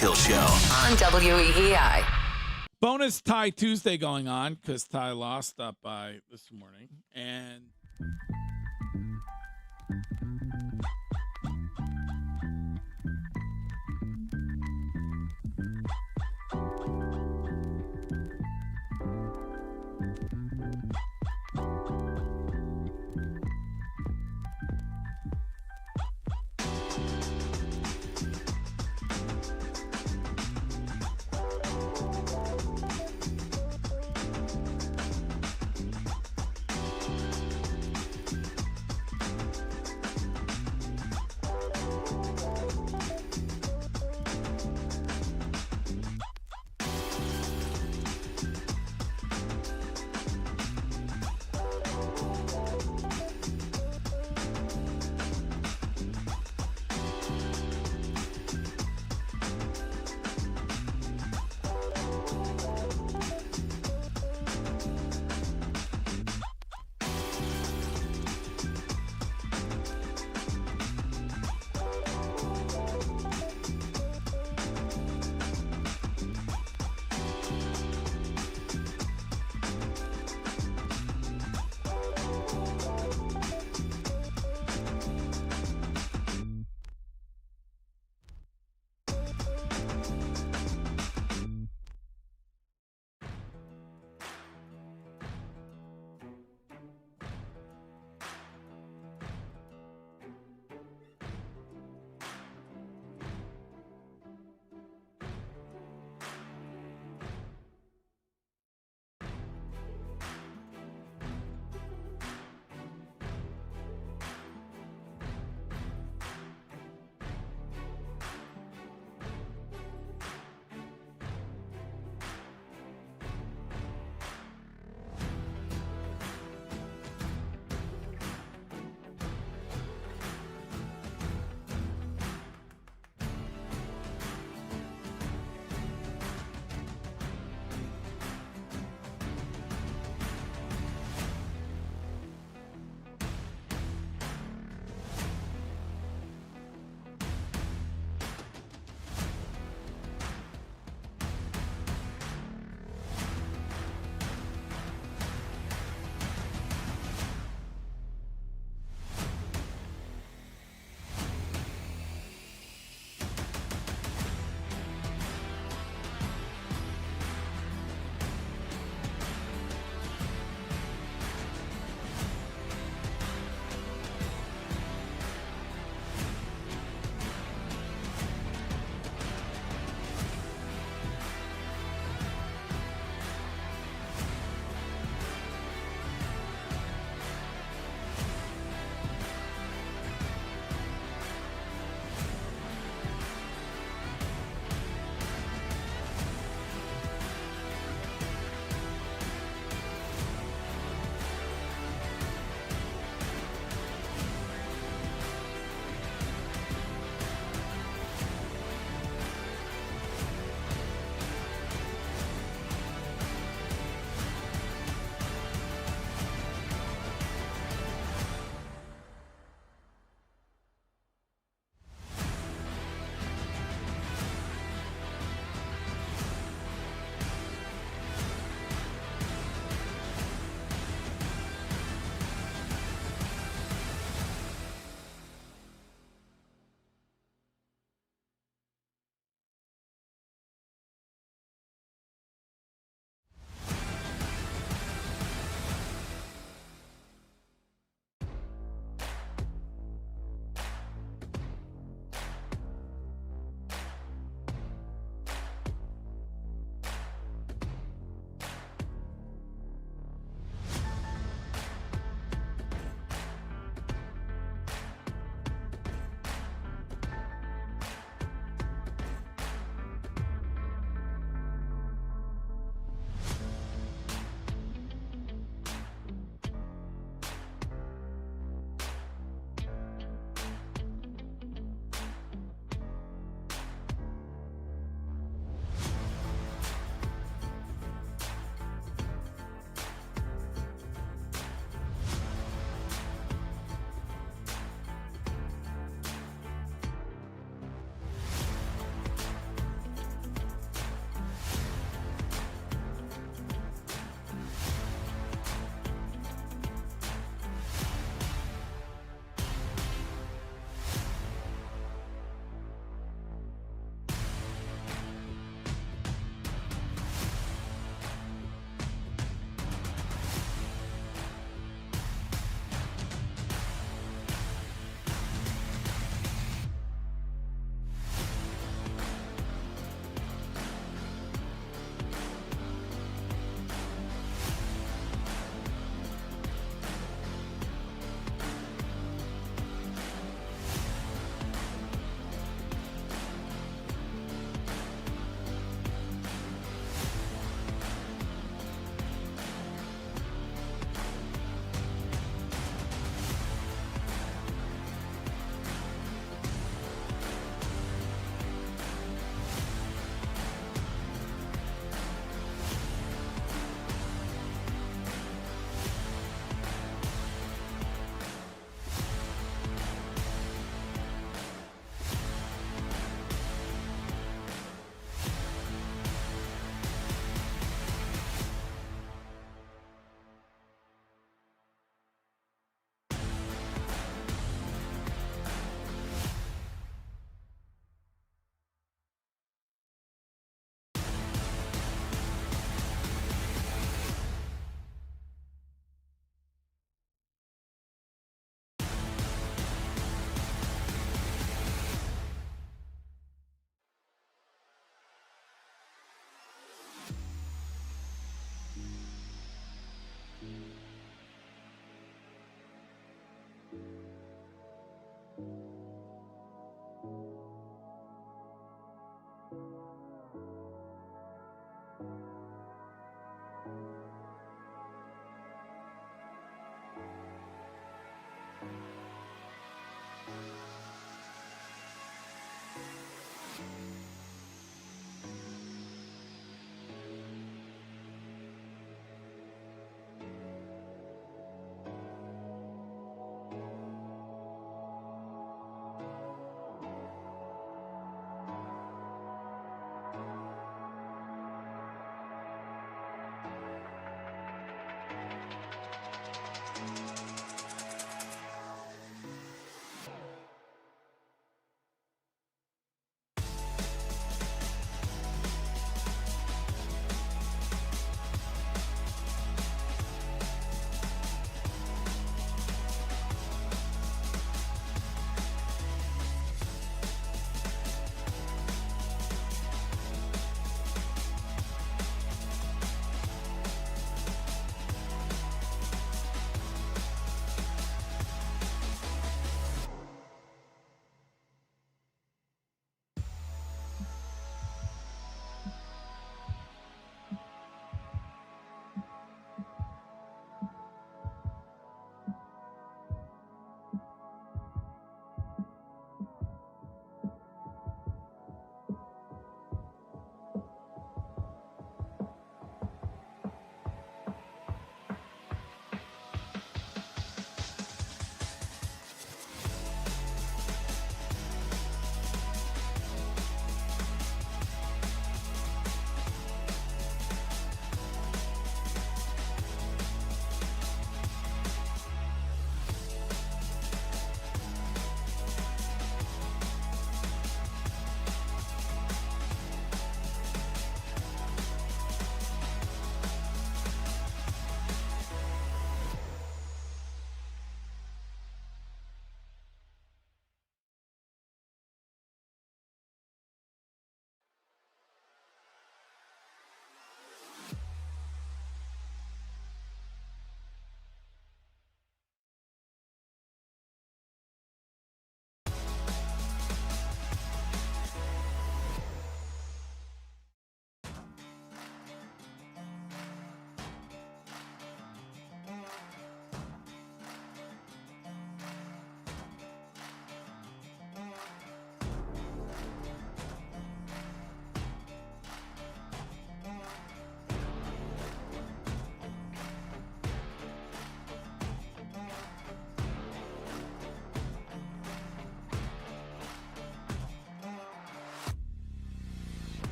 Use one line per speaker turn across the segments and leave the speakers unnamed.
Kill Show
on WEEI.
Bonus Tie Tuesday going on because Ty lost up by this morning. And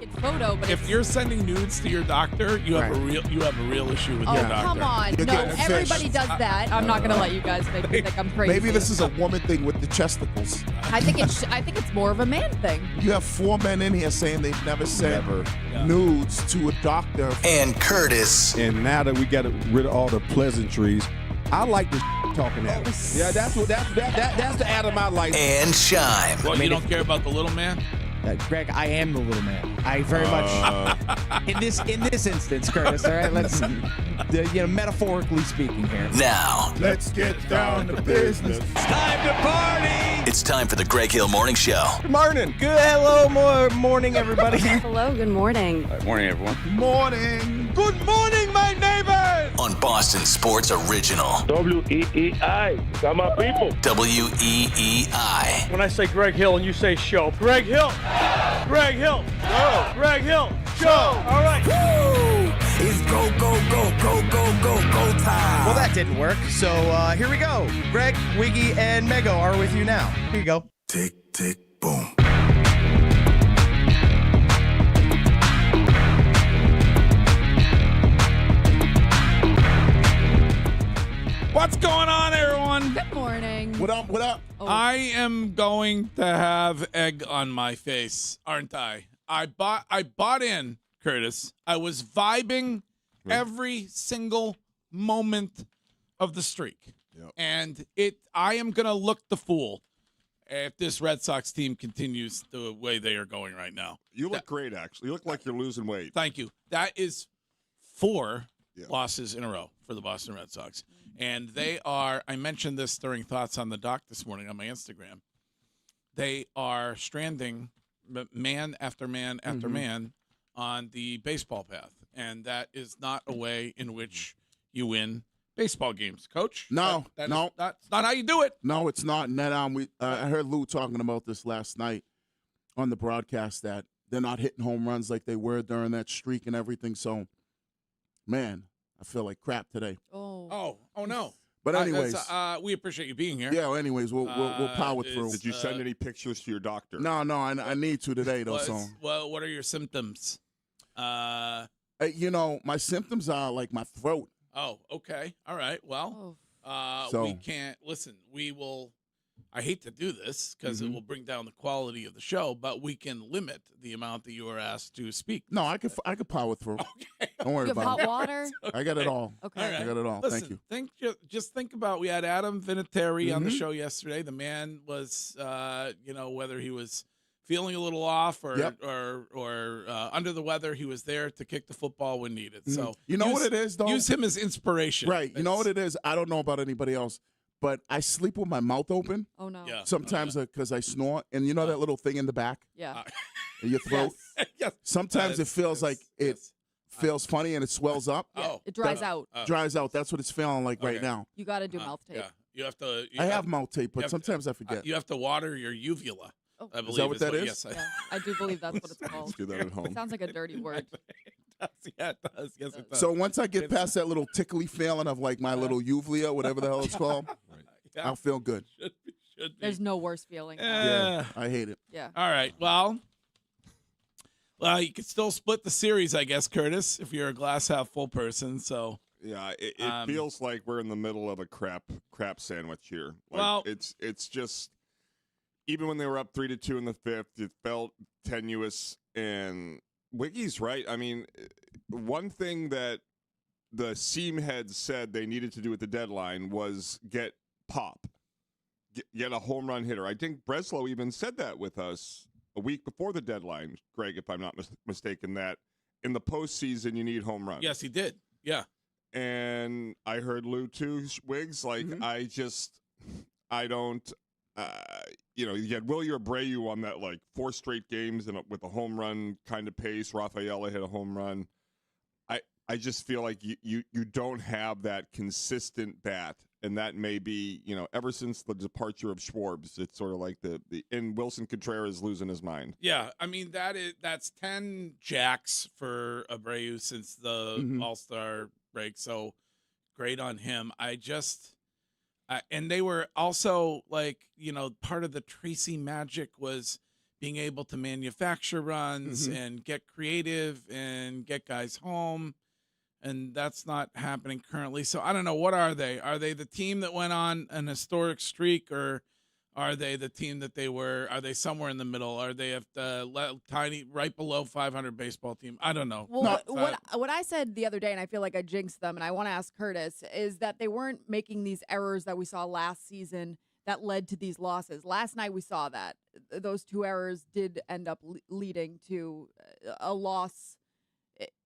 naked photo, but
if you're sending nudes to your doctor, you have a real issue with your doctor.
Come on.
You're
No,
getting
everybody
fished.
does that. I'm not going to let you guys make me think I'm crazy.
Maybe this is a woman thing with the chesticles.
I think it's more of a man thing.
You have 4 men in here saying they've never sent nudes to a doctor.
And Curtis.
And now that we got rid of all the pleasantries, I like the talking at him. Yeah, that's the Adam I like.
And Shime.
Well, you don't care about the little man?
Greg, I am the little man. I very much in this instance, Curtis. All right, let's metaphorically speaking here.
Now,
Let's get down to business.
it's time to party. It's time for the Greg Hill Morning Show.
Good morning. Morning, everybody.
Hello, good morning.
Morning, everyone.
Morning.
Good morning, my neighbors.
On Boston Sports Original.
WEEI. Got my people.
WEEI.
When I say Greg Hill and you say show, Greg Hill. Greg Hill. Show. Greg Hill. Show. All right.
It's go time.
Well, that didn't work. So here we go. Greg, Wiggy, and Mego are with you now. Here you go.
Tick, tick, boom.
What's going on, everyone?
Good morning.
What up? What up?
I am going to have egg on my face, aren't I? I bought in, Curtis. I was vibing every single moment of the streak.
Yep.
And I am going to look the fool if this Red Sox team continues the way they are going right now.
You look great, actually. You look like you're losing weight.
Thank you. That is 4 losses in a row for the Boston Red Sox. And they are, I mentioned this during Thoughts on the Dock this morning on my Instagram. They are stranding man after man after man on the baseball path. And that is not a way in which you win baseball games, Coach.
No,
that's not how you do it.
No, it's not. And then I heard Lou talking about this last night on the broadcast that they're not hitting home runs like they were during that streak and everything. So, man, I feel like crap today.
Oh no.
But anyways,
we appreciate you being here.
yeah. Well, anyways, we'll power through.
Did you send any pictures to your doctor?
No, I need to today though. So,
Well, what are your symptoms?
my symptoms are like my throat.
Oh, okay. All right. Well,
So-
we can't listen. We will. I hate to do this because it will bring down the quality of the show, but we can limit the amount that you are asked to speak.
No, I could power through.
Okay.
Don't worry
You have
about
hot
it.
water?
I got it all.
Okay.
All right.
I got it all.
Listen,
Thank you.
just think about, we had Adam Vinatieri on the show yesterday. The man was, whether he was feeling a little off or under the weather, he was there to kick the football when needed. So
You know what it is, though?
Use him as inspiration.
Right. You know what it is? I don't know about anybody else, but I sleep with my mouth open
Oh, no.
Yeah.
sometimes because I snore. And you know that little thing in the back
Yeah.
in your throat?
Yes.
Sometimes it feels like it feels funny and it swells up.
Oh,
It dries out.
Dries out. That's what it's feeling like right
Okay.
now.
You got to do mouth tape.
yeah. You have to.
I have mouth tape,
you
but
have
sometimes I forget.
You have to water your uvula.
Oh.
I believe
that what that is?
Yes,
Yeah, I do believe that's what it's called.
Do that at home.
Sounds like a dirty word.
Yeah, it does. Yes, it does.
So once I get past that little tickly feeling of like my little uvula, whatever the hell it's called,
Yeah.
I'll feel good.
Should be.
There's no worse feeling.
Yeah, I hate it.
Yeah.
All right. Well, you could still split the series, I guess, Curtis, if you're a glass half full person. So
Yeah, it feels like we're in the middle of a crap sandwich here. Like,
Well-
it's just, even when they were up 3-2 in the fifth, it felt tenuous. And Wiggy's right. I mean, one thing that the seam heads said they needed to do at the deadline was get pop, get a home run hitter. I think Breslow even said that with us a week before the deadline, Greg, if I'm not mistaken, that in the postseason you need home runs.
yes, he did. Yeah.
And I heard Lou too, Wiggs. Like, I don't, you had Willie Abreu on that, like, 4 straight games and with a home run kind of pace. Rafaela hit a home run. I just feel like you don't have that consistent bat. And that may be, ever since the departure of Schwarbs, it's sort of like and Wilson Contreras losing his mind.
Yeah. I mean, that's 10 jacks for Abreu since the All-Star break. So great on him. and they were also like, part of the Tracy magic was being able to manufacture runs
Mhm.
and get creative and get guys home. And that's not happening currently. So I don't know. What are they? Are they the team that went on an historic streak, or are they the team that they were? Are they somewhere in the middle? Are they tiny, right below 500 baseball team? I don't know.
Well,
No.
what I said the other day, and I feel like I jinxed them, and I want to ask Curtis, is that they weren't making these errors that we saw last season that led to these losses. Last night we saw that those two errors did end up leading to a loss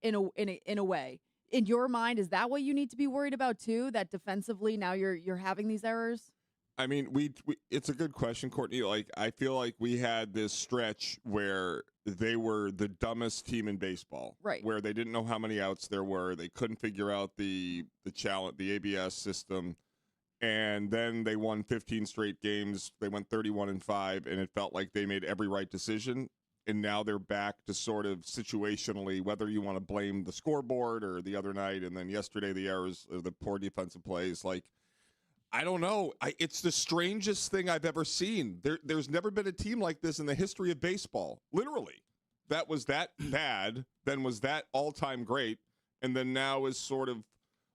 in a way. In your mind, is that what you need to be worried about too? That defensively now you're having these errors?
I mean, we it's a good question, Courtney. Like, I feel like we had this stretch where they were the dumbest team in baseball,
Right?
Where they didn't know how many outs there were. They couldn't figure out the challenge, the ABS system, and then they won 15 straight games. They went 31-5, and it felt like they made every right decision. And now they're back to sort of situationally, whether you want to blame the scoreboard or the other night, and then yesterday the errors, or the poor defensive plays. Like, I don't know. It's the strangest thing I've ever seen. There's never been a team like this in the history of baseball. Literally, that was that bad, then was that all-time great, and then now is sort of.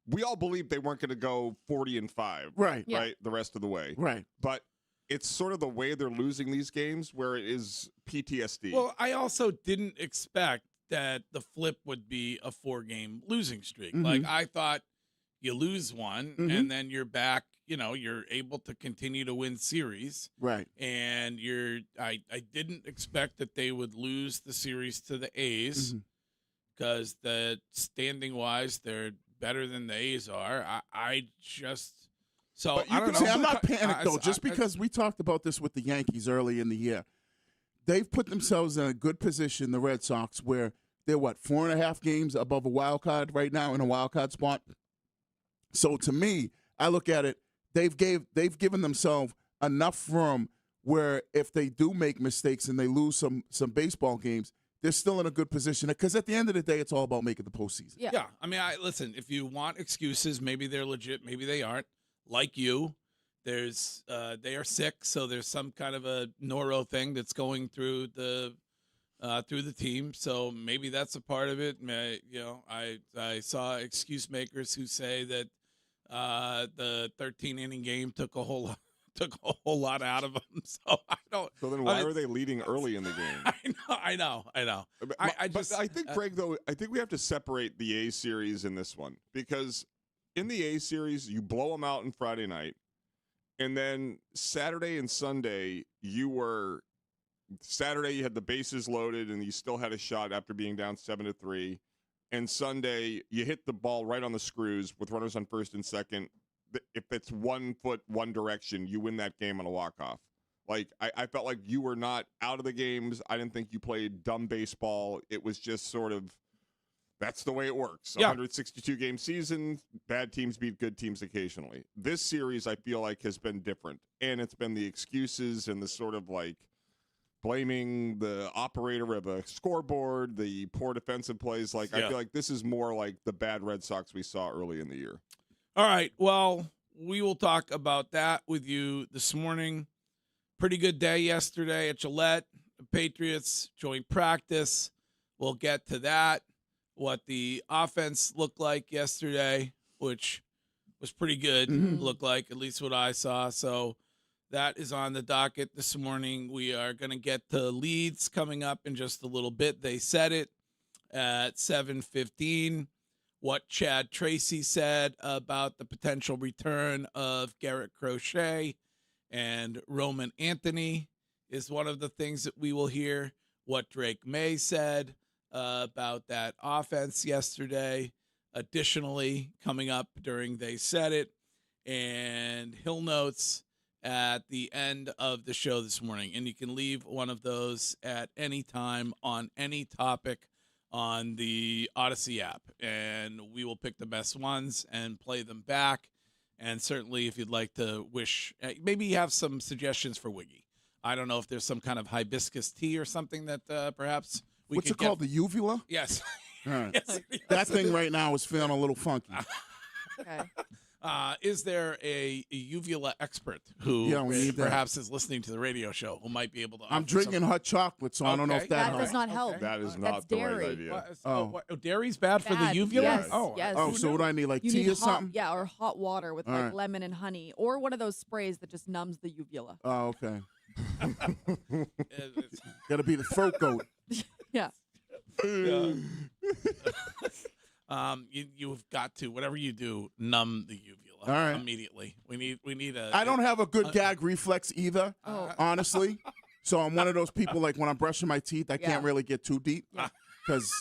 We all believed they weren't going to go 40-5,
Right.
Yeah.
right, the rest of the way,
Right.
but. It's sort of the way they're losing these games where it is PTSD.
Well, I also didn't expect that the flip would be a 4-game losing streak.
Mhm.
Like, I thought you lose one
Mhm.
and then you're back, you're able to continue to win series.
Right.
And I didn't expect that they would lose the series to the A's,
Mhm.
because the standing wise, they're better than the A's are. I just. So
But you
I don't
can
know.
See, I'm not panicked, though, just
I-
because we talked about this with the Yankees early in the year. They've put themselves in a good position, the Red Sox, where they're, 4.5 games above a wild card right now in a wild card spot? So to me, I look at it, they've given themselves enough room where if they do make mistakes and they lose some baseball games, they're still in a good position. Because at the end of the day, it's all about making the postseason.
Yeah.
Yeah, I mean, listen. If you want excuses, maybe they're legit, maybe they aren't. Like you, they are sick, so there's some kind of a noro thing that's going through the team. So maybe that's a part of it. I saw excuse makers who say that the 13-inning game took a whole lot out of them. So I don't.
so then why are they leading early in the game?
I know.
But
I
I think, Greg, though, I think we have to separate the A series in this one, because in the A series, you blow them out on Friday night, and then Saturday and Sunday, Saturday you had the bases loaded and you still had a shot after being down 7-3, and Sunday you hit the ball right on the screws with runners on first and second. If it's 1 foot, one direction, you win that game on a walk-off. Like, I felt like you were not out of the games. I didn't think you played dumb baseball. It was just sort of, that's the way it works.
Yeah.
162-game season, bad teams beat good teams occasionally. This series, I feel like, has been different. And it's been the excuses and the sort of, like, blaming the operator of a scoreboard, the poor defensive plays. Like,
Yeah.
I feel like this is more like the bad Red Sox we saw early in the year.
All right. Well, we will talk about that with you this morning. Pretty good day yesterday at Gillette. The Patriots joined practice. We'll get to that. What the offense looked like yesterday, which was pretty good, looked like, at least what I saw. So that is on the docket this morning. We are going to get to leads coming up in just a little bit. They said it at 7:15. What Chad Tracy said about the potential return of Garrett Crochet and Roman Anthony is one of the things that we will hear. What Drake May said about that offense yesterday. Additionally, coming up during They Said It, and Hill Notes at the end of the show this morning. And you can leave one of those at any time on any topic on the Odyssey app, and we will pick the best ones and play them back. And certainly if you'd like to wish, maybe you have some suggestions for Wiggy. I don't know if there's some kind of hibiscus tea or something that perhaps we
What's
could
it called? The uvula?
Yes.
All right.
Yes.
That thing right now is feeling a little funky.
Okay.
Is there a uvula expert who
Yeah, we need that.
perhaps is listening to the radio show who might be able to?
I'm
offer
drinking
some-
hot chocolate, so I don't know
Okay.
if that
That does
helps.
not help.
That is
That's
not the right
dairy.
idea.
Dairy's bad for the
Bad.
uvula?
Yes,
Oh,
yes.
Oh, so what do I need, like
You
tea
need
or something?
Yeah, or hot water with
All
like
right.
lemon and honey, or one of those sprays that just numbs the uvula.
Oh, okay.
It's-
Got to be the throat goat.
Yeah.
you've got to, whatever you do, numb the uvula
All right.
immediately. We need a.
I don't have a good gag reflex either,
Oh.
honestly. So I'm one of those people, like when I'm brushing my teeth, I
Yeah.
can't really get too deep because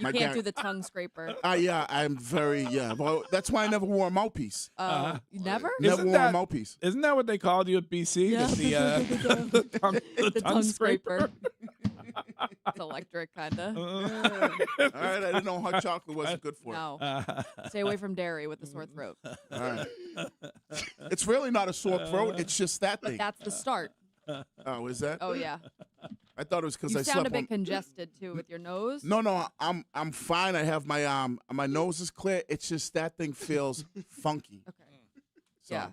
You can't do the tongue scraper.
Yeah, I'm very, Well, that's why I never wore a mouthpiece.
You never?
Never wore a mouthpiece.
Isn't that what they called you at BC?
Yeah.
The tongue scraper.
It's electric, kind of.
All right, I didn't know hot chocolate wasn't good for it.
No. Stay away from dairy with the sore throat.
All right. It's really not a sore throat. It's just that
But
thing.
that's the start.
Oh, is that?
Oh, yeah.
I thought it was because
You
I
sound a
slept
bit
on.
congested, too, with your nose.
No, I'm fine. I have my nose is clear. It's just that thing feels funky.
Okay.
So
Yeah.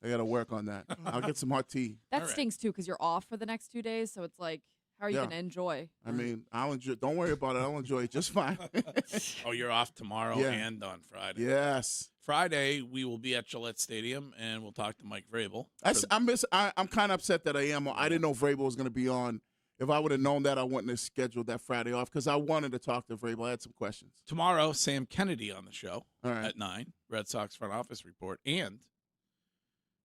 I got to work on that. I'll get some hot tea.
That
All right.
stinks, too, because you're off for the next 2 days. So it's like, how are you
Yeah.
going to enjoy?
I mean, I'll enjoy. Don't worry about it. I'll enjoy it just fine.
Oh, you're off tomorrow
Yeah.
and on Friday.
Yes.
Friday, we will be at Gillette Stadium, and we'll talk to Mike Vrabel.
I'm kind of upset that I am. I didn't know Vrabel was going to be on. If I would have known that, I wouldn't have scheduled that Friday off because I wanted to talk to Vrabel. I had some questions.
Tomorrow, Sam Kennedy on the show
All right.
at 9, Red Sox front office report. And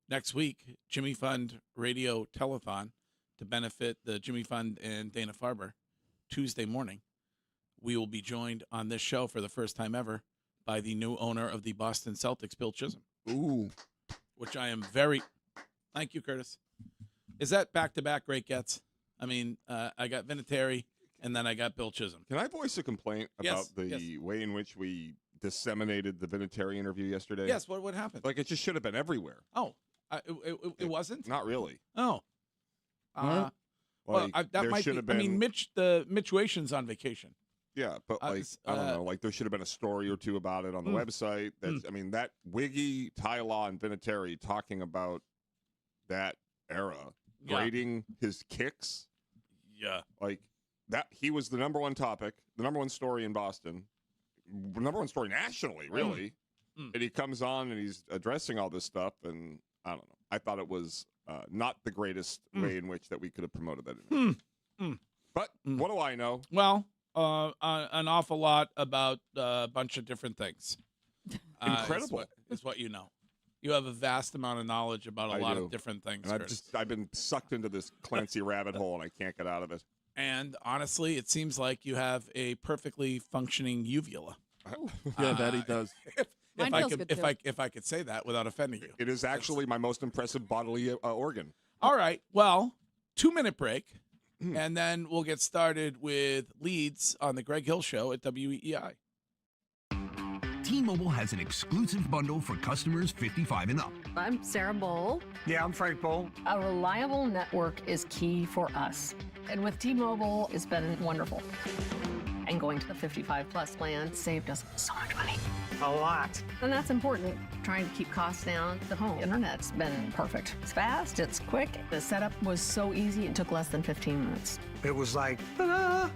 next week, Jimmy Fund Radio Telethon to benefit the Jimmy Fund and Dana Farber Tuesday morning. We will be joined on this show for the first time ever by the new owner of the Boston Celtics, Bill Chisholm,
Ooh.
which I am very – thank you, Curtis. Is that back-to-back great gets? I mean, I got Vinatieri, and then I got Bill Chisholm.
Can I voice a complaint
Yes,
about the way in which we disseminated the Vinatieri interview yesterday?
Yes, what happened?
Like, it just should have been everywhere.
Oh, it wasn't?
Not really.
Oh.
What?
Well,
Like,
that
there
might
should
be.
have been.
I mean, Mitch Wation's on vacation.
Yeah, but like I don't know, like there should have been a story or two about it on the website. That's, I mean, that Wiggy, Ty Law, and Vinatieri talking about that era,
Yeah.
grading his kicks,
Yeah.
like that. He was the number one topic, the number one story in Boston, number one story nationally, really. And he comes on and he's addressing all this stuff, and I don't know. I thought it was not the greatest way in which that we could have promoted that. But what do I know?
Well, an awful lot about a bunch of different things.
Incredible.
Is what you know. You have a vast amount of knowledge about a
I
lot
do.
of different things.
And
Curtis.
I've been sucked into this Clancy rabbit hole, and I can't get out of it.
And honestly, it seems like you have a perfectly functioning uvula.
Yeah, that he does.
Mine feels good, too.
If I could say that without offending you.
It is actually my most impressive bodily organ.
All right. Well, 2-minute break, and then we'll get started with leads on the Greg Hill Show at WEEI.
T-Mobile has an exclusive bundle for customers 55 and up.
I'm Sarah Bowl.
Yeah, I'm Frank Bowl.
A reliable network is key for us. And with T-Mobile, it's been wonderful. And going to the 55 plus plan saved us so much money.
A lot.
And that's important. Trying to keep costs down. The home internet's been perfect. It's fast, it's quick. The setup was so easy, it took less than 15 minutes.
It was like, ta-da!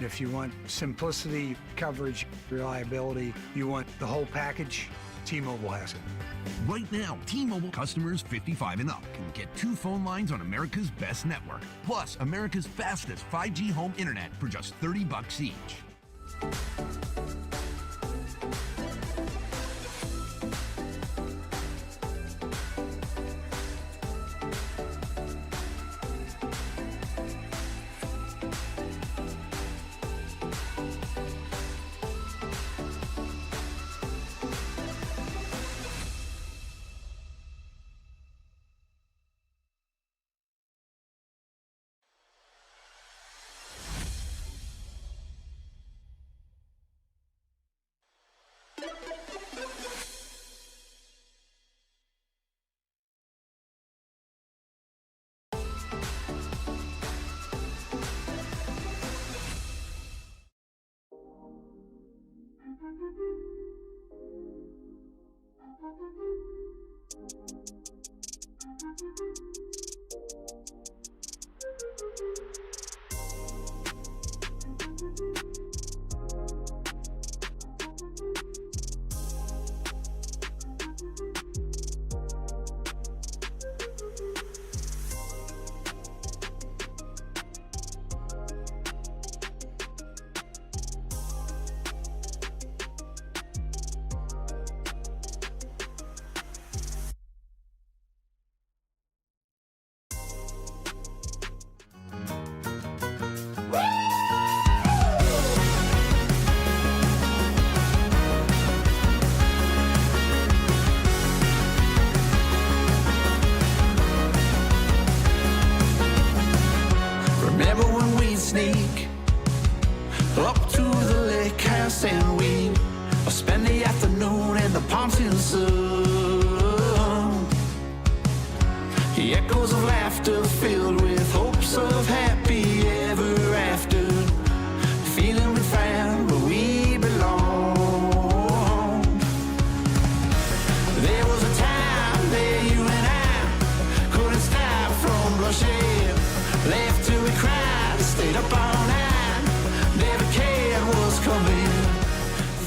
If you want simplicity, coverage, reliability, you want the whole package, T-Mobile has it.
Right now, T-Mobile customers 55 and up can get 2 phone lines on America's best network, plus America's fastest 5G home internet for just $30 each.
Remember when we'd sneak up to the lake house and we'd spend the afternoon in the palms in the sun. The echoes of laughter filled with hopes of happy ever after, feeling we found where we belong. There was a time that you and I couldn't stop from blushing, laughed till we cried, stayed up all night, never cared what's coming.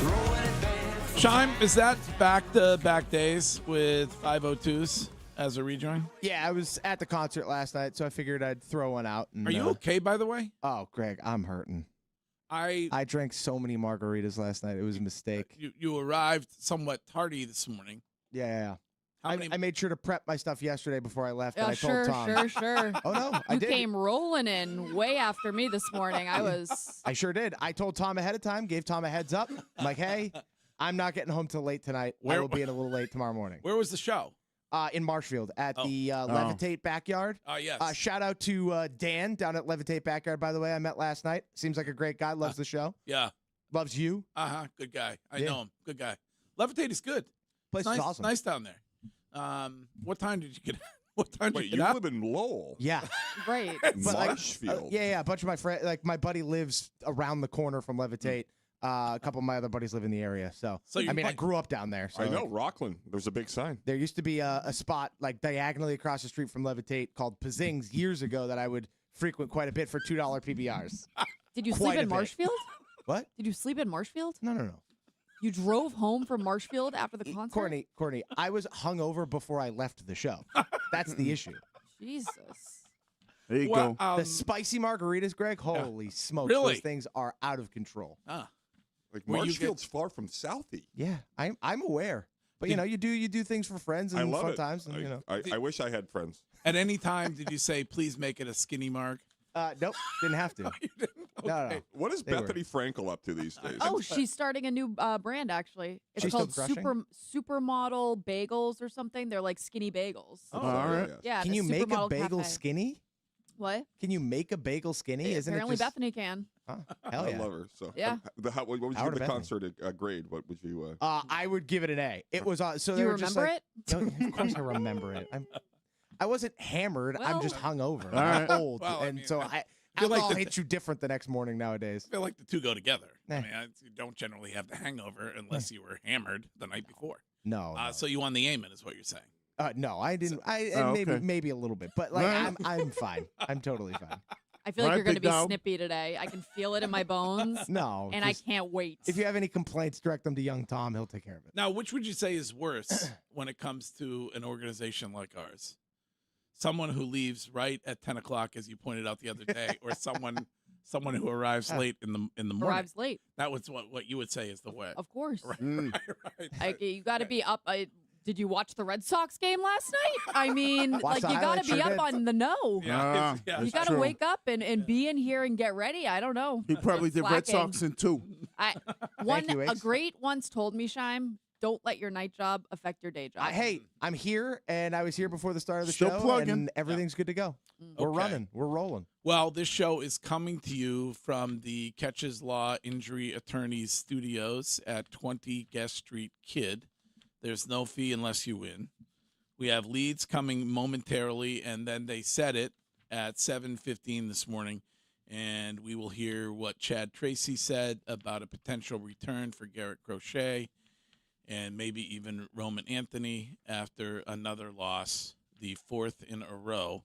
Throwing it back.
Shime, is that back-to-back days with 502s as a rejoin?
Yeah, I was at the concert last night, so I figured I'd throw one out. And,
Are you okay, by the way?
Oh, Greg, I'm hurting.
I
drank so many margaritas last night. It was a mistake.
You arrived somewhat tardy this morning.
Yeah.
How many?
I made sure to prep my stuff yesterday before I left, and I
sure,
told Tom.
sure.
Oh, no, I
You
did.
came rolling in way after me this morning.
I sure did. I told Tom ahead of time, gave Tom a heads up. I'm like, hey, I'm not getting home till late tonight. I will be in a little late tomorrow morning.
Where was the show?
In Marshfield at the Levitate Backyard.
Oh, yes.
Shout out to Dan down at Levitate Backyard, by the way. I met last night. Seems like a great guy. Loves the show.
Yeah.
Loves you.
Good guy. I know him. Good guy. Levitate is good.
Place
nice,
is awesome.
Nice down there. What time did you get? What time did
Wait,
you
you
get up?
live in Lowell?
Yeah.
Right.
But, like,
Marshfield.
yeah. A bunch of my friends, like my buddy lives around the corner from Levitate. A couple of my other buddies live in the area. So I mean, I grew up down there. So
I know, Rockland. There's a big sign.
There used to be a spot like diagonally across the street from Levitate called Pazing's years ago that I would frequent quite a bit for $2 PBRs.
Did you
Quite
sleep
a
in
bit.
Marshfield?
What?
Did you sleep in Marshfield?
No.
You drove home from Marshfield after the concert?
Courtney, I was hungover before I left the show. That's the issue.
Jesus.
There you go.
The spicy margaritas, Greg, holy smokes.
Really?
Those things are out of control.
Like
Where you
Marshfield's far from Southie.
Yeah, I'm aware. But you know, you do things for friends and
I love
fun
it.
times. And, you know.
I wish I had friends.
At any time, did you say, please make it a skinny marg?
Nope, didn't have to.
You didn't?
No.
What is
They were-
Bethany Frankel up to these days?
Oh, she's starting a new brand, actually. It's
She's
called
still crushing?
Supermodel Bagels or something. They're like skinny bagels.
Oh,
all right.
Yeah.
Can
the
you make a
Supermodel
bagel
Cafe.
skinny?
What?
Can you make a bagel skinny? Isn't
Apparently
it just...
Bethany can.
Oh, hell
I
yeah.
love her. So
Yeah.
What would you
Howard
give the
Bethany.
concert a grade? What would you?
I would give it an A. It was so
Do
they
you
were just
remember
like,
it?
No, of course I remember it. I wasn't hammered. I'm
Well-
just hungover.
All
I'm
right.
old,
Well, I
and
mean,
so
I feel like
alcohol
the-
hits you different the next morning nowadays.
I feel like the two go together.
Nah.
I mean, you don't generally have the hangover unless you were hammered the night before.
No,
So you won the amen, is what you're saying.
no, I didn't.
Oh,
maybe
okay.
maybe a little bit, but like
Well.
I'm fine. I'm totally fine.
I feel like
Right,
you're going to
big
be
dog.
snippy today. I can feel it in my bones.
No,
And I
just-
can't wait.
If you have any complaints, direct them to young Tom. He'll take care of it.
Now, which would you say is worse when it comes to an organization like ours? Someone who leaves right at 10 o'clock, as you pointed out the other day, or someone who arrives late in the morning?
Arrives late,
That was what you would say is the way.
of course.
Right,
Mm.
right.
Like, you got to be up. Did you watch the Red Sox game last night? I mean, like,
the
you got
highlights,
to be
sure
up
did.
on the know.
Yeah, yeah.
You
That's
got to
true.
wake up and be in here and get ready. I don't know.
He probably did Red
Slacking.
Sox in 2.
you,
A
Ace.
great once told me, Shime, don't let your night job affect your day job.
Hey, I'm here, and I was here before the start of the
Still
show,
plugging.
and everything's good to go. We're
Okay.
running. We're rolling.
Well, this show is coming to you from the Catches Law Injury Attorneys Studios at 20 Guest Street, Kid. There's no fee unless you win. We have leads coming momentarily, and then they set it at 7:15 this morning, and we will hear what Chad Tracy said about a potential return for Garrett Crochet. and maybe even Roman Anthony after another loss, the 4th in a row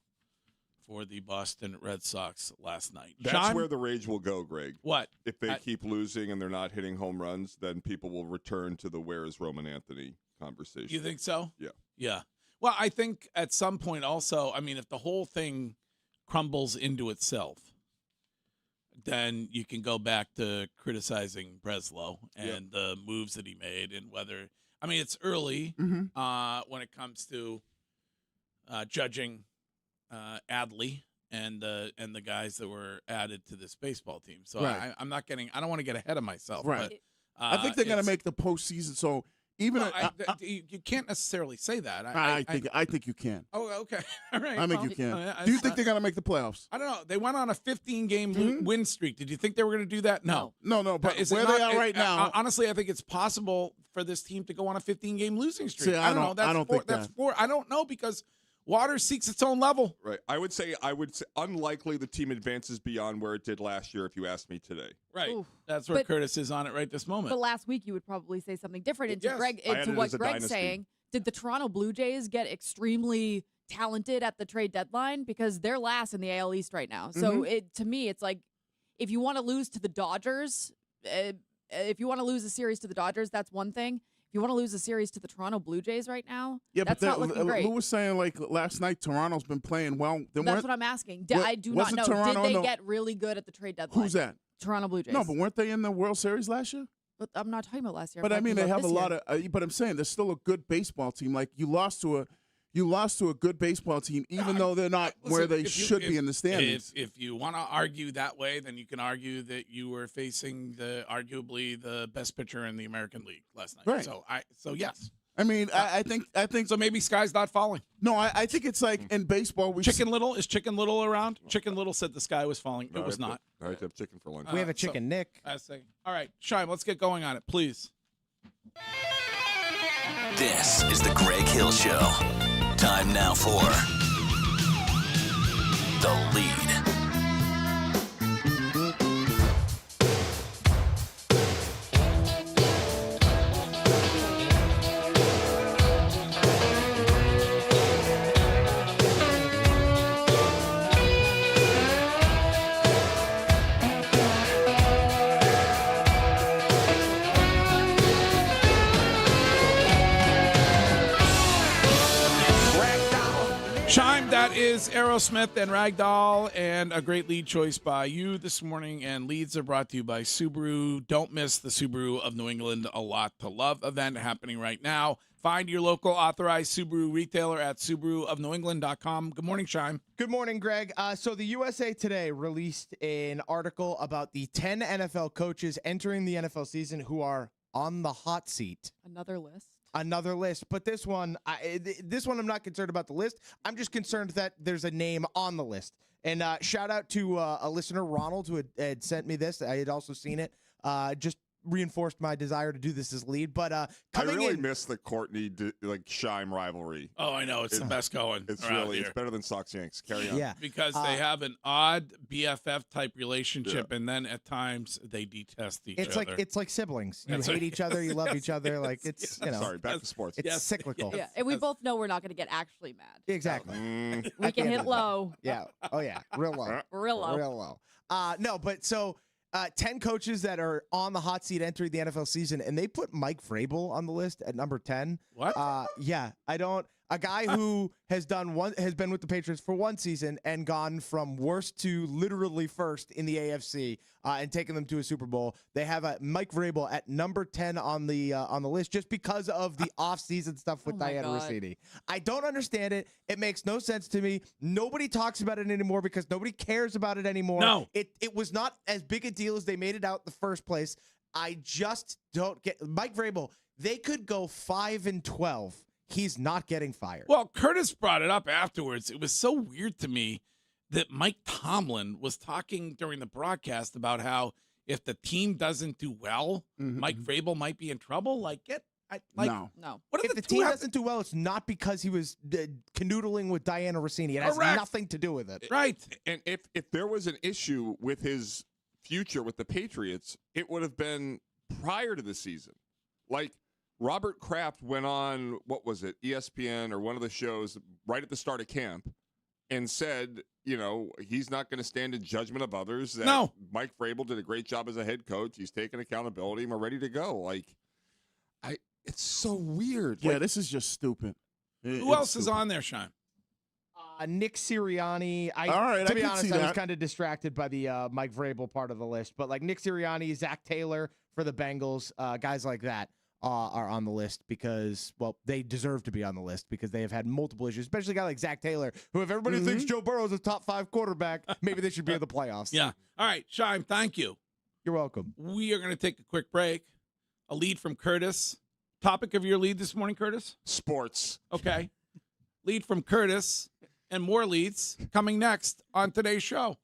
for the Boston Red Sox last night.
That's where the rage will go, Greg.
What?
If they keep losing and they're not hitting home runs, then people will return to the "where is Roman Anthony" conversation.
You think so?
Yeah.
Yeah. Well, I think at some point also, I mean, if the whole thing crumbles into itself, then you can go back to criticizing Breslow and the moves that he made and whether – I mean, it's early when it comes to judging Adley and the guys that were added to this baseball team. So I'm not getting – I don't want to get ahead of myself.
Right.
But,
I think they're going to make the postseason. So even
you can't necessarily say that.
I think you can.
Oh, okay. All right.
I think you can. Do you think they're going to make the playoffs?
I don't know. They went on a 15-game win streak. Did you think they were going to do that? No.
No. But where they are right now,
honestly, I think it's possible for this team to go on a 15-game losing streak.
See, I don't know.
I don't think that's four. I don't know because water seeks its own level.
Right. I would say unlikely the team advances beyond where it did last year if you asked me today.
Right.
Oof.
That's where Curtis is on it right this moment.
But last week you would probably say something different. And
Yes.
to what Greg's saying, did the Toronto Blue Jays get extremely talented at the trade deadline? Because they're last in the AL East right now. So to me, it's like if you want to lose to the Dodgers, if you want to lose a series to the Dodgers, that's one thing. If you want to lose a series to the Toronto Blue Jays right now, that's not looking great.
Lou was saying like last night, Toronto's been playing well.
That's what I'm asking. I do not know.
Toronto
Did they get really good at the trade deadline?
Who's that?
Toronto Blue Jays.
No, but weren't they in the World Series last year?
But I'm not talking about last year.
But I mean, they have a lot of. But I'm saying they're still a good baseball team. Like you lost to a good baseball team, even though they're not where they should be in the standings.
If you want to argue that way, then you can argue that you were facing arguably the best pitcher in the American League last night.
Right.
So yes.
I mean, I think
so. Maybe sky's not falling.
No, I think it's like in baseball.
Chicken Little is Chicken Little around? Chicken Little said the sky was falling.
No,
it was not.
I have to have chicken for lunch.
We have a chicken, Nick.
I say. All right, Shime, let's get going on it, please.
This is the Greg Hill Show. Time now for The Lead.
That is Aerosmith and Ragdoll, and a great lead choice by you this morning. And leads are brought to you by Subaru. Don't miss the Subaru of New England A Lot to Love event happening right now. Find your local authorized Subaru retailer at SubaruofNewEngland.com. Good morning, Shime.
Good morning, Greg. So the USA Today released an article about the 10 NFL coaches entering the NFL season who are on the hot seat. Another list, but this one I'm not concerned about the list. I'm just concerned that there's a name on the list. And shout out to a listener, Ronald, who had sent me this. I had also seen it. Just reinforced my desire to do this as lead. But
I really miss the Courtney Shime rivalry.
Oh, I know it's the best going.
It's better than Sox Yanks. Carry on.
Yeah,
because they have an odd BFF type relationship, and then at times they detest each other.
It's like siblings. You hate each other, you love each other. Like it's
Sorry, back to sports.
It's cyclical.
Yeah, and we both know we're not going to get actually mad.
Exactly.
We can hit low.
Yeah. Oh yeah. Real low.
Real low.
Real low. No, but so 10 coaches that are on the hot seat entering the NFL season, and they put Mike Vrabel on the list at number 10.
What?
Yeah, a guy who has been with the Patriots for one season and gone from worst to literally first in the AFC and taken them to a Super Bowl. They have Mike Vrabel at number 10 on the list just because of the offseason stuff with Diana Rossini. I don't understand it. It makes no sense to me. Nobody talks about it anymore because nobody cares about it anymore.
No.
It was not as big a deal as they made it out in the first place. I just don't get Mike Vrabel. They could go 5-12. He's not getting fired.
Well, Curtis brought it up afterwards. It was so weird to me that Mike Tomlin was talking during the broadcast about how if the team doesn't do well, Mike Vrabel might be in trouble.
No.
What
if the team doesn't do well, it's not because he was canoodling with Diana Rossini. It has nothing to do with it.
Right.
And if there was an issue with his future with the Patriots, it would have been prior to the season. Like, Robert Kraft went on, what was it, ESPN or one of the shows right at the start of camp and said, he's not going to stand in judgment of others. That
No.
Mike Vrabel did a great job as a head coach. He's taken accountability and we're ready to go. It's so weird.
Yeah, this is just stupid.
Who else is on there, Sean?
Nick Sirianni.
All right,
to
I
be
can
honest,
see
I was
that.
kind of distracted by the Mike Vrabel part of the list, but like Nick Sirianni, Zach Taylor for the Bengals, guys like that are on the list because, well, they deserve to be on the list because they have had multiple issues, especially a guy like Zach Taylor, who if everybody thinks Joe Burrow is a top 5 quarterback, maybe they should be in the playoffs.
Yeah. All right, Sean, thank you.
You're welcome.
We are going to take a quick break. A lead from Curtis. Topic of your lead this morning, Curtis?
Sports.
Okay. Lead from Curtis and more leads coming next on today's show.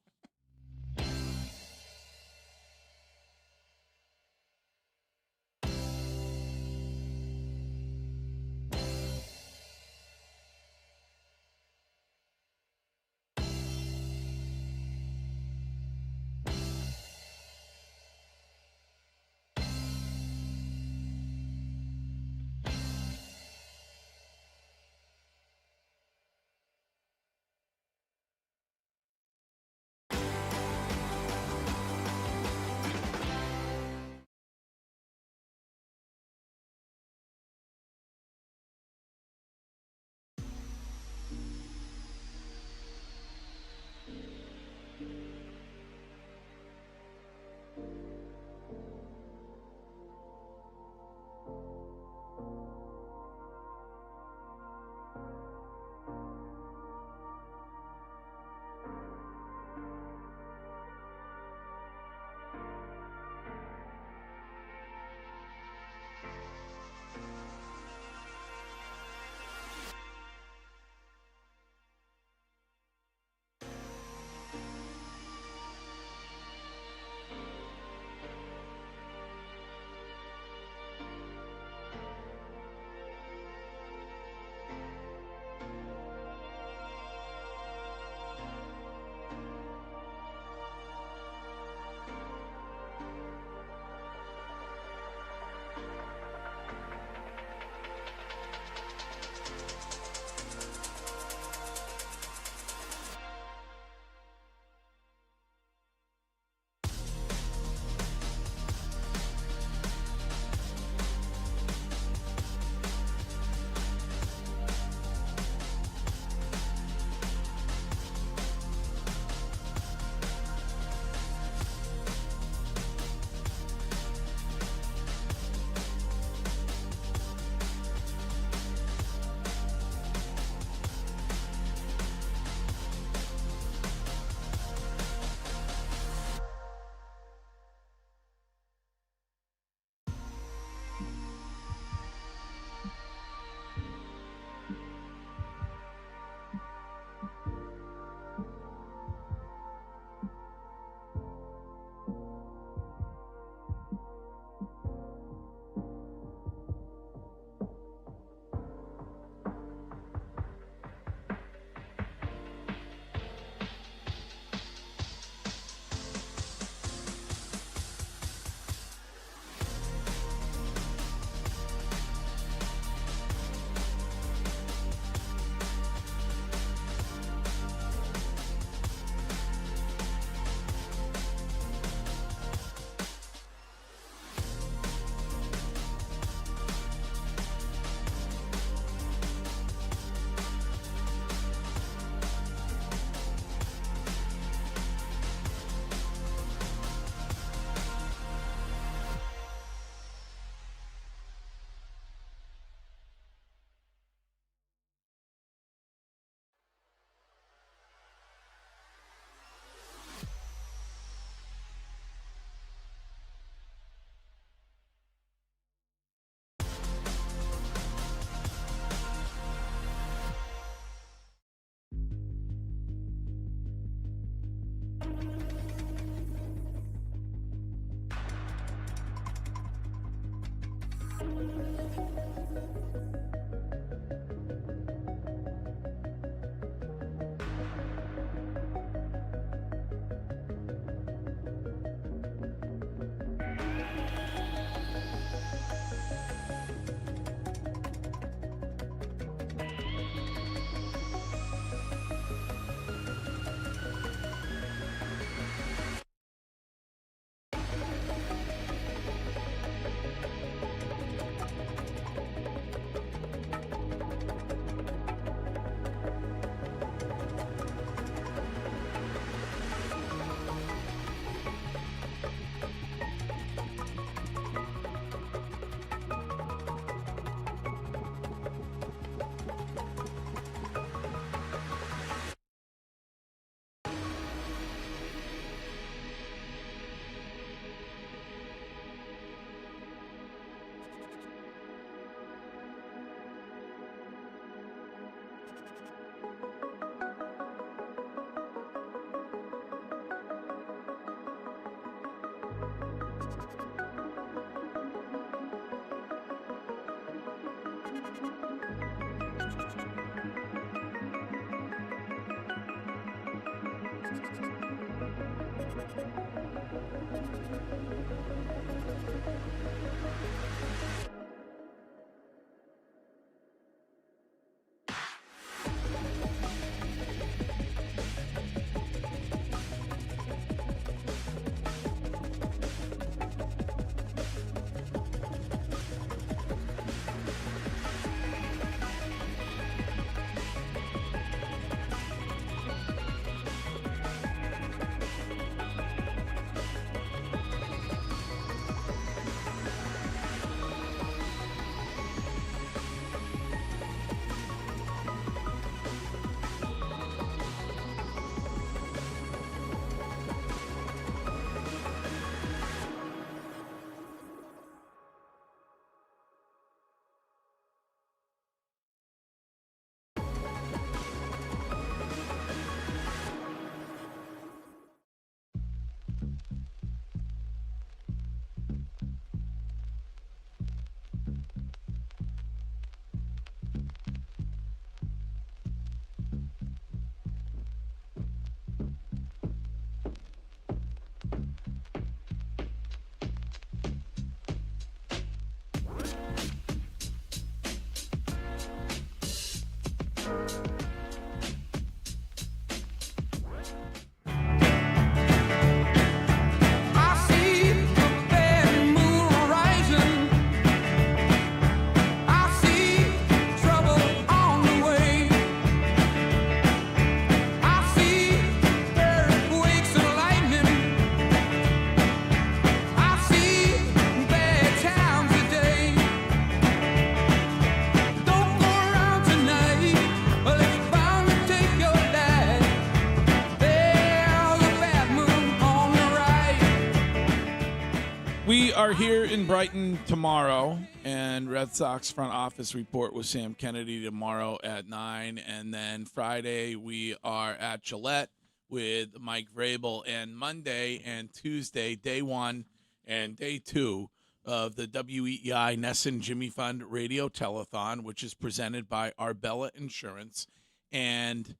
We are here in Brighton tomorrow, and Red Sox front office report with Sam Kennedy tomorrow at 9. And then Friday, we are at Gillette with Mike Vrabel. And Monday and Tuesday, day 1 and day 2 of the WEEI Nesson Jimmy Fund Radio Telethon, which is presented by Arbella Insurance. And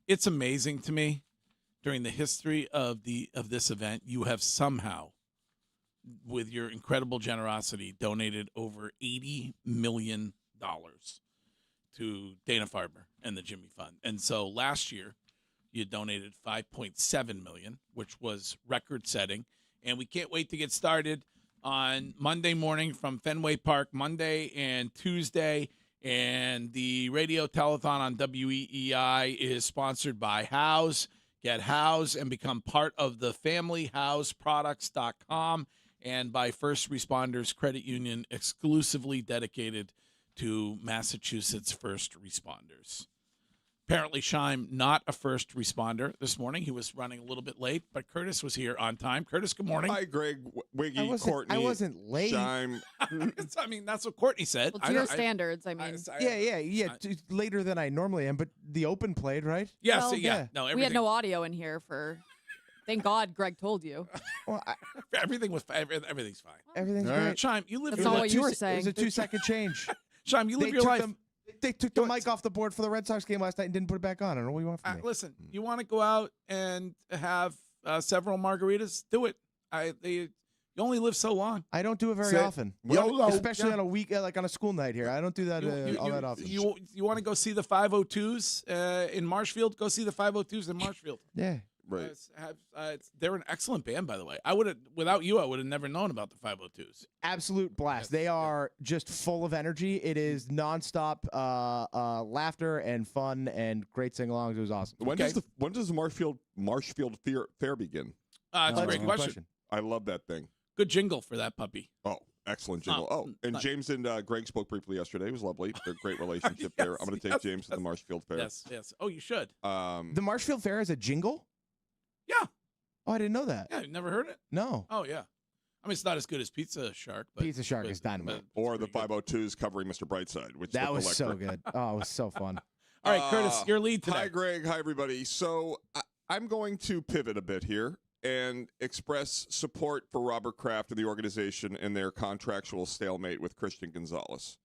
it's amazing to me, during the history of this event, you have somehow, with your incredible generosity, donated over $80 million to Dana Farber and the Jimmy Fund. And so last year, you donated $5.7 million, which was record-setting. And we can't wait to get started on Monday morning from Fenway Park, Monday and Tuesday. And the radio telethon on WEEI is sponsored by House. Get House and become part of the family, houseproducts.com, and by First Responders Credit Union, exclusively dedicated to Massachusetts first responders. Apparently, Scheim, not a first responder this morning. He was running a little bit late, but Curtis was here on time. Curtis, good morning.
Hi, Greg, Wiggy, Courtney.
I wasn't late.
Scheim.
I mean, that's what Courtney said.
Well, to your standards, I mean.
Later than I normally am, but the Open played, right?
Yeah,
Well,
No,
we had no audio in here for. Thank God Greg told you.
Well,
everything's fine.
Everything's
All right.
great.
Scheim, you live
That's
your
not
life.
what you were
It
saying.
was a 2-second change.
Scheim, you live your life.
They took the mic off the board for the Red Sox game last night and didn't put it back on. I don't know what you want from me.
Listen, you want to go out and have several margaritas? Do it. You only live so long.
I don't do it very
Say-
often,
YOLO.
especially on a week, like on a school night here. I don't do that all that often.
You want to go see the 502s in Marshfield? Go see the 502s in Marshfield.
Yeah.
Right.
They're an excellent band, by the way. I would have, without you, I would have never known about the 502s.
Absolute blast.
Yes.
They are just full of energy. It is nonstop laughter and fun and great sing-alongs. It was awesome.
When does the Marshfield Fair begin?
It's a great question.
I love that thing.
Good jingle for that puppy.
Oh, excellent jingle. And James and Greg spoke briefly yesterday. It was lovely. They're a great relationship there. I'm going to take James to the Marshfield Fair.
Yes. Oh, you should.
The Marshfield Fair is a jingle?
Yeah.
Oh, I didn't know that.
Yeah, you've never heard it?
No.
Oh, yeah. I mean, it's not as good as Pizza Shark. But,
Pizza Shark is dynamite.
Or the 502s covering Mr. Brightside, which
That
looked
was so
electric.
good. Oh, it was so fun.
All right, Curtis, your lead today.
Hi, Greg. Hi, everybody. So I'm going to pivot a bit here and express support for Robert Kraft and the organization in their contractual stalemate with Christian Gonzalez.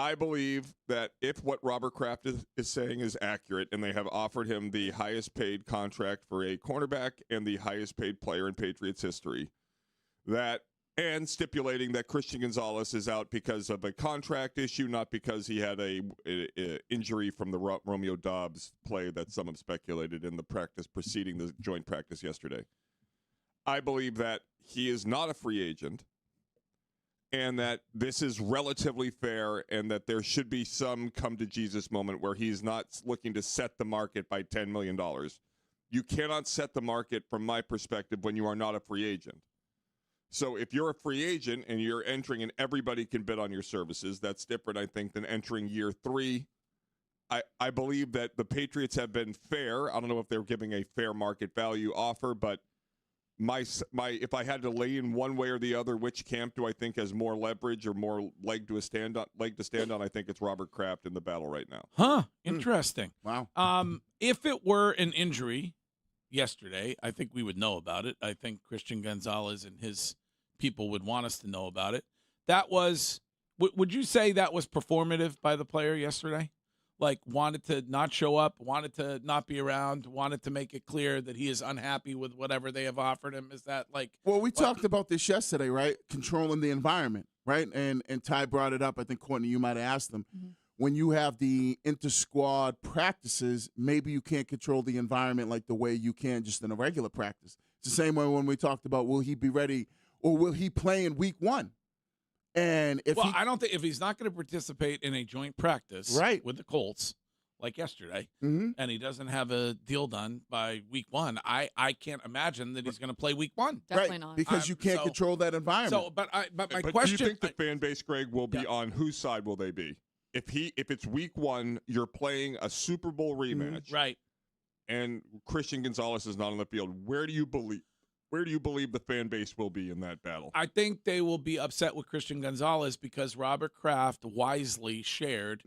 I believe that if what Robert Kraft is saying is accurate, and they have offered him the highest paid contract for a cornerback and the highest paid player in Patriots history, and stipulating that Christian Gonzalez is out because of a contract issue, not because he had a injury from the Romeo Doubs play that some have speculated in the practice preceding the joint practice yesterday. I believe that he is not a free agent, and that this is relatively fair, and that there should be some come-to-Jesus moment where he's not looking to set the market by $10 million. You cannot set the market, from my perspective, when you are not a free agent. So if you're a free agent and you're entering and everybody can bid on your services, that's different, I think, than entering year 3. I believe that the Patriots have been fair. I don't know if they're giving a fair market value offer, but my if I had to lay in one way or the other, which camp do I think has more leverage or more leg to stand on? I think it's Robert Kraft in the battle right now.
Huh? Interesting.
Wow.
If it were an injury yesterday, I think we would know about it. I think Christian Gonzalez and his people would want us to know about it. That was, would you say that was performative by the player yesterday? Like, wanted to not show up, wanted to not be around, wanted to make it clear that he is unhappy with whatever they have offered him? Is that like...
Well, we talked about this yesterday, right? Controlling the environment, right? And Ty brought it up. I think, Courtney, you might have asked him. Mm-hmm. When you have the inter-squad practices, maybe you can't control the environment like the way you can just in a regular practice. It's the same way when we talked about, will he be ready or will he play in week 1? And
I don't think, if he's not going to participate in a joint practice with the Colts like yesterday, and he doesn't have a deal done by week 1, I can't imagine that he's going to play week 1.
Definitely not,
because you can't control that environment.
So, but my
but
question:
do you think the fan base, Greg, will be on whose side will they be? If it's week 1, you're playing a Super Bowl rematch,
right?
And Christian Gonzalez is not on the field. Where do you believe the fan base will be in that battle?
I think they will be upset with Christian Gonzalez because Robert Kraft wisely shared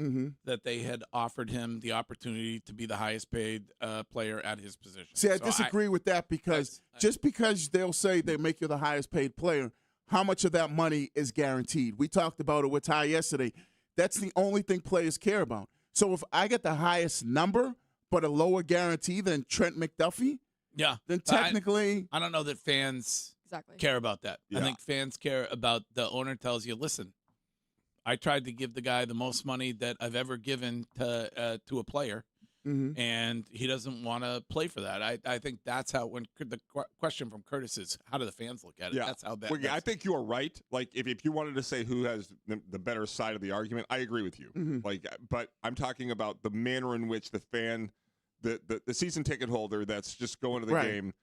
that they had offered him the opportunity to be the highest paid player at his position.
See, I disagree with that because just because they'll say they make you the highest paid player, how much of that money is guaranteed? We talked about it with Ty yesterday. That's the only thing players care about. So if I get the highest number but a lower guarantee than Trent McDuffie, then technically,
I don't know that fans care about that.
Yeah.
I think fans care about the owner tells you, listen, I tried to give the guy the most money that I've ever given to a player, and he doesn't want to play for that. I think that's how, when the question from Curtis is, how do the fans look at it?
Yeah.
That's how that.
Well, I think you are right. Like, if you wanted to say who has the better side of the argument, I agree with you. Like, but I'm talking about the manner in which the fan, the season ticket holder that's just going to the game,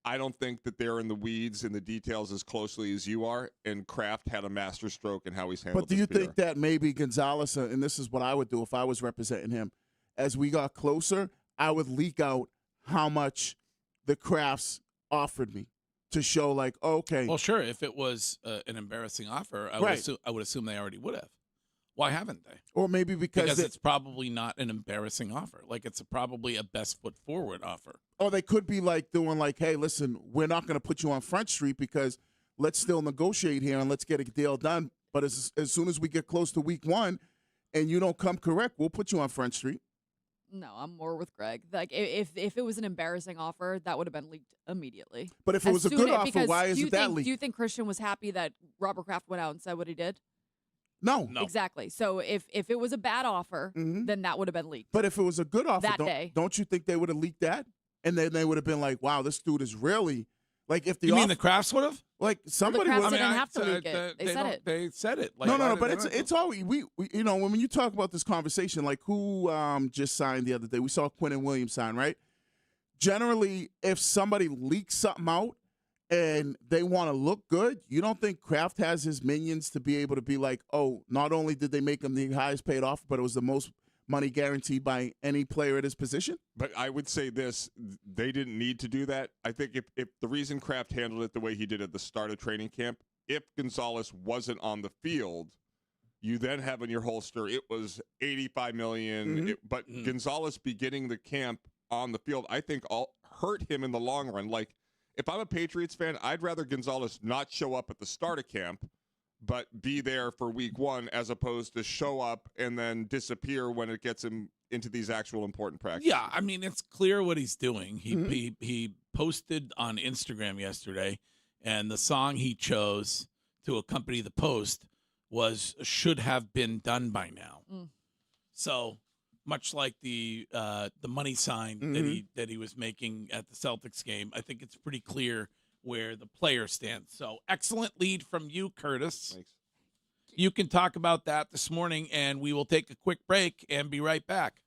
I don't think that they're in the weeds and the details as closely as you are, and Kraft had a master stroke in how he's handled.
But do you think that maybe Gonzalez, and this is what I would do if I was representing him, as we got closer, I would leak out how much the Krafts offered me to show, like, okay.
Well, sure, if it was an embarrassing offer, I would assume they already would have. Why haven't they?
Or maybe because
it's probably not an embarrassing offer. Like, it's probably a best foot forward offer.
Or they could be like doing like, hey, listen, we're not going to put you on Front Street because let's still negotiate here and let's get a deal done. But as soon as we get close to week 1 and you don't come correct, we'll put you on Front Street.
No, I'm more with Greg. Like, if it was an embarrassing offer, that would have been leaked immediately.
But if it was a good offer, why isn't that leaked?
Do you think Christian was happy that Robert Kraft went out and said what he did?
No.
Exactly. So if it was a bad offer, then that would have been leaked.
But if it was a good offer,
don't
you think they would have leaked that? And then they would have been like, wow, this dude is really, like, if the
You mean the Krafts would have?
Like, somebody
the Krafts
would
didn't have to leak it. They said it.
They said it. Like,
no, but it's always, we you know, when you talk about this conversation, like who just signed the other day, we saw Quinnen Williams sign, right? Generally, if somebody leaks something out and they want to look good, you don't think Kraft has his minions to be able to be like, oh, not only did they make him the highest paid offer, but it was the most money guaranteed by any player at his position?
But I would say this, they didn't need to do that. I think if the reason Kraft handled it the way he did at the start of training camp, if Gonzalez wasn't on the field, you then have in your holster, it was $85 million. But Gonzalez beginning the camp on the field, I think all hurt him in the long run. Like, if I'm a Patriots fan, I'd rather Gonzalez not show up at the start of camp, but be there for week 1 as opposed to show up and then disappear when it gets him into these actual important practices.
Yeah, I mean, it's clear what he's doing. He posted on Instagram yesterday, and the song he chose to accompany the post was "Should Have Been Done by Now." So much like the money sign that he was making at the Celtics game, I think it's pretty clear where the player stands. So excellent lead from you, Curtis.
Thanks.
You can talk about that this morning, and we will take a quick break and be right back.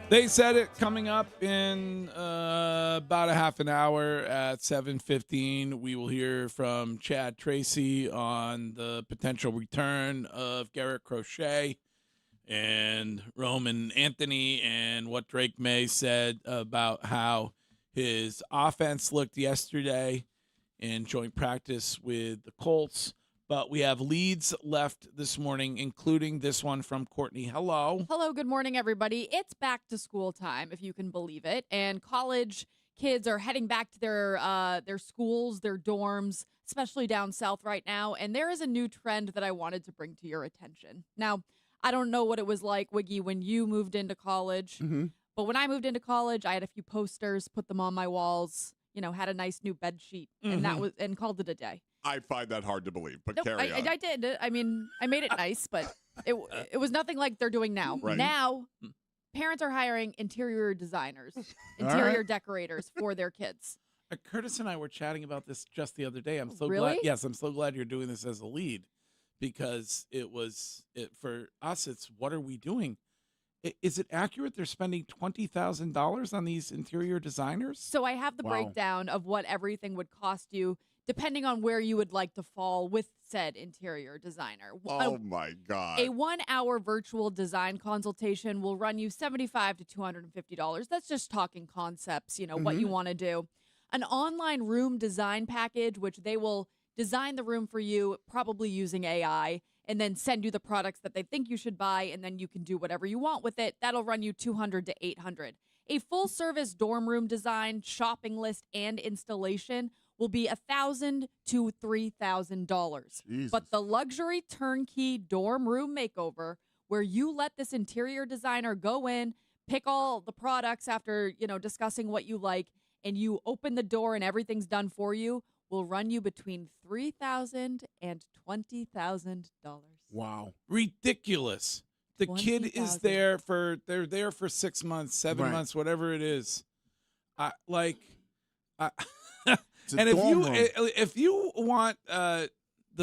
They said it coming up in about a half an hour at 7:15. We will hear from Chad Tracy on the potential return of Garrett Crochet and Roman Anthony and what Drake May said about how his offense looked yesterday in joint practice with the Colts. But we have leads left this morning, including this one from Courtney. Hello.
Hello, good morning, everybody. It's back to school time, if you can believe it. And college kids are heading back to their schools, their dorms, especially down south right now. And there is a new trend that I wanted to bring to your attention. Now, I don't know what it was like, Wiggy, when you moved into college.
Mm-hmm.
But when I moved into college, I had a few posters, put them on my walls, had a nice new bed sheet, and called it a day.
I find that hard to believe, but
Nope,
carry on.
I did. I mean, I made it nice, but it was nothing like they're doing now.
Right.
Now, parents are hiring interior designers, interior decorators for their kids.
Curtis and I were chatting about this just the other day. I'm so
Really?
glad. Yes, I'm so glad you're doing this as a lead because for us. It's what are we doing? Is it accurate they're spending $20,000 on these interior designers?
So I have the breakdown of what everything would cost you, depending on where you would like to fall with said interior designer.
Oh, my God.
A 1-hour virtual design consultation will run you $75 to $250. That's just talking concepts, what you want to do. An online room design package, which they will design the room for you, probably using AI, and then send you the products that they think you should buy, and then you can do whatever you want with it. That'll run you $200 to $800. A full-service dorm room design, shopping list, and installation will be $1,000 to $3,000. But the luxury turnkey dorm room makeover, where you let this interior designer go in, pick all the products after discussing what you like, and you open the door and everything's done for you, will run you between $3,000 and $20,000.
Wow, ridiculous! The kid is they're there for 6 months, 7 months, whatever it is. And if you want the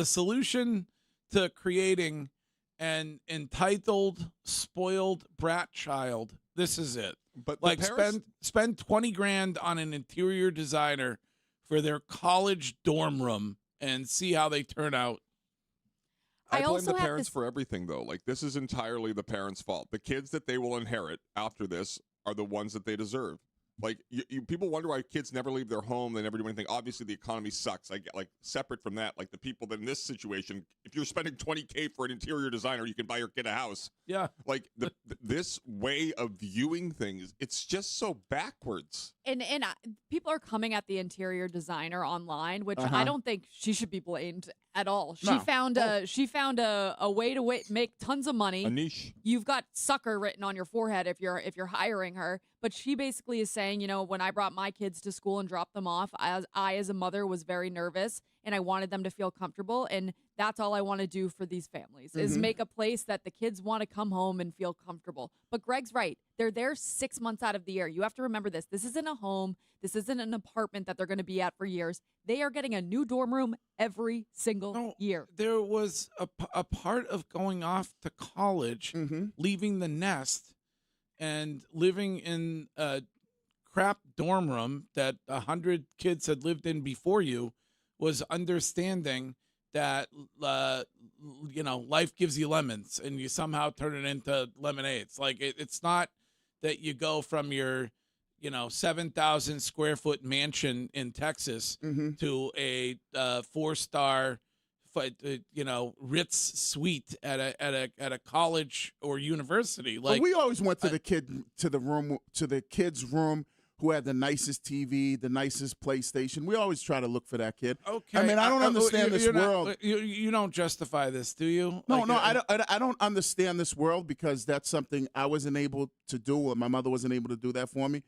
solution to creating an entitled, spoiled brat child, this is it.
But
spend $20,000 on an interior designer for their college dorm room and see how they turn out.
I blame the parents for everything, though. Like, this is entirely the parents' fault. The kids that they will inherit after this are the ones that they deserve. Like, people wonder why kids never leave their home, they never do anything. Obviously, the economy sucks. I get, separate from that, the people that in this situation, if you're spending $20K for an interior designer, you can buy your kid a house.
Yeah.
This way of viewing things, it's just so backwards.
And people are coming at the interior designer online, which I don't think she should be blamed at all. She found a way to make tons of money.
A niche.
You've got sucker written on your forehead if you're hiring her. But she basically is saying, when I brought my kids to school and dropped them off, I as a mother was very nervous and I wanted them to feel comfortable. And that's all I want to do for these families is make a place that the kids want to come home and feel comfortable. But Greg's right. They're there 6 months out of the year. You have to remember this. This isn't a home. This isn't an apartment that they're going to be at for years. They are getting a new dorm room every single year.
There was a part of going off to college, leaving the nest, and living in a crap dorm room that 100 kids had lived in before you was understanding that, life gives you lemons and you somehow turn it into lemonades. It's not that you go from your, 7,000 square foot mansion in Texas to a 4-star, Ritz suite at a college or university.
But we always went to the kid's room who had the nicest TV, the nicest PlayStation. We always try to look for that kid.
Okay.
I mean, I don't understand this world.
You don't justify this, do you?
No, I don't understand this world because that's something I wasn't able to do, or my mother wasn't able to do that for me.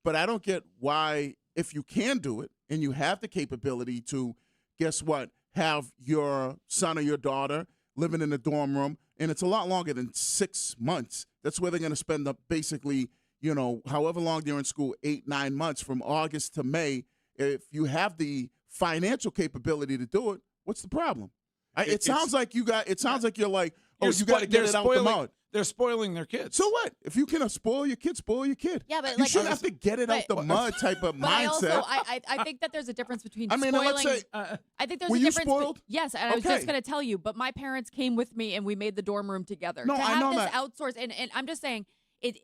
But I don't get why, if you can do it and you have the capability to, guess what, have your son or your daughter living in a dorm room, and it's a lot longer than 6 months. That's where they're going to spend basically, however long they're in school, 8-9 months from August to May. If you have the financial capability to do it, what's the problem? It sounds like you're like, you got to get it out the mud.
They're spoiling their kids.
So what? If you can spoil your kid, spoil your kid.
Yeah, but
you
like,
shouldn't have to get it out the mud type of
but
mindset.
I think that there's a difference between
I mean,
spoiling.
let's say,
I think there's
were
a
you
difference.
spoiled?
Yes, and I was just going to tell you, but my parents came with me and we made the dorm room together.
No,
to
I
have
know
this
that.
outsource, and I'm just saying,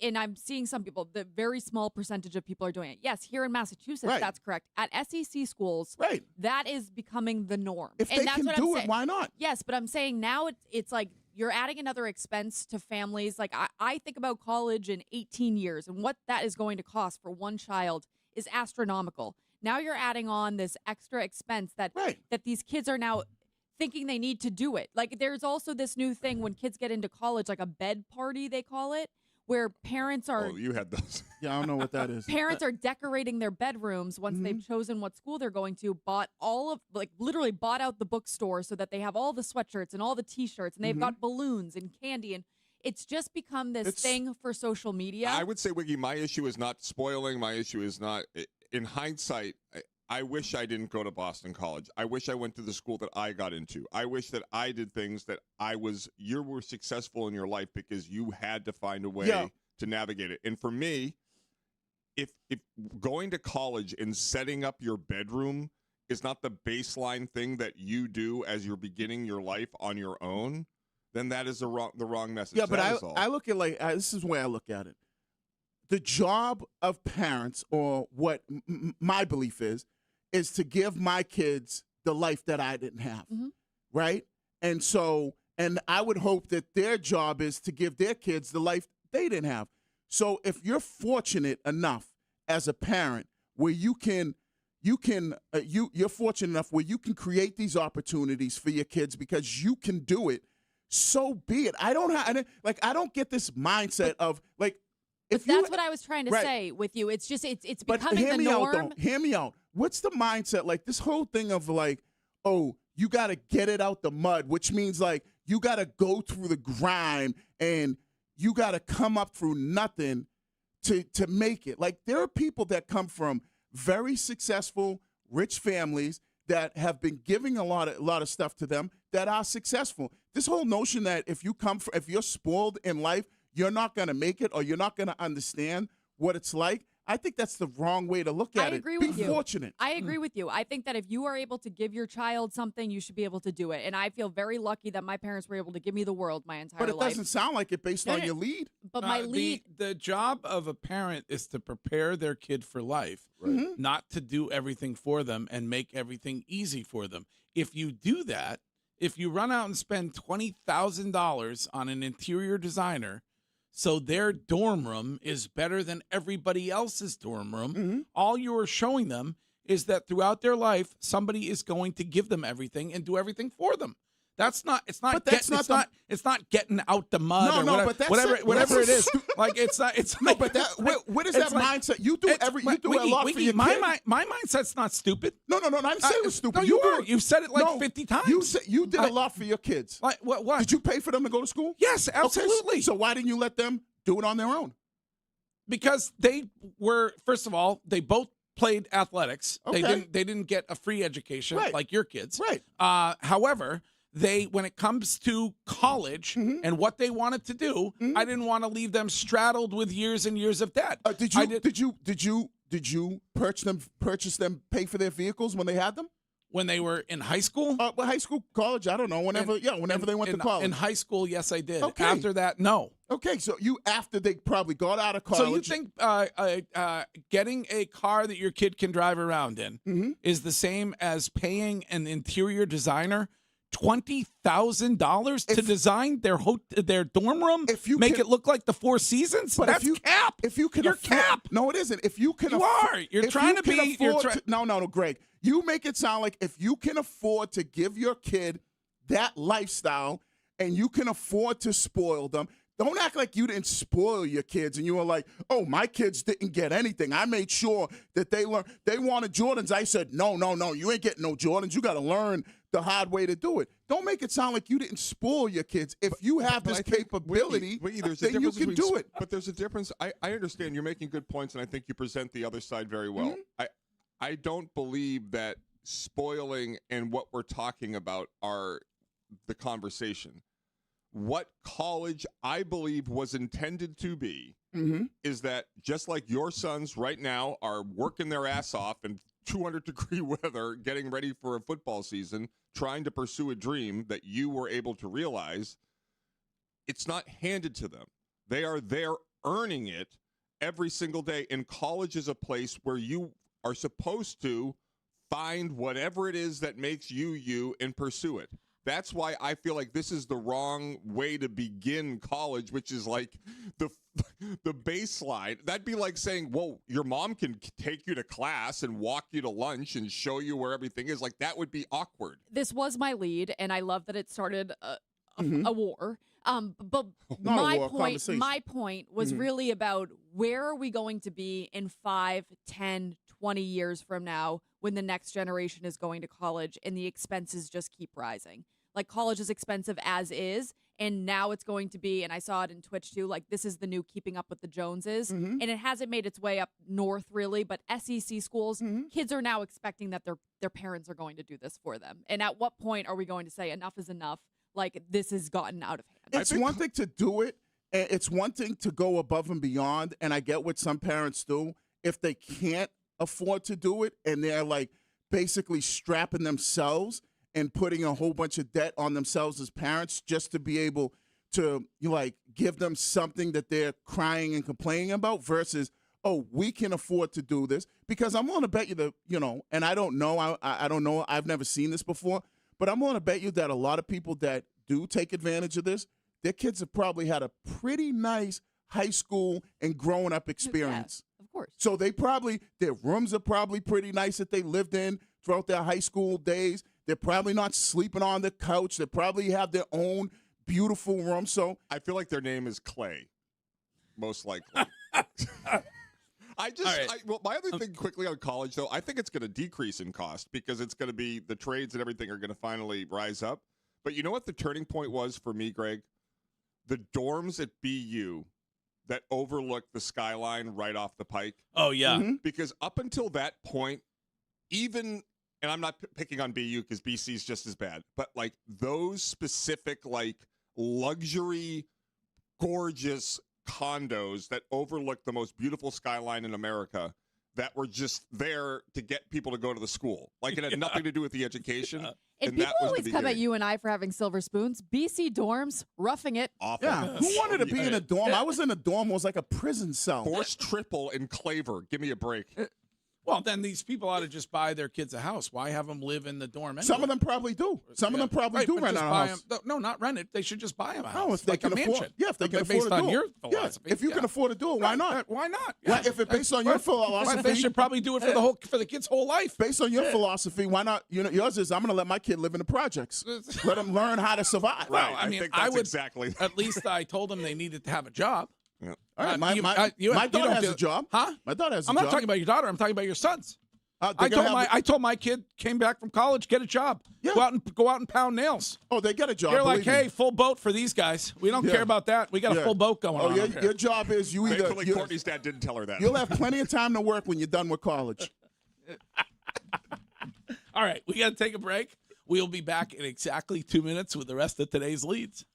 and I'm seeing some people, the very small percentage of people are doing it. Yes, here in Massachusetts,
Right.
that's correct. At SEC schools,
Right.
that is becoming the norm.
If
and
they
that's
can
what
do
I'm
it,
saying.
why not?
Yes, but I'm saying now it's like you're adding another expense to families. Like I think about college in 18 years and what that is going to cost for one child is astronomical. Now you're adding on this extra expense that these kids are now thinking they need to do it. Like there's also this new thing when kids get into college, like a bed party, they call it, where parents are.
Oh, you had those.
Yeah, I don't know what that is.
Parents are decorating their bedrooms once they've chosen what school they're going to, literally bought out the bookstore so that they have all the sweatshirts and all the T-shirts, and they've got balloons and candy, and it's just become this thing for social media.
I would say, Wiggy, my issue is not spoiling. My issue is not, in hindsight, I wish I didn't go to Boston College. I wish I went to the school that I got into. I wish that I did things that you were successful in your life because you had to find a way to navigate it. And for me, if going to college and setting up your bedroom is not the baseline thing that you do as you're beginning your life on your own, then that is the wrong message.
Yeah, but I look at this is the way I look at it. The job of parents, or what my belief is to give my kids the life that I didn't have, right? And I would hope that their job is to give their kids the life they didn't have. So if you're fortunate enough as a parent where you're fortunate enough where you can create these opportunities for your kids because you can do it, so be it. I don't get this mindset of like.
That's what I was trying to say with you. It's just it's becoming the norm.
Hear me out. What's the mindset? Like this whole thing of like, oh, you got to get it out the mud, which means like you got to go through the grind and you got to come up through nothing to make it. Like there are people that come from very successful, rich families that have been giving a lot of stuff to them that are successful. This whole notion that if you're spoiled in life, you're not going to make it or you're not going to understand what it's like. I think that's the wrong way to look at it.
I agree with you.
Be fortunate.
I agree with you. I think that if you are able to give your child something, you should be able to do it. And I feel very lucky that my parents were able to give me the world my entire life.
But it doesn't sound like it based on your lead.
But my lead.
The job of a parent is to prepare their kid for life, not to do everything for them and make everything easy for them. If you do that, if you run out and spend $20,000 on an interior designer, so their dorm room is better than everybody else's dorm room, all you are showing them is that throughout their life, somebody is going to give them everything and do everything for them. It's not getting out the mud or whatever it is. Like it's not. It's
no, but what is that mindset? You do a lot for your kid.
My mindset's not stupid.
No. I'm saying it's stupid.
No, you are. You've said it like 50 times.
You did a lot for your kids.
Like what?
Did you pay for them to go to school?
Yes, absolutely.
Okay, so why didn't you let them do it on their own?
Because they were, first of all, they both played athletics.
Okay.
They didn't get a free education like your kids.
Right.
However, when it comes to college and what they wanted to do, I didn't want to leave them straddled with years and years of debt.
Did you purchase them, pay for their vehicles when they had them?
When they were in high school?
High school, college, I don't know. Whenever they went to college.
In high school, yes, I did.
Okay.
After that, no.
Okay, so after they probably got out of college.
So you think getting a car that your kid can drive around in is the same as paying an interior designer $20,000 to design their dorm room, make it look like the Four Seasons?
But
that's cap.
If you can
you're
afford,
cap.
No, it isn't. If you can,
You're trying to be.
No, Greg. You make it sound like if you can afford to give your kid that lifestyle and you can afford to spoil them. Don't act like you didn't spoil your kids and you were like, oh, my kids didn't get anything. I made sure that they learned. They wanted Jordans. I said, no, you ain't getting no Jordans. You got to learn the hard way to do it. Don't make it sound like you didn't spoil your kids. If you have this capability, then you can do it.
But there's a difference. I understand you're making good points, and I think you present the other side very well. I don't believe that spoiling and what we're talking about are the conversation. what college, I believe, was intended to be is that just like your sons right now are working their ass off in 200-degree weather, getting ready for a football season, trying to pursue a dream that you were able to realize, it's not handed to them. They are there earning it every single day. And college is a place where you are supposed to find whatever it is that makes you you and pursue it. That's why I feel like this is the wrong way to begin college, which is like the baseline. That'd be like saying, whoa, your mom can take you to class and walk you to lunch and show you where everything is. Like, that would be awkward.
This was my lead, and I love that it started a war. But
Not a war,
my point was really about where are we going to be in 5, 10, 20 years from now when the next generation is going to college and the expenses just keep rising. Like, college is expensive as is, and now it's going to be, and I saw it in Twitch too, like, this is the new Keeping Up with the Joneses, and it hasn't made its way up north really, but SEC schools, kids are now expecting that their parents are going to do this for them. And at what point are we going to say enough is enough? Like, this has gotten out of hand.
It's one thing to do it, and it's one thing to go above and beyond, and I get what some parents do. If they can't afford to do it, and they're, like, basically strapping themselves and putting a whole bunch of debt on themselves as parents just to be able to, like, give them something that they're crying and complaining about versus, oh, we can afford to do this. Because I'm willing to bet you that, and I don't know, I don't know, I've never seen this before, but I'm willing to bet you that a lot of people that do take advantage of this, their kids have probably had a pretty nice high school and growing up experience.
Yeah, of course.
So their rooms are probably pretty nice that they lived in throughout their high school days. They're probably not sleeping on the couch. They probably have their own beautiful room. So
I feel like their name is Clay, most likely. Well, my other thing quickly on college, though, I think it's going to decrease in cost because it's going to be the trades and everything are going to finally rise up. But you know what the turning point was for me, Greg? The dorms at BU that overlook the skyline right off the pike.
Oh, yeah.
Because up until that point, even, and I'm not picking on BU because BC is just as bad, but like those specific, like, luxury, gorgeous condos that overlook the most beautiful skyline in America that were just there to get people to go to the school. Like, it had nothing to do with the education.
And people always come at you and I for having silver spoons. BC dorms, roughing it.
Awful.
yeah, who wanted to be in a dorm? I was in a dorm. It was like a prison cell.
Forced triple in Claver. Give me a break.
Well, then these people ought to just buy their kids a house. Why have them live in the dorm anyway?
Some of them probably do. Some of them probably do
but
rent
just
out a
buy
house.
No, not rent it. They should just buy them a house.
No, if they
like
can
a
afford,
mansion.
yeah, if they can afford
based
to
on
do it.
your philosophy.
Yeah, if you can afford to do it, why not?
Why not?
Why, if it's based on your philosophy,
They should probably do it for the kid's whole life.
Based on your philosophy, why not? Yours is I'm going to let my kid live in the projects. Let them learn how to survive.
Well, I mean,
think that's
I would
exactly.
At least I told them they needed to have a job.
Yeah.
All right,
You
my daughter
don't
has
do-
a job.
Huh?
My daughter has a
I'm
job.
not talking about your daughter. I'm talking about your sons.
They're gonna have
I told my kid came back from college, get a job.
Yeah.
Go out and pound nails.
Oh, they get a job.
You're like,
believe me.
hey, full boat for these guys. We don't care about that. We got a full boat going on.
Your job is you either.
Thankfully, Courtney's dad didn't tell her that.
You'll have plenty of time to work when you're done with college.
All right, we got to take a break. We'll be back in exactly 2 minutes with the rest of today's leads.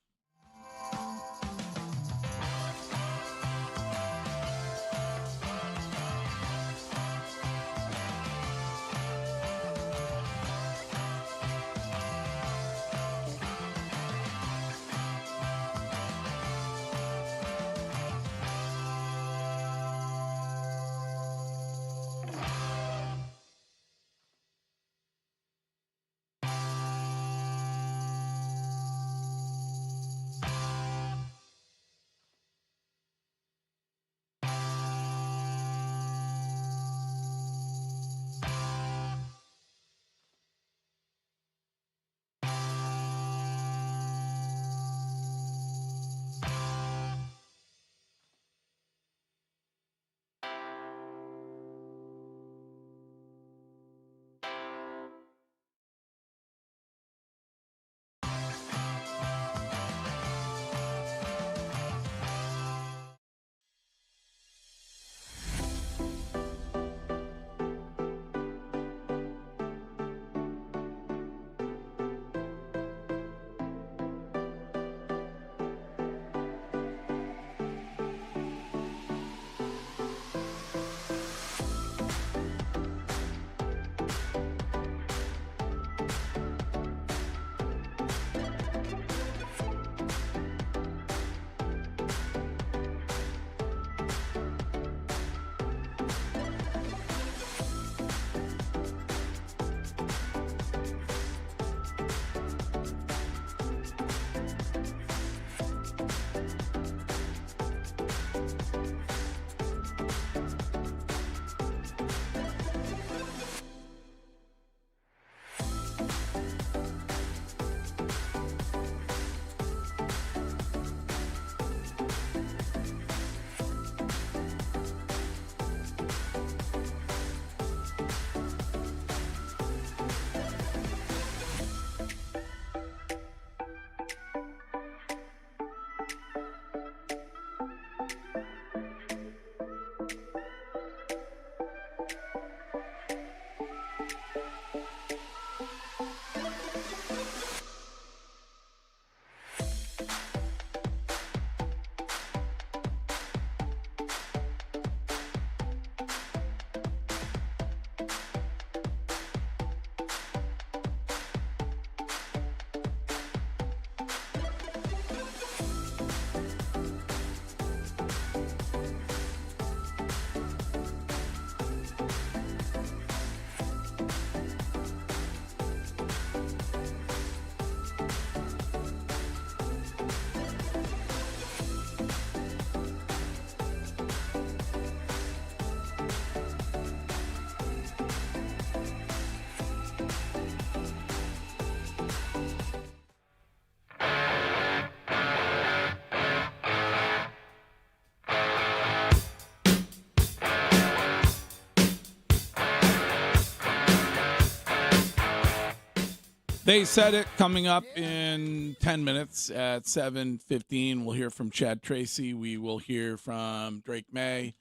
They said it coming up in 10 minutes at 7:15. We'll hear from Chad Tracy. We will hear from Drake May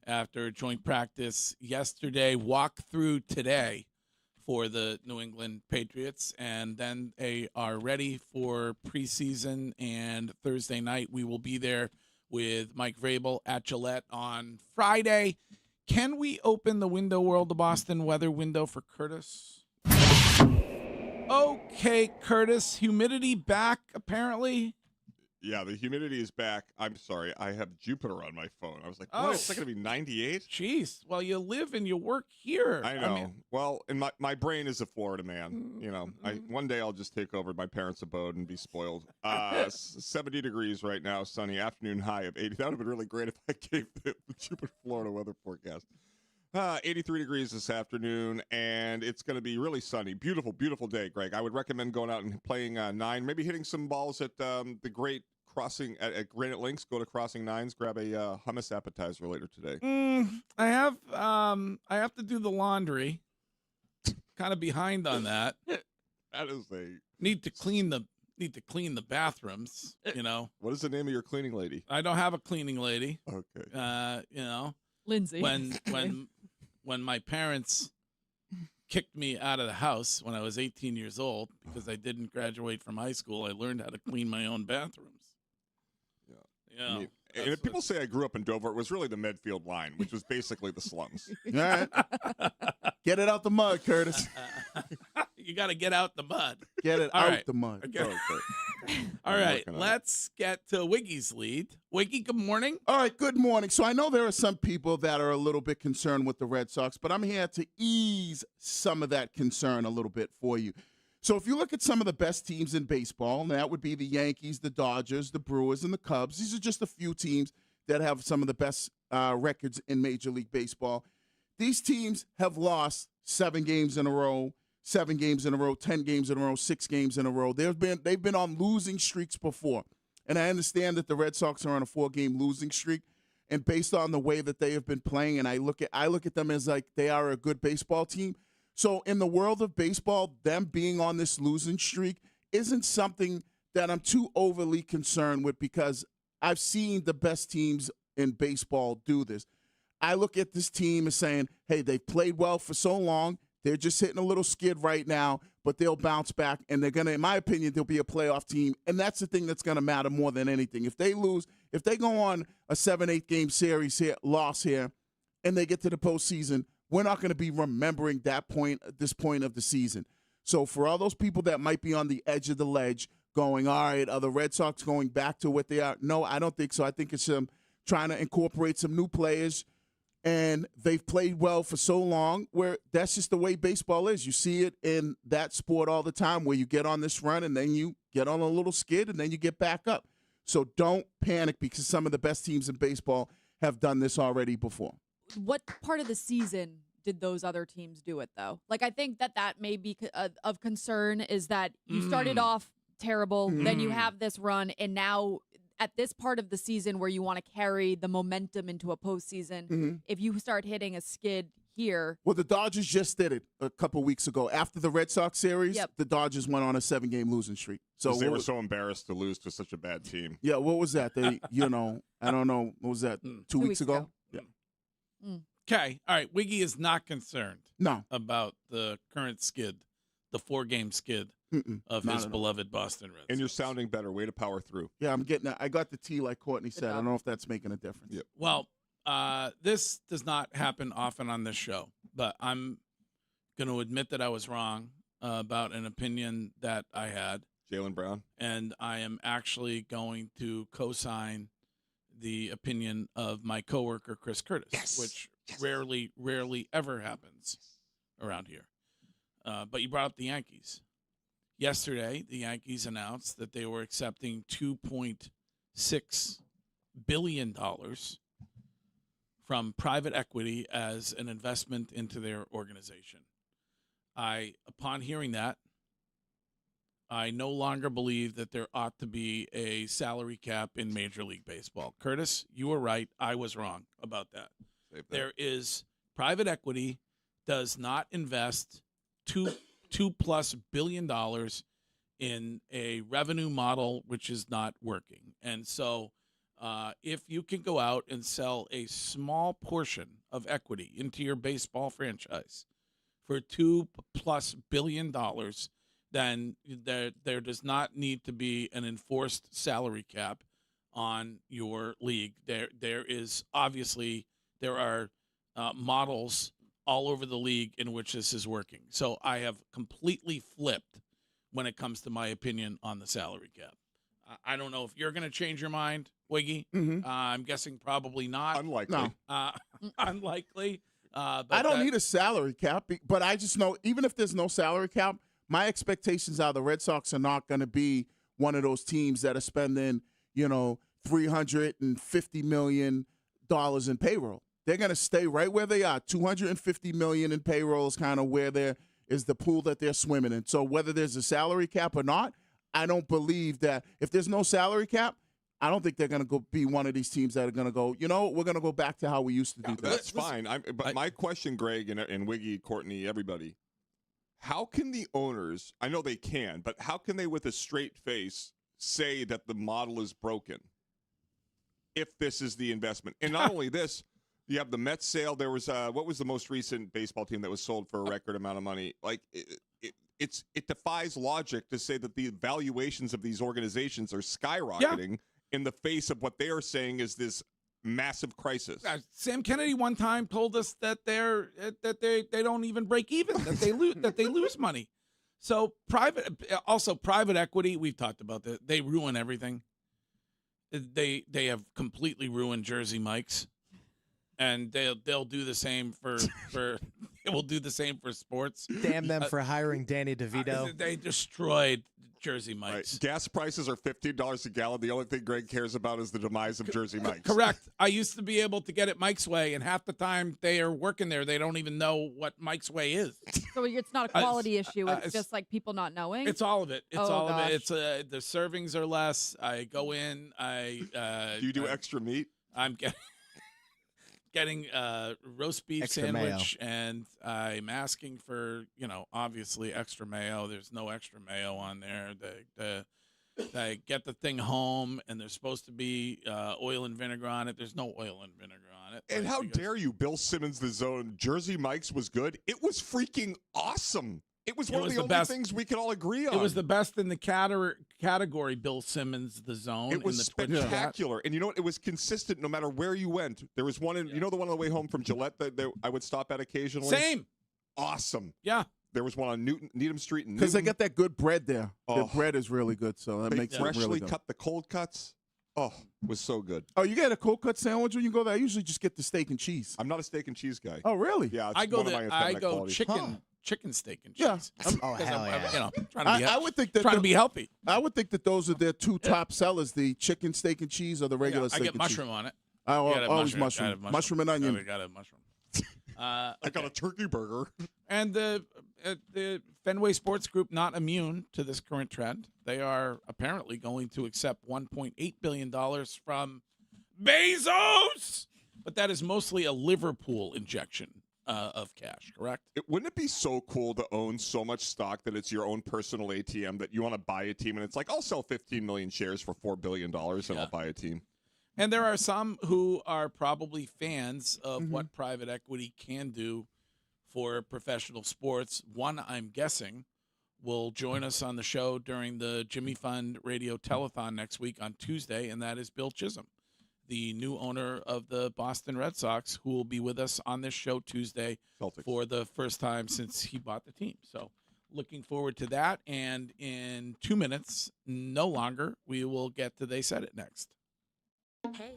after joint practice yesterday, walk through today for the New England Patriots, and then they are ready for preseason. And Thursday night, we will be there with Mike Vrabel at Gillette on Friday. Can we open the window world of Boston weather window for Curtis? Okay, Curtis, humidity back apparently.
Yeah, the humidity is back. I'm sorry, I have Jupiter on my phone. I was like, what?
Oh.
It's not going to be 98?
Jeez, well, you live and you work here.
I know. Well, and my brain is a Florida man. You know, one day I'll just take over my parents' abode and be spoiled. 70 degrees right now, sunny, afternoon high of 80. That would have been really great if I gave the Jupiter, Florida weather forecast. 83 degrees this afternoon, and it's going to be really sunny. Beautiful, beautiful day, Greg. I would recommend going out and playing 9, maybe hitting some balls at the great crossing at Granite Links. Go to Crossing 9s, grab a hummus appetizer later today.
I have to do the laundry. Kind of behind on that.
That is
need to clean the bathrooms, you know.
What is the name of your cleaning lady?
I don't have a cleaning lady.
Okay.
You know,
Lindsay.
When my parents kicked me out of the house when I was 18 years old because I didn't graduate from high school, I learned how to clean my own bathrooms. Yeah.
I mean, and if people say I grew up in Dover, it was really the Medfield line, which was basically the slums.
All right. Get it out the mud, Curtis.
You got to get out the mud.
Get it out the mud.
Okay.
Okay.
All right, let's get to Wiggy's lead. Wiggy, good morning.
All right, good morning. So I know there are some people that are a little bit concerned with the Red Sox, but I'm here to ease some of that concern a little bit for you. So if you look at some of the best teams in baseball, and that would be the Yankees, the Dodgers, the Brewers, and the Cubs. These are just a few teams that have some of the best records in Major League Baseball. These teams have lost 7 games in a row, 7 games in a row, 10 games in a row, 6 games in a row. They've been on losing streaks before. And I understand that the Red Sox are on a 4-game losing streak. And based on the way that they have been playing, and I look at them as like they are a good baseball team. So in the world of baseball, them being on this losing streak isn't something that I'm too overly concerned with because I've seen the best teams in baseball do this. I look at this team as saying, hey, they've played well for so long. They're just hitting a little skid right now, but they'll bounce back, and they're going to, in my opinion, they'll be a playoff team, and that's the thing that's going to matter more than anything. If they lose, if they go on a 7-8 game series here, loss here, and they get to the postseason, we're not going to be remembering that point at this point of the season. So for all those people that might be on the edge of the ledge going, all right, are the Red Sox going back to what they are? No, I don't think so. I think it's trying to incorporate some new players, and they've played well for so long where that's just the way baseball is. You see it in that sport all the time where you get on this run and then you get on a little skid and then you get back up. So don't panic because some of the best teams in baseball have done this already before.
What part of the season did those other teams do it, though? Like, I think that may be of concern is that you started off terrible, then you have this run, and now at this part of the season where you want to carry the momentum into a postseason, if you start hitting a skid here.
Well, the Dodgers just did it a couple weeks ago. After the Red Sox series, the Dodgers went on a 7-game losing streak. So
they were so embarrassed to lose to such a bad team.
Yeah, what was that? They, I don't know. What was that? 2 weeks ago? Yeah.
Okay. All right. Wiggy is not concerned
No.
about the current skid, the 4-game skid of his beloved Boston Red Sox.
And you're sounding better. Way to power through.
Yeah, I got the tea like Courtney said. I don't know if that's making a difference.
Yep.
Well, this does not happen often on this show, but I'm going to admit that I was wrong about an opinion that I had.
Jaylen Brown.
And I am actually going to co-sign the opinion of my coworker, Chris Curtis, which rarely ever happens around here. But you brought up the Yankees. Yesterday, the Yankees announced that they were accepting $2.6 billion from private equity as an investment into their organization. Upon hearing that, I no longer believe that there ought to be a salary cap in Major League Baseball. Curtis, you were right. I was wrong about that. There is private equity does not invest $2+ billion in a revenue model which is not working. And so if you can go out and sell a small portion of equity into your baseball franchise for $2+ billion, then there does not need to be an enforced salary cap on your league. There are models all over the league in which this is working. So I have completely flipped when it comes to my opinion on the salary cap. I don't know if you're going to change your mind, Wiggy. I'm guessing probably not.
Unlikely.
No. Unlikely. But
I don't need a salary cap, but I just know even if there's no salary cap, my expectations are the Red Sox are not going to be one of those teams that are spending, $350 million in payroll. They're going to stay right where they are. $250 million in payroll is kind of where there is the pool that they're swimming in. So whether there's a salary cap or not, I don't believe that if there's no salary cap, I don't think they're going to be one of these teams that are going to go, we're going to go back to how we used to do things.
That's fine. But my question, Greg and Wiggy, Courtney, everybody, how can the owners, I know they can, but how can they with a straight face say that the model is broken if this is the investment? And not only this, you have the Mets sale. There was what was the most recent baseball team that was sold for a record amount of money? Like it defies logic to say that the valuations of these organizations are skyrocketing in the face of what they are saying is this massive crisis.
Sam Kennedy one time told us that they don't even break even, that they lose money. So private equity, we've talked about that. They ruin everything. They have completely ruined Jersey Mike's. And they'll do the same for they will do the same for sports.
Damn them for hiring Danny DeVito.
They destroyed Jersey Mike's.
Right. Gas prices are $15 a gallon. The only thing Greg cares about is the demise of Jersey Mike's.
Correct. I used to be able to get it Mike's Way, and half the time they are working there, they don't even know what Mike's Way is.
So it's not a quality issue. It's just like people not knowing.
It's all of it. It's all
gosh.
of it. It's the servings are less. I go in.
Do you do extra meat?
I'm getting a roast beef
Extra
sandwich, and I'm asking for, obviously extra mayo. There's no extra mayo on there. They get the thing home, and there's supposed to be oil and vinegar on it. There's no oil and vinegar on it.
And how dare you, Bill Simmons, the Zone. Jersey Mike's was good. It was freaking awesome. It was one of the only things we could all agree on.
It was the best in the category, Bill Simmons, the Zone.
It was spectacular. And you know what? It was consistent no matter where you went. There was one, the one on the way home from Gillette that I would stop at occasionally?
Same.
Awesome.
Yeah.
There was one on Needham Street.
Because they get that good bread there. The bread is really good, so that makes it really
freshly
good.
cut the cold cuts. Oh, it was so good.
Oh, you get a cold cut sandwich when you go there? I usually just get the steak and cheese.
I'm not a steak and cheese guy.
Oh, really?
Yeah,
I go chicken steak and cheese.
Yeah.
Oh, hell yeah.
I would think that
trying to be healthy.
I would think that those are their two top sellers: the chicken steak and cheese or the regular steak and cheese.
I get mushroom on it.
Always mushroom. Mushroom and onion.
I got a mushroom.
I got a turkey burger.
And the Fenway Sports Group not immune to this current trend. They are apparently going to accept $1.8 billion from Bezos, but that is mostly a Liverpool injection of cash, correct?
Wouldn't it be so cool to own so much stock that it's your own personal ATM that you want to buy a team and it's like, I'll sell 15 million shares for $4 billion and I'll buy a team?
And there are some who are probably fans of what private equity can do for professional sports. One, I'm guessing, will join us on the show during the Jimmy Fund Radio Telethon next week on Tuesday, and that is Bill Chisholm, the new owner of the Boston Red Sox, who will be with us on this show Tuesday for the first time since he bought the team. So looking forward to that. And in 2 minutes, no longer, we will get to They Said It next.
Hey.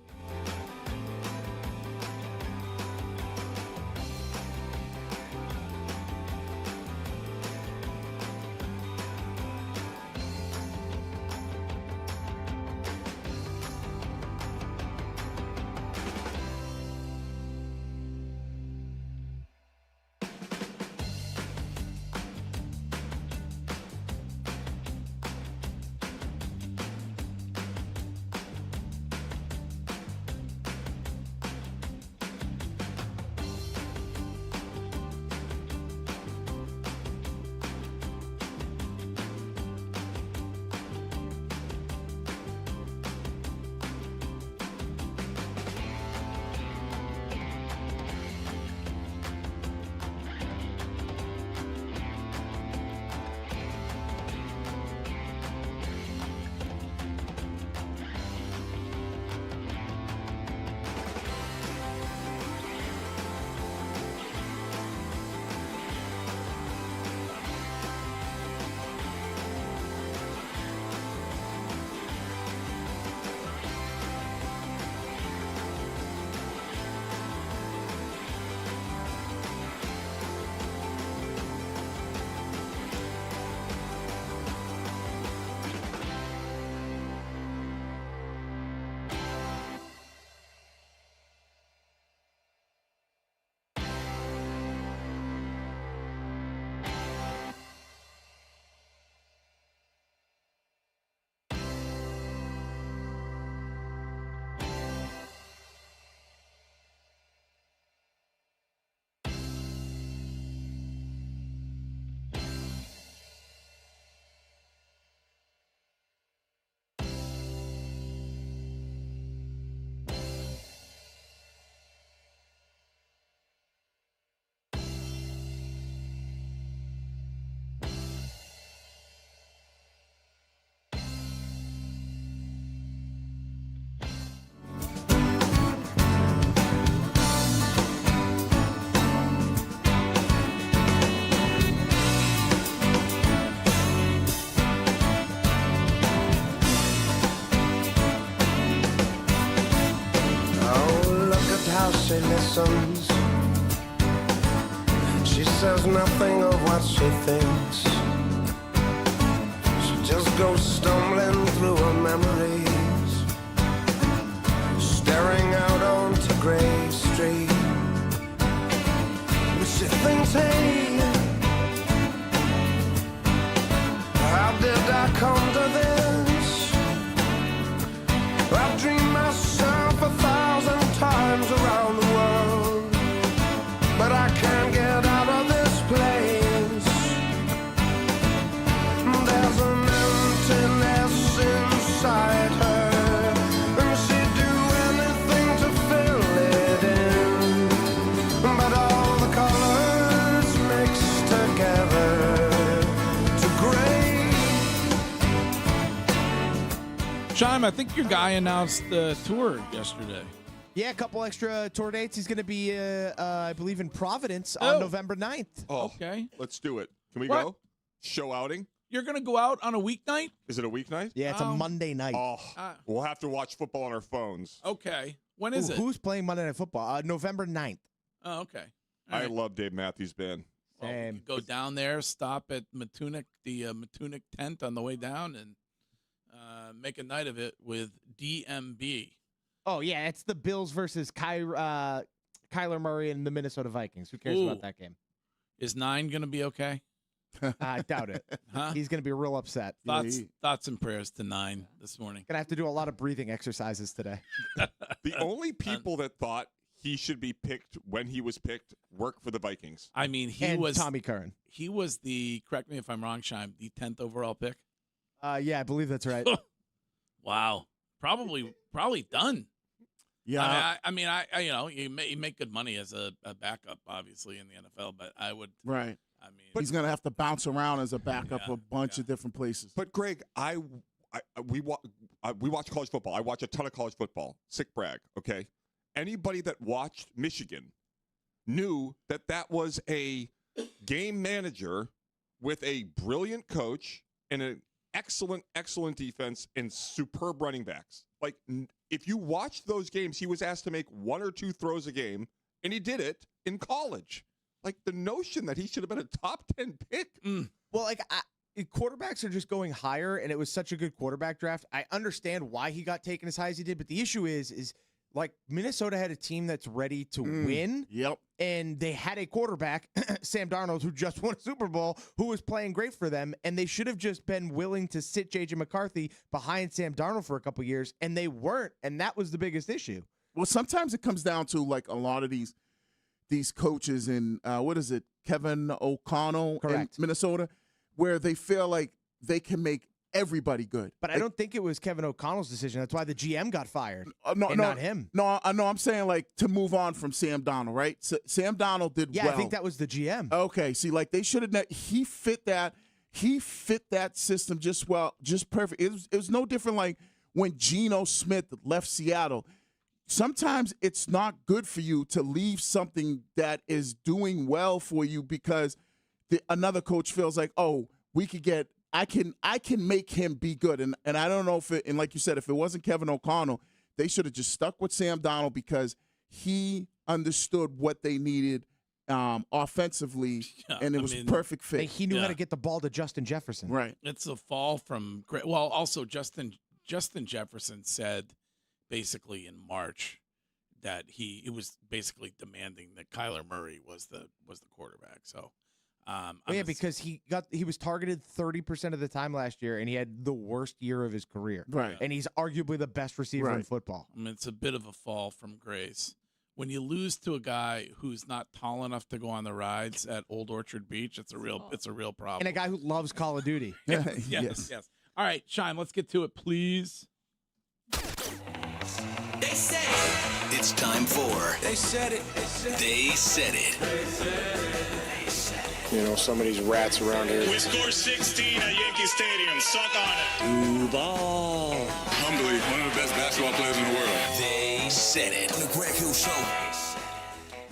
she listens. She says nothing of what she thinks. She just goes stumbling through her memories, staring out onto Grey Street. But she thinks, hey, how did I come to this? I've dreamed myself 1,000 times around the world, but I can't get out of this place. There's an emptiness inside her, and she'd do anything to fill it in. But all the colors mixed together to gray.
Shime, I think your guy announced the tour yesterday.
Yeah, a couple extra tour dates. He's going to be, I believe, in Providence on November 9th.
Oh,
okay.
Let's do it. Can we
What?
go? Show outing?
You're going to go out on a weeknight?
Is it a weeknight?
Yeah, it's a Monday night.
Oh, we'll have to watch football on our phones.
Okay. When is it?
Who's playing Monday Night Football? November 9th.
Oh, okay.
I love Dave Matthews Band.
Well, you go down there, stop at Matunic, the Matunic tent on the way down, and make a night of it with DMB.
Oh, yeah, it's the Bills versus Kyler Murray and the Minnesota Vikings. Who cares about that game?
Is 9 going to be okay?
I doubt it.
Huh?
He's going to be real upset.
Thoughts and prayers to 9 this morning.
Going to have to do a lot of breathing exercises today.
The only people that thought he should be picked when he was picked work for the Vikings.
I mean,
he was Tommy Curran.
He was correct me if I'm wrong, Shime, the 10th overall pick.
Yeah, I believe that's right.
Wow. Probably done.
Yeah.
I mean, you make good money as a backup, obviously, in the NFL, but I would.
Right.
I mean,
he's going to have to bounce around as a backup a bunch of different places.
But Greg, we watch college football. I watch a ton of college football. Sick brag, okay? Anybody that watched Michigan knew that was a game manager with a brilliant coach and an excellent defense and superb running backs. Like, if you watched those games, he was asked to make 1 or 2 throws a game, and he did it in college. Like, the notion that he should have been a top 10 pick.
Well, like, quarterbacks are just going higher, and it was such a good quarterback draft. I understand why he got taken as high as he did, but the issue is like, Minnesota had a team that's ready to win.
Yep.
And they had a quarterback, Sam Darnold, who just won a Super Bowl, who was playing great for them, and they should have just been willing to sit J.J. McCarthy behind Sam Darnold for a couple years, and they weren't, and that was the biggest issue.
Well, sometimes it comes down to, like, a lot of these coaches in, Kevin O'Connell in Minnesota, where they feel like they can make everybody good.
But I don't think it was Kevin O'Connell's decision. That's why the GM got fired.
Not
him.
No, I'm saying, like, to move on from Sam Darnold, right? So Sam Darnold did well.
Yeah, I think that was the GM.
Okay, see, like, they should have. He fit that system just perfect. It was no different like when Geno Smith left Seattle. Sometimes it's not good for you to leave something that is doing well for you because another coach feels like, oh, we could get. I can make him be good. And I don't know and like you said, if it wasn't Kevin O'Connell, they should have just stuck with Sam Darnold because he understood what they needed offensively, and it was a perfect fit.
And he knew how to get the ball to Justin Jefferson.
Right.
It's a fall from – well, also Justin Jefferson said basically in March that he was basically demanding that Kyler Murray was the quarterback. So –
because he was targeted 30% of the time last year, and he had the worst year of his career.
Right.
And he's arguably the best receiver in football.
I mean, it's a bit of a fall from grace. When you lose to a guy who's not tall enough to go on the rides at Old Orchard Beach, it's a real problem.
And a guy who loves Call of Duty.
Yes. All right, Shime, let's get to it, please.
They said it. It's time for They Said It. They said it.
You know, some of these rats around here.
We scored 16 at Yankee Stadium. Suck on it.
Ooh, ball.
Humbly, one of the best basketball players in the world.
They said it. On the Greg Hill Show.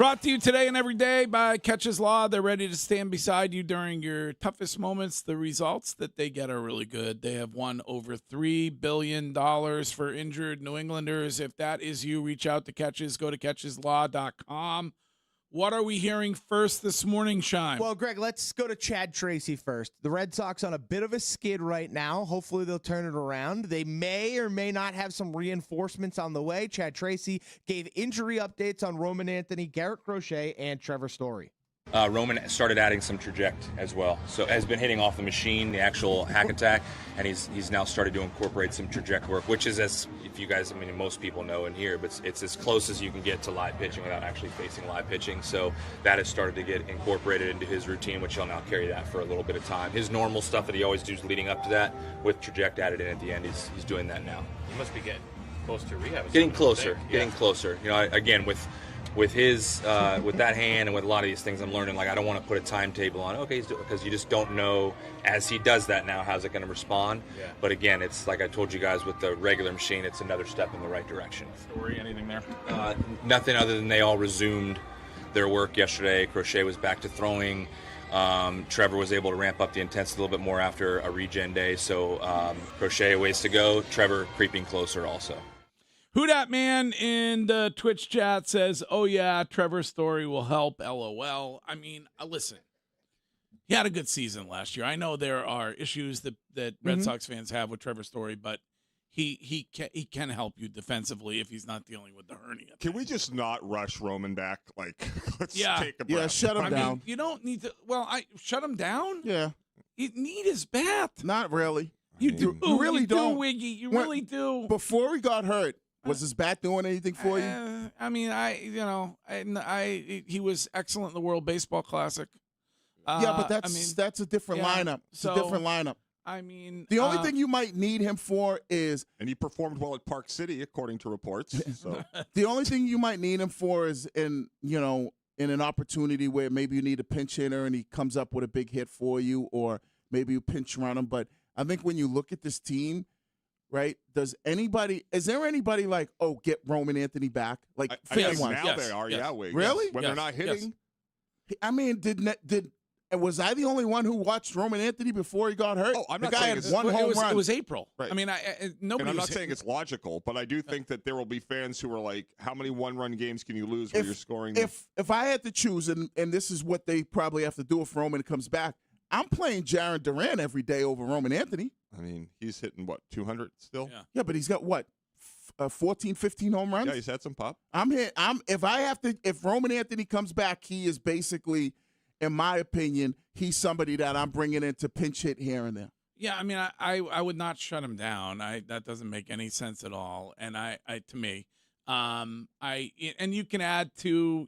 Brought to you today and every day by Catches Law. They're ready to stand beside you during your toughest moments. The results that they get are really good. They have won over $3 billion for injured New Englanders. If that is you, reach out to Catches. Go to catcheslaw.com. What are we hearing first this morning, Shime?
Well, Greg, let's go to Chad Tracy first. The Red Sox on a bit of a skid right now. Hopefully they'll turn it around. They may or may not have some reinforcements on the way. Chad Tracy gave injury updates on Roman Anthony, Garrett Crochet, and Trevor Story.
Roman started adding some traject as well. So has been hitting off the machine, the actual hack attack, and he's now started to incorporate some traject work, which is, as if you guys, I mean, most people know in here, but it's as close as you can get to live pitching without actually facing live pitching. So that has started to get incorporated into his routine, which he'll now carry that for a little bit of time. His normal stuff that he always does leading up to that, with traject added in at the end, he's doing that now.
He must be getting close to rehab.
Getting closer. You know, again, with his with that hand and with a lot of these things, I'm learning, like, I don't want to put a timetable on, okay, because you just don't know as he does that now, how's it going to respond.
Yeah.
But again, it's like I told you guys with the regular machine, it's another step in the right direction.
Story, anything there?
Nothing other than they all resumed their work yesterday. Crochet was back to throwing. Trevor was able to ramp up the intensity a little bit more after a regen day. So Crochet a ways to go. Trevor creeping closer also.
Who Dat Man in the Twitch chat says, oh, yeah, Trevor Story will help, LOL. I mean, listen, he had a good season last year. I know there are issues that Red Sox fans have with Trevor Story, but he can help you defensively if he's not dealing with the hernia.
Can we just not rush Roman back? Like, let's take a breath.
Yeah, shut him down.
Mean, you don't need to. Well, shut him down?
Yeah.
You need his bat.
Not really.
You do.
You really don't.
Wiggy. You really do.
Before he got hurt, was his bat doing anything for you?
I mean, he was excellent in the World Baseball Classic.
Yeah, but that's a different lineup. It's a different lineup.
I mean,
the only thing you might need him for is,
and he performed well at Park City, according to reports. So
the only thing you might need him for is in an opportunity where maybe you need a pinch hitter and he comes up with a big hit for you, or maybe you pinch run him. But I think when you look at this team, right? Is there anybody like, oh, get Roman Anthony back? Like,
I guess now they are, Wig.
Really?
When they're not hitting.
Yes. I mean, was I the only one who watched Roman Anthony before he got hurt?
Oh, I'm not
the guy
saying
had
it's
one home run.
It was April.
Right.
I mean, nobody.
And I'm not
was
saying it's logical, but I do think that there will be fans who are like, how many one-run games can you lose where you're scoring?
If I had to choose, and this is what they probably have to do if Roman comes back, I'm playing Jarren Duran every day over Roman Anthony.
I mean, he's hitting, 200 still?
Yeah, but he's got, 14, 15 home runs?
Yeah, he's had some pop.
If Roman Anthony comes back, he is basically, in my opinion, he's somebody that I'm bringing in to pinch hit here and there.
Yeah, I mean, I would not shut him down. That doesn't make any sense at all. And to me, and you can add two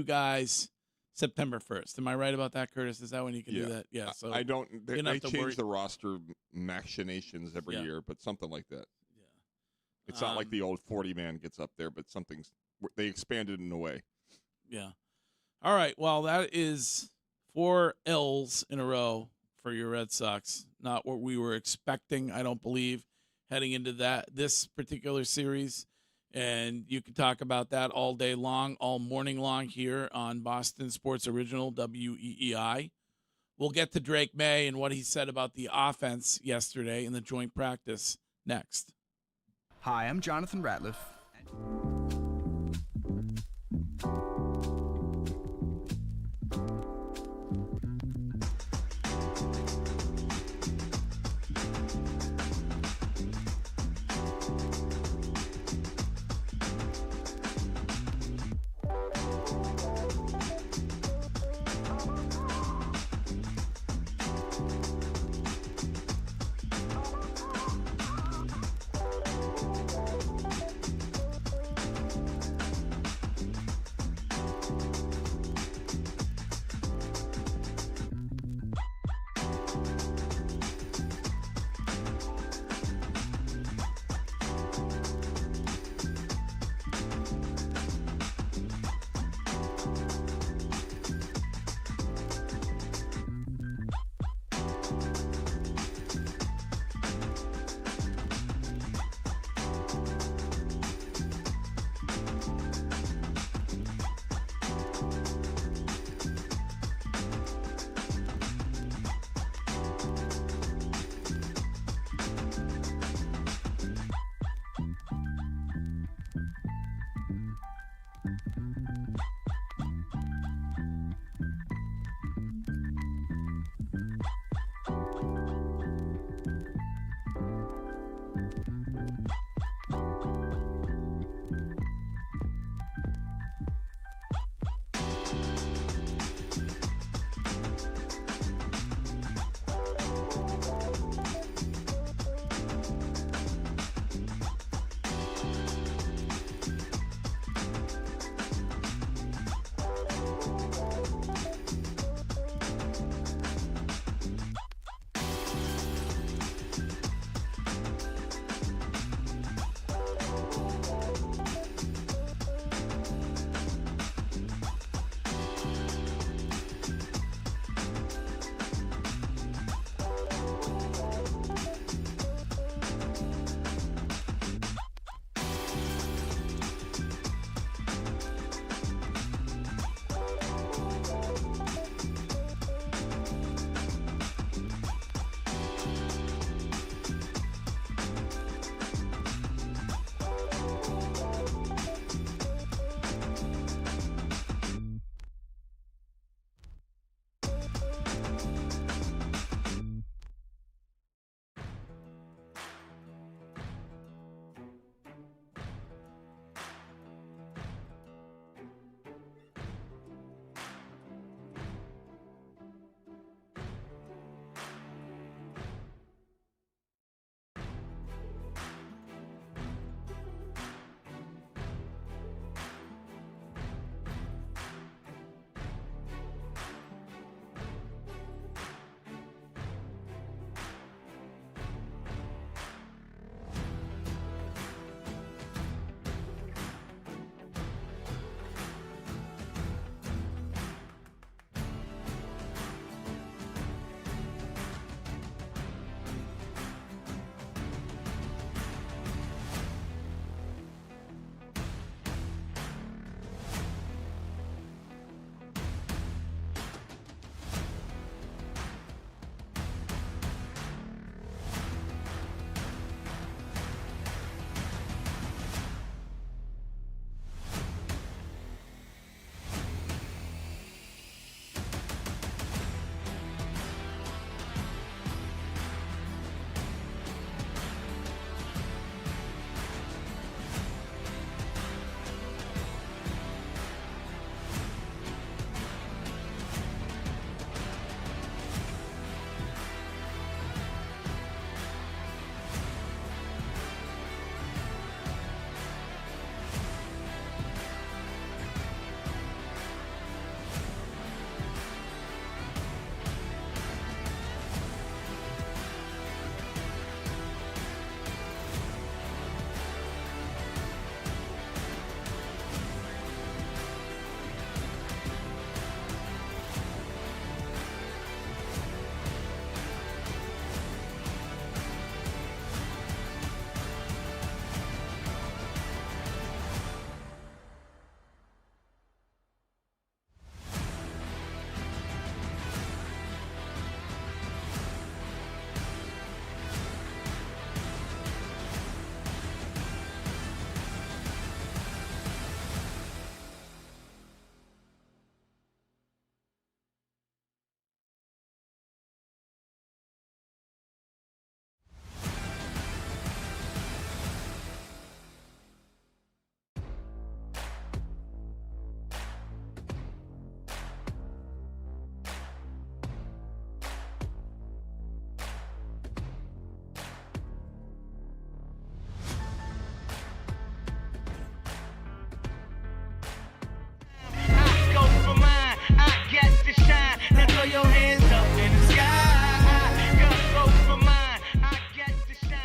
guys September 1st. Am I right about that, Curtis? Is that when you can do that? Yeah. So
I don't. They
change
change the roster machinations every year, but something like that.
Yeah.
It's not like the old 40-man gets up there, but they expanded in a way.
Yeah. All right. Well, that is 4 L's in a row for your Red Sox. Not what we were expecting, I don't believe, heading into this particular series. And you can talk about that all day long, all morning long here on Boston Sports Original, WEEI. We'll get to Drake May and what he said about the offense yesterday in the joint practice next.
Hi, I'm Jonathan Ratliff.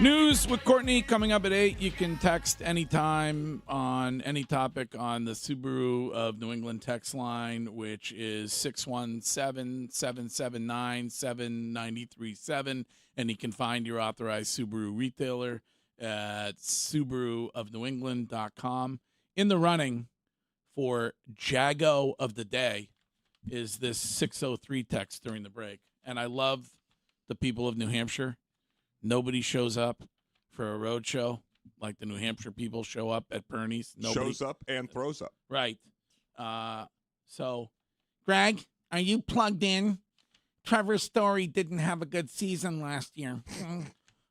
News with Courtney coming up at 8. You can text anytime on any topic on the Subaru of New England text line, which is 617-779-7937. And you can find your authorized Subaru retailer at SubaruofNewEngland.com. In the running for Jago of the Day is this 603 text during the break. And I love the people of New Hampshire. Nobody shows up for a road show like the New Hampshire people show up at Bernie's. Nobody
shows up and throws up.
Right. So, Greg, are you plugged in? Trevor Story didn't have a good season last year.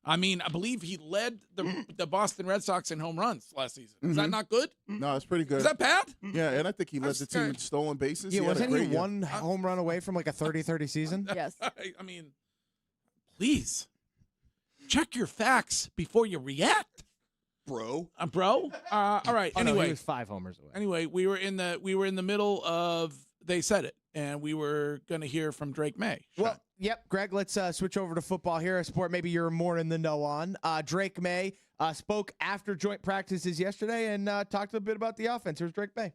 I mean, I believe he led the Boston Red Sox in home runs last season. Is that not good?
No, it's pretty good.
Is that bad?
Yeah, and I think he led the team in stolen bases.
Yeah, wasn't he
one
one home run away from like a 30-30 season?
Yes.
I mean, please check your facts before you react,
bro.
Bro. All right.
Oh,
Anyway,
no, he was 5 homers away.
Anyway, we were in the middle of They Said It, and we were going to hear from Drake May.
Well, yep, Greg, let's switch over to football here, a sport maybe you're more in the know on. Drake May spoke after joint practices yesterday and talked a bit about the offense. Here's Drake May.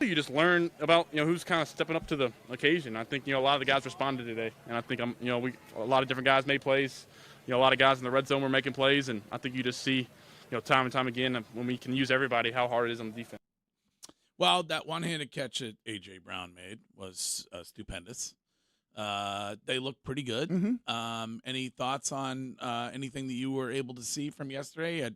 You just learn about who's kind of stepping up to the occasion. I think a lot of the guys responded today, and I think a lot of different guys made plays. A lot of guys in the red zone were making plays, and I think you just see time and time again when we can use everybody how hard it is on the defense.
Well, that one-handed catch that A.J. Brown made was stupendous. They look pretty good.
Mm-hmm.
Any thoughts on anything that you were able to see from yesterday?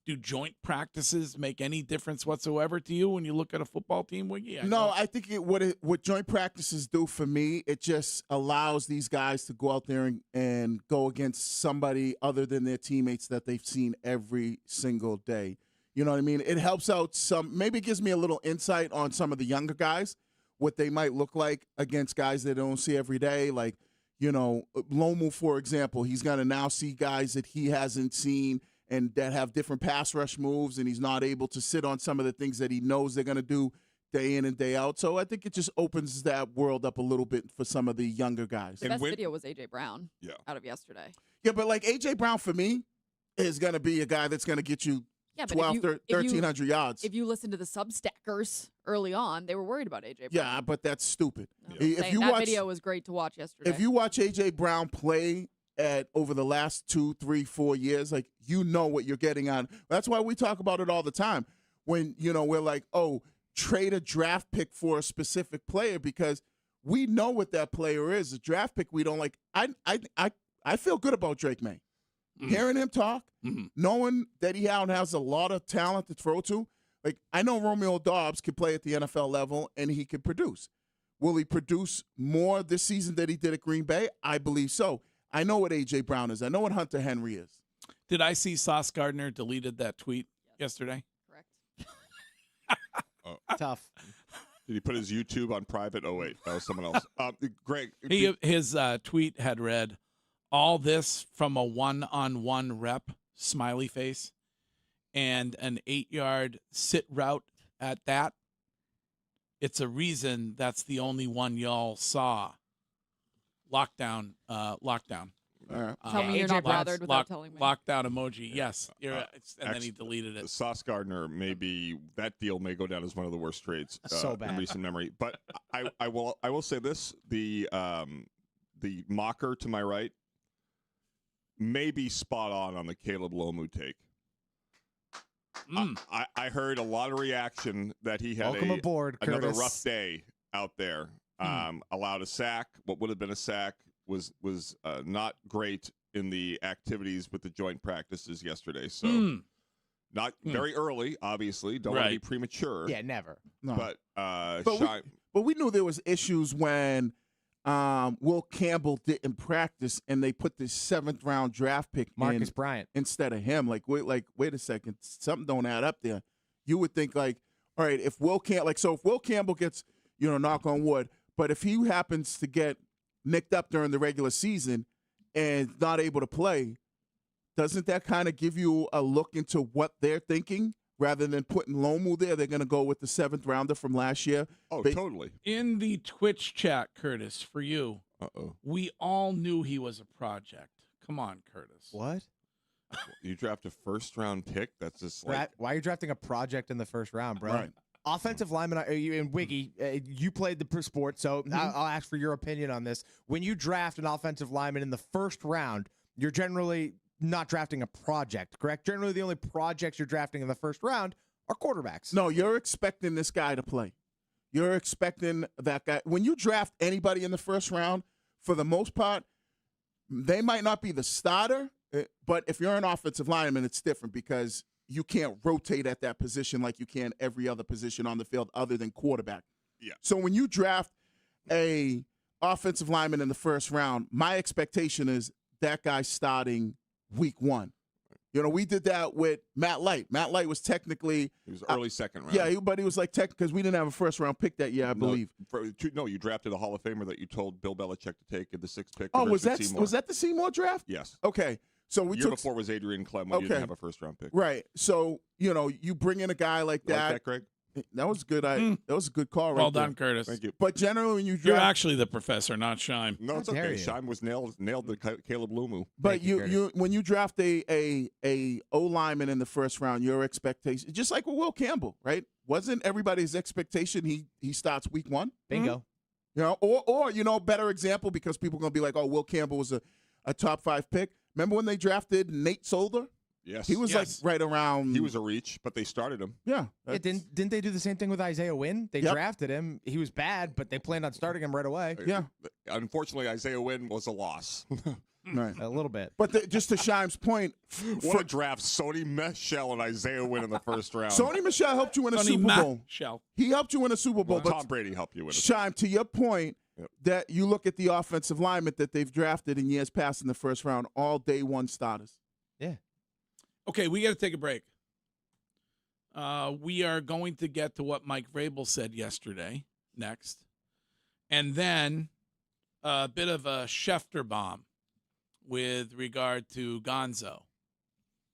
Do joint practices make any difference whatsoever to you when you look at a football team, Wiggy?
I think what joint practices do for me, it just allows these guys to go out there and go against somebody other than their teammates that they've seen every single day. You know what I mean? It helps out maybe it gives me a little insight on some of the younger guys, what they might look like against guys they don't see every day. Like, Lomu, for example, he's going to now see guys that he hasn't seen and that have different pass rush moves, and he's not able to sit on some of the things that he knows they're going to do day in and day out. So I think it just opens that world up a little bit for some of the younger guys.
The best video was A.J. Brown out of yesterday.
Yeah, but like A.J. Brown for me is going to be a guy that's going to get you 1,300 yards.
If you listen to the Substackers early on, they were worried about A.J. Brown.
Yeah, but that's stupid.
No, that video was great to watch yesterday.
If you watch A.J. Brown play over the last 2, 3, 4 years, like, what you're getting on. That's why we talk about it all the time. When, we're like, trade a draft pick for a specific player because we know what that player is. A draft pick we don't like. I feel good about Drake May. Hearing him talk, knowing that he has a lot of talent to throw to. Like, I know Romeo Doubs can play at the NFL level and he can produce. Will he produce more this season than he did at Green Bay? I believe so. I know what A.J. Brown is. I know what Hunter Henry is.
Did I see Sauce Gardner deleted that tweet yesterday?
Correct.
Tough.
Did he put his YouTube on private? Oh, wait. That was someone else. Greg.
His tweet had read, all this from a one-on-one rep, smiley face, and an 8-yard sit route at that. It's a reason that's the only one y'all saw. Lockdown.
Tell me you're not bothered without telling me.
Lockdown emoji. Yes. And then he deleted it.
Sauce Gardner, maybe that deal may go down as one of the worst trades
so bad
in recent memory. But I will say this: the mocker to my right may be spot on the Caleb Lomu take. I heard a lot of reaction that he had
Welcome aboard,
another
Curtis.
rough day out there. Allowed a sack. What would have been a sack was not great in the activities with the joint practices yesterday. So not very early, obviously. Don't want to be premature.
Yeah, never.
No.
But
we knew there was issues when Will Campbell didn't practice and they put this 7th round draft pick
Marcus Bryant
instead of him. Like wait a second, something don't add up there. You would think all right, if Will Campbell gets, knock on wood, but if he happens to get nicked up during the regular season and not able to play, doesn't that kind of give you a look into what they're thinking? Rather than putting Lomu there, they're going to go with the 7th rounder from last year.
Oh, totally.
In the Twitch chat, Curtis, for you, we all knew he was a project. Come on, Curtis.
What?
You draft a 1st-round pick? That's just
why are you drafting a project in the 1st round, bro?
Right.
Offensive lineman, and Wiggy, you played the sport, so I'll ask for your opinion on this. When you draft an offensive lineman in the 1st round, you're generally not drafting a project, correct? Generally, the only projects you're drafting in the 1st round are quarterbacks.
No, you're expecting this guy to play. You're expecting that guy. When you draft anybody in the 1st round, for the most part, they might not be the starter, but if you're an offensive lineman, it's different because you can't rotate at that position like you can every other position on the field other than quarterback.
Yeah.
So when you draft a offensive lineman in the first round, my expectation is that guy's starting week 1. You know, we did that with Matt Light. Matt Light was technically
he was early second round.
Yeah, but he was like because we didn't have a first round pick that year, I believe.
No, you drafted a Hall of Famer that you told Bill Belichick to take in the 6th pick.
Oh, was that the Seymour draft?
Yes.
Okay. So we
year before was Adrian Clem when you didn't have a first round pick.
Right. So, you know, you bring in a guy like that.
Like that, Greg?
That was good. That was a good call right
Well done,
there.
Curtis.
Thank you.
But generally when you draft,
You're actually the professor, not Shime.
No, it's okay. Shime was nailed the Caleb Lumu.
But you when you draft a O lineman in the first round, your expectation, just like with Will Campbell, right? Wasn't everybody's expectation he starts week 1?
Bingo.
You know, or you know, better example because people are gonna be like, oh, Will Campbell was a top 5 pick. Remember when they drafted Nate Solder?
Yes.
He was like right around.
He was a reach, but they started him.
Yeah.
Didn't they do the same thing with Isaiah Wynn? They drafted him. He was bad, but they planned on starting him right away.
Yeah.
Unfortunately, Isaiah Wynn was a loss.
Right.
A little bit.
But just to Shime's point,
what a draft. Sony Michel and Isaiah Wynn in the first round.
Sony Michel helped you win a Super Bowl. He helped you win a Super Bowl.
Well,
but
Tom Brady helped you win a
Shime, to your point, that you look at the offensive linemen that they've drafted in years past in the first round, all day 1 starters.
Yeah.
Okay, we got to take a break. We are going to get to what Mike Vrabel said yesterday next. And then a bit of a Schefter bomb with regard to Gonzo.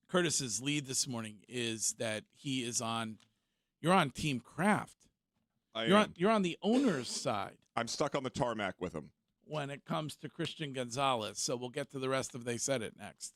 Curtis's lead this morning is that he is you're on Team Kraft. You're on the owner's side.
I'm stuck on the tarmac with him
when it comes to Christian Gonzalez. So we'll get to the rest of They Said It next.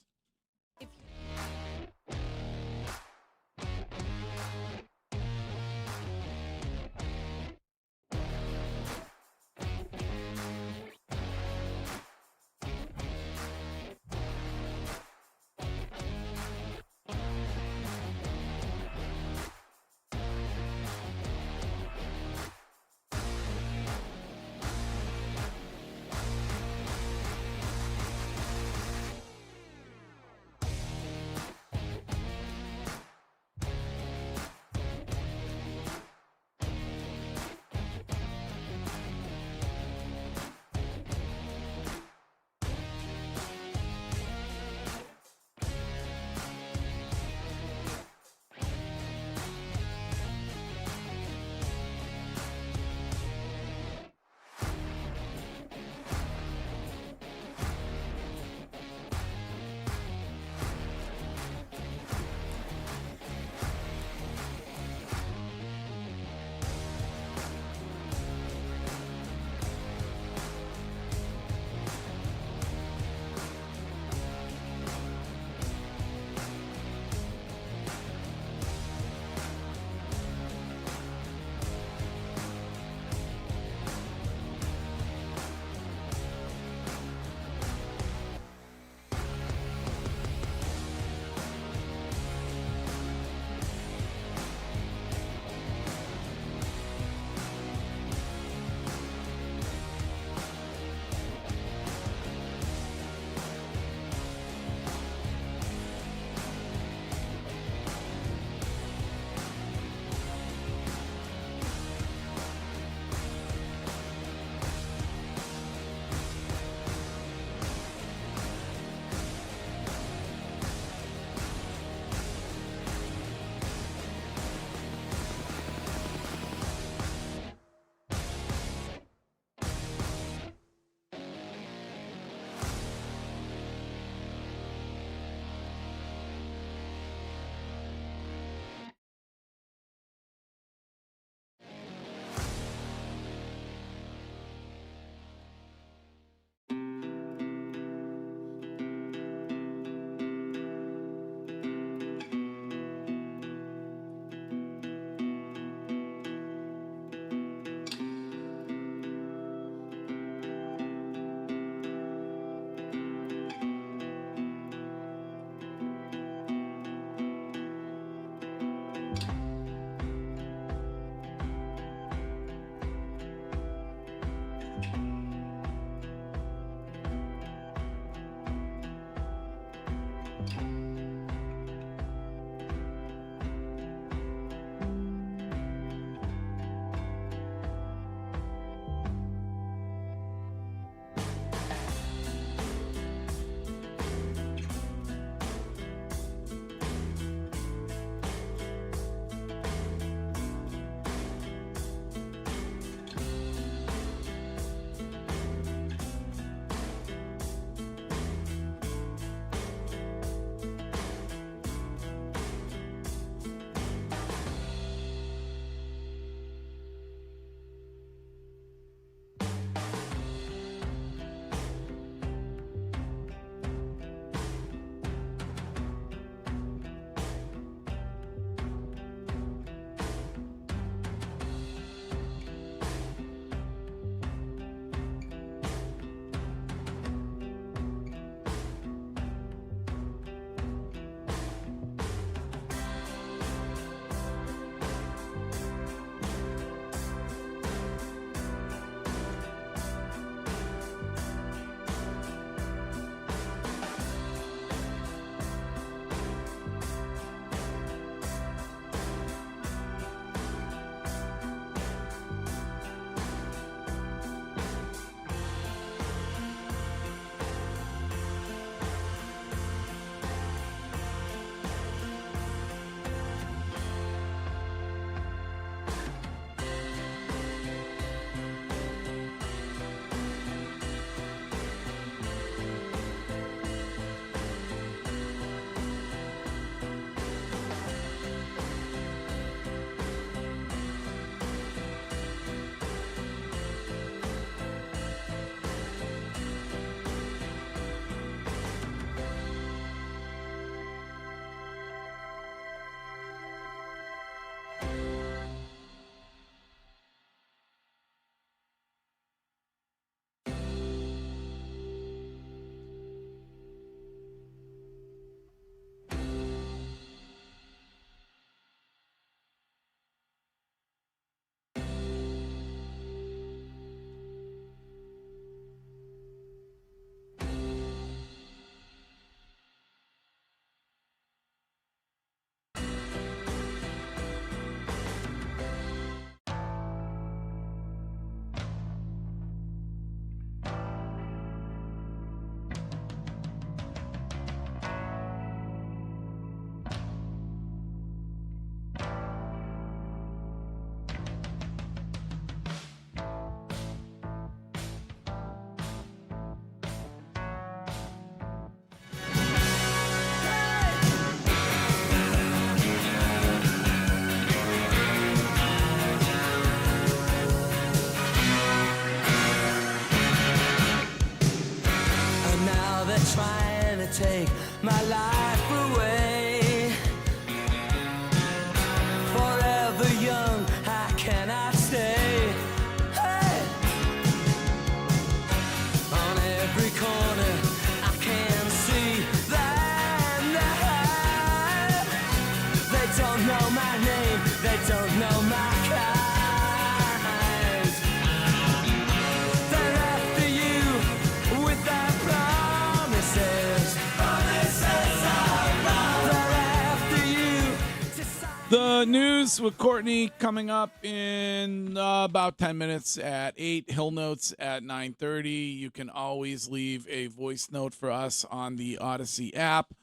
News with Courtney coming up in about 10 minutes at 8. Hill Notes at 9:30. You can always leave a voice note for us on the Odyssey app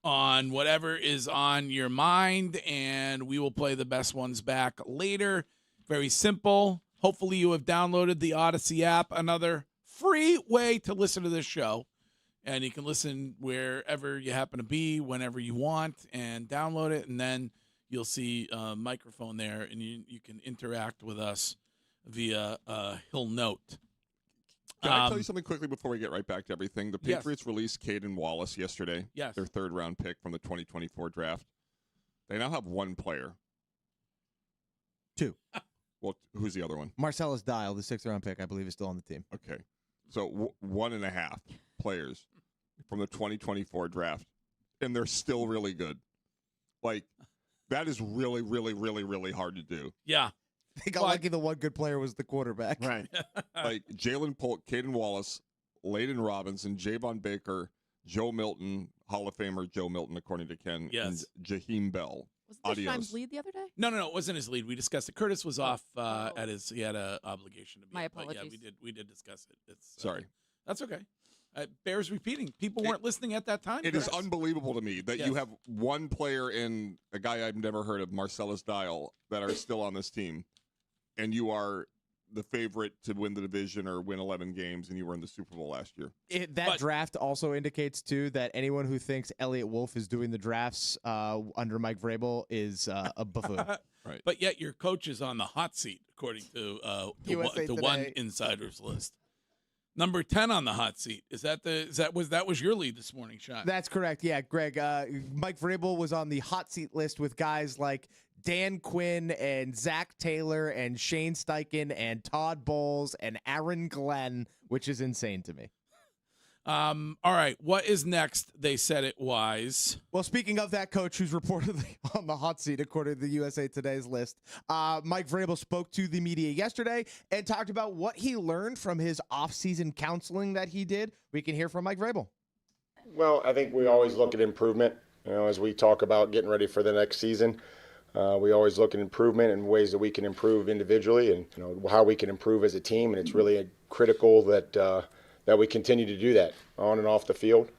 on whatever is on your mind, and we will play the best ones back later. Very simple. Hopefully you have downloaded the Odyssey app, another free way to listen to this show. And you can listen wherever you happen to be, whenever you want, and download it, and then you'll see a microphone there, and you can interact with us via Hill Note.
Can I tell you something quickly before we get right back to everything? The
Yes.
Patriots released Caden Wallace yesterday,
Yes.
their third-round pick from the 2024 draft. They now have one player.
2.
Well, who's the other one?
Marcellus Dial, the 6th-round pick, I believe, is still on the team.
Okay. So 1.5 players from the 2024 draft, and they're still really good. Like, that is really, really, really, really hard to do.
Yeah.
They got lucky the one good player was the quarterback.
Right.
Like Jalen Polk, Caden Wallace, Layden Robinson, Javon Baker, Joe Milton, Hall of Famer Joe Milton, according to Ken,
Yes.
and Jaheim Bell.
Was it this time's lead the other day?
No, it wasn't his lead. We discussed it. Curtis was off at his. He had an obligation to be.
My
But yeah,
apologies.
we did discuss it. It's
Sorry.
That's okay. It bears repeating. People weren't listening at that time.
It is
Chris.
unbelievable to me that you
Yes.
have one player in a guy I've never heard of, Marcellus Dial, that are still on this team, and you are the favorite to win the division or win 11 games, and you were in the Super Bowl last year.
That draft also indicates, too, that anyone who thinks Elliott Wolf is doing the drafts under Mike Vrabel is a buffoon.
Right.
But yet your coach is on the hot seat, according to
USA
the one
Today.
insider's list. Number 10 on the hot seat. That was your lead this morning, Sean?
That's correct. Yeah, Greg. Mike Vrabel was on the hot seat list with guys like Dan Quinn and Zach Taylor and Shane Steichen and Todd Bowles and Aaron Glenn, which is insane to me.
All right. What is next? They said it wise.
Well, speaking of that coach who's reportedly on the hot seat, according to the USA Today's list, Mike Vrabel spoke to the media yesterday and talked about what he learned from his offseason counseling that he did. We can hear from Mike Vrabel.
Well, I think we always look at improvement. As we talk about getting ready for the next season, we always look at improvement and ways that we can improve individually and how we can improve as a team. And it's really critical that we continue to do that on and off the field.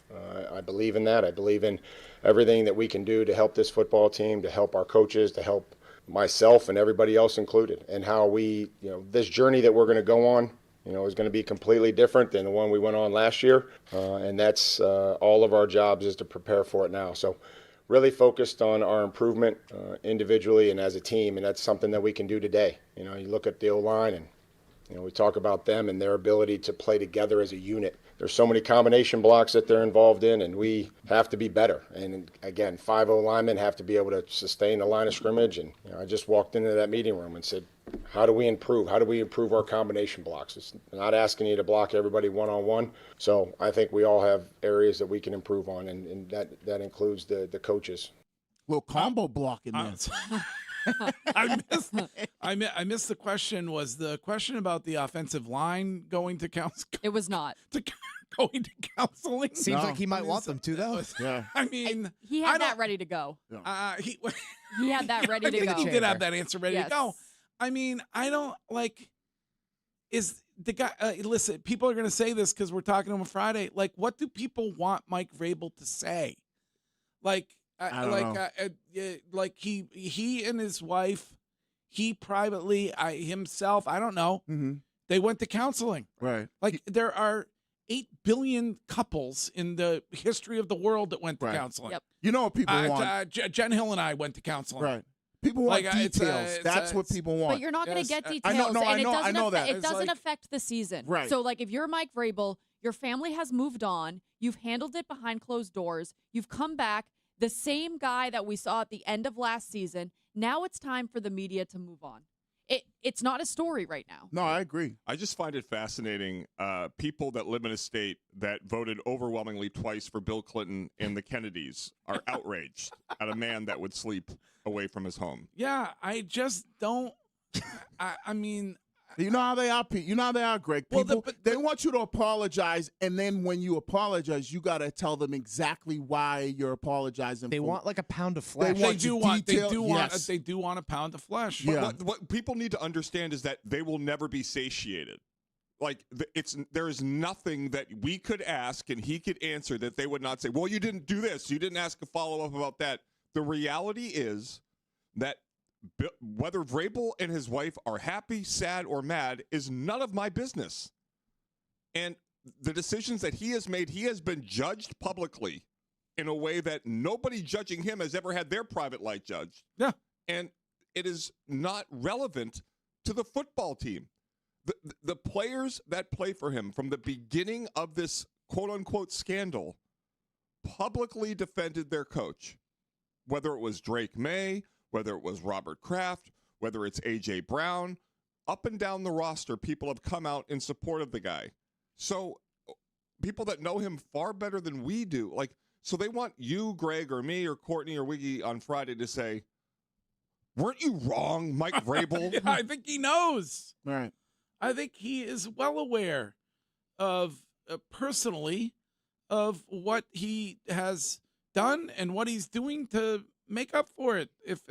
I believe in that. I believe in everything that we can do to help this football team, to help our coaches, to help myself and everybody else included. And how we, this journey that we're going to go on, is going to be completely different than the one we went on last year. And that's all of our jobs is to prepare for it now. So really focused on our improvement individually and as a team. And that's something that we can do today. You look at the O-line and we talk about them and their ability to play together as a unit. There's so many combination blocks that they're involved in, and we have to be better. And again, 5-0 linemen have to be able to sustain the line of scrimmage. And I just walked into that meeting room and said, how do we improve? How do we improve our combination blocks? It's not asking you to block everybody one-on-one. So I think we all have areas that we can improve on, and that includes the coaches.
Little combo block in there.
I missed the question. Was the question about the offensive line going to counsel?
It was not.
Going to counseling?
Seems like he might want them to, though.
Yeah.
I mean,
He had that ready to go. He had that ready to go.
He did have that answer ready
Yes.
to go. I mean, I don't like. Is the guy? Listen, people are going to say this because we're talking to him on Friday. Like, what do people want Mike Vrabel to say? Like.
I don't know.
Like he and his wife, he privately, himself, I don't know.
Mm-hmm.
They went to counseling.
Right.
Like there are 8 billion couples in the history of the world that went to counseling.
Yep.
You know what people want?
Jen Hill and I went to counseling.
Right. People want
It's
details. That's what people want.
But you're not going to get details.
I know.
and
I know that.
It doesn't affect the season.
Right.
So, like, if you're Mike Vrabel, your family has moved on. You've handled it behind closed doors. You've come back. The same guy that we saw at the end of last season. Now it's time for the media to move on. It's not a story right now.
No, I agree.
I just find it fascinating. People that live in a state that voted overwhelmingly twice for Bill Clinton and the Kennedys are outraged at a man that would sleep away from his home.
Yeah, I just don't. I mean,
You know how they are, Pete. You know how they are, Greg. People, they want you to apologize, and then when you apologize, you got to tell them exactly why you're apologizing.
They want like a pound of flesh.
They do want a pound of flesh.
But what people need to understand is that they will never be satiated. Like there is nothing that we could ask and he could answer that they would not say, well, you didn't do this. You didn't ask a follow-up about that. The reality is that whether Vrabel and his wife are happy, sad, or mad is none of my business. And the decisions that he has made, he has been judged publicly in a way that nobody judging him has ever had their private life judged.
Yeah.
And it is not relevant to the football team. The players that play for him from the beginning of this quote-unquote scandal publicly defended their coach, whether it was Drake May, whether it was Robert Kraft, whether it's A.J. Brown, up and down the roster, people have come out in support of the guy. So people that know him far better than we do, so they want you, Greg, or me, or Courtney, or Wiggy on Friday to say, weren't you wrong, Mike Vrabel?
Yeah, I think he knows.
All right.
I think he is well aware of, personally, of what he has done and what he's doing to make up for it. If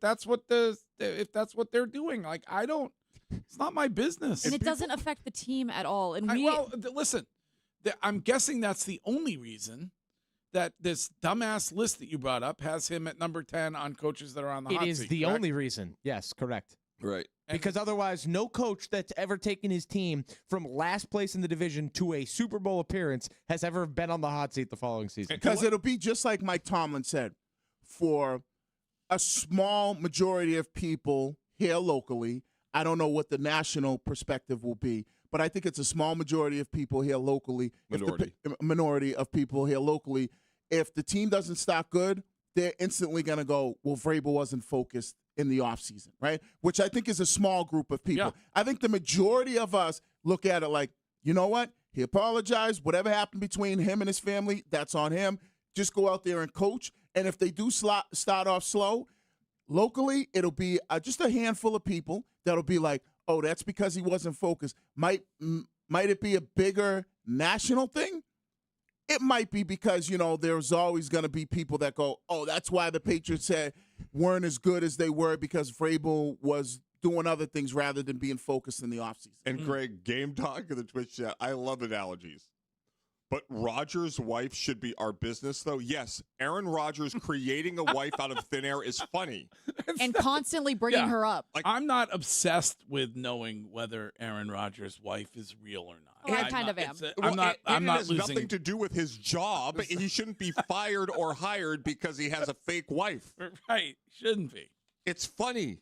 that's what they're doing, it's not my business.
And it doesn't affect the team at all. And
listen, I'm guessing that's the only reason that this dumbass list that you brought up has him at number 10 on coaches that are on the hot seat.
It is the only reason. Yes, correct.
Right.
Because otherwise, no coach that's ever taken his team from last place in the division to a Super Bowl appearance has ever been on the hot seat the following season.
Because it'll be just like Mike Tomlin said, for a small majority of people here locally. I don't know what the national perspective will be, but I think it's a small majority of people here locally. Minority of people here locally. If the team doesn't start good, they're instantly going to go, well, Vrabel wasn't focused in the offseason, right? Which I think is a small group of people. Yeah. I think the majority of us look at it like, you know what? He apologized. Whatever happened between him and his family, that's on him. Just go out there and coach. And if they do start off slow, locally, it'll be just a handful of people that'll be like, oh, that's because he wasn't focused. Might it be a bigger national thing? It might be because, there's always going to be people that go, oh, that's why the Patriots weren't as good as they were because Vrabel was doing other things rather than being focused in the offseason.
And Greg, Game Dog in the Twitch chat, I love analogies. But Rodgers' wife should be our business, though. Yes, Aaron Rodgers creating a wife out of thin air is funny.
And constantly bringing her up.
I'm not obsessed with knowing whether Aaron Rodgers' wife is real or not.
Oh, I kind of am.
I'm not losing. It has nothing to do with his job. He shouldn't be fired or hired because he has a fake wife.
Right, shouldn't be.
It's funny.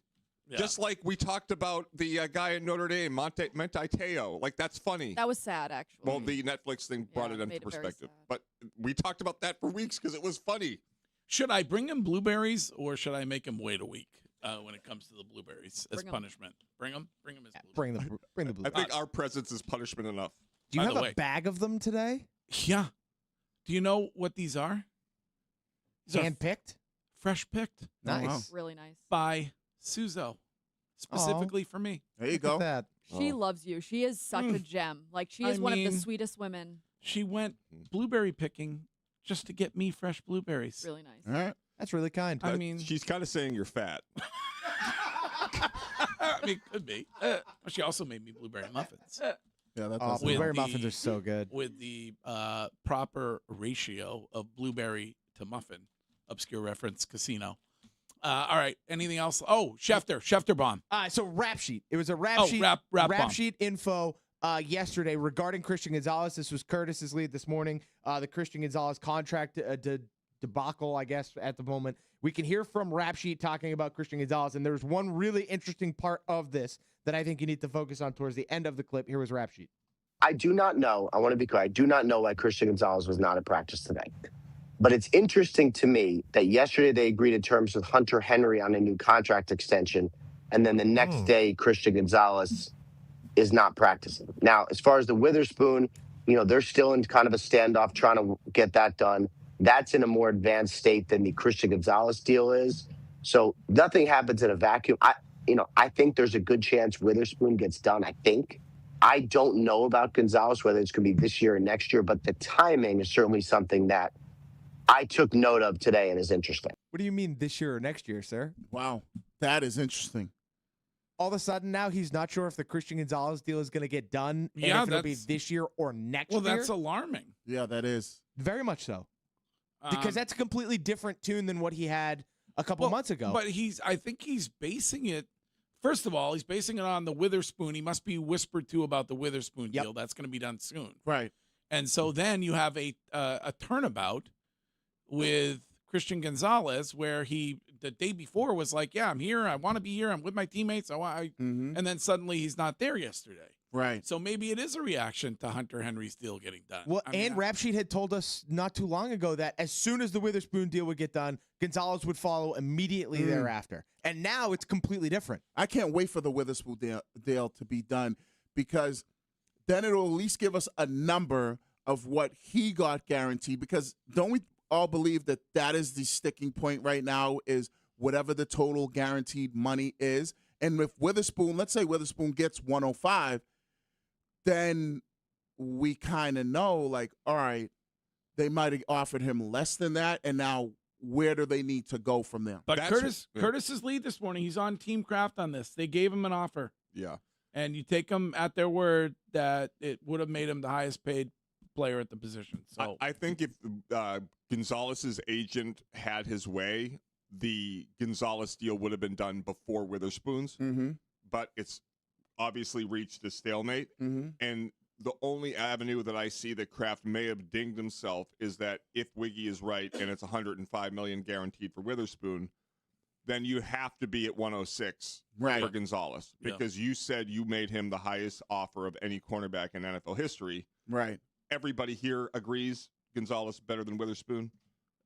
Yeah. Just like we talked about the guy in Notre Dame, Monte Teo. That's funny.
That was sad, actually.
Well, the Netflix thing brought it into perspective. But we talked about that for weeks because it was funny.
Should I bring him blueberries or should I make him wait a week when it comes to the blueberries as punishment? Bring them as blueberries.
Bring the blueberries.
I think our presence is punishment enough.
Do you have a bag of them today?
Yeah. Do you know what these are?
Hand-picked?
Fresh picked.
Nice.
Oh, wow. Really nice.
By Suzo. Specifically for me.
There you go.
That.
She loves you. She is such a gem. She is one of the sweetest women.
She went blueberry picking just to get me fresh blueberries.
Really nice.
All right.
That's really kind.
She's kind of saying you're fat.
Could be. She also made me blueberry muffins.
Yeah, that's
blueberry muffins are so good.
With the proper ratio of blueberry to muffin. Obscure reference, casino. All right. Anything else? Oh, Schefter bomb.
So rap sheet. It was a rap sheet. Rap sheet info yesterday regarding Christian Gonzalez. This was Curtis's lead this morning. The Christian Gonzalez contract debacle, I guess, at the moment. We can hear from Rap Sheet talking about Christian Gonzalez, and there's one really interesting part of this that I think you need to focus on towards the end of the clip. Here was Rap Sheet.
I do not know. I want to be clear. I do not know why Christian Gonzalez was not at practice today. But it's interesting to me that yesterday they agreed to terms with Hunter Henry on a new contract extension, and then the next day Christian Gonzalez is not practicing. Now, as far as the Witherspoon, they're still in kind of a standoff trying to get that done. That's in a more advanced state than the Christian Gonzalez deal is. So nothing happens in a vacuum. I think there's a good chance Witherspoon gets done. I don't know about Gonzalez, whether it's going to be this year or next year, but the timing is certainly something that I took note of today and is interesting.
What do you mean this year or next year, sir?
Wow, that is interesting.
All of a sudden now he's not sure if the Christian Gonzalez deal is going to get done and if it'll be this year or next year.
Well, that's alarming.
Yeah, that is.
Very much so. Because that's a completely different tune than what he had a couple months ago.
But I think he's basing it, first of all, he's basing it on the Witherspoon. He must be whispered to about the Witherspoon deal. That's going to be done soon.
Right.
And so then you have a turnabout with Christian Gonzalez where he the day before was like, yeah, I'm here. I want to be here. I'm with my teammates. And then suddenly he's not there yesterday.
Right.
So maybe it is a reaction to Hunter Henry's deal getting done.
Well, Rap Sheet had told us not too long ago that as soon as the Witherspoon deal would get done, Gonzalez would follow immediately thereafter. And now it's completely different.
I can't wait for the Witherspoon deal to be done because then it'll at least give us a number of what he got guaranteed. Because don't we all believe that that is the sticking point right now is whatever the total guaranteed money is? And if Witherspoon, let's say Witherspoon gets 105, then we kind of know, like, all right, they might have offered him less than that, and now where do they need to go from there?
But Curtis's lead this morning, he's on Team Kraft on this. They gave him an offer.
Yeah.
And you take them at their word that it would have made him the highest paid player at the position. So
I think if Gonzalez's agent had his way, the Gonzalez deal would have been done before Witherspoon's. But it's obviously reached a stalemate. And the only avenue that I see that Kraft may have dinged himself is that if Wiggy is right and it's $105 million guaranteed for Witherspoon, then you have to be at 106 for Gonzalez because you said you made him the highest offer of any cornerback in NFL history.
Right.
Everybody here agrees Gonzalez better than Witherspoon?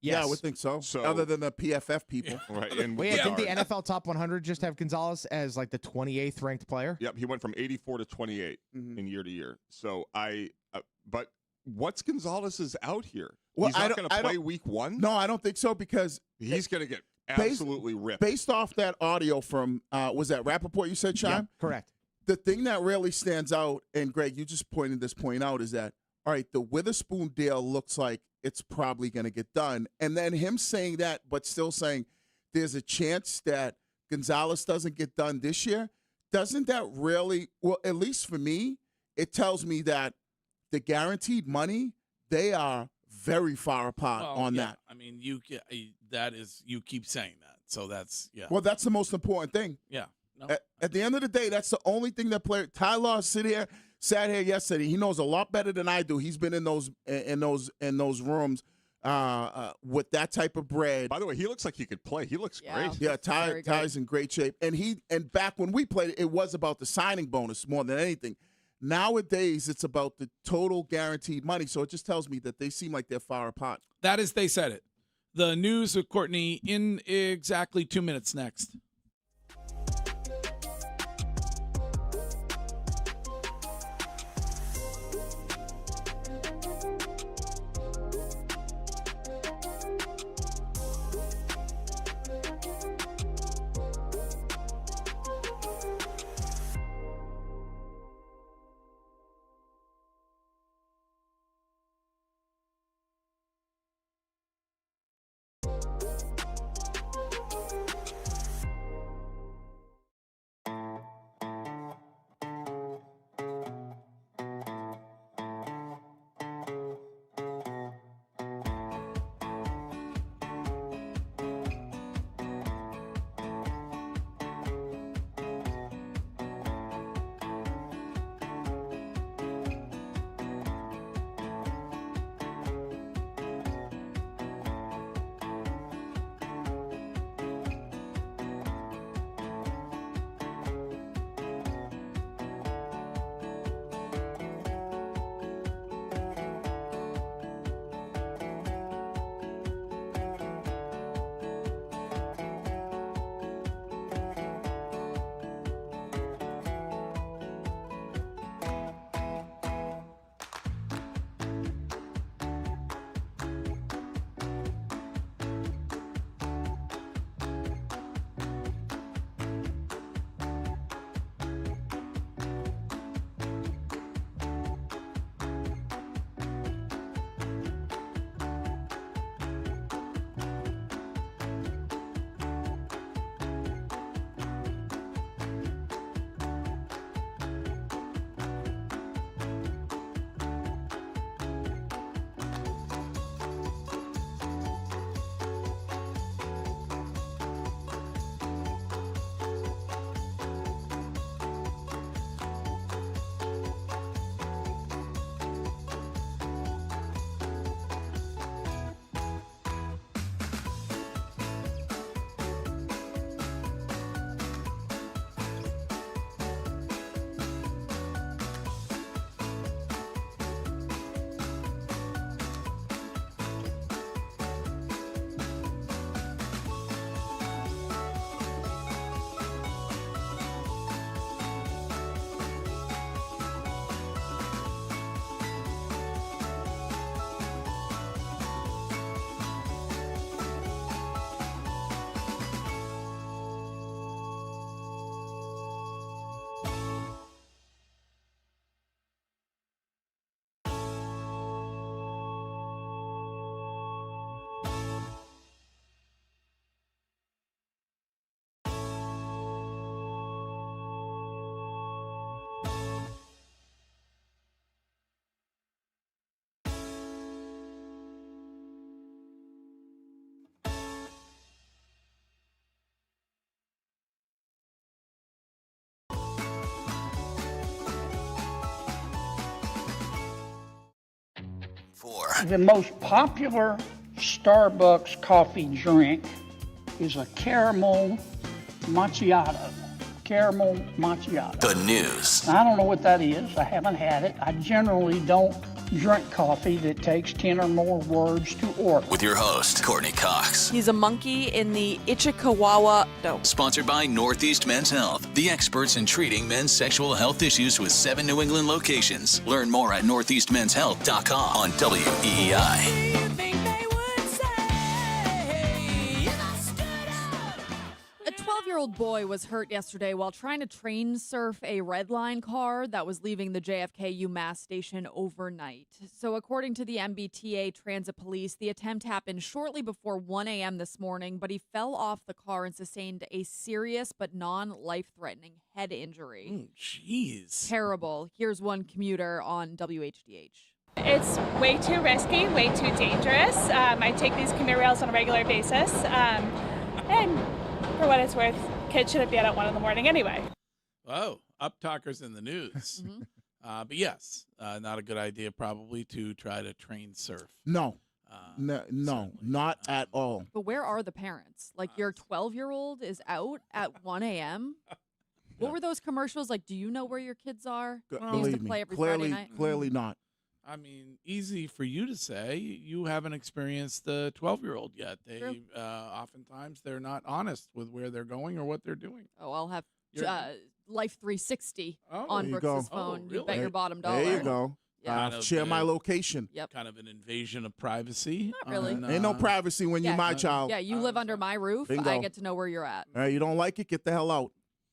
Yes. Yeah, I would think so. Other than the PFF people.
Right. And
Wait, I think the NFL Top 100 just have Gonzalez as like the 28th ranked player.
Yep, he went from 84 to 28 in year to year. So but what's Gonzalez's out here?
Well,
he's not going to play week 1?
No, I don't think so because
he's going to get absolutely ripped.
Based off that audio from, was that Rappaport you said, Sean?
Yeah, correct.
The thing that really stands out, and Greg, you just pointed this point out, is that, all right, the Witherspoon deal looks like it's probably going to get done. And then him saying that, but still saying there's a chance that Gonzalez doesn't get done this year, doesn't that really, well, at least for me, it tells me that the guaranteed money, they are very far apart on that.
I mean, you keep saying that. So that's,
Well, that's the most important thing.
Yeah. No.
At the end of the day, that's the only thing that Tyler sat here yesterday. He knows a lot better than I do. He's been in those rooms with that type of bread.
By the way, he looks like he could play. He looks great.
Yeah, Ty's in great shape. And back when we played, it was about the signing bonus more than anything. Nowadays, it's about the total guaranteed money. So it just tells me that they seem like they're far apart.
That is, they said it. The news with Courtney in exactly 2 minutes next.
The most popular Starbucks coffee drink is a caramel macchiato. Caramel macchiato.
The news.
I don't know what that is. I haven't had it. I generally don't drink coffee that takes 10 or more words to order.
With your host, Courtney Cox.
He's a monkey in the Ichikawawa Dome.
Sponsored by Northeast Men's Health, the experts in treating men's sexual health issues with 7 New England locations. Learn more at northeastmenshealth.com on WEEI.
A 12-year-old boy was hurt yesterday while trying to train surf a Red Line car that was leaving the JFK UMass station overnight. So according to the MBTA Transit Police, the attempt happened shortly before 1 a.m. this morning, but he fell off the car and sustained a serious but non-life-threatening head injury.
Oh, jeez.
Terrible. Here's one commuter on WHDH.
It's way too risky, way too dangerous. I take these canoe rails on a regular basis. And for what it's worth, kids shouldn't be out at 1 in the morning anyway.
Oh, uptalkers in the news. But yes, not a good idea probably to try to train surf.
No, not at all.
But where are the parents? Like your 12-year-old is out at 1 a.m.? What were those commercials like? Do you know where your kids are? They used to
Believe
play
me,
every Friday night.
clearly not.
I mean, easy for you to say. You haven't experienced the 12-year-old yet. They oftentimes they're not honest with where they're going or what they're doing.
Oh, I'll have Life 360
Oh,
on
there you
Brooks's
go.
phone.
Oh,
You bet
really?
your bottom dollar.
There you go.
Yeah.
Share my location.
Yep.
Kind of an invasion of privacy.
Not really.
Ain't no privacy when you're my child.
Yeah, you live under my roof.
Bingo.
I get to know where you're at.
You don't like it? Get the hell out.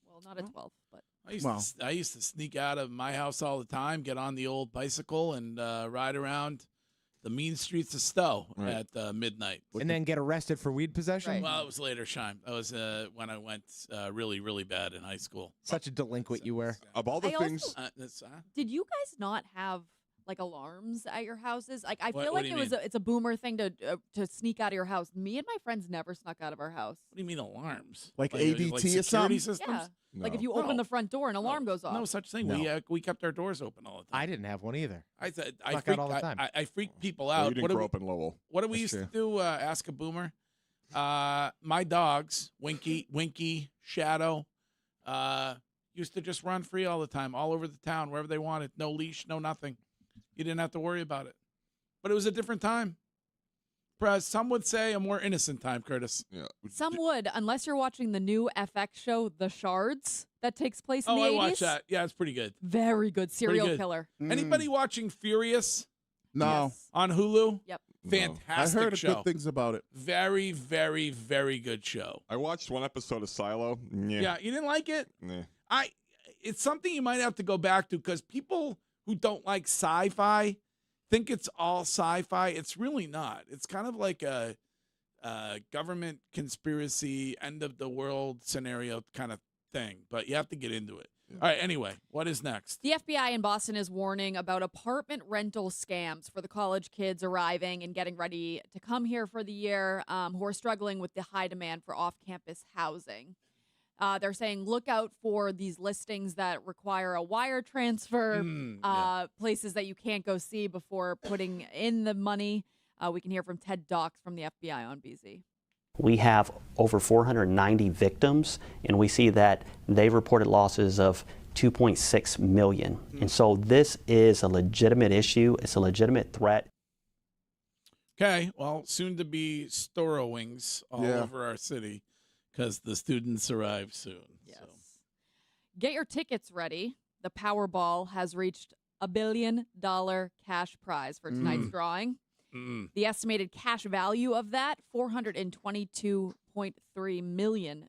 Well, not at 12, but.
I used to sneak out of my house all the time, get on the old bicycle, and ride around the mean streets of Stowe at midnight.
And then get arrested for weed possession?
Well, it was later, Shime. That was when I went really, really bad in high school.
Such a delinquent you were.
Of all the
I
things,
Did you guys not have like alarms at your houses? Like I
What-
feel
what
like
do
it
you
was it's a boomer thing to sneak out of your house. Me and my friends never snuck out of our house.
What do you mean alarms?
Like
like
ADT or
security
something?
systems?
Yeah. Like if
No.
you open the front door, an alarm goes off.
No such thing.
No.
We kept our doors open all the time.
I didn't have one either.
I said I
Snuck out
freaked
all the time.
I freaked people
well,
out.
you didn't
What do
grow
we-
up in Lowell.
What do we
That's
used
true.
to do? Ask a boomer. My dogs, Winky, Shadow, used to just run free all the time, all over the town, wherever they wanted. No leash, no nothing. You didn't have to worry about it. But it was a different time. Some would say a more innocent time, Curtis.
Yeah.
Some would, unless you're watching the new FX show, The Shards, that takes place in the
I
80s.
watched that. Yeah, it's pretty good.
Very good. Serial
Pretty good.
killer.
Anybody watching Furious
No.
on Hulu?
Yep.
I
Fantastic
heard
show.
good things about it.
Very, very, very good show.
I watched one episode of Silo. Yeah.
Yeah, you didn't like it?
Nah.
It's something you might have to go back to because people who don't like sci-fi think it's all sci-fi. It's really not. It's kind of like a government conspiracy, end of the world scenario kind of thing, but you have to get into it. All right, anyway, what is next?
The FBI in Boston is warning about apartment rental scams for the college kids arriving and getting ready to come here for the year who are struggling with the high demand for off-campus housing. They're saying look out for these listings that require a wire transfer, places that you can't go see before putting in the money. We can hear from Ted Docks from the FBI on BZ.
We have over 490 victims, and we see that they've reported losses of $2.6 million. And so this is a legitimate issue. It's a legitimate threat.
Okay, well, soon to be Storowings all
Yeah.
over our city because the students arrive soon.
Yes. Get your tickets ready. The Powerball has reached $1 billion cash prize for tonight's drawing. The estimated cash value of that, $422.3 million.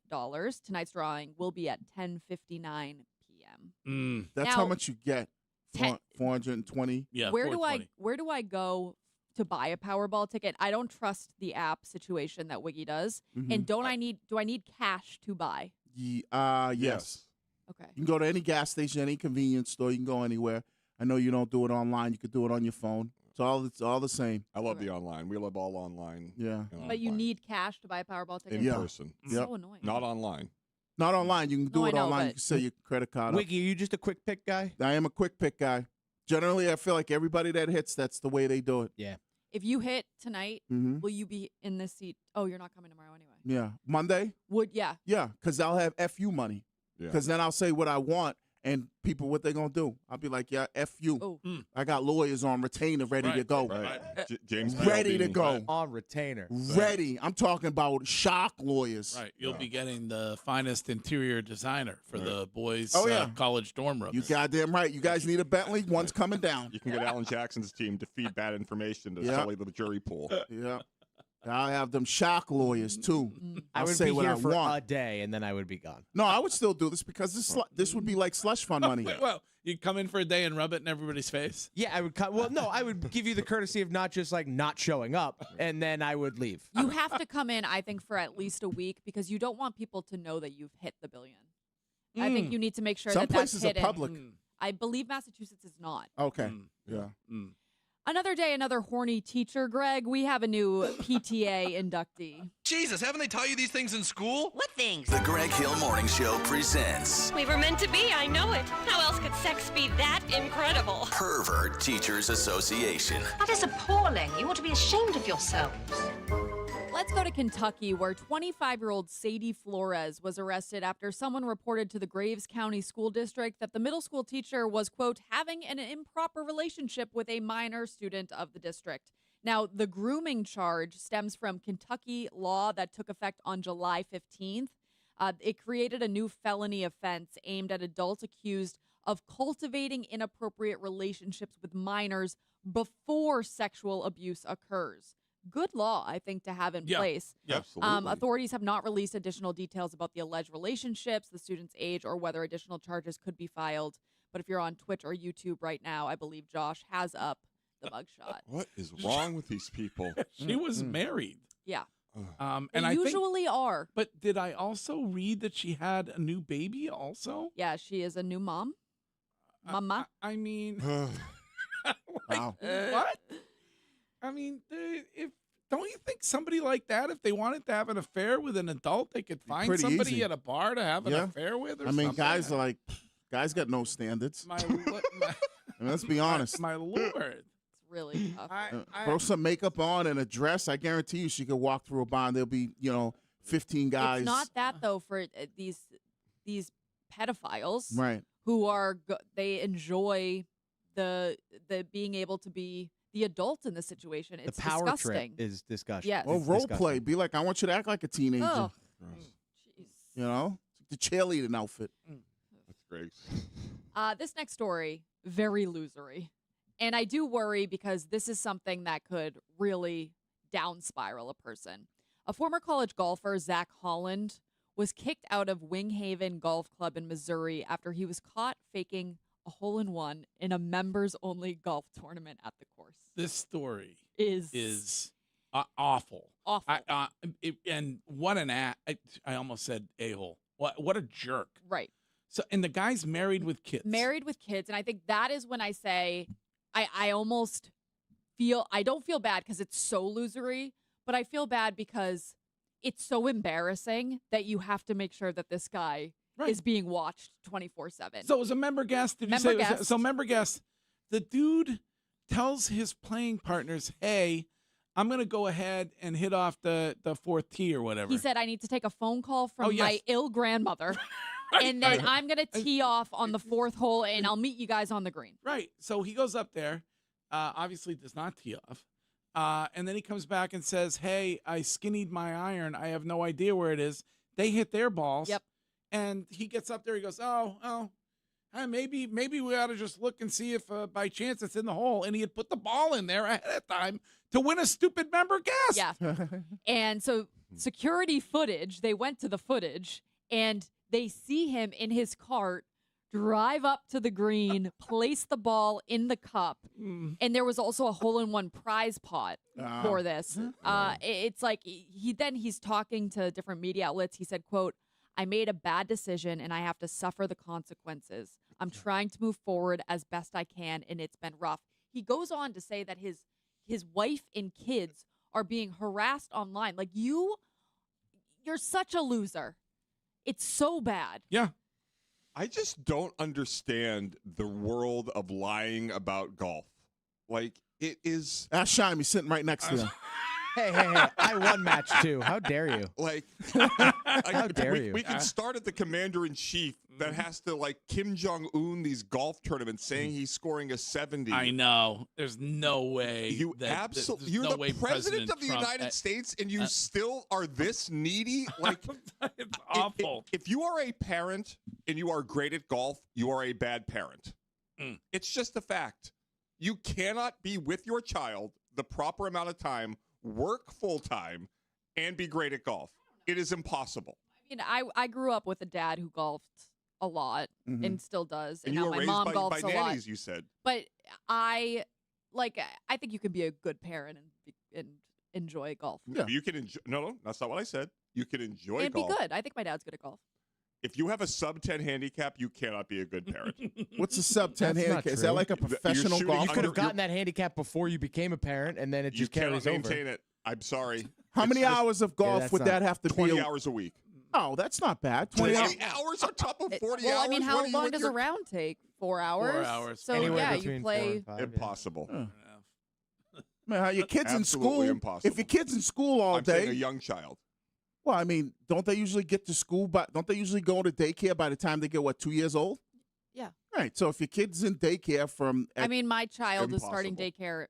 Tonight's drawing will be at 10:59 p.m.
That's
Now,
how much you get. 420.
Yeah.
Where do I go to buy a Powerball ticket? I don't trust the app situation that Wiggy does. And do I need cash to buy?
Yes.
Okay.
You can go to any gas station, any convenience store. You can go anywhere. I know you don't do it online. You could do it on your phone. It's all the same.
I love the online. We live all online.
Yeah.
But you need cash to buy a Powerball ticket?
In person.
So annoying.
Not online.
Not online. You can do
No, I
it
know,
online.
but-
You can set your credit card up.
Wiggy, are you just a quick pick guy?
I am a quick pick guy. Generally, I feel like everybody that hits, that's the way they do it.
Yeah.
If you hit tonight, will you be in this seat? Oh, you're not coming tomorrow anyway.
Yeah. Monday?
Yeah.
Yeah, because I'll have FU money. Because then I'll say what I want, and people, what they going to do? I'll be like, yeah, FU. I got lawyers on retainer ready to go.
James
ready to go.
On retainer.
Ready. I'm talking about shock lawyers.
Right. You'll be getting the finest interior designer for the boys' college dorm rooms.
You goddamn right. You guys need a Bentley? One's coming down.
You can get Alan Jackson's team to feed bad information to sully the jury pool.
Yeah. I'll have them shock lawyers, too.
I
I'll
would
say
be
what
here
I
for
want.
a day, and then I would be gone.
No, I would still do this because this would be like slush fund money.
Well, you'd come in for a day and rub it in everybody's face?
Yeah, I would. Well, no, I would give you the courtesy of not just like not showing up, and then I would leave.
You have to come in, I think, for at least a week because you don't want people to know that you've hit the billion. I think you need to make sure
Some
that
places
that's hidden.
are public.
I believe Massachusetts is not.
Okay. Yeah.
Another day, another horny teacher. Greg, we have a new PTA inductee.
Jesus, haven't they taught you these things in school?
What things? The Greg Hill Morning Show presents
We were meant to be, I know it. How else could sex be that incredible?
Pervert Teachers Association.
That is appalling. You ought to be ashamed of yourselves.
Let's go to Kentucky, where 25-year-old Sadie Flores was arrested after someone reported to the Graves County School District that the middle school teacher was, quote, having an improper relationship with a minor student of the district. Now, the grooming charge stems from Kentucky law that took effect on July 15th. It created a new felony offense aimed at adults accused of cultivating inappropriate relationships with minors before sexual abuse occurs. Good law, I think, to have in place.
Yeah, absolutely.
Authorities have not released additional details about the alleged relationships, the student's age, or whether additional charges could be filed. But if you're on Twitch or YouTube right now, I believe Josh has up the mugshot.
What is wrong with these people?
She was married.
Yeah.
And
They
I
usually
think,
are.
But did I also read that she had a new baby also?
Yeah, she is a new mom. Mama.
I mean,
Wow.
what? I mean, don't you think somebody like that, if they wanted to have an affair with an adult, they could find
Pretty
somebody
easy.
at a bar to have an affair with? Or
I mean,
something?
guys are like, guys got no standards.
My
I mean, let's be honest.
My lord.
It's really tough.
Throw some makeup on and a dress. I guarantee you she could walk through a bar and there'll be, 15 guys.
It's not that, though, for these pedophiles.
Right.
Who are, they enjoy the being able to be the adult in the situation. It's
the power
disgusting.
trip is disgusting.
Yes.
Well, role play. Be like, I want you to act like a teenager.
Oh.
The cheerleading outfit.
That's great.
This next story, very losery. And I do worry because this is something that could really down spiral a person. A former college golfer, Zach Holland, was kicked out of Wing Haven Golf Club in Missouri after he was caught faking a hole-in-one in a members-only golf tournament at the course.
This story
is
awful.
Awful.
And what an I almost said a-hole. What a jerk.
Right.
So, and the guy's married with kids.
Married with kids. And I think that is when I say I almost feel, I don't feel bad because it's so losery, but I feel bad because it's so embarrassing that you have to make sure that this guy is being watched 24/7.
So it was a member guest. Did you say? So member guest, the dude tells his playing partners, hey, I'm going to go ahead and hit off the fourth tee or whatever.
He said, I need to take a phone call from my ill grandmother. And then I'm going to tee off on the fourth hole, and I'll meet you guys on the green.
Right. So he goes up there, obviously does not tee off. And then he comes back and says, hey, I skinnied my iron. I have no idea where it is. They hit their balls.
Yep.
And he gets up there. He goes, maybe we ought to just look and see if by chance it's in the hole. And he had put the ball in there ahead of time to win a stupid member guest.
Yeah. And so security footage, they went to the footage, and they see him in his cart drive up to the green, place the ball in the cup. And there was also a hole-in-one prize pot for this. It's like he's talking to different media outlets. He said, quote, I made a bad decision and I have to suffer the consequences. I'm trying to move forward as best I can, and it's been rough. He goes on to say that his wife and kids are being harassed online. Like, you're such a loser. It's so bad.
Yeah.
I just don't understand the world of lying about golf. Like, it is.
Ask Shime, he's sitting right next to them.
Hey, I won match 2. How dare you?
Like,
how dare you?
We can start at the commander-in-chief that has to, like, Kim Jong-un these golf tournaments saying he's scoring a 70.
I know. There's no way.
You're the president of the United States, and you still are this needy? Like,
it's awful.
If you are a parent and you are great at golf, you are a bad parent. It's just a fact. You cannot be with your child the proper amount of time, work full-time, and be great at golf. It is impossible.
I mean, I grew up with a dad who golfed a lot and still does.
And
now
you were
my
raised
mom golfs
by
a
nannies,
lot.
you said.
But I think you can be a good parent and enjoy golf.
Yeah. You can enjoy. No, that's not what I said. You can enjoy
And
golf.
be good. I think my dad's good at golf.
If you have a sub-10 handicap, you cannot be a good parent.
What's a sub-10 handicap? Is that like a professional golfer?
You could have gotten that handicap before you became a parent, and then it just carries over.
You cannot maintain it. I'm sorry.
How many hours of golf would that have to be?
20 hours a week.
Oh, that's not bad.
20 hours on top of 40
Well,
hours?
I mean, how long does a round take? 4 hours?
4 hours.
So, yeah, you play.
Impossible.
Man, how your kids in
Absolutely
school?
impossible.
If your kid's in school all
I'm
day,
saying a young child.
well, I mean, don't they usually get to school? But don't they usually go to daycare by the time they get 2 years old?
Yeah.
Right. So if your kid's in daycare from,
I mean, my child is starting daycare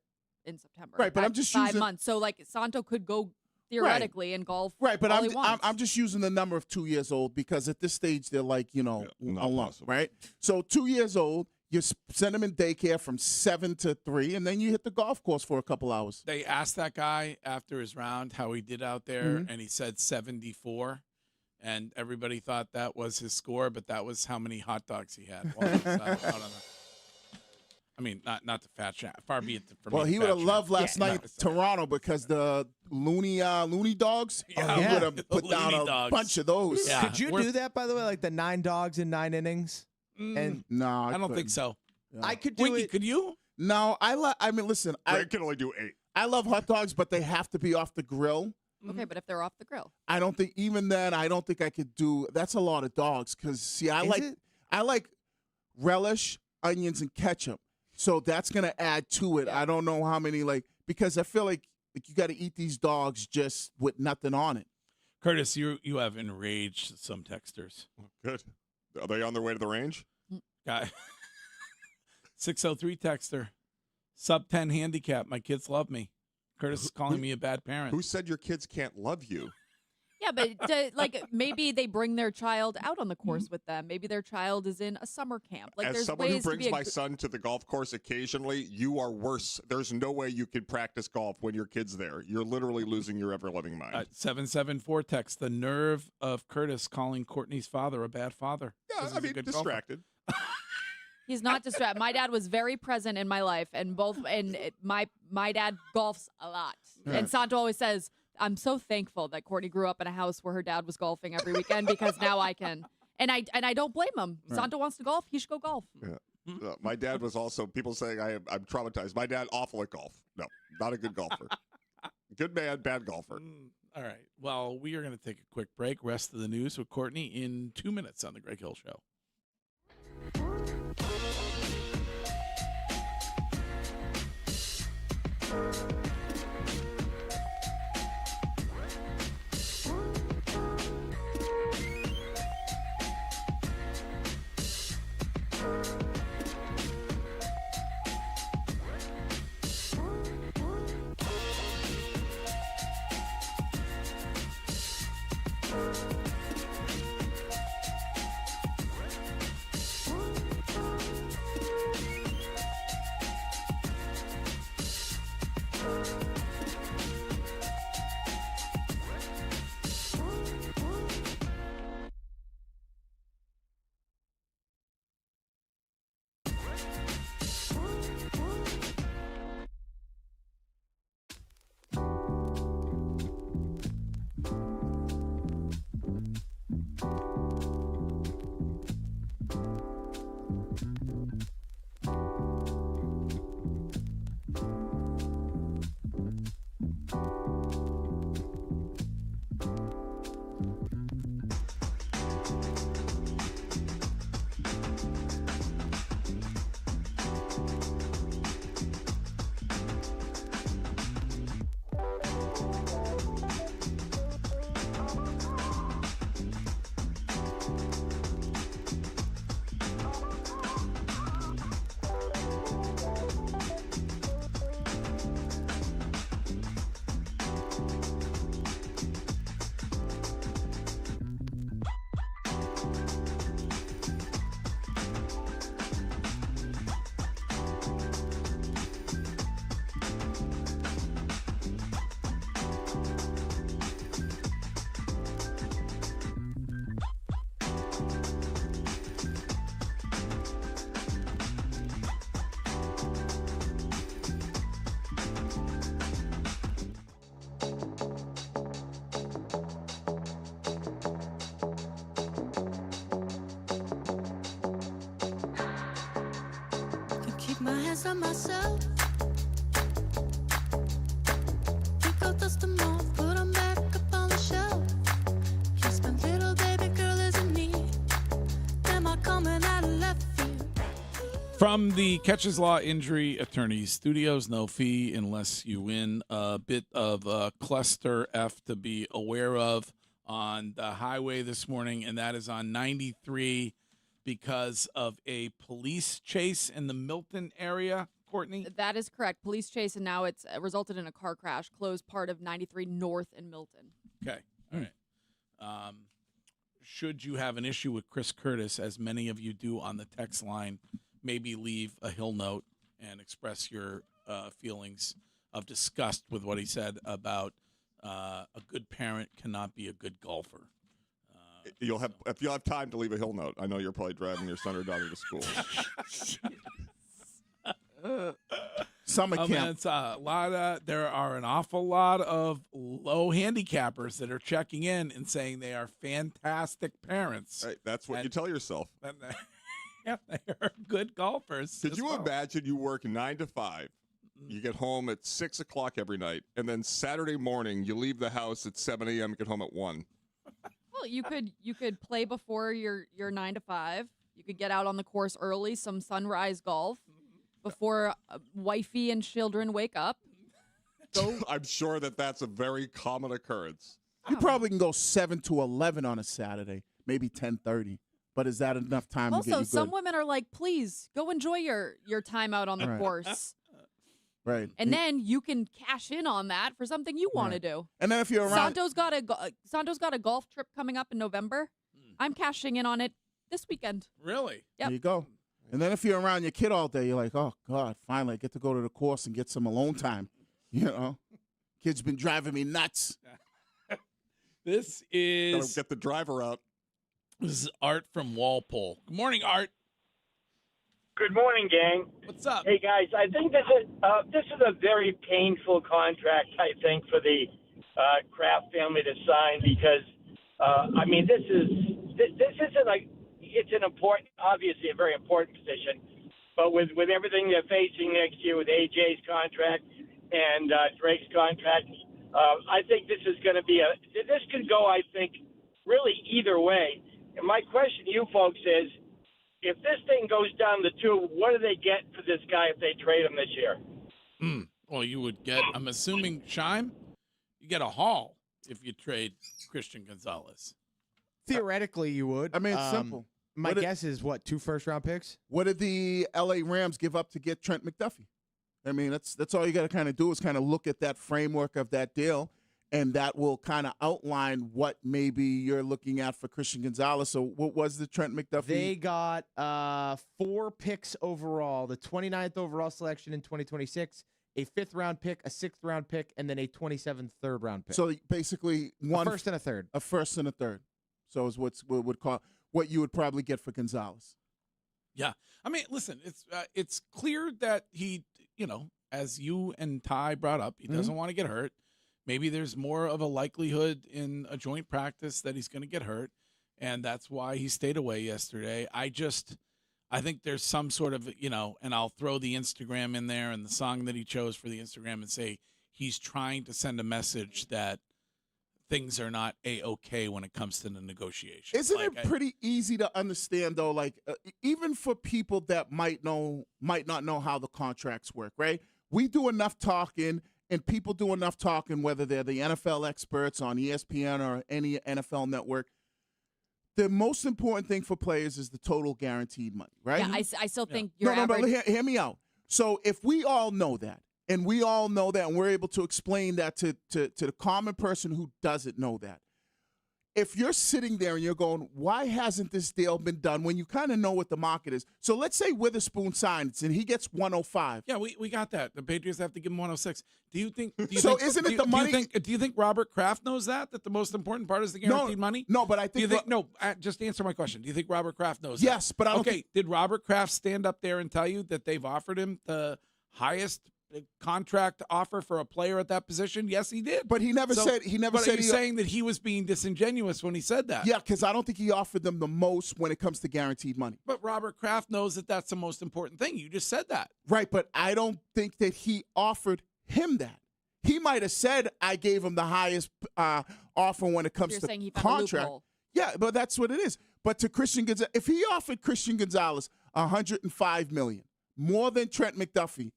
in September.
Right, but I'm
At
just
5
using-
months. So, like, Santo could go theoretically and golf.
right, but
all he wants.
I'm just using the number of 2 years old because at this stage they're like a lump, right? So 2 years old, you send them in daycare from 7 to 3, and then you hit the golf course for a couple hours.
They asked that guy after his round how he did out there, and he said 74. And everybody thought that was his score, but that was how many hot dogs he had. While he was out on the, I mean, not the fat shot. Far be it from
Well,
me,
he
the
would
fat
have loved
shot.
last night Toronto because the loony dogs. He would have put down
Looney
a
dogs.
bunch of those.
Yeah.
Could you do that, by the way, like the 9 dogs in 9 innings? And
No,
I don't
couldn't.
think so.
I could do
Winky,
it.
could you?
No, I mean, listen, I
can only do 8.
I love hot dogs, but they have to be off the grill.
Okay, but if they're off the grill.
I don't think even then. I don't think I could do. That's a lot of dogs because see, I like relish, onions, and ketchup. So that's gonna add to it. I don't know how many because I feel like you got to eat these dogs just with nothing on it.
Curtis, you have enraged some texters.
Good. Are they on their way to the range?
Guy, 603 texter, sub-10 handicap. My kids love me. Curtis is calling me a bad parent.
Who said your kids can't love you?
Yeah, but maybe they bring their child out on the course with them. Maybe their child is in a summer camp. Like
As
there's
someone who
ways to
brings
be
my son to the golf course occasionally, you are worse. There's no way you could practice golf when your kid's there. You're literally losing your ever-loving mind.
774 text, the nerve of Curtis calling Courtney's father a bad father.
Yeah, I mean, distracted.
He's not distracted. My dad was very present in my life, and my dad golfs a lot.
Yeah.
And Santo always says, "I'm so thankful that Courtney grew up in a house where her dad was golfing every weekend because now I can." And I don't blame him.
Right.
Santo wants to golf; he should go golf.
Yeah. My dad was also, people saying I'm traumatized. My dad, awful at golf. No, not a good golfer. Good man, bad golfer.
All right. Well, we are going to take a quick break. Rest of the news with Courtney in 2 minutes on the Greg Hill Show.
Take my hands on myself. Pick up dust them off, put them back up on the shelf. Kiss my little baby girl isn't me. Am I coming out of left field?
From the Catches Law Injury Attorneys Studios, no fee unless you win. A bit of a cluster F to be aware of on the highway this morning, and that is on 93 because of a police chase in the Milton area. Courtney?
That is correct. Police chase, and now it's resulted in a car crash. Closed part of 93 North in Milton.
Okay. All right. Should you have an issue with Chris Curtis, as many of you do on the text line, maybe leave a Hill note and express your feelings of disgust with what he said about a good parent cannot be a good golfer.
If you'll have time to leave a Hill note. I know you're probably driving your son or daughter to school.
Summer camp.
It's a lot there are an awful lot of low handicappers that are checking in and saying they are fantastic parents.
Right, that's what you tell yourself.
Yeah, they are good golfers.
Could you imagine you work 9 to 5, you get home at 6 o'clock every night, and then Saturday morning you leave the house at 7 a.m. and get home at 1?
Well, you could play before your 9 to 5. You could get out on the course early, some sunrise golf before wifey and children wake up.
I'm sure that's a very common occurrence.
You probably can go 7 to 11 on a Saturday, maybe 10:30. But is that enough time to get you
Also,
good?
some women are like, please go enjoy your time out on the
Right.
course.
Right.
And then you can cash in on that for something you want to do.
And then if you're around,
Santo's got a golf trip coming up in November. I'm cashing in on it this weekend.
Really?
Yep.
there you go. And then if you're around your kid all day, you're like, oh, God, finally I get to go to the course and get some alone time. You know? Kid's been driving me nuts.
This is...
Gotta get the driver out.
This is Art from Walpole. Good morning, Art.
Good morning, gang.
What's up?
Hey, guys. I think this is a very painful contract, I think, for the Kraft family to sign because, I mean, this isn't like it's an important, obviously a very important position, but with everything they're facing next year with AJ's contract and Drake's contract, I think this is going to be this could go, I think, really either way. And my question to you folks is, if this thing goes down the tube, what do they get for this guy if they trade him this year?
Well, you would get, I'm assuming, Shime, you get a haul if you trade Christian Gonzalez.
Theoretically, you would.
I mean, it's simple.
My guess is, what, 2 first-round picks?
What did the L.A. Rams give up to get Trent McDuffie? I mean, that's all you got to kind of do is kind of look at that framework of that deal, and that will kind of outline what maybe you're looking at for Christian Gonzalez. So what was the Trent McDuffie?
They got 4 picks overall, the 29th overall selection in 2026, a 5th-round pick, a 6th-round pick, and then a 27th third-round pick.
So basically
a first and a third.
A first and a third. So is what you would probably get for Gonzalez.
Yeah. I mean, listen, it's clear that he, as you and Ty brought up, he doesn't want to get hurt. Maybe there's more of a likelihood in a joint practice that he's going to get hurt, and that's why he stayed away yesterday. I think there's some sort of, and I'll throw the Instagram in there and the song that he chose for the Instagram and say he's trying to send a message that things are not A-okay when it comes to the negotiation.
Isn't it pretty easy to understand, though, like even for people that might not know how the contracts work, right? We do enough talking. And people do enough talking, whether they're the NFL experts on ESPN or any NFL network. The most important thing for players is the total guaranteed money, right?
Yeah, I still think you're
but hear me out. So if we all know that, and we're able to explain that to the common person who doesn't know that, if you're sitting there and you're going, why hasn't this deal been done when you kind of know what the market is? So let's say Witherspoon signs and he gets 105.
Yeah, we got that. The Patriots have to give him 106. Do you think Robert Kraft knows that the most important part is the guaranteed money?
No, but I think
just answer my question. Do you think Robert Kraft knows
yes,
that?
But I don't
did Robert Kraft stand up there and tell you that they've offered him the highest contract offer for a player at that position? Yes, he did.
But he never said. He never
but
said.
Are you saying that he was being disingenuous when he said that?
Yeah, because I don't think he offered them the most when it comes to guaranteed money.
But Robert Kraft knows that that's the most important thing. You just said that.
Right, but I don't think that he offered him that. He might have said, I gave him the highest offer when it comes
You're
to
saying he found a
contract.
loophole.
Yeah, but that's what it is. But to Christian Gonzalez, if he offered Christian Gonzalez $105 million, more than Trent McDuffie,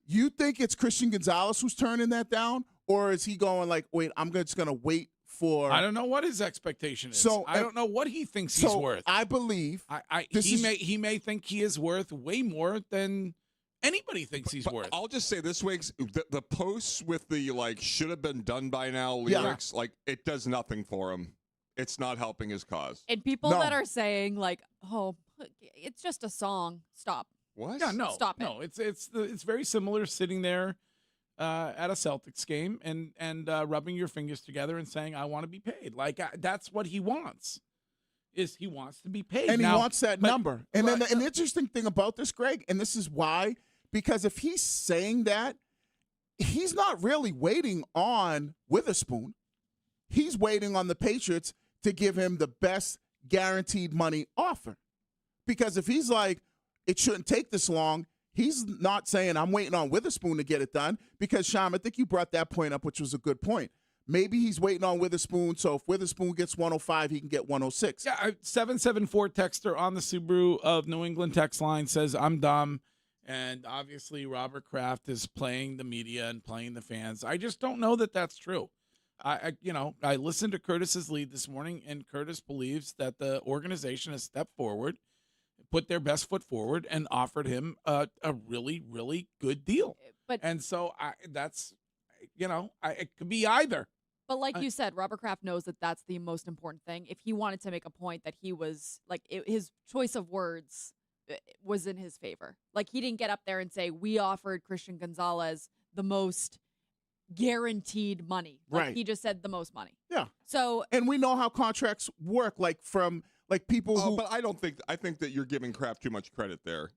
you think it's Christian Gonzalez who's turning that down? Or is he going like, wait, I'm just going to wait for...
I don't know what his expectation is.
So,
I don't know what he thinks he's worth.
I believe...
He may think he is worth way more than anybody thinks he's worth.
I'll just say this, Wiggs, the posts with the, like, should have been done by now lyrics, like, it does nothing for him. It's not helping his cause.
And people that are saying, like, oh, it's just a song. Stop.
What?
Yeah, no.
Stop it.
No, it's very similar sitting there at a Celtics game and rubbing your fingers together and saying, I want to be paid. Like, that's what he wants. Is he wants to be paid.
And
now,
he wants that number. And then an interesting thing about this, Greg, and this is why, because if he's saying that, he's not really waiting on Witherspoon. He's waiting on the Patriots to give him the best guaranteed money offer. Because if he's like, it shouldn't take this long, he's not saying, I'm waiting on Witherspoon to get it done. Because, Sham, I think you brought that point up, which was a good point. Maybe he's waiting on Witherspoon, so if Witherspoon gets 105, he can get 106.
Yeah, 774 texter on the Subaru of New England text line says, I'm dumb. And obviously Robert Kraft is playing the media and playing the fans. I just don't know that that's true. I listened to Curtis's lead this morning, and Curtis believes that the organization has stepped forward, put their best foot forward, and offered him a really, really good deal. And so it could be either.
But like you said, Robert Kraft knows that that's the most important thing. If he wanted to make a point that he was, like, his choice of words was in his favor. Like, he didn't get up there and say, we offered Christian Gonzalez the most guaranteed money. Like,
right.
He just said the most money.
Yeah.
So,
and we know how contracts work, like from like people who.
But I think that you're giving Kraft too much credit there.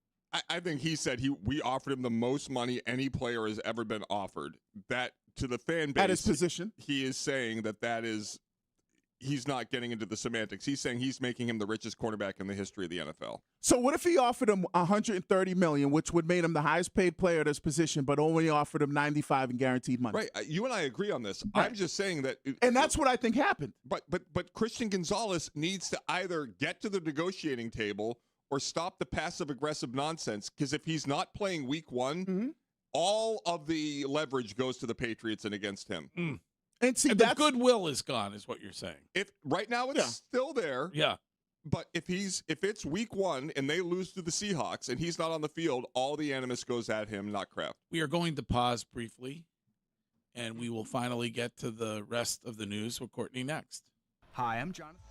I think he said we offered him the most money any player has ever been offered. That to the fan base
at his position,
he is saying that is. He's not getting into the semantics. He's saying he's making him the richest cornerback in the history of the NFL.
So what if he offered him $130 million, which would make him the highest paid player at his position, but only offered him $95 in guaranteed money?
Right. You and I agree on this.
Right.
I'm just saying that,
and that's what I think happened.
But Christian Gonzalez needs to either get to the negotiating table or stop the passive aggressive nonsense. Because if he's not playing Week 1, all of the leverage goes to the Patriots and against him.
And see,
the goodwill is gone, is what you're saying.
If right now it's still there,
yeah.
But if it's Week 1 and they lose to the Seahawks and he's not on the field, all the animus goes at him, not Kraft.
We are going to pause briefly, and we will finally get to the rest of the news with Courtney next.
Hi, I'm Jonathan.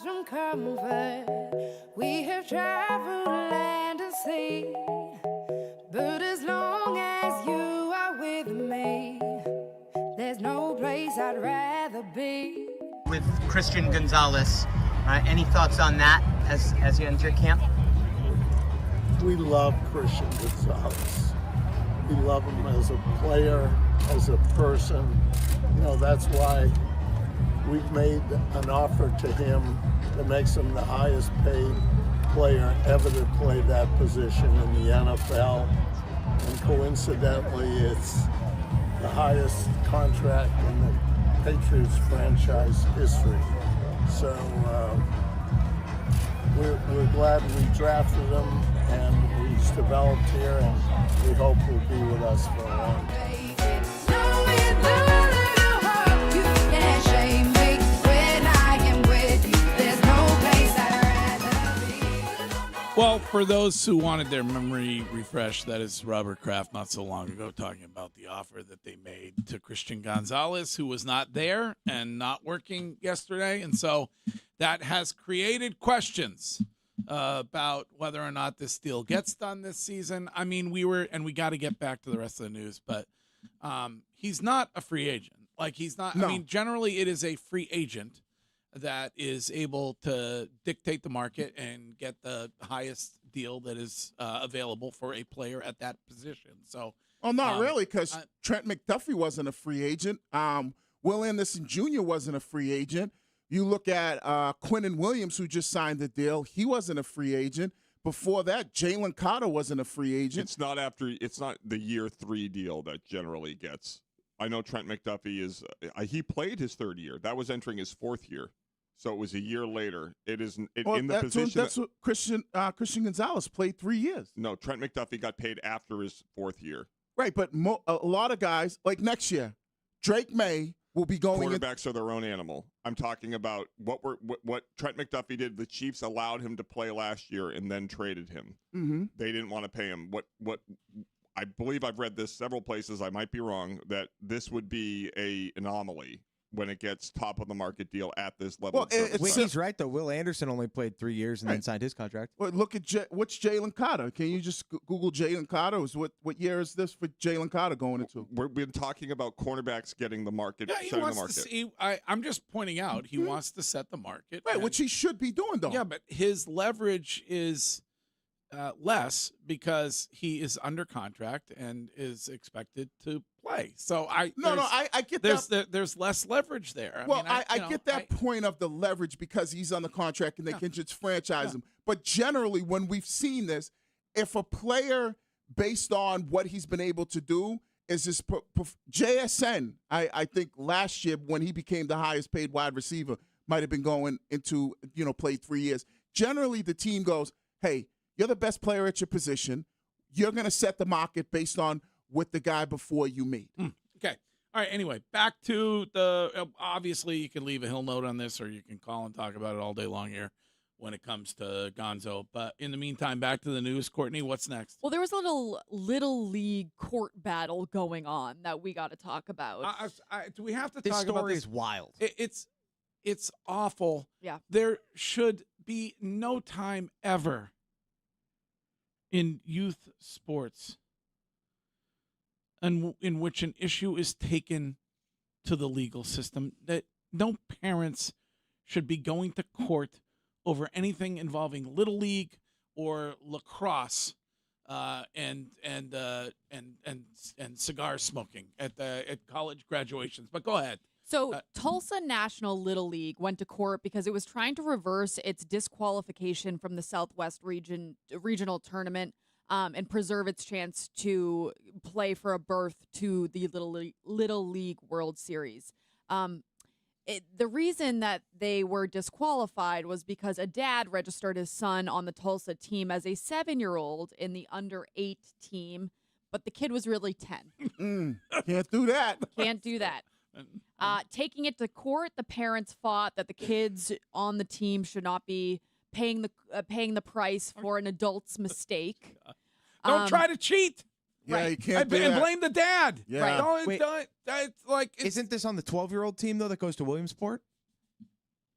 from comfort. We have traveled land and sea, but as long as you are with me, there's no place I'd rather be.
With Christian Gonzalez, any thoughts on that as you enter camp?
We love Christian Gonzalez. We love him as a player, as a person. You know, that's why we've made an offer to him that makes him the highest paid player ever to play that position in the NFL. And coincidentally, it's the highest contract in the Patriots franchise history. So we're glad we drafted him, and he's developed here, and we hope he'll be with us for a long time.
Well, for those who wanted their memory refreshed, that is Robert Kraft not so long ago talking about the offer that they made to Christian Gonzalez, who was not there and not working yesterday. And so that has created questions about whether or not this deal gets done this season. I mean, we got to get back to the rest of the news, but he's not a free agent. Like, he's not. No. I mean, generally it is a free agent that is able to dictate the market and get the highest deal that is available for a player at that position. So,
not really, because Trent McDuffie wasn't a free agent. Will Anderson Jr. wasn't a free agent. You look at Quinnen Williams, who just signed the deal. He wasn't a free agent. Before that, Jalen Carter wasn't a free agent.
It's not the year 3 deal that generally gets. I know Trent McDuffie is. He played his 3rd year. That was entering his 4th year. So it was a year later. It is in the position.
That's what Christian Gonzalez played 3 years.
No, Trent McDuffie got paid after his 4th year.
Right, but a lot of guys, like next year, Drake May will be going.
Quarterbacks are their own animal. I'm talking about what Trent McDuffie did. The Chiefs allowed him to play last year and then traded him.
Mm-hmm.
They didn't want to pay him. What I believe I've read this several places. I might be wrong. That this would be a anomaly when it gets top of the market deal at this level.
Well, he's right, though. Will Anderson only played 3 years and then signed his contract.
Well, look at what's Jalen Carter. Can you just Google Jalen Carter? What year is this for Jalen Carter going into?
We've been talking about cornerbacks getting the market, setting the market.
To see, I'm just pointing out he wants to set the market.
Right, which he should be doing, though.
Yeah, but his leverage is less because he is under contract and is expected to play. So I
get
that. There's less leverage there.
I get that point of the leverage because he's on the contract and they can just franchise him. But generally, when we've seen this, if a player, based on what he's been able to do, is his JSN, I think last year when he became the highest paid wide receiver, might have been going into, played 3 years. Generally, the team goes, hey, you're the best player at your position. You're going to set the market based on with the guy before you meet.
Okay. All right. Anyway, back to the obviously you can leave a Hill note on this or you can call and talk about it all day long here when it comes to Gonzo. But in the meantime, back to the news. Courtney, what's next?
Well, there was a little league court battle going on that we got to talk about.
Do we have to
this
talk about this?
This story
It's
is wild.
awful.
Yeah.
There should be no time ever in youth sports and in which an issue is taken to the legal system, that no parents should be going to court over anything involving Little League or lacrosse and cigar smoking at college graduations. But go ahead.
So Tulsa National Little League went to court because it was trying to reverse its disqualification from the Southwest regional tournament and preserve its chance to play for a berth to the Little League World Series. The reason that they were disqualified was because a dad registered his son on the Tulsa team as a 7-year-old in the under-8 team, but the kid was really 10.
Can't do that.
Can't do that. Taking it to court, the parents fought that the kids on the team should not be paying the price for an adult's mistake.
Don't try to cheat.
Yeah, you can't do
and
that.
blame the dad.
Yeah.
Isn't this on the 12-year-old team though that goes to Williamsport?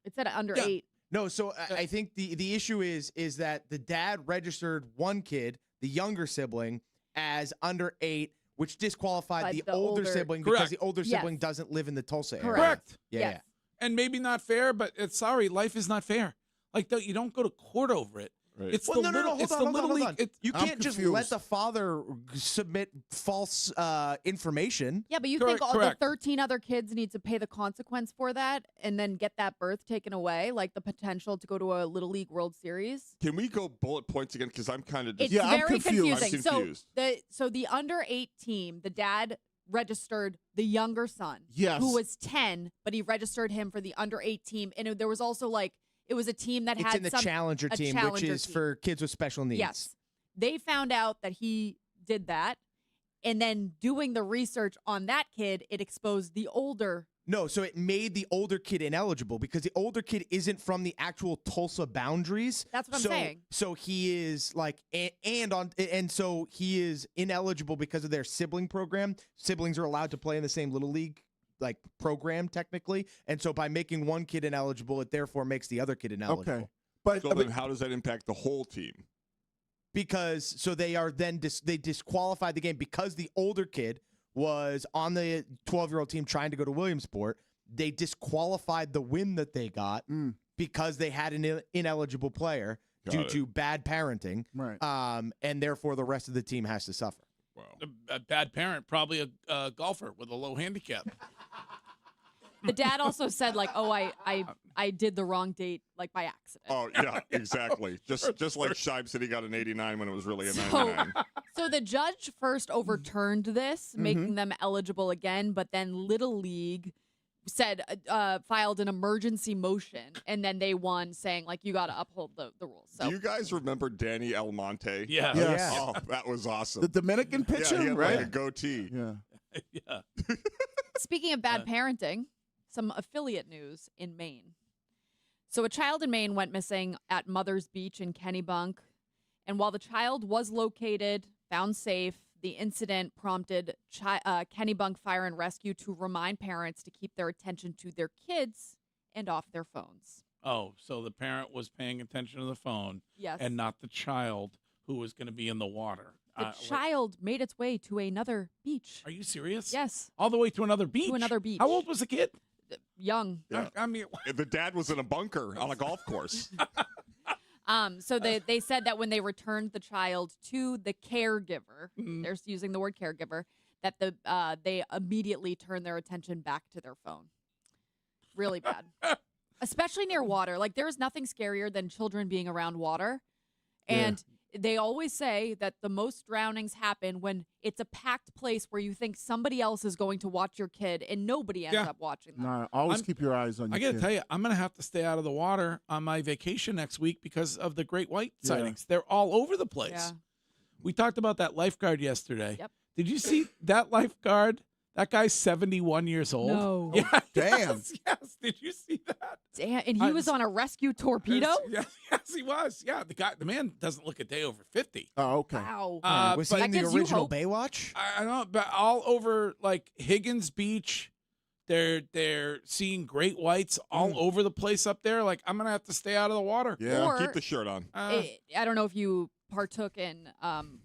It's at under 8.
No, so I think the issue is that the dad registered one kid, the younger sibling, as under 8, which disqualified the older sibling because the older sibling doesn't live in the Tulsa area.
Correct.
Yeah.
And maybe not fair, but sorry, life is not fair. Like, you don't go to court over it.
Right.
It's
Well,
the
no,
little,
hold
it's
on,
the
hold
little
on,
league.
hold on. You can't just let the father submit false information.
Yeah, but you
Correct,
think all the
correct.
13 other kids need to pay the consequence for that and then get that birth taken away, like the potential to go to a Little League World Series?
Can we go bullet points again? Because I'm kind of
It's very confusing.
I'm confused.
So the under 8 team, the dad registered the younger son,
Yes.
who was 10, but he registered him for the under 8 team, and there was also it was a team that
It's
had
in the
some,
challenger
a
team, which is
team.
for kids with special needs.
Yes. They found out that he did that, and then doing the research on that kid, it exposed the older.
No, so it made the older kid ineligible because the older kid isn't from the actual Tulsa boundaries.
That's what I'm saying.
So he is and so he is ineligible because of their sibling program. Siblings are allowed to play in the same Little League program technically, and so by making one kid ineligible, it therefore makes the other kid ineligible.
Okay. But
So then how does that impact the whole team?
Because so they are then they disqualified the game because the older kid was on the 12-year-old team trying to go to Williamsport. They disqualified the win that they got because they had an ineligible player due to bad parenting.
Right.
And therefore the rest of the team has to suffer.
Wow.
A bad parent, probably a golfer with a low handicap.
The dad also said I did the wrong date by accident.
Oh yeah, exactly. Just like Shibe said, he got an 89 when it was really a 99.
So the judge first overturned this, making them eligible again, but then Little League said filed an emergency motion, and then they won, saying you got to uphold the rules. So
Do you guys remember Danny Almonte?
Yeah.
Yes.
Oh, that was awesome.
the Dominican pitcher,
yeah, he had
right?
like a goatee.
Yeah.
Yeah.
speaking of bad parenting, some affiliate news in Maine. So a child in Maine went missing at Mother's Beach in Kennebunk, and while the child was located, found safe, the incident prompted Kennebunk Fire and Rescue to remind parents to keep their attention to their kids and off their phones.
Oh, so the parent was paying attention to the phone,
Yes.
and not the child who was going to be in the water.
The child made its way to another beach.
Are you serious?
Yes.
All the way to another beach?
To another beach.
How old was the kid?
Young.
Yeah.
I mean,
The dad was in a bunker on a golf course.
So they said that when they returned the child to the caregiver, they're using the word caregiver, that they immediately turned their attention back to their phone. Really bad. Especially near water. There's nothing scarier than children being around water. And they always say that the most drownings happen when it's a packed place where you think somebody else is going to watch your kid and nobody ends up watching them.
No, always keep your eyes on your
I got to
kid.
tell you, I'm going to have to stay out of the water on my vacation next week because of the great white sightings. They're all over the place.
Yeah.
We talked about that lifeguard yesterday.
Yep.
Did you see that lifeguard? That guy's 71 years old.
No.
Yeah,
Damn.
Yes. Did you see that?
Damn, and he was on a rescue torpedo?
Yes, he was. Yeah, the man doesn't look a day over 50.
Oh, okay.
Wow.
Was he
but
in the
gives you
original
hope.
Baywatch?
I don't know, but all over Higgins Beach, they're seeing great whites all over the place up there. I'm gonna have to stay out of the water.
Yeah,
Or-
keep the shirt on.
I don't know if you partook in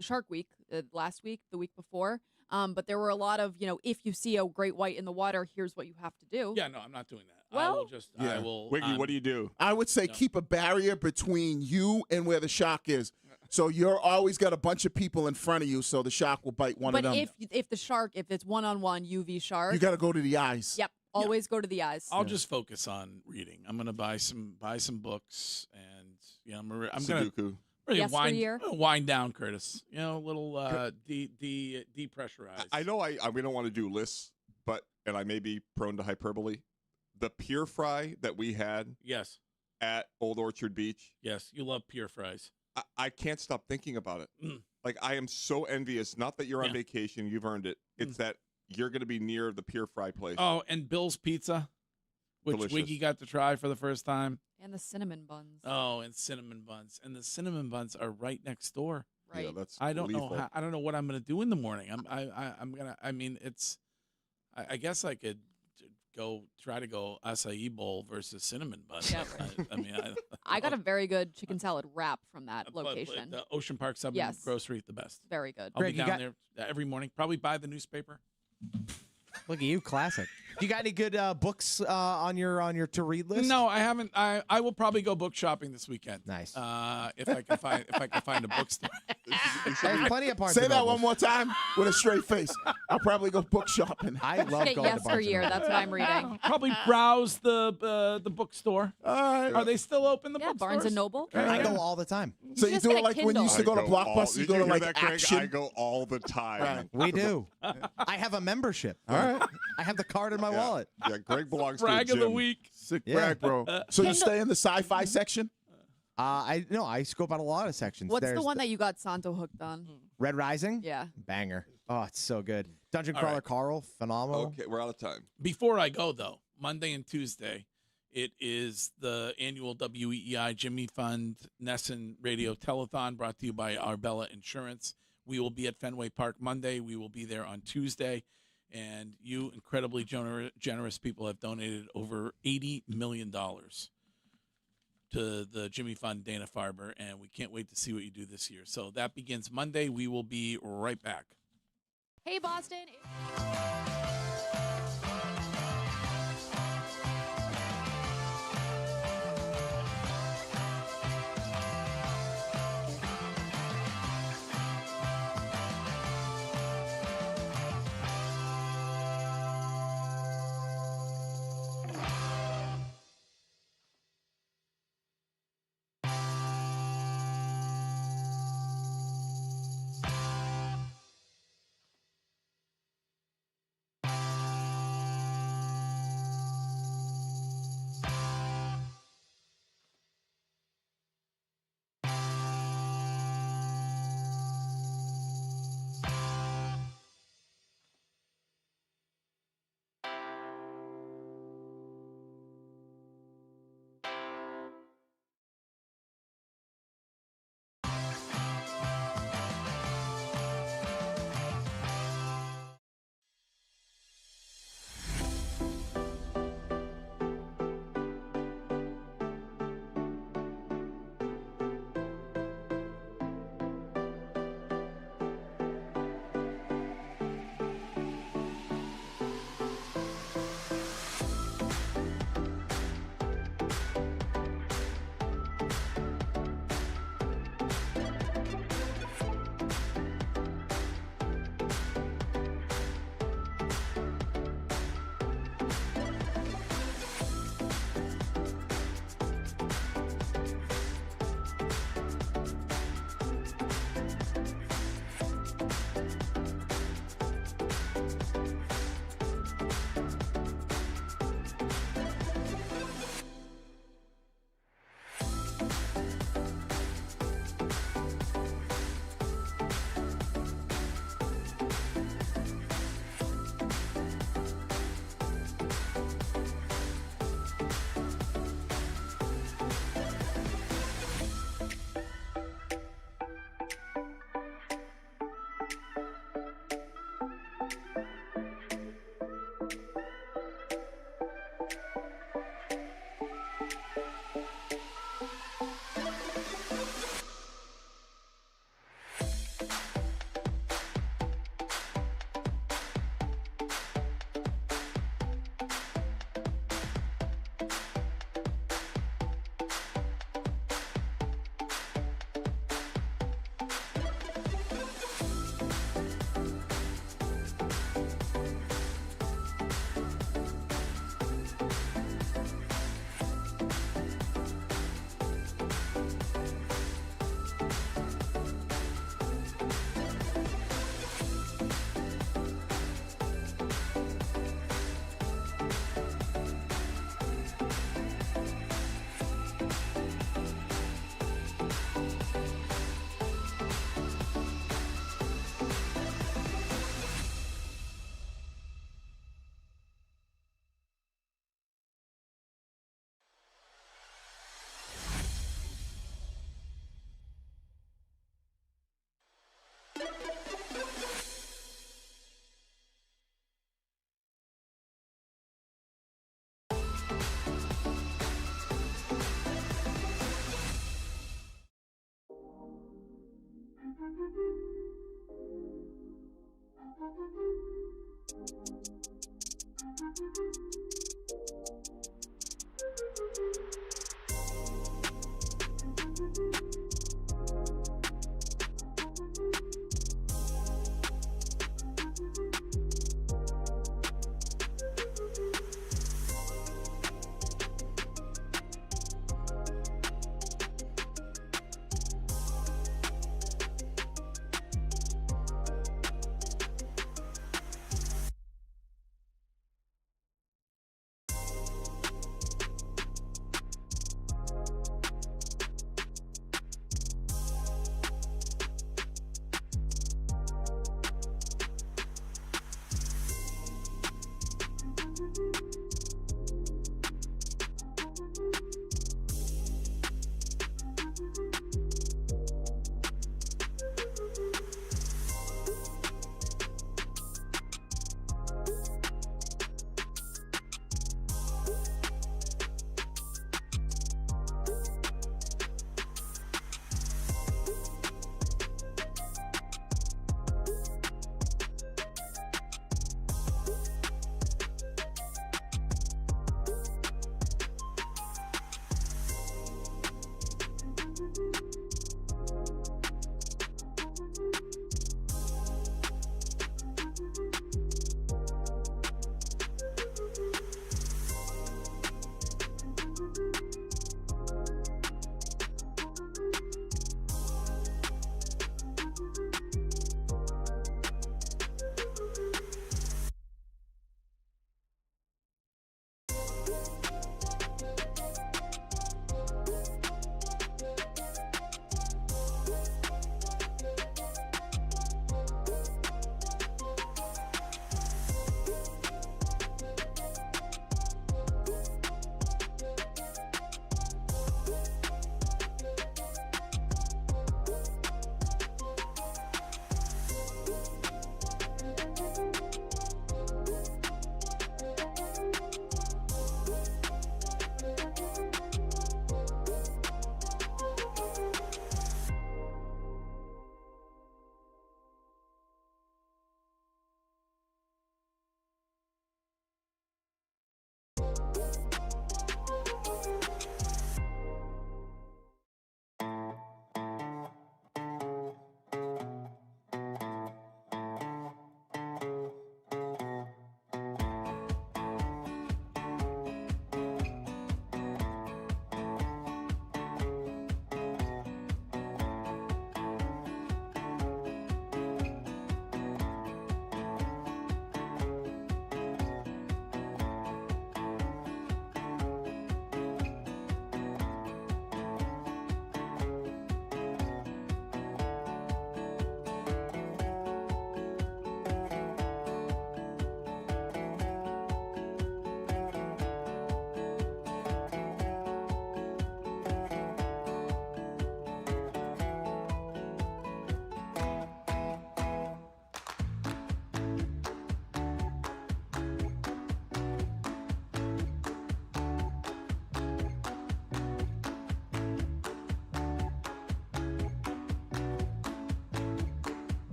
Shark Week last week, the week before, but there were a lot of, if you see a great white in the water, here's what you have to do.
Yeah, no, I'm not doing that.
Well-
I will.
Wiggy, what do you do?
I would say keep a barrier between you and where the shark is. So you're always got a bunch of people in front of you, so the shark will bite one
But
of them.
if the shark, if it's one-on-one UV shark,
You got to go to the eyes.
Yep, always go to the eyes.
I'll just focus on reading. I'm gonna buy some books, and I'm gonna
Sudoku.
really
Yesteryear.
wind down, Curtis. A little depressurize.
I know we don't want to do lists, and I may be prone to hyperbole. The pier fry that we had
Yes,
at Old Orchard Beach,
yes, you love pier fries.
I can't stop thinking about it. I am so envious. Not that you're on vacation, you've earned it. It's that you're going to be near the pier fry place.
Oh, and Bill's Pizza, which
Delicious.
Wiggy got to try for the first time.
And the cinnamon buns.
Oh, and cinnamon buns, and the cinnamon buns are right next door.
Right.
Yeah, that's
I don't know.
lethal.
I don't know what I'm gonna do in the morning. I'm gonna. I mean, it's. I guess I could try to go acai bowl versus cinnamon bun.
Yeah.
I mean,
I got a very good chicken salad wrap from that location.
The Ocean Park Sub
Yes.
Grocery, the best.
Very good.
I'll be down there every morning. Probably buy the newspaper.
Look at you, classic. You got any good books on your to read list?
No, I haven't. I will probably go book shopping this weekend.
Nice.
If I can find a bookstore.
There's plenty of parts.
Say that one more time with a straight face. I'll probably go book shopping.
I love
Get
going to Barnes and
yesteryear.
Noble.
That's what I'm reading.
Probably browse the bookstore. Are they still open? The
Yeah,
bookstores?
Barnes and Noble.
I go all the time.
So you
just
do
get
it
a
like when you used to go to
I go all-
Blockbuster, you
Did
go to
hear
like
that, Greg?
Action.
I go all the time.
We do. I have a membership.
All right.
I have the card in my wallet.
Yeah, Greg belongs
Brag
to a
of the
gym.
week.
Sick
Yeah.
brag, bro. So you stay in the sci-fi section?
I scope out a lot of sections.
What's
There's
the one that you got Santo hooked on?
Red Rising?
Yeah.
Banger. Oh, it's so good. Dungeon
All
Crawler
right.
Carl, phenomenal.
Okay, we're out of time.
Before I go, though, Monday and Tuesday, it is the annual WEEI Jimmy Fund Nesson Radio Telethon brought to you by Arbella Insurance. We will be at Fenway Park Monday. We will be there on Tuesday. And you incredibly generous people have donated over $80 million to the Jimmy Fund Dana-Farber, and we can't wait to see what you do this year. So that begins Monday. We will be right back.
Hey, Boston.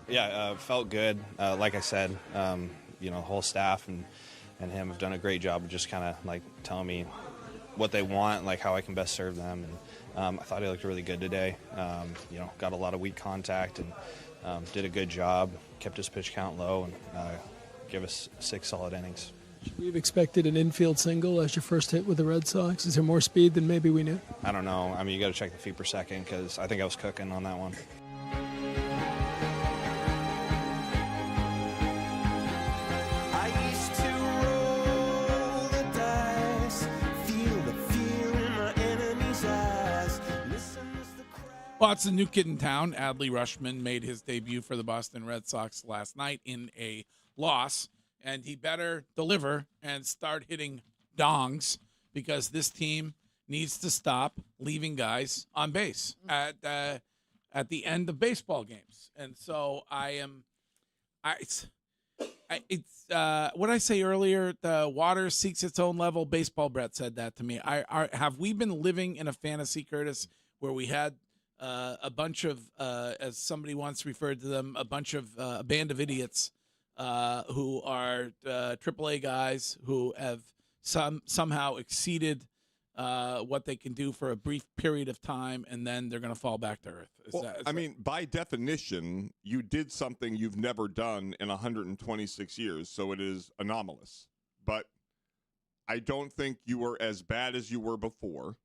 Yeah, felt good. Like I said, the whole staff and him have done a great job of just kind of like telling me what they want, like how I can best serve them. And I thought he looked really good today. Got a lot of weak contact and did a good job, kept his pitch count low, and gave us 6 solid innings.
Should we have expected an infield single as your first hit with the Red Sox? Is there more speed than maybe we knew?
I don't know. I mean, you got to check the feet per second because I think I was cooking on that one.
I used to roll the
Well, it's a new kid in town. Adley Rushman made his debut for the Boston Red Sox last night in a loss, and he better deliver and start hitting dongs because this team needs to stop leaving guys on base at the end of baseball games. And so it's what I say earlier, the water seeks its own level. Baseball Brett said that to me. Have we been living in a fantasy, Curtis, where we had a bunch of, as somebody once referred to them, a band of idiots who are AAA guys who have somehow exceeded what they can do for a brief period of time, and then they're going to fall back to earth.
I mean, by definition, you did something you've never done in 126 years, so it is anomalous. But I don't think you were as bad as you were before.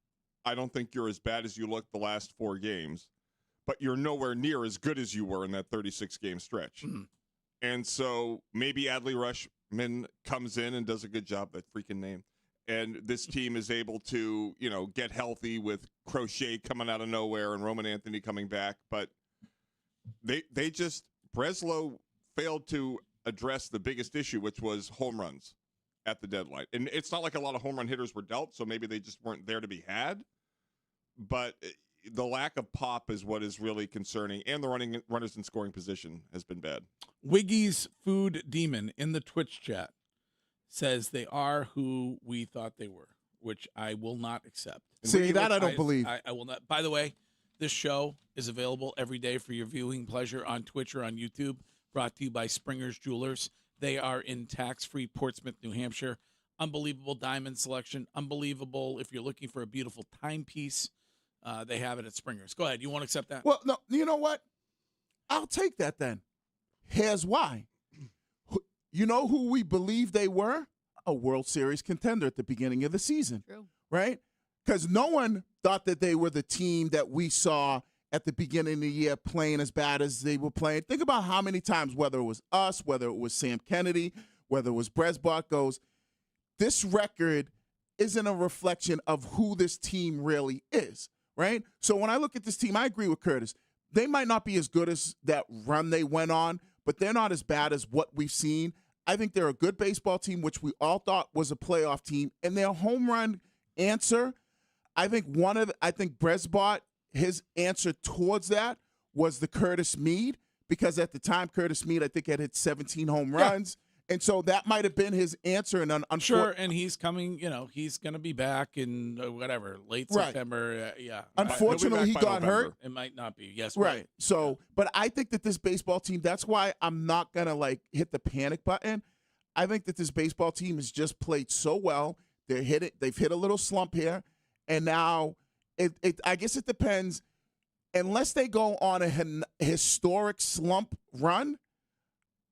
I don't think you're as bad as you looked the last 4 games, but you're nowhere near as good as you were in that 36-game stretch.
Mm-hmm.
And so maybe Adley Rushman comes in and does a good job, that freaking name. And this team is able to, get healthy with Crochet coming out of nowhere and Roman Anthony coming back. But they just, Breslow failed to address the biggest issue, which was home runs at the deadline. And it's not like a lot of home run hitters were dealt, so maybe they just weren't there to be had. But the lack of pop is what is really concerning. And the runners in scoring position has been bad.
Wiggy's Food Demon in the Twitch chat says they are who we thought they were, which I will not accept.
See, that I don't believe.
I will not. By the way, this show is available every day for your viewing pleasure on Twitch or on YouTube, brought to you by Springer's Jewelers. They are in tax-free Portsmouth, New Hampshire. Unbelievable diamond selection. Unbelievable if you're looking for a beautiful timepiece. They have it at Springer's. Go ahead. You won't accept that?
Well, no, you know what? I'll take that then. Here's why. You know who we believe they were? A World Series contender at the beginning of the season.
True.
Right? Because no one thought that they were the team that we saw at the beginning of the year playing as bad as they were playing. Think about how many times, whether it was us, whether it was Sam Kennedy, whether it was Bresbot goes, this record isn't a reflection of who this team really is, right? So when I look at this team, I agree with Curtis. They might not be as good as that run they went on, but they're not as bad as what we've seen. I think they're a good baseball team, which we all thought was a playoff team. And their home run answer, I think Bresbot, his answer towards that was the Curtis Mead, because at the time, Curtis Mead, I think, had hit 17 home runs. And so that might have been his answer. And
sure, and he's coming, he's going to be back in late September.
Unfortunately, he got hurt.
It might not be. Yes.
Right. So, but I think that this baseball team, that's why I'm not going to hit the panic button. I think that this baseball team has just played so well. They've hit a little slump here. And now I guess it depends. Unless they go on a historic slump run,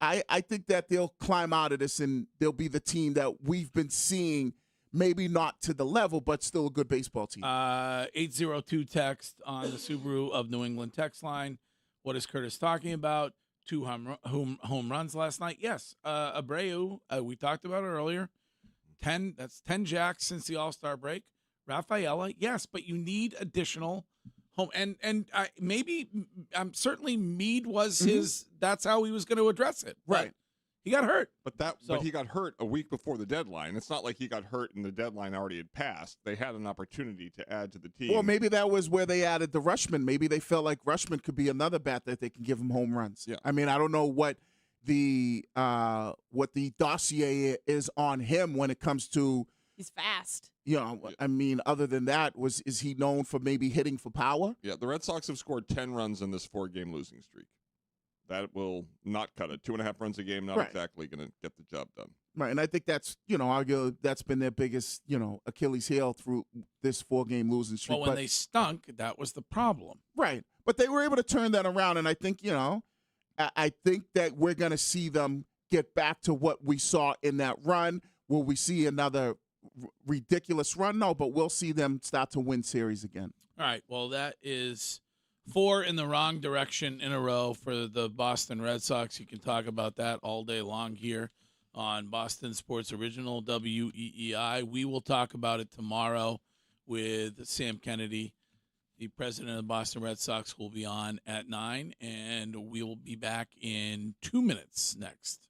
I think that they'll climb out of this and they'll be the team that we've been seeing, maybe not to the level, but still a good baseball team.
802 text on the Subaru of New England text line. What is Curtis talking about? 2 home runs last night. Yes. Abreu, we talked about it earlier. 10 jacks since the All-Star break. Rafaela, yes, but you need additional home, and certainly Mead was his. That's how he was going to address it.
Right.
He got hurt,
but he got hurt a week before the deadline. It's not like he got hurt and the deadline already had passed. They had an opportunity to add to the team.
Well, maybe that was where they added the Rushman. Maybe they felt like Rushman could be another bat that they can give him home runs.
Yeah.
I mean, I don't know what the dossier is on him when it comes to.
He's fast.
I mean, other than that, is he known for maybe hitting for power?
Yeah, the Red Sox have scored 10 runs in this 4-game losing streak. That will not cut it. 2.5 runs a game, not exactly going to get the job done.
Right, and I think that's, arguably that's been their biggest, Achilles heel through this 4-game losing streak.
Well, when they stunk, that was the problem.
Right, but they were able to turn that around, and I think, I think that we're going to see them get back to what we saw in that run. Will we see another ridiculous run? No, but we'll see them start to win series again.
All right. Well, that is 4 in the wrong direction in a row for the Boston Red Sox. You can talk about that all day long here on Boston Sports Original WEEI. We will talk about it tomorrow with Sam Kennedy, the president of the Boston Red Sox, will be on at 9, and we will be back in 2 minutes next.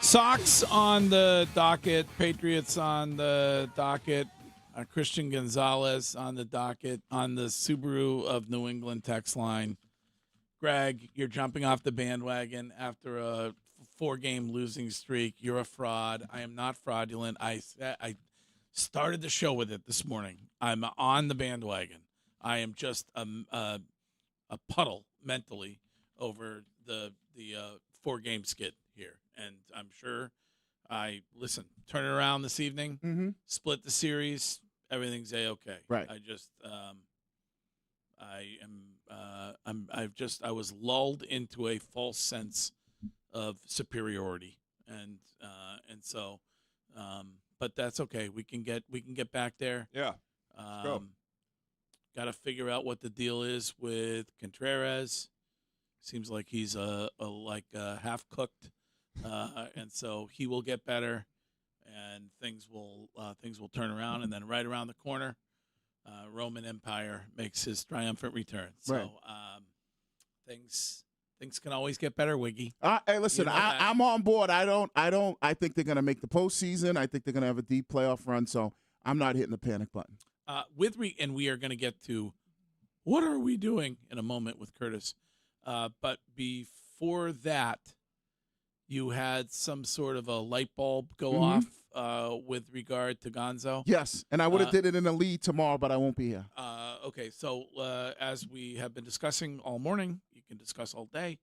Sox on the docket, Patriots on the docket, Christian Gonzalez on the docket, on the Subaru of New England text line. Greg, you're jumping off the bandwagon after a 4-game losing streak. You're a fraud. I am not fraudulent. I started the show with it this morning. I'm on the bandwagon. I am just a puddle mentally over the 4-game skid here. And I'm sure turn it around this evening, split the series, everything's A-okay.
Right.
I was lulled into a false sense of superiority. But that's okay. We can get back there.
Yeah. Let's go.
Got to figure out what the deal is with Contreras. Seems like he's half cooked. And so he will get better, and things will turn around. And then right around the corner, Roman Empire makes his triumphant return. So
Right.
things can always get better, Wiggy.
Hey, listen,
You know that.
I'm on board. I think they're going to make the postseason. I think they're going to have a deep playoff run. So I'm not hitting the panic button.
And we are going to get to what are we doing in a moment with Curtis. But before that, you had some sort of a light bulb go off with regard to Gonzo.
Yes, and I would have did it in the lead tomorrow, but I won't be here.
Okay, so as we have been discussing all morning, you can discuss all day.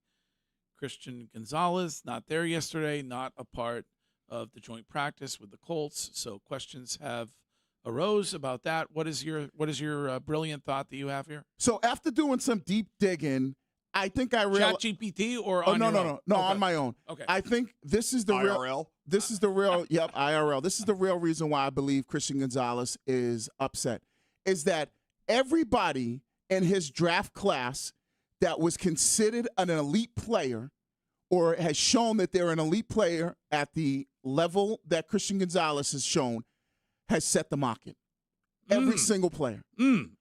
Christian Gonzalez, not there yesterday, not a part of the joint practice with the Colts. So questions have arose about that. What is your brilliant thought that you have here?
So after doing some deep digging, I think I realized
ChatGPT or
oh,
on
no,
your
no,
own?
no, no,
Okay.
on my own.
Okay.
I think this is the
IRL?
This is the real. Yep, IRL. This is the real reason why I believe Christian Gonzalez is upset. Is that everybody in his draft class that was considered an elite player or has shown that they're an elite player at the level that Christian Gonzalez has shown has set the market. Every single player.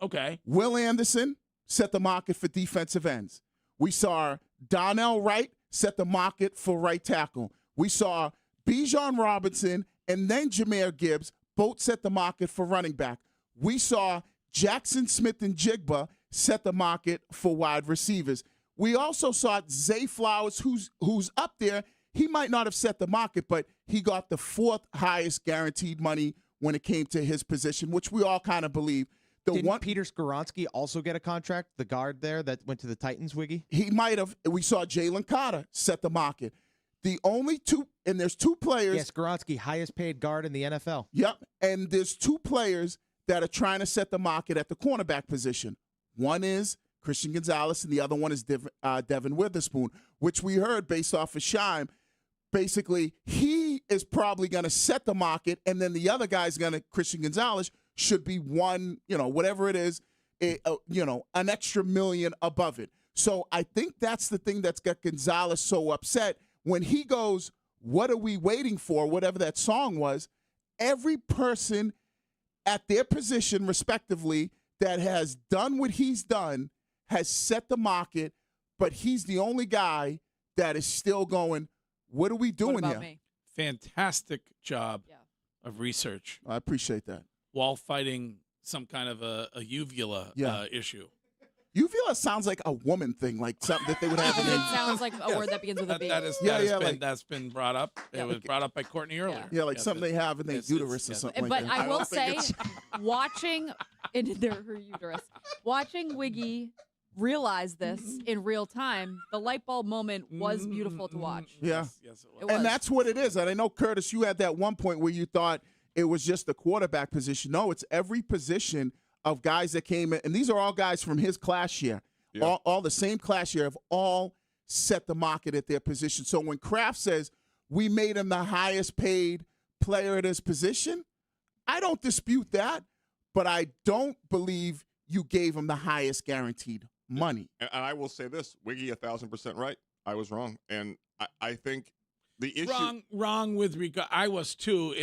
Okay.
Will Anderson set the market for defensive ends. We saw Donnell Wright set the market for right tackle. We saw Bijan Robinson and then Jahmyr Gibbs both set the market for running back. We saw Jackson Smith and Jigba set the market for wide receivers. We also saw Zay Flowers, who's up there. He might not have set the market, but he got the fourth highest guaranteed money when it came to his position, which we all kind of believe.
Didn't Peter Skoronski also get a contract, the guard there that went to the Titans, Wiggy?
He might have. We saw Jalen Carter set the market. The only two, and there's two players.
Yes, Skoronski, highest paid guard in the NFL.
Yep, and there's two players that are trying to set the market at the cornerback position. One is Christian Gonzalez, and the other one is Devin Witherspoon, which we heard based off of Shime. Basically, he is probably going to set the market, and then the other guy's going to, Christian Gonzalez, should be one, whatever it is, an extra million above it. So I think that's the thing that's got Gonzalez so upset. When he goes, what are we waiting for, whatever that song was, every person at their position, respectively, that has done what he's done has set the market, but he's the only guy that is still going, what are we doing here?
Me?
Fantastic job of research.
I appreciate that.
While fighting some kind of a uvula issue.
Uvula sounds like a woman thing, like something that they would have.
It sounds like a word that begins with a B.
That's been brought up. It was brought up by Courtney earlier.
Yeah, like something they have in their uterus or something
But
like that.
I will say, watching her uterus, watching Wiggy realize this in real time, the light bulb moment was beautiful to watch.
Yeah.
Yes,
it was.
And that's what it is. And I know, Curtis, you had that one point where you thought it was just the quarterback position. No, it's every position of guys that came in. And these are all guys from his class year. Yeah. All the same class year have all set the market at their position. So when Kraft says we made him the highest paid player at his position, I don't dispute that. But I don't believe you gave him the highest guaranteed money.
And I will say this, Wiggy 1,000% right. I was wrong. And I think the issue
wrong with regard. I was too.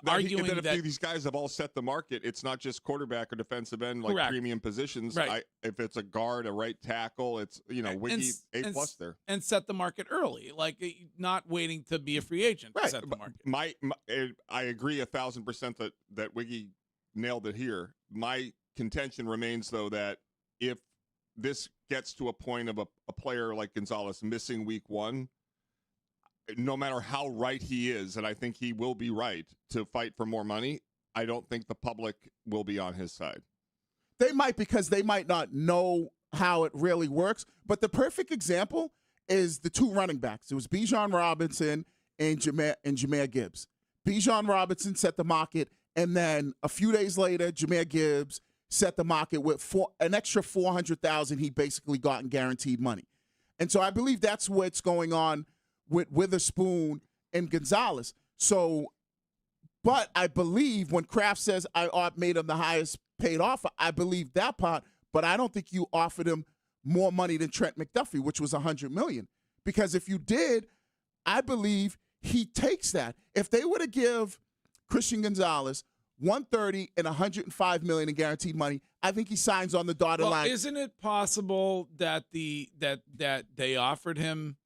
Arguing that
if these guys have all set the market, it's not just quarterback or defensive end like
Correct.
premium positions.
Right.
If it's a guard, a right tackle, it's Wiggy A+ there
and set the market early, like not waiting to be a free agent to set the market.
I agree 1,000% that Wiggy nailed it here. My contention remains though that if this gets to a point of a player like Gonzalez missing week one, no matter how right he is, and I think he will be right to fight for more money, I don't think the public will be on his side.
They might, because they might not know how it really works. But the perfect example is the two running backs. It was Bijan Robinson and Jahmyr Gibbs. Bijan Robinson set the market, and then a few days later, Jahmyr Gibbs set the market with an extra $400,000 he basically got in guaranteed money. And so I believe that's what's going on with Witherspoon and Gonzalez. So, but I believe when Kraft says I made him the highest paid offer, I believe that part, but I don't think you offered him more money than Trent McDuffie, which was $100 million. Because if you did, I believe he takes that. If they were to give Christian Gonzalez $130 and $105 million in guaranteed money. I think he signs on the dotted line.
Isn't it possible that that they offered him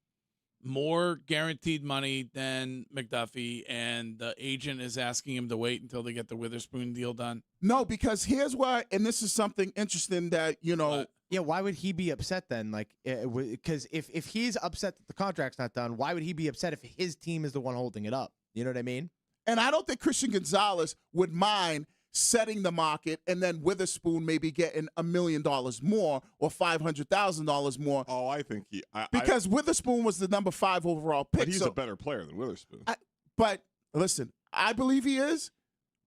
more guaranteed money than McDuffie, and the agent is asking him to wait until they get the Witherspoon deal done?
No, because here's why, and this is something interesting that,
Yeah, why would he be upset then? Like, because if he's upset that the contract's not done, why would he be upset if his team is the one holding it up? You know what I mean?
And I don't think Christian Gonzalez would mind setting the market and then Witherspoon maybe getting $1 million more or $500,000 more.
Oh, I think
because Witherspoon was the number 5 overall pick.
But he's a better player than Witherspoon.
But listen, I believe he is,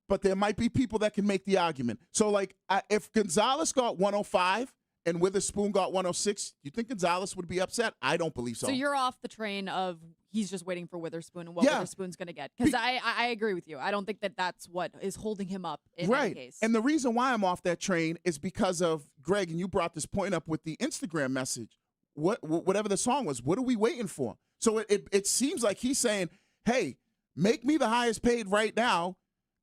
but there might be people that can make the argument. So, like, if Gonzalez got 105 and Witherspoon got 106, you think Gonzalez would be upset? I don't believe so.
So you're off the train of he's just waiting for Witherspoon and what Witherspoon's going to get. Because I agree with you. I don't think that that's what is holding him up in any case.
And the reason why I'm off that train is because of Greg, and you brought this point up with the Instagram message. Whatever the song was, what are we waiting for? So it seems like he's saying, hey, make me the highest paid right now,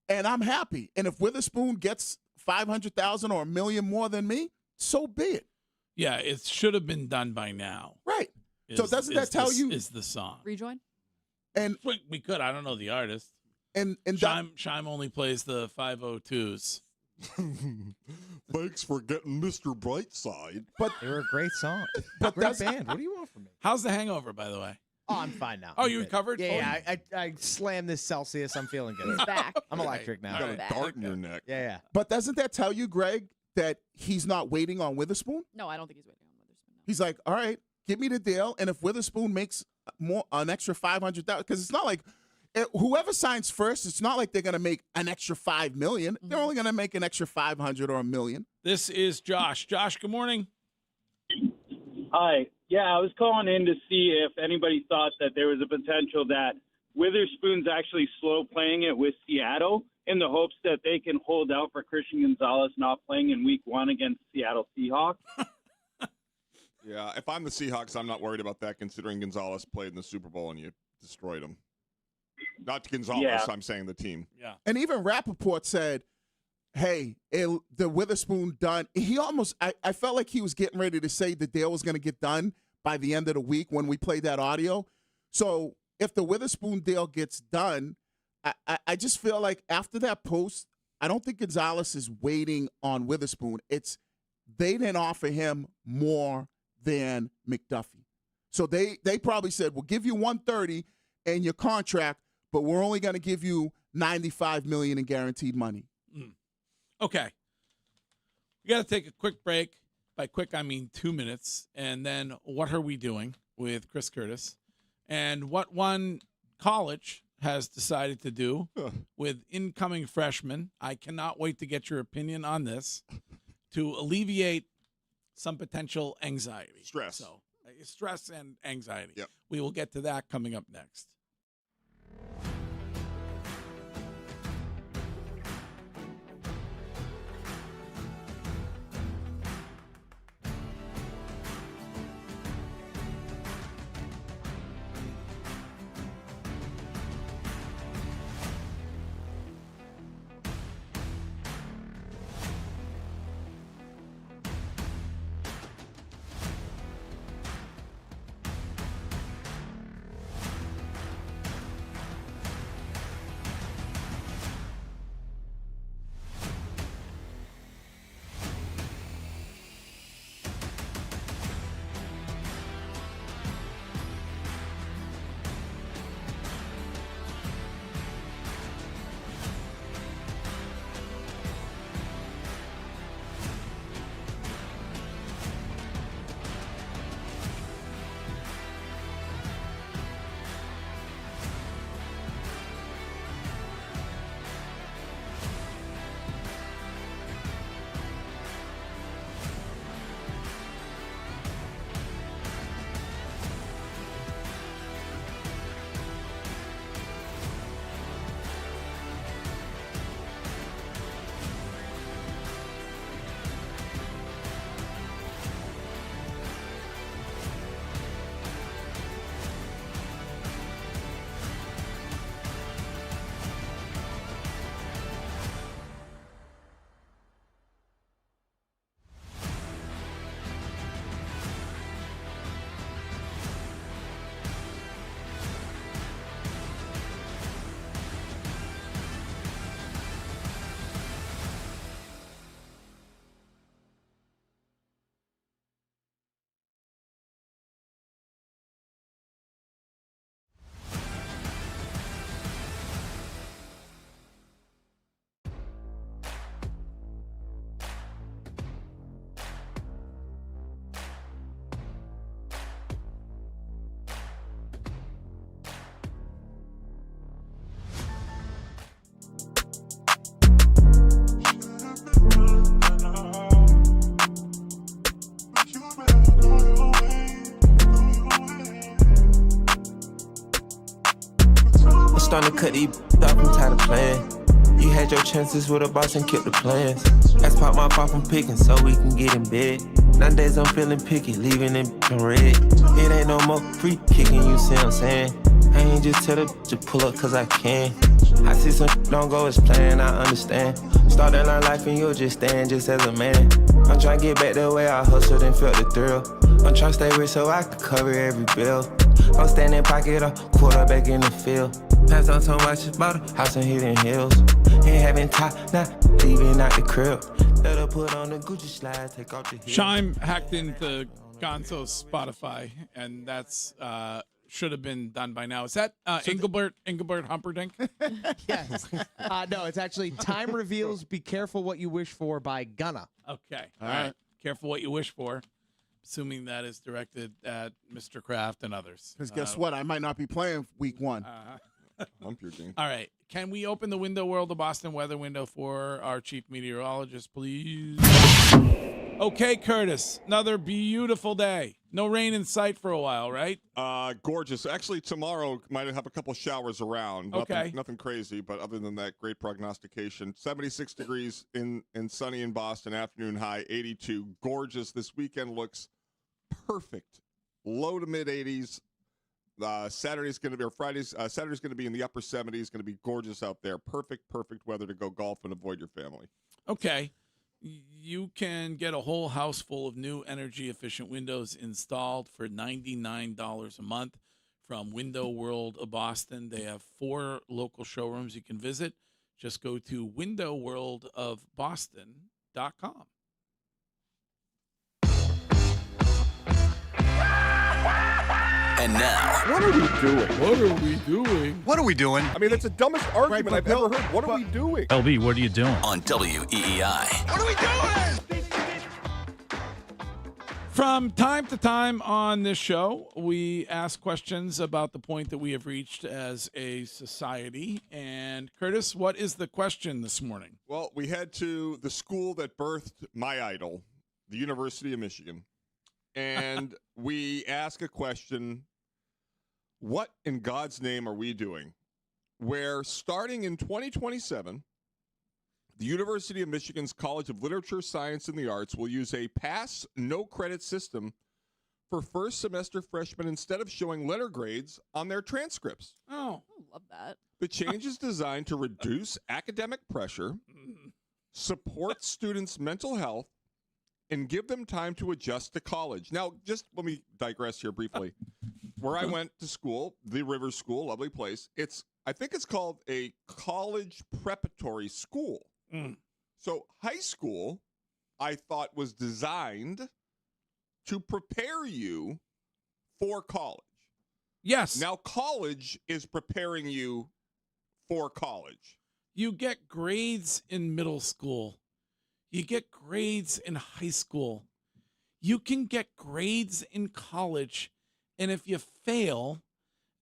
and I'm happy. And if Witherspoon gets $500,000 or $1 million more than me, so be it.
Yeah, it should have been done by now.
Right. So doesn't that tell you
is the song?
Rejoin?
And we could. I don't know the artist.
And
Shime only plays the 502s.
Thanks for getting Mr. Brightside.
But they're a great song. But great band. What do you want from me?
How's the hangover, by the way?
Oh, I'm fine now.
Oh, you recovered?
Yeah, I slammed this Celsius. I'm feeling good.
He's back.
I'm electric now.
You got a dart in your neck.
Yeah.
But doesn't that tell you, Greg, that he's not waiting on Witherspoon?
No, I don't think he's waiting on Witherspoon. No.
He's like, all right, give me the deal, and if Witherspoon makes an extra $500,000, because it's not like whoever signs first, it's not like they're going to make an extra $5 million. They're only going to make an extra $500,000 or $1 million.
This is Josh. Josh, good morning.
Hi. Yeah, I was calling in to see if anybody thought that there was a potential that Witherspoon's actually slow playing it with Seattle in the hopes that they can hold out for Christian Gonzalez not playing in Week 1 against Seattle Seahawks.
Yeah, if I'm the Seahawks, I'm not worried about that, considering Gonzalez played in the Super Bowl and you destroyed him. Not Gonzalez, I'm saying the team.
Yeah.
And even Rappaport said, hey, the Witherspoon done. He almost, I felt like he was getting ready to say the deal was going to get done by the end of the week when we played that audio. So if the Witherspoon deal gets done, I just feel like after that post, I don't think Gonzalez is waiting on Witherspoon. It's they didn't offer him more than McDuffie. So they probably said, we'll give you $130 in your contract, but we're only going to give you $95 million in guaranteed money.
Okay. We got to take a quick break. By quick, I mean 2 minutes. And then what are we doing with Chris Curtis? And what one college has decided to do with incoming freshmen. I cannot wait to get your opinion on this to alleviate some potential anxiety.
Stress.
So, stress and anxiety.
Yep.
We will get to that coming up next.
starting to cut these off, I'm tired of playing. You had your chances with a boss and kept the plans. Ask pop my pop, I'm picking so we can get in bed. Nowadays I'm feeling picky, leaving it in red. It ain't no more free kicking, you see what I'm saying? I ain't just tell the to pull up cause I can. I see some don't go as planned, I understand. Start that line life and you'll just stand just as a man. I'm trying to get back the way I hustled and felt the thrill. I'm trying to stay rich so I can cover every bill. I'm standing pocket up, quarterback in the field. Pass on so much about a house and hidden hills. Ain't having top, not leaving out the crib. Let her put on the Gucci slides, take off the heels.
Shime hacked into Gonzo's Spotify, and that's should have been done by now. Is that Engelbert Humperdinck?
Yes. No, it's actually Time Reveals Be Careful What You Wish For by Gunna.
Okay. All right. Careful what you wish for. Assuming that is directed at Mr. Kraft and others.
Because guess what? I might not be playing week 1.
All
right. Can we open the Window World of Boston weather window for our chief meteorologist, please? Okay, Curtis. Another beautiful day. No rain in sight for a while, right?
Gorgeous. Actually, tomorrow might have a couple showers around.
Okay.
Nothing crazy, but other than that, great prognostication. 76 degrees in sunny in Boston. Afternoon high 82. Gorgeous. This weekend looks perfect. Low to mid 80s. Saturday's going to be, or Friday's, Saturday's going to be in the upper 70s. Going to be gorgeous out there. Perfect weather to go golf and avoid your family.
Okay. You can get a whole house full of new energy-efficient windows installed for $99 a month from Window World of Boston. They have 4 local showrooms you can visit. Just go to windowworldofboston.com.
And now,
What are we doing?
What are we doing?
What are we doing? I mean, that's the dumbest argument I've ever heard. What are we doing?
LB, what are you doing? On WEEI.
What are we doing?
From time to time on this show, we ask questions about the point that we have reached as a society. And Curtis, what is the question this morning?
Well, we head to the school that birthed my idol, the University of Michigan. And we ask a question, what in God's name are we doing? Where starting in 2027, the University of Michigan's College of Literature, Science, and the Arts will use a pass, no-credit system for first semester freshmen instead of showing letter grades on their transcripts.
Oh,
love that.
The change is designed to reduce academic pressure, support students' mental health, and give them time to adjust to college. Now, just let me digress here briefly. Where I went to school, the Rivers School, lovely place, I think it's called a college preparatory school. So high school, I thought, was designed to prepare you for college.
Yes.
Now college is preparing you for college.
You get grades in middle school. You get grades in high school. You can get grades in college. And if you fail,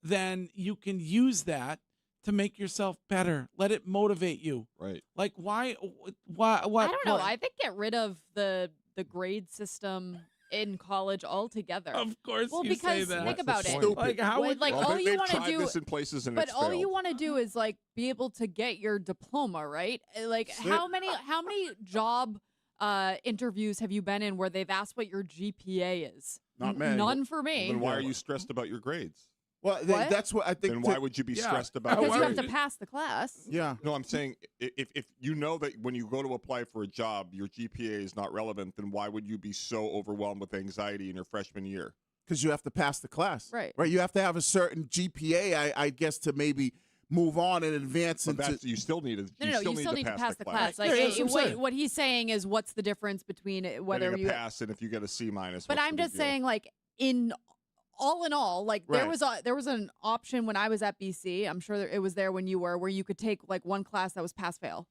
then you can use that to make yourself better. Let it motivate you.
Right.
Like, why,
I don't know. I think get rid of the grade system in college altogether.
Of course,
well,
you
because
say that.
think about it.
Stupid.
Like, how would
like
well,
all you
they've
want to
tried
do
this in places and
but
it's
all
failed.
you want to do is like be able to get your diploma, right? Like how many job interviews have you been in where they've asked what your GPA is?
Not many.
None for me.
Then why are you stressed about your grades?
Well, that's what I think.
Then why would you be stressed about
Because you
grades?
have to pass the class.
Yeah.
No, I'm saying if you know that when you go to apply for a job, your GPA is not relevant, then why would you be so overwhelmed with anxiety in your freshman year?
Because you have to pass the class.
Right.
Right. You have to have a certain GPA, I guess, to maybe move on and advance
But
into.
you still need to.
No, you still need to pass the class. Like
Yeah, that's what I'm saying.
what he's saying is, what's the difference between whether
Getting a
you
pass and if you get a C minus?
But
what's
I'm
the big
just
deal?
saying, like in all, like
Right.
there was an option when I was at BC. I'm sure it was there when you were, where you could take like one class that was pass fail.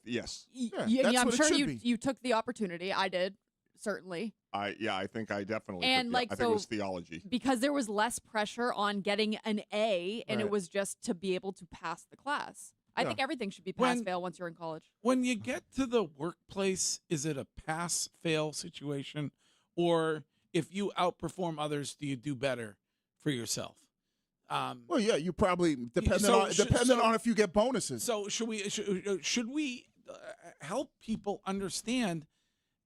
Yes.
I'm sure you took the opportunity. I did, certainly.
I think I definitely.
And
took
like
I think it was theology.
because there was less pressure on getting an A, and it
Right.
was just to be able to pass the class. I
Yeah.
think everything should be pass fail once you're in college.
When you get to the workplace, is it a pass fail situation, or if you outperform others, do you do better for yourself?
Well, yeah, you probably depending on if you get bonuses.
So should we help people understand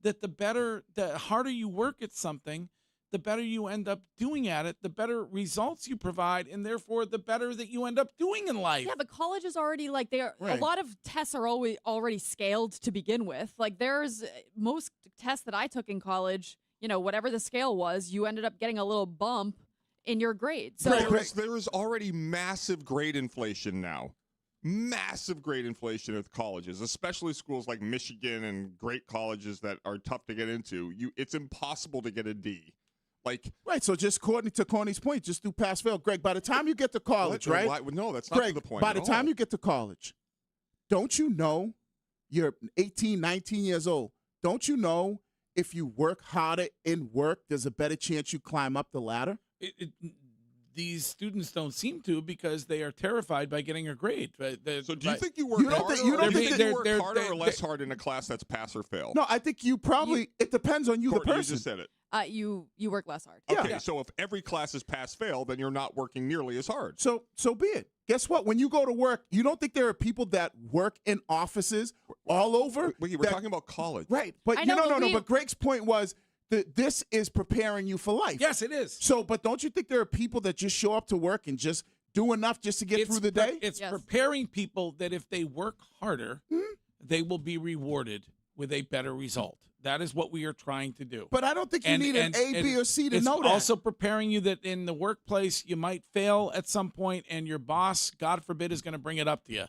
that the harder you work at something, the better you end up doing at it, the better results you provide, and therefore the better that you end up doing in life.
Yeah, but college is already like a lot of tests are already scaled to begin with. Like there's most tests that I took in college, whatever the scale was, you ended up getting a little bump in your grade. So
there is already massive grade inflation now. Massive grade inflation at colleges, especially schools like Michigan and great colleges that are tough to get into. It's impossible to get a D.
Right, so just according to Corny's point, just do pass fail. Greg, by the time you get to college, right?
No, that's not
Greg,
the point.
By the time you get to college, don't you know you're 18, 19 years old? Don't you know if you work harder in work, there's a better chance you climb up the ladder?
These students don't seem to because they are terrified by getting a grade.
So do you think you work harder or less hard in a class that's pass or fail?
No, I think you probably, it depends on you,
Courtney,
the person.
You just said it.
You work less hard.
Okay, so if every class is pass fail, then you're not working nearly as hard.
So be it. Guess what? When you go to work, you don't think there are people that work in offices all over?
We're talking about college.
Right. But no. But Greg's point was that this is preparing you for life.
Yes, it is.
So, but don't you think there are people that just show up to work and just do enough just to get through the day?
It's preparing people that if they work harder, they will be rewarded with a better result. That is what we are trying to do.
But I don't think you need an A, B, or C to know that.
It's also preparing you that in the workplace you might fail at some point and your boss, God forbid, is going to bring it up to you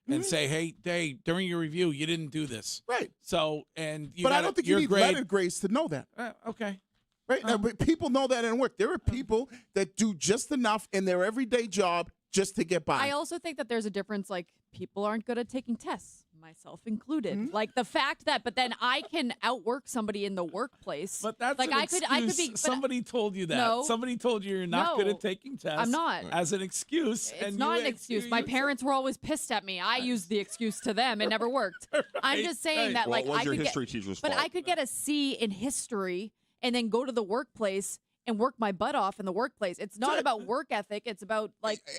and say, hey, during your review, you didn't do this.
Right.
So, and you
But I don't think you need letter grades to know that.
Okay.
Right. Now, but people know that in work. There are people that do just enough in their everyday job just to get by.
I also think that there's a difference, like people aren't good at taking tests, myself included. Like the fact that, but then I can outwork somebody in the workplace.
But that's
like
an
I could be.
Somebody told you that.
No.
Somebody told you you're not good at taking tests.
I'm not.
As an excuse.
It's not an excuse. My parents were always pissed at me. I used the excuse to them. It never worked. I'm just saying that, like,
I
could get a C in history and then go to the workplace and work my butt off in the workplace. It's not about work ethic. It's about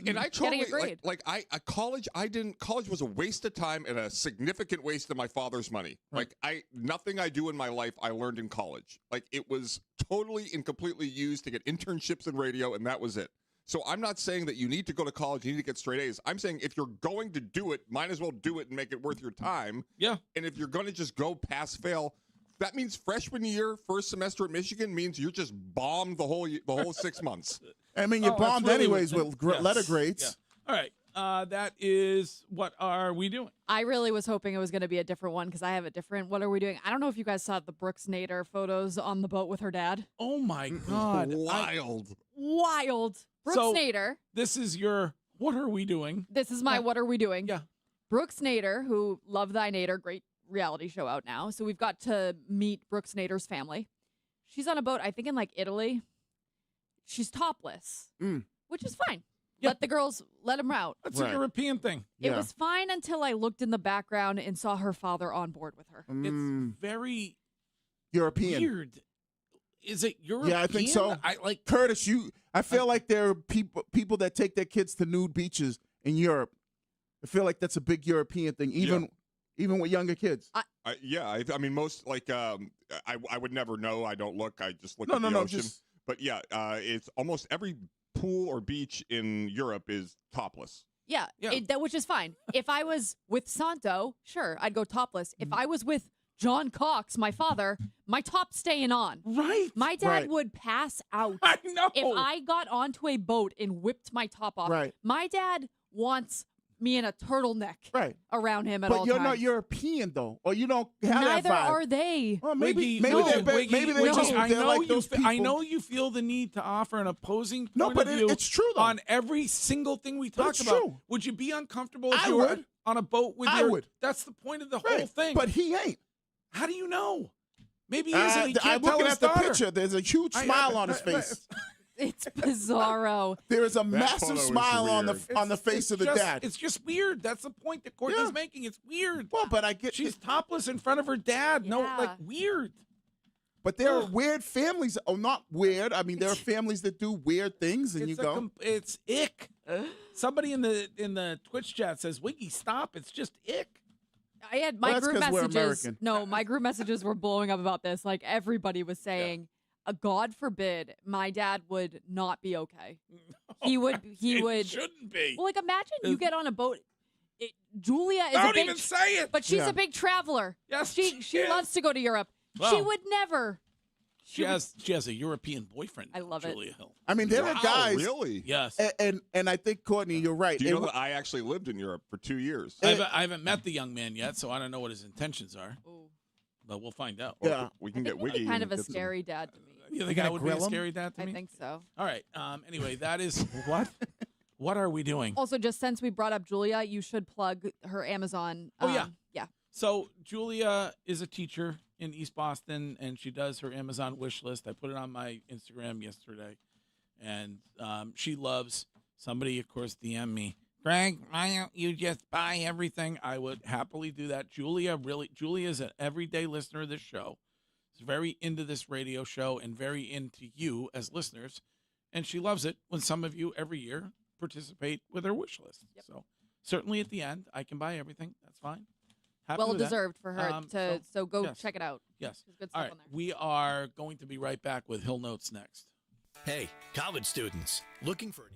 getting a grade.
College was a waste of time and a significant waste of my father's money. Right. Nothing I do in my life I learned in college. Like it was totally and completely used to get internships in radio, and that was it. So I'm not saying that you need to go to college, you need to get straight A's. I'm saying if you're going to do it, might as well do it and make it worth your time.
Yeah.
And if you're going to just go pass fail, that means freshman year, first semester at Michigan means you're just bombed the whole 6 months.
I mean, you bombed really anyways with letter grades.
Yeah. All right. That is what are we doing?
I really was hoping it was going to be a different one because I have a different what are we doing? I don't know if you guys saw the Brooks Nader photos on the boat with her dad.
Oh, my God.
Wild.
Brooks Nader.
This is your what are we doing?
This is my what are we doing?
Yeah.
Brooks Nader, who Love Thy Nader, great reality show out now. So we've got to meet Brooks Nader's family. She's on a boat, I think in like Italy. She's topless, which is fine. Yeah. Let them out.
That's a European thing.
It was fine until I looked in the background and saw her father on board with her.
It's very
European.
Weird. Is it European?
Yeah, I think so. Curtis, I feel like there are people that take their kids to nude beaches in Europe. I feel like that's a big European thing, even with younger kids.
I mean, most I would never know. I don't look. I just look at the ocean. But it's almost every pool or beach in Europe is topless.
Yeah. Which is fine. If I was with Santo, sure, I'd go topless. If I was with John Cox, my father, my top's staying on.
Right.
My dad would pass out.
I know.
If I got onto a boat and whipped my top off.
Right.
My dad wants me in a turtleneck around him at all times.
But you're not European, though, or you don't have
Neither
that vibe.
are they.
Well, maybe they just like those people.
I know you feel the need to offer an opposing point
No, but
of view
it's true, though.
on every single thing we talk about.
True.
Would you be uncomfortable if
I
you were
would.
on a boat with
I would.
That's the point of the whole thing.
But he ain't.
How do you know? Maybe he isn't. He can't
I'm
tell
looking
his
at the
daughter.
picture. There's a huge smile on his face.
It's bizarro.
There is a massive smile on the face of the dad.
It's just weird. That's the point that Courtney's making. It's weird.
Well, but I get
she's topless in front of her dad. No, weird.
But there are weird families. Oh, not weird. I mean, there are families that do weird things, and you go.
It's ick. Somebody in the Twitch chat says, "Wiggy, stop! It's just ick."
I had my group messages. No, my group messages were blowing up about this. Like everybody was saying, God forbid my dad would not be okay. He would.
Shouldn't be.
Well, like imagine you get on a boat. Julia is
Don't
a big,
even say it.
But she's a big traveler.
Yes,
she loves to go to Europe.
Well,
she would never.
She has a European boyfriend.
I love
Julia Hill.
I mean, there are guys.
Really?
Yes.
And I think, Courtney, you're right.
Do you know that I actually lived in Europe for 2 years?
I haven't met the young man yet, so I don't know what his intentions are. But we'll find out.
Yeah, we can get Wiggy.
Kind of a scary dad to me.
You think I would be a scary dad to me?
I think so.
All right. Anyway, that is what. What are we doing?
Also, just since we brought up Julia, you should plug her Amazon. Yeah.
So Julia is a teacher in East Boston, and she does her Amazon wish list. I put it on my Instagram yesterday, and she loves. Somebody, of course, DM me, Greg, why don't you just buy everything? I would happily do that. Julia is an everyday listener of this show. She's very into this radio show and very into you as listeners, and she loves it when some of you every year participate with her wish list.
Yep.
So certainly at the end, I can buy everything. That's fine. Happy
Well
with that.
deserved for her so go check it out.
Yes.
There's good
All
stuff
right.
on there.
We are going to be right back with Hill Notes next.
Hey, college students, looking for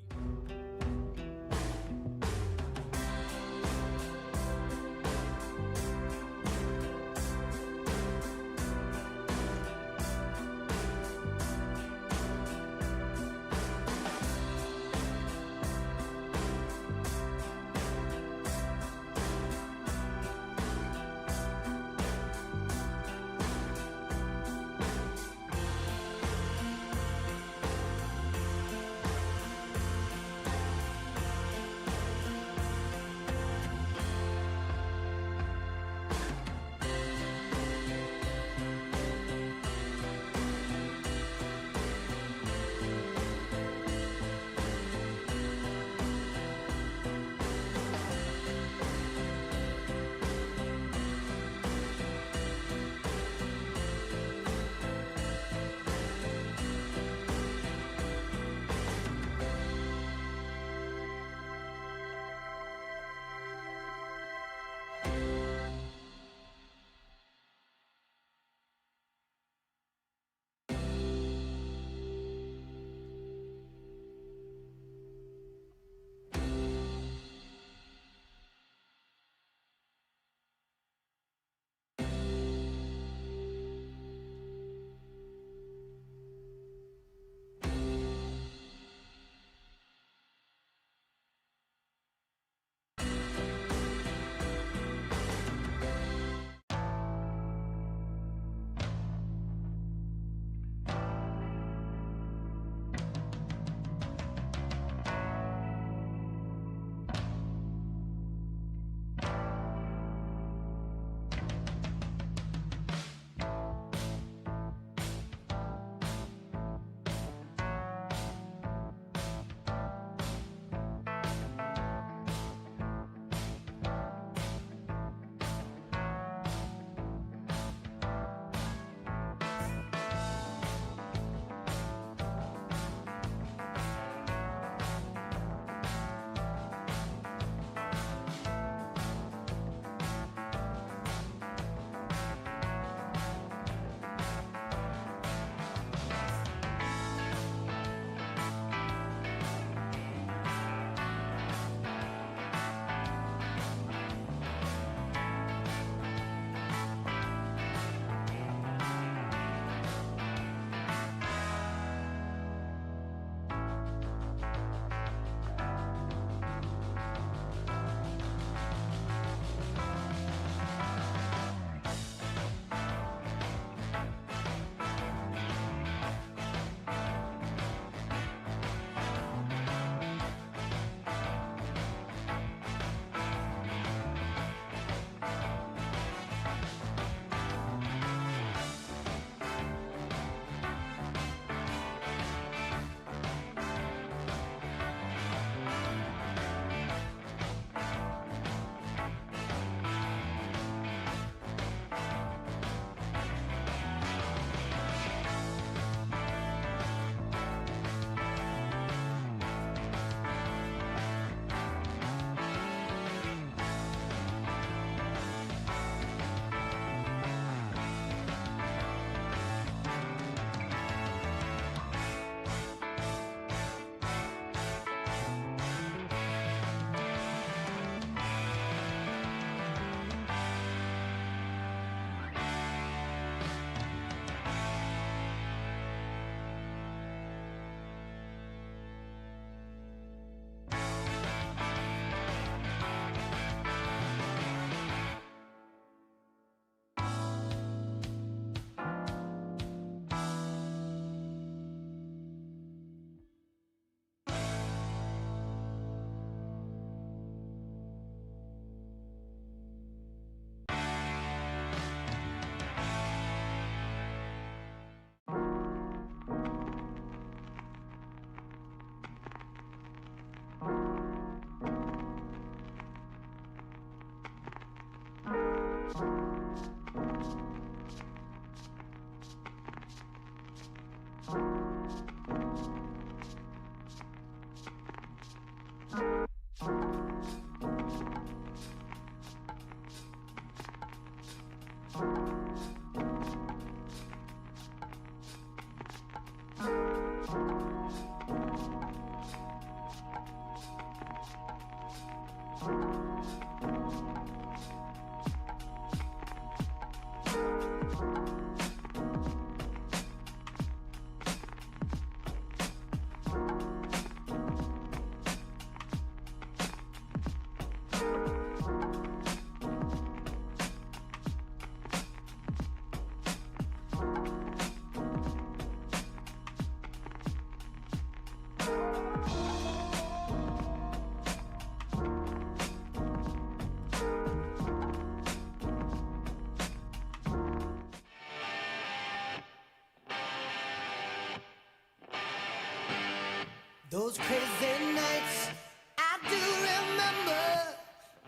Those crazy nights I do remember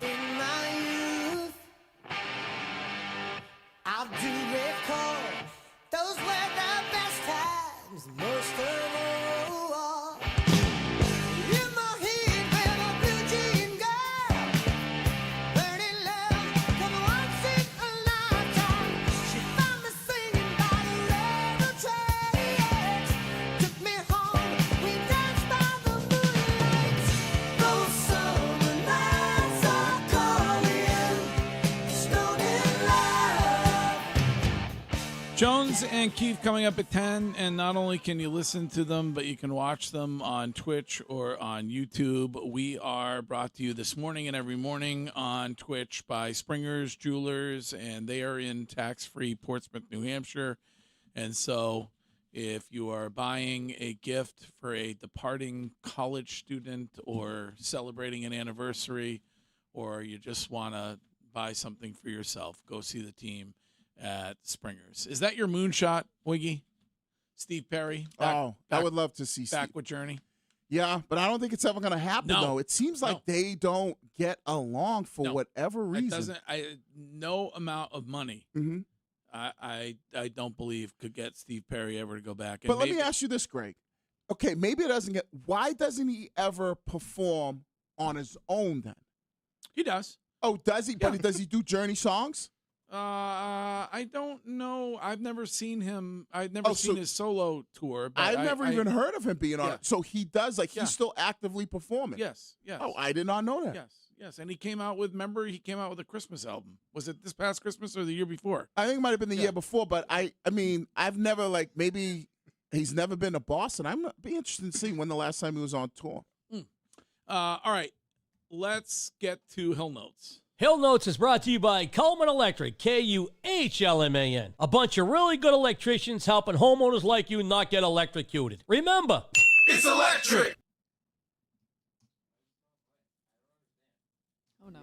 in my youth. I do recall those were the best times, most of all. In my head, when a blue jean girl, burning love, come once in a lifetime. She found me singing by the railroad tracks, took me home, we danced by the moonlight. Those summer nights are calling, stoned in love.
Jones and Keith coming up at 10, and not only can you listen to them, but you can watch them on Twitch or on YouTube. We are brought to you this morning and every morning on Twitch by Springer's Jewelers, and they are in tax-free Portsmouth, New Hampshire. And so if you are buying a gift for a departing college student or celebrating an anniversary, or you just want to buy something for yourself, go see the team at Springer's. Is that your moonshot, Wiggy? Steve Perry?
I would love to see
back
Steve.
with Journey.
Yeah, but I don't think it's ever going to happen,
No.
though. It seems like they don't get along for whatever
It
reason.
doesn't. No amount of money.
Mhm.
I don't believe could get Steve Perry ever to go back. And
But let me ask you this, Greg. Okay, maybe it doesn't get. Why doesn't he ever perform on his own then?
He does.
Oh, does he? But does he do Journey songs?
I don't know. I've never seen him. I've never seen his solo tour. But
I've never even heard of him being on
Yeah.
it. So he does, like,
Yeah.
he's still actively performing.
Yes.
Oh, I did not know that.
Yes. And he came out with. Remember, he came out with a Christmas album. Was it this past Christmas or the year before?
I think it might have been the year before, but I mean, I've never, like, maybe he's never been to Boston. I'm not be interested in seeing when the last time he was on tour.
All right, let's get to Hill Notes.
Hill Notes is brought to you by Coleman Electric, Kuhlman. A bunch of really good electricians helping homeowners like you not get electrocuted. Remember,
It's electric.
Oh, no.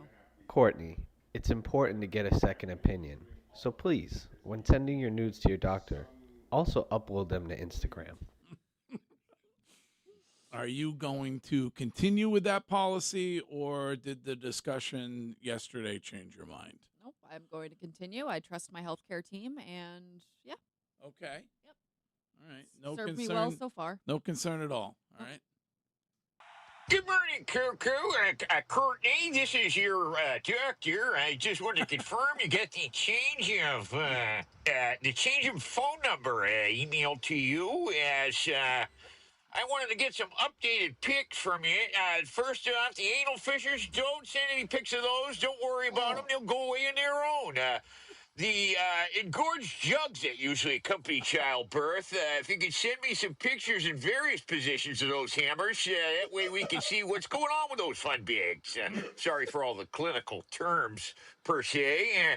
Courtney, it's important to get a second opinion. So please, when sending your nudes to your doctor, also upload them to Instagram.
Are you going to continue with that policy, or did the discussion yesterday change your mind?
Nope, I'm going to continue. I trust my healthcare team, and yeah.
Okay.
Yep.
All right. No
Served
concern.
me well so far.
No concern at all. All right.
Good morning, Cuckoo. Courtney, this is your doctor. I just wanted to confirm you got the change of phone number emailed to you as I wanted to get some updated pics from you. First off, the anal fissures, don't send any pics of those. Don't worry about them. They'll go away on their own. The engorged jugs that usually accompany childbirth, if you could send me some pictures in various positions of those hammers, that way we can see what's going on with those fun bags. Sorry for all the clinical terms, per se.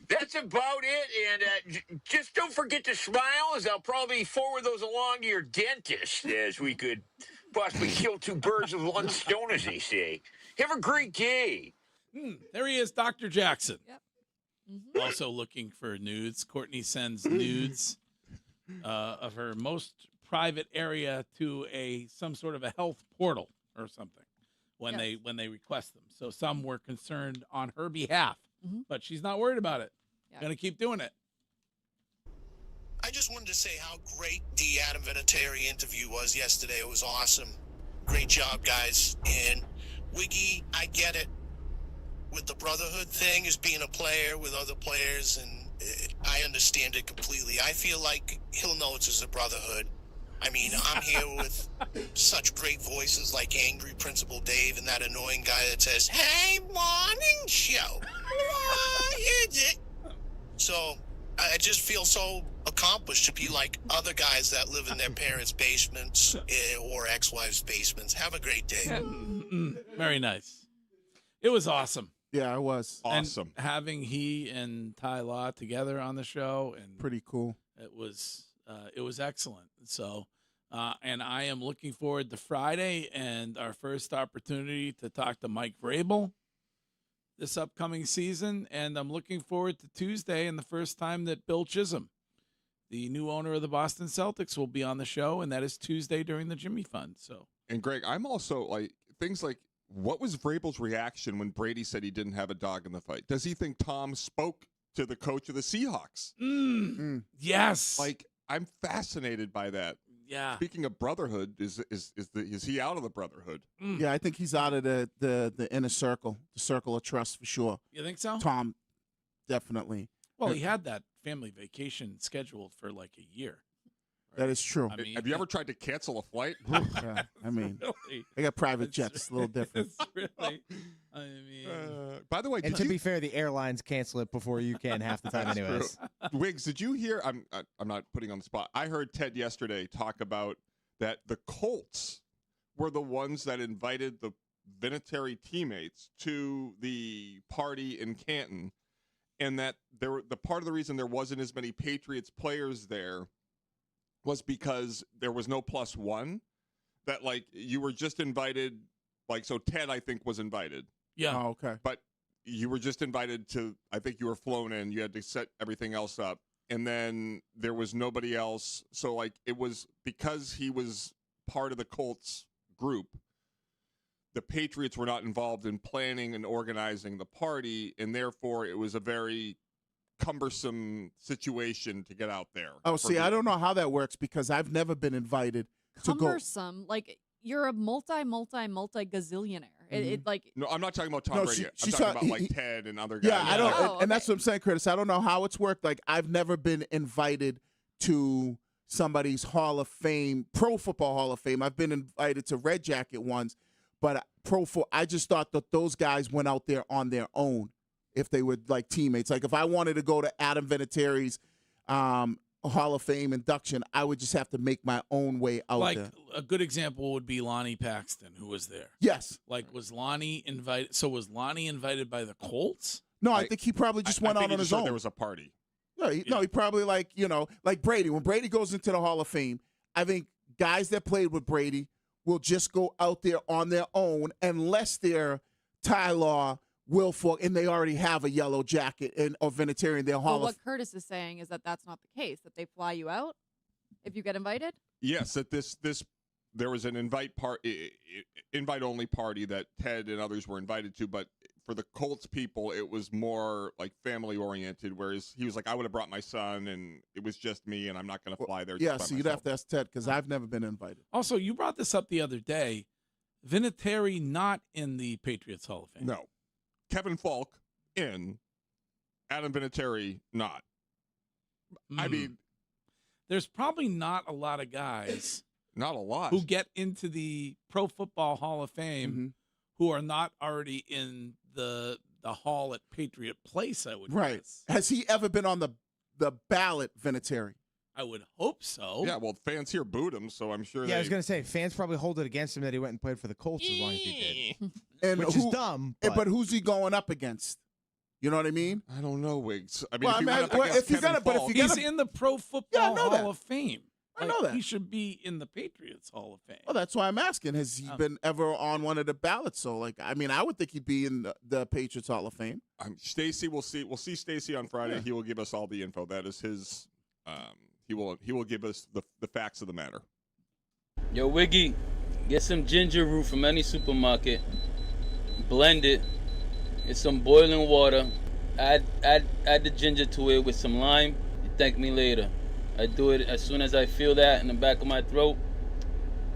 That's about it. And just don't forget to smile, as I'll probably forward those along to your dentist, as we could possibly kill two birds with one stone, as they say. Have a great day.
There he is, Dr. Jackson.
Yep.
Also looking for nudes. Courtney sends nudes of her most private area to some sort of a health portal or something when they request them. So some were concerned on her behalf, but she's not worried about it. Gonna keep doing it.
I just wanted to say how great the Adam Vinatieri interview was yesterday. It was awesome. Great job, guys. And Wiggy, I get it. With the brotherhood thing, as being a player with other players, and I understand it completely. I feel like Hill Notes is a brotherhood. I mean, I'm here with such great voices like Angry Principal Dave and that annoying guy that says, "Hey, morning show. What is it?" So I just feel so accomplished to be like other guys that live in their parents' basements or ex-wives' basements. Have a great day.
Very nice. It was awesome.
Yeah, it was
awesome. And having he and Ty Law together on the show, and
pretty cool.
It was excellent. So, and I am looking forward to Friday and our first opportunity to talk to Mike Vrabel this upcoming season, and I'm looking forward to Tuesday and the first time that Bill Chisholm the new owner of the Boston Celtics, will be on the show, and that is Tuesday during the Jimmy Fund. So,
and Greg, I'm also like things like, what was Vrabel's reaction when Brady said he didn't have a dog in the fight? Does he think Tom spoke to the coach of the Seahawks?
Yes.
Like, I'm fascinated by that.
Yeah.
Speaking of brotherhood, is he out of the brotherhood?
Yeah, I think he's out of the inner circle, the circle of trust for sure.
You think so?
Tom, definitely.
Well, he had that family vacation scheduled for like a year.
That is true.
I mean,
have you ever tried to cancel a flight?
Yeah, I mean,
really,
they got private jets. It's a little different.
It's really, I mean,
by the way,
And to be fair, the airlines cancel it before you can half the time,
That's
anyways.
true. Wiggs, did you hear? I'm not putting on the spot. I heard Ted yesterday talk about that the Colts were the ones that invited the Vinatieri teammates to the party in Canton, and that the part of the reason there wasn't as many Patriots players there was because there was no +1. That like you were just invited, like so Ted I think was invited.
Yeah.
Oh, okay.
But you were just invited to, I think you were flown in. You had to set everything else up. And then there was nobody else. So, like, it was because he was part of the Colts group, the Patriots were not involved in planning and organizing the party. And therefore, it was a very cumbersome situation to get out there.
Oh, see, I don't know how that works because I've never been invited to go.
Cumbersome. Like, you're a multi-gazillionaire. It like
No, I'm not talking about Tom
No,
Brady.
she's
I'm talking
talking-
about like Ted and other guys.
Yeah, I don't,
Oh,
and that's what I'm saying, Curtis. I don't know how it's worked. Like, I've never been invited to somebody's Hall of Fame, Pro Football Hall of Fame. I've been invited to Red Jacket once, but I just thought that those guys went out there on their own if they were like teammates. Like, if I wanted to go to Adam Vinatieri's Hall of Fame induction, I would just have to make my own way out
like
there.
a good example would be Lonnie Paxton, who was there.
Yes.
Like, was Lonnie invited? So was Lonnie invited by the Colts?
No, I think he probably just went out on his own.
There was a party.
No, he probably like Brady. When Brady goes into the Hall of Fame, I think guys that played with Brady will just go out there on their own unless they're Ty Law, Will Falk, and they already have a yellow jacket or Vinatieri in their Hall
what
of
Curtis is saying is that that's not the case. That they fly you out if you get invited.
Yes, that there was an invite only party that Ted and others were invited to, but for the Colts people, it was more like family oriented. Whereas he was like, I would have brought my son, and it was just me, and I'm not going to fly there.
Yeah, so you'd have to ask Ted because I've never been invited.
Also, you brought this up the other day. Vinatieri not in the Patriots Hall of Fame.
No. Kevin Falk in, Adam Vinatieri not. I mean,
there's probably not a lot of guys
not a lot
who get into the Pro Football Hall of Fame who are not already in the hall at Patriot Place, I would guess.
Has he ever been on the ballot, Vinatieri?
I would hope so.
Yeah, well, fans here booed him, so I'm sure.
Yeah, I was going to say, fans probably hold it against him that he went and played for the Colts as long as he did.
And
Which is dumb.
But who's he going up against? You know what I mean?
I don't know, Wiggs. I mean,
Well,
if
he's in the Pro Football
know that.
Hall of Fame.
I know that.
He should be in the Patriots Hall of Fame.
Well, that's why I'm asking. Has he been ever on one of the ballots? So, like, I mean, I would think he'd be in the Patriots Hall of Fame.
Stacy, we'll see Stacy on Friday.
Yeah.
He will give us all the info. That is his. He will give us the facts of the matter.
Yo, Wiggy, get some ginger root from any supermarket. Blend it. Get some boiling water. Add the ginger to it with some lime. You thank me later. I do it as soon as I feel that in the back of my throat.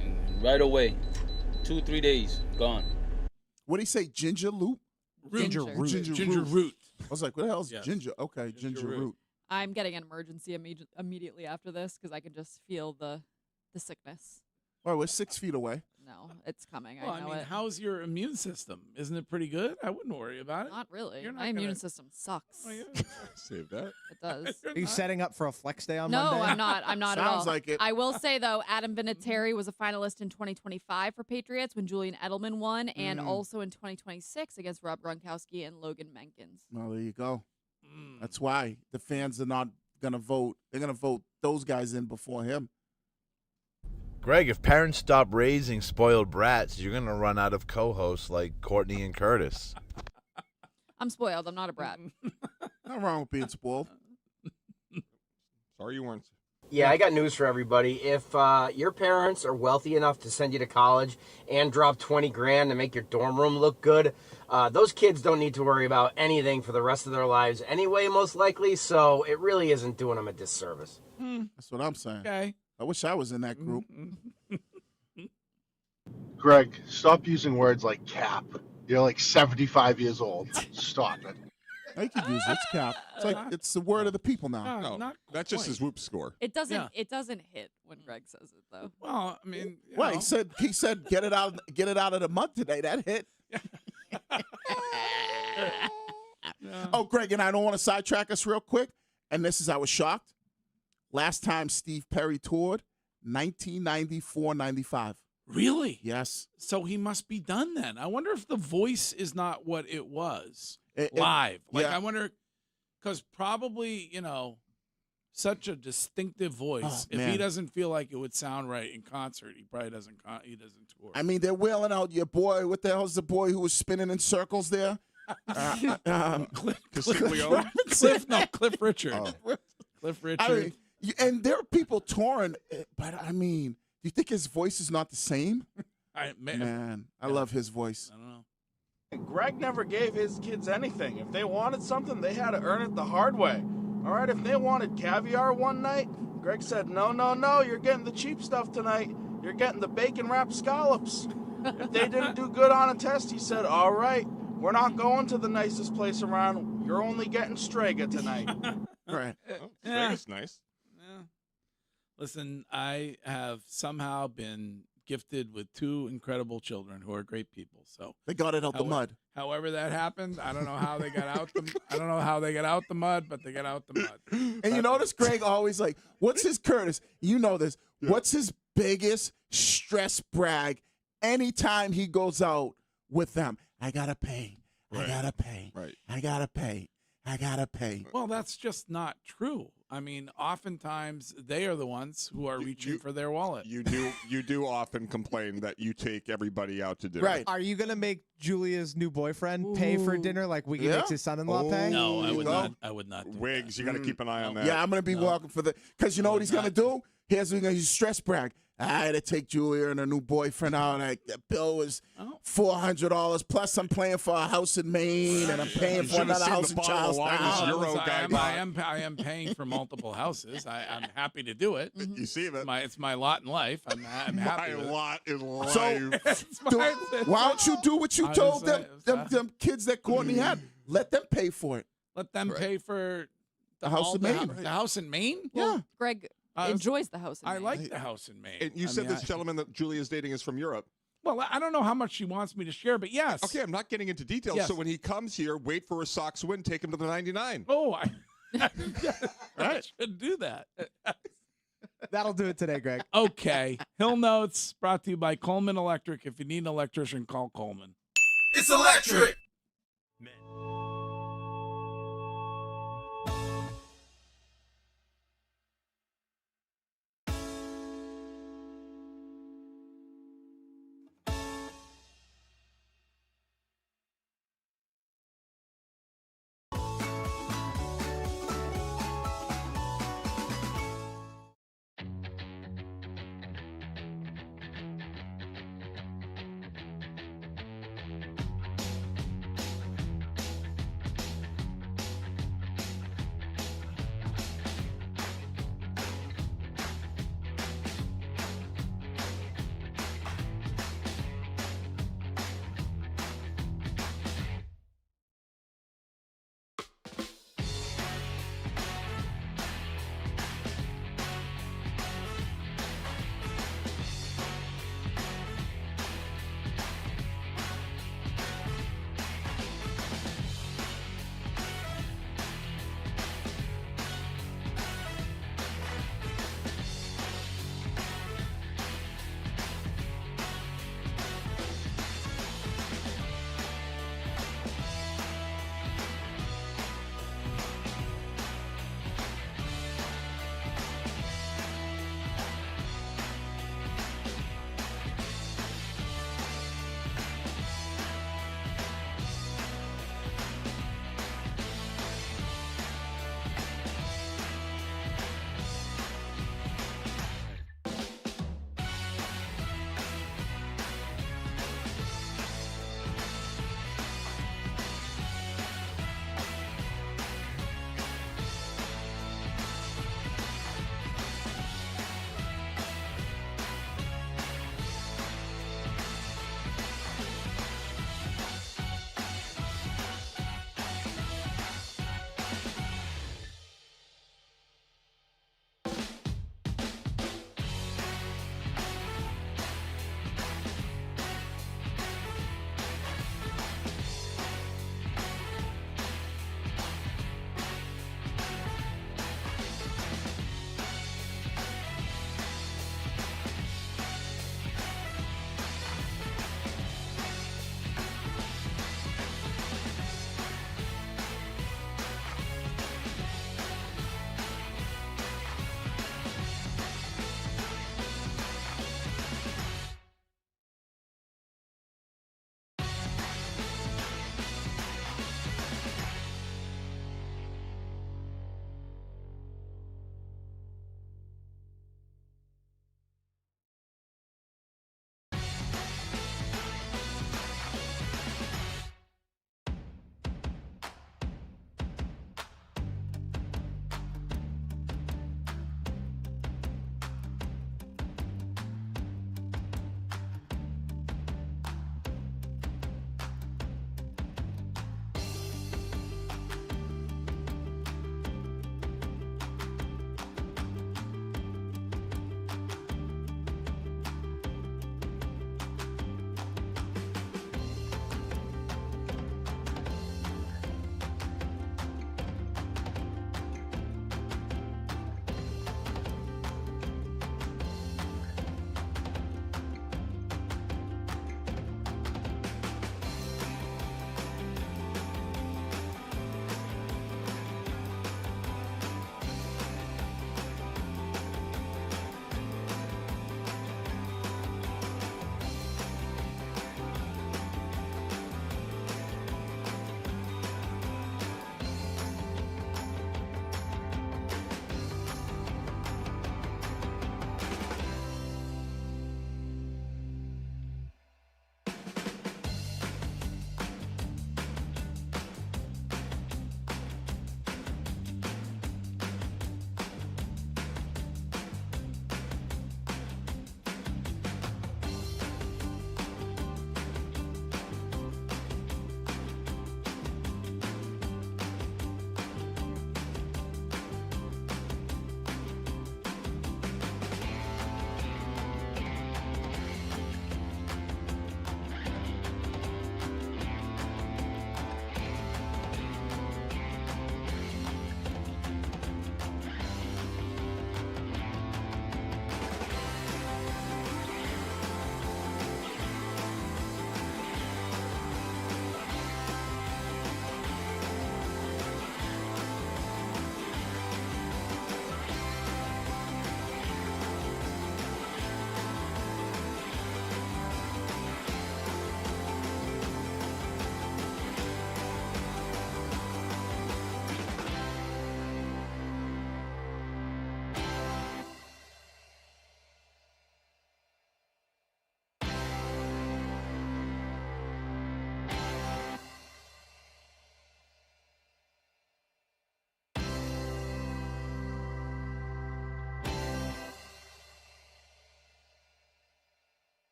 And right away. 2-3 days. Gone.
What do you say? Ginger root?
Ginger root.
Ginger root.
I was like, what the hell is
Yes.
ginger? Okay, ginger root.
I'm getting an emergency immediately after this because I can just feel the sickness.
All right, we're 6 feet away.
No, it's coming.
Well,
I know
mean,
it.
how's your immune system? Isn't it pretty good? I wouldn't worry about it.
Not really.
You're not
My immune
gonna-
system sucks.
Oh, yeah.
Save that.
It does.
Are you setting up for a flex day on
No,
Monday?
I'm not. I'm not at all.
Sounds like it.
I will say though, Adam Vinatieri was a finalist in 2025 for Patriots when Julian Edelman won, and also in 2026 against Rob Gronkowski and Logan Menkins.
Well, there you go. That's why the fans are not going to vote. They're going to vote those guys in before him.
Greg, if parents stop raising spoiled brats, you're going to run out of co-hosts like Courtney and Curtis.
I'm spoiled. I'm not a brat.
Not wrong with being spoiled.
Sorry you weren't.
Yeah, I got news for everybody. If your parents are wealthy enough to send you to college and drop 20 grand to make your dorm room look good, those kids don't need to worry about anything for the rest of their lives anyway, most likely, so it really isn't doing them a disservice.
That's what I'm saying.
Okay.
I wish I was in that group.
Greg, stop using words like cap. You're like 75 years old. Stop it.
I could use it. It's cap. It's like it's the word of the people now.
No, that's just his whoop score.
It doesn't. It doesn't hit when Greg says it though.
Well, I mean,
Well, he said get it out of the mud today. That hit. Oh, Greg, and I don't want to sidetrack us real quick. And this is, I was shocked. Last time Steve Perry toured, 1994-95.
Really?
Yes.
So he must be done then. I wonder if the voice is not what it was live. I wonder, because probably, such a distinctive voice. If he doesn't feel like it would sound right in concert, he probably doesn't. He doesn't tour.
I mean, they're wailing out your boy. What the hell is the boy who was spinning in circles there?
Cliff Richard.
Oh.
Cliff Richard.
I mean, and there are people touring, but I mean, do you think his voice is not the same? Man, I love his voice.
I don't know.
Greg never gave his kids anything. If they wanted something, they had to earn it the hard way. All right, if they wanted caviar one night, Greg said, no, you're getting the cheap stuff tonight. You're getting the bacon-wrapped scallops. If they didn't do good on a test, he said, all right, we're not going to the nicest place around. You're only getting Strega tonight.
Right.
Strega's nice.
Yeah. Listen, I have somehow been gifted with two incredible children who are great people. So
they got it out the mud.
However that happened, I don't know how they got out the mud, but they got out the mud.
And you notice Greg always like, what's his Curtis? You know this. Yeah. What's his biggest stress brag anytime he goes out with them? I gotta pay.
Right.
I gotta pay.
Right.
I gotta pay. I gotta pay.
Well, that's just not true. I mean, oftentimes they are the ones who are reaching for their wallet.
You do often complain that you take everybody out to dinner.
Right. Are you gonna make Julia's new boyfriend pay for dinner like Wiggy makes his son-in-law pay?
No, I would not. I would not.
Wiggs, you got to keep an eye on that.
Yeah, I'm gonna be walking for the because you know what he's gonna do? Here's his stress brag. I had to take Julia and her new boyfriend out. The bill was $400. Plus, I'm paying for a house in Maine, and I'm paying for another house in Charlestown.
I am paying for multiple houses. I'm happy to do it.
You see that?
It's my lot in life. I'm happy.
My lot in life.
So, why don't you do what you told them kids that Courtney had? Let them pay for it.
Let them pay for
the house in Maine.
The house in Maine?
Well, Greg enjoys the house in Maine.
I like the house in Maine.
And you said this gentleman that Julia's dating is from Europe.
Well, I don't know how much she wants me to share, but yes.
Okay, I'm not getting into details.
Yes.
So when he comes here, wait for a Sox win, take him to the 99.
Oh, I should do that.
That'll do it today, Greg.
Okay. Hill Notes brought to you by Coleman Electric. If you need an electrician, call Coleman.
It's electric.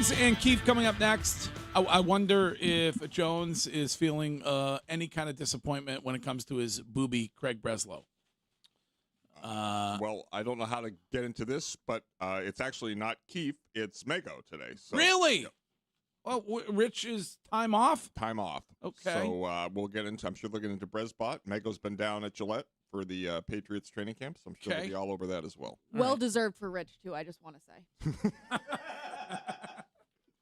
Jones and Keith coming up next. I wonder if Jones is feeling any kind of disappointment when it comes to his booby, Craig Breslow.
Well, I don't know how to get into this, but it's actually not Keith. It's Mago today. So,
Really?
Yep.
Well, Rich is time off?
Time off.
Okay.
So we'll get into, I'm sure they'll get into Bresbot. Mago's been down at Gillette for the Patriots training camp, so I'm sure they'll be all over that as well.
Well deserved for Rich, too, I just want to say.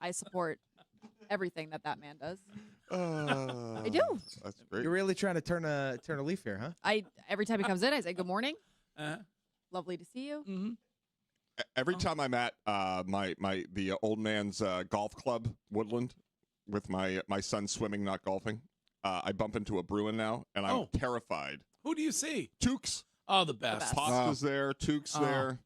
I support everything that man does. I do.
That's great.
You're really trying to turn a leaf here, huh?
Every time he comes in, I say, good morning. Lovely to see you.
Mm-hmm.
Every time I'm at the old man's golf club, Woodland, with my son swimming, not golfing, I bump into a Bruin now, and I'm terrified.
Who do you see?
Tukes.
Oh, the best.
Pasta's there. Tukes there.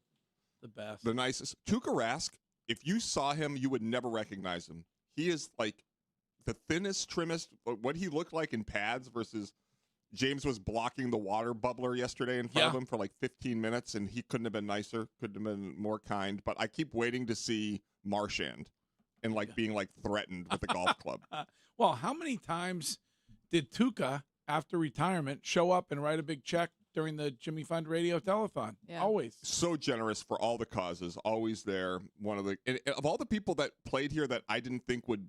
The best.
The nicest. Tuukka Rask, if you saw him, you would never recognize him. He is like the thinnest, trimmest, what he looked like in pads versus James was blocking the water bubbler yesterday in front of him for like 15 minutes, and he couldn't have been nicer, couldn't have been more kind. But I keep waiting to see Marchand and being threatened with the golf club.
Well, how many times did Tuukka, after retirement, show up and write a big check during the Jimmy Fund Radio Telethon?
Yeah.
Always.
So generous for all the causes, always there. One of the of all the people that played here that I didn't think would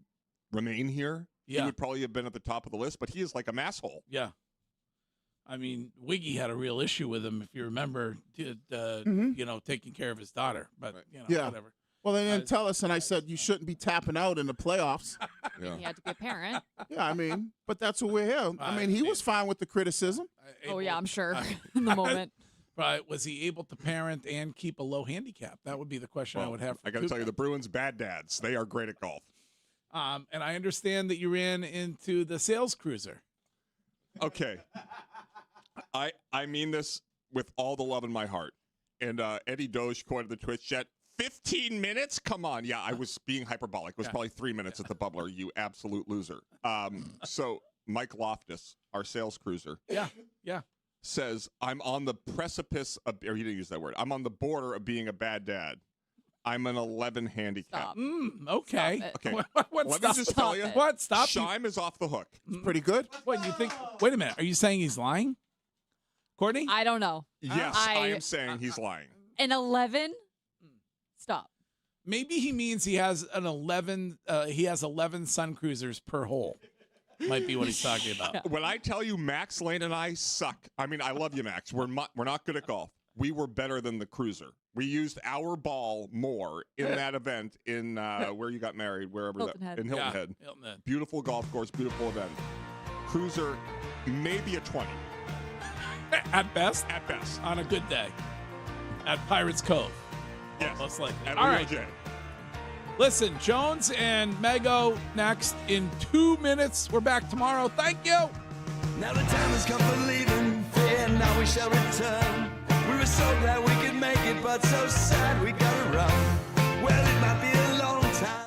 remain here, he would probably have been at the top of the list, but he is like a masshole.
Yeah. I mean, Wiggy had a real issue with him, if you remember, taking care of his daughter. But, whatever.
Well, they didn't tell us, and I said you shouldn't be tapping out in the playoffs.
He had to be a parent.
Yeah, I mean, but that's what we're here. I mean, he was fine with the criticism.
Oh, yeah, I'm sure in the moment.
Right. Was he able to parent and keep a low handicap? That would be the question I would have.
I got to tell you, the Bruins' bad dads, they are great at golf.
And I understand that you ran into the sales cruiser.
Okay. I mean this with all the love in my heart. And Eddie Doge quoted the Twitch chat, 15 minutes? Come on. Yeah, I was being hyperbolic. It was probably 3 minutes at the bubbler, you absolute loser. So Mike Loftus, our sales cruiser, says, I'm on the precipice of, or he didn't use that word, I'm on the border of being a bad dad. I'm an 11 handicap.
Stop.
Okay.
Stop
Okay.
What,
Let me just tell you.
What? Stop.
Shime is off the hook.
It's pretty good.
What, you think? Wait a minute. Are you saying he's lying? Courtney?
I don't know.
Yes, I am saying he's lying.
An 11? Stop.
Maybe he means he has an 11. He has 11 Sun Cruisers per hole. Might be what he's talking about.
When I tell you Max Lane and I suck, I mean, I love you, Max. We're not good at golf. We were better than the cruiser. We used our ball more in that event in where you got married, wherever
Hilton Head.
in Hilton Head.
Hilton Head.
Beautiful golf course, beautiful event. Cruiser, maybe a 20.
At best?
At best.
On a good day. At Pirates Cove.
Yes.
Most likely.
At
All
Rio
right.
J.
Listen, Jones and Mego next in 2 minutes. We're back tomorrow. Thank you.
Now the time has come for leaving. Fear, now we shall return. We were so glad we could make it, but so sad we gotta run. Well, it might be a long time.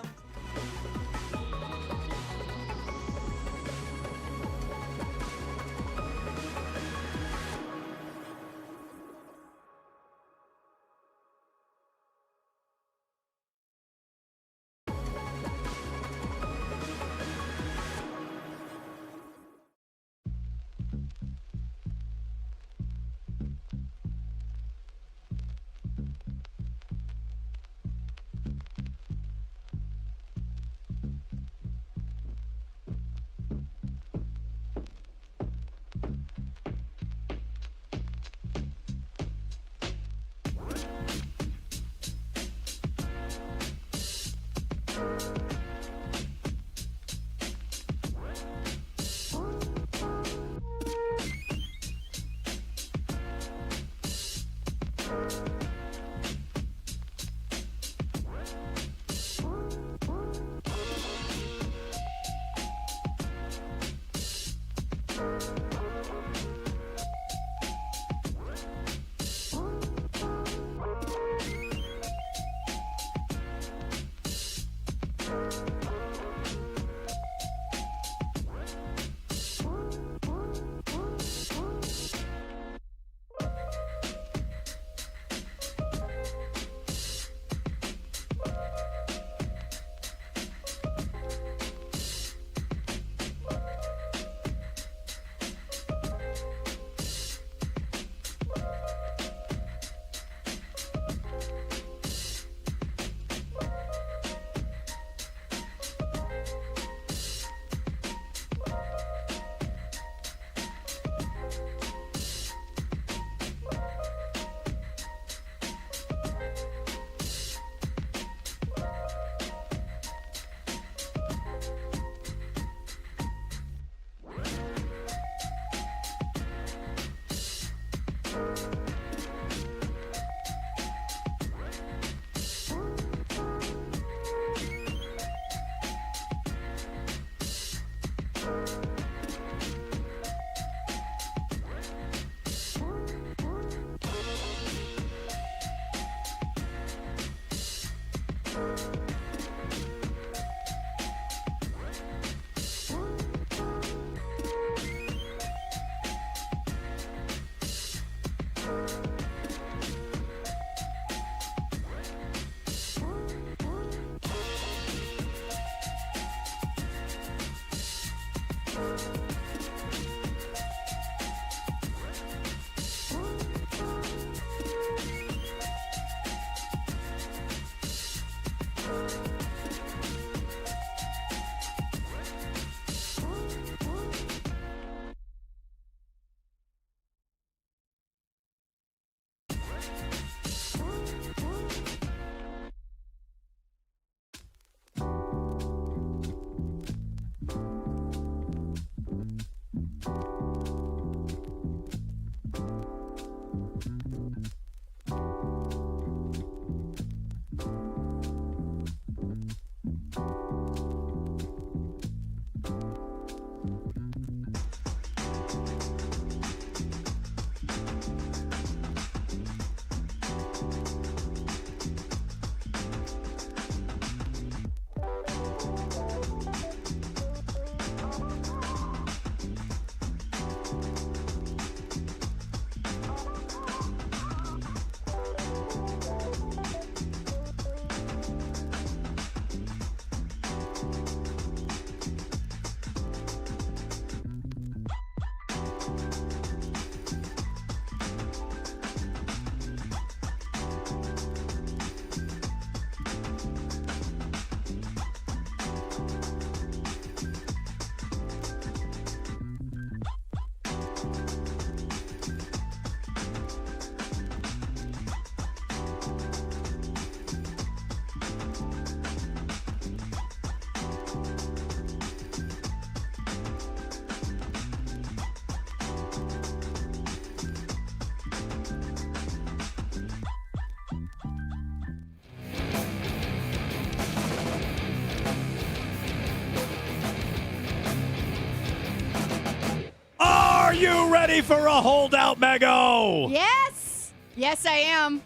Are you ready for a holdout, Mego?
Yes. Yes, I am.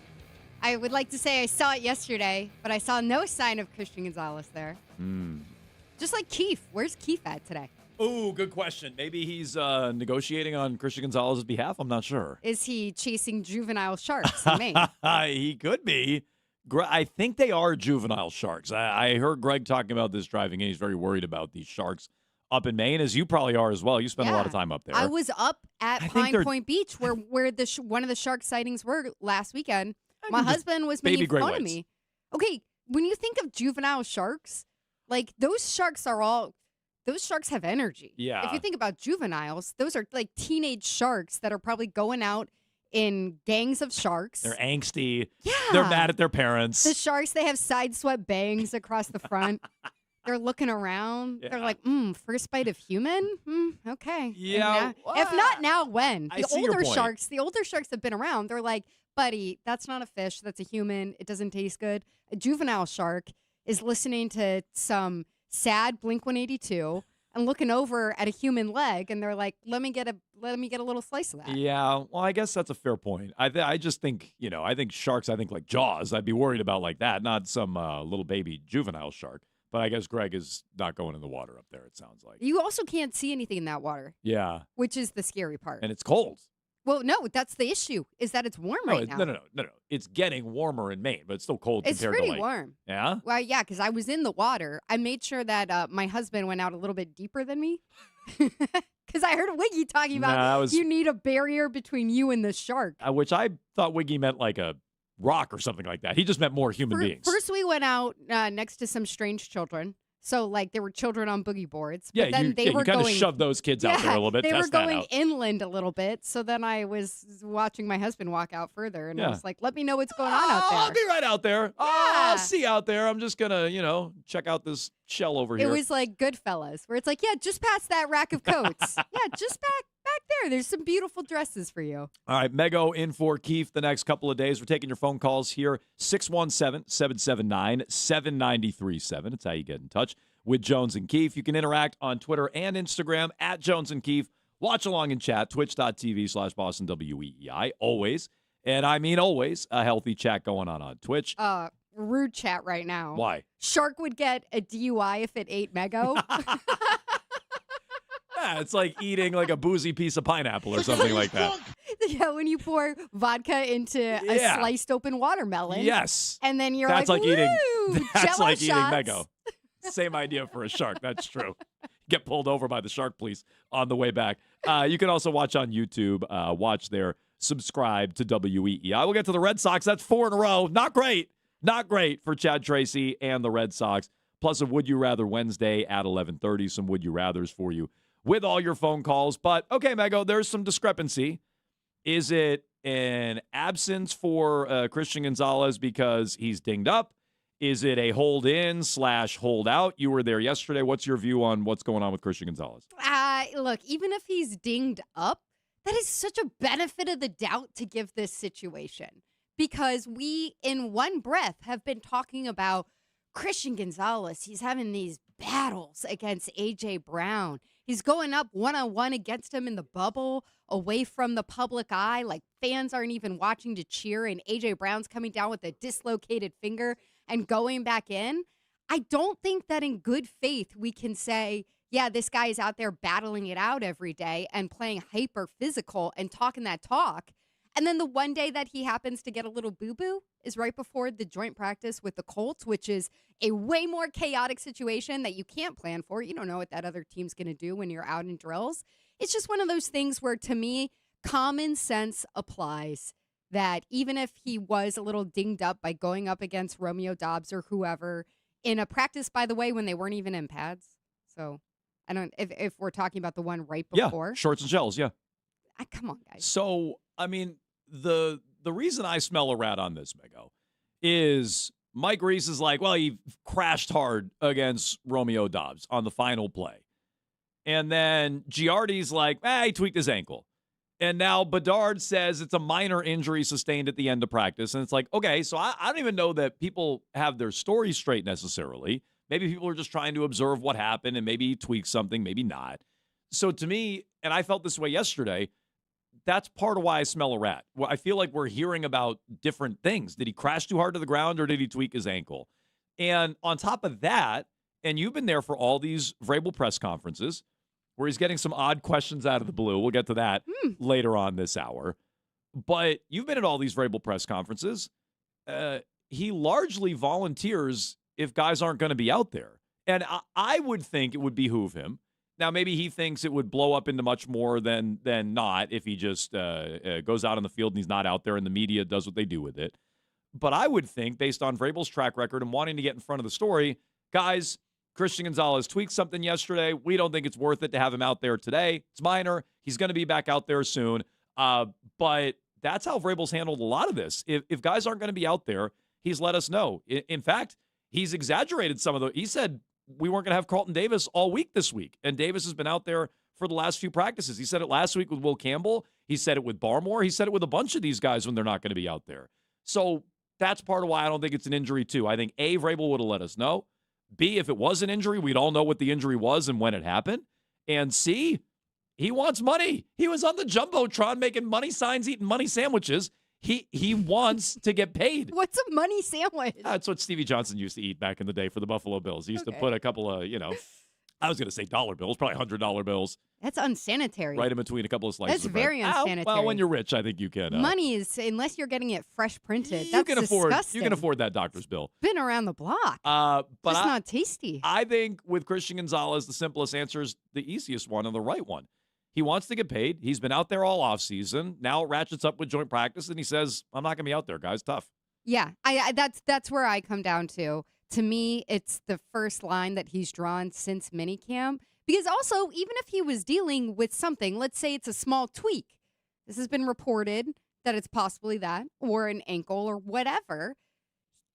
I would like to say I saw it yesterday, but I saw no sign of Christian Gonzalez there. Just like Keith. Where's Keith at today?
Ooh, good question. Maybe he's negotiating on Christian Gonzalez's behalf. I'm not sure.
Is he chasing juvenile sharks in Maine?
He could be. I think they are juvenile sharks. I heard Greg talking about this driving in. He's very worried about these sharks up in Maine, as you probably are as well. You spend a lot of time up there.
I was up at Pine Point Beach where one of the shark sightings were last weekend. My husband was making fun of me. Okay, when you think of juvenile sharks, like those sharks have energy.
Yeah.
If you think about juveniles, those are like teenage sharks that are probably going out in gangs of sharks.
They're angsty.
Yeah.
They're mad at their parents.
The sharks, they have side swept bangs across the front. They're looking around.
Yeah.
They're like, first bite of human? Okay.
Yeah.
If not now, when?
I see your point.
The older sharks have been around. They're like, buddy, that's not a fish. That's a human. It doesn't taste good. A juvenile shark is listening to some sad Blink-182 and looking over at a human leg, and they're like, let me get a little slice of that.
Yeah, well, I guess that's a fair point. I just think, I think sharks, like Jaws. I'd be worried about like that, not some little baby juvenile shark. But I guess Greg is not going in the water up there, it sounds like.
You also can't see anything in that water.
Yeah.
Which is the scary part.
And it's cold.
Well, no, that's the issue, is that it's warm right now.
No. It's getting warmer in Maine, but it's still cold
It's
compared to
pretty warm.
Yeah?
Well, yeah, because I was in the water. I made sure that my husband went out a little bit deeper than me. Because I heard Wiggy talking about you need a barrier between you and the shark.
Which I thought Wiggy meant like a rock or something like that. He just meant more human beings.
First, we went out next to some strange children. So, like, there were children on boogie boards. But
Yeah,
then
you kind of shove those kids out there a little bit.
They were
test that
going
out.
inland a little bit. So then I was watching my husband walk out further. And I
Yeah.
was like, let me know what's going on out there.
I'll be right out there. I'll see out there. I'm just going to, check out this shell over here.
It was like Goodfellas, where it's like, yeah, just past that rack of coats. Yeah, just back there. There's some beautiful dresses for you.
All right, Mego in for Keith the next couple of days. We're taking your phone calls here, 617-779-7937. It's how you get in touch with Jones and Keith. You can interact on Twitter and Instagram at Jones and Keith. Watch along and chat, twitch.tv/Boston WEEI. Always, and I mean always, a healthy chat going on Twitch.
Rude chat right now.
Why?
Shark would get a DUI if it ate Mego.
Yeah, it's like eating like a boozy piece of pineapple or something like that.
Yeah, when you pour vodka into a sliced open watermelon.
Yes.
And then you're
that's
like,
like eating.
woo,
That's
Jell-O
like eating
shots.
Mego. Same idea for a shark. That's true. Get pulled over by the shark police on the way back. You can also watch on YouTube. Watch there. Subscribe to WEEI. We'll get to the Red Sox. That's 4 in a row. Not great. Not great for Chad Tracy and the Red Sox. Plus a Would You Rather Wednesday at 11:30. Some Would You Rathers for you with all your phone calls. But, okay, Mego, there's some discrepancy. Is it an absence for Christian Gonzalez because he's dinged up? Is it a hold in / hold out? You were there yesterday. What's your view on what's going on with Christian Gonzalez?
Look, even if he's dinged up, that is such a benefit of the doubt to give this situation. Because we, in one breath, have been talking about Christian Gonzalez. He's having these battles against A.J. Brown. He's going up one-on-one against him in the bubble, away from the public eye. Like, fans aren't even watching to cheer, and A.J. Brown's coming down with a dislocated finger and going back in. I don't think that in good faith we can say, yeah, this guy is out there battling it out every day and playing hyper physical and talking that talk. And then the one day that he happens to get a little boo-boo is right before the joint practice with the Colts, which is a way more chaotic situation that you can't plan for. You don't know what that other team's going to do when you're out in drills. It's just one of those things where, to me, common sense applies. That even if he was a little dinged up by going up against Romeo Doubs or whoever in a practice, by the way, when they weren't even in pads. So I don't, if we're talking about the one right before.
Yeah, shorts and shells, yeah.
Come on, guys.
So, I mean, the reason I smell a rat on this, Mego, is Mike Reese is like, well, he crashed hard against Romeo Doubs on the final play. And then Giardi's like, he tweaked his ankle. And now Bedard says it's a minor injury sustained at the end of practice. And it's like, okay, so I don't even know that people have their stories straight necessarily. Maybe people are just trying to observe what happened and maybe he tweaked something, maybe not. So to me, and I felt this way yesterday, that's part of why I smell a rat. Well, I feel like we're hearing about different things. Did he crash too hard to the ground or did he tweak his ankle? And on top of that, and you've been there for all these Vrabel press conferences, where he's getting some odd questions out of the blue. We'll get to that later on this hour. But you've been at all these Vrabel press conferences. He largely volunteers if guys aren't going to be out there. And I would think it would behoove him. Now, maybe he thinks it would blow up into much more than not if he just goes out on the field and he's not out there and the media does what they do with it. But I would think, based on Vrabel's track record and wanting to get in front of the story, guys, Christian Gonzalez tweaked something yesterday. We don't think it's worth it to have him out there today. It's minor. He's going to be back out there soon. But that's how Vrabel's handled a lot of this. If guys aren't going to be out there, he's let us know. In fact, he's exaggerated some of the. He said we weren't going to have Carlton Davis all week this week. And Davis has been out there for the last few practices. He said it last week with Will Campbell. He said it with Barmore. He said it with a bunch of these guys when they're not going to be out there. So that's part of why I don't think it's an injury, too. I think, A, Vrabel would have let us know. B, if it was an injury, we'd all know what the injury was and when it happened. And C, he wants money. He was on the Jumbotron making money signs, eating money sandwiches. He wants to get paid.
What's a money sandwich?
That's what Stevie Johnson used to eat back in the day for the Buffalo Bills. He used to put a couple of, I was going to say dollar bills, probably $100 bills.
That's unsanitary.
Right in between a couple of slices
That's
of bread.
very unsanitary.
Well, when you're rich, I think you can.
Money is, unless you're getting it fresh printed,
you
that's
can
disgusting.
You can afford that doctor's bill.
Been around the block.
But
it's not tasty.
I think with Christian Gonzalez, the simplest answer is the easiest one and the right one. He wants to get paid. He's been out there all offseason. Now it ratchets up with joint practice, and he says, I'm not going to be out there, guys. Tough.
Yeah, that's where I come down to. To me, it's the first line that he's drawn since minicamp. Because also, even if he was dealing with something, let's say it's a small tweak. This has been reported that it's possibly that, or an ankle or whatever.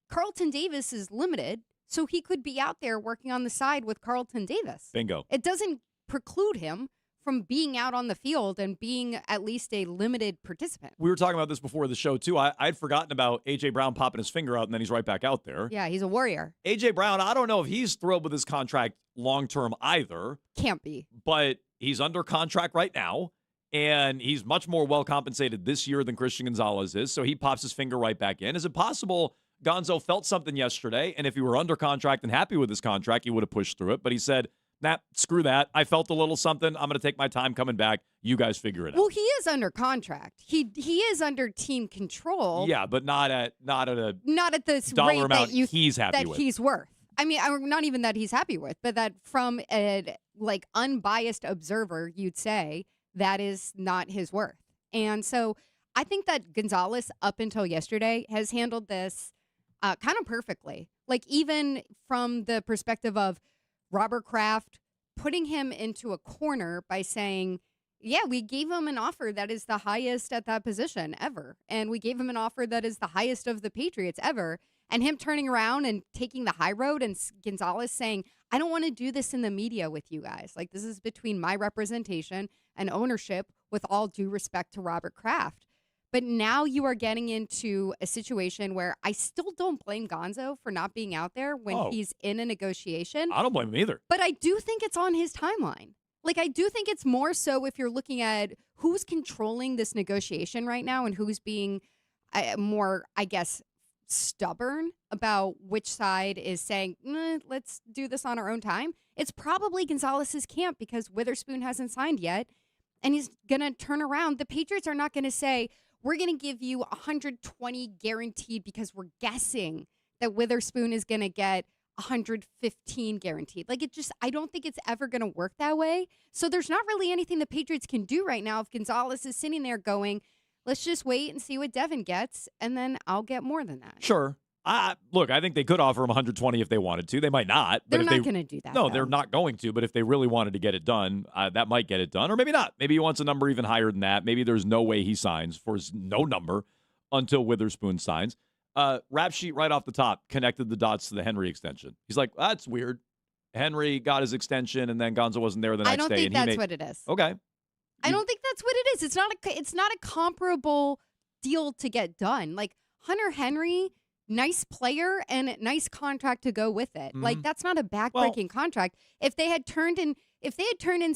Carlton Davis is limited, so he could be out there working on the side with Carlton Davis.
Bingo.
It doesn't preclude him from being out on the field and being at least a limited participant.
We were talking about this before the show, too. I'd forgotten about A.J. Brown popping his finger out, and then he's right back out there.
Yeah, he's a warrior.
A.J. Brown, I don't know if he's thrilled with his contract long-term either.
Can't be.
But he's under contract right now, and he's much more well-compensated this year than Christian Gonzalez is, so he pops his finger right back in. Is it possible Gonzo felt something yesterday, and if he were under contract and happy with his contract, he would have pushed through it, but he said, nah, screw that. I felt a little something. I'm going to take my time coming back. You guys figure it out.
Well, he is under contract. He is under team control.
Yeah, but not at
this
dollar
rate
amount
that
he's happy
that
with.
he's worth. I mean, not even that he's happy with, but that from a unbiased observer, you'd say that is not his worth. And so I think that Gonzalez, up until yesterday, has handled this kind of perfectly. Like, even from the perspective of Robert Kraft putting him into a corner by saying, yeah, we gave him an offer that is the highest at that position ever. And we gave him an offer that is the highest of the Patriots ever. And him turning around and taking the high road, and Gonzalez saying, I don't want to do this in the media with you guys. Like, this is between my representation and ownership, with all due respect to Robert Kraft. But now you are getting into a situation where I still don't blame Gonzo for not being out there when he's in a negotiation.
I don't blame him either.
But I do think it's on his timeline. Like, I do think it's more so if you're looking at who's controlling this negotiation right now and who's being more, I guess, stubborn about which side is saying, let's do this on our own time. It's probably Gonzalez's camp, because Witherspoon hasn't signed yet, and he's going to turn around. The Patriots are not going to say, we're going to give you 120 guaranteed because we're guessing that Witherspoon is going to get 115 guaranteed. Like, I don't think it's ever going to work that way. So there's not really anything the Patriots can do right now if Gonzalez is sitting there going, let's just wait and see what Devin gets, and then I'll get more than that.
Sure. Look, I think they could offer him 120 if they wanted to. They might not.
They're
but
not going to do that.
No,
though.
they're not going to. But if they really wanted to get it done, that might get it done. Or maybe not. Maybe he wants a number even higher than that. Maybe there's no way he signs for no number until Witherspoon signs. Rap sheet right off the top connected the dots to the Henry extension. He's like, that's weird. Henry got his extension, and then Gonzo wasn't there the next day.
I don't think that's what it is.
Okay.
I don't think that's what it is. It's not a comparable deal to get done. Like, Hunter Henry, nice player and nice contract to go with it.
Mm-hmm.
Like, that's not a backbreaking contract. If they had turned and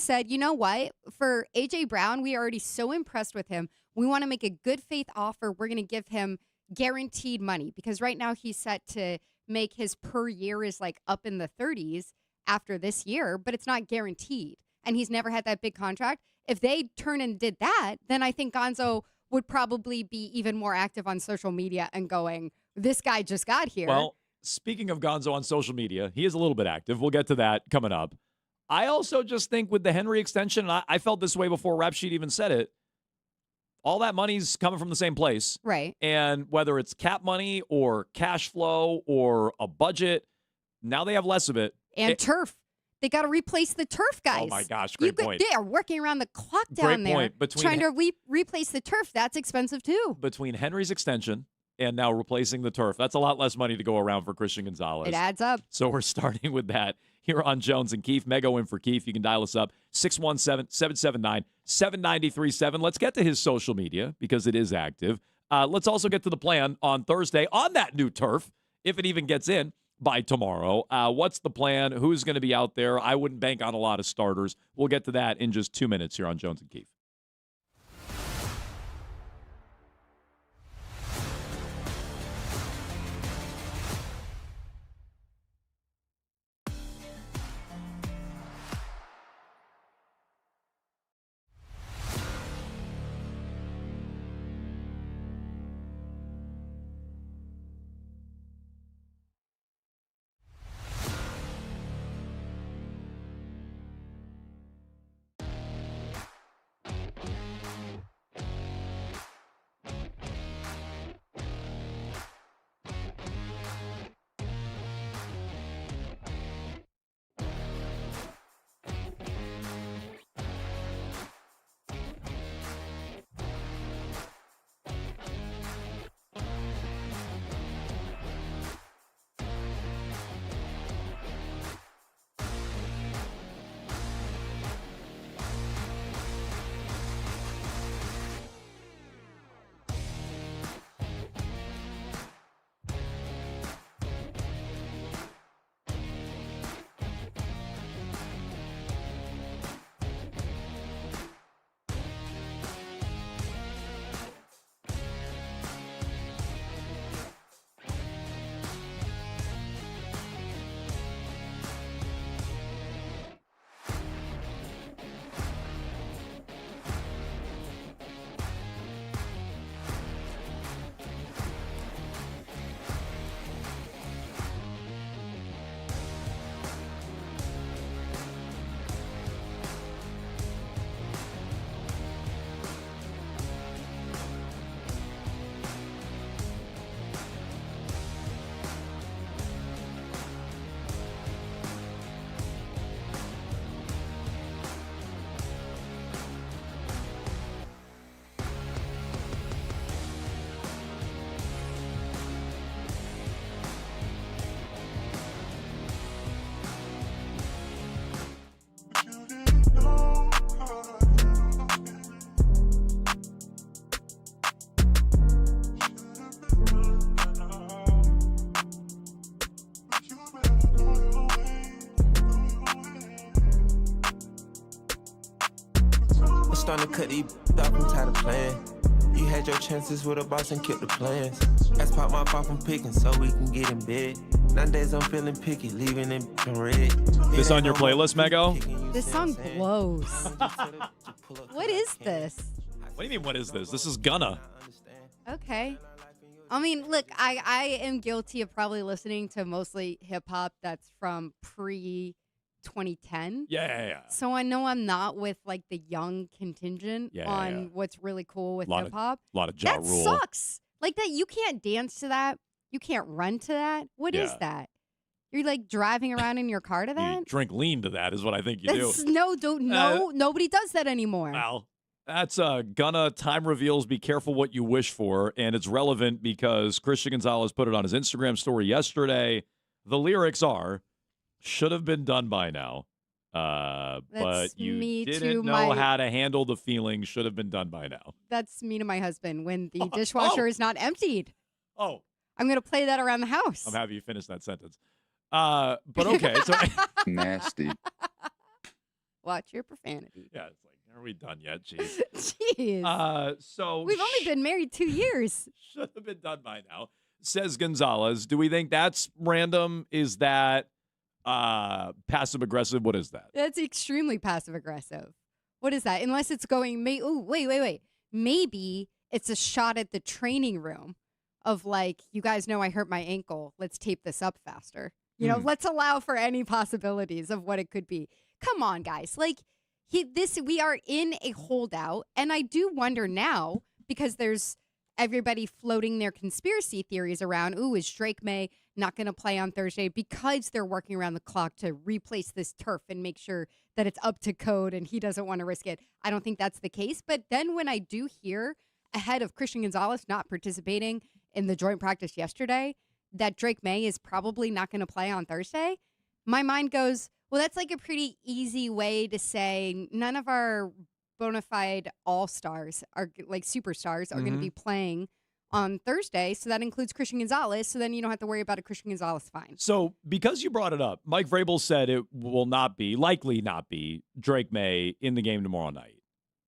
said, you know what, for AJ Brown, we are already so impressed with him. We want to make a good faith offer. We're going to give him guaranteed money, because right now he's set to make his per year is like up in the 30s after this year, but it's not guaranteed. And he's never had that big contract. If they turn and did that, then I think Gonzo would probably be even more active on social media and going, this guy just got here.
Well, speaking of Gonzo on social media, he is a little bit active. We'll get to that coming up. I also just think with the Henry extension, and I felt this way before Rap Sheet even said it, all that money's coming from the same place.
Right.
And whether it's cap money or cash flow or a budget, now they have less of it.
And turf. They got to replace the turf, guys.
Oh, my gosh. Great point.
They are working around the clock down there. Trying to replace the turf. That's expensive, too.
Between Henry's extension and now replacing the turf, that's a lot less money to go around for Christian Gonzalez.
It adds up.
So we're starting with that here on Jones and Keefe. Mego in for Keefe. You can dial us up, 617-779-7937. Let's get to his social media because it is active. Let's also get to the plan on Thursday on that new turf, if it even gets in by tomorrow. What's the plan? Who's going to be out there? I wouldn't bank on a lot of starters. We'll get to that in just 2 minutes here on Jones and Keefe.
starting to cut these off, I'm tired of playing. You had your chances with a boss and kept the plans. I pop my pop, I'm picking so we can get in bed. Nowadays I'm feeling picky, leaving it in red.
This on your playlist, Mego?
This song blows. What is this?
What do you mean, what is this? This is Gunna.
Okay. I mean, look, I am guilty of probably listening to mostly hip hop that's from pre 2010.
Yeah.
So I know I'm not with like the young contingent on what's really cool with hip hop.
A lot of Ja
That
Rule.
sucks. Like that, you can't dance to that. You can't run to that. What is that? You're like driving around in your car to that?
You drink lean to that is what I think you
That's,
do.
No, nobody does that anymore.
Well, that's Gunna. Time reveals, be careful what you wish for. And it's relevant because Christian Gonzalez put it on his Instagram story yesterday. The lyrics are, should have been done by now. But you didn't know how to handle the feeling, should have been done by now.
That's me to my husband when the dishwasher is not emptied.
Oh.
I'm going to play that around the house.
I'm happy you finished that sentence. But okay. So
Nasty.
Watch your profanity.
Yeah, it's like, are we done yet? Jeez.
Jeez.
So
we've only been married 2 years.
Should have been done by now, says Gonzalez. Do we think that's random? Is that passive aggressive? What is that?
That's extremely passive aggressive. What is that? Unless it's going, wait. Maybe it's a shot at the training room of like, you guys know I hurt my ankle. Let's tape this up faster. You know, let's allow for any possibilities of what it could be. Come on, guys. Like we are in a holdout. And I do wonder now, because there's everybody floating their conspiracy theories around, is Drake May not going to play on Thursday because they're working around the clock to replace this turf and make sure that it's up to code and he doesn't want to risk it. I don't think that's the case. But then when I do hear ahead of Christian Gonzalez not participating in the joint practice yesterday that Drake May is probably not going to play on Thursday, my mind goes, well, that's like a pretty easy way to say none of our bona fide all-stars are like superstars are going to be playing on Thursday. So that includes Christian Gonzalez. So then you don't have to worry about a Christian Gonzalez fine.
So because you brought it up, Mike Vrabel said it will likely not be Drake May in the game tomorrow night.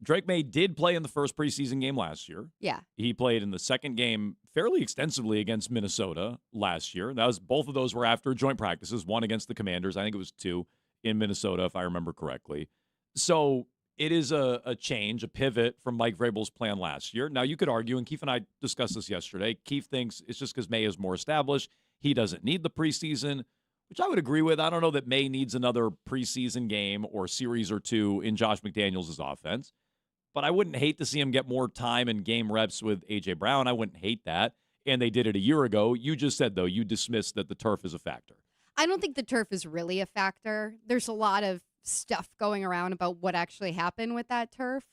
Drake May did play in the first preseason game last year.
Yeah.
He played in the second game fairly extensively against Minnesota last year. Both of those were after joint practices, one against the Commanders. I think it was 2 in Minnesota, if I remember correctly. So it is a change, a pivot from Mike Vrabel's plan last year. Now, you could argue, and Keith and I discussed this yesterday, Keith thinks it's just because May is more established. He doesn't need the preseason, which I would agree with. I don't know that May needs another preseason game or series or 2 in Josh McDaniels' offense. But I wouldn't hate to see him get more time and game reps with A.J. Brown. I wouldn't hate that. And they did it a year ago. You just said, though, you dismissed that the turf is a factor.
I don't think the turf is really a factor. There's a lot of stuff going around about what actually happened with that turf.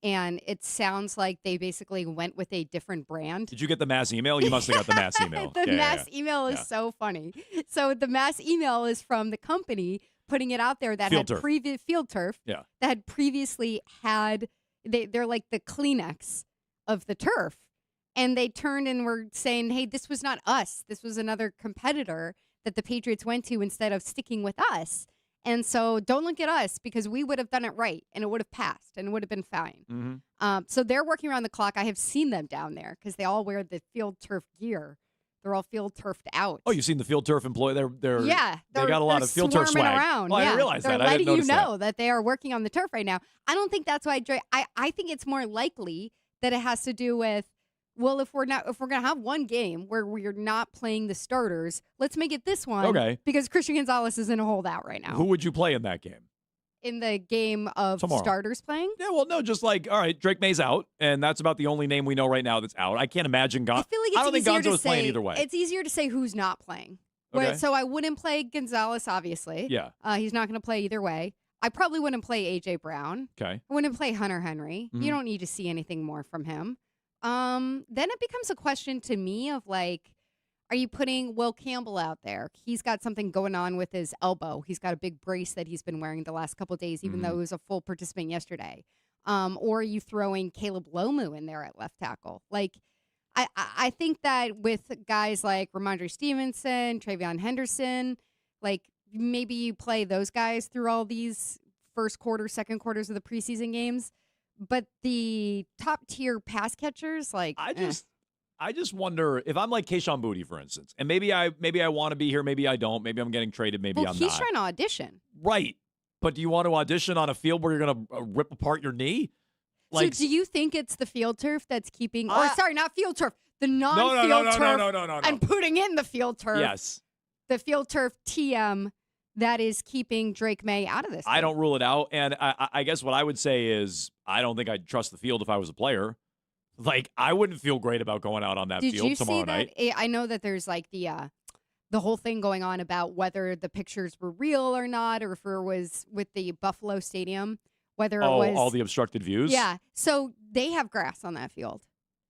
And it sounds like they basically went with a different brand.
Did you get the mass email? You must have got the mass email.
The mass email is so funny. So the mass email is from the company putting it out there that had previous field turf that had previously had. They're like the Kleenex of the turf. And they turned and were saying, hey, this was not us. This was another competitor that the Patriots went to instead of sticking with us. And so don't look at us because we would have done it right and it would have passed and it would have been fine. So they're working around the clock. I have seen them down there because they all wear the field turf gear. They're all field turfed out.
Oh, you've seen the field turf employee? They got a lot of field turf swag.
Around.
Well, I realized
they're
that. I didn't notice
letting you know that they are working on the turf right now. I don't think that's why Drake. I think it's more likely that it has to do with, well, if we're gonna have one game where we're not playing the starters, let's make it this one.
Okay.
Because Christian Gonzalez is in a holdout right now.
Who would you play in that game?
In the game of
tomorrow.
Starters playing?
Yeah, well, no, just like, all right, Drake May's out, and that's about the only name we know right now that's out. I can't imagine Gonzo.
I feel like it's
I don't think
easier
Gonzo is
to
playing
say,
either way.
It's easier to say who's not playing.
Okay.
So I wouldn't play Gonzalez, obviously.
Yeah.
He's not going to play either way. I probably wouldn't play A.J. Brown.
Okay.
I wouldn't play Hunter Henry.
Mhm.
You don't need to see anything more from him. Then it becomes a question to me of like, are you putting Will Campbell out there? He's got something going on with his elbow. He's got a big brace that he's been wearing the last couple of days, even though he was a full participant yesterday. Or are you throwing Caleb Lomu in there at left tackle? Like, I think that with guys like Ramondre Stevenson, Travion Henderson, like maybe you play those guys through all these first quarter, second quarters of the preseason games. but the top tier pass catchers, like
I just wonder if I'm like Keyshawn Boutte, for instance, and maybe I want to be here, maybe I don't, maybe I'm getting traded, maybe I'm
he's
not.
trying to audition.
Right. But do you want to audition on a field where you're going to rip apart your knee? Like,
so do you think it's the field turf that's keeping, or sorry, not field turf, the non-field turf
no.
and putting in the field turf?
Yes.
The field turf TM that is keeping Drake May out of this game.
I don't rule it out. And I guess what I would say is I don't think I'd trust the field if I was a player. Like, I wouldn't feel great about going out on that field tomorrow night.
I know that there's like the whole thing going on about whether the pictures were real or not, or if it was with the Buffalo Stadium, whether it was
all the obstructed views.
Yeah, so they have grass on that field.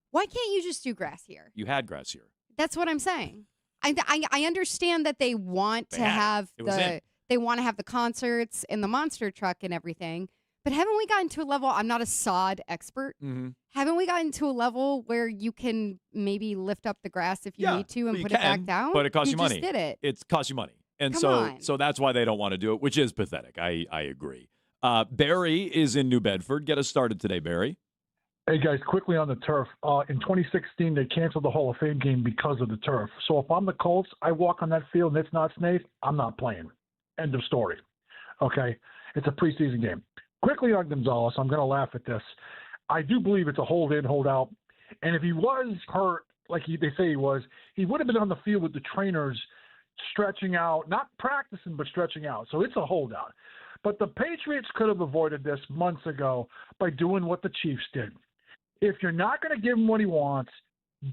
Why can't you just do grass here?
You had grass here.
That's what I'm saying. I understand that they want to have the concerts and the monster truck and everything. But haven't we gotten to a level, I'm not a sod expert, haven't we gotten to a level where you can maybe lift up the grass if you need to and put it back down?
But it costs you money.
Just did it.
It costs you money. And
Come on.
so that's why they don't want to do it, which is pathetic. I agree. Barry is in New Bedford. Get us started today, Barry.
Hey, guys, quickly on the turf. In 2016, they canceled the Hall of Fame game because of the turf. So if I'm the Colts, I walk on that field and it's not safe, I'm not playing. End of story. Okay? It's a preseason game. Quickly on Gonzalez, I'm going to laugh at this. I do believe it's a hold in, hold out. And if he was hurt, like they say he was, he would have been on the field with the trainers stretching out, not practicing, but stretching out. So it's a holdout. But the Patriots could have avoided this months ago by doing what the Chiefs did. If you're not going to give him what he wants,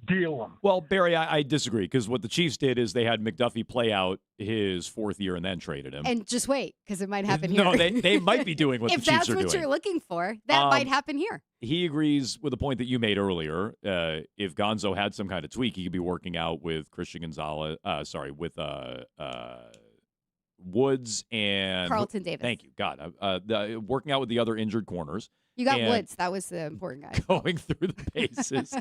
deal him.
Well, Barry, I disagree, because what the Chiefs did is they had McDuffie play out his fourth year and then traded him.
And just wait, because it might happen here.
No, they might be doing what the Chiefs are doing.
If that's what you're looking for, that might happen here.
He agrees with the point that you made earlier. If Gonzo had some kind of tweak, he could be working out with Christian Gonzalez. With Woods and
Carlton Davis.
Thank you, God. Working out with the other injured corners.
You got Woods. That was the important guy.
Going through the paces.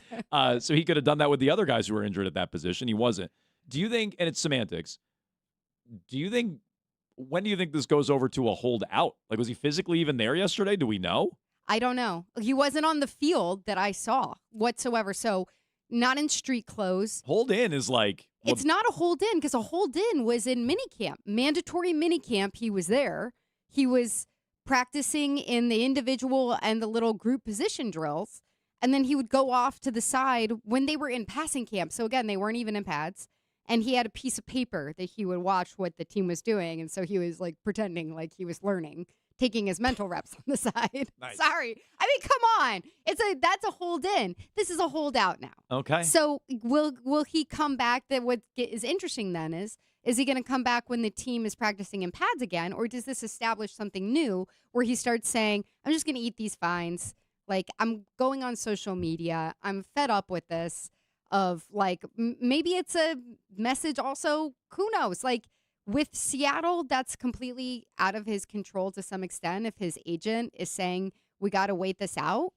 So he could have done that with the other guys who were injured at that position. He wasn't. Do you think, and it's semantics, when do you think this goes over to a holdout? Like, was he physically even there yesterday? Do we know?
I don't know. He wasn't on the field that I saw whatsoever. So not in street clothes.
Hold in is like.
Well, it's not a hold in, because a hold in was in minicamp. Mandatory minicamp, he was there. He was practicing in the individual and the little group position drills. And then he would go off to the side when they were in passing camp. So again, they weren't even in pads. And he had a piece of paper that he would watch what the team was doing. And so he was like pretending like he was learning, taking his mental reps on the side.
Nice.
Sorry. I mean, come on. That's a hold in. This is a holdout now.
Okay.
So will he come back? That what is interesting then is he going to come back when the team is practicing in pads again? Or does this establish something new where he starts saying, I'm just going to eat these fines. Like, I'm going on social media. I'm fed up with this. Of like, maybe it's a message also, who knows? Like with Seattle, that's completely out of his control to some extent if his agent is saying, we got to wait this out.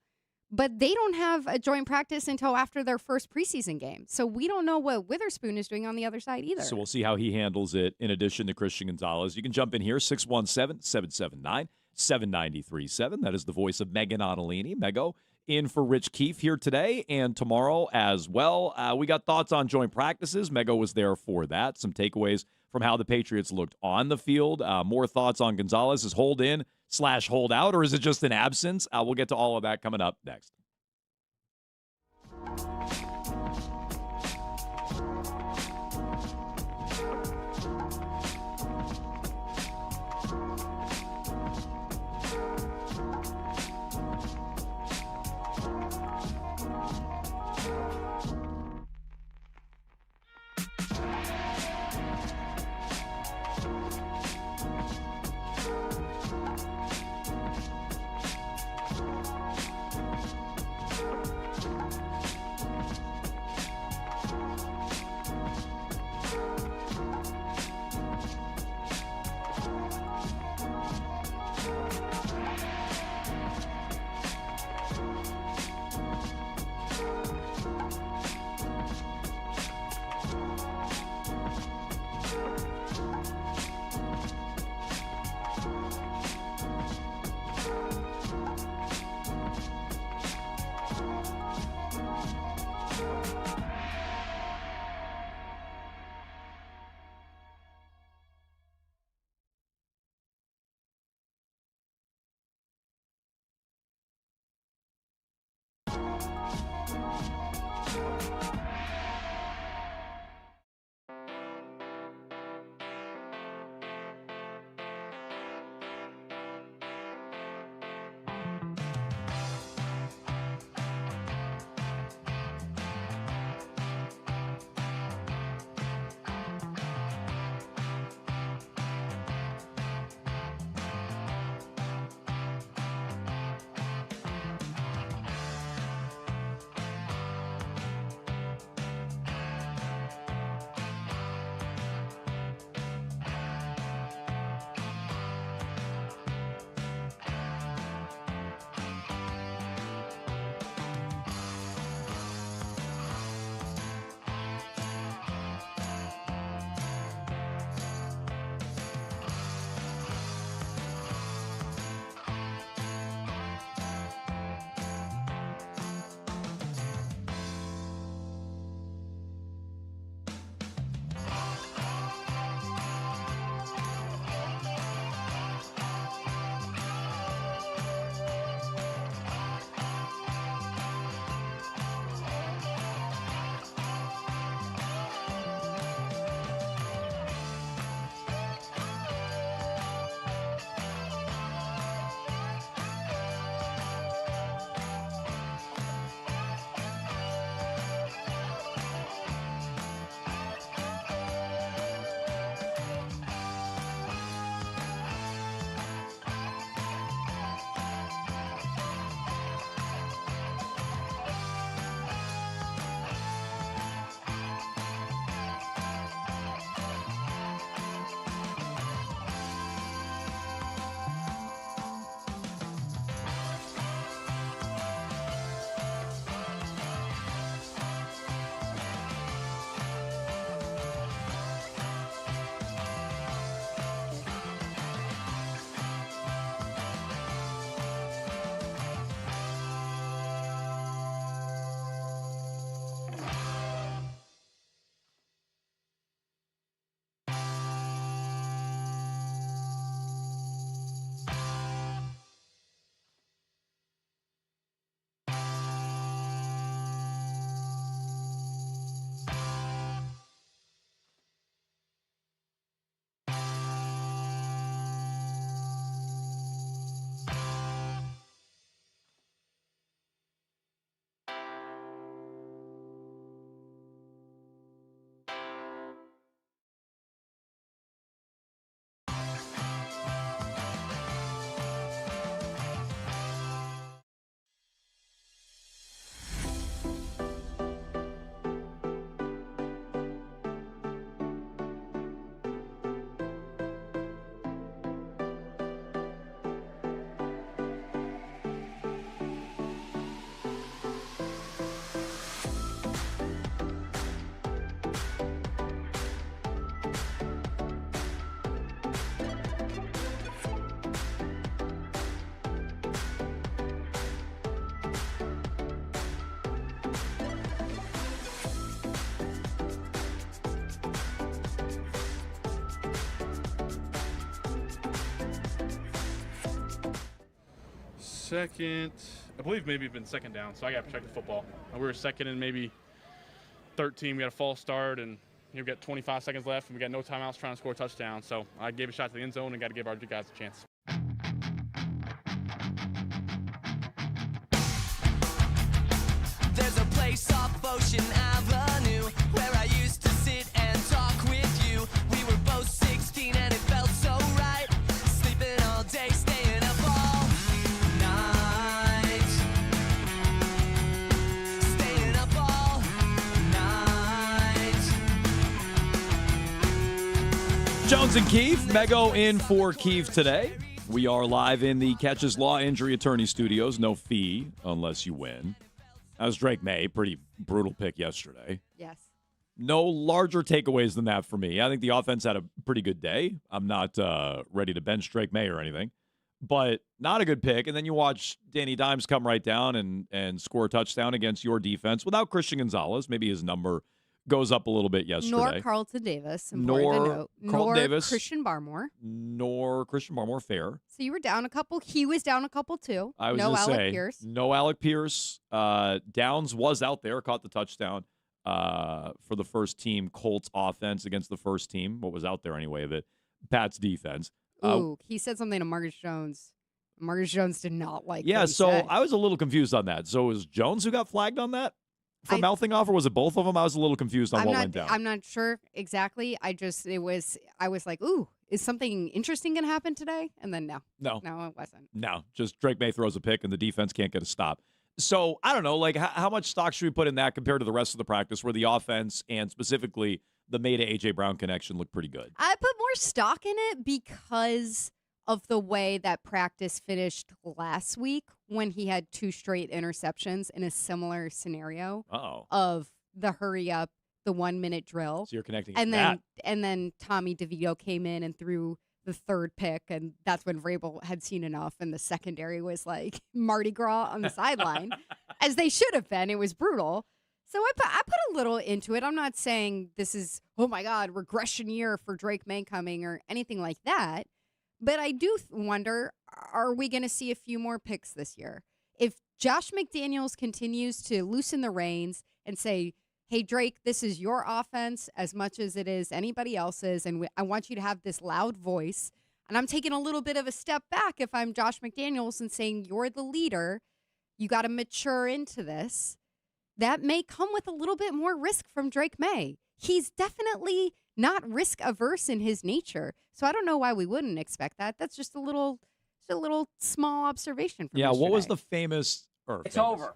But they don't have a joint practice until after their first preseason game. So we don't know what Witherspoon is doing on the other side either.
So we'll see how he handles it in addition to Christian Gonzalez. You can jump in here, 617-779-7937. That is the voice of Megan Ottolini. Mego in for Rich Keefe here today and tomorrow as well. We got thoughts on joint practices. Mego was there for that. Some takeaways from how the Patriots looked on the field. More thoughts on Gonzalez's hold in / hold out, or is it just an absence? We'll get to all of that coming up next.
second, I believe maybe been second down, so I got protected football. We were second and maybe 13. We got a false start, and we got 25 seconds left, and we got no timeouts trying to score a touchdown. So I gave a shot to the end zone and got to give our guys a chance.
There's a place off Ocean Avenue where I used to sit and talk with you. We were both 16 and it felt so right. Sleeping all day, staying up all night. Staying up all night.
Jones and Keefe, Mego in for Keefe today. We are live in the Catches Law Injury Attorney Studios. No fee unless you win. That was Drake May. Pretty brutal pick yesterday.
Yes.
No larger takeaways than that for me. I think the offense had a pretty good day. I'm not ready to bench Drake May or anything, but not a good pick. And then you watch Danny Dimes come right down and score a touchdown against your defense without Christian Gonzalez. Maybe his number goes up a little bit yesterday.
Nor Carlton Davis. Important to note.
Carlton Davis.
Christian Barmore.
Nor Christian Barmore. Fair.
So you were down a couple. He was down a couple too.
I was
no
gonna
Alec
say,
Pierce.
no Alec Pierce. Downs was out there, caught the touchdown for the first team Colts offense against the first team. What was out there anyway of it? Pat's defense.
Ooh, he said something to Marcus Jones. Marcus Jones did not like.
Yeah,
what he
so
said.
I was a little confused on that. So was Jones who got flagged on that for mouthing off, or was it both of them? I was a little confused on what went down.
I'm not sure exactly. I was like, ooh, is something interesting going to happen today? And then no, it wasn't.
No, just Drake May throws a pick and the defense can't get a stop. So I don't know, like how much stock should we put in that compared to the rest of the practice where the offense and specifically the May to A.J. Brown connection looked pretty good?
I put more stock in it because of the way that practice finished last week when he had 2 straight interceptions in a similar scenario of the hurry up, the 1-minute drill.
So you're connecting
and
that.
then Tommy DeVito came in and threw the 3rd pick, and that's when Vrabel had seen enough, and the secondary was like Mardi Gras on the sideline, as they should have been. It was brutal. So I put a little into it. I'm not saying this is, oh my God, regression year for Drake May coming or anything like that. But I do wonder, are we going to see a few more picks this year? If Josh McDaniels continues to loosen the reins and say, hey, Drake, this is your offense as much as it is anybody else's, and I want you to have this loud voice. And I'm taking a little bit of a step back if I'm Josh McDaniels and saying, you're the leader. You got to mature into this. That may come with a little bit more risk from Drake May. He's definitely not risk averse in his nature. So I don't know why we wouldn't expect that. That's just a little small observation from
Yeah,
yesterday.
what was the famous...
It's over.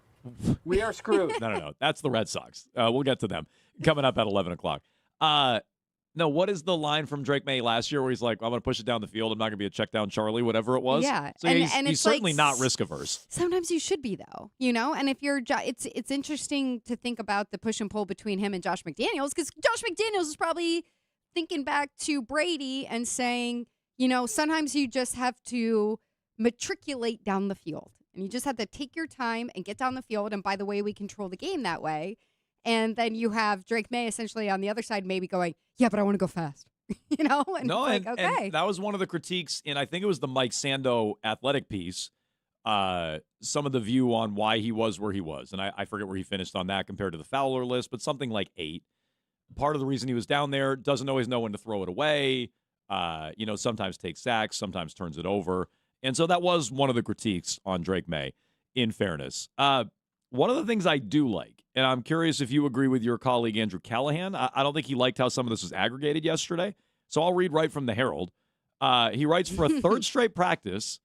We are screwed.
No. That's the Red Sox. We'll get to them coming up at 11 o'clock. No, what is the line from Drake May last year where he's like, I'm going to push it down the field. I'm not going to be a check down Charlie, whatever it was.
Yeah.
So
And
he's
it's
certainly
like
not risk averse.
Sometimes you should be, though, and if you're, it's interesting to think about the push and pull between him and Josh McDaniels, because Josh McDaniels is probably thinking back to Brady and saying, sometimes you just have to matriculate down the field, and you just have to take your time and get down the field. And by the way, we control the game that way. And then you have Drake May essentially on the other side, maybe going, yeah, but I want to go fast. And
No,
it's like,
and
okay.
that was one of the critiques, and I think it was the Mike Sando athletic piece, some of the view on why he was where he was. And I forget where he finished on that compared to the Fowler list, but something like 8. Part of the reason he was down there, doesn't always know when to throw it away, sometimes takes sacks, sometimes turns it over. And so that was one of the critiques on Drake May, in fairness. One of the things I do like, and I'm curious if you agree with your colleague Andrew Callahan, I don't think he liked how some of this was aggregated yesterday. So I'll read right from the Herald. He writes, for a 3rd straight practice,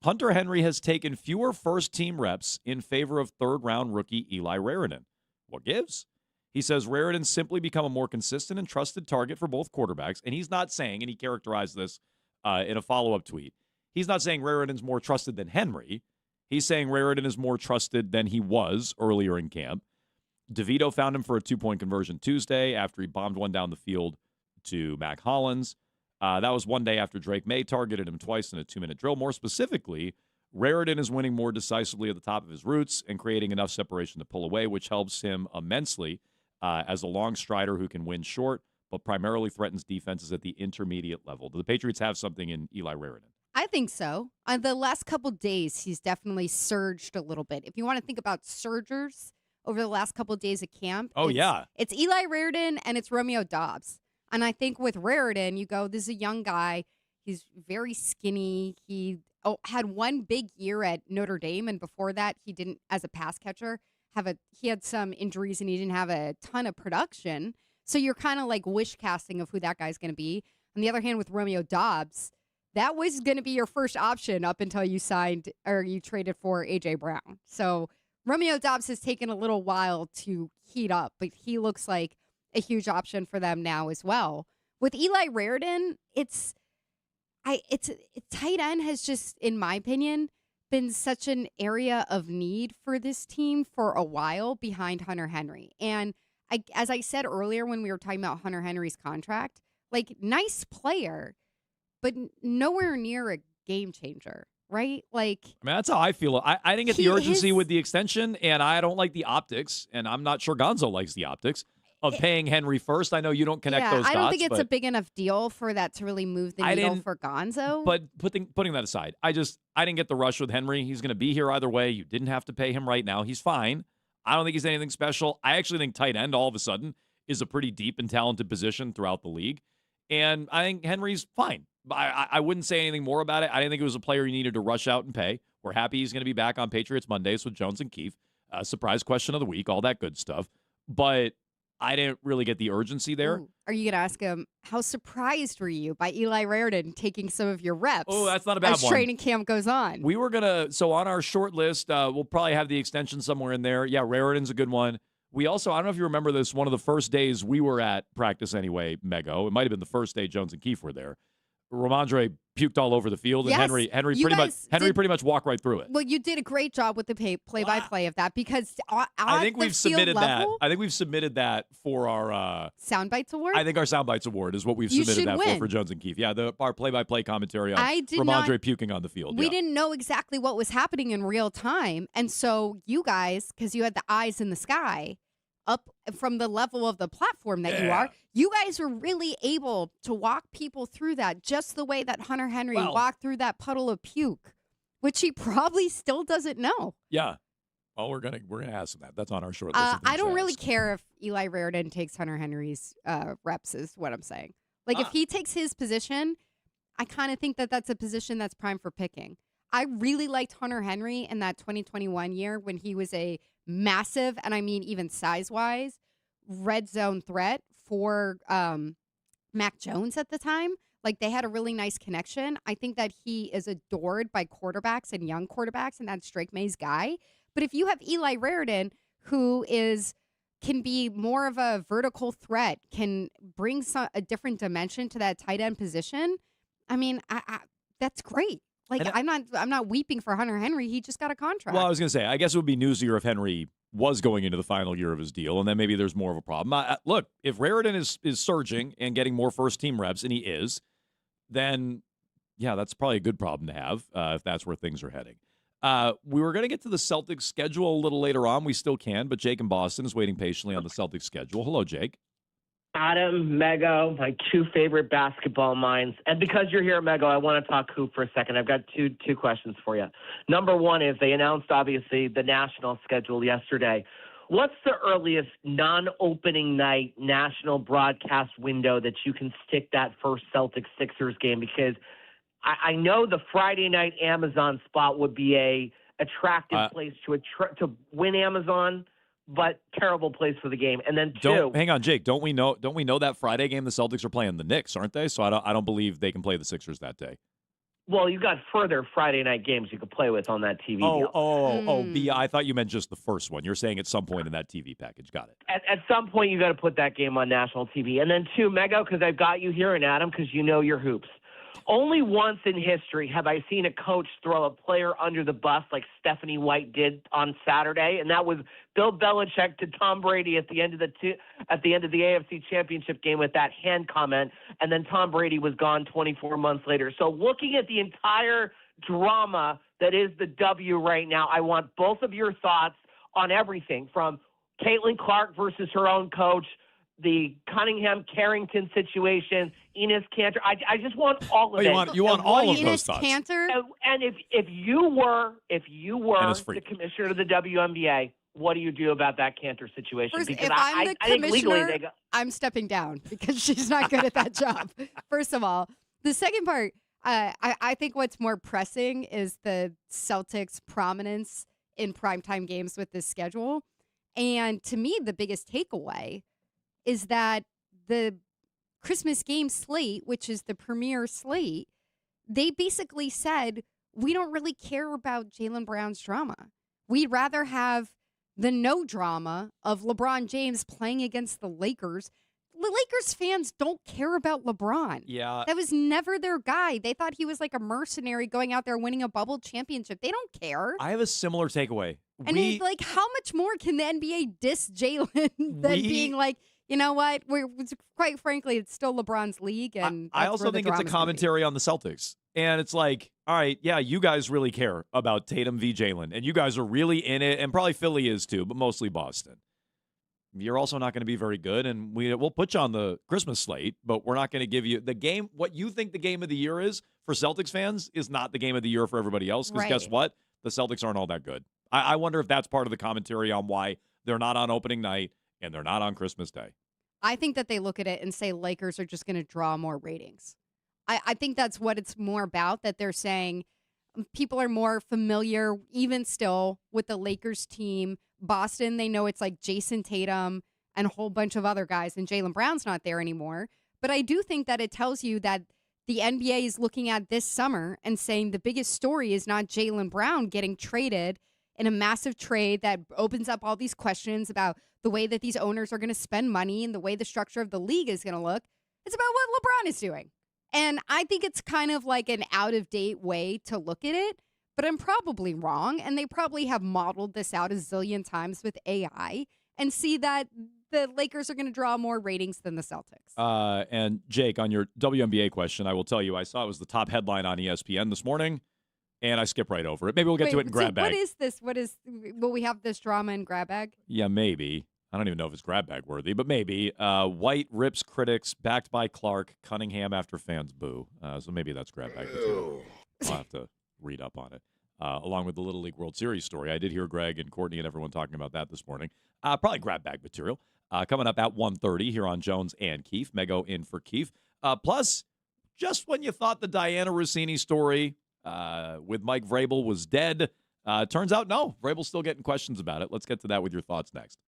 Hunter Henry has taken fewer first-team reps in favor of 3rd-round rookie Eli Raritan. What gives? He says Raritan's simply become a more consistent and trusted target for both quarterbacks, and he's not saying, and he characterized this in a follow-up tweet, he's not saying Raritan's more trusted than Henry. He's saying Raritan is more trusted than he was earlier in camp. DeVito found him for a 2-point conversion Tuesday after he bombed one down the field to Mac Hollins. That was one day after Drake May targeted him twice in a 2-minute drill. More specifically, Raritan is winning more decisively at the top of his routes and creating enough separation to pull away, which helps him immensely as a long strider who can win short, but primarily threatens defenses at the intermediate level. Do the Patriots have something in Eli Raritan?
I think so. The last couple days, he's definitely surged a little bit. If you want to think about surgers over the last couple of days of camp, it's Eli Raridan and it's Romeo Doubs. And I think with Raridan, you go, this is a young guy. He's very skinny. He had one big year at Notre Dame, and before that, he didn't, as a pass catcher, he had some injuries and he didn't have a ton of production. So you're kind of like wish casting of who that guy's going to be. On the other hand, with Romeo Doubs, that was going to be your first option up until you signed or you traded for A.J. Brown. So Romeo Doubs has taken a little while to heat up, but he looks like a huge option for them now as well. With Eli Raridan, it's tight end has just, in my opinion, been such an area of need for this team for a while behind Hunter Henry. And as I said earlier when we were talking about Hunter Henry's contract, like, nice player, but nowhere near a game changer, right? Like,
I mean, that's how I feel. I didn't get the urgency with the extension, and I don't like the optics, and I'm not sure Gonzo likes the optics of paying Henry first. I know you don't connect those dots.
I don't think it's a big enough deal for that to really move the needle for Gonzo.
But putting that aside, I didn't get the rush with Henry. He's going to be here either way. You didn't have to pay him right now. He's fine. I don't think he's anything special. I actually think tight end all of a sudden is a pretty deep and talented position throughout the league. And I think Henry's fine. I wouldn't say anything more about it. I didn't think it was a player you needed to rush out and pay. We're happy he's going to be back on Patriots Mondays with Jones and Keefe. Surprise question of the week, all that good stuff. But I didn't really get the urgency there.
Ooh. Are you going to ask him, how surprised were you by Eli Raridan taking some of your reps?
Oh, that's not a bad one.
As training camp goes on.
We were going to, so on our short list, we'll probably have the extension somewhere in there. Yeah, Raridan's a good one. We also, I don't know if you remember this, one of the first days we were at practice anyway, Mego. It might have been the first day Jones and Keefe were there. Ramondre puked all over the field, and
yes,
Henry pretty much walked right through it.
Well, you did a great job with the play-by-play of that, because
I think we've submitted that. I think we've submitted that for our
Soundbites Award.
I think our Soundbites Award is what we've submitted that for Jones and Keefe. Yeah, our play-by-play commentary on Ramondre puking on the field.
We didn't know exactly what was happening in real time, and so you guys, because you had the eyes in the sky, up from the level of the platform that you are, you guys were really able to walk people through that just the way that Hunter Henry walked through that puddle of puke, which he probably still doesn't know.
Yeah. Well, we're gonna ask him that. That's on our short list.
I don't really care if Eli Raridan takes Hunter Henry's reps, is what I'm saying. Like, if he takes his position, I kind of think that that's a position that's prime for picking. I really liked Hunter Henry in that 2021 year when he was a massive, and I mean even size-wise, red zone threat for Mac Jones at the time. Like, they had a really nice connection. I think that he is adored by quarterbacks and young quarterbacks, and that's Drake May's guy. But if you have Eli Raridan, who can be more of a vertical threat, can bring a different dimension to that tight end position, I mean, that's great. Like, I'm not weeping for Hunter Henry. He just got a contract.
Well, I was going to say, I guess it would be newsier if Henry was going into the final year of his deal, and then maybe there's more of a problem. Look, if Raridan is surging and getting more first-team reps, and he is, then, yeah, that's probably a good problem to have if that's where things are heading. We were going to get to the Celtics schedule a little later on. We still can, but Jake in Boston is waiting patiently on the Celtics schedule. Hello, Jake.
Adam, Mego, my two favorite basketball minds. And because you're here, Mego, I want to talk hoop for a second. I've got two questions for you. Number one is they announced, obviously, the national schedule yesterday. What's the earliest non-opening night national broadcast window that you can stick that first Celtics-Sixers game? Because I know the Friday night Amazon spot would be a attractive place to win Amazon, but terrible place for the game. And then
hang on, Jake. Don't we know that Friday game the Celtics are playing the Knicks, aren't they? So I don't believe they can play the Sixers that day.
Well, you got further Friday night games you could play with on that TV deal.
I thought you meant just the first one. You're saying at some point in that TV package. Got it.
At some point you got to put that game on national TV. And then two, Mego, because I've got you here, and Adam, because you know your hoops. Only once in history have I seen a coach throw a player under the bus like Stephanie White did on Saturday, and that was Bill Belichick to Tom Brady at the end of the AFC Championship game with that hand comment, and then Tom Brady was gone 24 months later. So looking at the entire drama that is the W right now, I want both of your thoughts on everything from Caitlin Clark versus her own coach, the Cunningham-Carrington situation, Enes Kanter. I just want all of it.
You want all of those
Enes
thoughts.
Kanter?
And if you were
And it's free.
the commissioner of the WNBA, what do you do about that Cantor situation?
First,
Because
if I'm the
I think legally
commissioner,
they go.
I'm stepping down because she's not good at that job. First of all, the second part, I think what's more pressing is the Celtics' prominence in primetime games with this schedule. And to me, the biggest takeaway is that the Christmas game slate, which is the premier slate, they basically said, we don't really care about Jaylen Brown's drama. We'd rather have the no drama of LeBron James playing against the Lakers. The Lakers fans don't care about LeBron.
Yeah.
That was never their guy. They thought he was like a mercenary going out there winning a bubble championship. They don't care.
I have a similar takeaway.
And it's like, how much more can the NBA diss Jalen than being like, you know what? Quite frankly, it's still LeBron's league. And
I also think it's a commentary on the Celtics. And it's like, all right, yeah, you guys really care about Tatum v. Jalen, and you guys are really in it, and probably Philly is too, but mostly Boston. You're also not going to be very good, and we'll put you on the Christmas slate, but we're not going to give you the game. What you think the game of the year is for Celtics fans is not the game of the year for everybody else, because guess what? The Celtics aren't all that good. I wonder if that's part of the commentary on why they're not on opening night and they're not on Christmas Day.
I think that they look at it and say Lakers are just going to draw more ratings. I think that's what it's more about, that they're saying people are more familiar, even still, with the Lakers team. Boston, they know it's like Jason Tatum and a whole bunch of other guys, and Jaylen Brown's not there anymore. But I do think that it tells you that the NBA is looking at this summer and saying the biggest story is not Jaylen Brown getting traded in a massive trade that opens up all these questions about the way that these owners are going to spend money and the way the structure of the league is going to look. It's about what LeBron is doing. And I think it's kind of like an out-of-date way to look at it, but I'm probably wrong, and they probably have modeled this out a zillion times with AI and see that the Lakers are going to draw more ratings than the Celtics.
And Jake, on your WNBA question, I will tell you, I saw it was the top headline on ESPN this morning, and I skipped right over it. Maybe we'll get to it in grab bag.
What is this? Will we have this drama in grab bag?
Yeah, maybe. I don't even know if it's grab bag worthy, but maybe. White rips critics, backed by Clark, Cunningham after fans boo. So maybe that's grab bag material. I'll have to read up on it. Along with the Little League World Series story. I did hear Greg and Courtney and everyone talking about that this morning. Probably grab bag material. Coming up at 1:30 here on Jones and Keefe. Mego in for Keefe. Plus, just when you thought the Diana Rossini story with Mike Vrabel was dead, turns out no. Vrabel's still getting questions about it. Let's get to that with your thoughts next.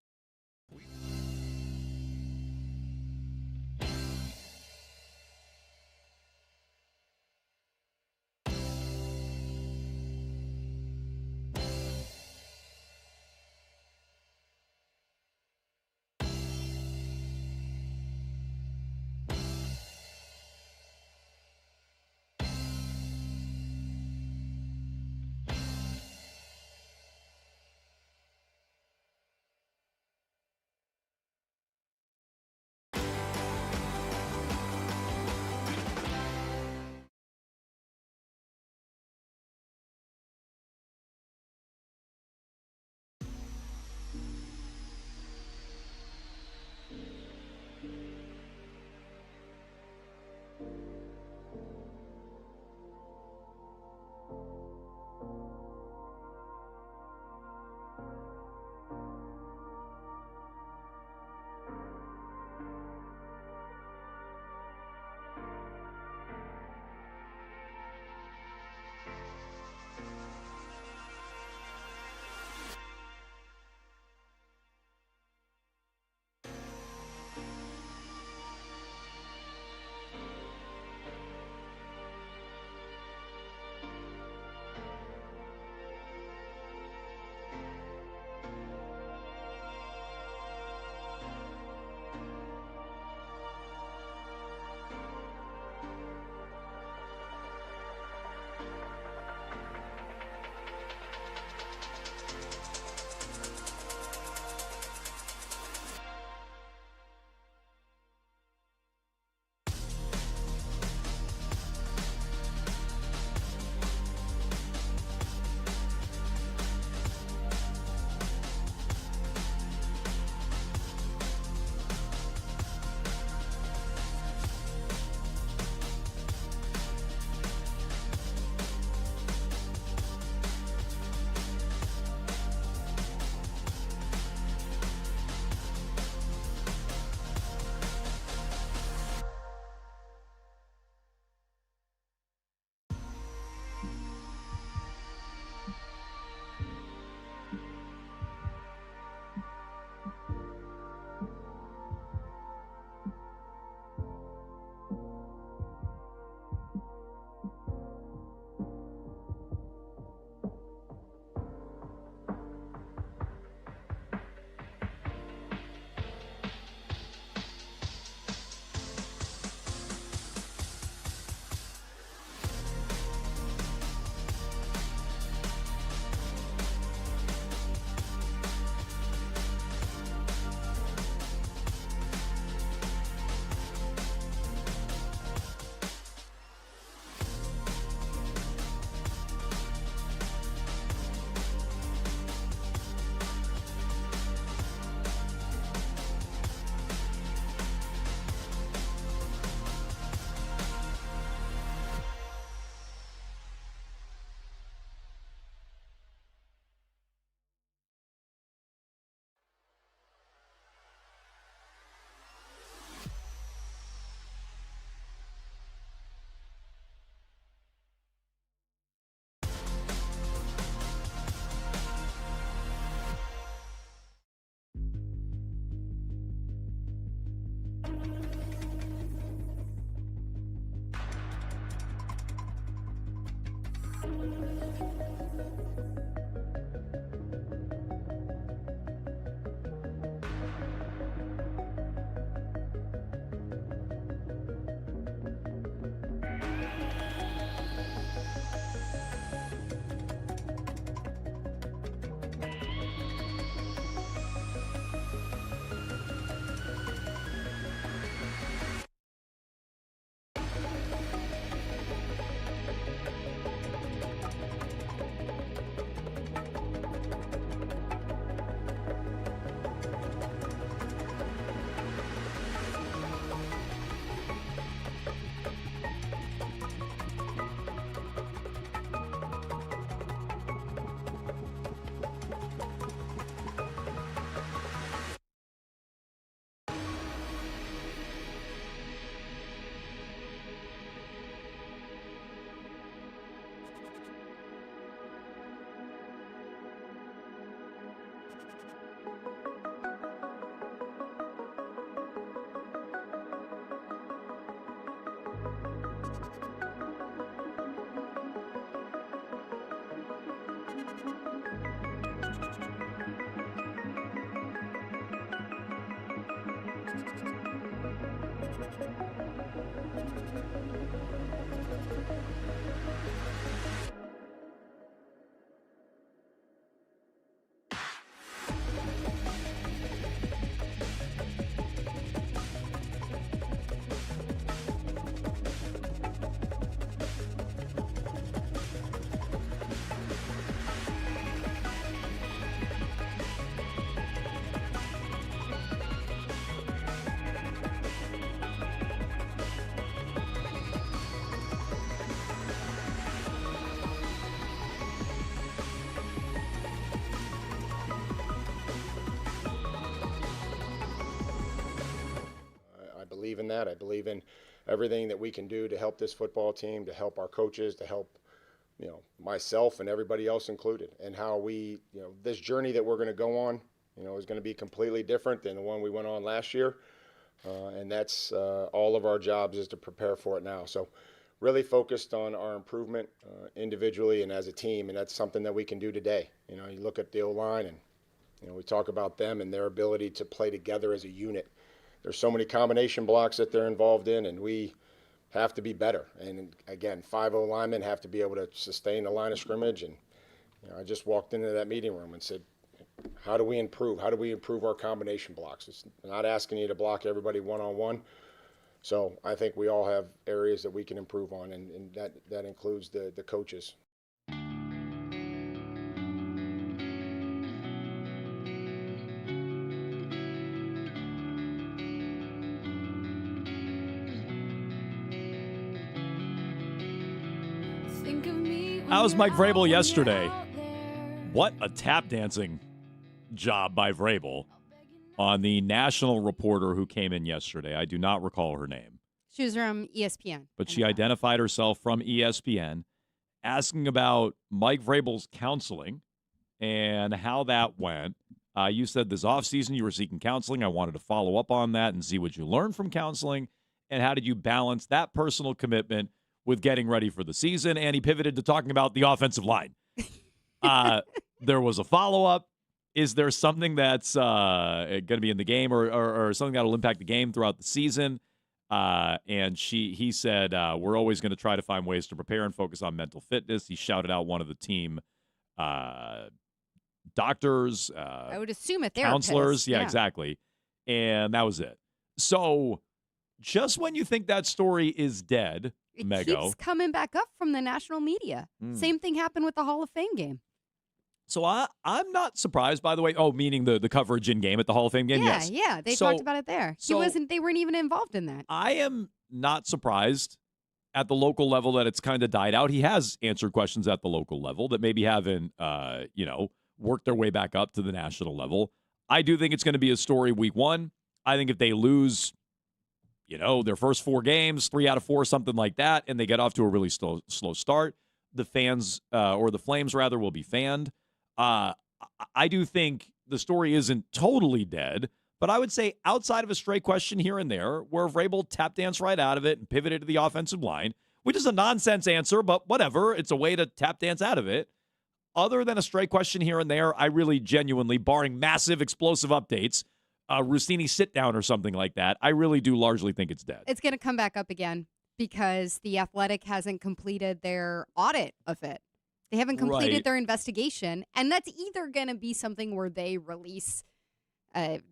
believe in that. I believe in everything that we can do to help this football team, to help our coaches, to help, myself and everybody else included, and how we, this journey that we're going to go on, is going to be completely different than the one we went on last year. And that's all of our jobs is to prepare for it now. So really focused on our improvement individually and as a team, and that's something that we can do today. You look at the O-line and, we talk about them and their ability to play together as a unit. There's so many combination blocks that they're involved in, and we have to be better. And again, 5 O-linemen have to be able to sustain the line of scrimmage. And I just walked into that meeting room and said, how do we improve? How do we improve our combination blocks? It's not asking you to block everybody one-on-one. So I think we all have areas that we can improve on, and that includes the coaches.
How was Mike Vrabel yesterday? What a tap dancing job by Vrabel on the national reporter who came in yesterday. I do not recall her name.
She was from ESPN.
But she identified herself from ESPN, asking about Mike Vrabel's counseling and how that went. You said this offseason you were seeking counseling. I wanted to follow up on that and see what you learned from counseling, and how did you balance that personal commitment with getting ready for the season. And he pivoted to talking about the offensive line. There was a follow-up. Is there something that's going to be in the game or something that will impact the game throughout the season? And he said, we're always going to try to find ways to prepare and focus on mental fitness. He shouted out one of the team doctors.
I would assume a therapist.
Counselors. Yeah, exactly. And that was it. So just when you think that story is dead,
it
Mego,
keeps coming back up from the national media. Same thing happened with the Hall of Fame game.
So I'm not surprised, by the way. Oh, meaning the coverage in game at the Hall of Fame game?
Yeah,
yes.
yeah. They talked about it there. They weren't even involved in that.
I am not surprised at the local level that it's kind of died out. He has answered questions at the local level that maybe haven't, worked their way back up to the national level. I do think it's going to be a story week 1. I think if they lose, their first 4 games, 3 out of 4, something like that, and they get off to a really slow start, the fans, or the Flames rather, will be fanned. I do think the story isn't totally dead, but I would say outside of a stray question here and there, where Vrabel tap danced right out of it and pivoted to the offensive line, which is a nonsense answer, but whatever. It's a way to tap dance out of it. Other than a stray question here and there, I really genuinely, barring massive explosive updates, Rossini sit down or something like that, I really do largely think it's dead.
It's going to come back up again because The Athletic hasn't completed their audit of it. They haven't completed their investigation, and that's either going to be something where they release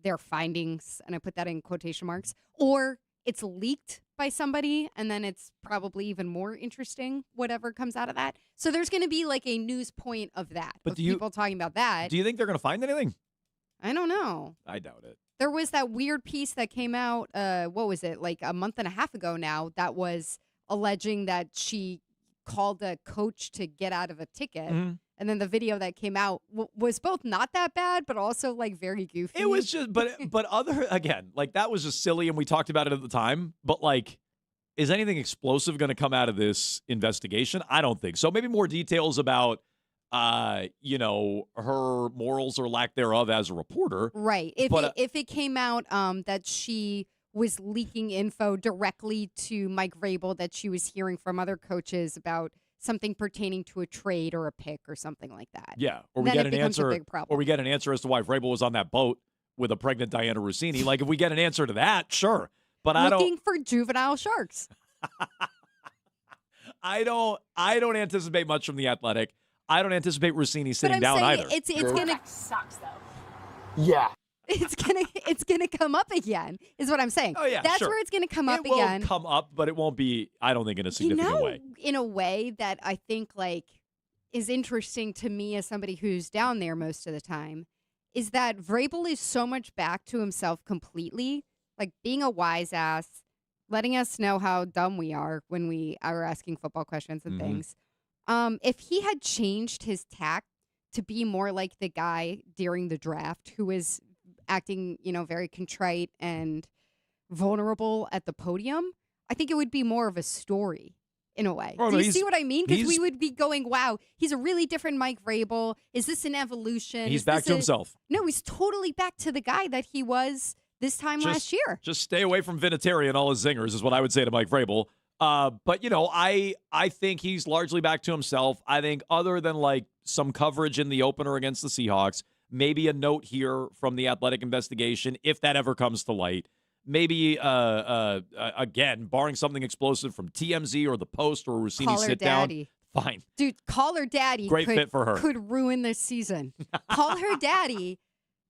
their findings, and I put that in quotation marks, or it's leaked by somebody, and then it's probably even more interesting, whatever comes out of that. So there's going to be like a news point of that,
But
people talking about that.
Do you think they're going to find anything?
I don't know.
I doubt it.
There was that weird piece that came out, what was it, like a month and a half ago now, that was alleging that she called a coach to get out of a ticket.
Mm-hmm.
And then the video that came out was both not that bad, but also like very goofy.
It was just, but other, again, like that was just silly and we talked about it at the time. But like, is anything explosive going to come out of this investigation? I don't think so. Maybe more details about, her morals or lack thereof as a reporter.
Right. If it came out that she was leaking info directly to Mike Vrabel that she was hearing from other coaches about something pertaining to a trade or a pick or something like that.
Yeah, or we
then
get
it
an
becomes a
answer,
big problem.
or we get an answer as to why Vrabel was on that boat with a pregnant Diana Rossini. Like, if we get an answer to that, sure. But
Looking for juvenile sharks.
I don't anticipate much from The Athletic. I don't anticipate Rossini sitting down either.
It's gonna
sucks though.
Yeah.
It's gonna come up again, is what I'm saying.
Oh yeah,
that's
sure.
where it's gonna come up
It will
again.
come up, but it won't be. I don't think in a significant way.
In a way that I think like is interesting to me as somebody who's down there most of the time, is that Vrabel is so much back to himself completely, like being a wise ass, letting us know how dumb we are when we are asking football questions and things. If he had changed his tack to be more like the guy during the draft who was acting, very contrite and vulnerable at the podium, I think it would be more of a story in a way.
Oh,
Do
no,
you see what I mean? Because we
he's-
would be going, wow, he's a really different Mike Vrabel. Is this an evolution?
He's
Is
back
this
to himself.
No, he's totally back to the guy that he was this time last year.
Just stay away from Vinatieri and all his zingers is what I would say to Mike Vrabel. But I think he's largely back to himself. I think other than like some coverage in the opener against the Seahawks, maybe a note here from the Athletic investigation, if that ever comes to light. Maybe, again, barring something explosive from TMZ or the Post or Rossini
Call her
sit
daddy.
down. Fine.
Dude, Call Her Daddy
Great fit for her.
could ruin this season. Call Her Daddy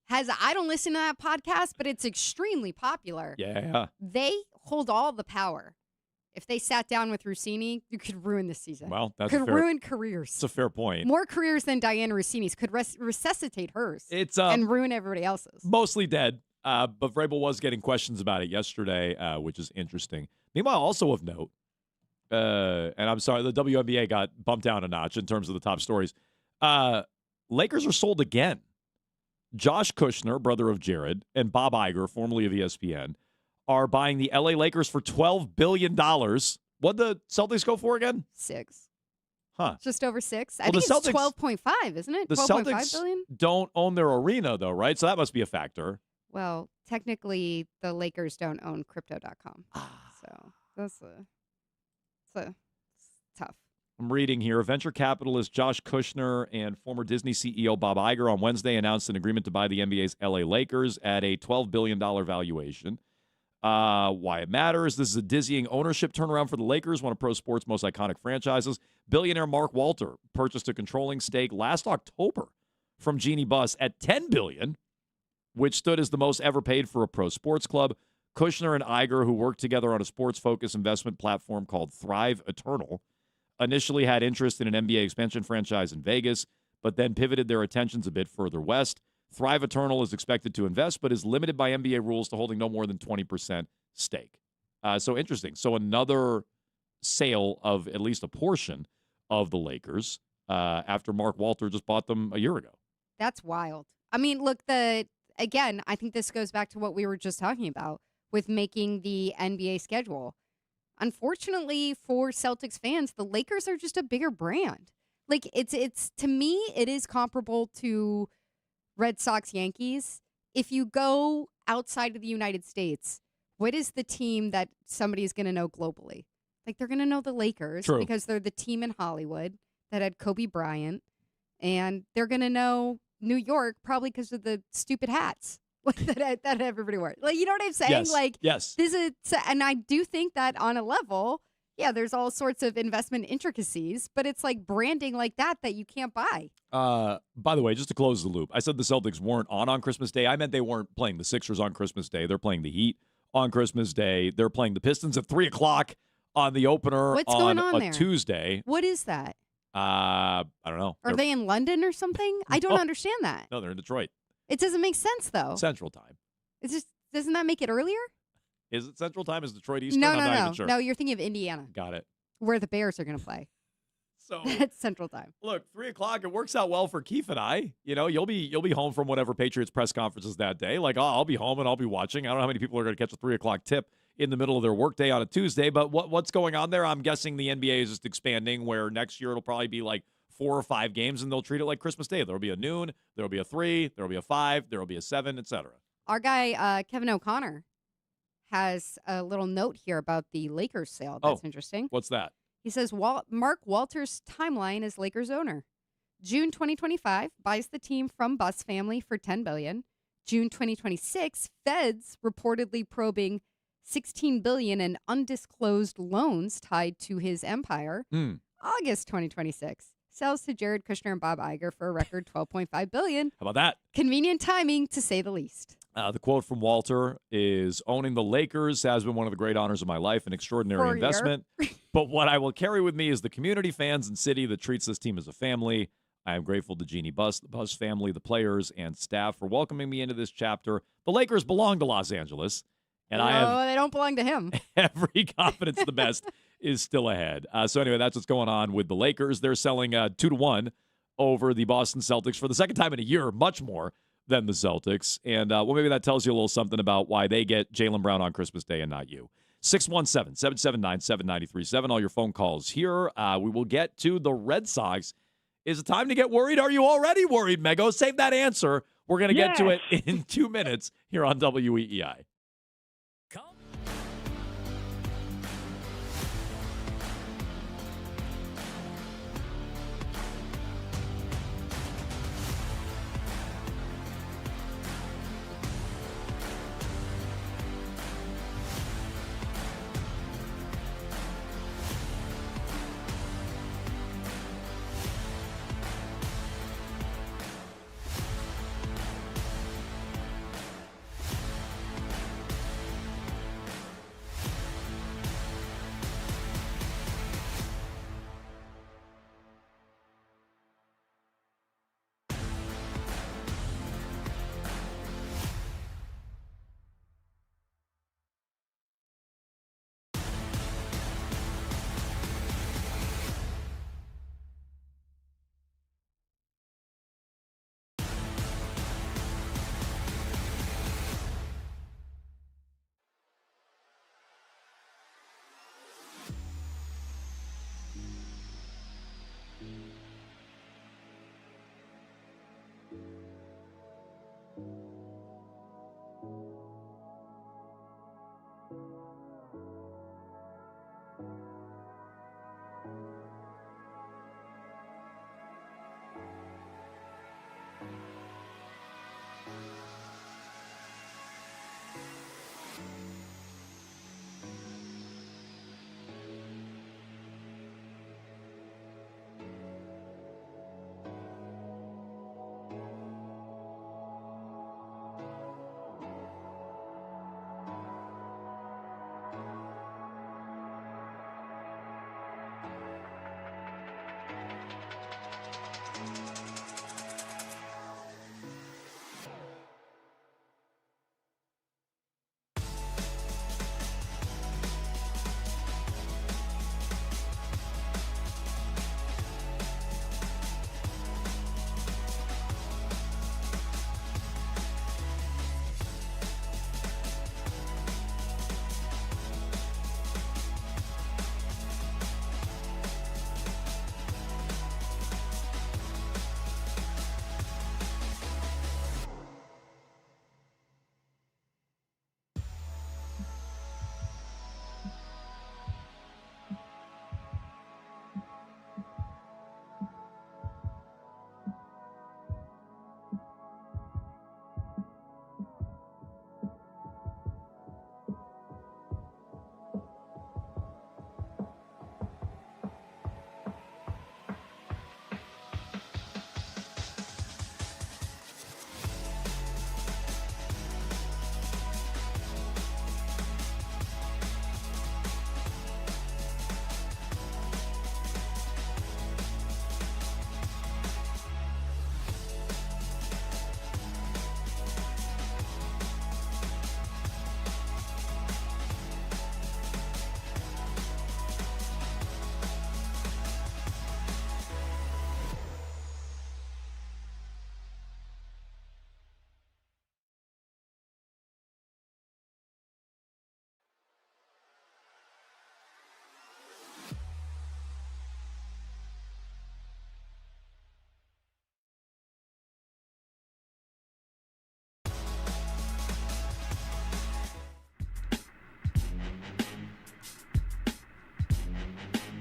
I don't listen to that podcast, but it's extremely popular.
Yeah.
They hold all the power. If they sat down with Rossini, you could ruin this season.
Well, that's
could ruin careers.
It's a fair point.
More careers than Diana Rossini's could resuscitate hers.
It's
and ruin everybody else's.
Mostly dead. But Vrabel was getting questions about it yesterday, which is interesting. Meanwhile, also of note, and I'm sorry, the WNBA got bumped down a notch in terms of the top stories. Lakers are sold again. Josh Kushner, brother of Jared, and Bob Iger, formerly of ESPN, are buying the LA Lakers for $12 billion. What'd the Celtics go for again?
6.
Huh.
Just over 6.
Well,
I think
the
it's
Celtics-
12.5, isn't it?
The
12.5
Celtics
billion?
don't own their arena, though, right? So that must be a factor.
Well, technically, the Lakers don't own Crypto.com.
Ah.
So that's it's tough.
I'm reading here. Venture capitalist Josh Kushner and former Disney CEO Bob Iger on Wednesday announced an agreement to buy the NBA's LA Lakers at a $12 billion valuation. Why it matters. This is a dizzying ownership turnaround for the Lakers, one of pro sports' most iconic franchises. Billionaire Mark Walter purchased a controlling stake last October from Jeannie Buss at $10 billion, which stood as the most ever paid for a pro sports club. Kushner and Iger, who worked together on a sports-focused investment platform called Thrive Eternal, initially had interest in an NBA expansion franchise in Vegas, but then pivoted their attentions a bit further west. Thrive Eternal is expected to invest, but is limited by NBA rules to holding no more than 20% stake. So interesting. So another sale of at least a portion of the Lakers after Mark Walter just bought them a year ago.
That's wild. I mean, look, again, I think this goes back to what we were just talking about with making the NBA schedule. Unfortunately for Celtics fans, the Lakers are just a bigger brand. Like it's to me, it is comparable to Red Sox Yankees. If you go outside of the United States, what is the team that somebody is going to know globally? Like, they're going to know the Lakers
True.
because they're the team in Hollywood that had Kobe Bryant. And they're going to know New York probably because of the stupid hats that everybody wears. Like, you know what I'm saying?
Yes.
Like,
yes.
this is, and I do think that on a level, yeah, there's all sorts of investment intricacies, but it's like branding like that you can't buy.
By the way, just to close the loop, I said the Celtics weren't on Christmas Day. I meant they weren't playing the Sixers on Christmas Day. They're playing the Heat on Christmas Day. They're playing the Pistons at 3 o'clock on the opener
What's
on
going on
a
there?
Tuesday.
What is that?
I don't know.
Are they in London or something? I don't understand that.
No, they're in Detroit.
It doesn't make sense, though.
Central Time.
It's just, doesn't that make it earlier?
Is it Central Time? Is Detroit Eastern?
No,
I'm
no,
not
no.
even sure.
No, you're thinking of Indiana,
Got it.
where the Bears are going to play.
So
That's Central Time.
Look, 3 o'clock. It works out well for Keith and I. You know, you'll be home from whatever Patriots press conferences that day. Like, I'll be home and I'll be watching. I don't know how many people are going to catch a 3 o'clock tip in the middle of their workday on a Tuesday. But what's going on there? I'm guessing the NBA is just expanding. Where next year it'll probably be like 4 or 5 games, and they'll treat it like Christmas Day. There'll be a noon. There'll be a 3. There'll be a 5. There'll be a 7, etc.
Our guy, Kevin O'Connor, has a little note here about the Lakers sale. That's interesting.
What's that?
He says, Mark Walters' timeline as Lakers owner. June 2025, buys the team from Bus family for $10 billion. June 2026, feds reportedly probing $16 billion in undisclosed loans tied to his empire. August 2026, sells to Jared Kushner and Bob Iger for a record $12.5 billion.
How about that?
Convenient timing, to say the least.
The quote from Walter is, owning the Lakers has been one of the great honors of my life, an extraordinary investment. But what I will carry with me is the community, fans, and city that treats this team as a family. I am grateful to Jeannie Buss, the Buss family, the players, and staff for welcoming me into this chapter. The Lakers belong to Los Angeles, and I have
they don't belong to him.
every confidence the best is still ahead. So anyway, that's what's going on with the Lakers. They're selling 2-1 over the Boston Celtics for the second time in a year, much more than the Celtics. And, well, maybe that tells you a little something about why they get Jaylen Brown on Christmas Day and not you. 617-779-7937. All your phone calls here. We will get to the Red Sox. Is it time to get worried? Are you already worried, Mego? Save that answer. We're going to get to it in 2 minutes here on WEEI.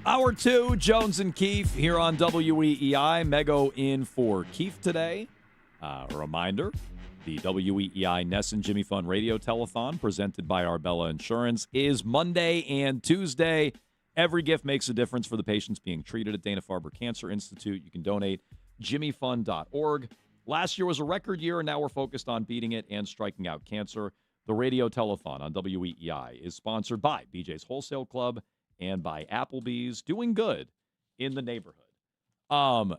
Hour 2, Jones and Keefe here on WEEI. Mego in for Keefe today. A reminder, the WEEI Ness and Jimmy Fun Radio Telethon presented by Arbella Insurance is Monday and Tuesday. Every gift makes a difference for the patients being treated at Dana-Farber Cancer Institute. You can donate jimmyfund.org. Last year was a record year, and now we're focused on beating it and striking out cancer. The Radio Telethon on WEEI is sponsored by BJ's Wholesale Club and by Applebee's, doing good in the neighborhood. I'm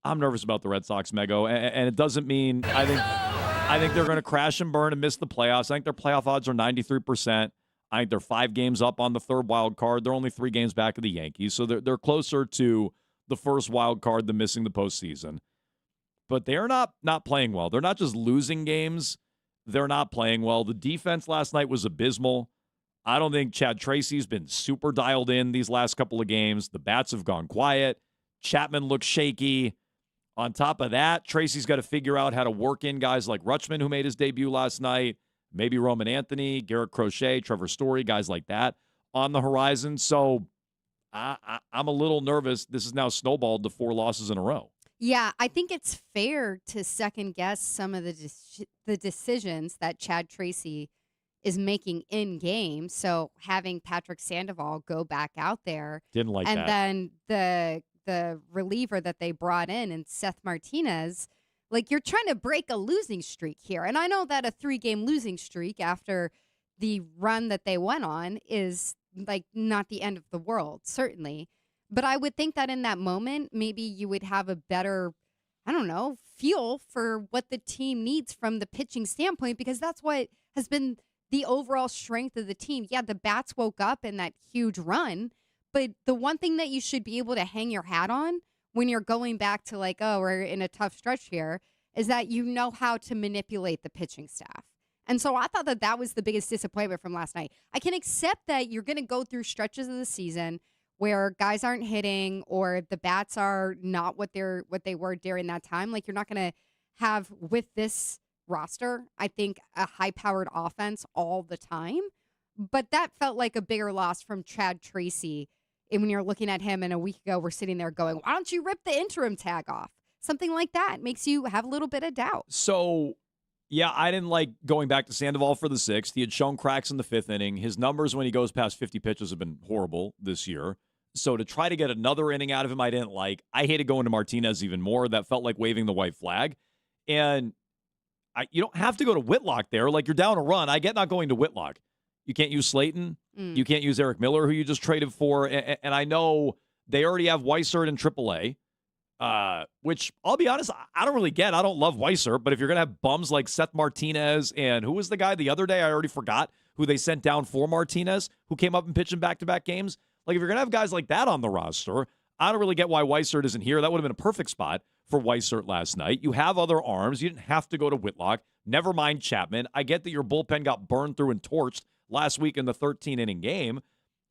nervous about the Red Sox, Mego, and it doesn't mean I think they're going to crash and burn and miss the playoffs. I think their playoff odds are 93%. I think they're 5 games up on the third wild card. They're only 3 games back of the Yankees, so they're closer to the first wild card than missing the postseason. But they're not playing well. They're not just losing games. They're not playing well. The defense last night was abysmal. I don't think Chad Tracy's been super dialed in these last couple of games. The bats have gone quiet. Chapman looks shaky. On top of that, Tracy's got to figure out how to work in guys like Rutschman, who made his debut last night, maybe Roman Anthony, Garrett Crochet, Trevor Story, guys like that on the horizon. So I'm a little nervous. This has now snowballed to 4 losses in a row.
Yeah, I think it's fair to second guess some of the decisions that Chad Tracy is making in game. So having Patrick Sandoval go back out there,
Didn't like
and
that.
then the reliever that they brought in and Seth Martinez, like you're trying to break a losing streak here. And I know that a 3-game losing streak after the run that they went on is like not the end of the world, certainly. But I would think that in that moment, maybe you would have a better, I don't know, feel for what the team needs from the pitching standpoint, because that's what has been the overall strength of the team. Yeah, the bats woke up in that huge run, but the one thing that you should be able to hang your hat on when you're going back to like, oh, we're in a tough stretch here, is that you know how to manipulate the pitching staff. And so I thought that was the biggest disappointment from last night. I can accept that you're going to go through stretches of the season where guys aren't hitting or the bats are not what they were during that time. Like, you're not going to have, with this roster, I think, a high-powered offense all the time. But that felt like a bigger loss from Chad Tracy. And when you're looking at him, and a week ago we're sitting there going, why don't you rip the interim tag off? Something like that makes you have a little bit of doubt.
So, yeah, I didn't like going back to Sandoval for the 6th. He had shown cracks in the 5th inning. His numbers when he goes past 50 pitches have been horrible this year. So to try to get another inning out of him, I didn't like. I hated going to Martinez even more. That felt like waving the white flag. And you don't have to go to Whitlock there. Like, you're down a run. I get not going to Whitlock. You can't use Slayton. You can't use Eric Miller, who you just traded for. And I know they already have Weissert in AAA, which I'll be honest, I don't really get. I don't love Weissert, but if you're going to have bums like Seth Martinez and who was the guy the other day, I already forgot, who they sent down for Martinez, who came up and pitched in back-to-back games. Like, if you're going to have guys like that on the roster, I don't really get why Weissert isn't here. That would have been a perfect spot for Weissert last night. You have other arms. You didn't have to go to Whitlock. Never mind Chapman. I get that your bullpen got burned through and torched last week in the 13-inning game,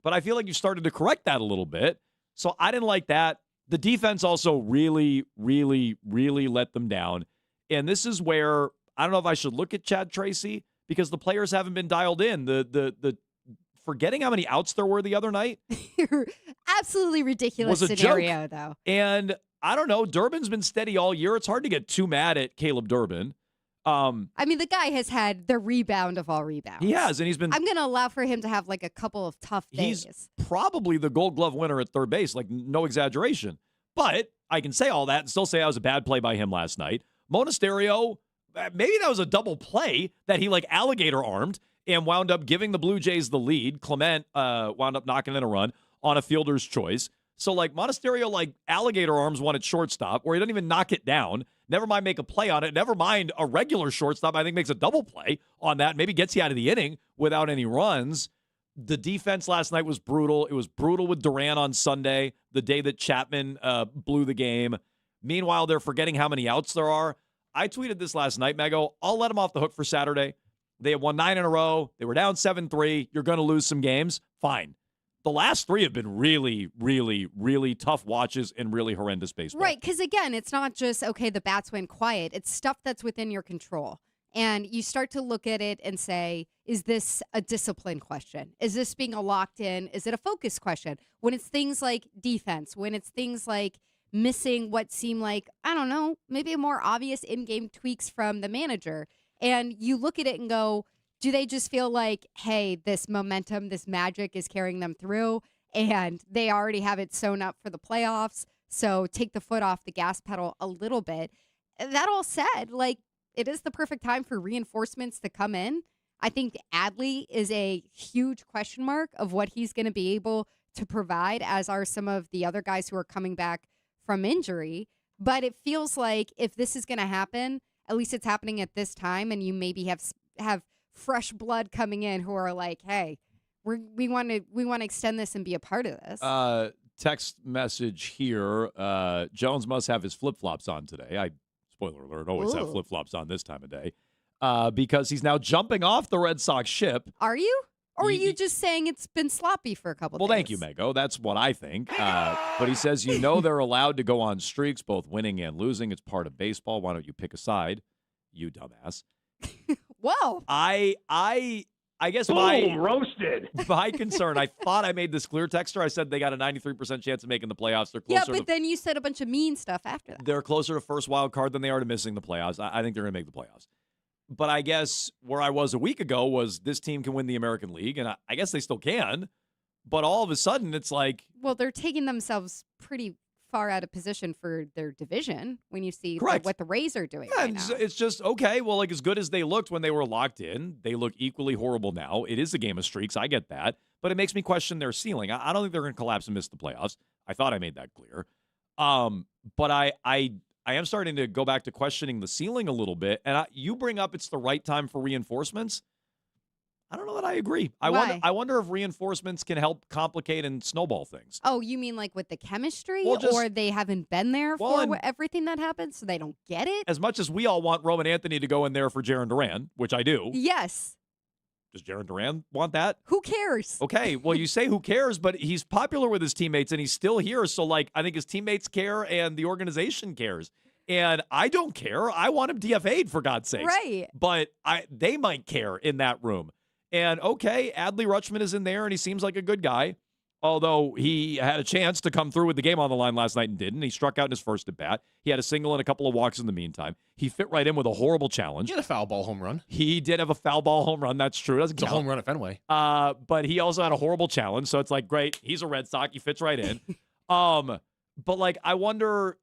but I feel like you started to correct that a little bit. So I didn't like that. The defense also really, really, really let them down. And this is where I don't know if I should look at Chad Tracy, because the players haven't been dialed in. The forgetting how many outs there were the other night.
Absolutely ridiculous
was a
scenario,
joke.
though.
And I don't know. Durbin's been steady all year. It's hard to get too mad at Caleb Durbin.
I mean, the guy has had the rebound of all rebounds.
He has, and he's been.
I'm going to allow for him to have like a couple of tough days.
He's probably the Gold Glove winner at third base, like no exaggeration. But I can say all that and still say I was a bad play by him last night. Monasterio, maybe that was a double play that he like alligator armed and wound up giving the Blue Jays the lead. Clement wound up knocking in a run on a fielder's choice. So, like, Monasterio, like, alligator arms one at shortstop, where he doesn't even knock it down. Never mind make a play on it. Never mind a regular shortstop, I think, makes a double play on that. Maybe gets you out of the inning without any runs. The defense last night was brutal. It was brutal with Duran on Sunday, the day that Chapman blew the game. Meanwhile, they're forgetting how many outs there are. I tweeted this last night, Mego. I'll let them off the hook for Saturday. They have won 9 in a row. They were down 7-3. You're going to lose some games. Fine. The last 3 have been really, really, really tough watches and really horrendous baseball.
Right, because, again, it's not just, okay, the bats went quiet. It's stuff that's within your control. And you start to look at it and say, is this a discipline question? Is this being a locked in? Is it a focus question? When it's things like defense, when it's things like missing what seem like, I don't know, maybe a more obvious in-game tweaks from the manager. And you look at it and go, do they just feel like, hey, this momentum, this magic is carrying them through, and they already have it sewn up for the playoffs, so take the foot off the gas pedal a little bit. That all said, like, it is the perfect time for reinforcements to come in. I think Adley is a huge question mark of what he's going to be able to provide, as are some of the other guys who are coming back from injury. But it feels like if this is going to happen, at least it's happening at this time, and you maybe have fresh blood coming in who are like, hey, we want to extend this and be a part of this.
Text message here. Jones must have his flip-flops on today. Spoiler alert, always have flip-flops on this time of day. Because he's now jumping off the Red Sox ship.
Are you? Or are you just saying it's been sloppy for a couple
Well,
days?
thank you, Mego. That's what I think. But he says, they're allowed to go on streaks, both winning and losing. It's part of baseball. Why don't you pick a side, you dumbass?
Whoa.
I guess
roasted.
My concern, I thought I made this clear, Texter. I said they got a 93% chance of making the playoffs. They're closer
Yeah, but then you said a bunch of mean stuff after that.
They're closer to first wild card than they are to missing the playoffs. I think they're going to make the playoffs. But I guess where I was a week ago was this team can win the American League, and I guess they still can. But all of a sudden, it's like...
Well, they're taking themselves pretty far out of position for their division when you see what the Rays are doing right now.
It's just, okay, well, like as good as they looked when they were locked in, they look equally horrible now. It is a game of streaks. I get that. But it makes me question their ceiling. I don't think they're going to collapse and miss the playoffs. I thought I made that clear. But I am starting to go back to questioning the ceiling a little bit. And you bring up it's the right time for reinforcements. I don't know that I agree.
Why?
I wonder if reinforcements can help complicate and snowball things.
Oh, you mean like with the chemistry?
Well,
or they haven't been there for everything that happens, so they don't get it?
As much as we all want Roman Anthony to go in there for Jaron Duran, which I do.
Yes.
Does Jaron Duran want that?
Who cares?
Okay, well, you say who cares, but he's popular with his teammates, and he's still here. So, I think his teammates care, and the organization cares. And I don't care. I want him DFA'd, for God's sake.
Right.
But they might care in that room. And, okay, Adley Rutschman is in there, and he seems like a good guy, although he had a chance to come through with the game on the line last night and didn't. He struck out in his first at-bat. He had a single and a couple of walks in the meantime. He fit right in with a horrible challenge.
He had a foul ball home run.
He did have a foul ball home run. That's true. Doesn't
It's a
count.
home run at Fenway.
But he also had a horrible challenge, so it's like, great, he's a Red Sox. He fits right in. But, I wonder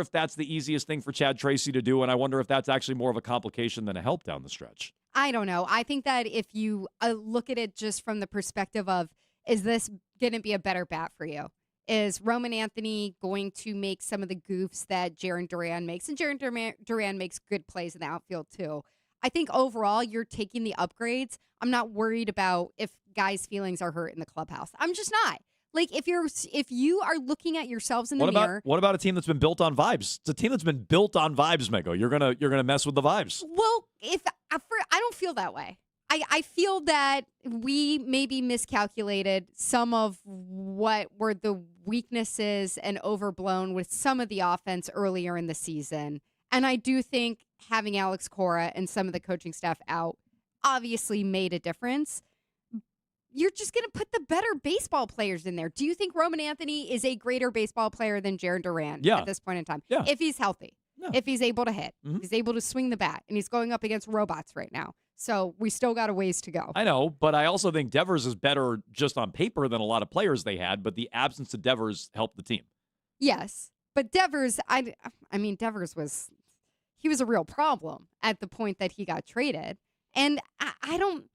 if that's the easiest thing for Chad Tracy to do, and I wonder if that's actually more of a complication than a help down the stretch.
I don't know. I think that if you look at it just from the perspective of, is this going to be a better bat for you? Is Roman Anthony going to make some of the goofs that Jaron Duran makes? And Jaron Duran makes good plays in the outfield, too. I think overall, you're taking the upgrades. I'm not worried about if guys' feelings are hurt in the clubhouse. I'm just not. If you are looking at yourselves in the mirror.
What about a team that's been built on vibes? It's a team that's been built on vibes, Mego. You're gonna mess with the vibes.
Well, I don't feel that way. I feel that we maybe miscalculated some of what were the weaknesses and overblown with some of the offense earlier in the season. And I do think having Alex Cora and some of the coaching staff out obviously made a difference. You're just going to put the better baseball players in there. Do you think Roman Anthony is a greater baseball player than Jaron Duran at this point in time?
Yeah.
If he's healthy, if he's able to hit, if he's able to swing the bat, and he's going up against robots right now. So we still got a ways to go.
I know, but I also think Devers is better just on paper than a lot of players they had, but the absence of Devers helped the team.
Yes, but Devers, Devers was a real problem at the point that he got traded. And I don't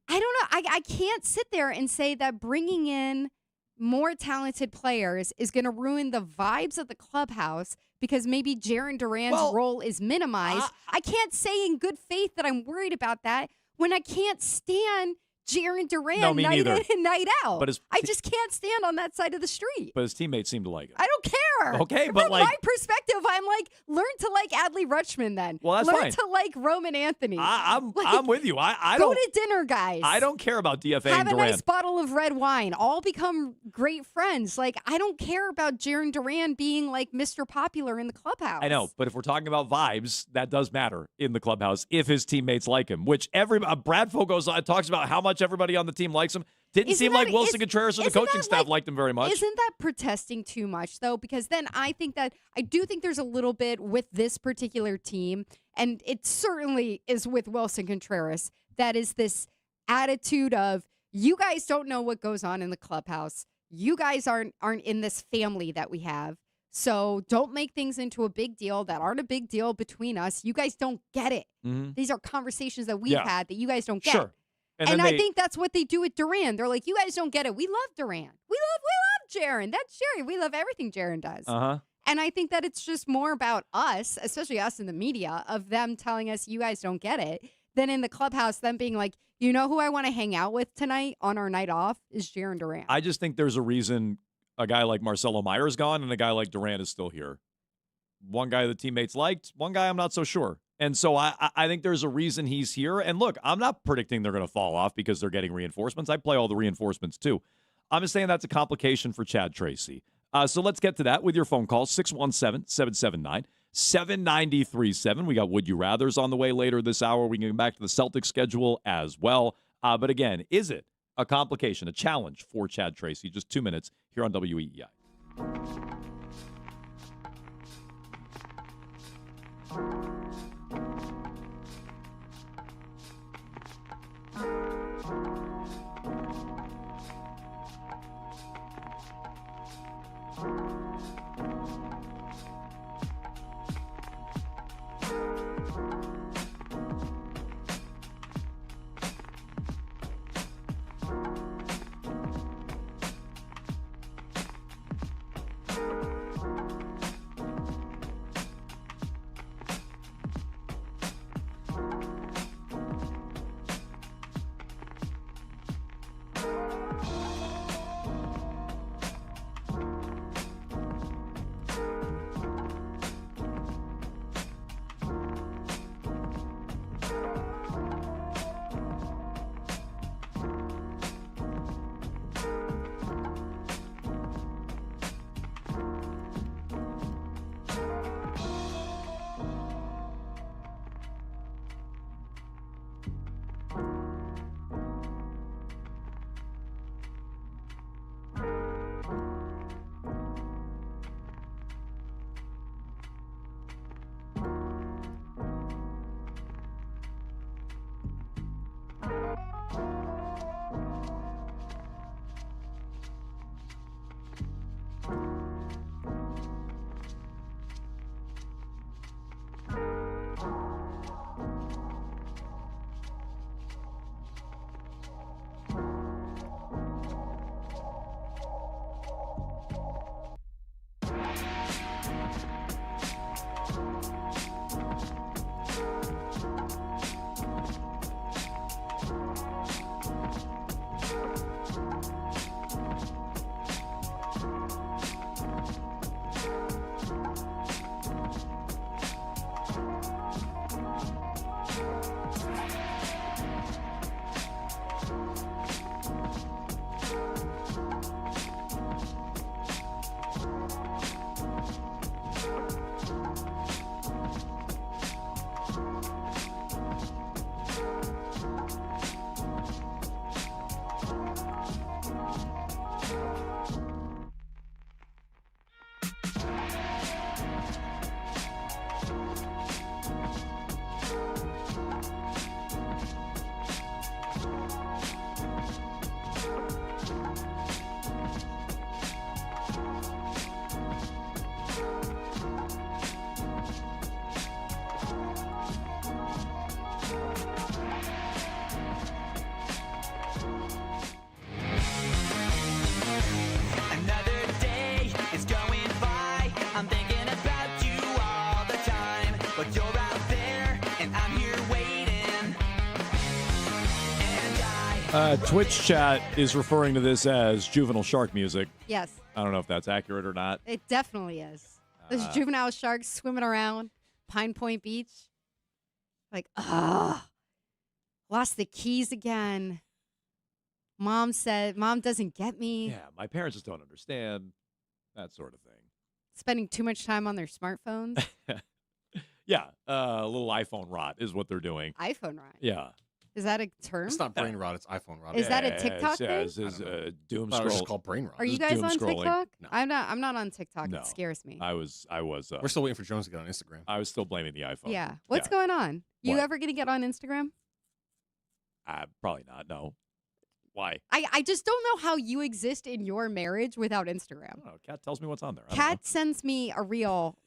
know. I can't sit there and say that bringing in more talented players is going to ruin the vibes of the clubhouse because maybe Jaron Duran's role is minimized. I can't say in good faith that I'm worried about that when I can't stand Jarren Duran
No, me
night
neither.
in and night out.
But
I just can't stand on that side of the street.
But his teammates seem to like him.
I don't care.
Okay, but
from
like
my perspective, I'm like, learn to like Adley Rutschman then.
Well, that's
learn
fine.
to like Roman Anthony.
I'm
Like,
with you. I
go
don't
to dinner, guys.
I don't care about DFA
Have
and
a
Durant.
nice bottle of red wine. All become great friends. Like, I don't care about Jarren Duran being like Mr. Popular in the clubhouse.
I know, but if we're talking about vibes, that does matter in the clubhouse if his teammates like him. Which Bradfo goes on talks about how much everybody on the team likes him. Didn't seem like Wilson Contreras or the coaching staff liked him very much.
Isn't that protesting too much, though? Because then I do think there's a little bit with this particular team, and it certainly is with Wilson Contreras, that is this attitude of, you guys don't know what goes on in the clubhouse. You guys aren't in this family that we have. So don't make things into a big deal that aren't a big deal between us. You guys don't get it.
Mhm.
These are conversations that we've had that you guys don't get.
Sure.
And I think that's what they do with Duran. They're like, you guys don't get it. We love Duran. We love Jarren. That's Jarren. We love everything Jarren does.
Uh-huh.
And I think that it's just more about us, especially us in the media, of them telling us you guys don't get it, than in the clubhouse, them being like, you know who I want to hang out with tonight on our night off is Jarren Duran.
I just think there's a reason a guy like Marcelo Meyer is gone and a guy like Durant is still here. One guy the teammates liked, one guy I'm not so sure. And so I think there's a reason he's here. And look, I'm not predicting they're going to fall off because they're getting reinforcements. I play all the reinforcements too. I'm just saying that's a complication for Chad Tracy. So let's get to that with your phone call, 617-779-7937. We got Would You Rathers on the way later this hour. We can get back to the Celtics schedule as well. But again, is it a complication, a challenge for Chad Tracy? Just 2 minutes here on WEEI.
But you're out there, and I'm here waiting. And I
Twitch chat is referring to this as juvenile shark music.
Yes,
I don't know if that's accurate or not.
it definitely is. Those juvenile sharks swimming around Pine Point Beach. Like, lost the keys again. Mom said, Mom doesn't get me.
Yeah, my parents just don't understand that sort of thing.
Spending too much time on their smartphones.
Yeah, a little iPhone rot is what they're doing.
iPhone rot.
Yeah.
Is that a term?
It's not brain rot. It's iPhone rot.
Is that a TikTok thing?
It's doom
I thought it was
scroll.
just called brain rot.
Are you
Just
guys
doom
on
scrolling.
TikTok?
No.
I'm not on TikTok.
No.
It scares me.
I was.
We're still waiting for Jones to get on Instagram.
I was still blaming the iPhone.
Yeah. What's going on? You
What?
ever going to get on Instagram?
Probably not. No. Why?
I just don't know how you exist in your marriage without Instagram.
Oh, Kat tells me what's on there. I don't
Kat sends me a reel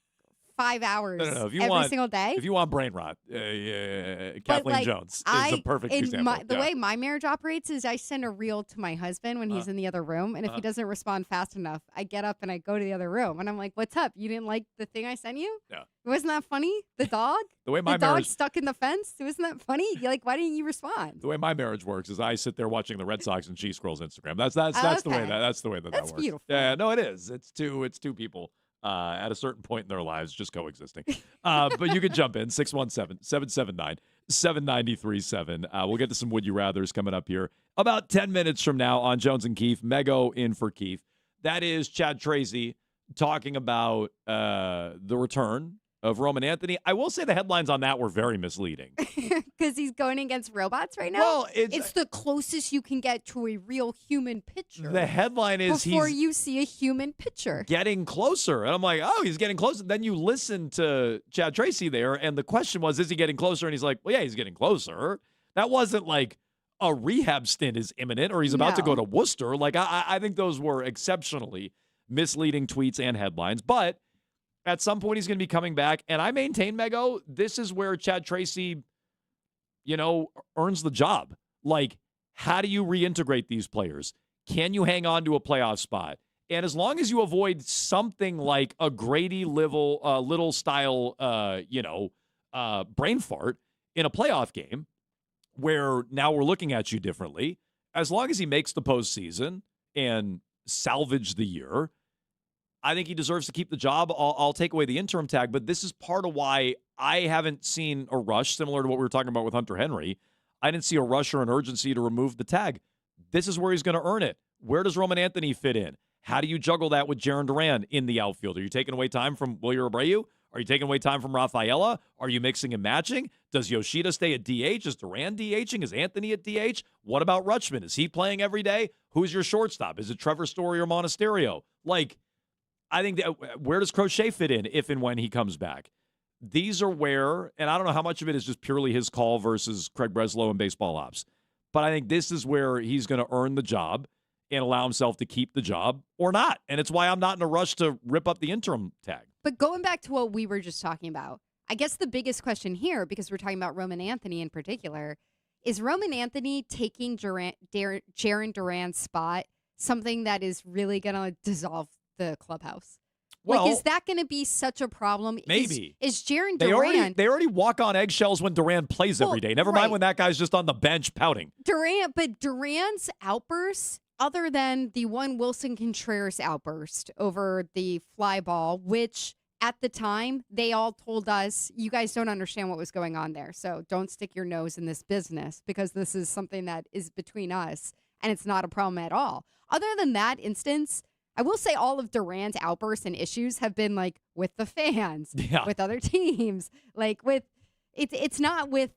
5 hours
know. If you
every
want,
single day.
If you want brain rot, Kathleen
like,
Jones is
I-
the perfect
in
example.
The way my marriage operates is I send a reel to my husband when he's in the other room, and if he
Uh-huh.
doesn't respond fast enough, I get up and I go to the other room, and I'm like, "What's up? You didn't like the thing I sent you?
Yeah.
Wasn't that funny? The dog?
The way my
the dog
marriage-
stuck in the fence? Wasn't that funny? You're like, why didn't you respond?
The way my marriage works is I sit there watching the Red Sox and she scrolls Instagram. That's the way
Okay.
that's the way that
That's
works.
beautiful.
Yeah, no, it is. It's two people at a certain point in their lives just coexisting. But you can jump in 617-779-7937. We'll get to some Would You Rathers coming up here about 10 minutes from now on Jones and Keefe. Mego in for Keefe. That is Chad Tracy talking about the return of Roman Anthony. I will say the headlines on that were very misleading.
Because he's going against robots right now?
Well,
it's the closest you can get to a real human picture.
The headline is
before
he's
you see a human picture.
getting closer. And I'm like, oh, he's getting closer. Then you listen to Chad Tracy there, and the question was, is he getting closer? And he's like, well, yeah, he's getting closer. That wasn't like a rehab stint is imminent or he's about to go to Worcester. Like, I think those were exceptionally misleading tweets and headlines. But at some point, he's going to be coming back. And I maintain, Mego, this is where Chad Tracy, earns the job. Like, how do you reintegrate these players? Can you hang on to a playoff spot? And as long as you avoid something like a Grady Little style, brain fart in a playoff game, where now we're looking at you differently, as long as he makes the postseason and salvage the year, I think he deserves to keep the job. I'll take away the interim tag, but this is part of why I haven't seen a rush, similar to what we were talking about with Hunter Henry. I didn't see a rush or an urgency to remove the tag. This is where he's going to earn it. Where does Roman Anthony fit in? How do you juggle that with Jaron Duran in the outfield? Are you taking away time from Wilyer Abreu? Are you taking away time from Rafaela? Are you mixing and matching? Does Yoshida stay at DH? Is Duran DHing? Is Anthony at DH? What about Rutschman? Is he playing every day? Who's your shortstop? Is it Trevor Story or Monasterio? I think that where does Crochet fit in if and when he comes back? These are where, and I don't know how much of it is just purely his call versus Craig Breslow and baseball ops, but I think this is where he's going to earn the job and allow himself to keep the job or not. And it's why I'm not in a rush to rip up the interim tag.
But going back to what we were just talking about, I guess the biggest question here, because we're talking about Roman Anthony in particular, is Roman Anthony taking Jaron Duran's spot something that is really going to dissolve the clubhouse?
Well,
is that going to be such a problem?
Maybe.
Is Jaron Duran...
They already walk on eggshells when Duran plays every day. Never mind when that guy's just on the bench pouting.
But Duran's outbursts, other than the one Wilson Contreras outburst over the fly ball, which at the time they all told us, you guys don't understand what was going on there. So don't stick your nose in this business because this is something that is between us and it's not a problem at all. Other than that instance, I will say all of Duran's outbursts and issues have been like with the fans, with other teams, it's not with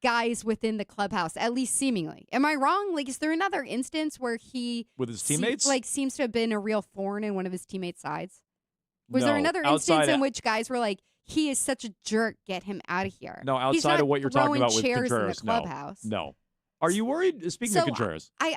guys within the clubhouse, at least seemingly. Am I wrong? Like, is there another instance where he
with his teammates
seems to have been a real thorn in one of his teammates' sides? Was
No,
there another
outside
instance in
of-
which guys were like, he is such a jerk, get him out of here?
No,
He's
outside
not
of what you're talking
throwing
about with
chairs
Contreras,
in the clubhouse.
no. Are you worried? Speaking of Contreras,
I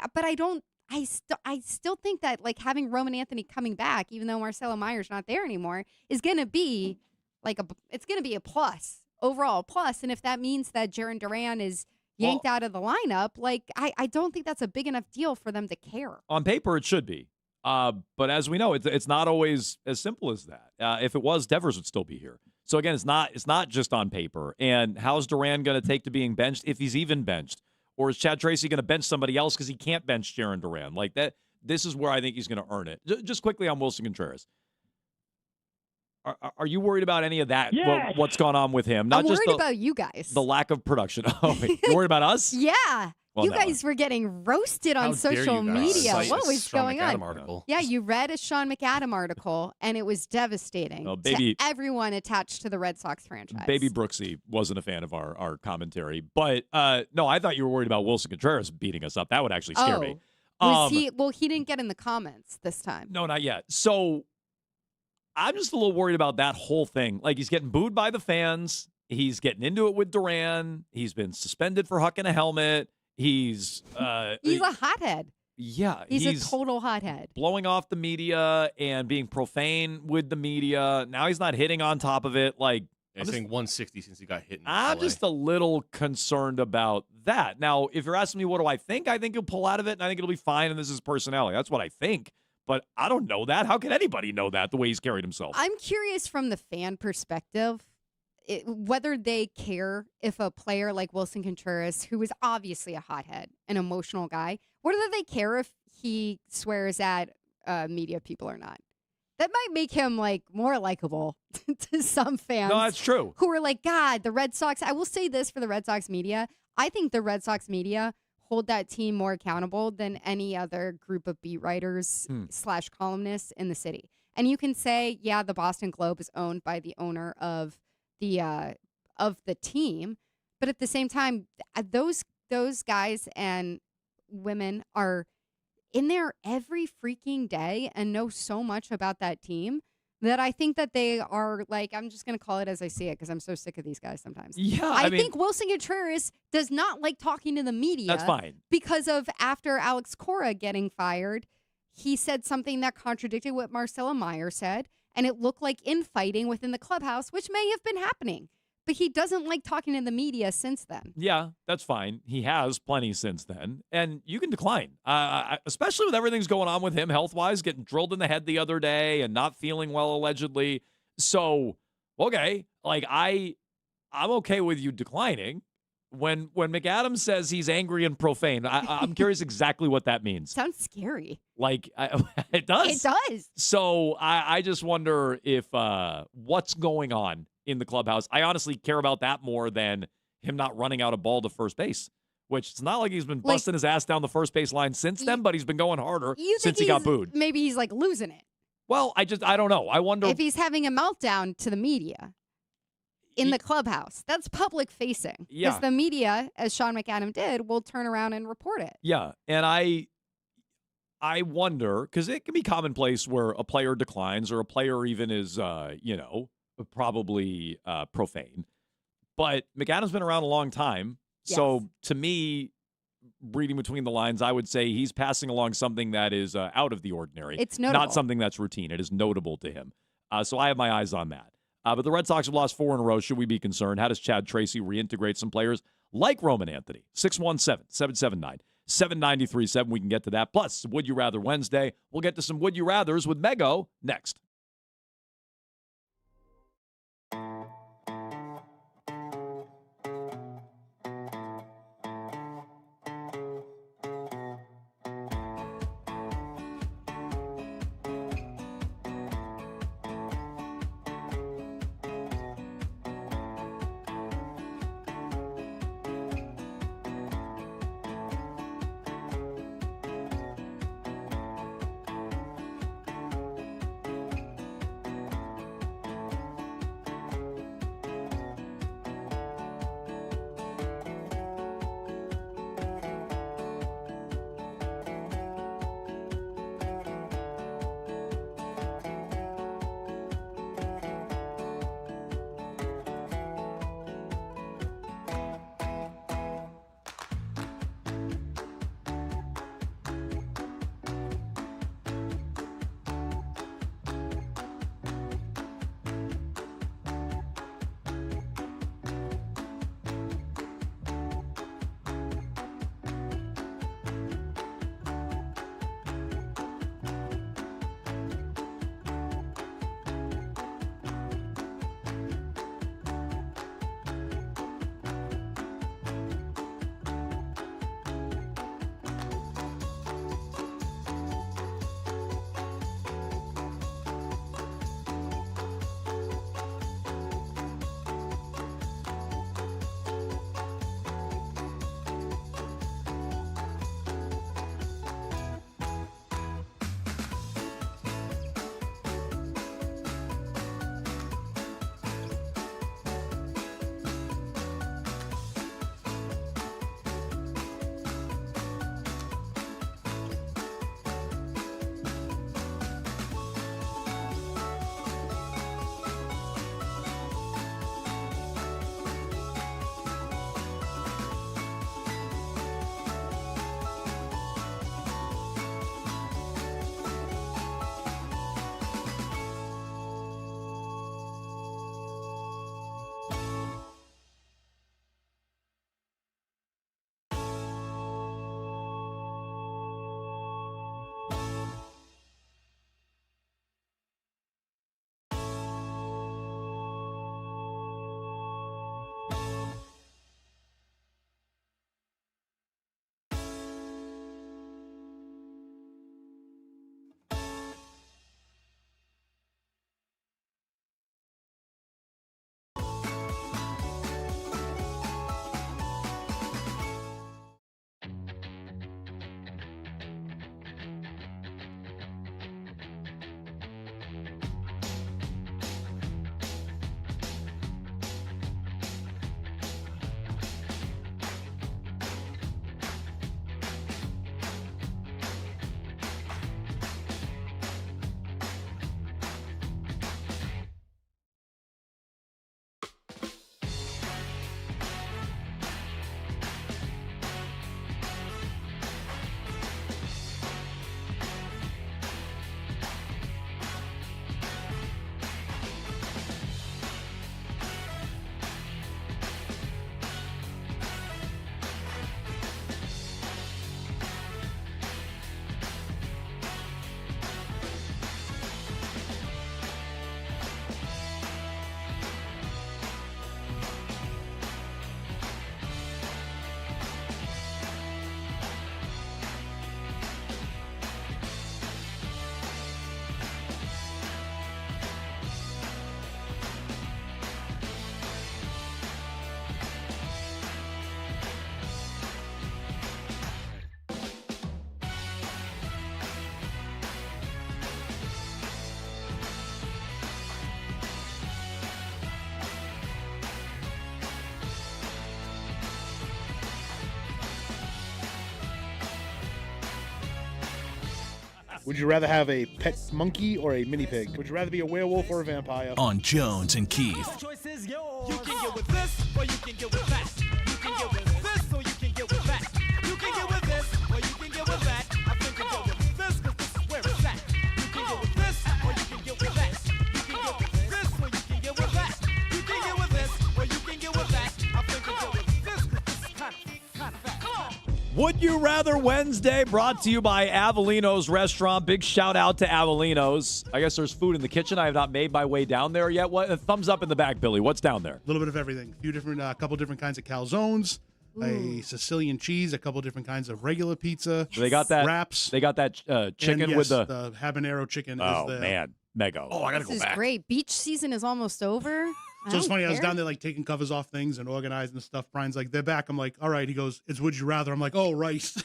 still think that like having Roman Anthony coming back, even though Marcelo Meyer's not there anymore, is going to be it's going to be a plus, overall plus. And if that means that Jaron Duran is yanked out of the lineup, I don't think that's a big enough deal for them to care.
on paper it should be. But as we know, it's not always as simple as that. If it was, Devers would still be here. So again, it's not just on paper. And how's Duran going to take to being benched if he's even benched? Or is Chad Tracy going to bench somebody else because he can't bench Jaron Duran? Like that. This is where I think he's going to earn it. Just quickly on Wilson Contreras. Are you worried about any of that?
Yes.
What's gone on with him? Not
I'm
just
worried about you guys.
the lack of production. Oh, wait, you're worried about us?
Yeah.
Well,
you
no.
guys were getting roasted on
How dare
social
you guys
media.
cite
What
a
was
Sean
going
McAdam
on?
article.
Yeah, you read a Sean McAdam article, and it was devastating to everyone attached to the Red Sox franchise.
Baby Brooksy wasn't a fan of our commentary. But, no, I thought you were worried about Wilson Contreras beating us up. That would actually scare me.
Was he? Well, he didn't get in the comments this time.
No, not yet. So I'm just a little worried about that whole thing. Like, he's getting booed by the fans. He's getting into it with Duran. He's been suspended for hucking a helmet. He's
a hothead.
Yeah.
He's a total hothead.
Blowing off the media and being profane with the media. Now he's not hitting on top of it. Like,
He's saying 160 since he got hit in
I'm
LA.
just a little concerned about that. Now, if you're asking me what do I think he'll pull out of it, and I think it'll be fine, and this is personality. That's what I think. But I don't know that. How can anybody know that the way he's carried himself?
I'm curious from the fan perspective, whether they care if a player like Wilson Contreras, who is obviously a hothead, an emotional guy, whether they care if he swears at media people or not. That might make him like more likable to some fans.
No, that's true.
Who are like, God, the Red Sox. I will say this for the Red Sox media. I think the Red Sox media hold that team more accountable than any other group of beat writers / columnists in the city. And you can say, yeah, the Boston Globe is owned by the owner of the team, but at the same time, those guys and women are in there every freaking day and know so much about that team that I think that they are like, I'm just going to call it as I see it because I'm so sick of these guys sometimes.
Yeah,
I
mean,
think Wilson Contreras does not like talking to the media.
That's fine.
Because of after Alex Cora getting fired, he said something that contradicted what Marcella Meyer said, and it looked like infighting within the clubhouse, which may have been happening. But he doesn't like talking to the media since then.
Yeah, that's fine. He has plenty since then. And you can decline, especially with everything's going on with him health-wise, getting drilled in the head the other day and not feeling well, allegedly. So, okay, like I'm okay with you declining. When McAdams says he's angry and profane, I'm curious exactly what that means.
Sounds scary.
Like, it does.
It does.
So I just wonder if what's going on in the clubhouse. I honestly care about that more than him not running out a ball to first base, which it's not like he's been busting his ass down the first base line since then, but he's been going harder since he got booed.
Maybe he's like losing it.
Well, I don't know. I wonder
if he's having a meltdown to the media in the clubhouse. That's public facing.
Yeah.
Because the media, as Sean McAdam did, will turn around and report it.
Yeah. And I wonder, because it can be commonplace where a player declines or a player even is, probably profane. But McAdam's been around a long time.
Yes.
So to me, reading between the lines, I would say he's passing along something that is out of the ordinary.
It's notable.
Not something that's routine. It is notable to him. So I have my eyes on that. But the Red Sox have lost 4 in a row. Should we be concerned? How does Chad Tracy reintegrate some players like Roman Anthony? 617-779-7937. We can get to that. Plus, Would You Rather Wednesday. We'll get to some Would You Rathers with Mego next.
Would you rather have a pet monkey or a mini pig? Would you rather be a werewolf or a vampire?
On Jones and Keith.
You can get with this, or you can get with that. You can get with this, or you can get with that. You can get with this, or you can get with that. I think you get with this, because this is where it's at. You can get with this, or you can get with that. You can get with this, or you can get with that. You can get with this, or you can get with that. I think you get with this, because this is kind of fat. Come on.
Would You Rather Wednesday, brought to you by Avellino's Restaurant. Big shout out to Avellino's. I guess there's food in the kitchen. I have not made my way down there yet. What? Thumbs up in the back, Billy. What's down there?
A little bit of everything. A few different, couple different kinds of calzones, a Sicilian cheese, a couple different kinds of regular pizza.
They got that
wraps.
They got that chicken
and yes,
with
the habanero chicken.
Oh
is there.
man, Mego.
Oh, I gotta
This
go
is
back.
great. Beach season is almost over.
So it's funny. I was
care.
down there like taking covers off things and organizing the stuff. Brian's like, they're back. I'm like, all right. He goes, it's Would You Rather. I'm like, oh, rice.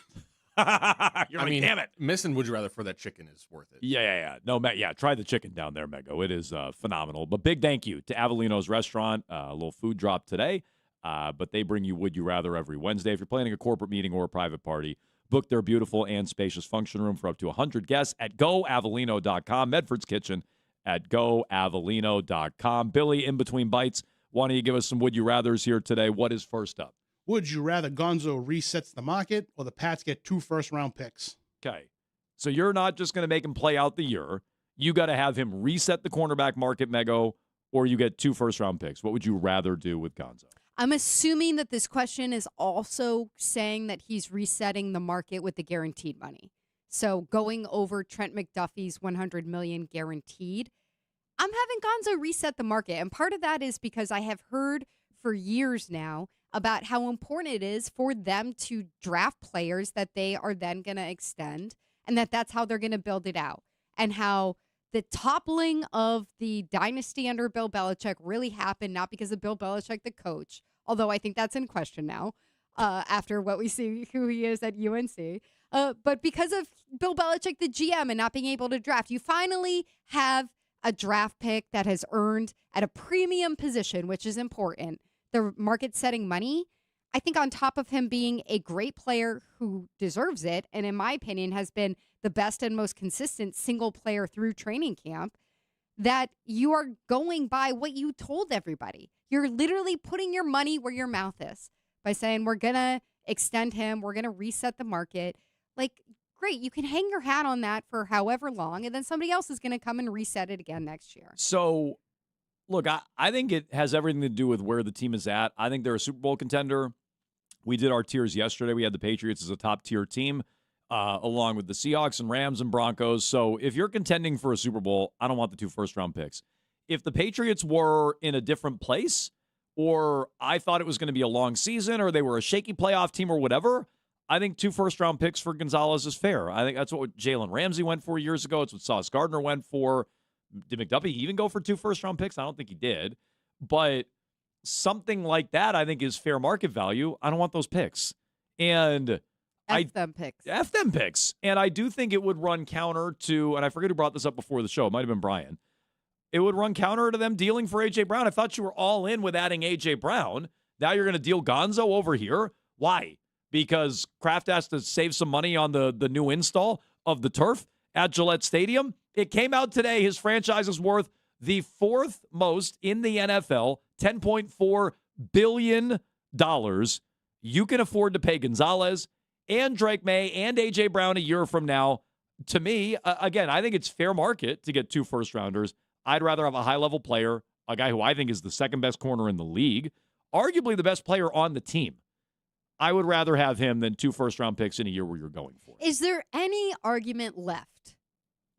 You're like, damn it.
Missing Would You Rather for that chicken is worth it.
Yeah. No, try the chicken down there, Mego. It is phenomenal. But big thank you to Avellino's Restaurant. A little food drop today. But they bring you Would You Rather every Wednesday. If you're planning a corporate meeting or a private party, book their beautiful and spacious function room for up to 100 guests at goavellino.com. Medford's Kitchen at goavellino.com. Billy, in between bites, why don't you give us some Would You Rathers here today? What is first up?
Would you rather Gonzo resets the market or the Pats get 2 first-round picks?
Okay. So you're not just going to make him play out the year. You got to have him reset the cornerback market, Mego, or you get 2 first-round picks. What would you rather do with Gonzo?
I'm assuming that this question is also saying that he's resetting the market with the guaranteed money. So going over Trent McDuffie's $100 million guaranteed. I'm having Gonzo reset the market. And part of that is because I have heard for years now about how important it is for them to draft players that they are then going to extend, and that's how they're going to build it out, and how the toppling of the dynasty under Bill Belichick really happened not because of Bill Belichick, the coach, although I think that's in question now after what we see who he is at UNC, but because of Bill Belichick, the GM, and not being able to draft. You finally have a draft pick that has earned at a premium position, which is important, the market-setting money. I think on top of him being a great player who deserves it, and in my opinion has been the best and most consistent single player through training camp, that you are going by what you told everybody. You're literally putting your money where your mouth is by saying, we're going to extend him, we're going to reset the market. Like, great, you can hang your hat on that for however long, and then somebody else is going to come and reset it again next year.
So, look, I think it has everything to do with where the team is at. I think they're a Super Bowl contender. We did our tiers yesterday. We had the Patriots as a top-tier team, along with the Seahawks and Rams and Broncos. So if you're contending for a Super Bowl, I don't want the 2 first-round picks. If the Patriots were in a different place, or I thought it was going to be a long season, or they were a shaky playoff team or whatever, I think 2 first-round picks for Gonzalez is fair. I think that's what Jalen Ramsey went for years ago. It's what Sauce Gardner went for. Did McDuffie even go for 2 first-round picks? I don't think he did. But something like that, I think, is fair market value. I don't want those picks. And
F them picks.
And I do think it would run counter to, and I forget who brought this up before the show. It might have been Brian. It would run counter to them dealing for A.J. Brown. I thought you were all in with adding A.J. Brown. Now you're going to deal Gonzo over here. Why? Because Kraft has to save some money on the new install of the turf at Gillette Stadium. It came out today his franchise is worth the 4th most in the NFL, $10.4 billion. You can afford to pay Gonzalez and Drake May and A.J. Brown a year from now. To me, again, I think it's fair market to get 2 first-rounders. I'd rather have a high-level player, a guy who I think is the second-best corner in the league, arguably the best player on the team. I would rather have him than 2 first-round picks in a year where you're going for.
Is there any argument left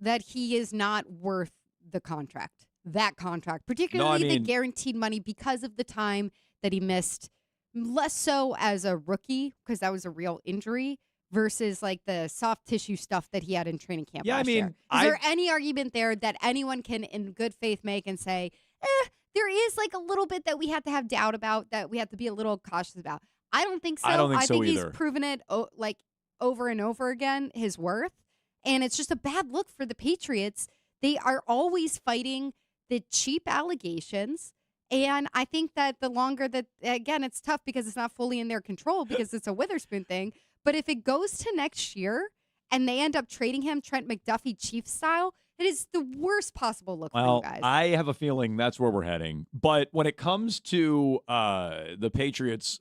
that he is not worth the contract, that contract, particularly the guaranteed money because of the time that he missed, less so as a rookie because that was a real injury versus like the soft tissue stuff that he had in training camp last year? Is there any argument there that anyone can in good faith make and say, there is like a little bit that we have to have doubt about, that we have to be a little cautious about? I don't think so. I think he's proven it like over and over again, his worth. And it's just a bad look for the Patriots. They are always fighting the cheap allegations. And I think that the longer that, again, it's tough because it's not fully in their control because it's a Witherspoon thing. But if it goes to next year and they end up trading him Trent McDuffie Chiefs style, it is the worst possible look for
Well,
you guys.
I have a feeling that's where we're heading. But when it comes to the Patriots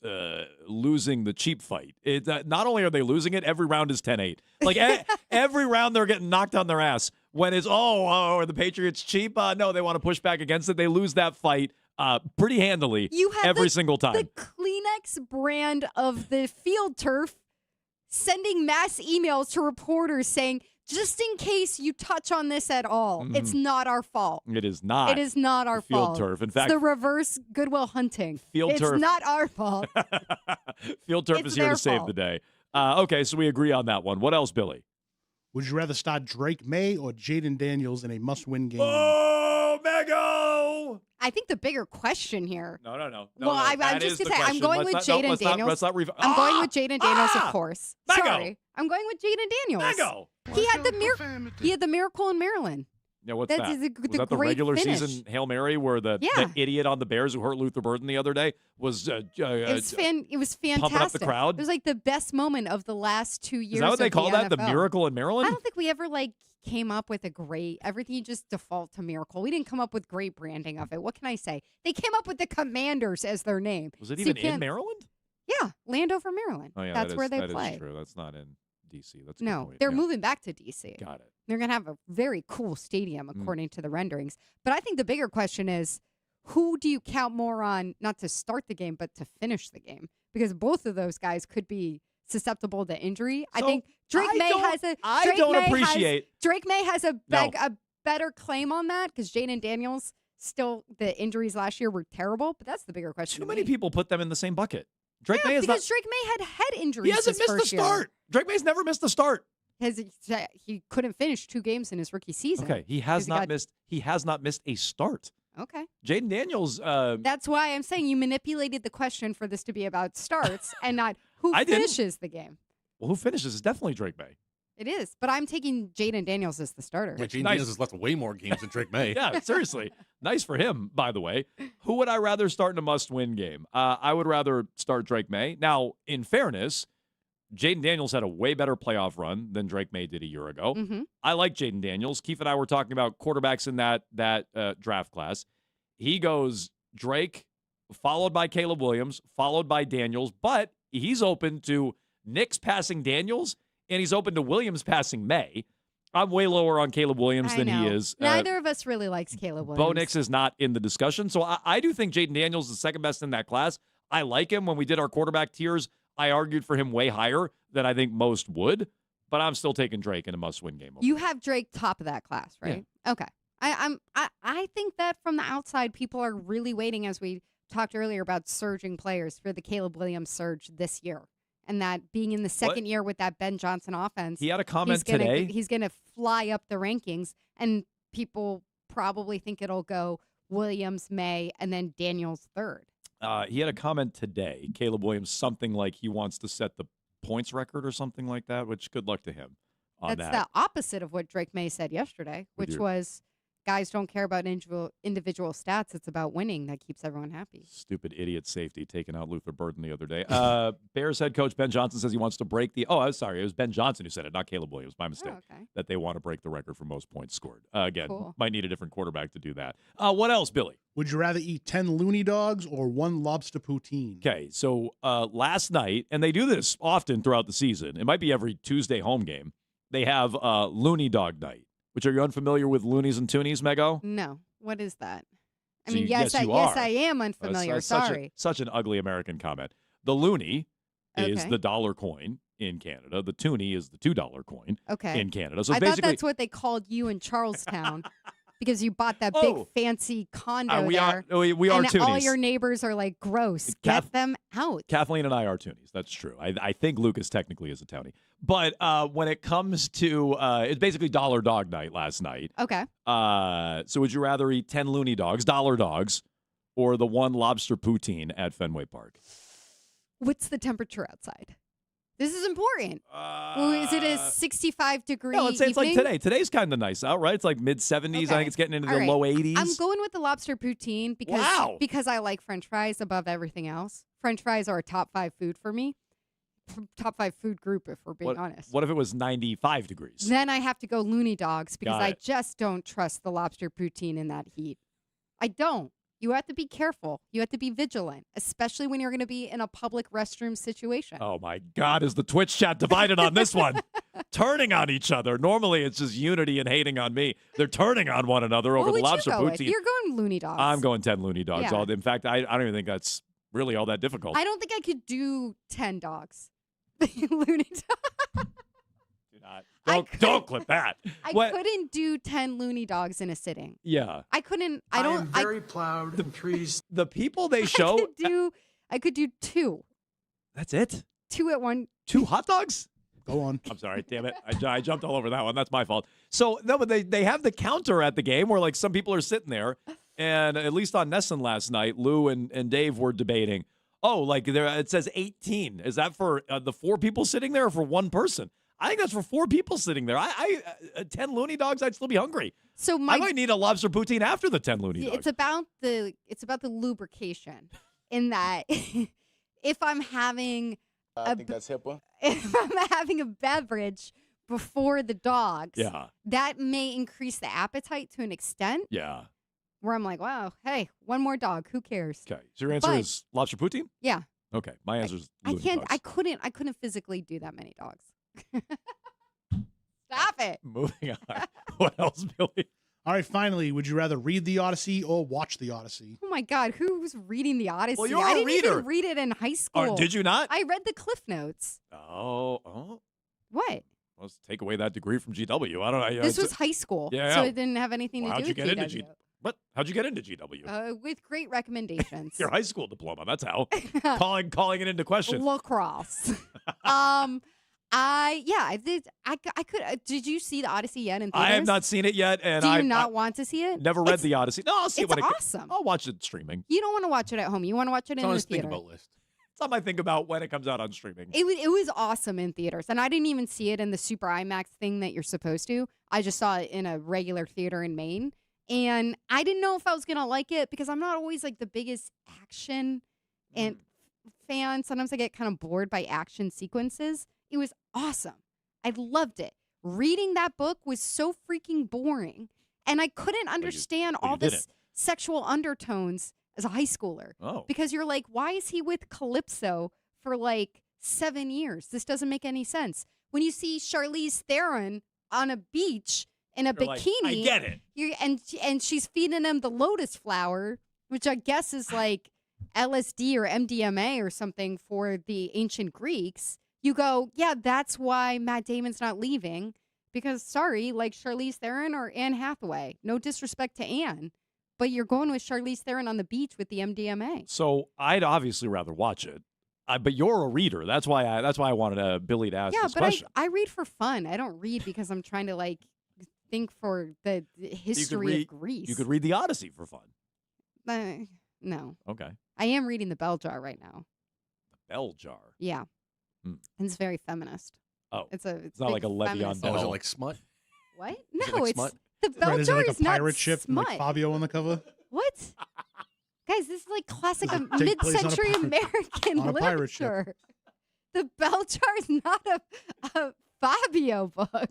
losing the cheap fight, not only are they losing it, every round is 10-8. Like every round they're getting knocked on their ass. When it's, are the Patriots cheap? No, they want to push back against it. They lose that fight pretty handily every single time.
The Kleenex brand of the field turf sending mass emails to reporters saying, just in case you touch on this at all, it's not our fault.
It is not.
It is not our
field
fault.
turf. In
It's
fact,
the reverse Goodwill Hunting.
Field turf.
It's not our fault.
Field turf
It's
is here
their
to save
fault.
the day. Okay, so we agree on that one. What else, Billy?
Would you rather start Drake May or Jaden Daniels in a must-win game?
Oh, Mego!
I think the bigger question here.
No.
Well, I'm just going to say, I'm going with Jaden Daniels. I'm going with Jaden Daniels, of course.
Mego!
Sorry. I'm going with Jaden Daniels.
Mego!
He had the miracle in Maryland.
Yeah, what's
That
that?
is
Was
the
that the
great
regular
finish.
season Hail Mary where the idiot on the Bears who hurt Luther Burden the other day was
It was fantastic.
pumping up the crowd?
It was like the best moment of the last 2 years.
Is that what they
of
call that? The
NFL.
miracle in Maryland?
I don't think we ever came up with a great. Everything just default to miracle. We didn't come up with great branding of it. What can I say? They came up with the Commanders as their name.
Was it
So you
even in
can't-
Maryland?
Yeah, Landover, Maryland.
Oh yeah,
that's where they
that
play.
is true. That's not in D.C. That's a good
No,
point.
they're
Yeah.
moving back to D.C.
Got it.
They're going to have a very cool stadium,
Mm.
according to the renderings. But I think the bigger question is, who do you count more on, not to start the game, but to finish the game? Because both of those guys could be susceptible to injury. I think Drake May has a. Drake May has a better claim on that because Jaden Daniels, still, the injuries last year were terrible. But that's the bigger question.
Too many people put them in the same bucket. Drake May is
because Drake May had head injuries.
He hasn't
his
missed
first
the
year.
start. Drake May's never missed the start.
He couldn't finish 2 games in his rookie season.
Okay, he has not missed. He has not missed a start.
Okay.
Jaden Daniels.
That's why I'm saying you manipulated the question for this to be about starts and not who
I didn't.
finishes the game.
Well, who finishes is definitely Drake May.
It is, but I'm taking Jaden Daniels as the starter.
Yeah, Jaden Daniels has left way more games than Drake May.
Yeah, seriously. Nice for him, by the way. Who would I rather start in a must-win game? I would rather start Drake May. Now, in fairness, Jaden Daniels had a way better playoff run than Drake May did a year ago.
Mm-hmm.
I like Jaden Daniels. Keith and I were talking about quarterbacks in that draft class. He goes Drake, followed by Caleb Williams, followed by Daniels, but he's open to Nix passing Daniels, and he's open to Williams passing May. I'm way lower on Caleb Williams than he is.
Neither of us really likes Caleb Williams.
Bo Nix is not in the discussion. So I do think Jaden Daniels is the second best in that class. I like him. When we did our quarterback tiers, I argued for him way higher than I think most would, but I'm still taking Drake in a must-win game.
You have Drake top of that class, right?
Yeah.
Okay. I think that from the outside, people are really waiting, as we talked earlier about surging players, for the Caleb Williams surge this year. And that being in the second year with that Ben Johnson offense.
He had a comment today.
He's going to fly up the rankings, and people probably think it'll go Williams, May, and then Daniels third.
He had a comment today, Caleb Williams, something like he wants to set the points record or something like that, which good luck to him on
That's
that.
the opposite of what Drake May said yesterday, which was guys don't care about individual stats. It's about winning that keeps everyone happy.
Stupid idiot safety taking out Luther Burden the other day. Bears head coach Ben Johnson says he wants to break the. Oh, I'm sorry. It was Ben Johnson who said it, not Caleb Williams. My mistake.
Oh, okay.
That they want to break the record for most points scored. Again,
Cool.
might need a different quarterback to do that. What else, Billy?
Would you rather eat 10 loony dogs or 1 lobster poutine?
Okay, so last night, and they do this often throughout the season. It might be every Tuesday home game. They have Looney Dog Night. Which, are you unfamiliar with Loonies and Toonies, Mego?
No. What is that? I
So
mean,
you-
yes,
yes, you
yes,
are.
I am unfamiliar. Sorry.
Such an ugly American comment. The Looney is
Okay.
the dollar coin in Canada. The Toonie is the $2 coin
Okay.
in Canada. So
I
basically,
thought that's what they called you in Charlestown because you bought that
Oh.
big fancy condo
we
there.
are we are
and all
Toonies.
your neighbors are like, gross.
Kath-
Get them out.
Kathleen and I are Toonies. That's true. I think Lucas technically is a townie. But when it comes to it's basically dollar dog night last night.
Okay.
So would you rather eat 10 loony dogs, dollar dogs, or the 1 lobster poutine at Fenway Park?
What's the temperature outside? This is important. Is it a 65-degree
No, let's say it's like
evening?
today. Today's kind of nice out, right? It's like mid-70s. I
Okay.
think it's getting into
All
the
right.
low 80s.
I'm going with the lobster poutine because I like French fries above everything else. French fries are a top 5 food for me. top 5 food group, if we're being honest.
What if it was 95 degrees?
Then I have to go loony dogs because
Got
I
it.
just don't trust the lobster poutine in that heat. I don't. You have to be careful. You have to be vigilant, especially when you're going to be in a public restroom situation.
Oh, my God. Is the Twitch chat divided on this one? Turning on each other. Normally, it's just unity and hating on me. They're turning on one another over
What
the
would
lobster
you go with?
poutine.
You're going loony dogs.
I'm going 10 loony dogs.
Yeah.
In fact, I don't even think that's really all that difficult.
I don't think I could do 10 dogs. Loony dogs.
Don't clip that.
I
What-
couldn't do 10 loony dogs in a sitting.
Yeah.
I couldn't. I don't.
am very proud and pleased.
The people they show.
I could do 2.
That's it?
2 at one.
2 hot dogs?
Go on.
I'm sorry. Damn it. I jumped all over that one. That's my fault. So, no, but they have the counter at the game where, like, some people are sitting there. And at least on Nesson last night, Lou and Dave were debating, oh, like, there it says 18. Is that for the 4 people sitting there or for 1 person? I think that's for 4 people sitting there. 10 loony dogs, I'd still be hungry.
So
I might need a lobster poutine after the 10 loony dogs.
It's about the lubrication in that if I'm having
I think that's HIPAA.
if I'm having a beverage before the dogs,
Yeah.
that may increase the appetite to an extent
Yeah.
where I'm like, wow, hey, 1 more dog, who cares?
Okay. So your answer
But-
is lobster poutine?
Yeah.
Okay. My answer is
I
loony
can't.
dogs.
I couldn't physically do that many dogs. Stop it.
Moving on. What else, Billy?
All right, finally, would you rather read the Odyssey or watch the Odyssey?
Oh my God, who's reading the Odyssey?
Well, you're
I
a
didn't
reader.
even read it in high school.
Did you not?
I read the Cliff Notes.
Oh.
What?
Let's take away that degree from GW. I don't know.
This was high school,
Yeah.
so it didn't have anything
Well,
to
how'd
do
you
with
get into
GW.
What? How'd you get into GW?
With great recommendations.
Your high school diploma. That's how. calling it into question.
Lacrosse. I did. I could. Did you see the Odyssey yet in theaters?
I have not seen it yet, and
Do you
I
not want to see it?
never read the Odyssey. No, I'll see it
it's
when it
awesome.
I'll watch it streaming.
You don't want to watch it at home. You want to watch it
It's
in
on
the
his think
theater.
about list. It's on my think about when it comes out on streaming.
It was awesome in theaters, and I didn't even see it in the Super IMAX thing that you're supposed to. I just saw it in a regular theater in Maine, and I didn't know if I was gonna like it because I'm not always like the biggest action and fan. Sometimes I get kind of bored by action sequences. It was awesome. I loved it. Reading that book was so freaking boring, and I couldn't understand
you
all
did
this
it.
sexual undertones as a high schooler.
Oh.
Because you're like, why is he with Calypso for like 7 years? This doesn't make any sense. When you see Charlize Theron on a beach in a
You're like,
bikini,
I get it.
And she's feeding him the lotus flower, which I guess is like LSD or MDMA or something for the ancient Greeks. You go, yeah, that's why Matt Damon's not leaving. Because sorry, like Charlize Theron or Anne Hathaway. No disrespect to Anne, but you're going with Charlize Theron on the beach with the MDMA.
So I'd obviously rather watch it, but you're a reader. That's why I wanted Billy to ask
Yeah,
this
but
question.
I read for fun. I don't read because I'm trying to like think for the history of Greece.
You could read the Odyssey for fun.
No.
Okay.
I am reading the Bell Jar right now.
Bell jar.
Yeah.
Hmm.
It's very feminist.
Oh.
It's
not
big
like a Le'Veon
feminist.
Bell.
Oh, is it like smut?
What?
Is
No,
it like
it's
smut?
the Bell
Right, is it
Jar
like a
is not
pirate ship and
smut.
like Fabio on the cover?
What? Guys, this is like classic
Does it take place on a
mid-century
pirate-
American
on a pirate ship?
literature. The Bell Jar is not a Fabio book.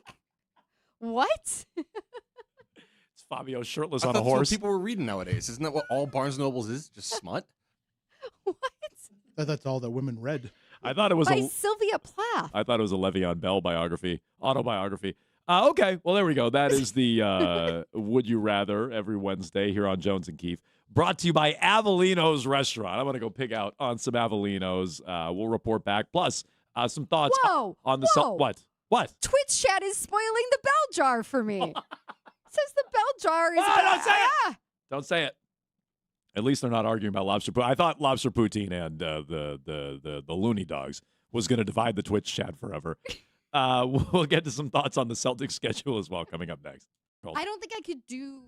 What?
It's Fabio shirtless
I
on
thought
a
that's what
horse.
people were reading nowadays. Isn't that what all Barnes Nobles is? Just smut?
That's all that women read.
I thought it was
By Sylvia Plath.
I thought it was a Le'Veon Bell autobiography. Okay, well, there we go. That is the Would You Rather every Wednesday here on Jones and Keefe. Brought to you by Avellino's Restaurant. I'm going to go pick out on some Avellino's. We'll report back. Plus, some thoughts
Whoa,
on the...
whoa.
What?
Twitch chat is spoiling the Bell Jar for me. Says the Bell Jar is
Don't say it.
Ah!
Don't say it. At least they're not arguing about lobster poutine. I thought lobster poutine and the loony dogs was going to divide the Twitch chat forever. We'll get to some thoughts on the Celtics schedule as well coming up next.
I don't think I could do.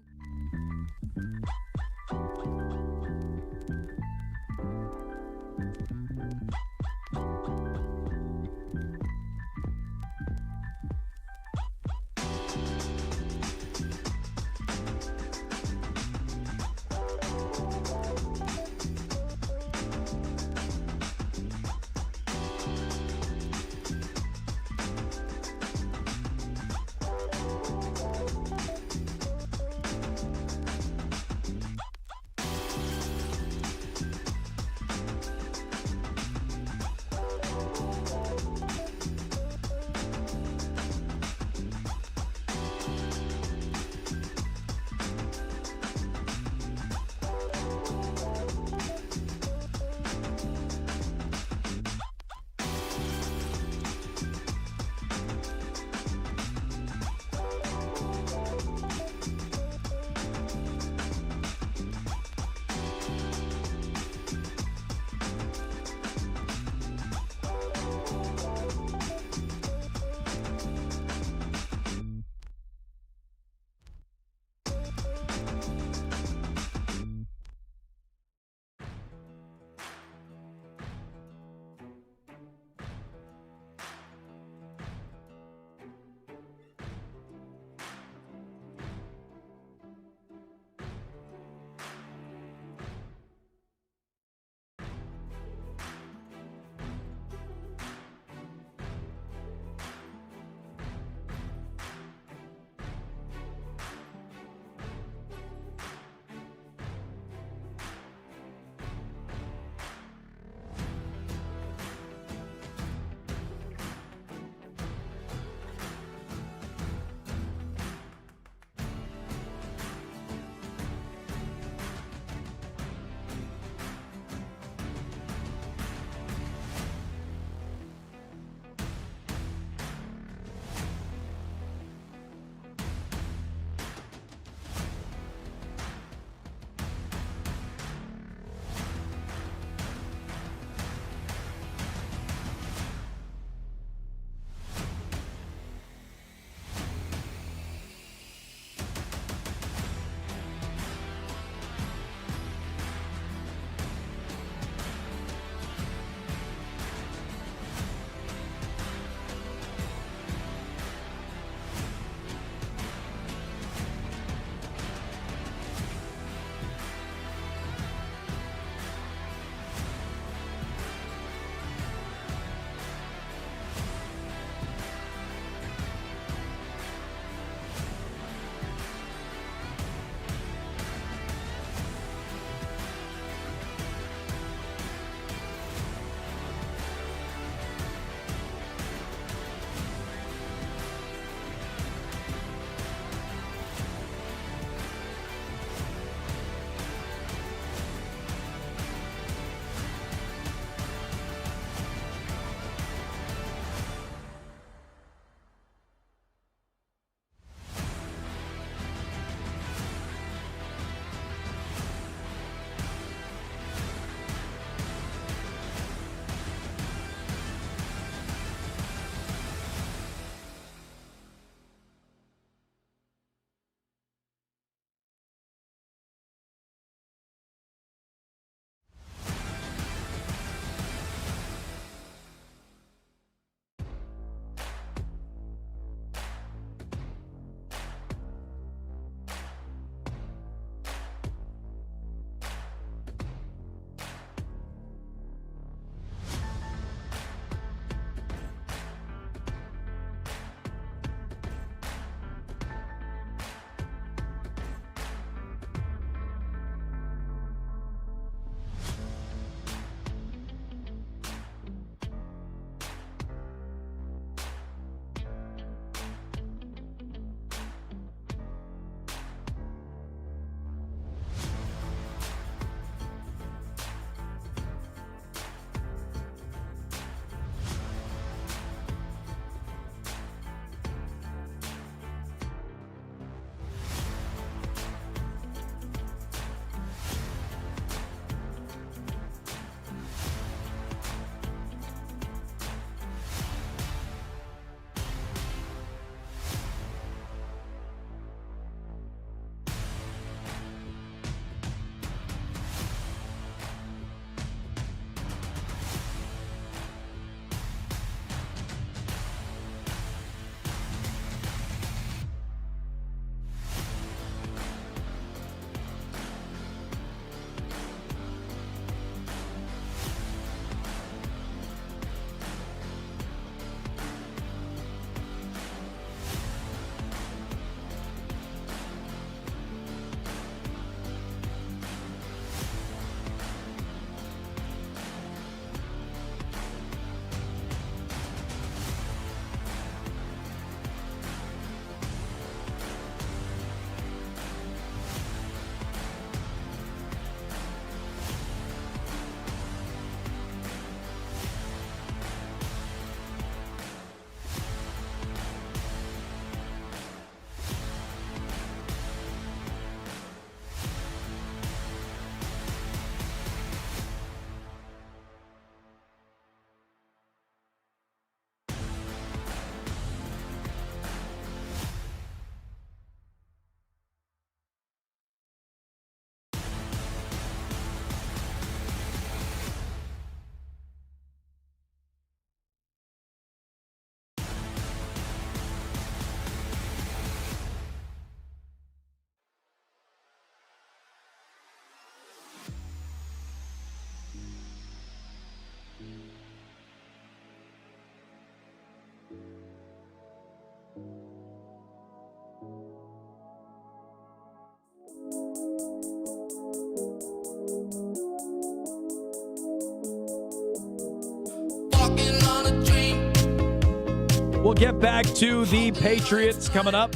walking on a dream.
We'll get back to the Patriots coming up.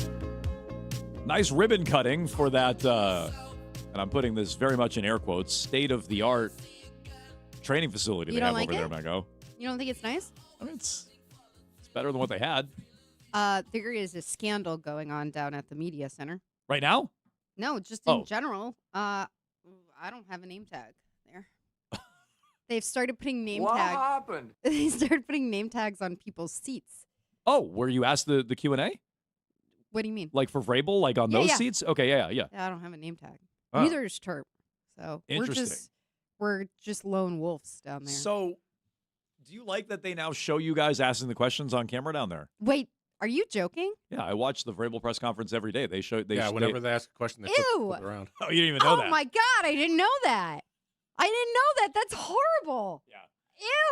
Nice ribbon cutting for that, and I'm putting this very much in air quotes, state-of-the-art training facility
You
they have
don't like
over there,
it?
Mego.
You don't think it's nice?
I mean, it's better than what they had.
There is a scandal going on down at the media center.
Right now?
No, just in
Oh.
general. I don't have a name tag there. They've started putting name
What
tags.
happened?
They started putting name tags on people's seats.
Oh, where you asked the Q&A?
What do you mean?
Like for Vrabel, like on
Yeah,
those
yeah.
seats? Okay, yeah.
Yeah, I don't have a name tag.
Oh.
Neither is Terp. So
Interesting.
we're just lone wolves down there.
So, do you like that they now show you guys asking the questions on camera down there?
Wait, are you joking?
Yeah, I watch the Vrabel press conference every day.
Whenever they ask a question, they flip it around.
Oh, you didn't even know that.
Oh my God, I didn't know that. I didn't know that. That's horrible.
Yeah.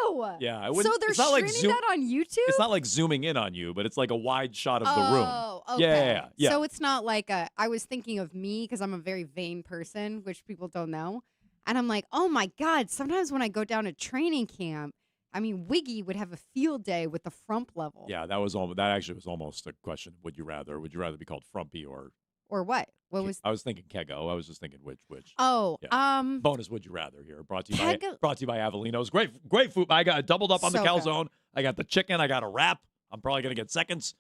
Ew.
Yeah, I
So
wouldn't.
they're
it's not like
streaming that on YouTube?
It's not like zooming in on you, but it's like a wide shot of the room.
Oh, okay.
Yeah.
So it's not like I was thinking of me because I'm a very vain person, which people don't know. And I'm like, oh my God, sometimes when I go down to training camp, I mean, Wiggy would have a field day with the frump level.
Yeah, that actually was almost a question. Would you rather be called Frumpy or
what? What was?
I was thinking Kego. I was just thinking which.
Oh,
Yeah. Bonus would you rather here. Brought to you
Kego-
by Avellino's. Great food. I got doubled up on the
So good.
calzone. I got the chicken. I got a wrap. I'm probably gonna get seconds.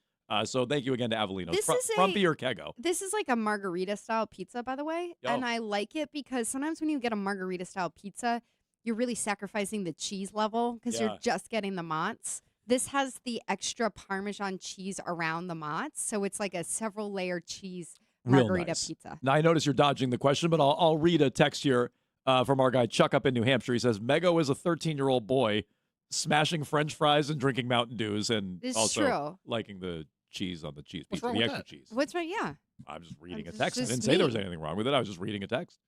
So thank you again to Avellino's.
This is
Frumpy or Kego?
This is like a margarita style pizza, by the way.
Yo.
And I like it because sometimes when you get a margarita style pizza, you're really sacrificing the cheese level because
Yeah.
you're just getting the mozz. This has the extra Parmesan cheese around the mozz. So it's like a several layer cheese
Real
margarita
nice.
pizza.
Now I notice you're dodging the question, but I'll read a text here from our guy Chuck up in New Hampshire. He says Mego is a 13-year-old boy smashing French fries and drinking Mountain Dews, and
This is
also
true.
liking the cheese on the cheese
What's
pizza,
wrong
the
with
extra
that?
cheese.
What's right? Yeah.
I'm just reading a
It's
text. I
just
didn't say there was
me.
anything wrong with it. I was just reading a text.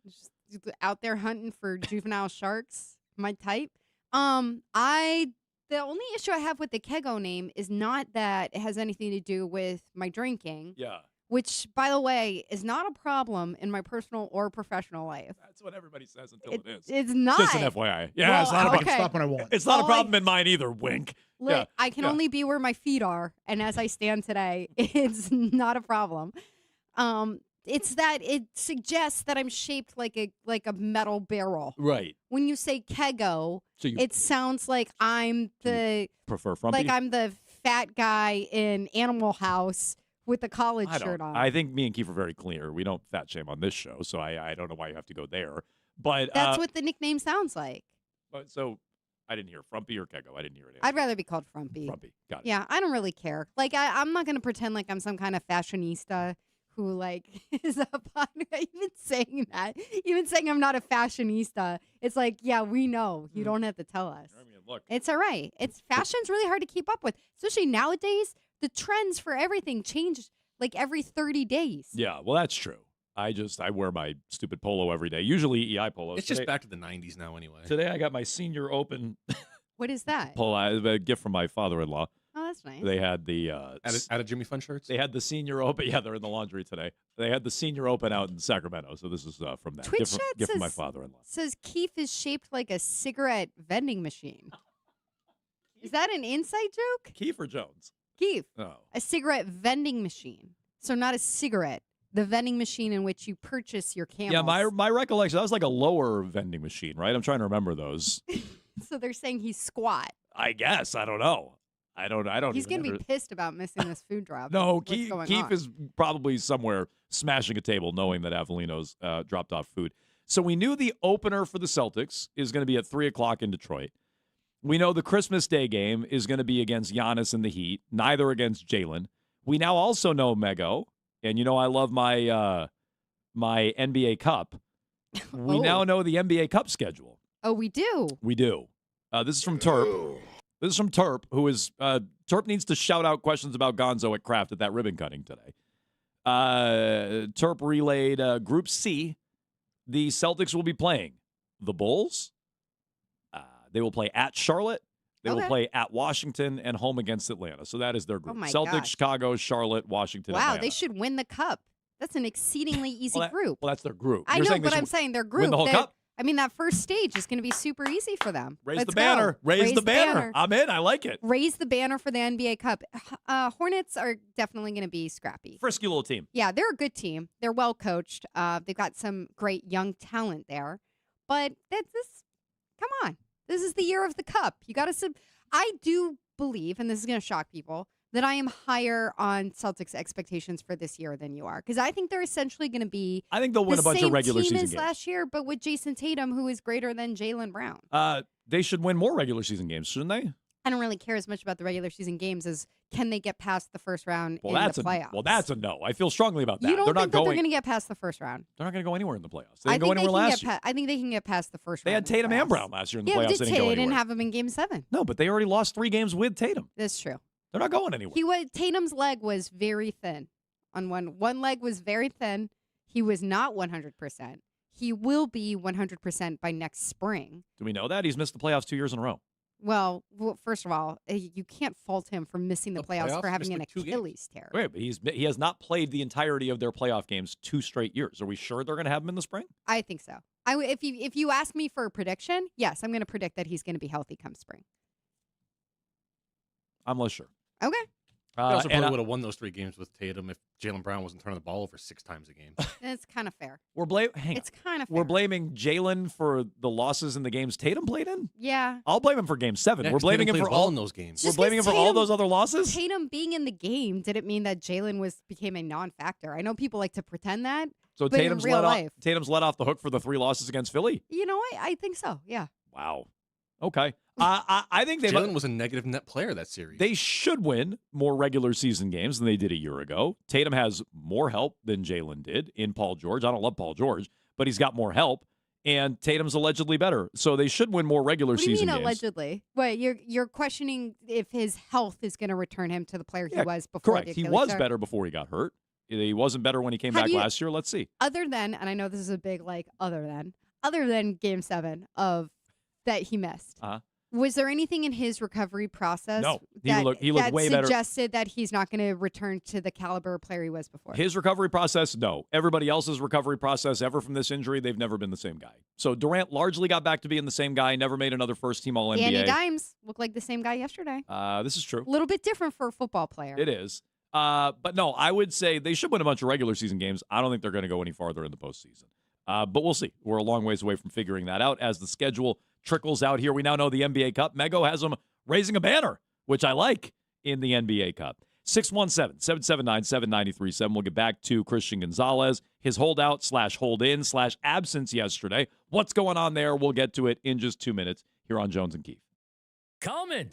Out there hunting for juvenile sharks, my type. The only issue I have with the Kego name is not that it has anything to do with my drinking.
Yeah.
Which, by the way, is not a problem in my personal or professional life.
That's what everybody says until it is.
It's not.
Just an FYI. Yeah,
Well,
it's not a
okay.
problem.
Stop when I want.
It's not a
All
problem in mine either, wink.
Look,
Yeah.
I can
Yeah.
only be where my feet are, and as I stand today, it's not a problem. It's that it suggests that I'm shaped like a metal barrel.
Right.
When you say Kego,
So you
it sounds like I'm the
prefer Frumpy?
like I'm the fat guy in Animal House with the collared
I
shirt
don't.
on.
I think me and Keith are very clear. We don't fat shame on this show, so I don't know why you have to go there. But
That's what the nickname sounds like.
So I didn't hear Frumpy or Kego. I didn't hear it.
I'd rather be called Frumpy.
Frumpy. Got it.
Yeah, I don't really care. Like, I'm not going to pretend like I'm some kind of fashionista who, like, is up on even saying that. Even saying I'm not a fashionista. It's like, yeah, we know. You don't have to tell us.
I mean, look.
It's all right. Fashion's really hard to keep up with. Especially nowadays, the trends for everything change like every 30 days.
Yeah, well, that's true. I wear my stupid polo every day. Usually EI polos.
It's just back to the 90s now anyway.
Today I got my Senior Open
What is that?
polo, a gift from my father-in-law.
Oh, that's nice.
They had the
out of Jimmy Fun shirts.
They had the Senior Open. Yeah, they're in the laundry today. They had the Senior Open out in Sacramento, so this is from that
Twitch
gift
chat
from my
says-
father-in-law.
Says Keith is shaped like a cigarette vending machine. Is that an inside joke?
Keith or Jones?
Keith.
Oh.
A cigarette vending machine. So not a cigarette. The vending machine in which you purchase your Camels.
Yeah, my recollection, that was like a lower vending machine, right? I'm trying to remember those.
So they're saying he's squat.
I guess. I don't know. I don't
He's
even
gonna be pissed about missing this food drop.
No,
What's
Keith
going
Keith
on?
is probably somewhere smashing a table knowing that Avellino's dropped off food. So we knew the opener for the Celtics is going to be at 3 o'clock in Detroit. We know the Christmas Day game is going to be against Giannis and the Heat, neither against Jalen. We now also know Mego, and you know I love my my NBA Cup. We now know the NBA Cup schedule.
Oh, we do.
We do. This is from Terp. This is from Terp, who is Terp needs to shout out questions about Gonzo at Kraft at that ribbon cutting today. Terp relayed Group C. The Celtics will be playing the Bulls. They will play at Charlotte. They will
Okay.
play at Washington and home against Atlanta. So that is their group.
Oh my
Celtics,
gosh.
Chicago, Charlotte, Washington,
Wow,
Atlanta.
they should win the cup. That's an exceedingly easy group.
Well, that's their group.
I
You're
know,
saying they
but
should
I'm saying their group.
win the whole cup?
I mean, that first stage is going to be super easy for them.
Raise
Let's
the banner.
go.
Raise the banner. I'm in. I like it.
Raise the banner for the NBA Cup. Hornets are definitely going to be scrappy.
Frisky little team.
Yeah, they're a good team. They're well coached. They've got some great young talent there. But come on. This is the year of the Cup. You got to. I do believe, and this is going to shock people, that I am higher on Celtics expectations for this year than you are. Because I think they're essentially going to be
I think they'll win a bunch of regular season
games
games.
last year, but with Jason Tatum, who is greater than Jaylen Brown.
They should win more regular season games, shouldn't they?
I don't really care as much about the regular season games as can they get past the first round in the playoffs.
That's a no. I feel strongly about that.
You don't
they're
think
not
that they're going to get past the first round?
They're not going to go anywhere in the playoffs. They didn't go anywhere last year.
I think they can get past the first
They
round.
had Tatum and Brown last year in the playoffs.
They didn't have him in Game 7.
No, but they already lost 3 games with Tatum.
That's true.
They're not going anywhere.
Tatum's leg was very thin. On one leg was very thin. He was not 100%. He will be 100% by next spring.
Do we know that? He's missed the playoffs 2 years in a row.
Well, first of all, you can't fault him for missing the playoffs for having an Achilles tear.
Wait, but he has not played the entirety of their playoff games 2 straight years. Are we sure they're going to have him in the spring?
I think so. If you ask me for a prediction, yes, I'm going to predict that he's going to be healthy come spring.
I'm less sure.
Okay.
They also probably would have won those 3 games with Tatum if Jaylen Brown wasn't turning the ball over 6 times a game.
It's kind of fair.
We're blaming Jaylen for the losses in the games Tatum played in?
Yeah.
I'll blame him for Game 7.
Yeah,
we're blaming him
Tatum
for
played
all
well in those games.
We're blaming him for all those other losses?
Tatum being in the game didn't mean that Jaylen became a non-factor. I know people like to pretend that.
So
but
Tatum's
in real life,
let off the hook for the 3 losses against Philly?
You know what? I think so. Yeah.
Wow. Okay. I think
Jaylen was a negative net player that series.
They should win more regular season games than they did a year ago. Tatum has more help than Jaylen did in Paul George. I don't love Paul George, but he's got more help. And Tatum's allegedly better. So they should win more regular season games.
What do you mean allegedly? Wait, you're questioning if his health is going to return him to the player he was before
correct.
the
He
Achilles
was
tear?
better before he got hurt. He wasn't better when he came back last year. Let's see.
Other than, and I know this is a big other than Game 7 of that he missed. Was there anything in his recovery process
he looked way better.
Suggested that he's not going to return to the caliber of player he was before?
His recovery process, no. Everybody else's recovery process ever from this injury, they've never been the same guy. So Durant largely got back to being the same guy, never made another first-team All-NBA.
Danny Dimes looked like the same guy yesterday.
This is true.
A little bit different for a football player.
It is. But no, I would say they should win a bunch of regular season games. I don't think they're going to go any farther in the postseason. But we'll see. We're a long ways away from figuring that out as the schedule trickles out here. We now know the NBA Cup. Mego has them raising a banner, which I like, in the NBA Cup. 617-779-7937. We'll get back to Christian Gonzalez, his holdout / hold-in / absence yesterday. What's going on there? We'll get to it in just 2 minutes here on Jones and Keefe.
Comment.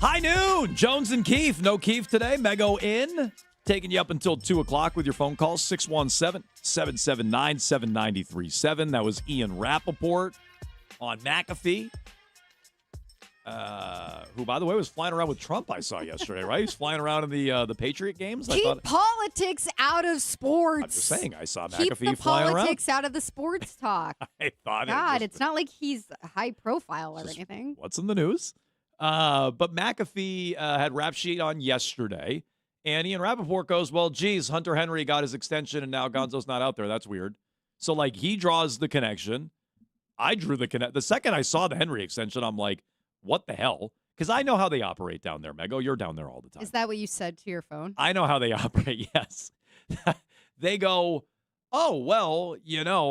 High noon. Jones and Keefe. No Keefe today. Mego in. Taking you up until 2 o'clock with your phone calls. 617-779-7937. That was Ian Rappaport on McAfee. Who, by the way, was flying around with Trump, I saw yesterday, right? He was flying around in the Patriot games.
Keep politics out of sports.
I'm just saying, I saw
Keep
McAfee
the
flying around.
politics out of the sports talk.
I thought
God, it's not like he's high profile or anything.
What's in the news? But McAfee had rap sheet on yesterday, and Ian Rappaport goes, well, geez, Hunter Henry got his extension, and now Gonzo's not out there. That's weird. So, like, he draws the connection. I drew the connection. The second I saw the Henry extension, I'm like, what the hell? Because I know how they operate down there, Mego. You're down there all the time.
Is that what you said to your phone?
I know how they operate, yes. They go, oh, well,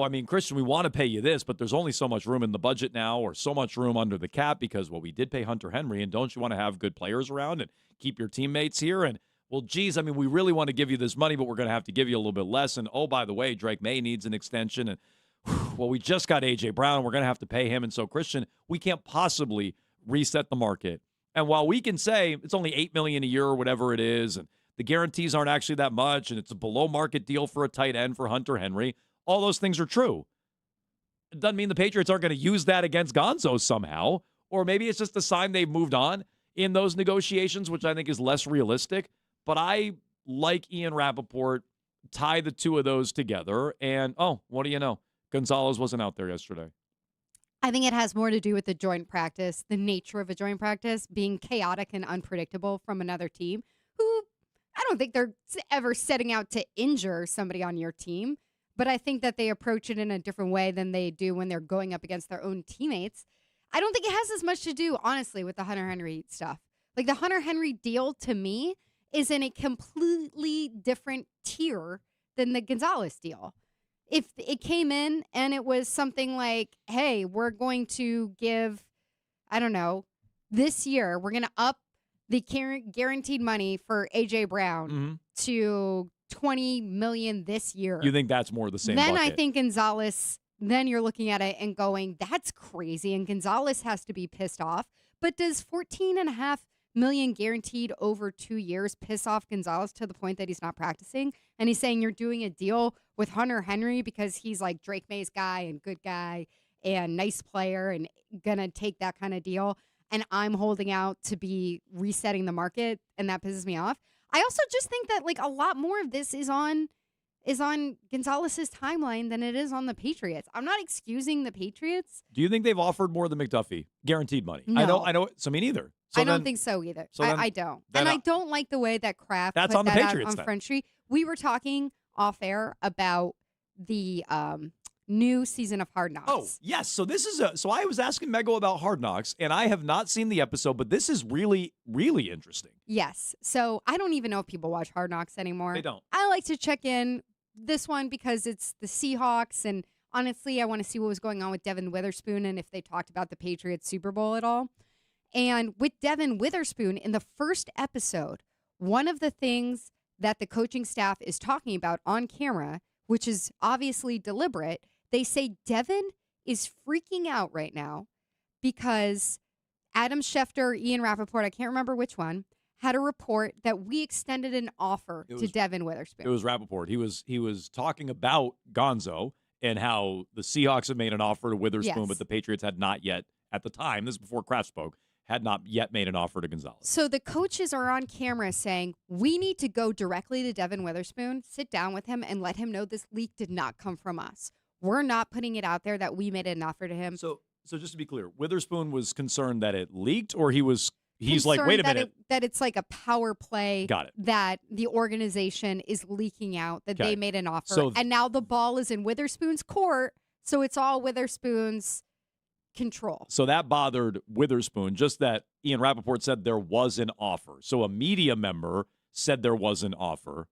I mean, Christian, we want to pay you this, but there's only so much room in the budget now or so much room under the cap because, well, we did pay Hunter Henry, and don't you want to have good players around and keep your teammates here? And, well, geez, I mean, we really want to give you this money, but we're going to have to give you a little bit less. And, oh, by the way, Drake May needs an extension. And, well, we just got A.J. Brown. We're going to have to pay him. And so, Christian, we can't possibly reset the market. And while we can say it's only $8 million a year or whatever it is, and the guarantees aren't actually that much, and it's a below market deal for a tight end for Hunter Henry, all those things are true. It doesn't mean the Patriots aren't going to use that against Gonzo somehow, or maybe it's just a sign they've moved on in those negotiations, which I think is less realistic. But I, like Ian Rappaport, tie the two of those together, and what do you know? Gonzalez wasn't out there yesterday.
I think it has more to do with the joint practice, the nature of a joint practice being chaotic and unpredictable from another team who I don't think they're ever setting out to injure somebody on your team, but I think that they approach it in a different way than they do when they're going up against their own teammates. I don't think it has as much to do, honestly, with the Hunter Henry stuff. Like the Hunter Henry deal to me is in a completely different tier than the Gonzalez deal. If it came in and it was something like, hey, we're going to give, I don't know, this year, we're going to up the guaranteed money for A.J. Brown to $20 million this year.
You think that's more the same
Then
bucket?
I think Gonzalez, then you're looking at it and going, that's crazy. And Gonzalez has to be pissed off. But does $14.5 million guaranteed over 2 years piss off Gonzalez to the point that he's not practicing? And he's saying you're doing a deal with Hunter Henry because he's like Drake May's guy and good guy and nice player and gonna take that kind of deal. And I'm holding out to be resetting the market, and that pisses me off. I also just think that like a lot more of this is on Gonzalez's timeline than it is on the Patriots. I'm not excusing the Patriots.
Do you think they've offered more than McDuffie guaranteed money?
No.
I know. So me neither. So
I don't think so either.
so then-
I don't.
then
And
I-
I don't like the way that Kraft
That's
put
on the
that out
Patriots
on
then.
Front Street. We were talking off air about the new season of Hard Knocks.
Oh, yes. So this is so I was asking Mego about Hard Knocks, and I have not seen the episode, but this is really, really interesting.
Yes. So I don't even know if people watch Hard Knocks anymore.
They don't.
I like to check in this one because it's the Seahawks, and honestly, I want to see what was going on with Devin Witherspoon and if they talked about the Patriots Super Bowl at all. And with Devin Witherspoon in the first episode, one of the things that the coaching staff is talking about on camera, which is obviously deliberate, they say Devin is freaking out right now because Adam Schefter, Ian Rappaport, I can't remember which one, had a report that we extended an offer to Devin Witherspoon.
It was Rappaport. He was talking about Gonzo and how the Seahawks had made an offer to Witherspoon,
Yes.
but the Patriots had not yet, at the time, this is before Kraft spoke, had not yet made an offer to Gonzalez.
So the coaches are on camera saying, we need to go directly to Devin Witherspoon, sit down with him, and let him know this leak did not come from us. We're not putting it out there that we made an offer to him.
So just to be clear, Witherspoon was concerned that it leaked, or he's like, wait a
Concerned
minute.
that it's like a power play.
Got it.
That the organization is leaking out that
Okay.
they made an offer.
So-
and now the ball is in Witherspoon's court, so it's all Witherspoon's control.
So that bothered Witherspoon, just that Ian Rappaport said there was an offer. So a media member said there was an offer,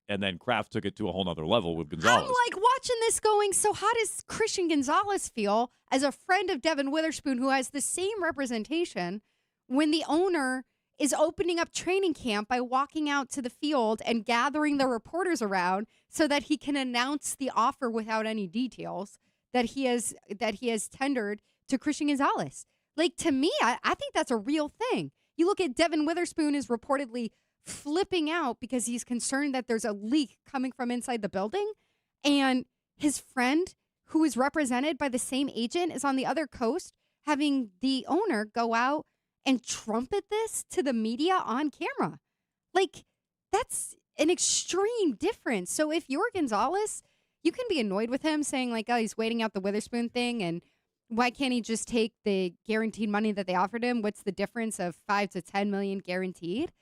and then Kraft took it to a whole nother level with Gonzalez.
I'm like watching this going, so how does Christian Gonzalez feel as a friend of Devin Witherspoon who has the same representation when the owner is opening up training camp by walking out to the field and gathering the reporters around so that he can announce the offer without any details that he has tendered to Christian Gonzalez? Like, to me, I think that's a real thing. You look at Devin Witherspoon is reportedly flipping out because he's concerned that there's a leak coming from inside the building. And his friend, who is represented by the same agent, is on the other coast having the owner go out and trumpet this to the media on camera. Like, that's an extreme difference. So if you're Gonzalez, you can be annoyed with him saying, like, oh, he's waiting out the Witherspoon thing, and why can't he just take the guaranteed money that they offered him? What's the difference of $5 to $10 million guaranteed?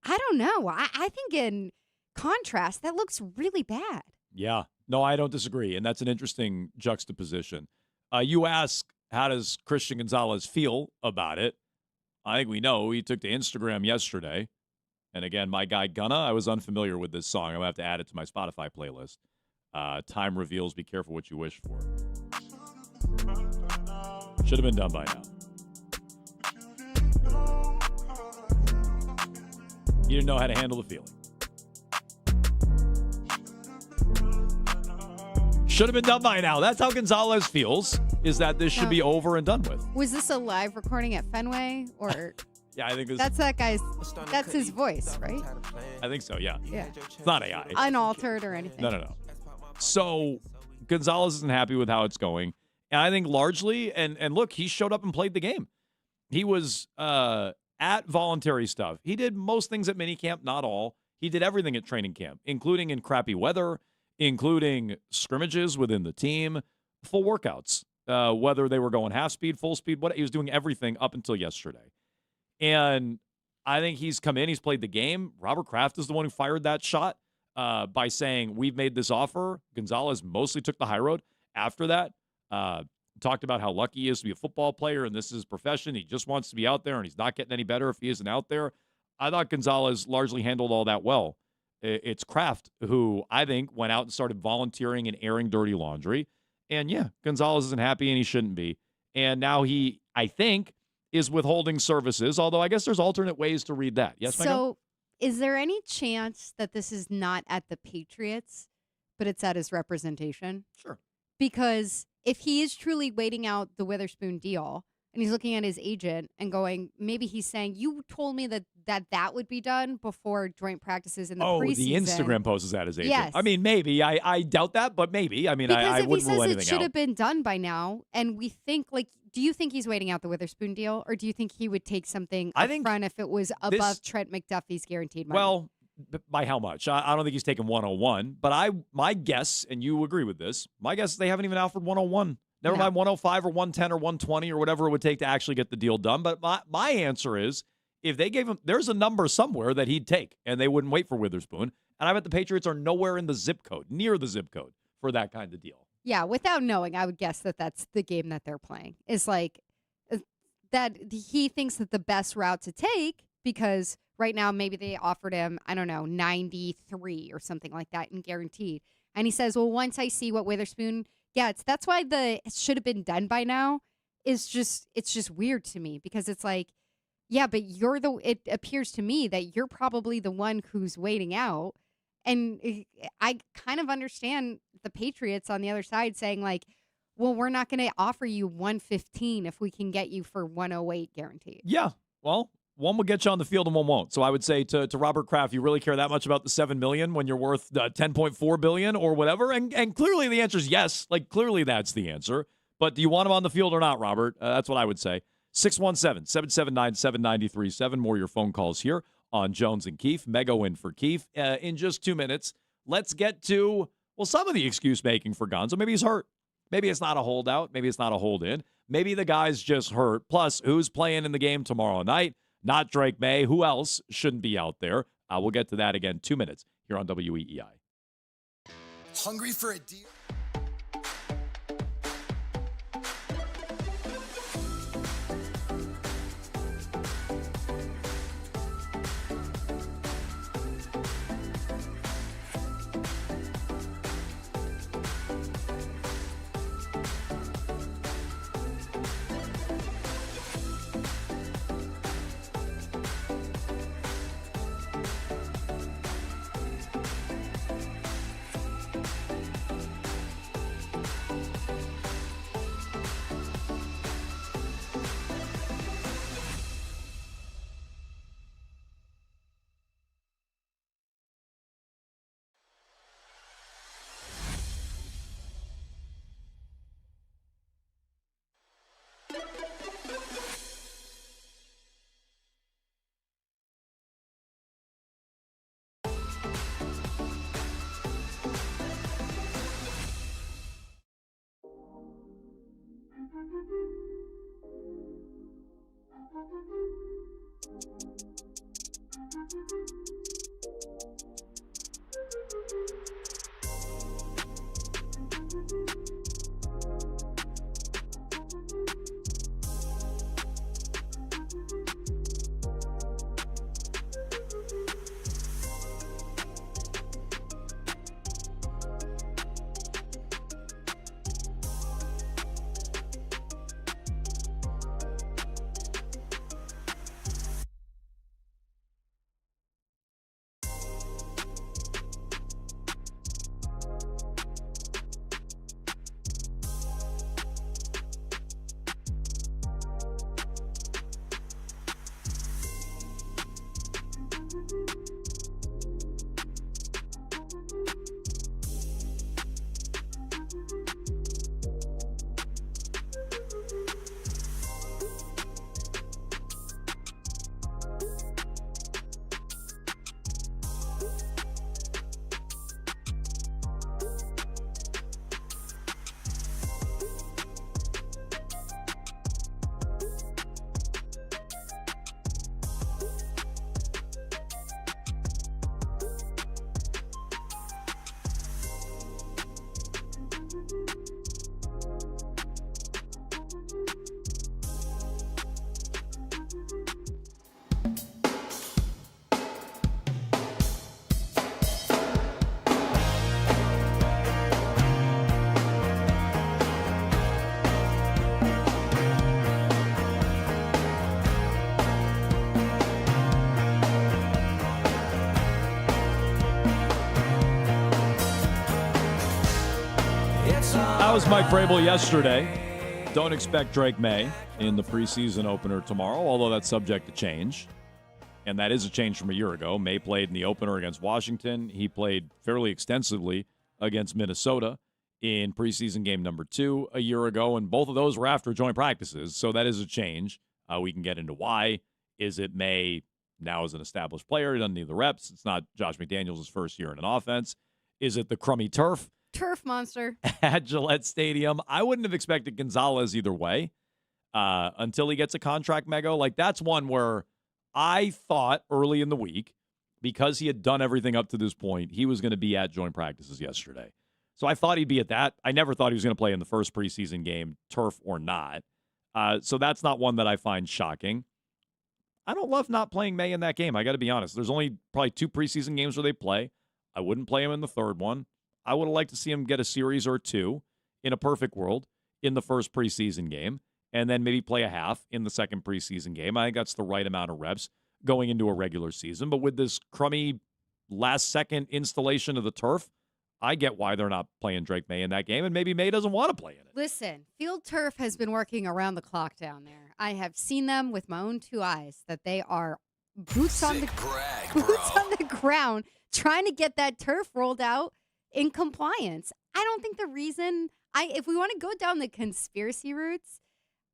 I don't know. I think in contrast, that looks really bad.
Yeah. No, I don't disagree, and that's an interesting juxtaposition. You ask, how does Christian Gonzalez feel about it? I think we know. He took to Instagram yesterday. And again, my guy Gunna, I was unfamiliar with this song. I'm going to have to add it to my Spotify playlist. Time reveals, be careful what you wish for. Should have been done by now. You didn't know how to handle the feeling. Should have been done by now. That's how Gonzalez feels, is that this should be over and done with.
Was this a live recording at Fenway? Or
Yeah, I think this.
that's that guy's, that's his voice, right?
I think so, yeah.
Yeah.
It's not AI.
Unaltered or anything.
No. So Gonzalez isn't happy with how it's going. And I think largely, and look, he showed up and played the game. He was at voluntary stuff. He did most things at minicamp, not all. He did everything at training camp, including in crappy weather, including scrimmages within the team, full workouts, whether they were going half speed, full speed, he was doing everything up until yesterday. And I think he's come in, he's played the game. Robert Kraft is the one who fired that shot by saying, we've made this offer. Gonzalez mostly took the high road after that. Talked about how lucky he is to be a football player, and this is his profession. He just wants to be out there, and he's not getting any better if he isn't out there. I thought Gonzalez largely handled all that well. It's Kraft who I think went out and started volunteering and airing dirty laundry. And yeah, Gonzalez isn't happy, and he shouldn't be. And now he, I think, is withholding services, although I guess there's alternate ways to read that. Yes, Megan?
So is there any chance that this is not at the Patriots, but it's at his representation?
Sure.
Because if he is truly waiting out the Witherspoon deal and he's looking at his agent and going, maybe he's saying, you told me that would be done before joint practices in the preseason.
The Instagram post is at his agent.
Yes.
I mean, maybe. I doubt that, but maybe. I mean,
because
I
if
wouldn't
he
rule
says
anything
it should
out.
have been done by now, and we think, like, do you think he's waiting out the Witherspoon deal, or do you think he would take something up front if it was above Trent McDuffie's guaranteed money?
Well, by how much? I don't think he's taking 101, but my guess, and you agree with this, my guess is they haven't even offered 101. Never mind 105 or 110 or 120 or whatever it would take to actually get the deal done. But my answer is, if they gave him, there's a number somewhere that he'd take, and they wouldn't wait for Witherspoon. And I bet the Patriots are nowhere in the zip code, near the zip code, for that kind of deal.
Yeah, without knowing, I would guess that that's the game that they're playing. Is like that he thinks that the best route to take, because right now maybe they offered him, I don't know, 93 or something like that in guaranteed. And he says, well, once I see what Witherspoon gets, that's why the should have been done by now it's just weird to me, because it's like, yeah, but it appears to me that you're probably the one who's waiting out. And I kind of understand the Patriots on the other side saying, like, well, we're not going to offer you 115 if we can get you for 108 guaranteed.
Yeah. Well, one will get you on the field and one won't. So I would say to Robert Kraft, you really care that much about the $7 million when you're worth $10.4 billion or whatever? And clearly the answer is yes. Like, clearly that's the answer. But do you want him on the field or not, Robert? That's what I would say. 617-779-7937. More of your phone calls here on Jones and Keefe. Mego in for Keefe. In just 2 minutes, let's get to, well, some of the excuse making for Gonzo. Maybe he's hurt. Maybe it's not a holdout. Maybe it's not a hold-in. Maybe the guy's just hurt. Plus, who's playing in the game tomorrow night? Not Drake May. Who else shouldn't be out there? We'll get to that again 2 minutes here on WEEI.
Hungry for a deal?
That was Mike Vrabel yesterday. Don't expect Drake May in the preseason opener tomorrow, although that's subject to change. And that is a change from a year ago. May played in the opener against Washington. He played fairly extensively against Minnesota in preseason game number 2 a year ago, and both of those were after joint practices, so that is a change. We can get into why. Is it May now as an established player? He doesn't need the reps. It's not Josh McDaniels' first year in an offense. Is it the crummy turf?
Turf monster.
At Gillette Stadium. I wouldn't have expected Gonzalez either way until he gets a contract, Mego. Like, that's one where I thought early in the week, because he had done everything up to this point, he was going to be at joint practices yesterday. So I thought he'd be at that. I never thought he was going to play in the first preseason game, turf or not. So that's not one that I find shocking. I don't love not playing May in that game. I got to be honest. There's only probably 2 preseason games where they play. I wouldn't play him in the third one. I would have liked to see him get a series or 2 in a perfect world in the first preseason game, and then maybe play a half in the second preseason game. I think that's the right amount of reps going into a regular season. But with this crummy last-second installation of the turf, I get why they're not playing Drake May in that game, and maybe May doesn't want to play in it.
Listen, Field Turf has been working around the clock down there. I have seen them with my own 2 eyes, that they are boots on the ground trying to get that turf rolled out in compliance. I don't think the reason, if we want to go down the conspiracy routes,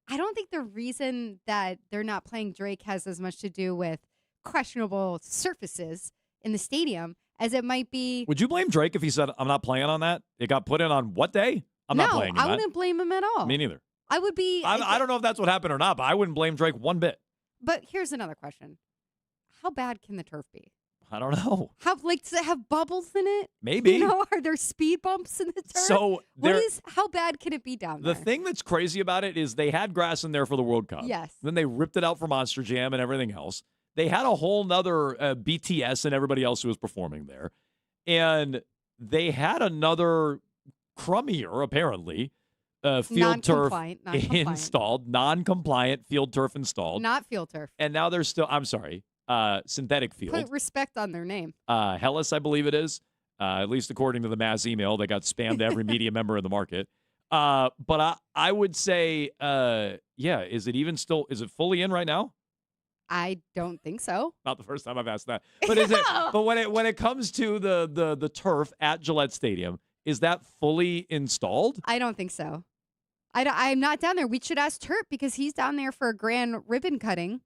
I don't think the reason that they're not playing Drake has as much to do with questionable surfaces in the stadium as it might be.
Would you blame Drake if he said, I'm not playing on that? It got put in on what day? I'm not playing in
I
that.
wouldn't blame him at all.
Me neither.
I would be.
I don't know if that's what happened or not, but I wouldn't blame Drake one bit.
But here's another question. How bad can the turf be?
I don't know.
Does it have bubbles in it?
Maybe.
You know, are there speed bumps in the turf?
So
how bad can it be down there?
The thing that's crazy about it is they had grass in there for the World Cup.
Yes.
Then they ripped it out for Monster Jam and everything else. They had a whole nother BTS and everybody else who was performing there. And they had another crummier, apparently, field turf installed, non-compliant field turf installed.
Not field turf.
And now they're still, I'm sorry, synthetic field.
Put respect on their name.
Hellas, I believe it is, at least according to the mass email. They got spammed to every media member in the market. But I would say, is it fully in right now?
I don't think so.
Not the first time I've asked that. But is it? But when it comes to the turf at Gillette Stadium, is that fully installed?
I don't think so. I'm not down there. We should ask Turp because he's down there for a grand ribbon cutting,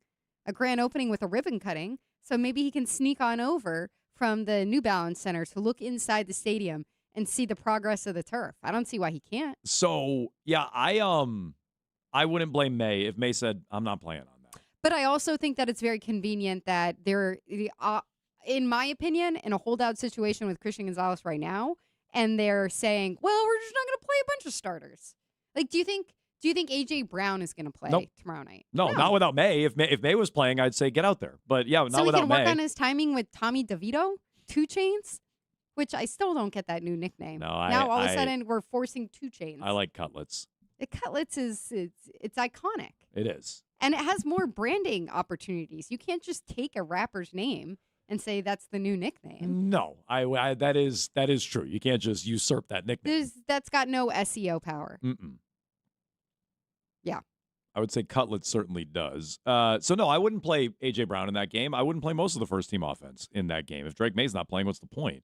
a grand opening with a ribbon cutting. So maybe he can sneak on over from the New Balance Center to look inside the stadium and see the progress of the turf. I don't see why he can't.
So yeah, I wouldn't blame May if May said, I'm not playing on that.
But I also think that it's very convenient that they're, in my opinion, in a holdout situation with Christian Gonzalez right now, and they're saying, well, we're just not going to play a bunch of starters. Like, do you think A.J. Brown is going to play tomorrow night?
No, not without May. If May was playing, I'd say get out there. But, yeah, not without May.
So he can work on his timing with Tommy DeVito, 2 Chainz, which I still don't get that new nickname.
No,
now all of a sudden we're forcing 2 Chainz.
I like Cutlets.
The Cutlets it's iconic.
It is.
And it has more branding opportunities. You can't just take a rapper's name and say that's the new nickname.
No, I that is true. You can't just usurp that nickname.
That's got no SEO power.
Mm-mm.
Yeah.
I would say Cutlets certainly does. So, no, I wouldn't play A.J. Brown in that game. I wouldn't play most of the first-team offense in that game. If Drake May's not playing, what's the point?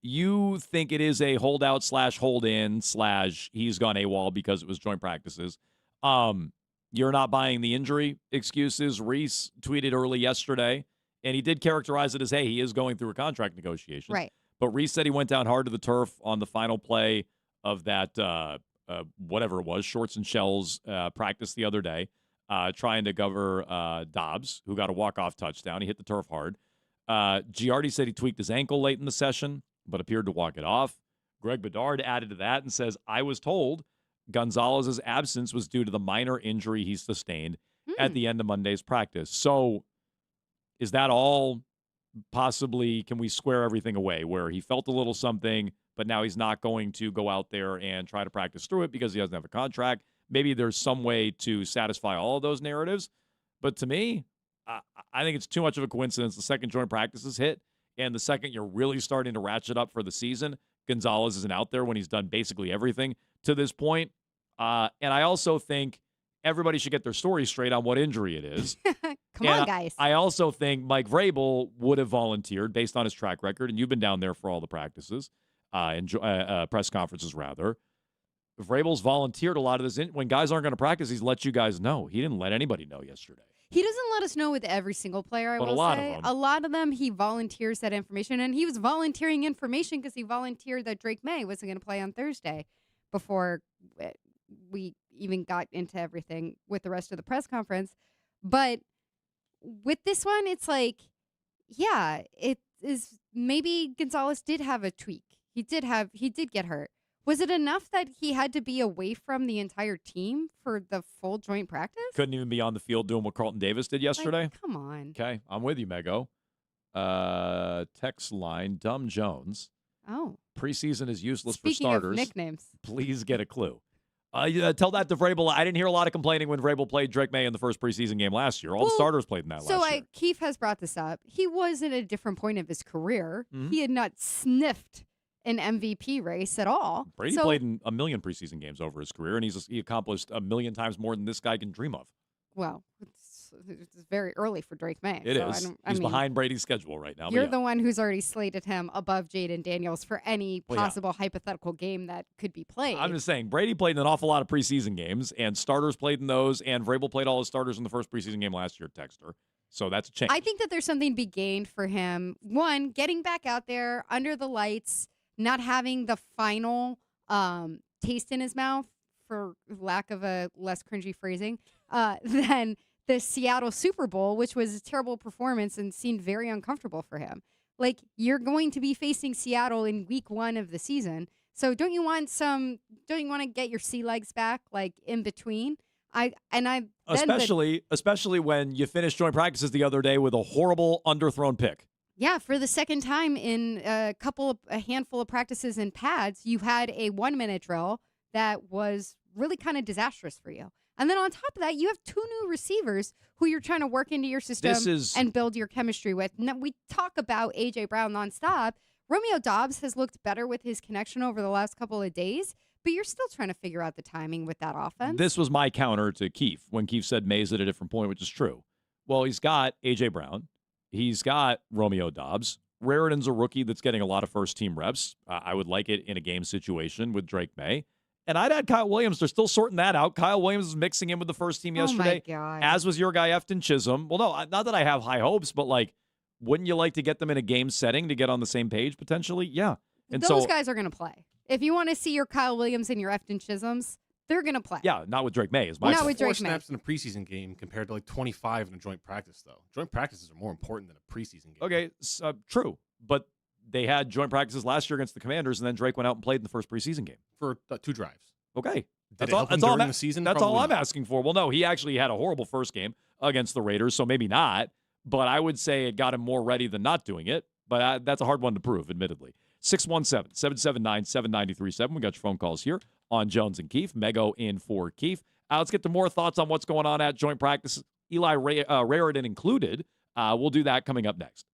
You think it is a holdout / hold-in / he's gone AWOL because it was joint practices. You're not buying the injury excuses. Reese tweeted early yesterday, and he did characterize it as, hey, he is going through a contract negotiation.
Right.
But Reese said he went down hard to the turf on the final play of that whatever it was, shorts and shells practice the other day, trying to cover Dobbs, who got a walk-off touchdown. He hit the turf hard. Giardi said he tweaked his ankle late in the session, but appeared to walk it off. Greg Bedard added to that and says, I was told Gonzalez's absence was due to the minor injury he sustained at the end of Monday's practice. So is that all possibly, can we square everything away where he felt a little something, but now he's not going to go out there and try to practice through it because he doesn't have a contract? Maybe there's some way to satisfy all of those narratives. But to me, I think it's too much of a coincidence the second joint practices hit, and the second you're really starting to ratchet up for the season, Gonzalez isn't out there when he's done basically everything to this point. And I also think everybody should get their story straight on what injury it is.
Come on, guys.
I also think Mike Vrabel would have volunteered based on his track record, and you've been down there for all the practices, and press conferences, rather. Vrabel's volunteered a lot of this. When guys aren't going to practice, he's let you guys know. He didn't let anybody know yesterday.
He doesn't let us know with every single player, I
But
will
a lot
say.
of them.
A lot of them, he volunteers that information. And he was volunteering information because he volunteered that Drake May wasn't going to play on Thursday before we even got into everything with the rest of the press conference. But with this one, it's like, yeah, it is maybe Gonzalez did have a tweak. He did get hurt. Was it enough that he had to be away from the entire team for the full joint practice?
Couldn't even be on the field doing what Carlton Davis did yesterday.
Like, come on.
Okay, I'm with you, Mego. Text line, Dumb Jones.
Oh.
Preseason is useless
Speaking
for starters.
of nicknames.
Please get a clue. Tell that to Vrabel. I didn't hear a lot of complaining when Vrabel played Drake May in the first preseason game last year. All the starters played in that last year.
Keith has brought this up. He was in a different point of his career.
Mhm.
He had not sniffed an MVP race at all.
Brady played in a million preseason games over his career, and he accomplished a million times more than this guy can dream of.
Well, it's very early for Drake May.
It
so
is.
I
He's
mean,
behind Brady's schedule right now.
You're
but yeah.
the one who's already slated him above Jaden Daniels for any
Well, yeah.
possible hypothetical game that could be played.
I'm just saying, Brady played in an awful lot of preseason games, and starters played in those, and Vrabel played all his starters in the first preseason game last year, Texter. So that's a change.
I think that there's something to be gained for him. One, getting back out there under the lights, not having the final taste in his mouth, for lack of a less cringy phrasing, than the Seattle Super Bowl, which was a terrible performance and seemed very uncomfortable for him. Like, you're going to be facing Seattle in week 1 of the season. So don't you want to get your sea legs back, like, in between?
Especially when you finished joint practices the other day with a horrible underthrown pick.
Yeah, for the second time in a handful of practices and pads, you had a 1-minute drill that was really kind of disastrous for you. And then on top of that, you have 2 new receivers who you're trying to work into your system and build your chemistry with. Now, we talk about A.J. Brown nonstop. Romeo Dobbs has looked better with his connection over the last couple of days, but you're still trying to figure out the timing with that offense.
This was my counter to Keith when Keith said Mays at a different point, which is true. Well, he's got A.J. Brown. He's got Romeo Dobbs. Raritan's a rookie that's getting a lot of first-team reps. I would like it in a game situation with Drake May. And I'd add Kyle Williams. They're still sorting that out. Kyle Williams is mixing in with the first team yesterday.
Oh, my God.
As was your guy, Efton Chisholm. Well, no, not that I have high hopes, but, like, wouldn't you like to get them in a game setting to get on the same page, potentially? Yeah. And
Those guys are going to play. If you want to see your Kyle Williams and your Efton Chisholms, They're going to play.
Yeah, not with Drake May. Is my
Not
point.
with Drake
4
May.
snaps in a preseason game compared to like 25 in a joint practice, though. Joint practices are more important than a preseason game.
Okay, true. But they had joint practices last year against the Commanders, and then Drake went out and played in the first preseason game.
For 2 drives.
Okay.
Did it help him during the season?
That's all
Probably
I'm
not.
asking for. Well, no, he actually had a horrible first game against the Raiders, so maybe not. But I would say it got him more ready than not doing it. But that's a hard one to prove, admittedly. 617-779-7937. We got your phone calls here on Jones and Keefe. Mego in for Keefe. Let's get to more thoughts on what's going on at joint practice, Eli Raritan included. We'll do that coming up next.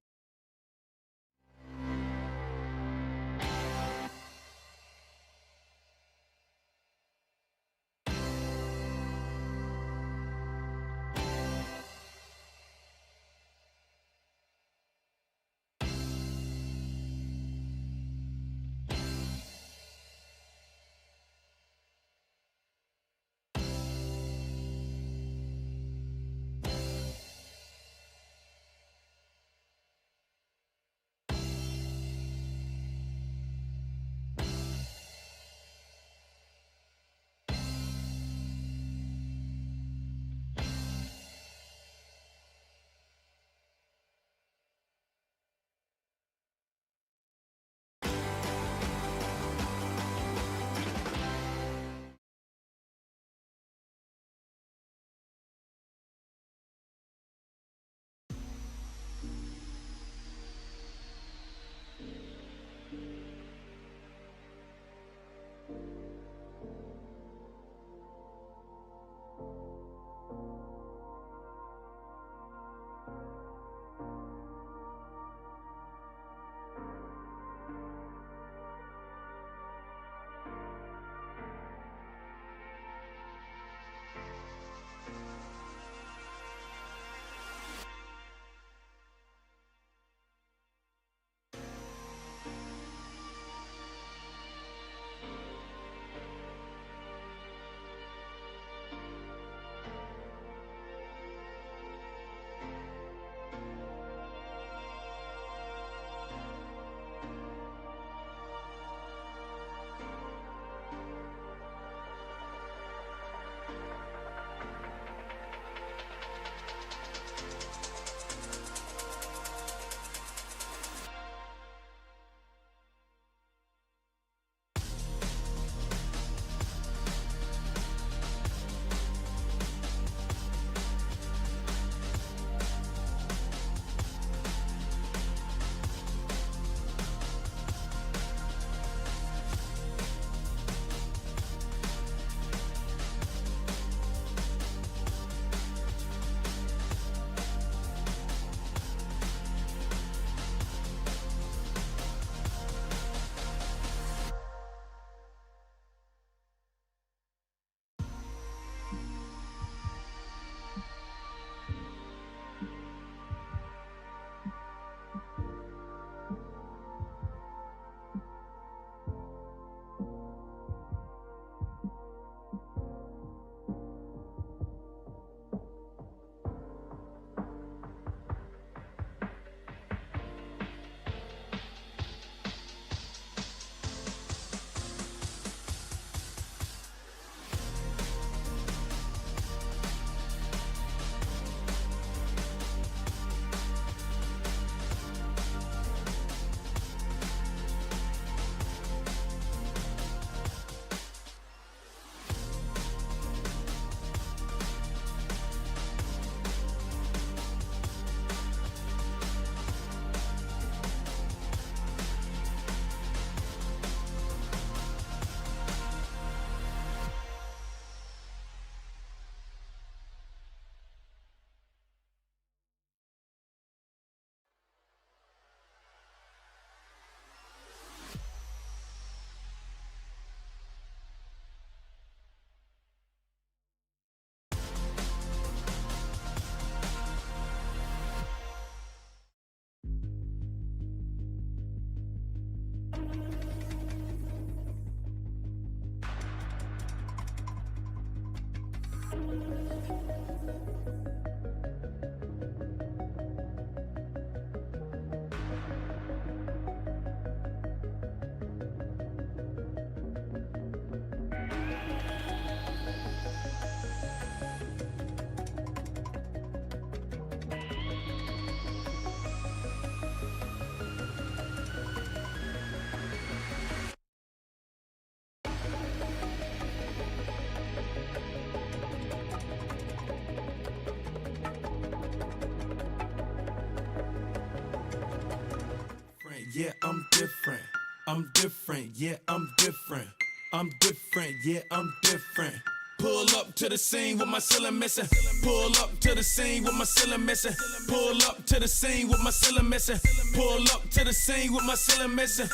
different. I'm different, yeah, I'm different. I'm different, yeah, I'm different. Pull up to the scene with my ceiling missing. Pull up to the scene with my ceiling missing. Pull up to the scene with my ceiling missing. Pull up to the scene with my ceiling missing.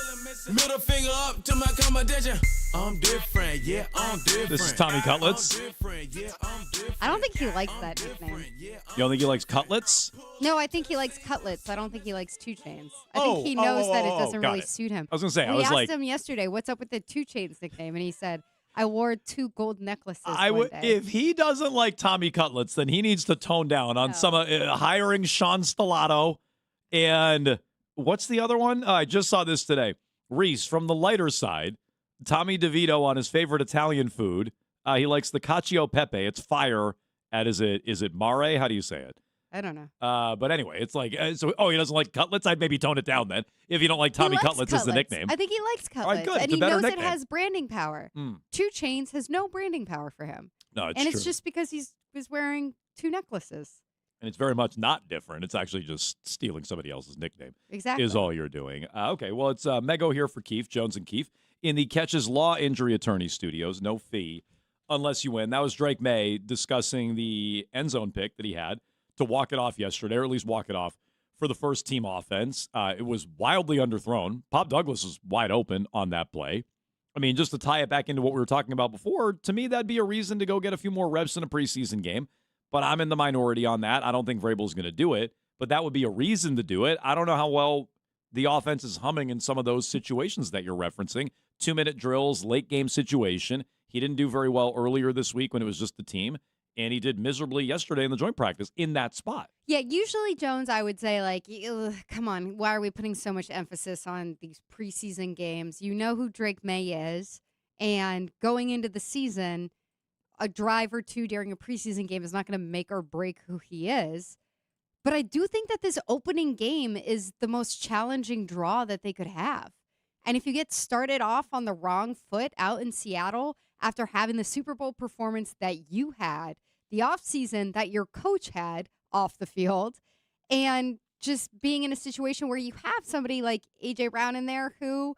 Middle finger up to my competition. I'm different, yeah, I'm different.
This is Tommy Cutlets.
I don't think he likes that nickname.
You don't think he likes cutlets?
No, I think he likes cutlets. I don't think he likes 2 Chainz. I think he knows that it doesn't
got
really
it.
suit him.
I was gonna say, I
we
was
asked
like-
him yesterday, what's up with the 2 Chainz nickname? And he said, I wore 2 gold necklaces
I
one
would,
day.
if he doesn't like Tommy Cutlets, then he needs to tone down on some hiring Sean Stellato and what's the other one? I just saw this today. Reese from the lighter side. Tommy DeVito on his favorite Italian food. He likes the cacio e pepe. It's fire. Is it mare? How do you say it?
I don't know.
But anyway, it's like he doesn't like cutlets. I'd maybe tone it down then. If you don't like Tommy
He likes
Cutlets as the nickname.
I think he likes
All
cutlets.
right, good.
And
It's a
he
better
knows
nickname.
it has branding power. 2 Chainz has no branding power for him.
No, it's
and
true.
it's just because he's wearing 2 necklaces.
And it's very much not different. It's actually just stealing somebody else's nickname.
Exactly.
Is all you're doing. Okay, well, it's Mego here for Keefe, Jones and Keefe, in the Catches Law Injury Attorney Studios. No fee unless you win. That was Drake May discussing the end zone pick that he had to walk it off yesterday, or at least walk it off for the first team offense. It was wildly underthrown. Pop Douglas was wide open on that play. I mean, just to tie it back into what we were talking about before, to me, that'd be a reason to go get a few more reps in a preseason game. But I'm in the minority on that. I don't think Vrabel's going to do it, but that would be a reason to do it. I don't know how well the offense is humming in some of those situations that you're referencing. 2-minute drills, late game situation. He didn't do very well earlier this week when it was just the team, and he did miserably yesterday in the joint practice in that spot.
Yeah, usually, Jones, I would say, like, ugh, come on, why are we putting so much emphasis on these preseason games? You know who Drake May is, and going into the season, a drive or 2 during a preseason game is not going to make or break who he is. But I do think that this opening game is the most challenging draw that they could have. And if you get started off on the wrong foot out in Seattle after having the Super Bowl performance that you had, the offseason that your coach had off the field, and just being in a situation where you have somebody like A.J. Brown in there who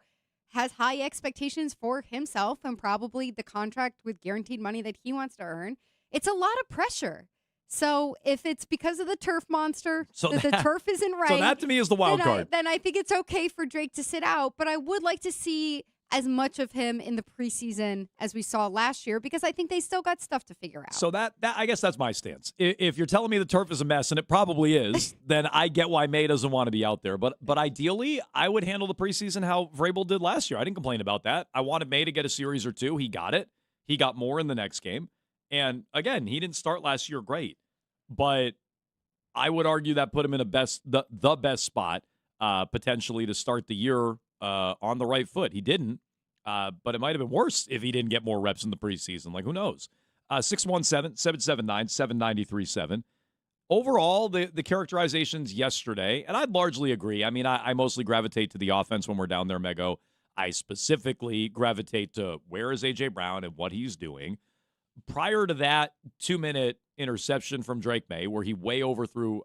has high expectations for himself and probably the contract with guaranteed money that he wants to earn, it's a lot of pressure. So if it's because of the turf monster, that the turf isn't right.
So that to me is the wild card.
Then I think it's okay for Drake to sit out, but I would like to see as much of him in the preseason as we saw last year, because I think they still got stuff to figure out.
So that I guess that's my stance. If you're telling me the turf is a mess, and it probably is, then I get why May doesn't want to be out there. But ideally, I would handle the preseason how Vrabel did last year. I didn't complain about that. I wanted May to get a series or 2. He got it. He got more in the next game. And again, he didn't start last year great, but I would argue that put him in the best spot potentially to start the year on the right foot. He didn't, but it might have been worse if he didn't get more reps in the preseason. Like, who knows? 617-779-7937. Overall, the characterizations yesterday, and I'd largely agree. I mean, I mostly gravitate to the offense when we're down there, Mego. I specifically gravitate to where is A.J. Brown and what he's doing. Prior to that 2-minute interception from Drake May, where he underthrew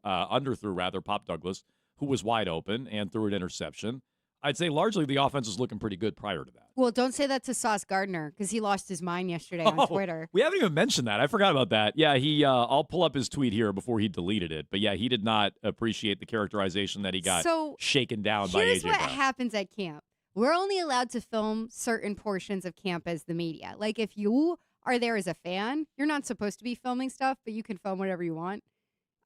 Pop Douglas, who was wide open, and threw an interception, I'd say largely the offense was looking pretty good prior to that.
Well, don't say that to Sauce Gardner, because he lost his mind yesterday on Twitter.
We haven't even mentioned that. I forgot about that. Yeah, I'll pull up his tweet here before he deleted it. But yeah, he did not appreciate the characterization that he got shaken down by
Here's
A.J.
what
Brown.
happens at camp. We're only allowed to film certain portions of camp as the media. Like, if you are there as a fan, you're not supposed to be filming stuff, but you can film whatever you want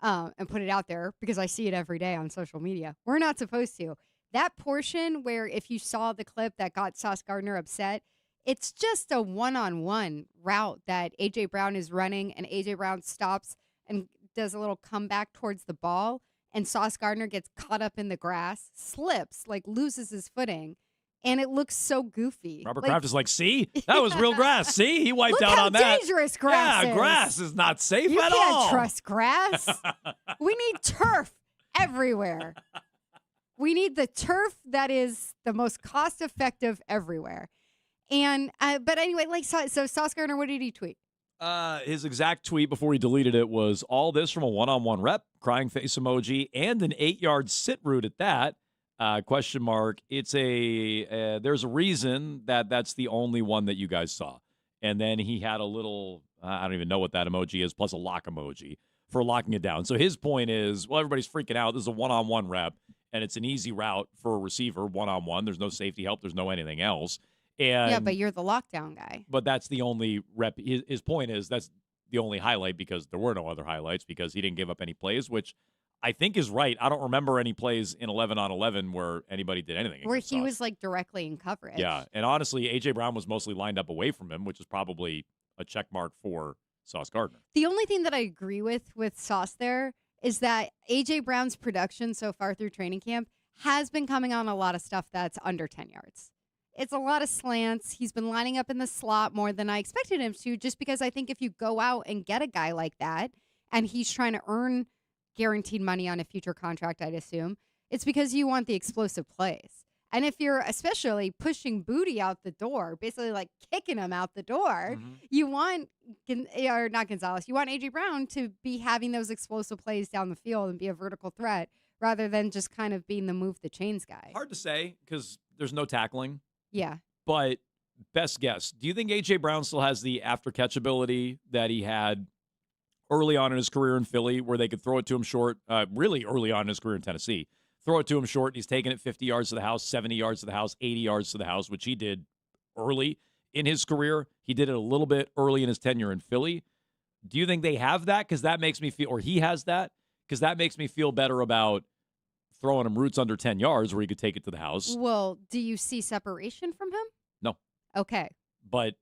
and put it out there, because I see it every day on social media. We're not supposed to. That portion where, if you saw the clip that got Sauce Gardner upset, it's just a one-on-one route that A.J. Brown is running, and A.J. Brown stops and does a little comeback towards the ball, and Sauce Gardner gets caught up in the grass, slips, like loses his footing, and it looks so goofy.
Robert Kraft is like, see? That was real grass. See? He wiped out on that.
Look how dangerous grass is.
Yeah, grass is not safe
you
at
can't
all.
trust grass. We need turf everywhere. We need the turf that is the most cost-effective everywhere. And but anyway, like, so Sauce Gardner, what did he tweet?
His exact tweet before he deleted it was all this from a one-on-one rep, crying face emoji, and an 8-yard sit route at that. Question mark. It's there's a reason that's the only one that you guys saw. And then he had a little, I don't even know what that emoji is, plus a lock emoji for locking it down. So his point is, well, everybody's freaking out. This is a one-on-one rep, and it's an easy route for a receiver, one-on-one. There's no safety help. There's no anything else. And
yeah, but you're the lockdown guy.
But that's the only rep. His point is that's the only highlight because there were no other highlights because he didn't give up any plays, which I think is right. I don't remember any plays in 11-on-11 where anybody did anything.
Where he was like directly in coverage.
Yeah, and honestly, A.J. Brown was mostly lined up away from him, which is probably a check mark for Sauce Gardner.
The only thing that I agree with Sauce there is that A.J. Brown's production so far through training camp has been coming on a lot of stuff that's under 10 yards. It's a lot of slants. He's been lining up in the slot more than I expected him to, just because I think if you go out and get a guy like that and he's trying to earn guaranteed money on a future contract, I'd assume, it's because you want the explosive plays. And if you're especially pushing Booty out the door, basically like kicking him out the door, you want, or not Gonzalez, you want A.J. Brown to be having those explosive plays down the field and be a vertical threat rather than just kind of being the move the chains guy.
Hard to say because there's no tackling.
Yeah.
But best guess, do you think A.J. Brown still has the after-catch ability that he had early on in his career in Philly, where they could throw it to him short, really early on in his career in Tennessee, throw it to him short, and he's taking it 50 yards to the house, 70 yards to the house, 80 yards to the house, which he did early in his career. He did it a little bit early in his tenure in Philly. Do you think they have that? Because that makes me feel, or he has that? Because that makes me feel better about throwing him roots under 10 yards where he could take it to the house.
Well, do you see separation from him?
No.
Okay.
But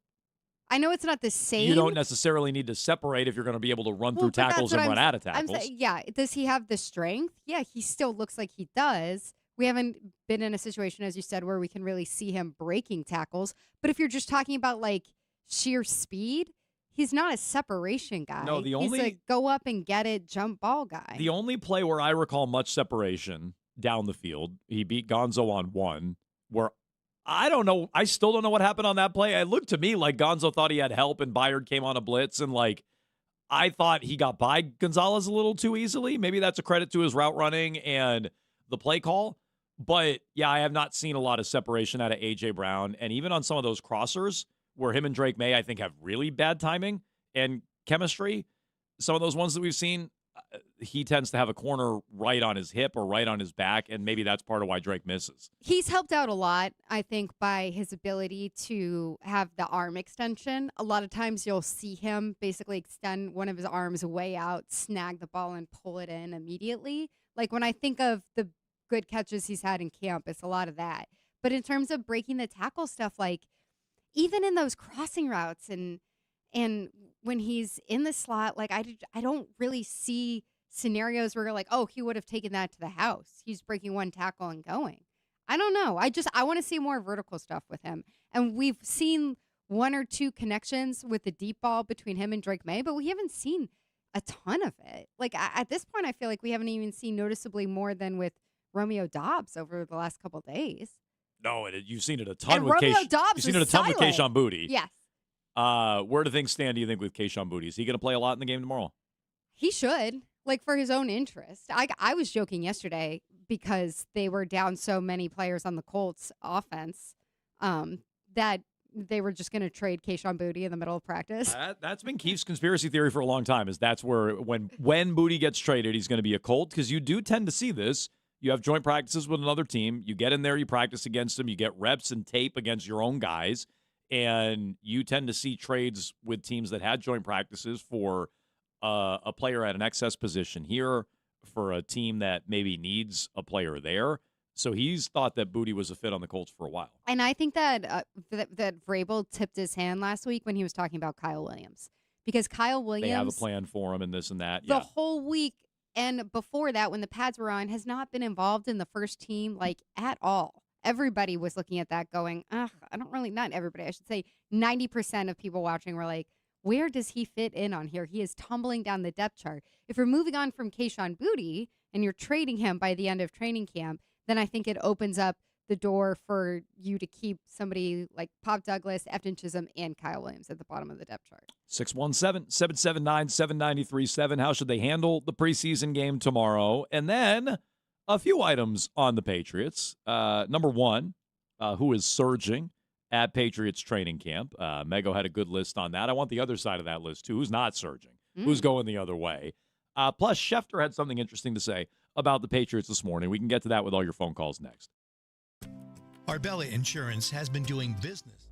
I know it's not the same.
you don't necessarily need to separate if you're going to be able to run through tackles and run out of tackles.
Yeah. Does he have the strength? Yeah, he still looks like he does. We haven't been in a situation, as you said, where we can really see him breaking tackles. But if you're just talking about like sheer speed, he's not a separation guy.
No,
he's a go up and get it, jump ball guy.
The only play where I recall much separation down the field, he beat Gonzo on one, where I don't know. I still don't know what happened on that play. It looked to me like Gonzo thought he had help and Byard came on a blitz. And like, I thought he got by Gonzalez a little too easily. Maybe that's a credit to his route running and the play call. But yeah, I have not seen a lot of separation out of A.J. Brown. And even on some of those crossers where him and Drake May, I think, have really bad timing and chemistry, some of those ones that we've seen, he tends to have a corner right on his hip or right on his back, and maybe that's part of why Drake misses.
He's helped out a lot, I think, by his ability to have the arm extension. A lot of times you'll see him basically extend one of his arms way out, snag the ball, and pull it in immediately. Like when I think of the good catches he's had in camp, it's a lot of that. But in terms of breaking the tackle stuff, like even in those crossing routes and when he's in the slot, like I don't really see scenarios where you're like, oh, he would have taken that to the house. He's breaking one tackle and going. I don't know. I want to see more vertical stuff with him. And we've seen one or two connections with the deep ball between him and Drake May, but we haven't seen a ton of it. Like at this point, I feel like we haven't even seen noticeably more than with Romeo Doubs over the last couple of days.
No, you've seen it a ton
And
with
Romeo Doubs
You've seen
is
it a ton with
silent.
Kayshon Boutte.
Yes.
Where do things stand, do you think, with Kayshon Boutte? Is he going to play a lot in the game tomorrow?
He should, like for his own interest. I was joking yesterday because they were down so many players on the Colts offense that they were just going to trade Kayshon Boutte in the middle of practice.
That's been Keith's conspiracy theory for a long time, is that's where when Boutte gets traded, he's going to be a Colt, because you do tend to see this. You have joint practices with another team. You get in there, you practice against them, you get reps and tape against your own guys, and you tend to see trades with teams that had joint practices for a player at an excess position here, for a team that maybe needs a player there. So he's thought that Boutte was a fit on the Colts for a while.
And I think that that Vrabel tipped his hand last week when he was talking about Kyle Williams, because Kyle Williams,
they have a plan for him and this and that.
The whole week and before that, when the pads were on, has not been involved in the first team like at all. Everybody was looking at that going, I don't really, not everybody, I should say 90% of people watching were like, where does he fit in on here? He is tumbling down the depth chart. If you're moving on from Kayshon Boutte and you're trading him by the end of training camp, then I think it opens up the door for you to keep somebody like Pop Douglas, Efton Chisholm, and Kyle Williams at the bottom of the depth chart.
617-779-7937. How should they handle the preseason game tomorrow? And then a few items on the Patriots. Number one, who is surging at Patriots training camp. Mego had a good list on that. I want the other side of that list, too. Who's not surging? Who's going the other way? Plus, Schefter had something interesting to say about the Patriots this morning. We can get to that with all your phone calls next.
Arbella Insurance has been doing business.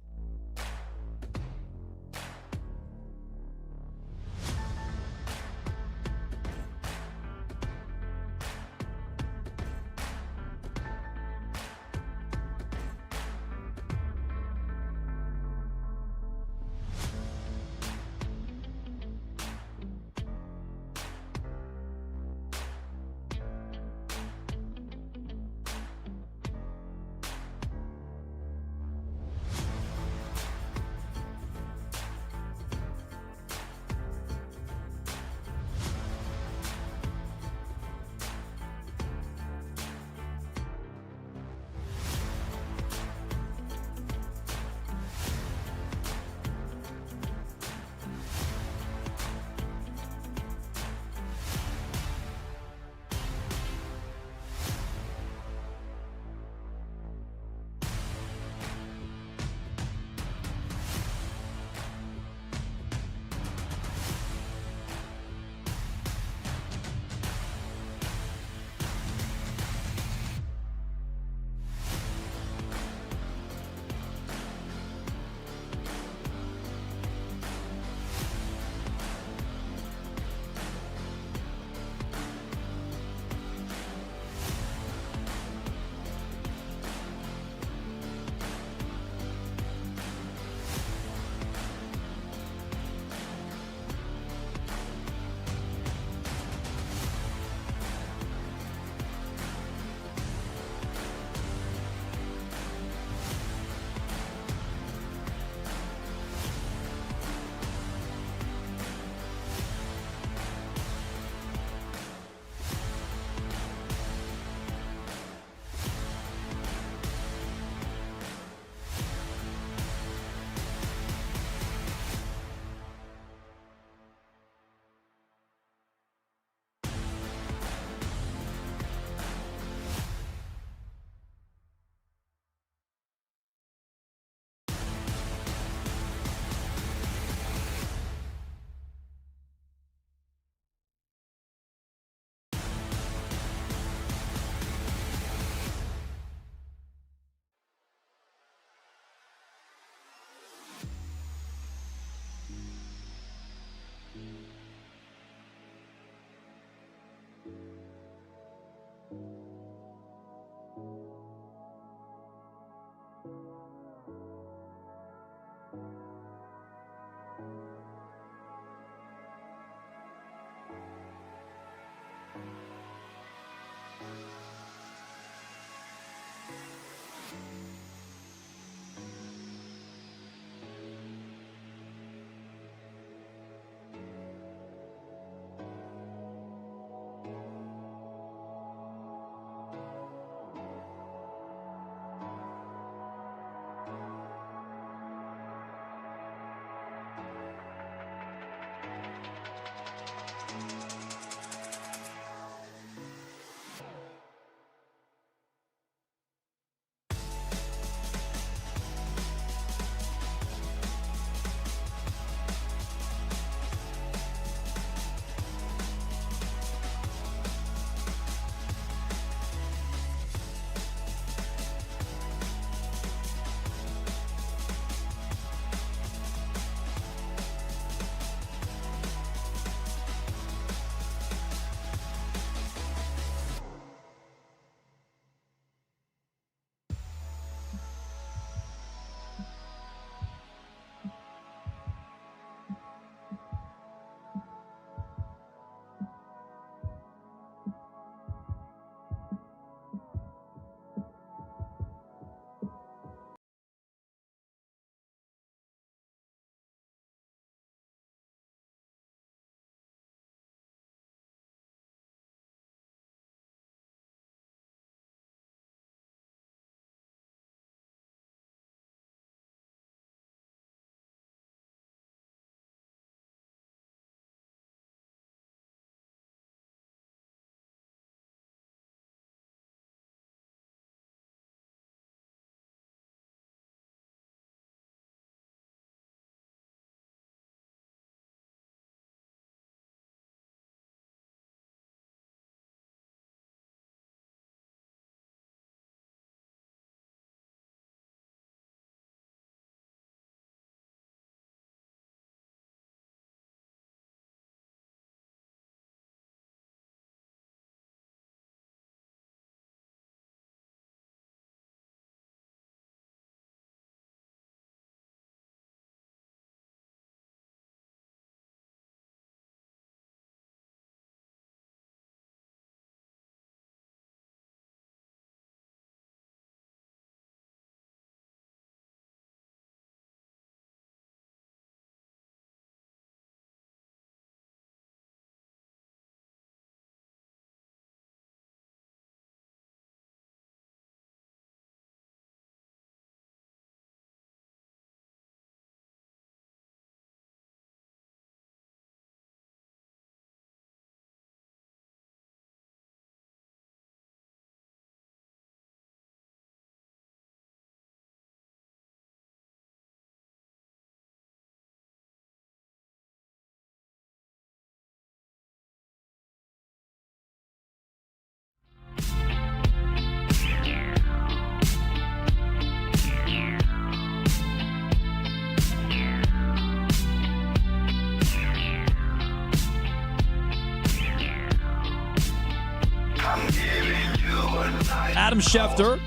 Adam Schefter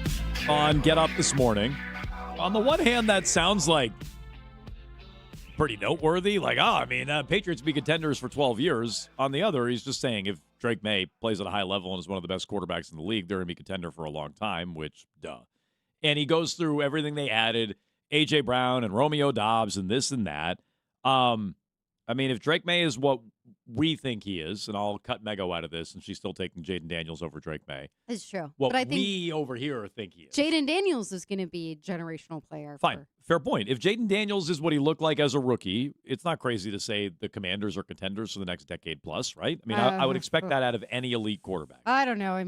on Get Up this morning. On the one hand, that sounds like pretty noteworthy. Like, Patriots be contenders for 12 years. On the other, he's just saying if Drake May plays at a high level and is one of the best quarterbacks in the league, they're going to be contender for a long time, which, duh. And he goes through everything they added, A.J. Brown and Romeo Doubs and this and that. If Drake May is what we think he is, and I'll cut Mego out of this, and she's still taking Jaden Daniels over Drake May.
It's true.
What
but I think
we over here think he is.
Jaden Daniels is going to be a generational player.
Fine. Fair point. If Jaden Daniels is what he looked like as a rookie, it's not crazy to say the Commanders are contenders for the next decade plus, right? I would expect that out of any elite quarterback.
I don't know.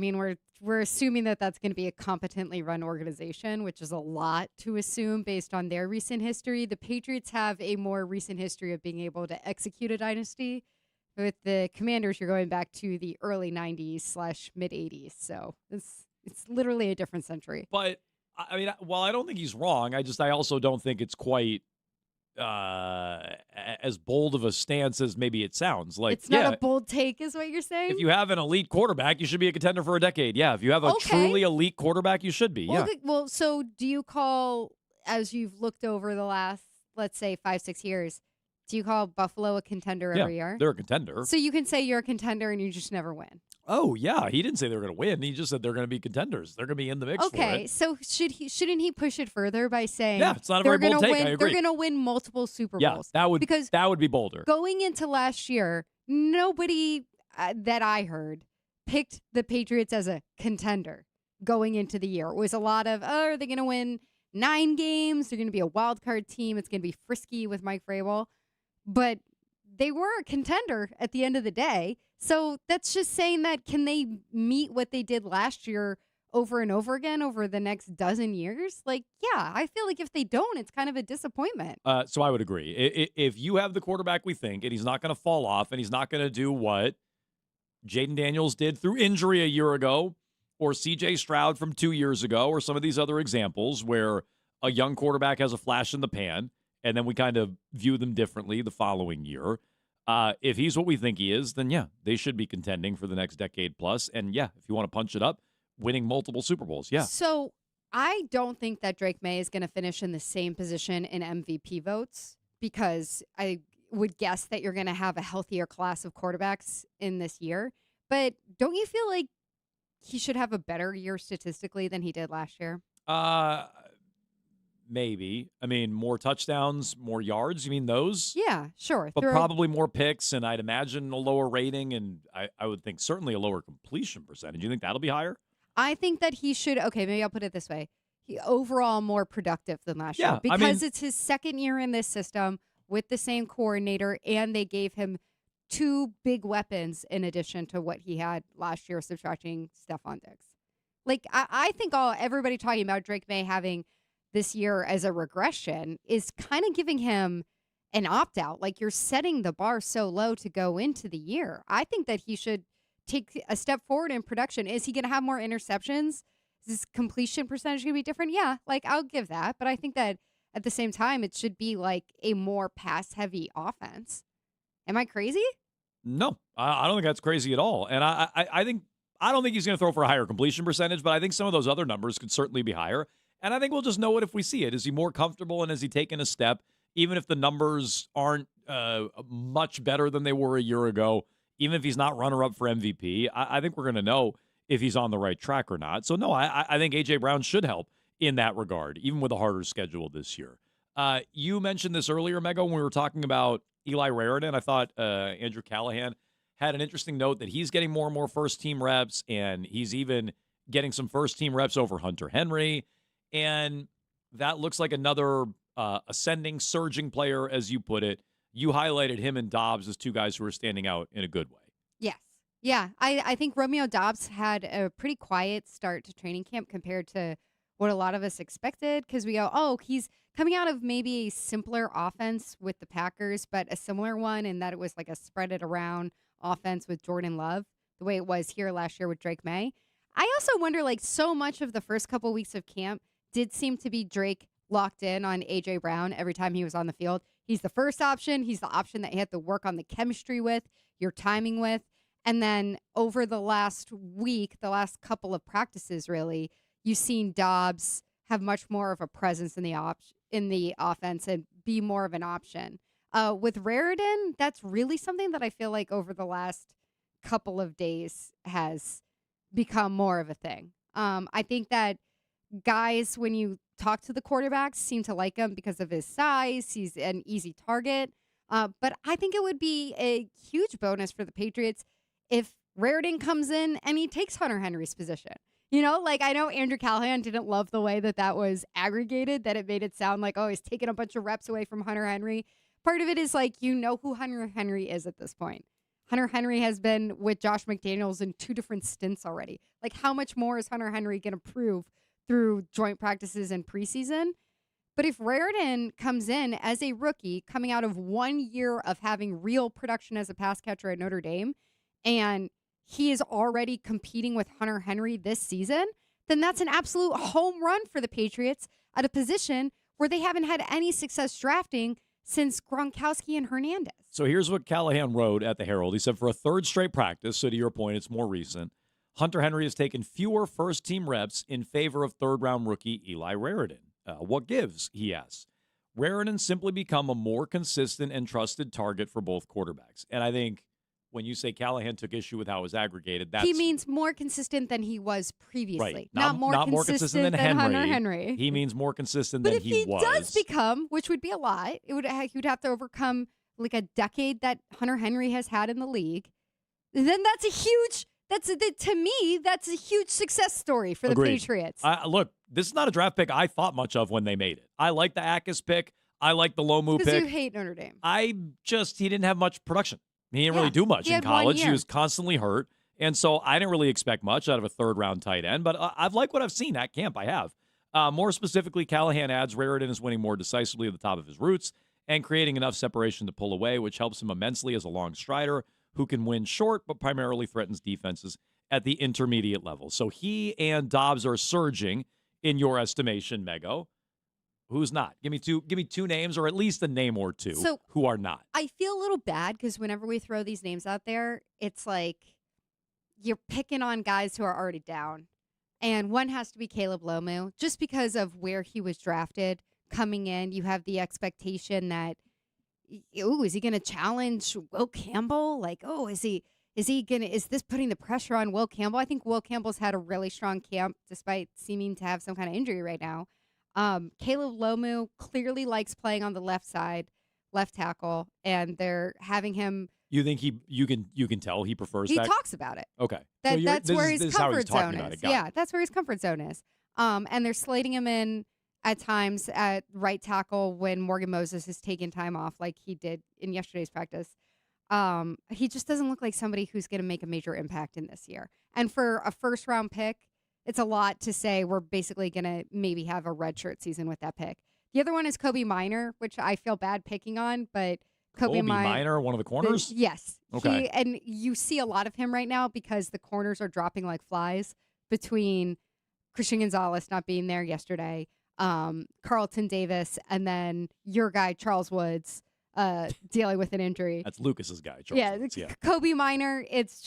We're assuming that that's going to be a competently run organization, which is a lot to assume based on their recent history. The Patriots have a more recent history of being able to execute a dynasty. With the Commanders, you're going back to the early 90s / mid 80s. So it's literally a different century.
But while I don't think he's wrong, I also don't think it's quite as bold of a stance as maybe it sounds. Like
it's not a bold take, is what you're saying?
If you have an elite quarterback, you should be a contender for a decade. Yeah, if you have a truly elite quarterback, you should be. Yeah.
Well, so do you call, as you've looked over the last, let's say, 5-6 years, do you call Buffalo a contender every year?
They're a contender.
So you can say you're a contender and you just never win.
Oh, yeah. He didn't say they were going to win. He just said they're going to be contenders. They're going to be in the mix for it.
Okay, so shouldn't he push it further by saying
it's not a very bold take. I agree.
They're going to win multiple Super Bowls?
Yeah, that would be bolder.
Going into last year, nobody that I heard picked the Patriots as a contender going into the year. It was a lot of, are they going to win 9 games? They're going to be a wild card team. It's going to be frisky with Mike Vrabel. But they were a contender at the end of the day. So that's just saying that can they meet what they did last year over and over again over the next dozen years? Like, yeah, I feel like if they don't, it's kind of a disappointment.
So I would agree. If you have the quarterback we think, and he's not going to fall off, and he's not going to do what Jaden Daniels did through injury a year ago, or C.J. Stroud from 2 years ago, or some of these other examples where a young quarterback has a flash in the pan, and then we kind of view them differently the following year. If he's what we think he is, then yeah, they should be contending for the next decade plus. And yeah, if you want to punch it up, winning multiple Super Bowls, yeah.
So I don't think that Drake May is going to finish in the same position in MVP votes because I would guess that you're going to have a healthier class of quarterbacks in this year. But don't you feel like he should have a better year statistically than he did last year?
Maybe. More touchdowns, more yards. You mean those?
Yeah, sure.
But probably more picks, and I'd imagine a lower rating, and I would think certainly a lower completion percentage. You think that'll be higher?
I think that he should. Okay, maybe I'll put it this way. He overall more productive than last year because it's his second year in this system with the same coordinator, and they gave him 2 big weapons in addition to what he had last year, subtracting Stephon Diggs. Like, I think everybody talking about Drake May having this year as a regression is kind of giving him an opt-out. Like, you're setting the bar so low to go into the year. I think that he should take a step forward in production. Is he going to have more interceptions? Is his completion percentage going to be different? Yeah, I'll give that. But I think that at the same time, it should be like a more pass-heavy offense. Am I crazy?
No, I don't think that's crazy at all. And I don't think he's going to throw for a higher completion percentage, but I think some of those other numbers could certainly be higher. And I think we'll just know it if we see it. Is he more comfortable and has he taken a step, even if the numbers aren't much better than they were a year ago, even if he's not runner-up for MVP? I think we're going to know if he's on the right track or not. So, no, I think A.J. Brown should help in that regard, even with a harder schedule this year. You mentioned this earlier, Mego, when we were talking about Eli Raritan. I thought Andrew Callahan had an interesting note that he's getting more and more first-team reps, and he's even getting some first-team reps over Hunter Henry. And that looks like another ascending, surging player, as you put it. You highlighted him and Dobbs as 2 guys who are standing out in a good way.
Yes. Yeah, I think Romeo Dobbs had a pretty quiet start to training camp compared to what a lot of us expected because we go, oh, he's coming out of maybe a simpler offense with the Packers, but a similar one in that it was like a spread it around offense with Jordan Love, the way it was here last year with Drake May. I also wonder, so much of the first couple weeks of camp did seem to be Drake locked in on A.J. Brown every time he was on the field. He's the first option. He's the option that he had to work on the chemistry with, your timing with. And then over the last week, the last couple of practices, really, you've seen Dobbs have much more of a presence in the offense and be more of an option. With Raritan, that's really something that I feel like over the last couple of days has become more of a thing. I think that guys, when you talk to the quarterbacks, seem to like him because of his size. He's an easy target. But I think it would be a huge bonus for the Patriots if Raritan comes in and he takes Hunter Henry's position. I know Andrew Callahan didn't love the way that was aggregated, that it made it sound like, oh, he's taking a bunch of reps away from Hunter Henry. Part of it is who Hunter Henry is at this point. Hunter Henry has been with Josh McDaniels in 2 different stints already. How much more is Hunter Henry going to prove through joint practices and preseason? But if Raritan comes in as a rookie, coming out of 1 year of having real production as a pass catcher at Notre Dame, and he is already competing with Hunter Henry this season, then that's an absolute home run for the Patriots at a position where they haven't had any success drafting since Gronkowski and Hernandez.
So here's what Callahan wrote at the Herald. He said, for a third straight practice, so to your point, it's more recent, Hunter Henry has taken fewer first-team reps in favor of third-round rookie Eli Raritan. What gives, he asks. Raritan simply become a more consistent and trusted target for both quarterbacks. And I think when you say Callahan took issue with how it was aggregated,
he means more consistent than he was previously.
Right.
Not more consistent than Hunter Henry.
He means more consistent
but
than
if
he was.
does become, which would be a lot, he would have to overcome a decade that Hunter Henry has had in the league. Then that's a huge. To me, that's a huge success story for the Patriots.
Look, this is not a draft pick I thought much of when they made it. I like the Akis pick. I like the Lomu pick.
Because you hate Notre Dame.
He didn't have much production. He didn't really do much in college. He was constantly hurt. And so I didn't really expect much out of a third-round tight end. But I've liked what I've seen at camp. I have. More specifically, Callahan adds Raritan is winning more decisively at the top of his routes and creating enough separation to pull away, which helps him immensely as a long strider who can win short but primarily threatens defenses at the intermediate level. So he and Dobbs are surging, in your estimation, Mego. Who's not? Give me two names, or at least a name or two who are not.
I feel a little bad because whenever we throw these names out there, it's like you're picking on guys who are already down. And one has to be Caleb Lomu, just because of where he was drafted. Coming in, you have the expectation that, is he going to challenge Will Campbell? Is this putting the pressure on Will Campbell? I think Will Campbell's had a really strong camp despite seeming to have some kind of injury right now. Caleb Lomu clearly likes playing on the left side, left tackle, and they're having him.
You think you can tell he prefers that?
He talks about it.
Okay.
That's where his comfort zone is.
Yeah,
that's where his comfort zone is. And they're slating him in at times at right tackle when Morgan Moses has taken time off like he did in yesterday's practice. He just doesn't look like somebody who's going to make a major impact in this year. And for a first-round pick, it's a lot to say we're basically going to maybe have a redshirt season with that pick. The other one is Kobe Minor, which I feel bad picking on, but Kobe
Minor, one of the corners?
Yes.
Okay.
And you see a lot of him right now because the corners are dropping like flies between Christian Gonzalez not being there yesterday, Carlton Davis, and then your guy, Charles Woods, dealing with an injury.
That's Lucas's guy, Charles Woods. Yeah.
Kobe Minor, it's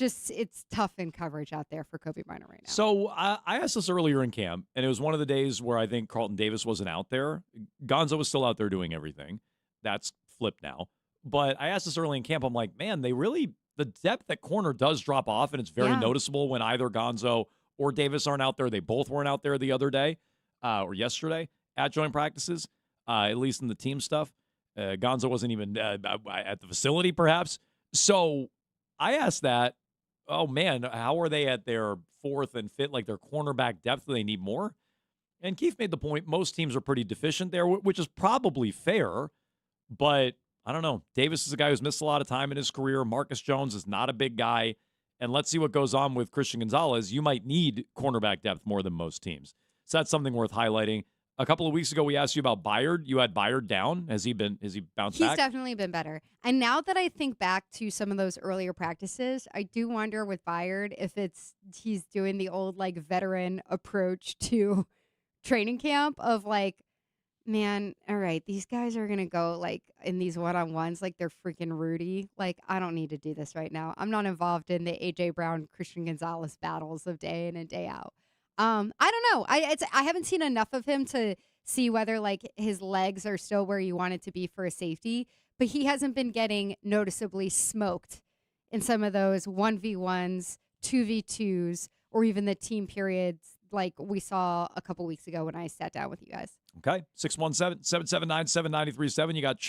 tough in coverage out there for Kobe Minor right now.
So I asked this earlier in camp, and it was one of the days where I think Carlton Davis wasn't out there. Gonzo was still out there doing everything. That's flipped now. But I asked this early in camp. I'm like, man, the depth at corner does drop off, and it's very noticeable when either Gonzo or Davis aren't out there. They both weren't out there the other day or yesterday at joint practices, at least in the team stuff. Gonzo wasn't even at the facility, perhaps. So I asked that, oh, man, how are they at their fourth and fifth, like their cornerback depth? Do they need more? And Keith made the point, most teams are pretty deficient there, which is probably fair. But I don't know. Davis is a guy who's missed a lot of time in his career. Marcus Jones is not a big guy. And let's see what goes on with Christian Gonzalez. You might need cornerback depth more than most teams. So that's something worth highlighting. A couple of weeks ago, we asked you about Byard. You had Byard down. Has he bounced back?
He's definitely been better. And now that I think back to some of those earlier practices, I do wonder with Byard if he's doing the old veteran approach to training camp of man, all right, these guys are going to go in these one-on-ones like they're freaking Rudy. I don't need to do this right now. I'm not involved in the A.J. Brown, Christian Gonzalez battles of day in and day out. I don't know. I haven't seen enough of him to see whether like his legs are still where you want it to be for a safety, but he hasn't been getting noticeably smoked in some of those 1v1s, 2v2s, or even the team periods like we saw a couple weeks ago when I sat down with you guys.
Okay, 617-779-7937. You got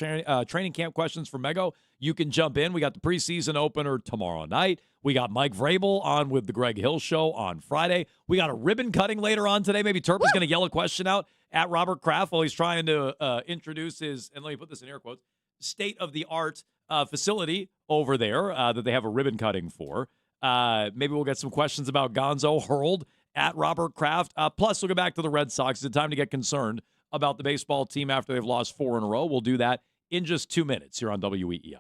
training camp questions for Mego. You can jump in. We got the preseason opener tomorrow night. We got Mike Vrabel on with the Greg Hill Show on Friday. We got a ribbon cutting later on today. Maybe Turp is going to yell a question out at Robert Kraft while he's trying to introduce his, and let me put this in air quotes, state-of-the-art facility over there that they have a ribbon cutting for. Maybe we'll get some questions about Gonzo hurled at Robert Kraft. Plus, we'll go back to the Red Sox. It's time to get concerned about the baseball team after they've lost 4 in a row. We'll do that in just 2 minutes here on WEEI.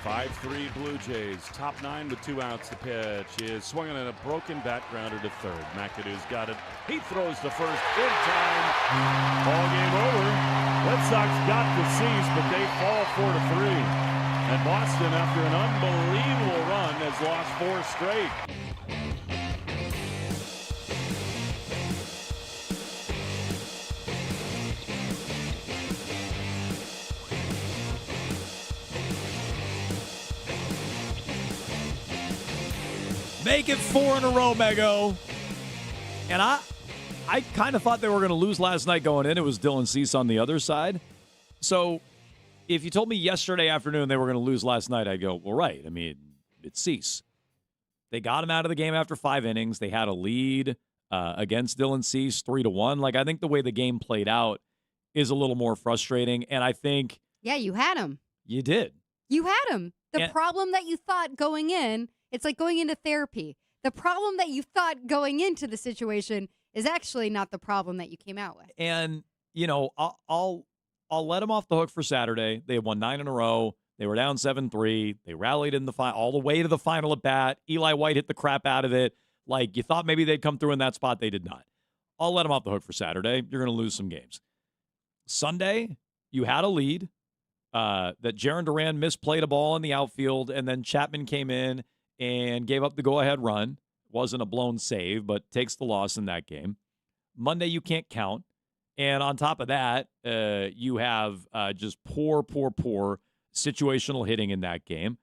Five-three Blue Jays, top 9 with 2 outs. The pitch is swung on a broken bat grounder to third. McAdoo's got it. He throws to first in time. Ball game over. Red Sox got the C's, but they fall 4-3. And Boston, after an unbelievable run, has lost 4 straight.
Make it 4 in a row, Mego. And I kind of thought they were going to lose last night going in. It was Dylan Cease on the other side. So if you told me yesterday afternoon they were going to lose last night, I'd go, well, right. I mean, it's Cease. They got him out of the game after 5 innings. They had a lead against Dylan Cease, 3-1. Like, I think the way the game played out is a little more frustrating. And I think
Yeah, you had him.
you did.
You had him. The
And-
problem that you thought going in, it's like going into therapy. The problem that you thought going into the situation is actually not the problem that you came out with.
And, you know, I'll let them off the hook for Saturday. They won 9 in a row. They were down 7-3. They rallied in the all the way to the final at bat. Eli White hit the crap out of it. Like, you thought maybe they'd come through in that spot. They did not. I'll let them off the hook for Saturday. You're going to lose some games. Sunday, you had a lead that Jarren Duran misplayed a ball in the outfield, and then Chapman came in and gave up the go-ahead run. Wasn't a blown save, but takes the loss in that game. Monday, you can't count. And on top of that, you have just poor situational hitting in that game.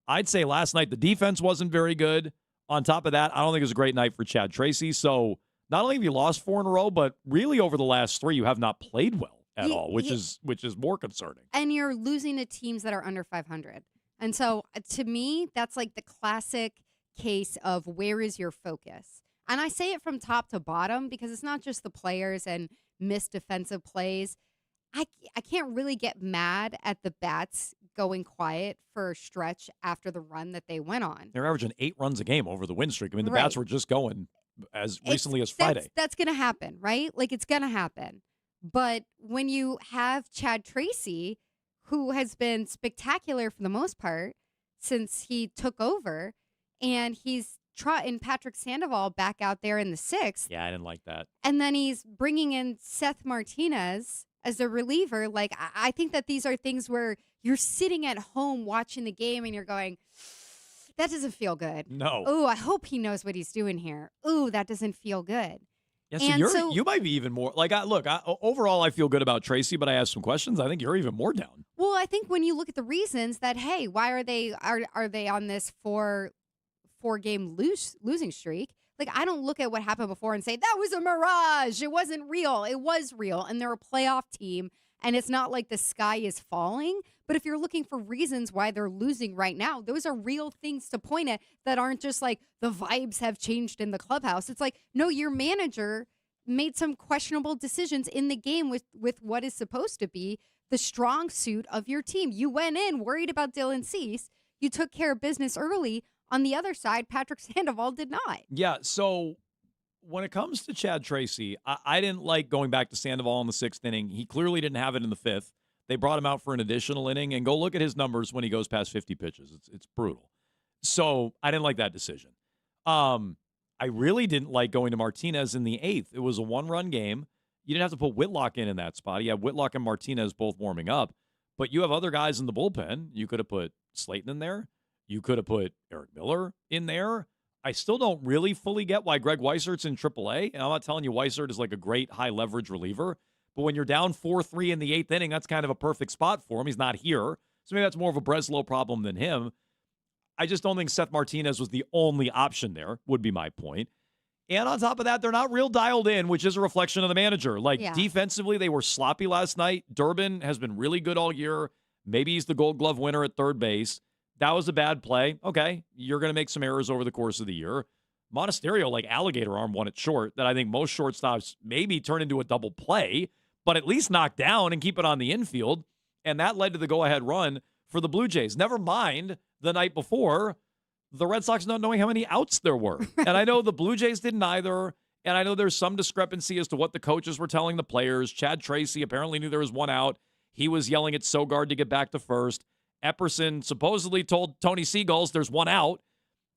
I'd say last night the defense wasn't very good. On top of that, I don't think it was a great night for Chad Tracy. So not only have you lost 4 in a row, but really over the last 3, you have not played well at all, which is more concerning.
And you're losing to teams that are under 500. And so to me, that's like the classic case of where is your focus? And I say it from top to bottom because it's not just the players and missed defensive plays. I can't really get mad at the bats going quiet for a stretch after the run that they went on.
They're averaging 8 runs a game over the win streak. I mean, the bats were just going as recently as Friday.
That's going to happen, right? Like, it's going to happen. But when you have Chad Tracy, who has been spectacular for the most part since he took over, and he's trotting Patrick Sandoval back out there in the 6th.
Yeah, I didn't like that.
And then he's bringing in Seth Martinez as a reliever. Like, I think that these are things where you're sitting at home watching the game and you're going, that doesn't feel good.
No.
Oh, I hope he knows what he's doing here. Ooh, that doesn't feel good.
Yeah, so you might be even more like overall I feel good about Tracy, but I have some questions. I think you're even more down.
Well, I think when you look at the reasons that, hey, why are they on this four-game losing streak? Like, I don't look at what happened before and say that was a mirage. It wasn't real. It was real, and they're a playoff team, and it's not like the sky is falling. But if you're looking for reasons why they're losing right now, those are real things to point at that aren't just like the vibes have changed in the clubhouse. It's like, no, your manager made some questionable decisions in the game with what is supposed to be the strong suit of your team. You went in worried about Dylan Cease. You took care of business early. On the other side, Patrick Sandoval did not.
Yeah, so when it comes to Chad Tracy, I didn't like going back to Sandoval in the 6th inning. He clearly didn't have it in the 5th. They brought him out for an additional inning, and go look at his numbers when he goes past 50 pitches. It's brutal. So I didn't like that decision. I really didn't like going to Martinez in the 8th. It was a 1-run game. You didn't have to put Whitlock in that spot. You have Whitlock and Martinez both warming up, but you have other guys in the bullpen. You could have put Slayton in there. You could have put Eric Miller in there. I still don't really fully get why Greg Weisert's in AAA. And I'm not telling you Weissert is like a great high-leverage reliever, but when you're down 4-3 in the 8th inning, that's kind of a perfect spot for him. He's not here. So maybe that's more of a Breslow problem than him. I just don't think Seth Martinez was the only option there, would be my point. And on top of that, they're not real dialed in, which is a reflection of the manager. Like, defensively, they were sloppy last night. Durbin has been really good all year. Maybe he's the Gold Glove winner at third base. That was a bad play. Okay, you're going to make some errors over the course of the year. Monasterio, like alligator arm, won it short that I think most shortstops maybe turn into a double play, but at least knock down and keep it on the infield. And that led to the go-ahead run for the Blue Jays. Never mind the night before, the Red Sox not knowing how many outs there were. And I know the Blue Jays didn't either. And I know there's some discrepancy as to what the coaches were telling the players. Chad Tracy apparently knew there was 1 out. He was yelling at Sogard to get back to first. Epperson supposedly told Tony Seagulls there's 1 out.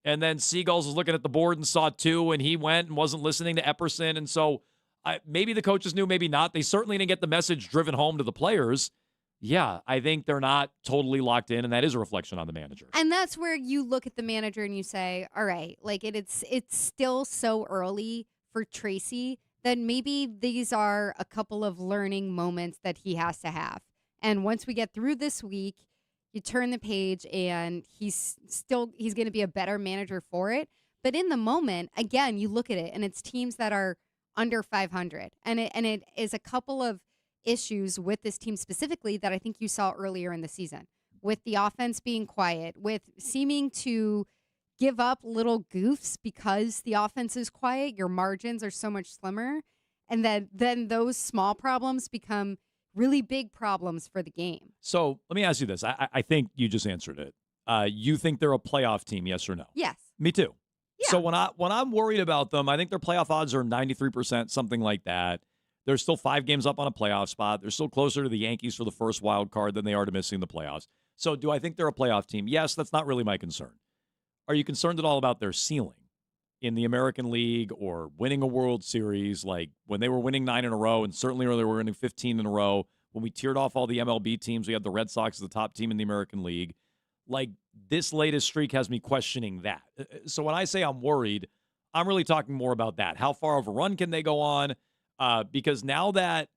And then Seagulls was looking at the board and saw 2, and he went and wasn't listening to Epperson. And so maybe the coaches knew, maybe not. They certainly didn't get the message driven home to the players. Yeah, I think they're not totally locked in, and that is a reflection on the manager.
And that's where you look at the manager and you say, all right, like it's still so early for Tracy that maybe these are a couple of learning moments that he has to have. And once we get through this week, you turn the page and he's going to be a better manager for it. But in the moment, again, you look at it and it's teams that are under 500. And it is a couple of issues with this team specifically that I think you saw earlier in the season, with the offense being quiet, with seeming to give up little goofs because the offense is quiet. Your margins are so much slimmer. And then those small problems become really big problems for the game.
So let me ask you this. I think you just answered it. You think they're a playoff team, yes or no?
Yes.
Me too.
Yeah.
So when I'm worried about them, I think their playoff odds are 93%, something like that. They're still 5 games up on a playoff spot. They're still closer to the Yankees for the first wild card than they are to missing the playoffs. So do I think they're a playoff team? Yes, that's not really my concern. Are you concerned at all about their ceiling in the American League or winning a World Series, like when they were winning 9 in a row, and certainly when they were winning 15 in a row? When we tiered off all the MLB teams, we had the Red Sox as the top team in the American League. Like, this latest streak has me questioning that. So when I say I'm worried, I'm really talking more about that. How far of a run can they go on? Because now that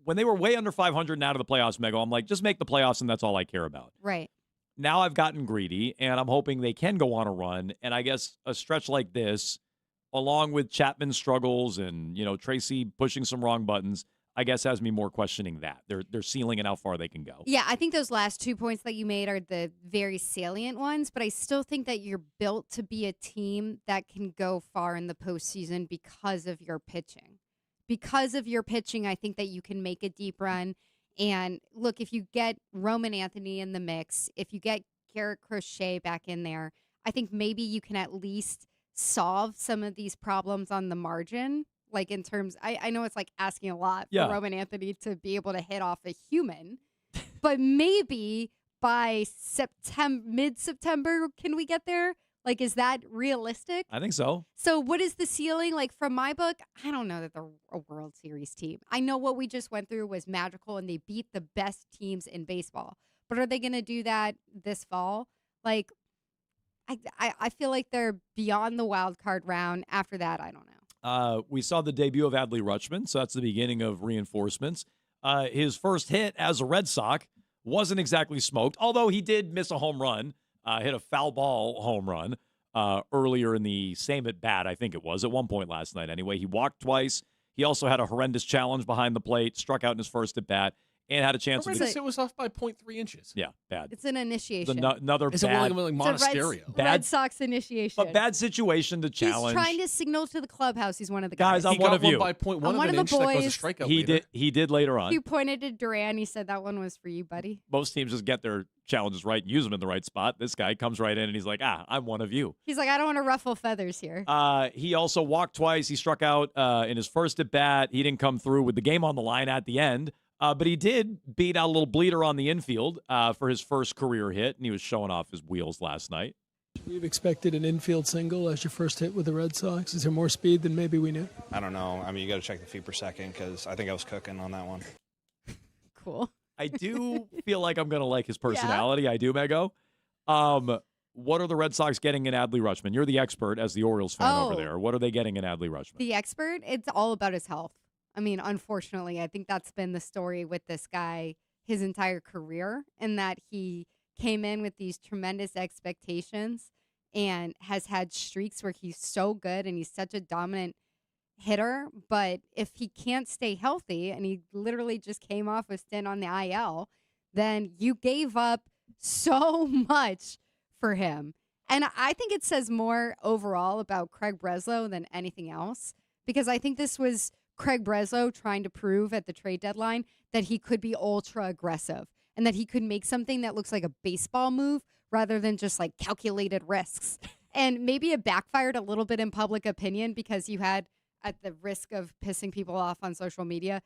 when they were way under 500 and out of the playoffs, Mego, I'm like, just make the playoffs and that's all I care about.
Right.
Now I've gotten greedy, and I'm hoping they can go on a run. And I guess a stretch like this, along with Chapman's struggles and, Tracy pushing some wrong buttons, I guess has me more questioning that, their ceiling and how far they can go.
Yeah, I think those last 2 points that you made are the very salient ones, but I still think that you're built to be a team that can go far in the postseason because of your pitching. Because of your pitching, I think that you can make a deep run. And look, if you get Roman Anthony in the mix, if you get Garrett Crochet back in there, I think maybe you can at least solve some of these problems on the margin. Like in terms, I know it's like asking a lot for Roman Anthony to be able to hit off a human, but maybe by mid-September, can we get there? Like, is that realistic?
I think so.
So what is the ceiling? Like, from my book, I don't know that they're a World Series team. I know what we just went through was magical and they beat the best teams in baseball. But are they going to do that this fall? Like, I feel like they're beyond the wild card round. After that, I don't know.
We saw the debut of Adley Rutschman, so that's the beginning of reinforcements. His first hit as a Red Sox wasn't exactly smoked, although he did miss a home run, hit a foul ball home run earlier in the same at bat, I think it was, at one point last night anyway. He walked twice. He also had a horrendous challenge behind the plate, struck out in his first at bat, and had a chance to
it was off by 0.3 inches.
Yeah, bad.
It's an initiation.
Another
it's
bad.
It's a Monasterio.
Red Sox initiation.
But bad situation to challenge.
He's trying to signal to the clubhouse he's one of the guys.
I'm one of you.
By 0.1
I'm one of the
inch, that goes a
boys.
strikeout
He did later on.
He pointed to Duran. He said that one was for you, buddy.
Most teams just get their challenges right and use them in the right spot. This guy comes right in and he's like, I'm one of you.
He's like, I don't want to ruffle feathers here.
He also walked twice. He struck out in his first at bat. He didn't come through with the game on the line at the end. But he did beat out a little bleeder on the infield for his first career hit, and he was showing off his wheels last night.
We've expected an infield single as your first hit with the Red Sox. Is there more speed than maybe we knew?
I don't know. I mean, you got to check the feet per second because I think I was cooking on that one.
Cool.
I do feel like I'm going to like his personality. Yeah. I do, Mego. What are the Red Sox getting in Adley Rutschman? You're the expert as the Orioles fan over there. What are they getting in Adley Rutschman?
The expert? It's all about his health. I mean, unfortunately, I think that's been the story with this guy his entire career, and that he came in with these tremendous expectations and has had streaks where he's so good and he's such a dominant hitter. But if he can't stay healthy, and he literally just came off a stint on the IL, then you gave up so much for him. And I think it says more overall about Craig Breslow than anything else, because I think this was Craig Breslow trying to prove at the trade deadline that he could be ultra aggressive and that he could make something that looks like a baseball move rather than just like calculated risks. And maybe it backfired a little bit in public opinion because you had, at the risk of pissing people off on social media,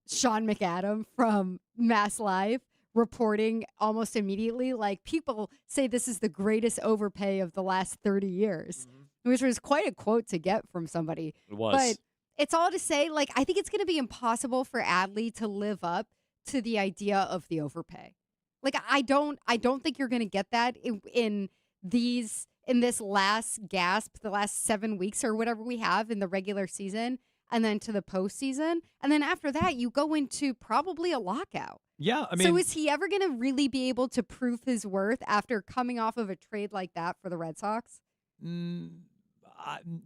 Sean McAdam from Mass Live reporting almost immediately, like, people say this is the greatest overpay of the last 30 years, which was quite a quote to get from somebody.
It was.
But it's all to say, like, I think it's going to be impossible for Adley to live up to the idea of the overpay. Like, I don't think you're going to get that in this last gasp, the last 7 weeks or whatever we have in the regular season, and then to the postseason. And then after that, you go into probably a lockout.
Yeah, I mean,
so is he ever going to really be able to prove his worth after coming off of a trade like that for the Red Sox?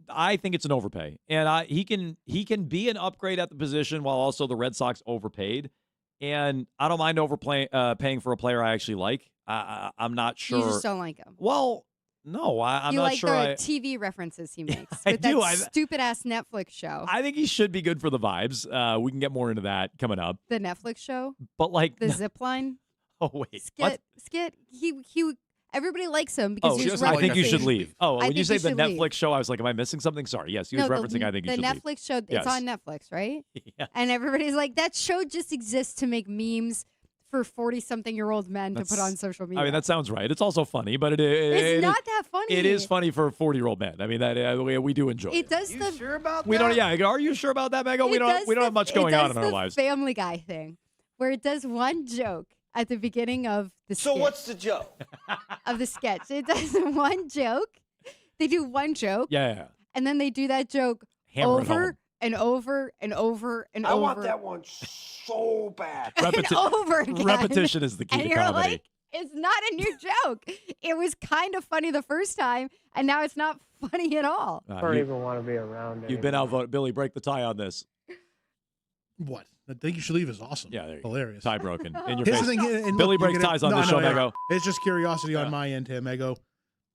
I think it's an overpay, and he can be an upgrade at the position while also the Red Sox overpaid. And I don't mind paying for a player I actually like. I'm not sure.
You just don't like him.
Well, no, I'm
you
not
like
sure.
the TV references he makes
I
with
do.
that stupid ass Netflix show.
I think he should be good for the vibes. We can get more into that coming up.
The Netflix show,
But like
the zip line.
Oh wait, what?
Skit. He. Everybody likes him because he's
I think you should leave. Oh,
I
when you
think
say
you
the
should
Netflix
leave.
show, I was like, am I missing something? Sorry. Yes, he was referencing. I think you should leave.
The Netflix show.
Yes.
It's on Netflix, right?
Yes.
And everybody's like, that show just exists to make memes for 40-something-year-old men to put on social media.
I mean, that sounds right. It's also funny, but
it's not that funny.
It is funny for 40-year-old men. I mean, that we do enjoy it.
It does the.
Sure about
We
that?
don't. Yeah. Are you sure about that, Mego? We don't have much going on in our lives.
Family Guy thing, where it does one joke at the beginning of the skit.
So what's the joke?
Of the sketch. It does one joke. They do one joke.
Yeah.
And then they do that joke
Hammer it home.
over and over and over and
I
over.
want that one so bad.
And over again.
Repetition is the key
and
to
you're
comedy.
like, it's not a new joke. It was kind of funny the first time, and now it's not funny at all.
I don't even want to be around it.
You've been outvoted. Billy, break the tie on this.
What? I think you should leave is awesome.
Yeah, there you
hilarious.
Tie broken in your
Here's
face.
the thing, and
Billy
look,
breaks ties on this show, Mego.
It's just curiosity on my end here, Mego.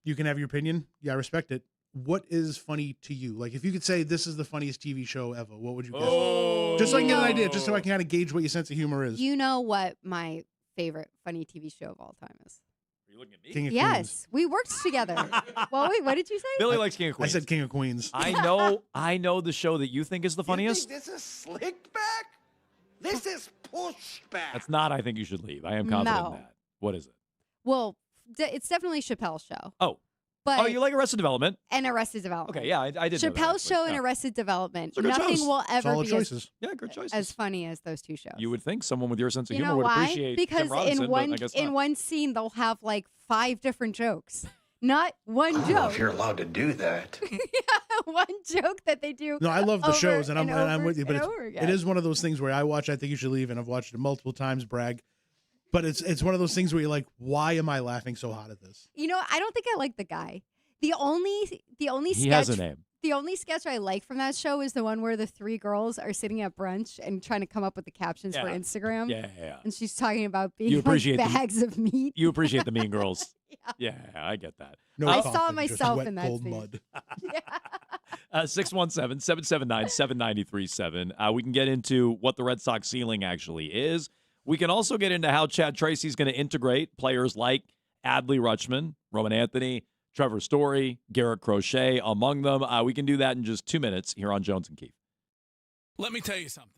You can have your opinion. Yeah, I respect it. What is funny to you? Like, if you could say this is the funniest TV show ever, what would you guess? Just so I can get an idea, just so I can kind of gauge what your sense of humor is.
You know what my favorite funny TV show of all time is?
Are you looking at me?
King of
Yes,
Queens.
we worked together. Well, wait, what did you say?
Billy likes King of
I
Queens.
said King of Queens.
I know the show that you think is the funniest.
This is slicked back? This is pushed back.
That's not. I think you should leave. I am confident
No.
in that. What is it?
Well, it's definitely Chappelle's show.
Oh.
But
You like Arrested Development?
and Arrested Development.
Okay, yeah, I did know that,
Chappelle's show and
yeah.
Arrested Development.
They're good
Nothing
shows.
will ever
Solid
be
choices.
Yeah, good choices.
as funny as those two shows.
You would think someone with your sense of
You
humor
know
would
why?
appreciate
Because
Tim Robinson,
in one
but I guess
in
not.
one scene they'll have like 5 different jokes. Not one joke.
If you're allowed to do that.
One joke that they do.
No, I love the
over
shows, and I'm
over
with you. But
and over
it
again.
is one of those things where I watch. I think you should leave, and I've watched it multiple times. Brag, but it's one of those things where you're like, why am I laughing so hard at this?
You know, I don't think I like the guy. The only
He
sketch
has a name.
The only sketch I like from that show is the one where the 3 girls are sitting at brunch and trying to come up with the captions for
Yeah.
Instagram.
Yeah.
And she's talking about being
You
like
appreciate the-
bags of meat.
You appreciate the Mean Girls. Yeah, I get that.
No
I
coffee,
saw
just
myself
wet,
in that
cold
scene.
mud.
617-779-7937. We can get into what the Red Sox ceiling actually is. We can also get into how Chad Tracy's going to integrate players like Adley Rutschman, Roman Anthony, Trevor Story, Garrett Crochet among them. We can do that in just 2 minutes here on Jones and Keefe.
Let me tell you something.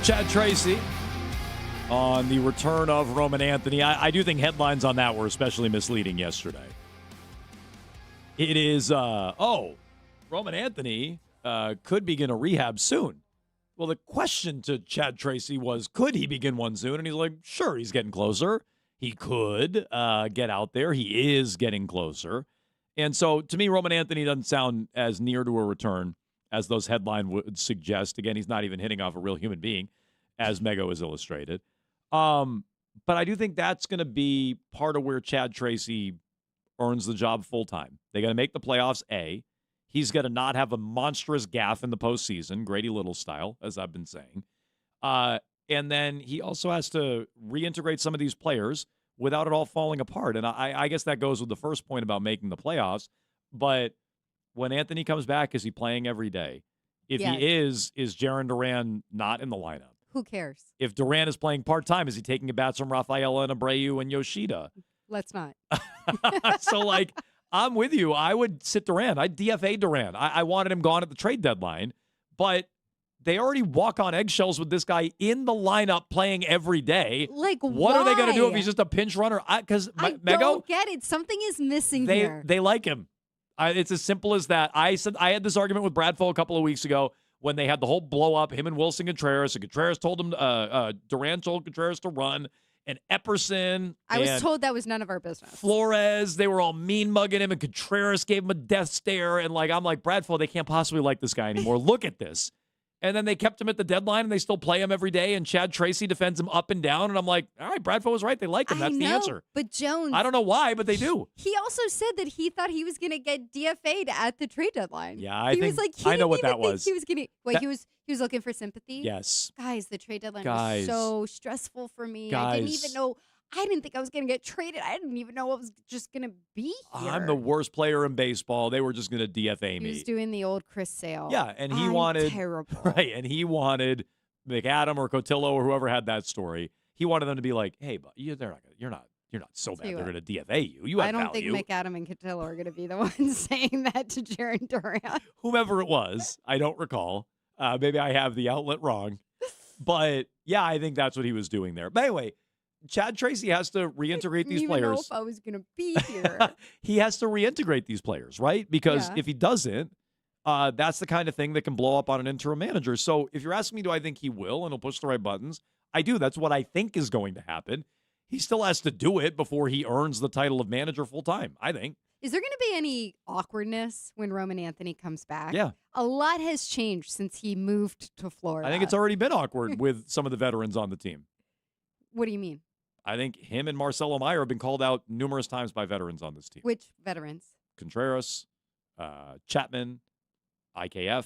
Chad Tracy on the return of Roman Anthony. I do think headlines on that were especially misleading yesterday. It is, Roman Anthony could begin a rehab soon. Well, the question to Chad Tracy was, could he begin one soon? And he's like, sure, he's getting closer. He could get out there. He is getting closer. And so, to me, Roman Anthony doesn't sound as near to a return as those headlines would suggest. Again, he's not even hitting off a real human being, as Mego has illustrated. But I do think that's going to be part of where Chad Tracy earns the job full-time. They got to make the playoffs, A. He's going to not have a monstrous gaffe in the postseason, Grady Little style, as I've been saying. And then he also has to reintegrate some of these players without it all falling apart. And I guess that goes with the first point about making the playoffs. But when Anthony comes back, is he playing every day? If he is Jaren Duran not in the lineup?
Who cares?
If Duran is playing part-time, is he taking bats from Rafaela and Abreu and Yoshida?
Let's not.
So, like, I'm with you. I would sit Duran. I'd DFA Duran. I wanted him gone at the trade deadline, but they already walk on eggshells with this guy in the lineup playing every day.
Like,
what are they going to do if he's just a pinch runner? Because
I don't get it. Something is missing here.
They like him. It's as simple as that. I had this argument with Bradford a couple of weeks ago when they had the whole blow up, him and Wilson Contreras. And Contreras told him, Duran told Contreras to run. And Epperson.
I was told that was none of our business.
Flores, they were all mean mugging him, and Contreras gave him a death stare. And I'm like, Bradford, they can't possibly like this guy anymore. Look at this. And then they kept him at the deadline, and they still play him every day. And Chad Tracy defends him up and down. And I'm like, all right, Bradford was right. They like him. That's the answer.
But Jones,
I don't know why, but they do.
He also said that he thought he was going to get DFA'd at the trade deadline.
Yeah, I know what that was.
He was going to. He was looking for sympathy.
Yes.
Guys, the trade deadline was so stressful for me. I didn't even know. I didn't think I was going to get traded. I didn't even know what was just going to be here.
I'm the worst player in baseball. They were just going to DFA me.
He was doing the old Chris Sale.
Yeah, and he wanted
terrible.
Right, and he wanted McAdam or Cotillo or whoever had that story. He wanted them to be like, "Hey, but you're not so bad. They're going to DFA you. You have
value." I don't
value.
think McAdam and Cotillo are going to be the ones saying that to Jaren Duran.
Whomever it was, I don't recall. Maybe I have the outlet wrong, but yeah, I think that's what he was doing there. But anyway. Chad Tracy has to reintegrate these players. I didn't know
if I was going to be here.
He has to reintegrate these players, right? Because if he doesn't, that's the kind of thing that can blow up on an interim manager. So if you're asking me, do I think he will and he'll push the right buttons? I do. That's what I think is going to happen. He still has to do it before he earns the title of manager full time, I think.
Is there going to be any awkwardness when Roman Anthony comes back?
Yeah.
A lot has changed since he moved to Florida.
I think it's already been awkward with some of the veterans on the team.
What do you mean?
I think him and Marcelo Meyer have been called out numerous times by veterans on this team.
Which veterans?
Contreras, Chapman, IKF.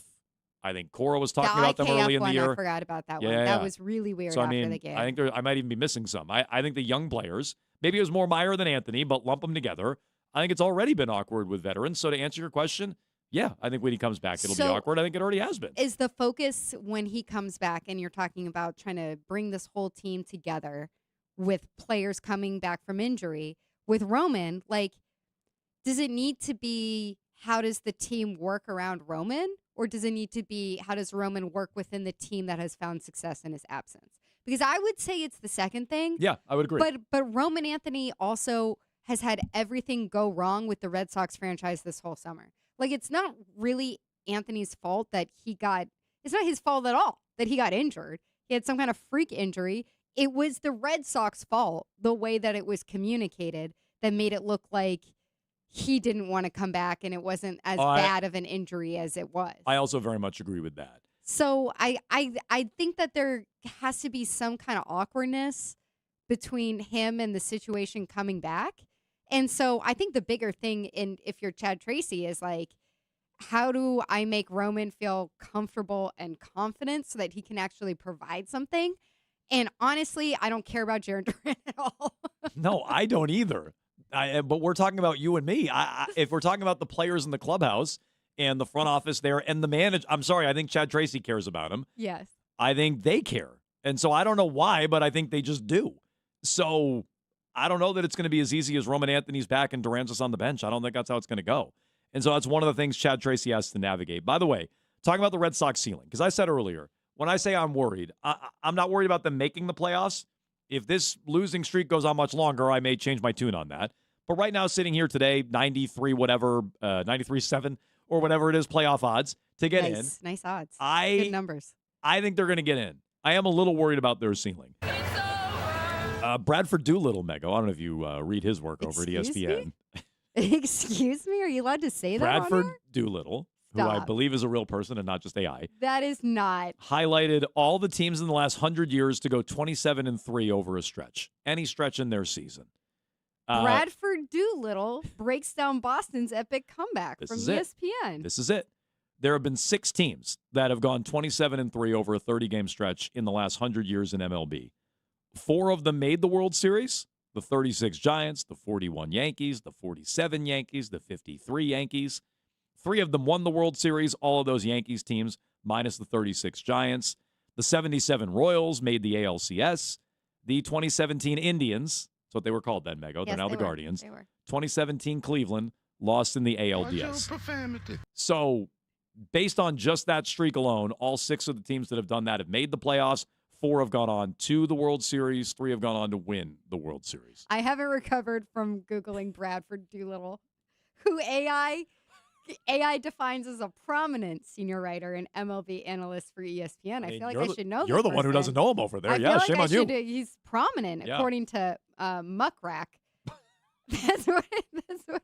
I think Cora was talking about them early in the year.
I forgot about that one. That was really weird after the game.
I think I might even be missing some. I think the young players, maybe it was more Meyer than Anthony, but lump them together. I think it's already been awkward with veterans. So to answer your question, yeah, I think when he comes back, it'll be awkward. I think it already has been.
Is the focus when he comes back and you're talking about trying to bring this whole team together with players coming back from injury with Roman, like, does it need to be how does the team work around Roman, or does it need to be how does Roman work within the team that has found success in his absence? Because I would say it's the second thing.
Yeah, I would agree.
But Roman Anthony also has had everything go wrong with the Red Sox franchise this whole summer. Like, it's not really Anthony's fault that it's not his fault at all that he got injured. He had some kind of freak injury. It was the Red Sox fault, the way that it was communicated, that made it look like he didn't want to come back and it wasn't as bad of an injury as it was.
I also very much agree with that.
So I think that there has to be some kind of awkwardness between him and the situation coming back. And so I think the bigger thing, if you're Chad Tracy, is like, how do I make Roman feel comfortable and confident so that he can actually provide something? And honestly, I don't care about Jaren Duran at all.
No, I don't either. But we're talking about you and me. If we're talking about the players in the clubhouse and the front office there and the manager, I'm sorry, I think Chad Tracy cares about him.
Yes.
I think they care. And so I don't know why, but I think they just do. So I don't know that it's going to be as easy as Roman Anthony's back and Duran's just on the bench. I don't think that's how it's going to go. And so that's one of the things Chad Tracy has to navigate. By the way, talking about the Red Sox ceiling, because I said earlier, when I say I'm worried, I'm not worried about them making the playoffs. If this losing streak goes on much longer, I may change my tune on that. But right now, sitting here today, 93 whatever, 93.7 or whatever it is, playoff odds to get in.
Nice odds.
Good
Good numbers.
I think they're going to get in. I am a little worried about their ceiling. Bradford Doolittle, Mego. I don't know if you read his work over at ESPN.
Excuse me? Are you allowed to say that on
Bradford
air?
Doolittle, who I
Stop.
believe is a real person and not just AI,
That is not.
highlighted all the teams in the last 100 years to go 27-3 over a stretch. Any stretch in their season.
Bradford Doolittle breaks down Boston's epic comeback from
is it.
ESPN.
This is it. There have been 6 teams that have gone 27-3 over a 30-game stretch in the last 100 years in MLB. 4 of them made the World Series, the 36 Giants, the 41 Yankees, the 47 Yankees, the 53 Yankees. 3 of them won the World Series, all of those Yankees teams, minus the 36 Giants. The 77 Royals made the ALCS. The 2017 Indians, that's what they were called then, Mego. They're now the Guardians.
They were.
2017 Cleveland lost in the ALDS. So, based on just that streak alone, all 6 of the teams that have done that have made the playoffs. 4 have gone on to the World Series. 3 have gone on to win the World Series.
I haven't recovered from Googling Bradford Doolittle, who AI defines as a prominent senior writer and MLB analyst for ESPN. I feel like I should know
You're
this
the one who
person.
doesn't know him over there.
I
Yeah,
feel
shame
like
on you.
He's prominent,
Yeah.
according to Muckrack. That's what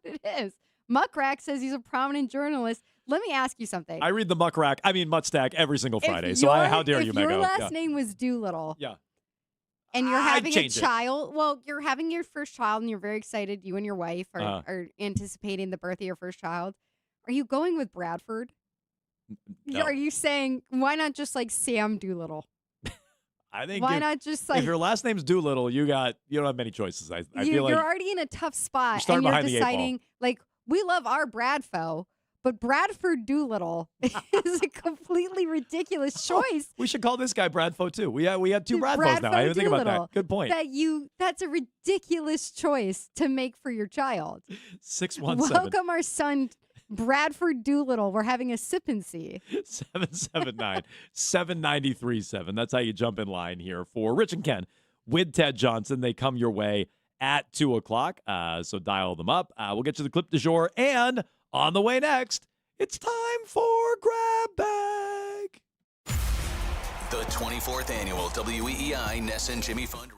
it is. Muckrack says he's a prominent journalist. Let me ask you something.
I read the Muttstack every single Friday.
If
So how dare
if
you,
your
Mego?
last
Yeah.
name was Doolittle,
Yeah.
and you're
I'd
having a
change it.
child, well, you're having your first child, and you're very excited. You and your wife
Uh-huh.
are anticipating the birth of your first child. Are you going with Bradford?
No.
Are you saying why not just like Sam Doolittle?
I think
Why not just like
if your last name's Doolittle, you don't have many choices. I feel like
you're already in a tough spot,
starting
and you're
behind the 8 ball.
deciding like we love our Bradfo, but Bradford Doolittle is a completely ridiculous choice.
we should call this guy Bradfo too. We had 2 Bradfos now. I didn't think about that. Good point.
That's a ridiculous choice to make for your child.
617
Welcome our son Bradford Doolittle. We're having a sip and see.
779-793-7. That's how you jump in line here for Rich and Ken with Ted Johnson. They come your way at 2 o'clock. So dial them up. We'll get you the clip du jour. And on the way next, it's time for Grab Bag.
The 24th annual WEEI Ness and Jimmy Fund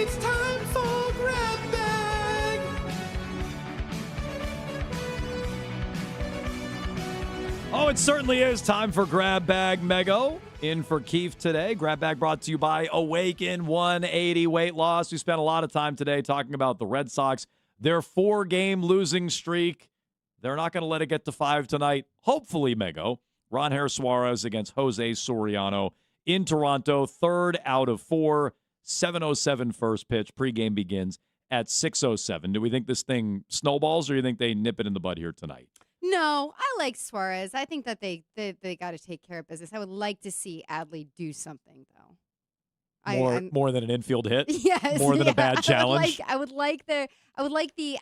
It's time for Grab Bag.
Oh, it certainly is time for Grab Bag Mego. In for Keith today. Grab Bag brought to you by Awaken 180 Weight Loss. We spent a lot of time today talking about the Red Sox, their 4-game losing streak. They're not going to let it get to 5 tonight. Hopefully, Mego. Ronher Suarez against Jose Soriano in Toronto. 3rd out of 4. 7:07 first pitch. Pregame begins at 6:07. Do we think this thing snowballs, or do you think they nip it in the bud here tonight?
No, I like Suarez. I think that they got to take care of business. I would like to see Adley do something, though.
More than an infield hit?
Yes.
More than a bad challenge?
I would like the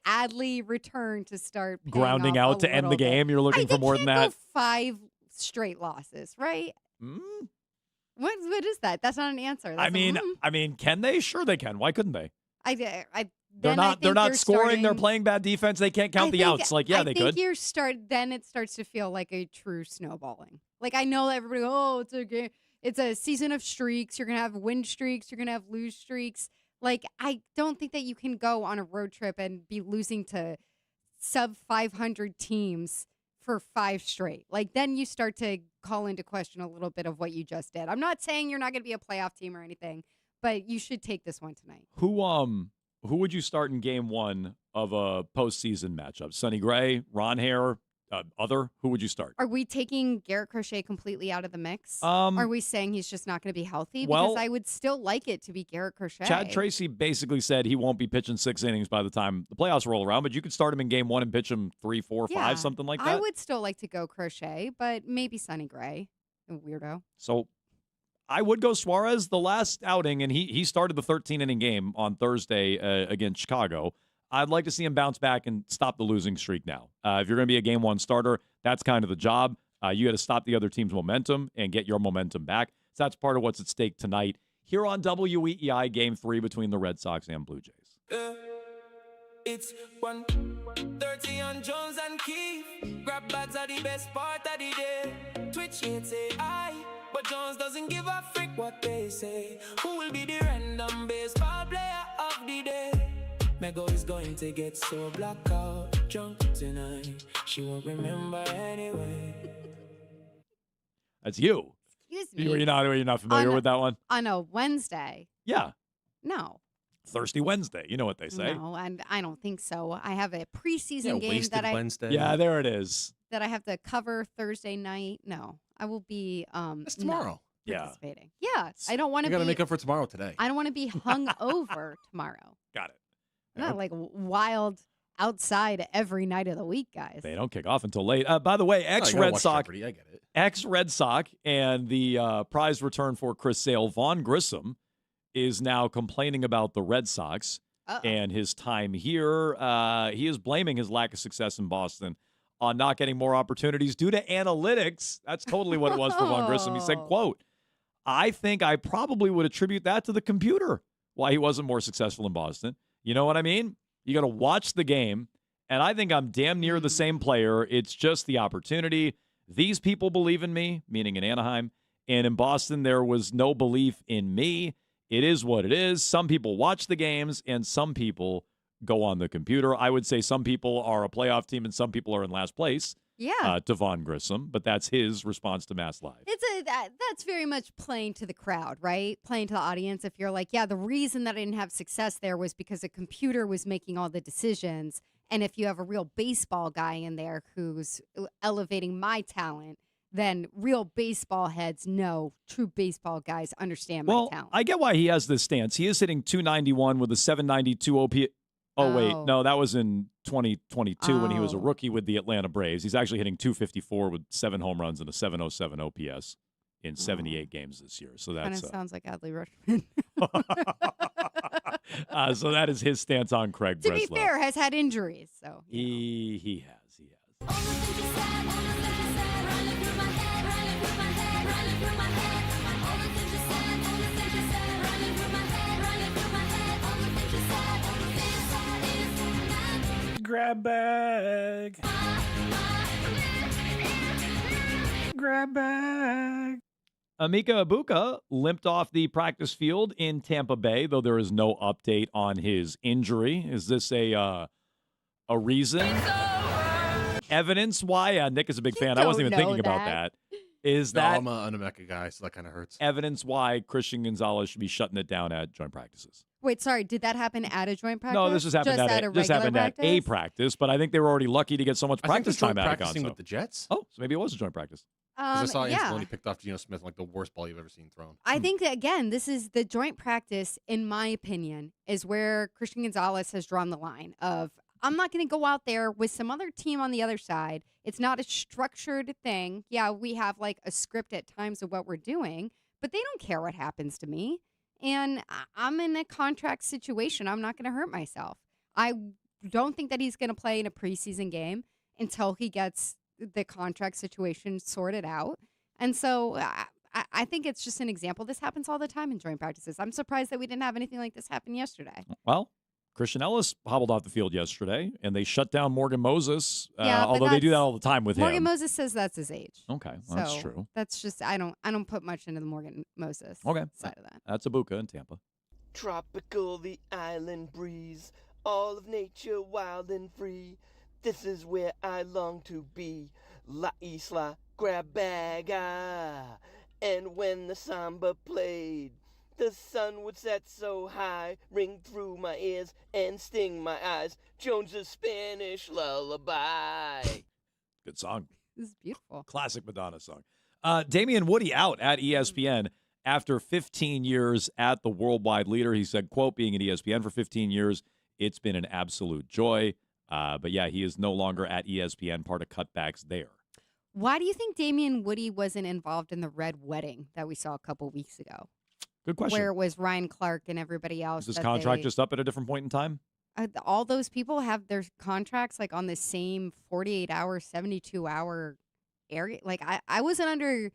Adley return to start paying
Grounding
off
out to end the
little bit.
game? You're looking for more than that?
Go 5 straight losses, right? What is that? That's not an answer. That's
I mean, can they? Sure they can. Why couldn't they?
They're
not scoring. They're playing bad defense. They can't count the outs. They could.
Then it starts to feel like a true snowballing. Like, I know everybody, it's a game. It's a season of streaks. You're going to have win streaks. You're going to have lose streaks. Like, I don't think that you can go on a road trip and be losing to sub 500 teams for 5 straight. Like, then you start to call into question a little bit of what you just did. I'm not saying you're not going to be a playoff team or anything, but you should take this one tonight.
Who would you start in game 1 of a postseason matchup? Sonny Gray, Ron Hare, who would you start?
Are we taking Garrett Crochet completely out of the mix? Are we saying he's just not going to be healthy?
Well,
because I would still like it to be Garrett Crochet.
Chad Tracy basically said he won't be pitching 6 innings by the time the playoffs roll around, but you could start him in game 1 and pitch him 3, 4, 5, something like that.
I would still like to go Crochet, but maybe Sonny Gray, a weirdo.
So I would go Suarez. The last outing, and he started the 13-inning game on Thursday against Chicago. I'd like to see him bounce back and stop the losing streak now. If you're going to be a game 1 starter, that's kind of the job. You got to stop the other team's momentum and get your momentum back. So that's part of what's at stake tonight here on WEEI Game 3 between the Red Sox and Blue Jays.
It's 1:30 on Jones and Keith. Grab bags are the best part of the day. Twitch ain't say I, but Jones doesn't give a frick what they say. Who will be the random baseball player of the day? Mego is going to get so blackout drunk tonight. She won't remember anyway.
That's you.
Excuse me.
Were you not familiar with that one?
On a Wednesday?
Yeah.
No.
Thirsty Wednesday. You know what they say.
No, and I don't think so. I have a preseason game that
Wednesday.
Yeah, there it is.
That I have to cover Thursday night. No, I will be
It's tomorrow.
participating. Yeah, I don't want to.
You got to make up for tomorrow today.
I don't want to be hung over tomorrow.
Got it.
I'm not like wild outside every night of the week, guys.
They don't kick off until late. By the way, ex-Red Sox,
I get it.
Ex-Red Sox, and the prize return for Chris Sale, Vaughn Grissom, is now complaining about the Red Sox and his time here. He is blaming his lack of success in Boston on not getting more opportunities due to analytics. That's totally what it was for Vaughn Grissom. He said, quote, I think I probably would attribute that to the computer, why he wasn't more successful in Boston. You know what I mean? You got to watch the game, and I think I'm damn near the same player. It's just the opportunity. These people believe in me, meaning in Anaheim, and in Boston there was no belief in me. It is what it is. Some people watch the games, and some people go on the computer. I would say some people are a playoff team, and some people are in last place.
Yeah.
To Vaughn Grissom, but that's his response to Mass Live.
That's very much playing to the crowd, right? Playing to the audience. If you're like, yeah, the reason that I didn't have success there was because a computer was making all the decisions. And if you have a real baseball guy in there who's elevating my talent, then real baseball heads know, true baseball guys understand my talent.
I get why he has this stance. He is hitting .291 with a .792 OP. Oh, wait. No, that was in 2022 when he was a rookie with the Atlanta Braves. He's actually hitting .254 with 7 home runs and a .707 OPS in 78 games this year. So that's
kind of sounds like Adley Rutschman.
So that is his stance on Craig Breslow.
To be fair, has had injuries. So
he has.
Grab bag. Grab bag.
Emeka Ibuka limped off the practice field in Tampa Bay, though there is no update on his injury. Is this a reason? Evidence why? Nick is a big fan. I wasn't even thinking about that. Is that
I'm an Emeka guy, so that kind of hurts.
evidence why Christian Gonzalez should be shutting it down at joint practices?
Wait, sorry. Did that happen at a joint practice?
No, this just happened at a practice, but I think they were already lucky to get so much practice time out of
practicing with the Jets.
Oh, so maybe it was a joint practice.
Because I saw
yeah.
Anzalone picked off Geno Smith like the worst ball you've ever seen thrown.
I think that, again, this is the joint practice, in my opinion, is where Christian Gonzalez has drawn the line of, I'm not going to go out there with some other team on the other side. It's not a structured thing. Yeah, we have like a script at times of what we're doing, but they don't care what happens to me. And I'm in a contract situation. I'm not going to hurt myself. I don't think that he's going to play in a preseason game until he gets the contract situation sorted out. And so I think it's just an example. This happens all the time in joint practices. I'm surprised that we didn't have anything like this happen yesterday.
Well, Christian Ellis hobbled off the field yesterday, and they shut down Morgan Moses,
Yeah, but
although they do that all the time with
Morgan
him.
Moses says that's his age.
Okay, well, that's
So
true.
That's just I don't put much into the Morgan Moses
Okay,
side of that.
that's Ibuka in Tampa.
Tropical, the island breeze, all of nature wild and free. This is where I long to be, La Isla Grabaga. And when the samba played, the sun would set so high, ring through my ears and sting my eyes. Jones's Spanish lullaby.
Good song.
This is beautiful.
Classic Madonna song. Damian Woody out at ESPN after 15 years at the worldwide leader. He said, quote, being at ESPN for 15 years, it's been an absolute joy. But yeah, he is no longer at ESPN, part of cutbacks there.
Why do you think Damian Woody wasn't involved in the red wedding that we saw a couple weeks ago?
Good question.
Where it was Ryan Clark and everybody else.
Is his contract just up at a different point in time?
All those people have their contracts like on the same 48-hour, 72-hour area. Like I wasn't under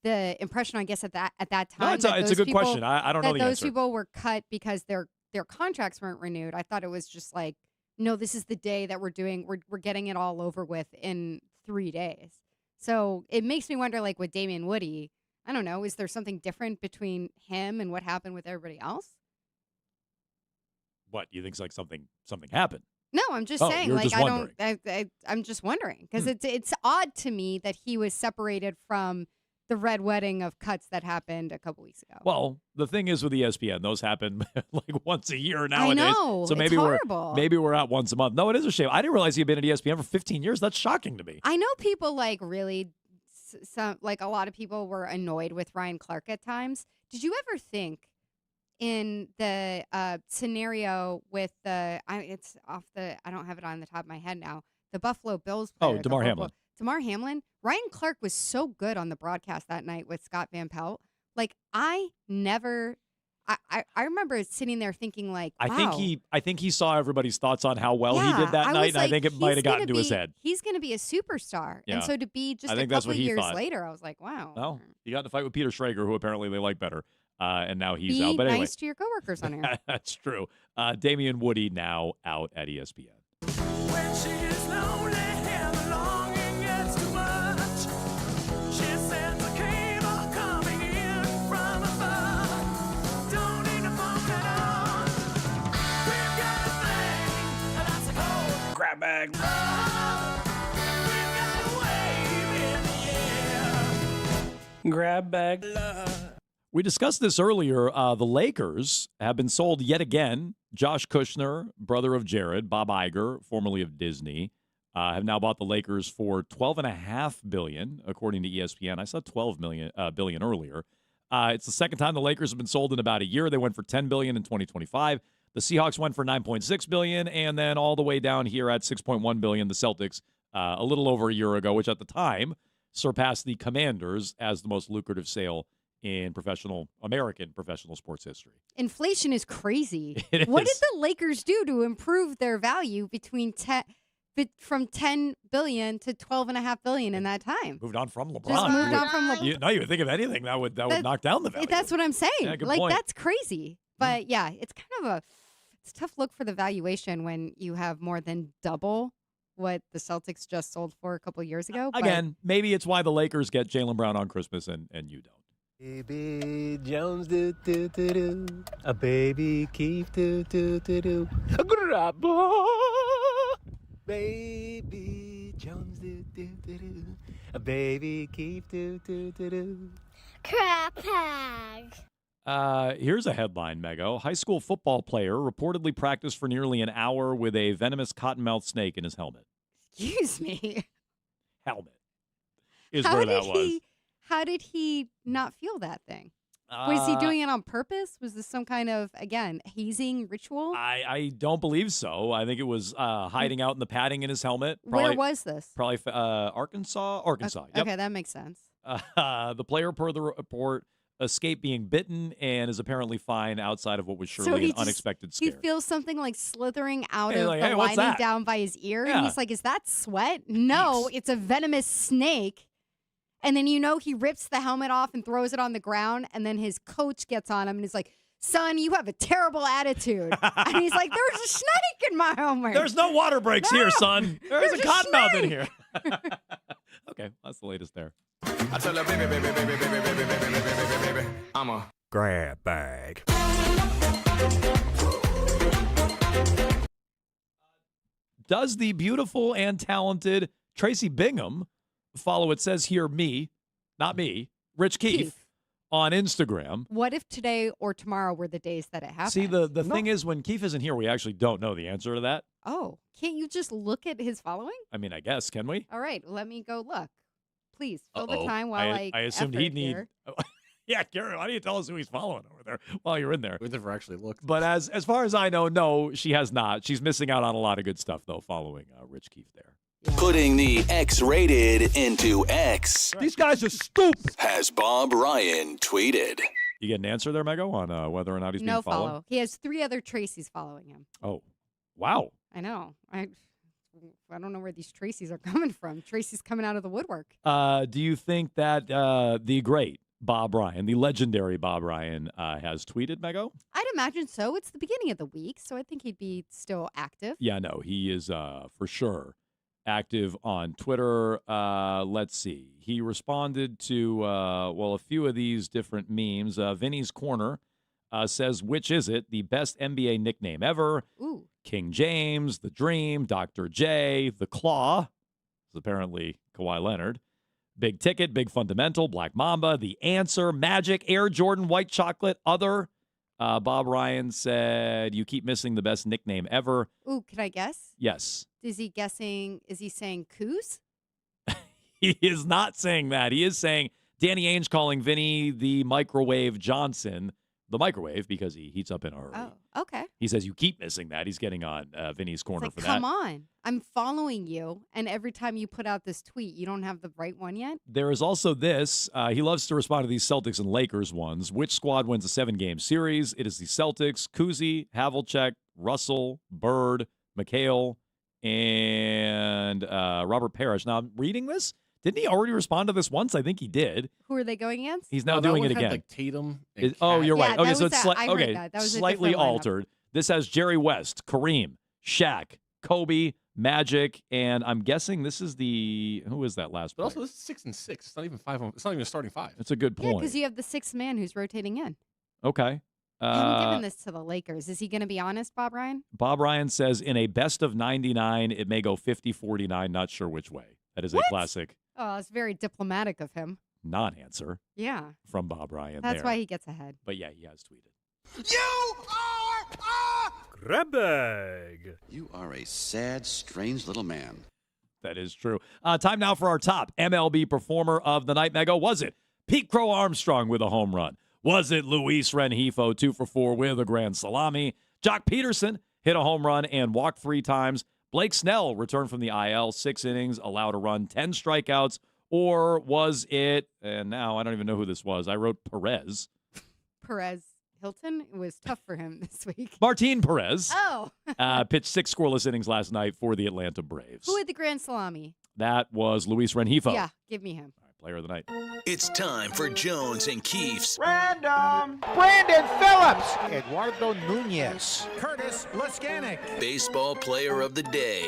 the impression, I guess, at that time.
No, it's a good question. I don't know the
those
answer.
people were cut because their contracts weren't renewed. I thought it was just like, no, this is the day that we're getting it all over with in 3 days. So it makes me wonder, like with Damian Woody, I don't know, is there something different between him and what happened with everybody else?
What, you think's like something happened?
No, I'm just saying.
You're
Like
just wondering.
I'm just wondering because it's odd to me that he was separated from the red wedding of cuts that happened a couple weeks ago.
Well, the thing is with ESPN, those happen like once a year nowadays.
I know.
So maybe we're out once a month. No, it is a shame. I didn't realize he'd been at ESPN for 15 years. That's shocking to me.
I know people like really, some like a lot of people were annoyed with Ryan Clark at times. Did you ever think in the scenario with I don't have it on the top of my head now. The Buffalo Bills player.
Oh, Damar Hamlin.
Damar Hamlin. Ryan Clark was so good on the broadcast that night with Scott Van Pelt. Like I remember sitting there thinking like, wow.
I think he saw everybody's thoughts on how well he did that night, and I think it might have gotten to his head.
He's going to be a superstar.
Yeah.
And so to be just
I
a
think that's
couple
what he
years
thought.
later, I was like, wow.
Well, he got in a fight with Peter Schrager, who apparently they like better, and now he's
Be
out. But anyway,
nice to your coworkers on here.
that's true. Damian Woody now out at ESPN.
When she is lonely and the longing gets too much, she sends a cable coming in from above. Don't need to phone it on. We've got a thing, and that's a cold
grab bag.
We've got a wave in the air. Grab bag love.
We discussed this earlier. The Lakers have been sold yet again. Josh Kushner, brother of Jared, Bob Iger, formerly of Disney, have now bought the Lakers for $12.5 billion, according to ESPN. I saw $12 billion earlier. It's the second time the Lakers have been sold in about a year. They went for $10 billion in 2025. The Seahawks went for $9.6 billion, and then all the way down here at $6.1 billion, the Celtics, a little over a year ago, which at the time surpassed the Commanders as the most lucrative sale in American professional sports history.
Inflation is crazy.
It
What
is.
did the Lakers do to improve their value from $10 billion to $12.5 billion in that time?
Moved on from LeBron.
Just moved on from LeBron.
You would think of anything that would knock down the value.
That's what I'm saying.
Yeah, good
like
point.
that's crazy. But yeah, it's kind of it's a tough look for the valuation when you have more than double what the Celtics just sold for a couple years ago. But
Again, maybe it's why the Lakers get Jaylen Brown on Christmas and you don't.
Baby Jones, do do do do. A baby Keith, do do do do. A grabber. Baby Jones, do do do do. A baby Keith, do do do do.
Crap bag.
Here's a headline, Mego. High school football player reportedly practiced for nearly an hour with a venomous cottonmouth snake in his helmet.
Excuse me.
Helmet is where that was.
How did he not feel that thing? Was he doing it on purpose? Was this some kind of, again, hazing ritual?
I don't believe so. I think it was hiding out in the padding in his helmet. Probably,
Where was this?
Probably Arkansas. Arkansas. Yep.
Okay, that makes sense.
The player, per the report, escaped being bitten and is apparently fine outside of what was surely an unexpected scare.
He feels something like slithering out
Hey,
of
like,
the
hey, what's
lining
that?
down by his ear.
Yeah.
And he's like, is that sweat? No, it's a venomous snake. And then, he rips the helmet off and throws it on the ground. And then his coach gets on him and is like, son, you have a terrible attitude. And he's like, there's a snake in my helmet.
There's no water breaks here, son. There's a cottonmouth in
snake.
here. Okay, that's the latest there.
I tell her, baby, I'm a
Grab bag.
Does the beautiful and talented Tracy Bingham follow, it says here, not me, Rich Keefe, on Instagram?
What if today or tomorrow were the days that it happened?
See, the thing is, when Keefe isn't here, we actually don't know the answer to that.
Oh, can't you just look at his following?
I mean, I guess, can we?
All right, let me go look. Please fill
Uh-oh.
the time while
I assumed
effort
he'd need.
here.
Yeah, Gary, why don't you tell us who he's following over there while you're in there?
We've never actually looked.
But as far as I know, no, she has not. She's missing out on a lot of good stuff, though, following Rich Keefe there.
Putting the X-rated into X.
These guys are stupid.
Has Bob Ryan tweeted.
You get an answer there, Mego, on whether or not he's
No
being followed?
follow. He has 3 other Tracys following him.
Oh, wow.
I know. I don't know where these Tracys are coming from. Tracy's coming out of the woodwork.
Do you think that the great Bob Ryan, the legendary Bob Ryan, has tweeted, Mego?
I'd imagine so. It's the beginning of the week, so I think he'd be still active.
Yeah, no, he is for sure active on Twitter. Let's see. He responded to, a few of these different memes. Vinny's Corner says, which is it? The best NBA nickname ever.
Ooh.
King James, The Dream, Dr. J, The Claw, is apparently Kawhi Leonard. Big Ticket, Big Fundamental, Black Mamba, The Answer, Magic, Air Jordan, White Chocolate, Other. Bob Ryan said, you keep missing the best nickname ever.
Ooh, can I guess?
Yes.
Is he saying Coos?
He is not saying that. He is saying Danny Ainge calling Vinny the Microwave Johnson, the microwave, because he heats up in a hurry.
Oh, okay.
He says you keep missing that. He's getting on Vinny's corner
It's like,
for that.
come on. I'm following you, and every time you put out this tweet, you don't have the right one yet?
There is also this. He loves to respond to these Celtics and Lakers ones. Which squad wins a 7-game series? It is the Celtics. Kuzi, Havlicek, Russell, Bird, McHale, and Robert Parrish. Now, I'm reading this. Didn't he already respond to this once? I think he did.
Who are they going against?
He's now doing it
had,
again.
like Tatum.
Oh, you're right.
Yeah,
Okay,
that
so
was
it's
that. I heard
okay,
that. That was a
slightly
different lineup.
altered. This has Jerry West, Kareem, Shaq, Kobe, Magic, and I'm guessing this is who is that last
But
player?
also, this is 6 and 6. It's not even 5. It's not even a starting 5.
That's a good
Yeah,
point.
because you have the 6th man who's rotating in.
Okay.
I'm giving this to the Lakers. Is he going to be honest, Bob Ryan?
Bob Ryan says in a best of 99, it may go 50-49, not sure which way. That is a classic
Oh, it's very diplomatic of him.
non-answer
Yeah.
from Bob Ryan
That's
there.
why he gets ahead.
But yeah, he has tweeted.
You are
Grab bag.
You are a sad, strange little man.
That is true. Time now for our top MLB performer of the night, Mego. Was it Pete Crow Armstrong with a home run? Was it Luis Rengifo 2 for 4 with a grand salami? Jock Peterson hit a home run and walked 3 times. Blake Snell returned from the IL, 6 innings, allowed a run, 10 strikeouts. Or was it, and now I don't even know who this was. I wrote Perez.
Perez Hilton. It was tough for him this week.
Martin Perez.
Oh.
Pitched 6 scoreless innings last night for the Atlanta Braves.
Who had the grand salami?
That was Luis Rengifo.
Yeah, give me him.
Player of the night.
It's time for Jones and Keefe's
Random. Brandon Phillips. Eduardo Nunez. Curtis Leskanik.
Baseball Player of the Day.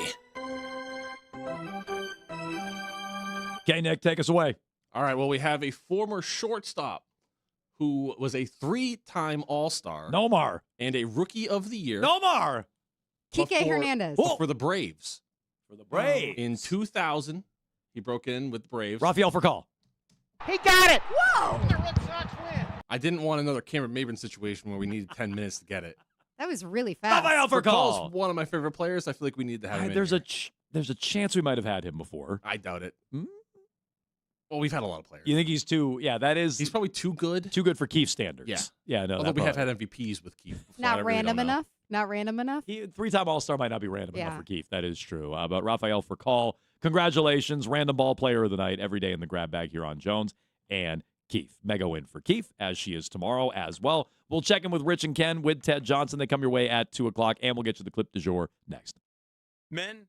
Okay, Nick, take us away.
All right, well, we have a former shortstop who was a 3-time All-Star.
Nomar.
And a Rookie of the Year.
Nomar.
Kike Hernandez.
For the Braves.
For the Braves.
In 2000, he broke in with the Braves.
Rafael Furcal.
He got it.
Whoa!
The Red Sox win.
I didn't want another Cameron Maybin situation where we needed 10 minutes to get it.
That was really fast.
Rafael Furcal.
Furcal's one of my favorite players. I feel like we need to have him in
There's
here.
there's a chance we might have had him before.
I doubt it. Well, we've had a lot of players.
You think he's too? Yeah, that is.
He's probably too good.
Too good for Keith standards.
Yeah.
Yeah, no.
Although we have had MVPs with Keith before.
Not
I really
random
don't know.
enough. Not random enough.
3-time All-Star might not be random enough
Yeah.
for Keith. That is true. But Rafael Furcal, congratulations. Random ball player of the night every day in the grab bag here on Jones and Keith. Mega win for Keith, as she is tomorrow as well. We'll check in with Rich and Ken with Ted Johnson. They come your way at 2 o'clock, and we'll get you the clip du jour next.
Men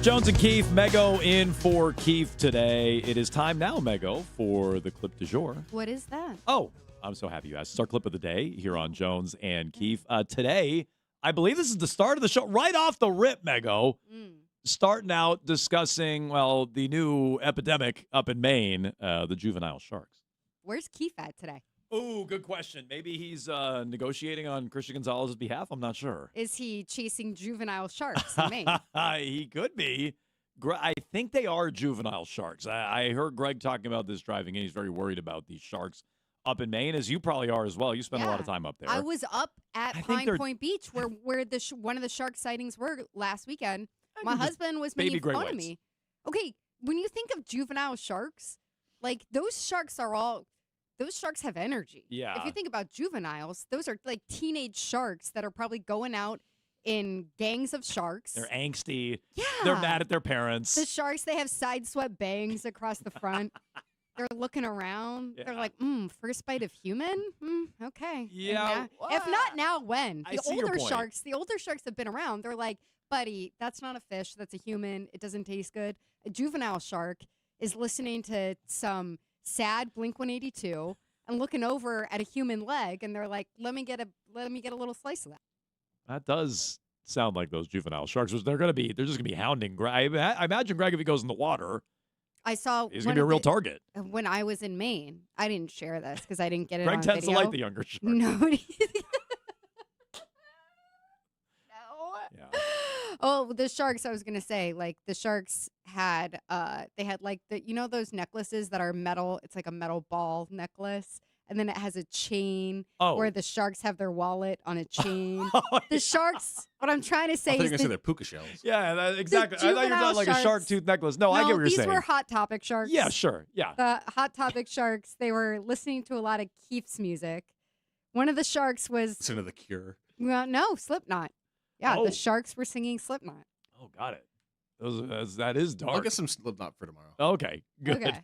Jones and Keefe, Mego in for Keefe today. It is time now, Mego, for the clip du jour.
What is that?
Oh, I'm so happy you asked. It's our clip of the day here on Jones and Keefe. Today, I believe this is the start of the show. Right off the rip, Mego. Starting out discussing, well, the new epidemic up in Maine, the juvenile sharks.
Where's Keefe at today?
Oh, good question. Maybe he's negotiating on Christian Gonzalez's behalf. I'm not sure.
Is he chasing juvenile sharks in Maine?
He could be. I think they are juvenile sharks. I heard Greg talking about this driving in. He's very worried about these sharks up in Maine, as you probably are as well. You spend a lot of time up there.
I was up at Pine Point Beach where one of the shark sightings were last weekend. My husband was making fun of me. Okay, when you think of juvenile sharks, like those sharks have energy.
Yeah.
If you think about juveniles, those are like teenage sharks that are probably going out in gangs of sharks.
They're angsty.
Yeah.
They're mad at their parents.
The sharks, they have side swept bangs across the front. They're looking around.
Yeah.
They're like, first bite of human? Okay.
Yeah.
If not now, when?
I see your point.
The older sharks have been around. They're like, buddy, that's not a fish. That's a human. It doesn't taste good. A juvenile shark is listening to some sad Blink-182 and looking over at a human leg, and they're like, let me get a little slice of that.
That does sound like those juvenile sharks. They're just gonna be hounding Greg. I imagine Greg, if he goes in the water,
I saw
he's gonna be a real target.
When I was in Maine. I didn't share this because I didn't get it
Greg
on
tends
video.
to like the younger sharks.
Nobody.
Yeah.
Oh, the sharks, I was going to say, like the sharks had, they had like those necklaces that are metal. It's like a metal ball necklace. And then it has a chain where the sharks have their wallet on a chain. The sharks, what I'm trying to say
I thought you
is
were going to say they're puka shells.
Yeah, exactly. I thought you were talking like a shark tooth necklace. No, I get what you're saying.
These were Hot Topic sharks.
Yeah, sure. Yeah.
The Hot Topic sharks, they were listening to a lot of Keefe's music. One of the sharks was...
Listen to The Cure.
Well, no, Slipknot. Yeah,
Oh.
the sharks were singing Slipknot.
Oh, got it. That is dark.
I'll get some Slipknot for tomorrow.
Okay, good.
Okay.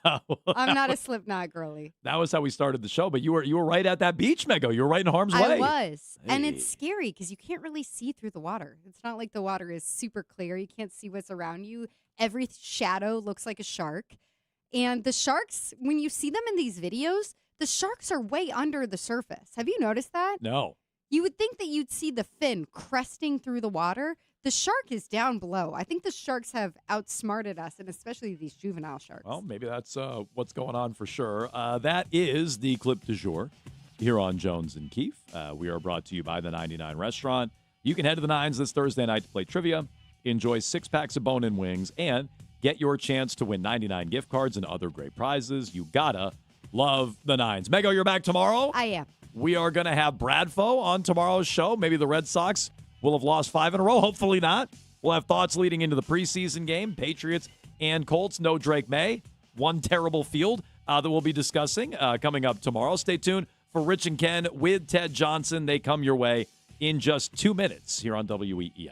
I'm not a Slipknot girly.
That was how we started the show, but you were right at that beach, Mego. You were right in harm's
I
way.
was. And
Hey.
it's scary because you can't really see through the water. It's not like the water is super clear. You can't see what's around you. Every shadow looks like a shark. And the sharks, when you see them in these videos, the sharks are way under the surface. Have you noticed that?
No.
You would think that you'd see the fin cresting through the water. The shark is down below. I think the sharks have outsmarted us, and especially these juvenile sharks.
Well, maybe that's what's going on for sure. That is the clip du jour here on Jones and Keefe. We are brought to you by the 99 Restaurant. You can head to the Nines this Thursday night to play trivia, enjoy 6 packs of bone-in wings, and get your chance to win 99 gift cards and other great prizes. You gotta love the Nines. Mego, you're back tomorrow?
I am.
We are going to have Bradfo on tomorrow's show. Maybe the Red Sox will have lost 5 in a row. Hopefully not. We'll have thoughts leading into the preseason game, Patriots and Colts. No Drake May. One terrible field that we'll be discussing coming up tomorrow. Stay tuned for Rich and Ken with Ted Johnson. They come your way in just 2 minutes here on WEEI.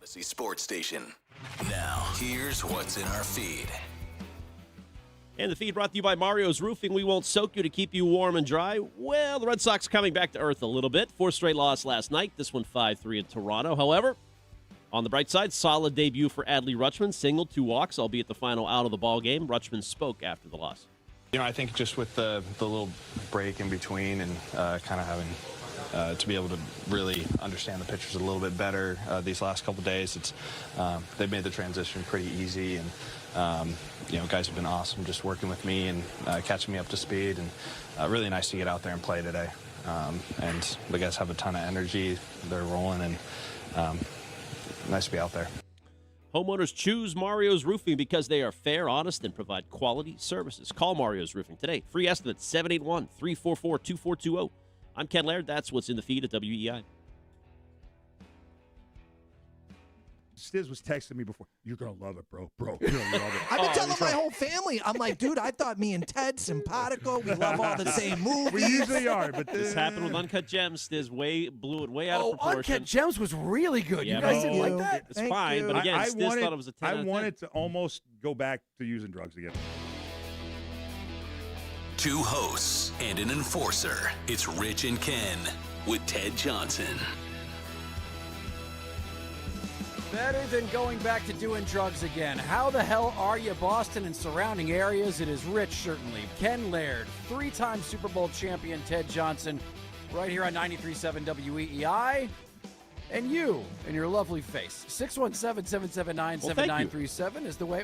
Odyssey Sports Station. Now, here's what's in our feed.
And the feed brought to you by Mario's Roofing. We won't soak you to keep you warm and dry. Well, the Red Sox coming back to earth a little bit. 4 straight loss last night. This one 5-3 in Toronto. However, on the bright side, solid debut for Adley Rutschman. Single, 2 walks, albeit the final out of the ball game. Rutschman spoke after the loss.
I think just with the little break in between and kind of having to be able to really understand the pitchers a little bit better these last couple days, it's they've made the transition pretty easy, and guys have been awesome just working with me and catching me up to speed, and really nice to get out there and play today. And the guys have a ton of energy. They're rolling, and nice to be out there.
Homeowners choose Mario's Roofing because they are fair, honest, and provide quality services. Call Mario's Roofing today. Free estimate 781-344-2420. I'm Ken Laird. That's what's in the feed at WEEI.
Stiz was texting me before. You're going to love it, bro. You're going to love it.
I've been telling my whole family. I'm like, dude, I thought me and Ted simpatico. We love all the same movies.
We usually are, but
this happened with Uncut Gems. Stiz blew it way out of proportion.
Uncut Gems was really good.
Yeah,
you guys didn't like that?
It's fine, but again, Stiz thought it was a 10 out of 10.
I wanted to almost go back to using drugs again.
2 hosts and an enforcer. It's Rich and Ken with Ted Johnson.
Better than going back to doing drugs again. How the hell are you, Boston and surrounding areas? It is Rich, certainly. Ken Laird, 3-time Super Bowl champion Ted Johnson, right here on 93.7 WEEI. And you and your lovely face. 617-779-7937 is the way.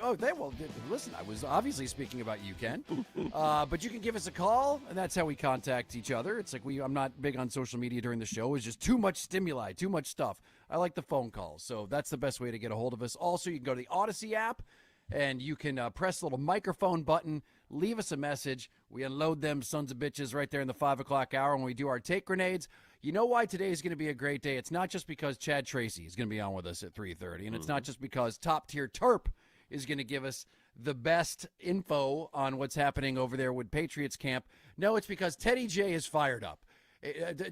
Listen, I was obviously speaking about you, Ken. But you can give us a call, and that's how we contact each other. It's like I'm not big on social media during the show. It's just too much stimuli, too much stuff. I like the phone calls, so that's the best way to get a hold of us. Also, you can go to the Odyssey app, and you can press the little microphone button, leave us a message. We unload them sons of bitches right there in the 5 o'clock hour when we do our take grenades. You know why today is going to be a great day? It's not just because Chad Tracy is going to be on with us at 3:30, and it's not just because top-tier Terp is going to give us the best info on what's happening over there with Patriots camp. No, it's because Teddy J is fired up.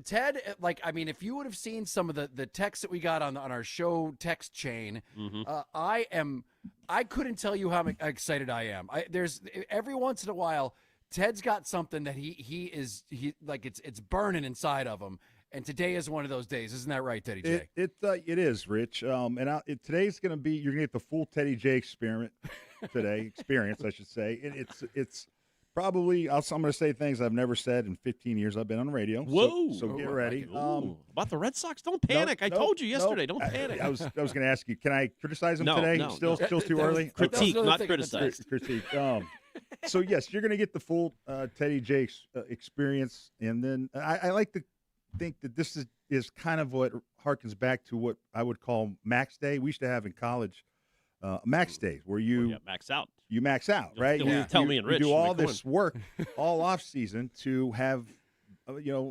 Ted, if you would have seen some of the texts that we got on our show text chain, I couldn't tell you how excited I am. There's every once in a while, Ted's got something that it's burning inside of him, and today is one of those days. Isn't that right, Teddy J?
It is, Rich. Today's going to be, you're going to get the full Teddy J experience, I should say. It's probably, I'm going to say things I've never said in 15 years I've been on the radio.
Whoa.
So get ready.
About the Red Sox, don't panic. I told you yesterday, don't panic.
I was going to ask you, can I criticize them today?
No.
Still too early?
Critique, not criticize.
Critique. So, yes, you're going to get the full Teddy J experience. And then I like to think that this is kind of what harkens back to what I would call Max Day. We used to have in college Max Days where you
max out.
You max out, right?
Tell me and Rich.
You do all this work all off season to have,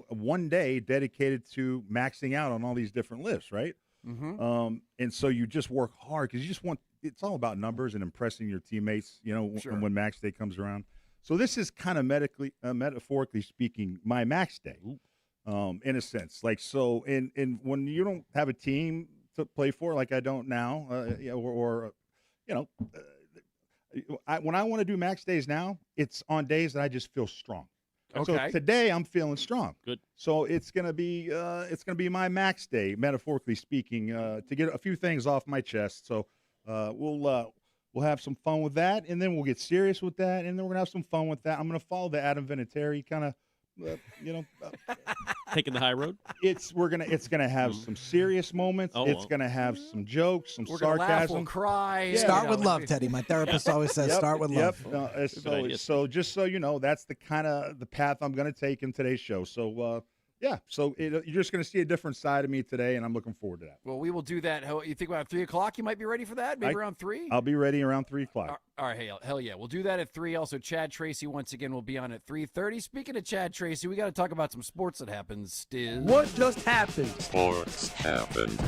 one day dedicated to maxing out on all these different lifts, right?
Mm-hmm.
And so you just work hard because you just want. It's all about numbers and impressing your teammates.
Sure.
When Max Day comes around. So this is kind of metaphorically speaking, my Max Day, in a sense. And when you don't have a team to play for, like I don't now, when I want to do Max Days now, it's on days that I just feel strong.
Okay.
So today I'm feeling strong.
Good.
So it's gonna be my Max Day, metaphorically speaking, to get a few things off my chest. So we'll have some fun with that, and then we'll get serious with that, and then we're gonna have some fun with that. I'm gonna follow the Adam Vinatieri kind of.
Taking the high road.
It's gonna have some serious moments. It's gonna have some jokes, some
We're
sarcasm.
Gonna laugh, we'll cry.
Yeah.
Start with love, Teddy. My therapist always says, start with love.
So just so you know, that's the kind of the path I'm gonna take in today's show. So you're just gonna see a different side of me today, and I'm looking forward to that.
Well, we will do that. You think about 3 o'clock? You might be ready for that. Maybe around 3.
I'll be ready around 3 o'clock.
All right, hell yeah. We'll do that at 3. Also, Chad Tracy, once again, will be on at 3:30. Speaking of Chad Tracy, we got to talk about some sports that happened, Stiz.
What just happened?
Sports happened.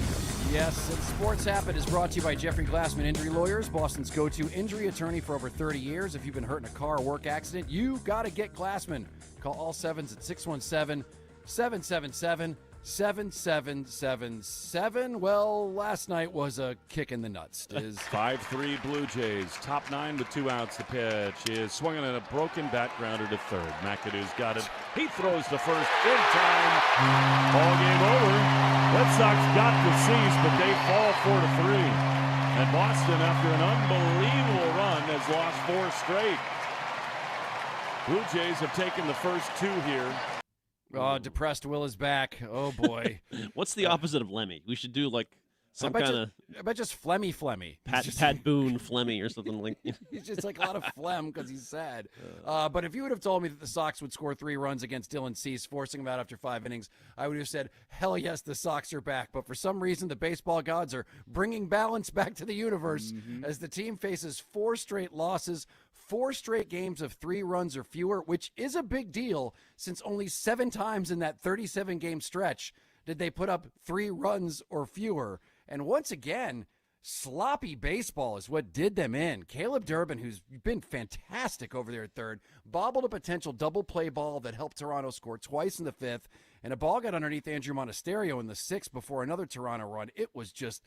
Yes, and Sports Happened is brought to you by Jeffrey Glassman Injury Lawyers, Boston's go-to injury attorney for over 30 years. If you've been hurt in a car or work accident, you got to get Glassman. Call all 7s at 617-777-7171. 7-7-7-7. Well, last night was a kick in the nuts.
5-3 Blue Jays. Top 9 with 2 outs. The pitch is swinging at a broken bat grounder to third. McAdoo's got it. He throws to first in time. Ball game over. Red Sox got the cease, but they fall 4-3. And Boston, after an unbelievable run, has lost 4 straight. Blue Jays have taken the first 2 here.
Oh, depressed Will is back. Oh, boy.
What's the opposite of Lemmy? We should do like some kind of.
I bet just Flemmy.
Pat Boone Flemmy or something like.
He's just like a lot of phlegm because he's sad. But if you would have told me that the Sox would score 3 runs against Dylan Cease, forcing him out after 5 innings, I would have said, hell yes, the Sox are back. But for some reason, the baseball gods are bringing balance back to the universe as the team faces 4 straight losses, 4 straight games of 3 runs or fewer, which is a big deal since only 7 times in that 37-game stretch did they put up 3 runs or fewer. And once again, sloppy baseball is what did them in. Caleb Durbin, who's been fantastic over there at third, bobbled a potential double play ball that helped Toronto score twice in the 5th, and a ball got underneath Andrew Monasterio in the 6th before another Toronto run. It was just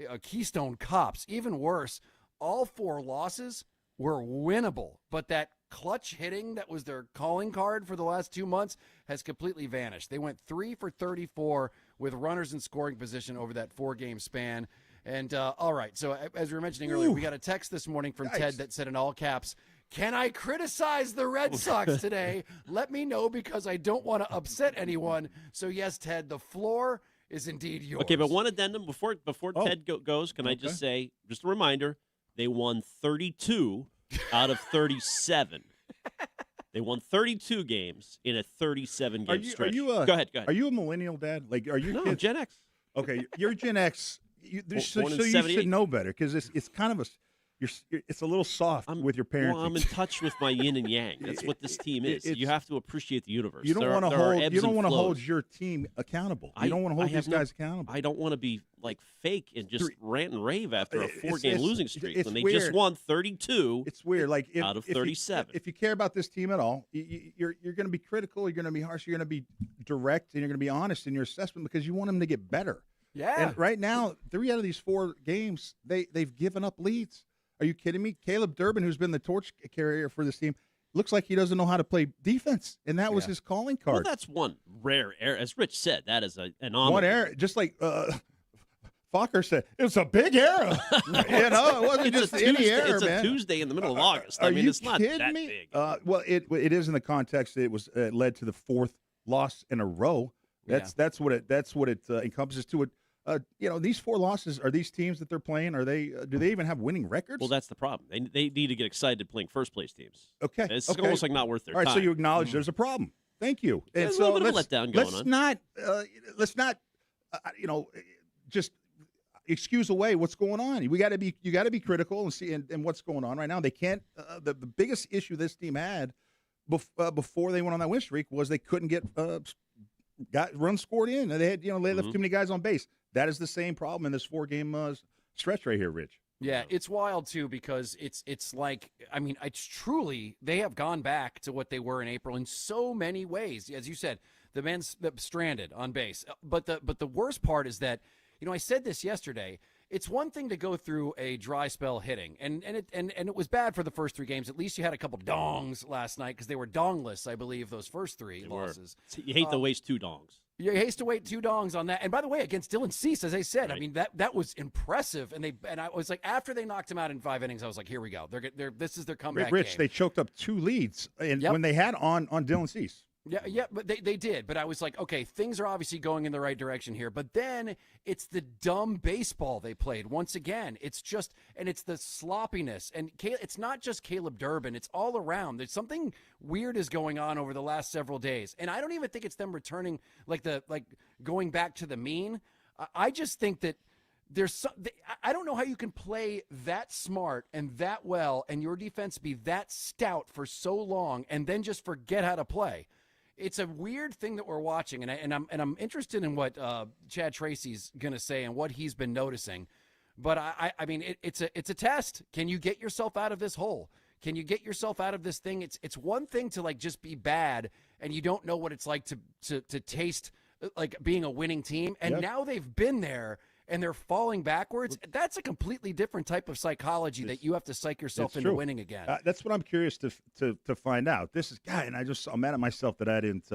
a Keystone Cops. Even worse, all 4 losses were winnable, but that clutch hitting that was their calling card for the last 2 months has completely vanished. They went 3 for 34 with runners in scoring position over that 4-game span. And all right, so as we were mentioning earlier, we got a text this morning from Ted that said in all caps, "Can I criticize the Red Sox today? Let me know because I don't want to upset anyone." So yes, Ted, the floor is indeed yours.
Okay, but one addendum before Ted goes, can I just say, just a reminder, they won 32 out of 37. They won 32 games in a 37-game stretch. Go ahead.
Are you a millennial, Dad? Like, are you?
No,
kids?
Gen X.
Okay, you're Gen X. So
Born in
you
78.
should know better because it's kind of it's a little soft with your parenting.
Well, I'm in touch with my yin and yang. That's what this team is. You have to appreciate the universe.
You don't want to hold. You don't want to hold your team accountable. You don't want to hold these guys accountable.
I don't want to be like fake and just rant and rave after a 4-game losing streak when they
weird.
just won 32.
It's weird. Like
out of 37.
If you care about this team at all, you're going to be critical. You're going to be harsh. You're going to be direct, and you're going to be honest in your assessment because you want them to get better.
Yeah.
And right now, 3 out of these 4 games, they've given up leads. Are you kidding me? Caleb Durbin, who's been the torch carrier for this team, looks like he doesn't know how to play defense, and that was his calling card.
Well, that's one rare error. As Rich said, that is an anomaly.
One error, just like Fokker said, it was a big error. It wasn't just any error,
It's
man.
a Tuesday in the middle of August.
Are
I mean,
you
it's not
kidding
that
me?
big.
Well, it is in the context. It was led to the 4th loss in a row. That's what it encompasses to it. These 4 losses, are these teams that they're playing, do they even have winning records?
Well, that's the problem. They need to get excited playing first-place teams.
Okay.
It's almost like not worth their
All right,
time.
so you acknowledge there's a problem. Thank you. And
There's
so
a little bit of letdown going on.
Let's not just excuse away what's going on. You got to be critical and see and what's going on right now. They can't. The biggest issue this team had before they went on that win streak was they couldn't get runs scored in. They had they left too many guys on base. That is the same problem in this 4-game stretch right here, Rich.
Yeah, it's wild too because it's like, I mean, it's truly, they have gone back to what they were in April in so many ways. As you said, the man's stranded on base. But the worst part is that, I said this yesterday. It's one thing to go through a dry spell hitting, and it was bad for the first 3 games. At least you had a couple dongs last night because they were dongless, I believe, those first 3 losses.
You hate to waste 2 dongs.
You hate to wait 2 dongs on that. And by the way, against Dylan Cease, as I said, right. I mean that was impressive. And I was like, after they knocked him out in 5 innings, I was like, here we go. This is their comeback.
Rich,
game.
they choked up 2 leads, and when they had on Dylan Cease.
Yeah, but they did. But I was like, okay, things are obviously going in the right direction here. But then it's the dumb baseball they played. Once again, it's the sloppiness. And it's not just Caleb Durbin. It's all around. There's something weird is going on over the last several days. And I don't even think it's them returning, like going back to the mean. I just think that I don't know how you can play that smart and that well and your defense be that stout for so long and then just forget how to play. It's a weird thing that we're watching, and I'm interested in what Chad Tracy's going to say and what he's been noticing. But I mean, it's a test. Can you get yourself out of this hole? Can you get yourself out of this thing? It's one thing to just be bad and you don't know what it's like to taste like being a winning team, and
Yep.
now they've been there and they're falling backwards. That's a completely different type of psychology that you have to psych yourself
It's
into
true.
winning again.
That's what I'm curious to find out. This is and I'm mad at myself that I didn't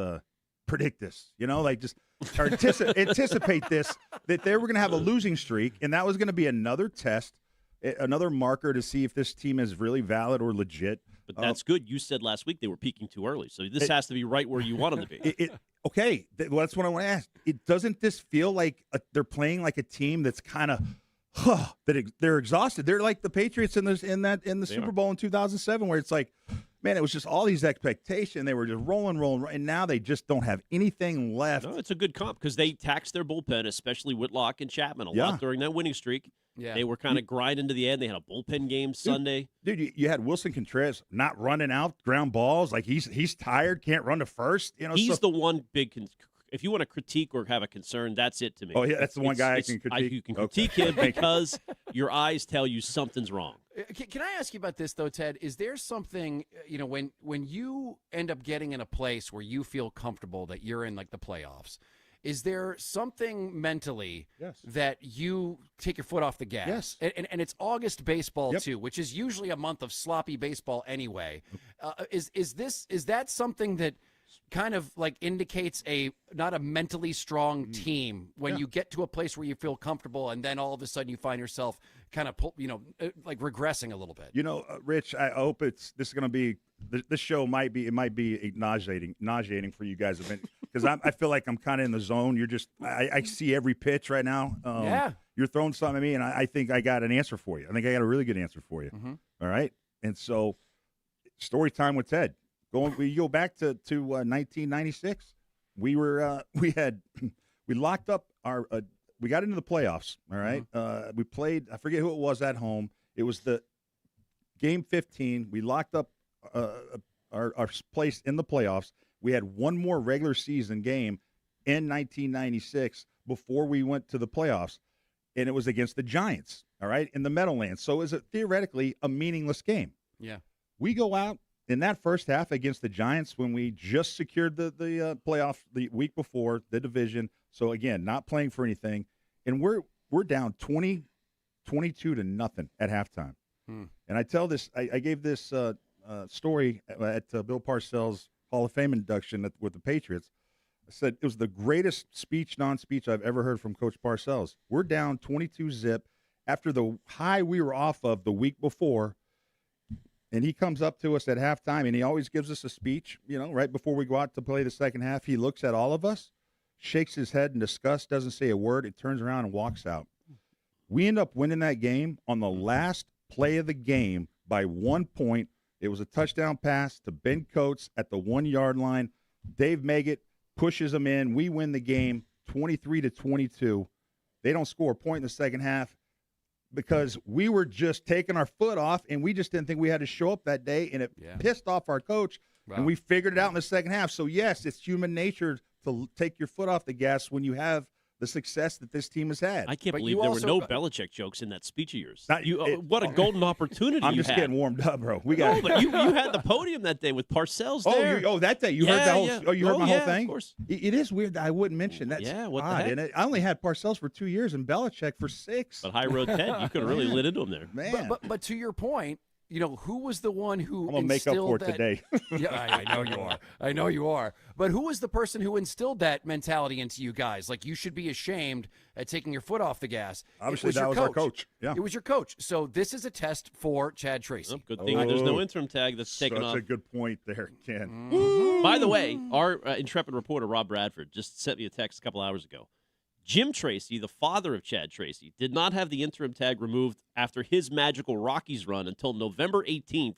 predict this. Like just or anticipate this that they were going to have a losing streak, and that was going to be another test, another marker to see if this team is really valid or legit.
But that's good. You said last week they were peaking too early, so this has to be right where you want them to be.
Okay, well, that's what I want to ask. Doesn't this feel like they're playing like a team that's kind of they're exhausted? They're like the Patriots in the Super Bowl in 2007, where it's like, man, it was just all these expectations. They were just rolling, and now they just don't have anything left.
No, it's a good comp because they taxed their bullpen, especially Whitlock and Chapman, a lot during that winning streak.
Yeah.
They were kind of grinding to the end. They had a bullpen game Sunday.
Dude, you had Wilson Contreras not running out ground balls. Like he's tired, can't run to first.
He's the one big. If you want to critique or have a concern, that's it to me.
Oh, yeah, that's the one guy I can critique.
You can critique him because your eyes tell you something's wrong.
Can I ask you about this, though, Ted? Is there something, when you end up getting in a place where you feel comfortable that you're in, like, the playoffs, is there something mentally that you take your foot off the gas?
Yes.
And it's August baseball, too, which is usually a month of sloppy baseball anyway. Is that something that kind of like indicates not a mentally strong team when you get to a place where you feel comfortable and then all of a sudden you find yourself kind of like regressing a little bit?
Rich, I hope this is going to be this show might be nauseating for you guys because I feel like I'm kind of in the zone. You're just I see every pitch right now. You're throwing something at me, and I think I got an answer for you. I think I got a really good answer for you. All right, and so story time with Ted. We go back to 1996. We locked up our we got into the playoffs. All right, we played. I forget who it was at home. It was the game 15. We locked up our place in the playoffs. We had one more regular season game in 1996 before we went to the playoffs, and it was against the Giants. All right, in the Meadowlands. So it was theoretically a meaningless game.
Yeah,
we go out in that first half against the Giants when we just secured the playoff the week before the division. So again, not playing for anything, and we're down 20-22 to nothing at halftime. And I tell this, I gave this story at Bill Parcells' Hall of Fame induction with the Patriots. I said it was the greatest non-speech I've ever heard from Coach Parcells. We're down 22-zip after the high we were off of the week before. And he comes up to us at halftime, and he always gives us a speech, right before we go out to play the second half. He looks at all of us, shakes his head in disgust, doesn't say a word. It turns around and walks out. We end up winning that game on the last play of the game by 1 point. It was a touchdown pass to Ben Coates at the 1 yard line. Dave Meggett pushes him in. We win the game 23-22. They don't score a point in the second half, because we were just taking our foot off, and we just didn't think we had to show up that day, and it pissed off our coach, and we figured it out in the second half. So, yes, it's human nature to take your foot off the gas when you have the success that this team has had.
I can't believe there were no Belichick jokes in that speech of yours. What a golden opportunity
I'm
you
just
had.
getting warmed up, bro. But
you had the podium that day with Parcells there.
That day. You heard the whole you heard my whole thing?
Of course.
It is weird that I wouldn't mention. That's
what
odd.
the heck?
And I only had Parcells for 2 years and Belichick for 6.
But High Road Ted, you could have really lit into him there.
Man.
But to your point, who was the one who
I'm going to make up for it
that,
today.
Yeah, I know you are. I know you are. But who was the person who instilled that mentality into you guys? Like, you should be ashamed at taking your foot off the gas.
Obviously, that was our coach. Yeah.
It was your coach. So this is a test for Chad Tracy.
Oh, good thing there's no interim tag that's taken off.
That's a good point there, Ken.
By the way, our intrepid reporter, Rob Bradford, just sent me a text a couple hours ago. Jim Tracy, the father of Chad Tracy, did not have the interim tag removed after his magical Rockies run until November 18th,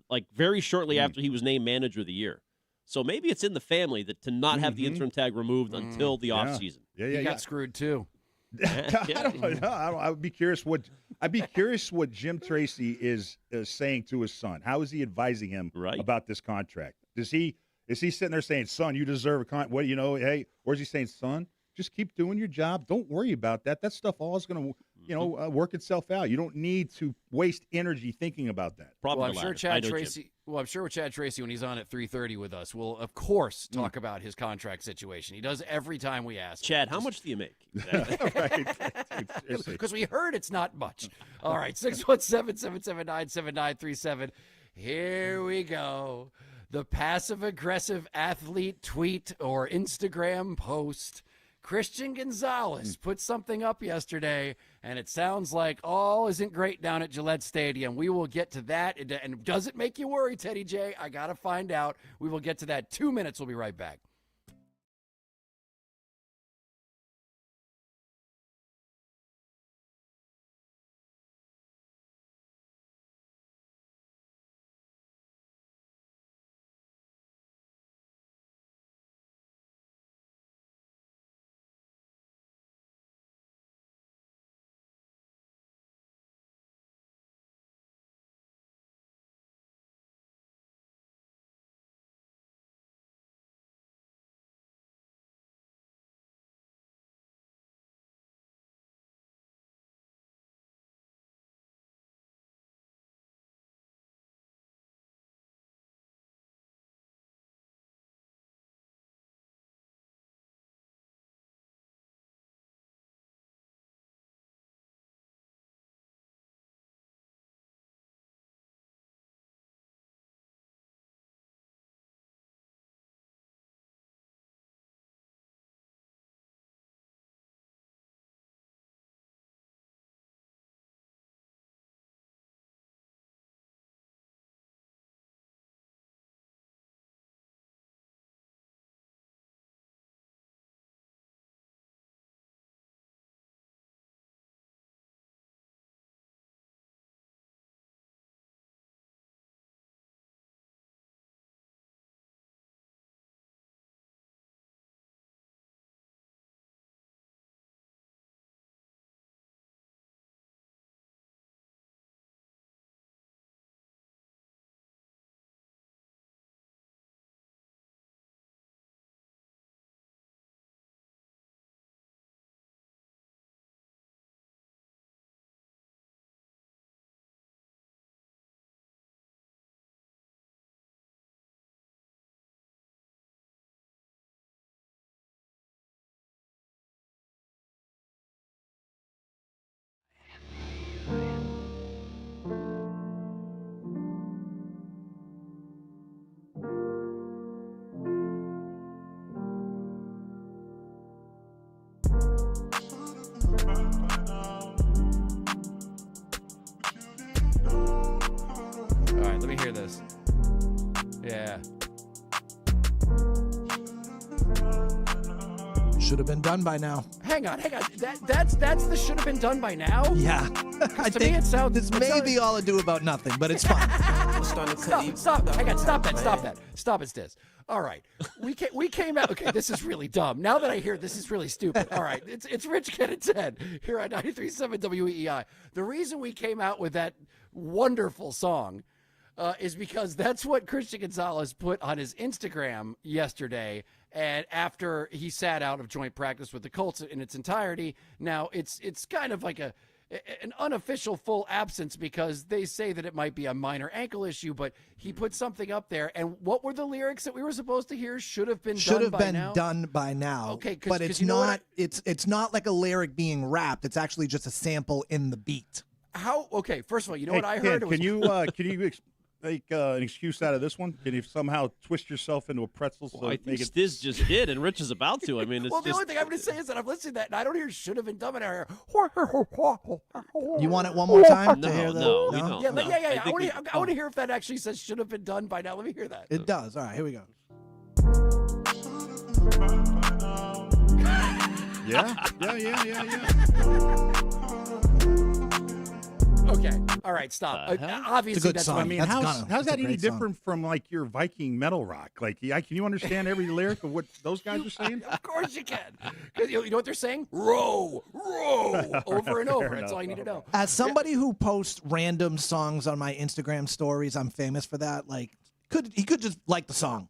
like very shortly after he was named manager of the year. So maybe it's in the family that to not have the interim tag removed until the offseason.
He got screwed too.
I don't know. I would be curious what Jim Tracy is saying to his son. How is he advising him about this contract? Is he sitting there saying, "Son, you deserve a contract"? What hey? Or is he saying, "Son, just keep doing your job. Don't worry about that. That stuff all is going to work itself out. You don't need to waste energy thinking about that.
Well, I'm sure Chad Tracy. Well, I'm sure Chad Tracy, when he's on at 3:30 with us, will of course talk about his contract situation. He does every time we ask.
Chad, how much do you make?
Because we heard it's not much. All right, 617-779-7937. Here we go. The passive-aggressive athlete tweet or Instagram post. Christian Gonzalez put something up yesterday, and it sounds like all isn't great down at Gillette Stadium. We will get to that. And does it make you worry, Teddy J? I got to find out. We will get to that. 2 minutes. We'll be right back. All right, let me hear this. Yeah.
Should have been done by now.
Hang on. That's the should have been done by now?
Yeah. I think
it sounds,
this may be all ado about nothing, but it's fine.
Stop. Hang on. Stop that. Stop it, Stiz. All right. We came out. Okay, this is really dumb. Now that I hear this is really stupid. All right. It's Rich, Ken, and Ted here at 93.7 WEEI. The reason we came out with that wonderful song is because that's what Christian Gonzalez put on his Instagram yesterday, and after he sat out of joint practice with the Colts in its entirety. Now it's kind of like an unofficial full absence because they say that it might be a minor ankle issue, but he put something up there. And what were the lyrics that we were supposed to hear? Should have been
done by now.
Okay,
but it's not. It's not like a lyric being rapped. It's actually just a sample in the beat.
How? Okay, first of all, you know what I heard?
Can you make an excuse out of this one? Can you somehow twist yourself into a pretzel?
I think Stiz just did, and Rich is about to. I mean, it's
well, the only thing I'm going to say is that I'm listening to that, and I don't hear should have been done. And I hear.
You want it one more time to hear that?
No.
Yeah. I want to hear if that actually says should have been done by now. Let me hear that.
It does. All right, here we go.
Yeah.
Okay. All right. Stop. Obviously, that's.
I mean, how's that any different from like your Viking metal rock? Like, can you understand every lyric of what those guys are saying?
Of course you can. Because you know what they're saying? Row, over and over. That's all you need to know.
As somebody who posts random songs on my Instagram stories, I'm famous for that. Like, he could just like the song.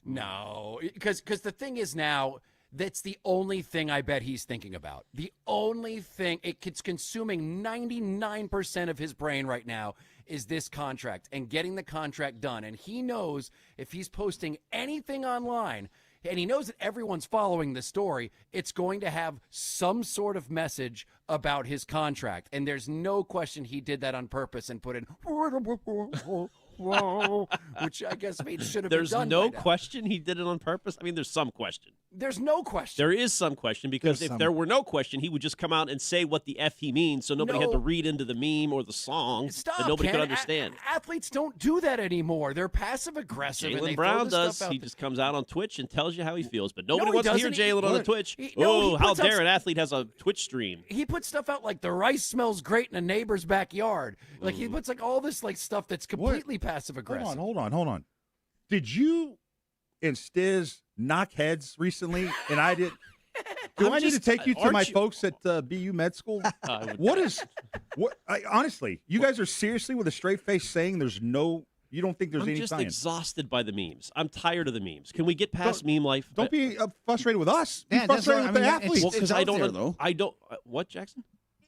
No, because the thing is now That's the only thing I bet he's thinking about. The only thing, it's consuming 99% of his brain right now is this contract and getting the contract done. And he knows if he's posting anything online, and he knows that everyone's following the story, it's going to have some sort of message about his contract. And there's no question he did that on purpose and put in, which I guess should have been done.
There's no question he did it on purpose? I mean, there's some question.
There's no question.
There is some question, because if there were no question, he would just come out and say what the F he means, so nobody had to read into the meme or the song, and nobody could understand.
Athletes don't do that anymore. They're passive-aggressive.
Jaylen Brown does. He just comes out on Twitch and tells you how he feels, but nobody
he
wants to hear
doesn't.
Jaylen on the Twitch.
He
How
puts
dare
out-
an athlete has a Twitch stream.
He puts stuff out like the rice smells great in a neighbor's backyard. Like he puts like all this like stuff that's completely passive-aggressive.
Hold on. Did you and Stiz knock heads recently, and I did? Do I need to take you to my folks at BU Med School? Honestly, you guys are seriously with a straight face saying you don't think there's
I'm
any
just
science?
Exhausted by the memes. I'm tired of the memes. Can we get past meme life?
Don't be frustrated with us. Be
Yeah, that's
frustrated
what-
with
I
the
mean,
athletes.
Well, because
It's
I
out
don't.
there, though.
I don't. What, Jackson?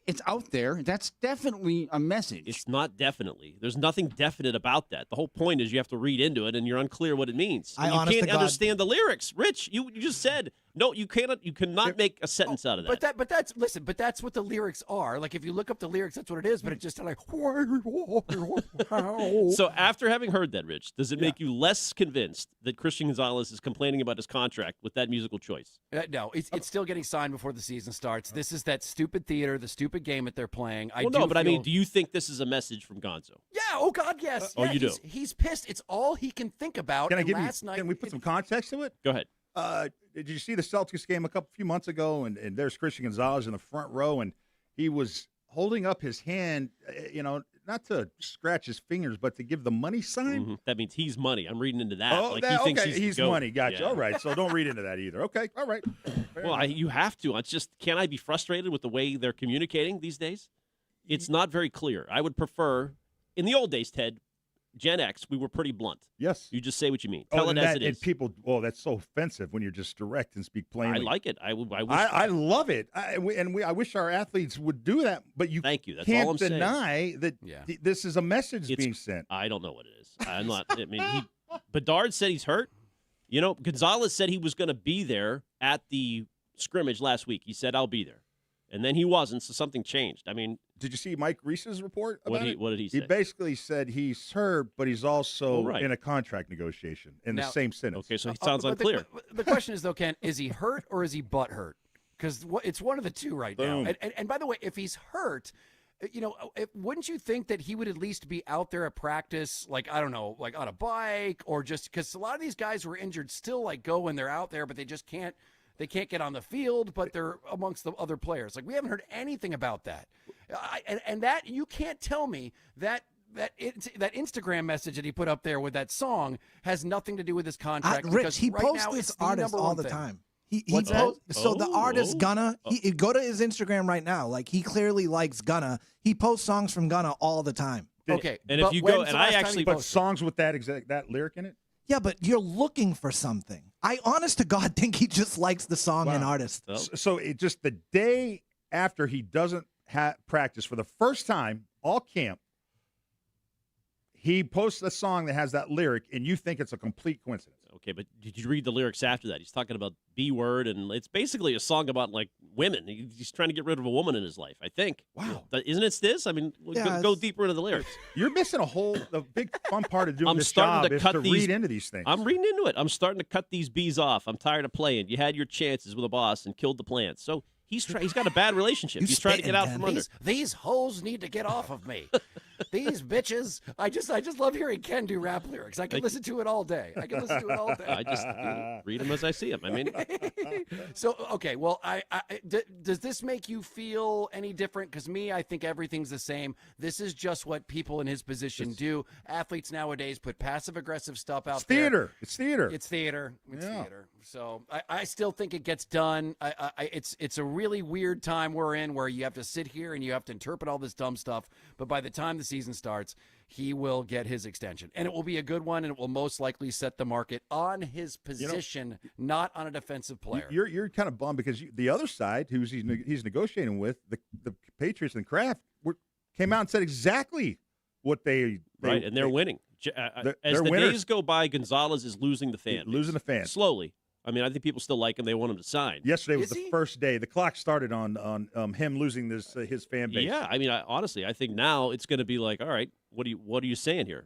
It's out there. That's definitely a message.
It's not definitely. There's nothing definite about that. The whole point is you have to read into it, and you're unclear what it means.
I
And you
honest
can't
to God-
understand the lyrics. Rich, you just said no. You cannot. You cannot make a sentence out of that.
But that's what the lyrics are. Like if you look up the lyrics, that's what it is. But it's just like.
So after having heard that, Rich, does it make you less convinced that Christian Gonzalez is complaining about his contract with that musical choice?
No, it's still getting signed before the season starts. This is that stupid theater, the stupid game that they're playing.
I mean, do you think this is a message from Gonzo?
Yeah. Oh God, yes.
Oh,
yeah,
you do.
He's pissed. It's all he can think about.
Can I
and
give
last night,
Can we put some context to it?
Go ahead.
Did you see the Celtics game a few months ago? And there's Christian Gonzalez in the front row, and he was holding up his hand, not to scratch his fingers, but to give the money sign.
Mm-hmm. That means he's money. I'm reading into that.
Oh,
like he thinks
he's
the GOAT.
money. Gotcha.
Yeah.
All right. So don't read into that either. Okay. All right.
Well, you have to. It's just, can I be frustrated with the way they're communicating these days? It's not very clear. I would prefer, in the old days, Ted, Gen X, we were pretty blunt.
Yes.
You just say what you mean. Tell it as it is.
And people, that's so offensive when you're just direct and speak plainly.
I like it. I wish.
I love it. I wish our athletes would do that, but you
Thank you. That's
can't
all I'm saying.
deny that this is a message being sent.
I don't know what it is. I'm not. I mean, Bedard said he's hurt. Gonzalez said he was going to be there at the scrimmage last week. He said, I'll be there. And then he wasn't, so something changed. I mean,
did you see Mike Reese's report about it?
What did he say?
He basically said he's hurt, but he's also
right.
in a contract negotiation in the same sentence.
Okay, so he sounds unclear.
The question is, though, Ken, is he hurt or is he butt hurt? Because it's one of the two right now. And by the way, if he's hurt, wouldn't you think that he would at least be out there at practice, like, I don't know, like on a bike, or just because a lot of these guys who are injured still like go when they're out there, but they just can't. They can't get on the field, but they're amongst the other players. Like, we haven't heard anything about that. And that, you can't tell me that Instagram message that he put up there with that song has nothing to do with his contract.
Rich, he
right
posts
now,
this
it's the
artist
number
all
one
the
thing.
time. He
What's
posts,
that?
so the artist Gunna, go to his Instagram right now. Like, he clearly likes Gunna. He posts songs from Gunna all the time.
Okay,
and if you go, and I actually,
but songs with that lyric in it.
Yeah, but you're looking for something. I, honest to God, think he just likes the song and artist.
So it just the day after he doesn't practice for the first time all camp, he posts a song that has that lyric, and you think it's a complete coincidence.
Okay, but did you read the lyrics after that? He's talking about B word, and it's basically a song about like women. He's trying to get rid of a woman in his life, I think.
Wow,
isn't it this? I mean, go deeper into the lyrics.
You're missing the big fun part of doing
I'm
this
starting
job
to
is
cut
to
these,
read into these things.
I'm reading into it. I'm starting to cut these bees off. I'm tired of playing. You had your chances with a boss and killed the plants. So he's got a bad relationship. He's trying to get out from under.
These hoes need to get off of me. These bitches. I just love hearing Ken do rap lyrics. I can listen to it all day. I
just read them as I see them. I mean,
so okay. Well, does this make you feel any different? Because I think everything's the same. This is just what people in his position do. Athletes nowadays put passive aggressive stuff out there.
It's theater.
It's theater. It's theater. So I still think it gets done. It's a really weird time we're in where you have to sit here and you have to interpret all this dumb stuff. But by the time the season starts, he will get his extension. And it will be a good one, and it will most likely set the market on his position, not on a defensive player.
You're kind of bummed because the other side, who's he's negotiating with, the Patriots and Kraft, came out and said exactly what they
right, and they're winning. As
they're
the
winners.
days go by, Gonzalez is losing the fan.
Losing the fans.
Slowly. I mean, I think people still like him. They want him to sign.
Yesterday was the first day. The clock started on him losing his fan base.
Yeah, I mean, honestly, I think now it's going to be like, all right, what are you saying here?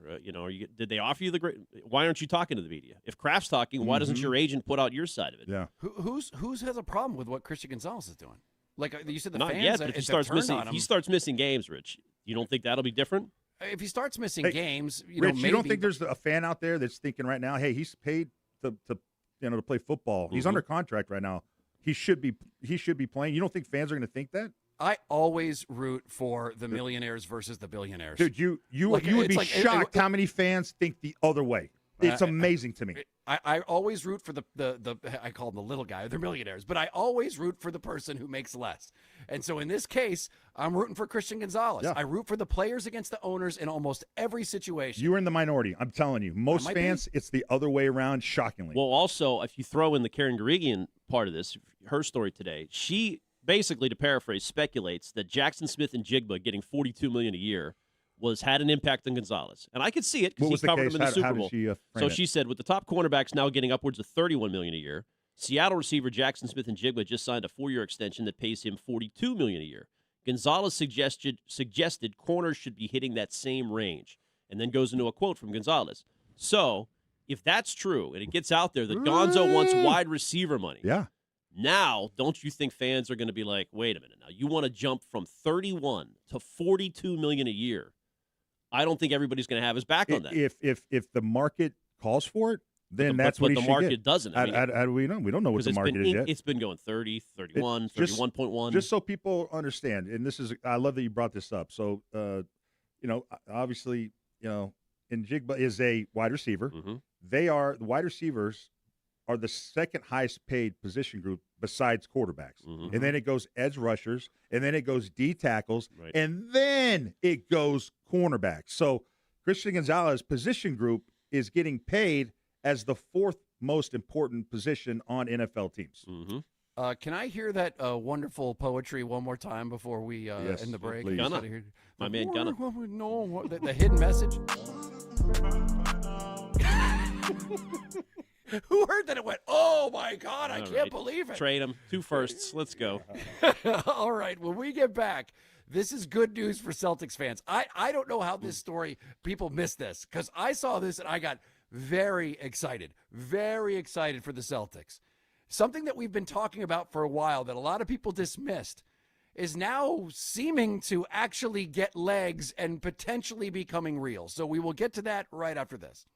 Did they offer you the great? Why aren't you talking to the media? If Kraft's talking, why doesn't your agent put out your side of it?
Yeah.
Who's has a problem with what Christian Gonzalez is doing? Like you said, the
Not
fans.
yet, but if he starts missing games, Rich, you don't think that'll be different?
If he starts missing games,
Rich,
maybe.
you don't think there's a fan out there that's thinking right now, hey, he's paid to play football. He's under contract right now. He should be playing. You don't think fans are going to think that?
I always root for the millionaires versus the billionaires.
Dude, you would be shocked how many fans think the other way. It's amazing to me.
I always root for the I call them the little guy. They're millionaires, but I always root for the person who makes less. And so in this case, I'm rooting for Christian Gonzalez.
Yeah.
I root for the players against the owners in almost every situation.
You are in the minority. I'm telling you. Most fans, it's the other way around, shockingly.
Well, also, if you throw in the Karen Garigian part of this, her story today, she basically, to paraphrase, speculates that Jackson Smith and Jigba getting $42 million a year had an impact on Gonzalez. And I could see it because he covered him in the Super Bowl. So she said, with the top cornerbacks now getting upwards of $31 million a year, Seattle receiver Jackson Smith and Jigba just signed a 4-year extension that pays him $42 million a year. Gonzalez suggested corners should be hitting that same range, and then goes into a quote from Gonzalez. So if that's true and it gets out there that Gonzo wants wide receiver money, now don't you think fans are going to be like, wait a minute, now you want to jump from 31 to 42 million a year? I don't think everybody's going to have his back on that.
If the market calls for it, then that's what he
the
should
market
get.
doesn't. I mean,
how do we know? We don't know what the market is yet.
It's been going 30, 31, 31.1.
Just so people understand, and I love that you brought this up. So, obviously, Njigba is a wide receiver. The wide receivers are the second highest paid position group besides quarterbacks. And then it goes edge rushers, and then it goes D tackles, and then it goes cornerbacks. So Christian Gonzalez position group is getting paid as the fourth most important position on NFL teams.
Can I hear that wonderful poetry one more time before we end the break?
Please.
Gunna. My man Gunna.
No, the hidden message. Who heard that? It went, oh my God, I can't believe it.
Trade him. 2 firsts. Let's go.
All right, when we get back, this is good news for Celtics fans. I don't know how this story, people missed this, because I saw this and I got very excited for the Celtics. Something that we've been talking about for a while that a lot of people dismissed is now seeming to actually get legs and potentially becoming real. So we will get to that right after this.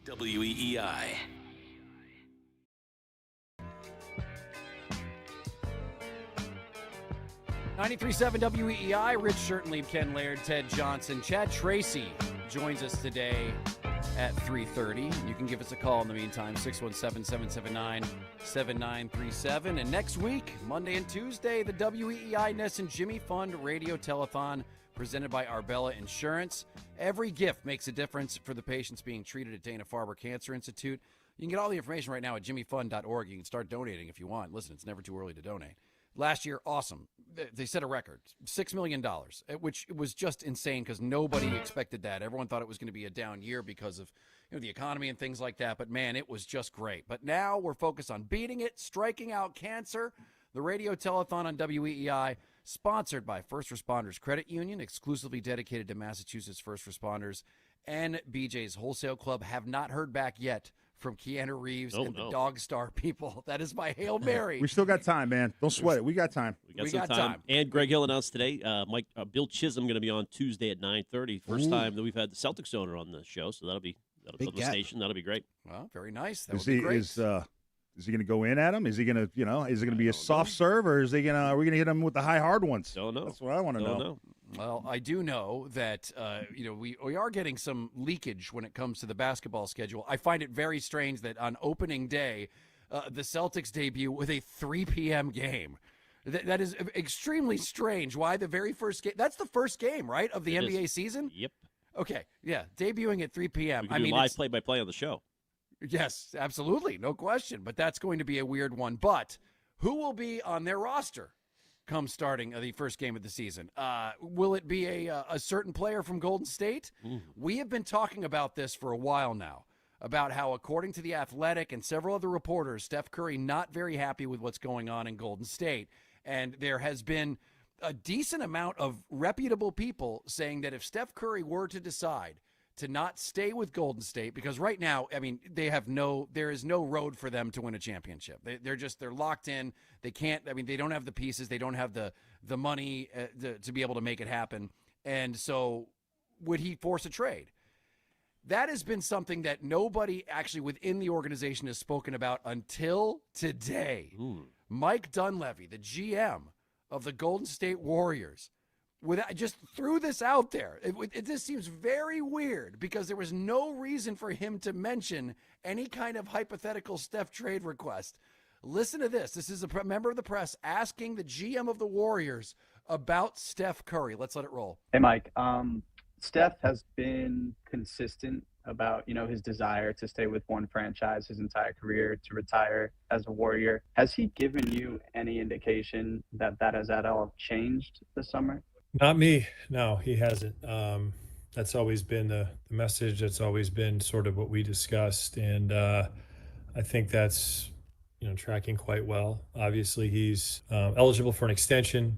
WEEI.
.93.7 WEEI, Rich Shirtleib, Ken Laird, Ted Johnson. Chad Tracy joins us today at 3:30. You can give us a call in the meantime, 617-779-7937. And next week, Monday and Tuesday, the WEEI Ness and Jimmy Fund Radio Telethon presented by Arbella Insurance. Every gift makes a difference for the patients being treated at Dana-Farber Cancer Institute. You can get all the information right now at jimmyfund.org. You can start donating if you want. Listen, it's never too early to donate. Last year, awesome. They set a record, $6 million, which was just insane because nobody expected that. Everyone thought it was going to be a down year because of the economy and things like that. But, man, it was just great. But now we're focused on beating it, striking out cancer. The radio telethon on WEEI, sponsored by First Responders Credit Union, exclusively dedicated to Massachusetts first responders, and BJ's Wholesale Club. Have not heard back yet from Keanu Reeves and the Dog Star people. That is my Hail Mary.
We still got time, man. Don't sweat it. We got time.
We got some time. And Greg Hill announced today, Bill Chisholm going to be on Tuesday at 9:30. First time that we've had the Celtics owner on the show, so that'll be on the station. That'll be great.
Well, very nice. That would be great.
Is he going to go in at him? Is he going to, is it going to be a soft serve, or is he going to? Are we going to hit him with the high hard ones?
Don't know.
That's what I want to know.
Well, I do know that we are getting some leakage when it comes to the basketball schedule. I find it very strange that on opening day, the Celtics debut with a 3 p.m. game. That is extremely strange. Why the very first game? That's the first game, right, of the NBA season?
Yep.
Okay, yeah, debuting at 3 p.m.
We can do live play-by-play on the show.
Yes, absolutely, no question. But that's going to be a weird one. But who will be on their roster come starting the first game of the season? Will it be a certain player from Golden State? We have been talking about this for a while now, about how, according to The Athletic and several other reporters, Steph Curry not very happy with what's going on in Golden State. And there has been a decent amount of reputable people saying that if Steph Curry were to decide to not stay with Golden State, because right now, I mean, there is no road for them to win a championship. They're locked in. They can't, they don't have the pieces. They don't have the money to be able to make it happen. And so would he force a trade? That has been something that nobody actually within the organization has spoken about until today. Mike Dunleavy, the GM of the Golden State Warriors, just threw this out there. It just seems very weird because there was no reason for him to mention any kind of hypothetical Steph trade request. Listen to this. This is a member of the press asking the GM of the Warriors about Steph Curry. Let's let it roll.
Hey, Mike. Steph has been consistent about, his desire to stay with one franchise his entire career, to retire as a Warrior. Has he given you any indication that has at all changed this summer?
Not me. No, he hasn't. That's always been the message. That's always been sort of what we discussed. And I think that's, tracking quite well. Obviously, he's eligible for an extension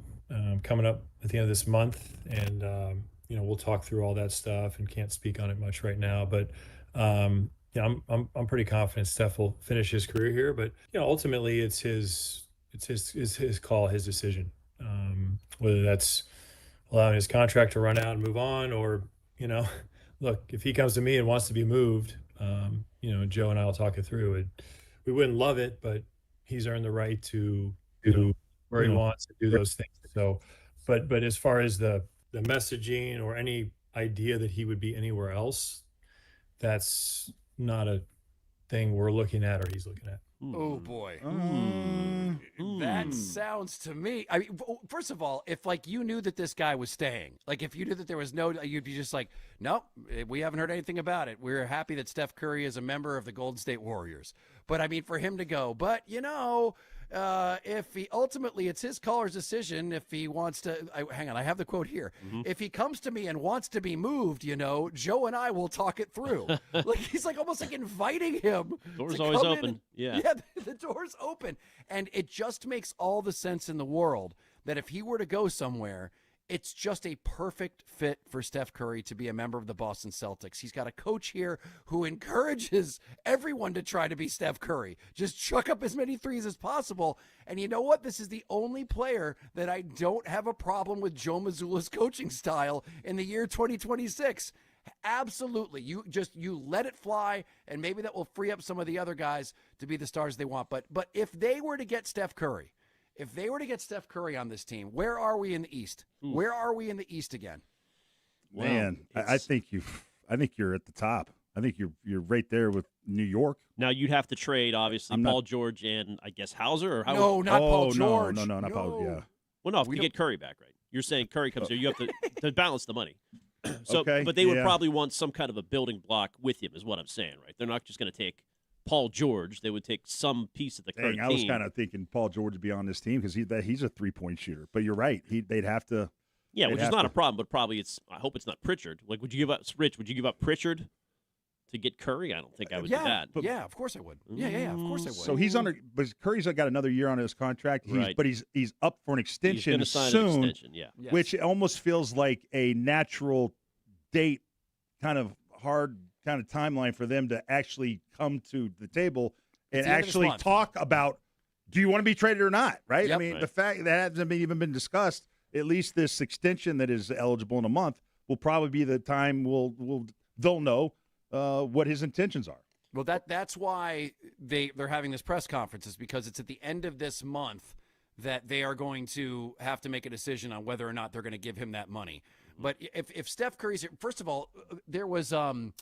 coming up at the end of this month. And, we'll talk through all that stuff and can't speak on it much right now. But, I'm pretty confident Steph will finish his career here. But, ultimately, it's his call, his decision, whether that's allowing his contract to run out and move on, or, look, if he comes to me and wants to be moved, Joe and I will talk it through it. We wouldn't love it, but he's earned the right to do where he wants to do those things. So, but as far as the messaging or any idea that he would be anywhere else, that's not a thing we're looking at or he's looking at.
Oh boy. That sounds to me. I mean, first of all, if you knew that this guy was staying, if you knew that there was you'd be just like, nope, we haven't heard anything about it. We're happy that Steph Curry is a member of the Golden State Warriors. But I mean, for him to go, but if he ultimately, it's his caller's decision. If he wants to, hang on, I have the quote here. If he comes to me and wants to be moved, Joe and I will talk it through. He's almost inviting him.
Door's always open.
Yeah, the door's open. And it just makes all the sense in the world that if he were to go somewhere, it's just a perfect fit for Steph Curry to be a member of the Boston Celtics. He's got a coach here who encourages everyone to try to be Steph Curry. Just chuck up as many threes as possible. And you know what? This is the only player that I don't have a problem with Joe Mazzulla's coaching style in the year 2026. Absolutely. You let it fly, and maybe that will free up some of the other guys to be the stars they want. But if they were to get Steph Curry, on this team, where are we in the East? Where are we in the East again?
Man, I think you're at the top. I think you're right there with New York.
Now you'd have to trade, obviously, Paul George and I guess Hauser, or how?
No, not Paul George.
No, not Paul. Yeah.
Well, no, if you get Curry back, right? You're saying Curry comes here, you have to balance the money. So,
Okay,
but they would
yeah.
probably want some kind of a building block with him, is what I'm saying, right? They're not just going to take Paul George; they would take some piece of the current
I was
team.
kind of thinking Paul George would be on this team because he's a 3-point shooter. But you're right; they'd have to.
Yeah,
they'd
which is
have
not
to-
a problem, but probably it's. I hope it's not Pritchard. Like, would you give up Rich? Would you give up Pritchard to get Curry? I don't think I would do that.
Yeah, of course I would. Yeah, of course I would.
So he's under, but Curry's got another year on his contract.
Right.
But he's up for an extension
gonna sign an
soon,
extension, yeah. Yes.
which almost feels like a natural date, kind of hard kind of timeline for them to actually come to the table and
It's the end of this
actually
month.
talk about, do you want to be traded or not? Right?
Yep.
I mean,
Right.
the fact that hasn't even been discussed. At least this extension that is eligible in a month will probably be the time they'll know what his intentions are.
Well, that's why they're having this press conference, is because it's at the end of this month that they are going to have to make a decision on whether or not they're going to give him that money. But if Steph Curry's here, first of all, there was John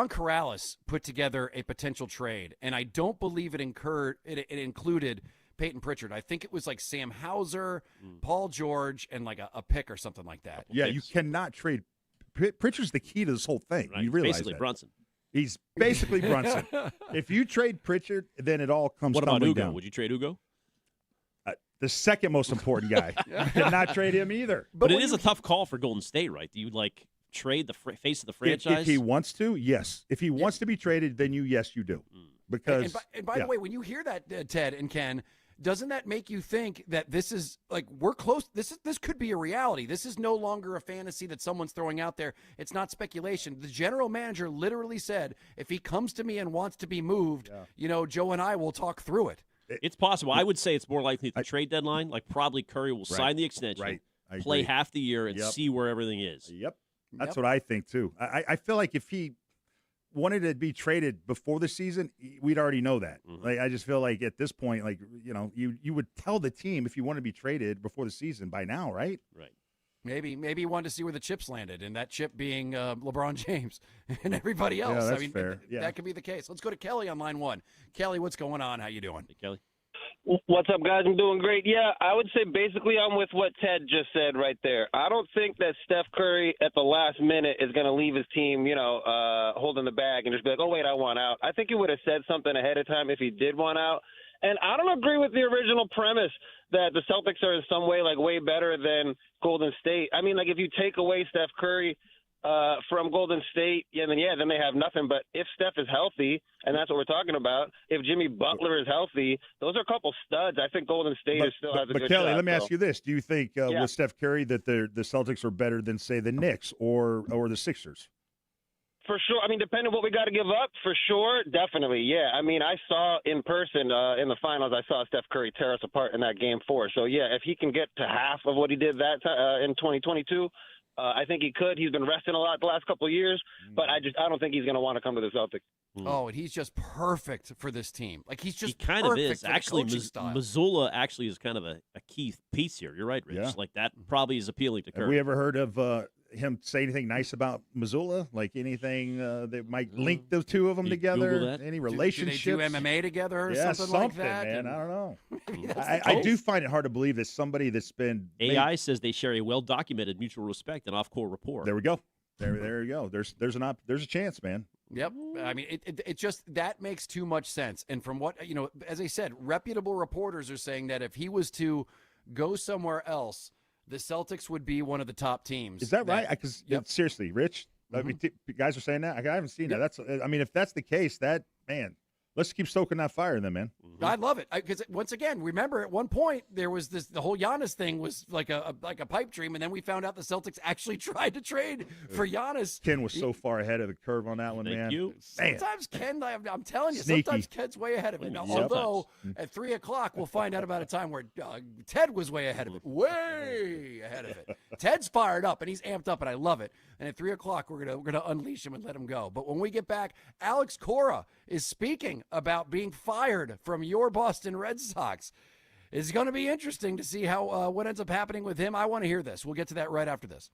Corrales put together a potential trade, and I don't believe it included Peyton Pritchard. I think it was like Sam Hauser, Paul George, and like a pick or something like that.
Yeah, you cannot trade. Pritchard's the key to this whole thing.
Right.
You realize
Basically
that.
Brunson.
He's basically Brunson. If you trade Pritchard, then it all comes
What about
tumbling
Ugo?
down.
Would you trade Ugo?
The second most important guy. You cannot trade him either.
But it is a tough call for Golden State, right? Do you trade the face of the franchise?
If he wants to, yes. If he wants to be traded, then yes, you do. Because
And by the way, when you hear that, Ted and Ken, doesn't that make you think that this is like we're close? This could be a reality. This is no longer a fantasy that someone's throwing out there. It's not speculation. The general manager literally said, if he comes to me and wants to be moved, Joe and I will talk through it.
It's possible. I would say it's more likely at the trade deadline. Like probably Curry will sign the extension,
Right. I
play
agree.
half the year, and
Yep.
see where everything is.
Yep. That's what I think, too. I feel like if he wanted to be traded before the season, we'd already know that. Like, I just feel like at this point, like, you would tell the team if you want to be traded before the season by now, right?
Right.
Maybe he wanted to see where the chips landed, and that chip being LeBron James and everybody else.
Yeah, that's
I mean,
fair. Yeah.
that could be the case. Let's go to Kelly on line one. Kelly, what's going on? How you doing?
Hey, Kelly.
What's up, guys? I'm doing great. Yeah, I would say basically I'm with what Ted just said right there. I don't think that Steph Curry at the last minute is going to leave his team, holding the bag and just be like, oh, wait, I want out. I think he would have said something ahead of time if he did want out. And I don't agree with the original premise that the Celtics are in some way like way better than Golden State. I mean, like if you take away Steph Curry from Golden State, then they have nothing. But if Steph is healthy, and that's what we're talking about, if Jimmy Butler is healthy, those are a couple studs. I think Golden State still has a
But
good
Kelly,
shot.
let me ask you this: do you think
Yeah.
with Steph Curry that the Celtics are better than, say, the Knicks or the Sixers?
For sure. I mean, depending on what we got to give up, for sure, definitely. Yeah. I mean, I saw in person in the finals, I saw Steph Curry tear us apart in that game 4. So, yeah, if he can get to half of what he did in 2022, I think he could. He's been resting a lot the last couple of years, but I don't think he's going to want to come to the Celtics.
Oh, and he's just perfect for this team. Like he's just
He kind of
perfect
is.
for the
Actually,
coaching style.
Missoula actually is kind of a key piece here. You're right, Rich.
Yeah.
Like that probably is appealing to
Have
Curry.
we ever heard of him say anything nice about Missoula? Like anything that might link the two of them
You
together?
Google that?
Any
Do
relationships?
they do MMA together or
Yeah,
something like that?
man.
And-
I don't know.
Maybe that's
I
the
do
case.
find it hard to believe that somebody that's been
AI says they share a well-documented mutual respect and off-court rapport.
There we go. There you go. There's a chance, man.
Yep. I mean, it just that makes too much sense. And from what as I said, reputable reporters are saying that if he was to go somewhere else, the Celtics would be one of the top teams.
Is that right? Because seriously, Rich, I mean, guys are saying that. I haven't seen that. If that's the case, that man, Let's keep stoking that fire then, man.
I love it because once again, remember at one point there was the whole Giannis thing was like a pipe dream, and then we found out the Celtics actually tried to trade for Giannis.
Ken was so far ahead of the curve on that one, man.
you.
Man.
Sometimes Ken, I'm telling you,
Sneaky.
sometimes Ken's way ahead of it. Now,
Yep.
although at 3:00 we'll find out about a time where Ted was way ahead of it, way ahead of it. Ted's fired up and he's amped up, and I love it. And at 3:00 we're gonna unleash him and let him go. But when we get back, Alex Cora is speaking about being fired from your Boston Red Sox. It's going to be interesting to see how what ends up happening with him. I want to hear this. We'll get to that right after this.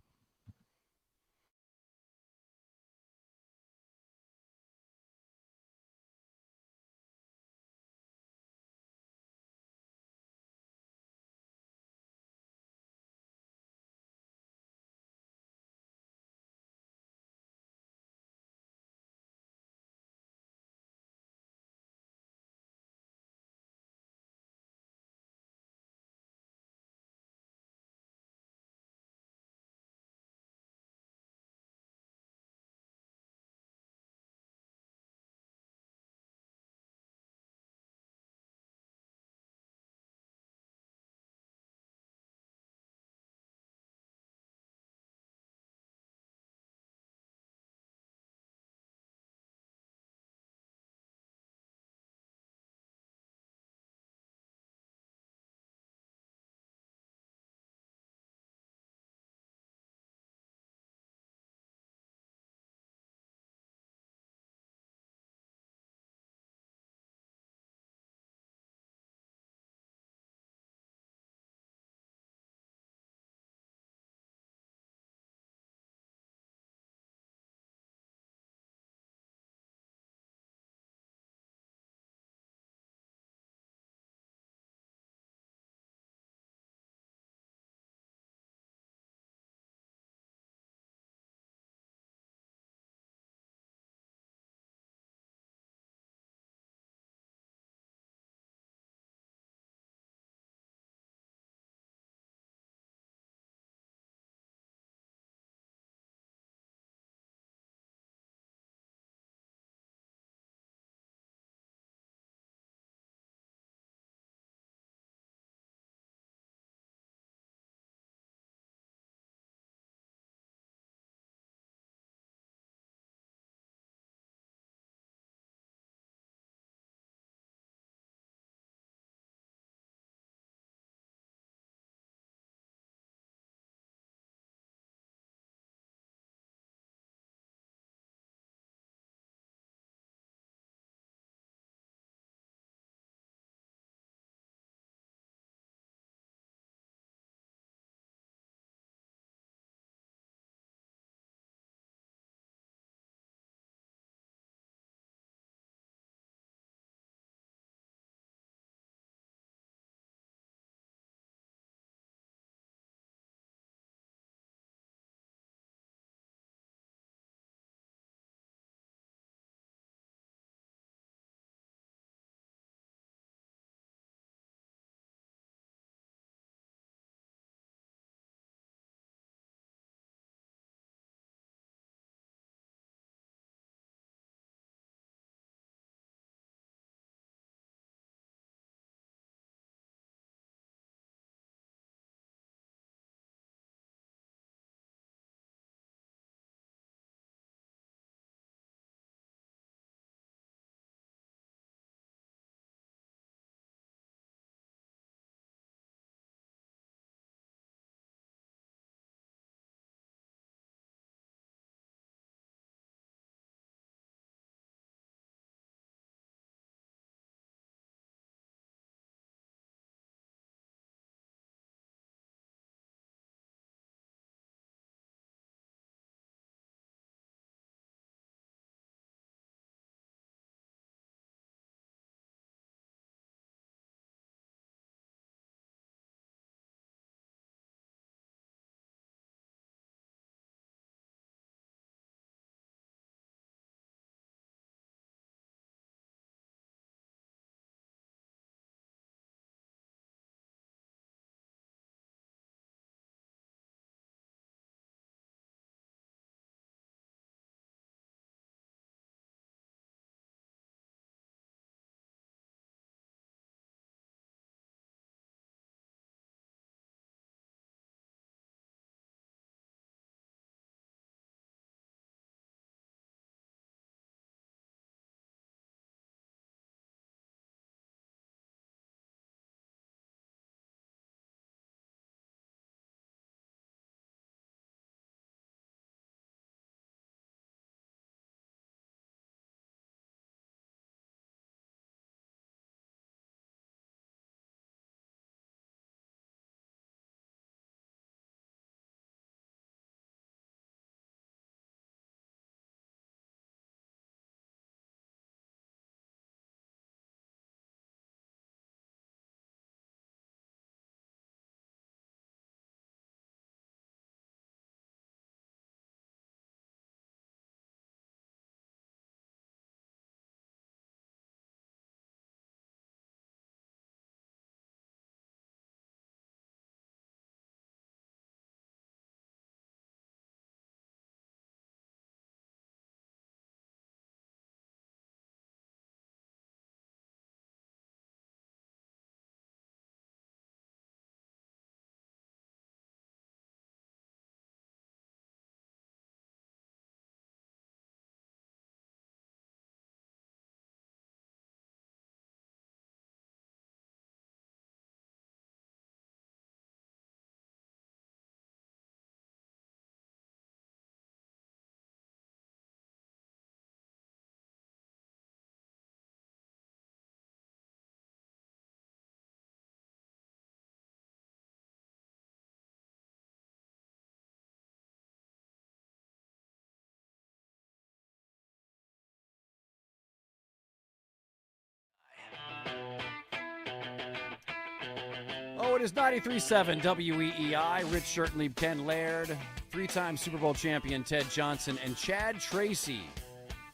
It is 93.7 WEEI. Rich Shirtley, Ken Laird, 3-time Super Bowl champion Ted Johnson, and Chad Tracy,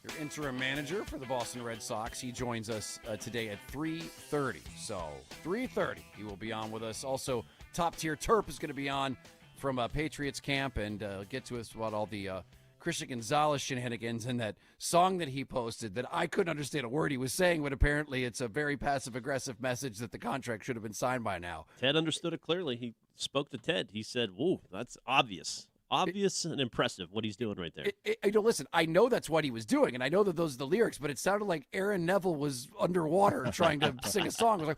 your interim manager for the Boston Red Sox. He joins us today at 3:30. So 3:30, he will be on with us. Also, Top Tier Terp is going to be on from Patriots camp and get to us about all the Christian Gonzalez shenanigans and that song that he posted that I couldn't understand a word he was saying, but apparently it's a very passive-aggressive message that the contract should have been signed by now.
Ted understood it clearly. He spoke to Ted. He said, "Whoa, that's obvious." Obvious and impressive what he's doing right there.
Listen, I know that's what he was doing, and I know that those are the lyrics, but it sounded like Aaron Neville was underwater trying to sing a song. It was like,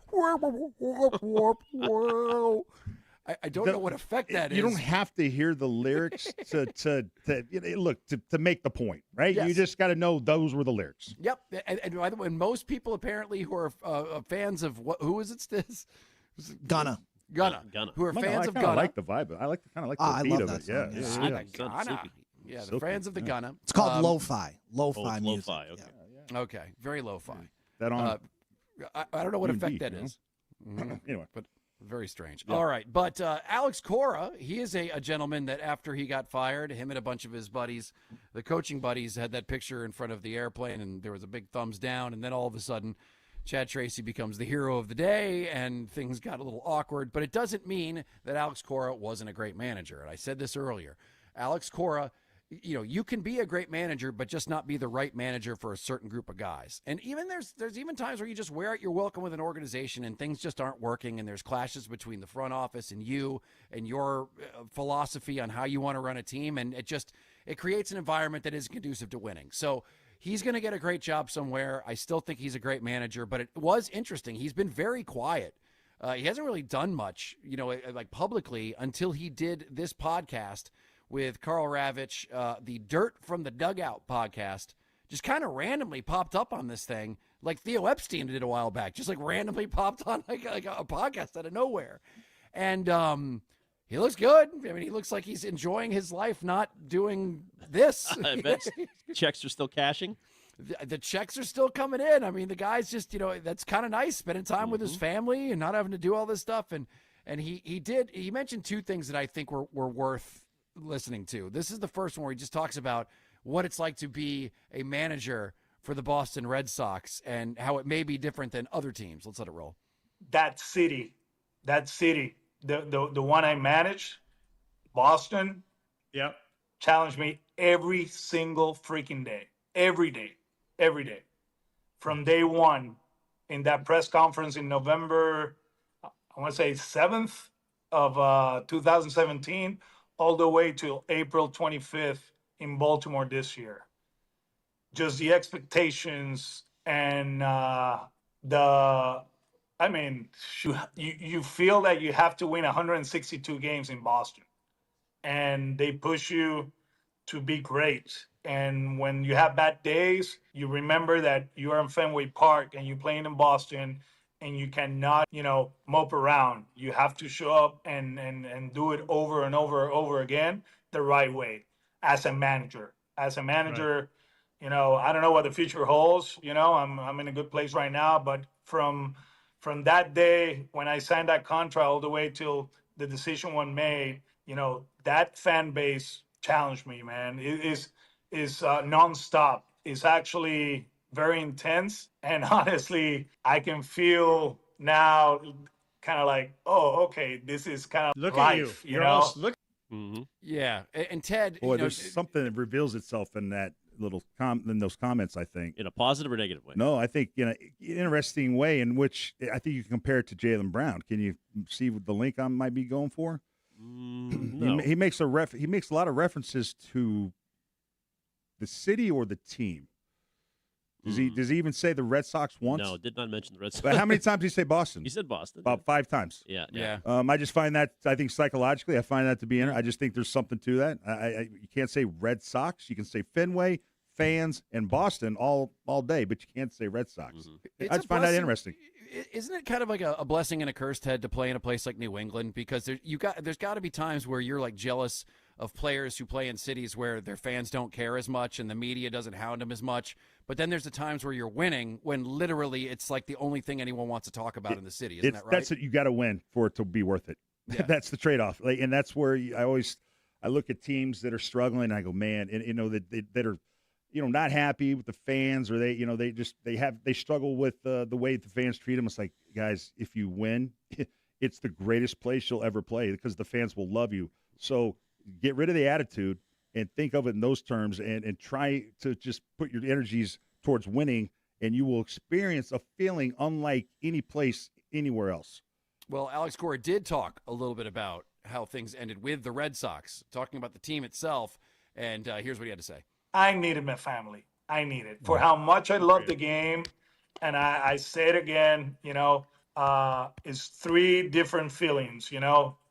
I don't know what effect that is.
You don't have to hear the lyrics to make the point, right?
Yes.
You just got to know those were the lyrics.
Yep. And by the way, most people apparently who are fans of who is it? This
Gunna.
Who are fans of
Gunna. I
Gunna.
like the vibe. I like the
I
beat
love
of
that
it.
song,
Yeah.
Gunna. Yeah, the fans of the Gunna.
It's called lo-fi. Lo-fi music.
Lo-fi, okay.
Yeah.
Okay, very lo-fi.
That on.
I don't know what effect
UND,
that
you know?
is.
Anyway,
but very strange.
Yeah.
All right, but Alex Cora, he is a gentleman that after he got fired, him and a bunch of his buddies, the coaching buddies, had that picture in front of the airplane, and there was a big thumbs down, and then all of a sudden, Chad Tracy becomes the hero of the day, and things got a little awkward. But it doesn't mean that Alex Cora wasn't a great manager. And I said this earlier. Alex Cora, you can be a great manager, but just not be the right manager for a certain group of guys. And even there's even times where you just wear out your welcome with an organization and things just aren't working, and there's clashes between the front office and you and your philosophy on how you want to run a team, and it creates an environment that isn't conducive to winning. So he's going to get a great job somewhere. I still think he's a great manager, but it was interesting. He's been very quiet. He hasn't really done much, like publicly until he did this podcast with Carl Ravitch, the Dirt from the Dugout podcast, just kind of randomly popped up on this thing, like Theo Epstein did a while back, just like randomly popped on like a podcast out of nowhere. And he looks good. I mean, he looks like he's enjoying his life, not doing this.
I bet checks are still cashing.
The checks are still coming in. I mean, the guy's just, that's kind of nice, spending time with his family and not having to do all this stuff. And he mentioned two things that I think were worth listening to. This is the first one where he just talks about what it's like to be a manager for the Boston Red Sox and how it may be different than other teams. Let's let it roll.
That city, the one I managed, Boston, challenged me every single freaking day, every day. From day one in that press conference in November, I want to say 7th of 2017, all the way to April 25th in Baltimore this year. Just the expectations and you feel that you have to win 162 games in Boston, and they push you to be great. And when you have bad days, you remember that you are in Fenway Park and you're playing in Boston, and you cannot, mope around. You have to show up and do it over and over again the right way as a manager. As a manager, right. I don't know what the future holds. I'm in a good place right now, but from that day when I signed that contract all the way till the decision was made, that fan base challenged me, man. It is nonstop. It's actually very intense, and honestly, I can feel now, kind of like, oh, okay, this is kind of
look
life.
At you. You're almost look.
Mm-hmm.
Yeah, and Ted,
boy, there's something that reveals itself in that little in those comments. I think
in a positive or negative way.
No, I think interesting way in which I think you can compare it to Jaylen Brown. Can you see the link I might be going for?
No.
He makes a lot of references to the city or the team. Does he even say the Red Sox once?
No, did not mention the Red Sox.
But how many times did he say Boston?
He said Boston.
About 5 times.
Yeah.
I just find that, I think psychologically, I find that to be I just think there's something to that. You can't say Red Sox. You can say Fenway, fans, and Boston all day, but you can't say Red Sox.
Mm-hmm.
I just find that interesting.
Isn't it kind of like a blessing and a curse, Ted, to play in a place like New England? Because there's got to be times where you're like jealous of players who play in cities where their fans don't care as much and the media doesn't hound them as much. But then there's the times where you're winning when literally it's like the only thing anyone wants to talk about in the city. Isn't that right?
That's what you got to win for it to be worth it.
Yeah.
That's the trade-off. And that's where I look at teams that are struggling and I go, man, and that are, not happy with the fans, or they struggle with the way the fans treat them. It's like, guys, if you win, it's the greatest place you'll ever play because the fans will love you. So get rid of the attitude and think of it in those terms, and try to just put your energies towards winning, and you will experience a feeling unlike any place anywhere else.
Well, Alex Cora did talk a little bit about how things ended with the Red Sox, talking about the team itself, and here's what he had to say.
I needed my family. I need it for how much I love the game. And I say it again, it's three different feelings,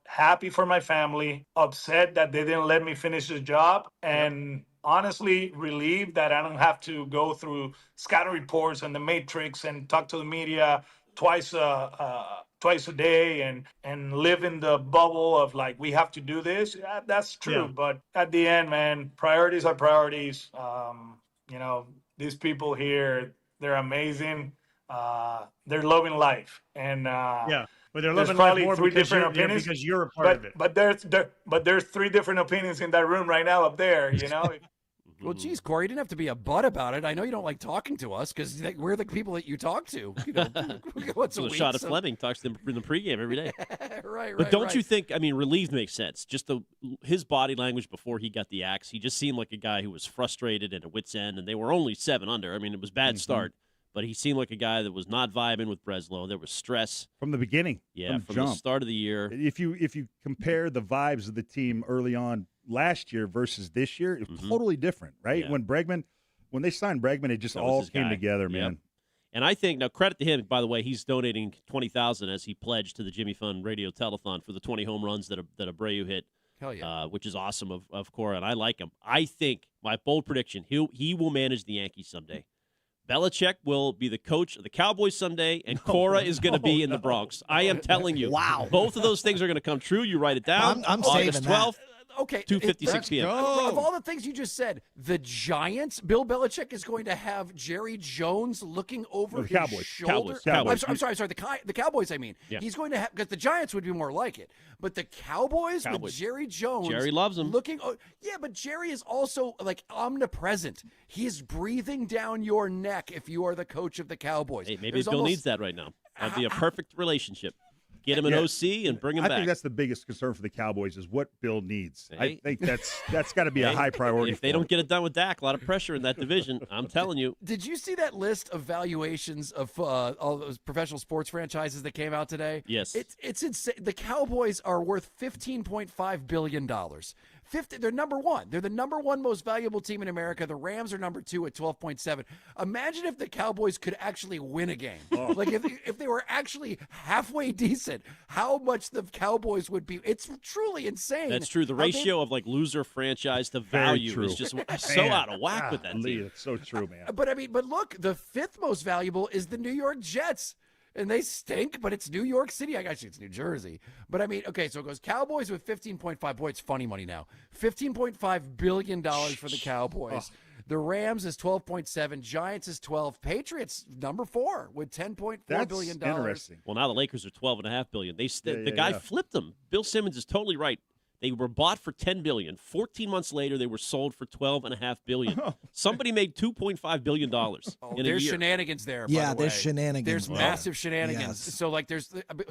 happy for my family, upset that they didn't let me finish the job, and honestly relieved that I don't have to go through scatter reports and the Matrix and talk to the media twice a day and live in the bubble of like, we have to do this. Yeah, that's true.
Yeah.
But at the end, man, priorities are priorities. These people here, they're amazing. They're loving life. And
but they're
there's
loving life
probably
more
three
because
different opinions.
because you're a part of it.
But there's three different opinions in that room right now up there,
Well, geez, Corey, you didn't have to be a butt about it. I know you don't like talking to us because we're the people that you talk to. Once a
So
week.
shot of Fleming talks to them in the pregame every day.
right.
But don't you think? I mean, relieved makes sense. Just his body language before he got the axe, he just seemed like a guy who was frustrated and at wit's end. And they were only 7 under. I mean, it was a bad start, but he seemed like a guy that was not vibing with Breslow. There was stress
From the beginning.
Yeah,
from
from the start of the year.
If you compare the vibes of the team early on last year versus this year, it was totally different, right?
Yeah.
When they signed Bregman, it just
That was
all
his
came
guy.
together,
Yep.
man.
And I think, now credit to him, by the way, he's donating $20,000 as he pledged to the Jimmy Fund Radio Telethon for the 20 home runs that Abreu hit.
Hell yeah.
Which is awesome of Cora, and I like him. I think, my bold prediction, he will manage the Yankees someday. Belichick will be the coach of the Cowboys someday, and Cora is going to be in the Bronx. I am telling you.
Wow.
Both of those things are going to come true. You write it down.
I'm
August
saving
12th.
Okay,
2:56 p.m.
Of all the things you just said, the Giants, Bill Belichick is going to have Jerry Jones looking over his
Cowboys.
shoulder.
Cowboys.
I'm sorry. The Cowboys. I mean,
Yeah.
he's going to have, because the Giants would be more like it, but the Cowboys. with Jerry Jones.
Jerry loves him.
Yeah, but Jerry is also like omnipresent. He's breathing down your neck if you are the coach of the Cowboys.
Hey, maybe
There's
Bill
almost-
needs that right now. That'd be a perfect relationship. Get him an OC and bring him
I
back.
think that's the biggest concern for the Cowboys is what Bill needs. I
Hey.
think that's got to be a
Hey,
high priority.
If they don't get it done with Dak, a lot of pressure in that division. I'm telling you.
Did you see that list of valuations of all those professional sports franchises that came out today?
Yes.
It's insane. The Cowboys are worth $15.5 billion. They're number one. They're the number one most valuable team in America. The Rams are number 2 at 12.7. Imagine if the Cowboys could actually win a game. Like if they were actually halfway decent, how much the Cowboys would be. It's truly insane.
That's true. The
how they-
ratio of like loser franchise to
Very
value
true.
is just so
Man,
out of whack with that
golly,
team.
It's so true, man.
But look, the 5th most valuable is the New York Jets. And they stink, but it's New York City. Actually, it's New Jersey. But I mean, okay, so it goes Cowboys with 15.5. Boy, it's funny money now. $15.5 billion for the Cowboys. The Rams is 12.7. Giants is 12. Patriots, number 4 with $10.4 billion.
Interesting.
Well, now the Lakers are $12.5 billion. The
yeah,
guy
yeah.
flipped them. Bill Simmons is totally right. They were bought for $10 billion. 14 months later, they were sold for $12.5 billion. Somebody made $2.5 billion in a
There's
year.
shenanigans there. by
Yeah,
the
there's
way.
shenanigans
There's
there.
massive shenanigans.
Yes.
So like,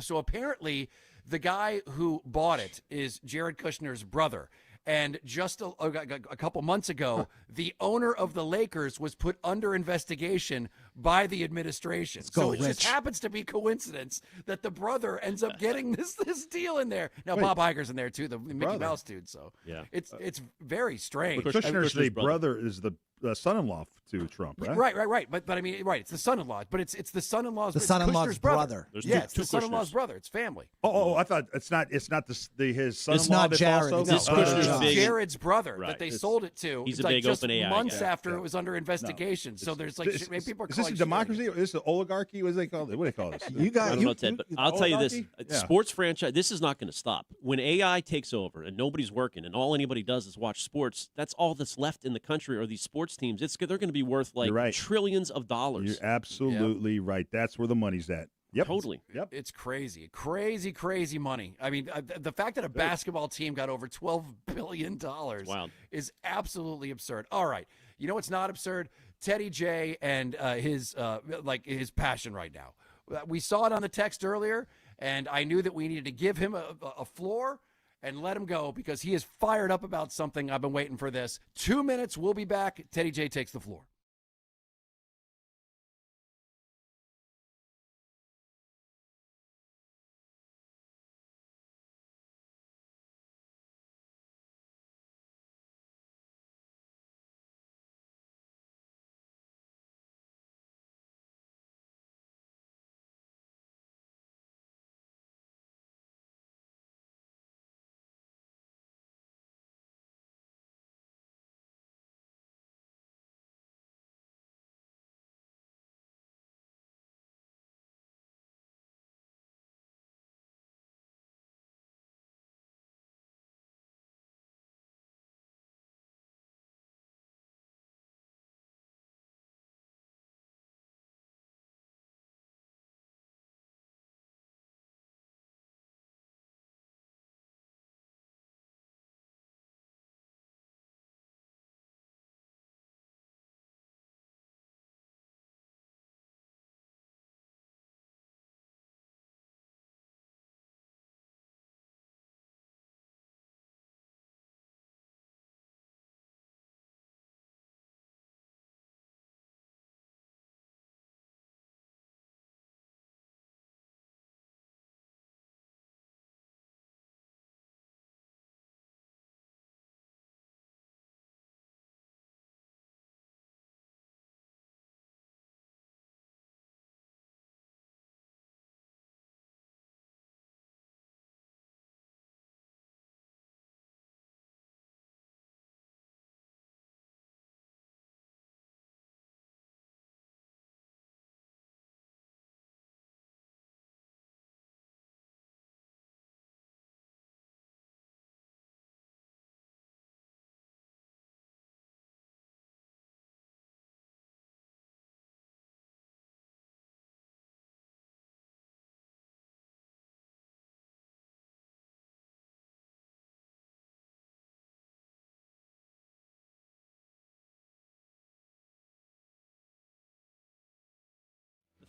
so apparently, the guy who bought it is Jared Kushner's brother. And just a couple months ago, the owner of the Lakers was put under investigation by the administration.
go,
So it just
Rich.
happens to be coincidence that the brother ends up getting this deal in there. Now
Wait.
Bob Iger's in there too, the Mickey
Brother.
Mouse dude. So
Yeah.
it's very strange.
But Kushner's the
Kushner's brother.
brother is the son-in-law to Trump, right?
Right. But I mean, right. It's the son-in-law, but it's the son-in-law's.
The
it's
son-in-law's
Kushner's
brother.
There's
Yeah,
two-
it's the
two
son-in-law's
Kushners.
brother. It's family.
Oh, I thought it's not his son-in-law.
not
that's
Jared,
Also?
it's his
Oh,
brother,
It's
John.
Jared's brother
Right.
that they sold it to.
He's
it's
a
like
big
just
OpenAI
months
guy.
after it was under investigation. So there's like people are
is
calling
this a
shit.
democracy? Or is this an oligarchy? What do they call it? What do they call this?
You got
I don't know, Ted, but I'll tell you this:
oligarchy? Yeah.
sports franchise. This is not going to stop. When AI takes over and nobody's working, and all anybody does is watch sports, that's all that's left in the country are these sports teams. They're going to be worth like
You're right.
trillions of dollars.
You're absolutely right. That's where the money's at. Yep.
Totally.
Yep.
It's crazy money. I mean, the fact that a basketball team got over $12 billion
Wild.
is absolutely absurd. All right. You know what's not absurd? Teddy J and his passion right now. We saw it on the text earlier, and I knew that we needed to give him a floor and let him go because he is fired up about something. I've been waiting for this. 2 minutes, we'll be back. Teddy J takes the floor.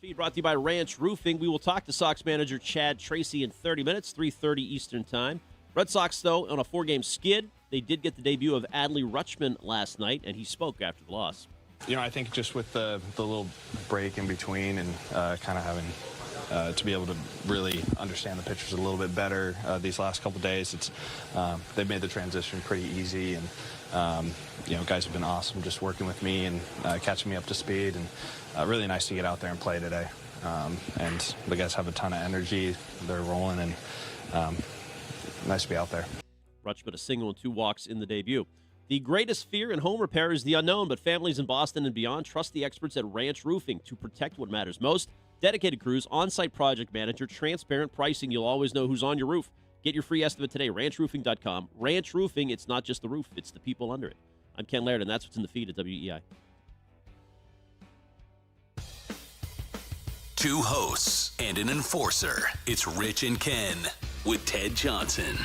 Feed brought to you by Ranch Roofing. We will talk to Sox manager Chad Tracy in 30 minutes, 3:30 Eastern Time. Red Sox, though, on a 4-game skid. They did get the debut of Adley Rutschman last night, and he spoke after the loss.
You know, I think just with the little break in between and kind of having to be able to really understand the pitchers a little bit better these last couple days, it's they've made the transition pretty easy, and you know, guys have been awesome just working with me and catching me up to speed, and really nice to get out there and play today. And the guys have a ton of energy. They're rolling, and nice to be out there.
Rutschman a single and 2 walks in the debut. The greatest fear in home repair is the unknown, but families in Boston and beyond trust the experts at Ranch Roofing to protect what matters most. Dedicated crews, on-site project manager, transparent pricing. You'll always know who's on your roof. Get your free estimate today, ranchroofing.com. Ranch Roofing, it's not just the roof, it's the people under it. I'm Ken Laird, and that's what's in the feed at WEEI.
Two hosts and an enforcer. It's Rich and Ken with Ted Johnson.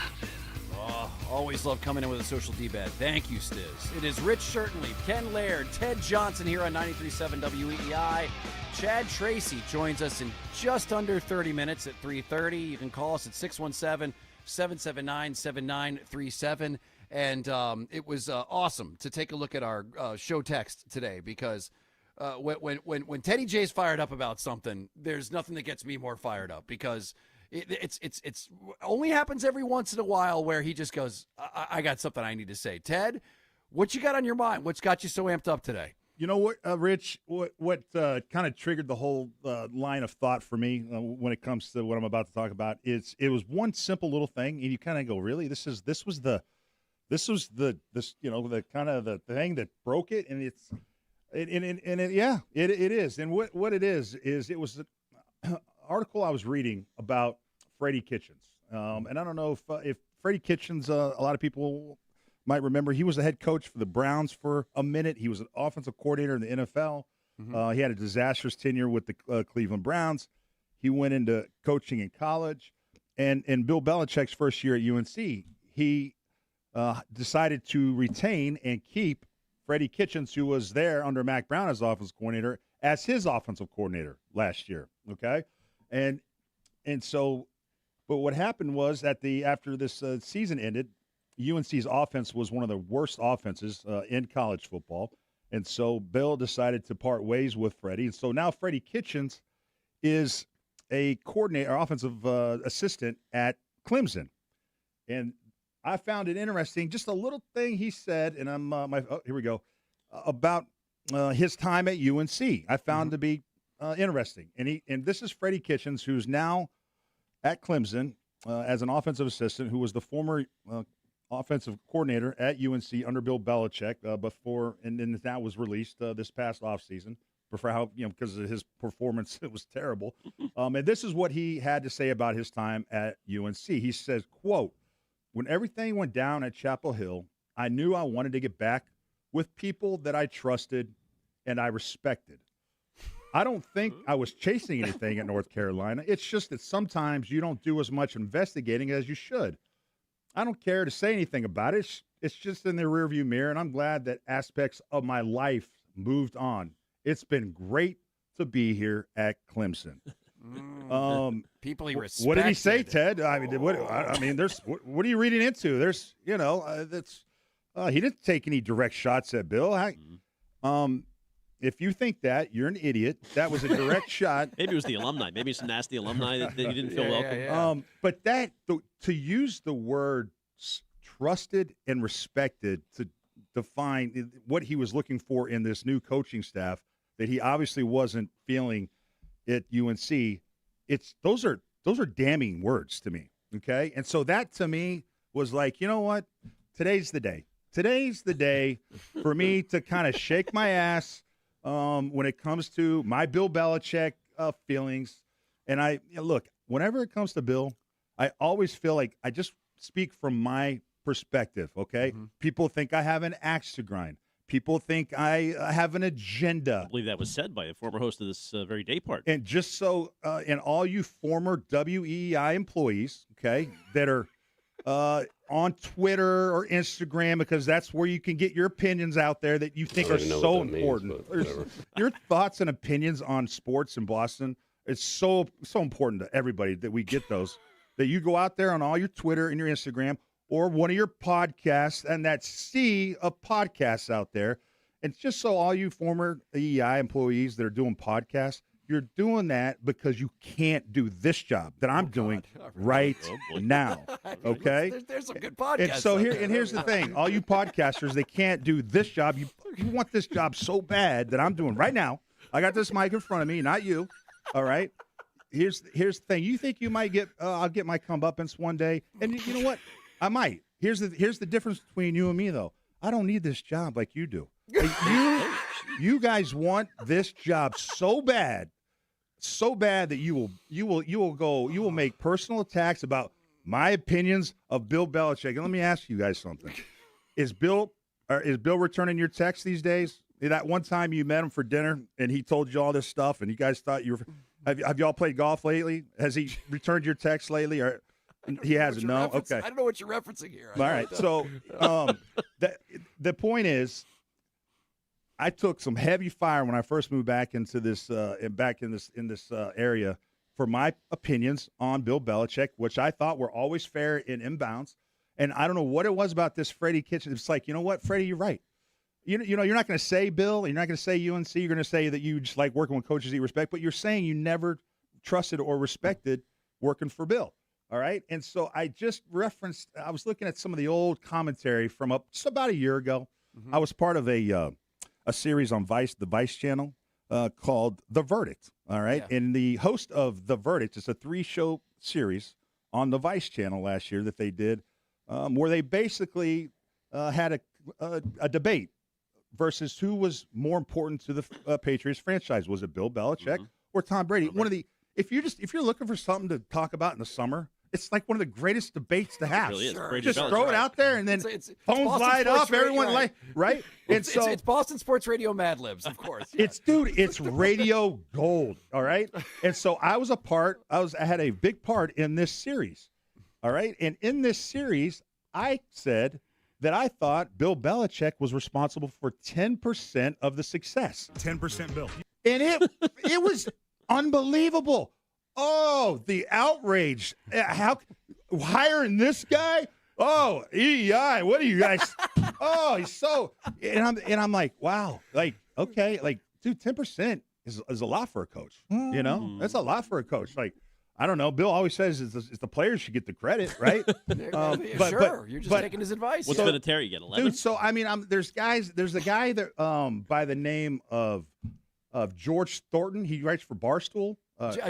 Oh, always love coming in with a social D-bad. Thank you, Stiz. It is Rich Shirtenleaf, Ken Laird, Ted Johnson here on 93.7 WEEI. Chad Tracy joins us in just under 30 minutes at 3:30. You can call us at 617-779-7937. And it was awesome to take a look at our show text today because when Teddy J's fired up about something, there's nothing that gets me more fired up because it's only happens every once in a while where he just goes, I got something I need to say. Ted, What you got on your mind? What's got you so amped up today?
You know what, Rich? What kind of triggered the whole line of thought for me when it comes to what I'm about to talk about is it was one simple little thing, and you kind of go, really? This was the kind of the thing that broke it, and it is. And what it is it was an article I was reading about Freddie Kitchens, and I don't know if Freddie Kitchens, a lot of people might remember, he was the head coach for the Browns for a minute. He was an offensive coordinator in the NFL. He had a disastrous tenure with the Cleveland Browns. He went into coaching in college. And in Bill Belichick's first year at UNC, he decided to retain and keep Freddie Kitchens, who was there under Mac Brown as offensive coordinator, as his offensive coordinator last year. Okay? And so, but what happened was after this season ended, UNC's offense was one of the worst offenses in college football. And so Bill decided to part ways with Freddie. And so now Freddie Kitchens is a coordinator, offensive assistant at Clemson. And I found it interesting, just a little thing he said, and here we go, about his time at UNC. I found to be interesting. And this is Freddie Kitchens, who's now at Clemson as an offensive assistant, who was the former offensive coordinator at UNC under Bill Belichick before, and then that was released this past offseason for how, because of his performance, it was terrible. And this is what he had to say about his time at UNC. He says, quote, "When everything went down at Chapel Hill, I knew I wanted to get back with people that I trusted and I respected. I don't think I was chasing anything at North Carolina. It's just that sometimes you don't do as much investigating as you should. I don't care to say anything about it. It's just in the rearview mirror, and I'm glad that aspects of my life moved on. It's been great to be here at Clemson."
People he respected.
What did he say, Ted? I mean, there's what are you reading into? There's, that's he didn't take any direct shots at Bill. If you think that, you're an idiot. That was a direct shot.
Maybe it was the alumni. Maybe some nasty alumni that you didn't feel welcome.
But to use the word trusted and respected to define what he was looking for in this new coaching staff that he obviously wasn't feeling at UNC, those are damning words to me. Okay, and so that to me was like, you know what? Today's the day. Today's the day for me to kind of shake my ass when it comes to my Bill Belichick feelings. And look, whenever it comes to Bill, I always feel like I just speak from my perspective, okay? People think I have an axe to grind. People think I have an agenda.
I believe that was said by a former host of this very day part.
And just so, and all you former WEEI employees, okay, that are on Twitter or Instagram, because that's where you can get your opinions out there that you think are so important. Your thoughts and opinions on sports in Boston is so important to everybody that we get those. That you go out there on all your Twitter and your Instagram or one of your podcasts and that sea of podcasts out there. And just so all you former EEI employees that are doing podcasts, you're doing that because you can't do this job that I'm doing right now. Okay?
There's some good podcasts.
And so here's the thing. All you podcasters, they can't do this job. You want this job so bad that I'm doing right now. I got this mic in front of me, not you. All right? Here's the thing. You think you might get I'll get my comeuppance one day. And you know what? I might. Here's the difference between you and me, though. I don't need this job like you do. You guys want this job so bad that you will make personal attacks about my opinions of Bill Belichick. And let me ask you guys something: Is Bill returning your texts these days? That one time you met him for dinner and he told you all this stuff, and you guys thought you were. Have y'all played golf lately? Has he returned your text lately, or he hasn't? No. Okay.
I don't know what you're referencing here.
All right. So the point is, I took some heavy fire when I first moved back into this area for my opinions on Bill Belichick, which I thought were always fair and in bounds. And I don't know what it was about this Freddie Kitchens. It's like, you know what, Freddie, you're right. You know, you're not going to say Bill, you're not going to say UNC, you're going to say that you just like working with coaches that you respect, but you're saying you never trusted or respected working for Bill. All right. And so I just I was looking at some of the old commentary from just about a year ago. I was part of a series on the Vice channel called The Verdict. All right, and the host of The Verdict is a 3-show series on the Vice channel last year that they did, where they basically had a debate versus who was more important to the Patriots franchise. Was it Bill Belichick or Tom Brady? One of the if you're looking for something to talk about in the summer, it's like one of the greatest debates to have.
It really is.
Sure.
Brady
Just
Belichick.
throw it out there, and then
It's
phones
Boston
light
Sports
up.
Radio,
Everyone right? And
It's,
so
it's Boston Sports Radio Mad Libs, of course.
it's radio gold. All right. And so I had a big part in this series. All right. And in this series, I said that I thought Bill Belichick was responsible for 10% of the success.
10% Bill.
And it was unbelievable. Oh, the outrage. How hiring this guy? Oh, EEI, what are you guys? Oh, he's so and I'm like, wow. Like, okay, like, dude, 10% is a lot for a coach. You know? That's a lot for a coach. Like, I don't know. Bill always says is the players should get the credit, right?
Sure, you're just taking his advice.
What's Vinatieri get? 11?
Dude, so I mean, there's a guy that by the name of George Thornton. He writes for Barstool.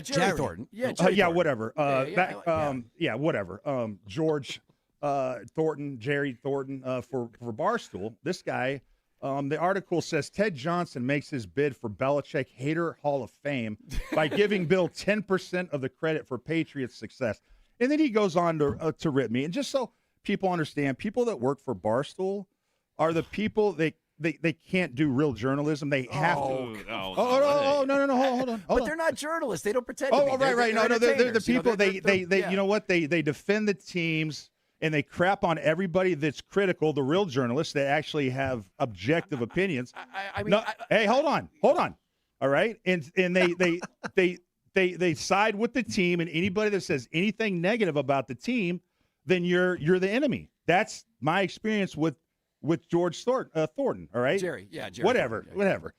Jerry Thornton. Yeah, Jerry Thornton.
Whatever. Whatever. George Thornton, Jerry Thornton for Barstool. This guy. The article says Ted Johnson makes his bid for Belichick Hater Hall of Fame by giving Bill 10% of the credit for Patriots' success. And then he goes on to rip me. And just so people understand, people that work for Barstool are the people they can't do real journalism. They have to. No, hold on.
But they're not journalists. They don't pretend to be.
Right. No, they're the people.
They
you know what? They defend the teams. And they crap on everybody that's critical, the real journalists that actually have objective opinions. Hey, hold on. All right, and they side with the team, and anybody that says anything negative about the team, then you're the enemy. That's my experience with George Thornton. All right,
Jerry.
Whatever.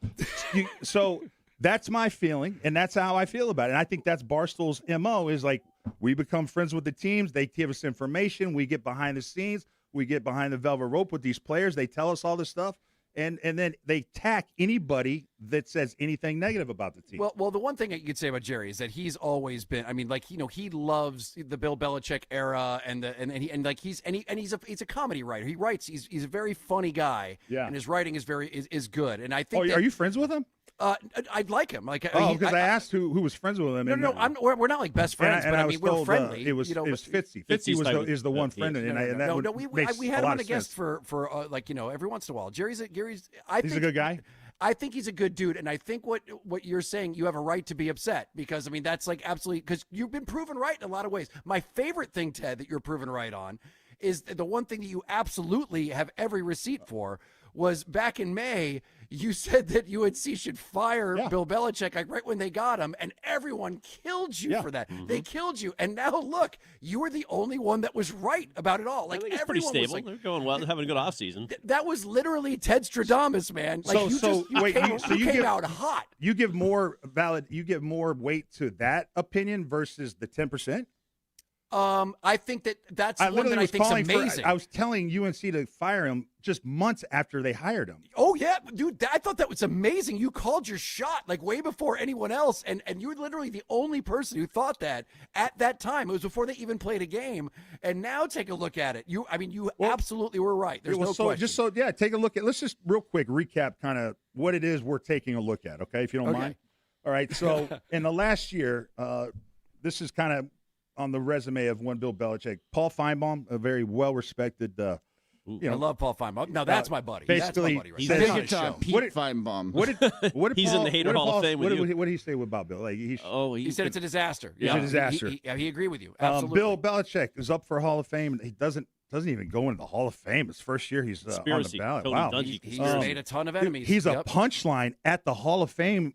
So that's my feeling, and that's how I feel about it. And I think that's Barstool's MO is like, we become friends with the teams. They give us information. We get behind the scenes. We get behind the velvet rope with these players. They tell us all this stuff. And then they tack anybody that says anything negative about the team.
Well, the one thing that you could say about Jerry is that he's always been. I mean, like, you know, he loves the Bill Belichick era, he's a comedy writer. He writes. He's a very funny guy.
Yeah.
And his writing is good. And I think.
Are you friends with him?
I'd like him. Like,
because I asked who was friends with him.
No, we're not like best friends, but I mean, we're friendly.
It was Fitzy. Fitzy is the one friend, and
we had him on a guest for like, you know, every once in a while. He's a
good guy.
I think he's a good dude, and I think what you're saying, you have a right to be upset because I mean that's like absolutely because you've been proven right in a lot of ways. My favorite thing, Ted, that you're proven right on is the one thing that you absolutely have every receipt for was back in May. You said that UNC should fire Bill Belichick like right when they got him, and everyone killed you for that. They killed you, and now look, you were the only one that was right about it all. Like
it's pretty stable. They're going well. They're having a good offseason.
That was literally Ted Stradamus, man. Like you came out hot.
You give more weight to that opinion versus the 10%.
I think that's one that I think is amazing.
I was telling UNC to fire him just months after they hired him.
Oh yeah, dude, I thought that was amazing. You called your shot like way before anyone else, and you were literally the only person who thought that at that time. It was before they even played a game. And now take a look at it. You absolutely were right. There's no question.
Take a look at. Let's just real quick recap kind of what it is we're taking a look at. Okay, if you don't mind. All right. So in the last year, this is kind of on the resume of one Bill Belichick. Paul Feinbaum, a very well-respected,
I love Paul Feinbaum. Now that's my buddy.
Basically,
that's my buddy right
Pete Feinbaum.
What did
he's
Paul,
in the Hater Hall of Fame with you.
What did he say about Bill? Like
he said it's a disaster.
It's a disaster.
He agreed with you. Absolutely.
Bill Belichick is up for Hall of Fame. He doesn't even go into the Hall of Fame. His first year, he's on the ballot. Wow,
he's made a ton of enemies.
He's a punchline at the Hall of Fame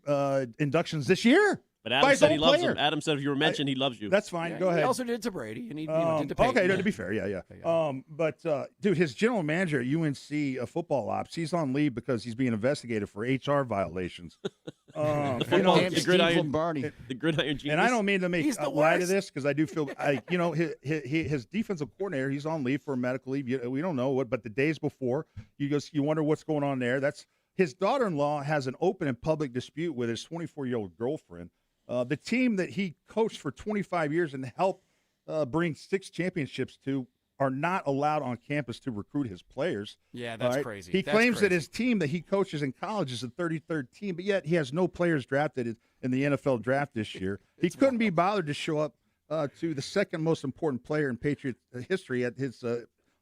inductions this year.
But Adam said he loves him. Adam said if you were mentioned, he loves you.
That's fine. Go ahead.
He also did it to Brady, and he did to Peyton.
Okay, to be fair, yeah. But dude, his general manager at UNC football ops, he's on leave because he's being investigated for HR violations.
The
you know,
football, the gridiron,
Lombardi.
the gridiron genius.
and I don't mean to make
He's the
light of
worst.
this because I do feel, his defensive coordinator, he's on leave for medical leave. We don't know what, but the days before, you wonder what's going on there. That's his daughter-in-law has an open and public dispute with his 24-year-old girlfriend. The team that he coached for 25 years and helped bring 6 championships to are not allowed on campus to recruit his players.
Yeah, that's
All
crazy.
He
That's
claims that
crazy.
his team that he coaches in college is the 33rd team, but yet he has no players drafted in the NFL draft this year. He couldn't be bothered to show up to the second most important player in Patriot history at his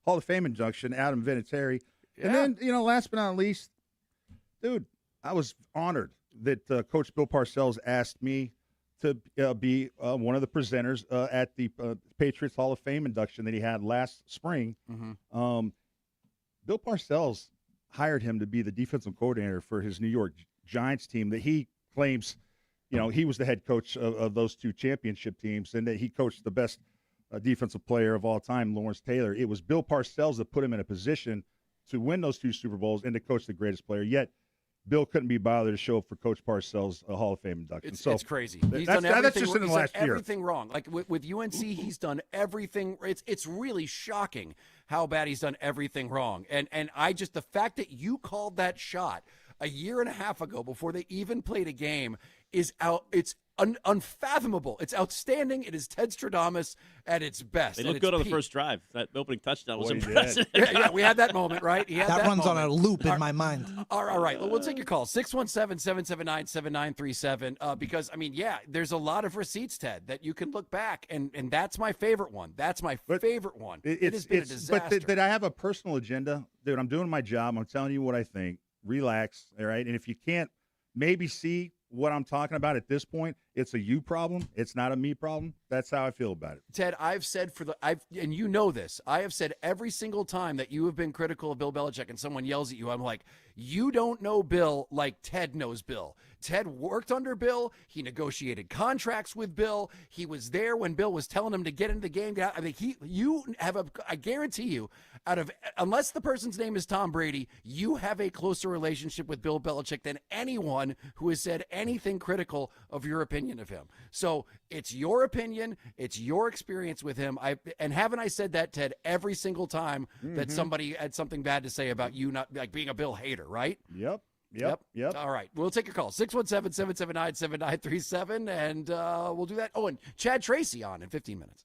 Hall of Fame induction, Adam Vinatieri. And then, last but not least, dude, I was honored that Coach Bill Parcells asked me to be one of the presenters at the Patriots Hall of Fame induction that he had last spring.
Mm-hmm.
Bill Parcells hired him to be the defensive coordinator for his New York Giants team that he claims, he was the head coach of those 2 championship teams and that he coached the best defensive player of all time, Lawrence Taylor. It was Bill Parcells that put him in a position to win those 2 Super Bowls and to coach the greatest player. Yet Bill couldn't be bothered to show up for Coach Parcells' Hall of Fame induction.
It's crazy. He's
that's,
done everything,
that's just in the
he's
last
done
year.
everything wrong. Like with UNC, he's done everything. It's really shocking how bad he's done everything wrong. And the fact that you called that shot a year and a half ago before they even played a game is out. It's unfathomable. It's outstanding. It is Ted Stradamus at its best.
They looked good on the first drive. That opening touchdown was
Boy, he
impressive.
Yeah, we had that moment, right? He had
That runs
moment.
on a loop in my mind.
All right. Well, we'll take your call. 617-779-7937. Because, there's a lot of receipts, Ted, that you can look back. And that's my favorite one. That's my favorite one. It has been a disaster.
But that I have a personal agenda. Dude, I'm doing my job. I'm telling you what I think. Relax, all right? And if you can't maybe see what I'm talking about at this point, it's a you problem. It's not a me problem. That's how I feel about it.
Ted, I've said and you know this, I have said every single time that you have been critical of Bill Belichick and someone yells at you, I'm like, you don't know Bill like Ted knows Bill. Ted worked under Bill. He negotiated contracts with Bill. He was there when Bill was telling him to get into the game. I guarantee you, unless the person's name is Tom Brady, you have a closer relationship with Bill Belichick than anyone who has said anything critical of your opinion of him. So it's your opinion. It's your experience with him. And haven't I said that, Ted, every single time that somebody had something bad to say about you, not like being a Bill hater, right?
Yep.
All right. We'll take your call. 617-779-7937. And we'll do that. Oh, and Chad Tracy on in 15 minutes.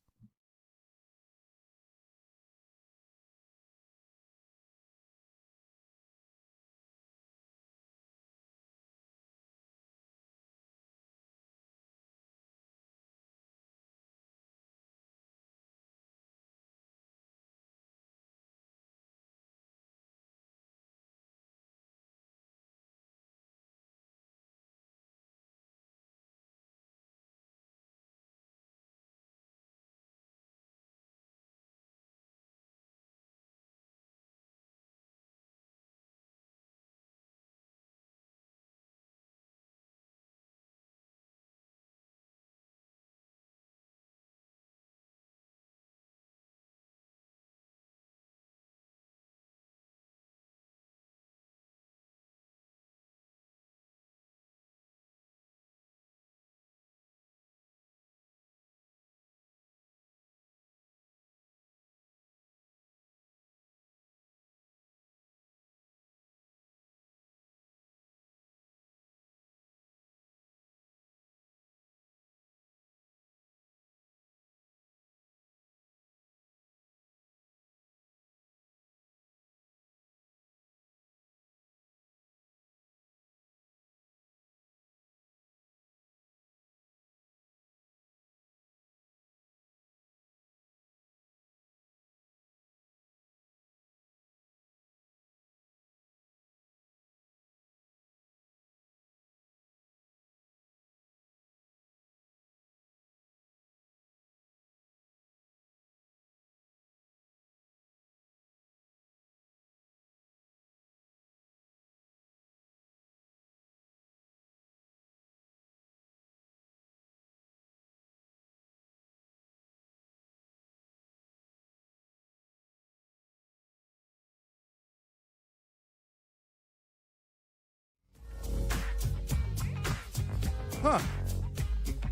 Huh.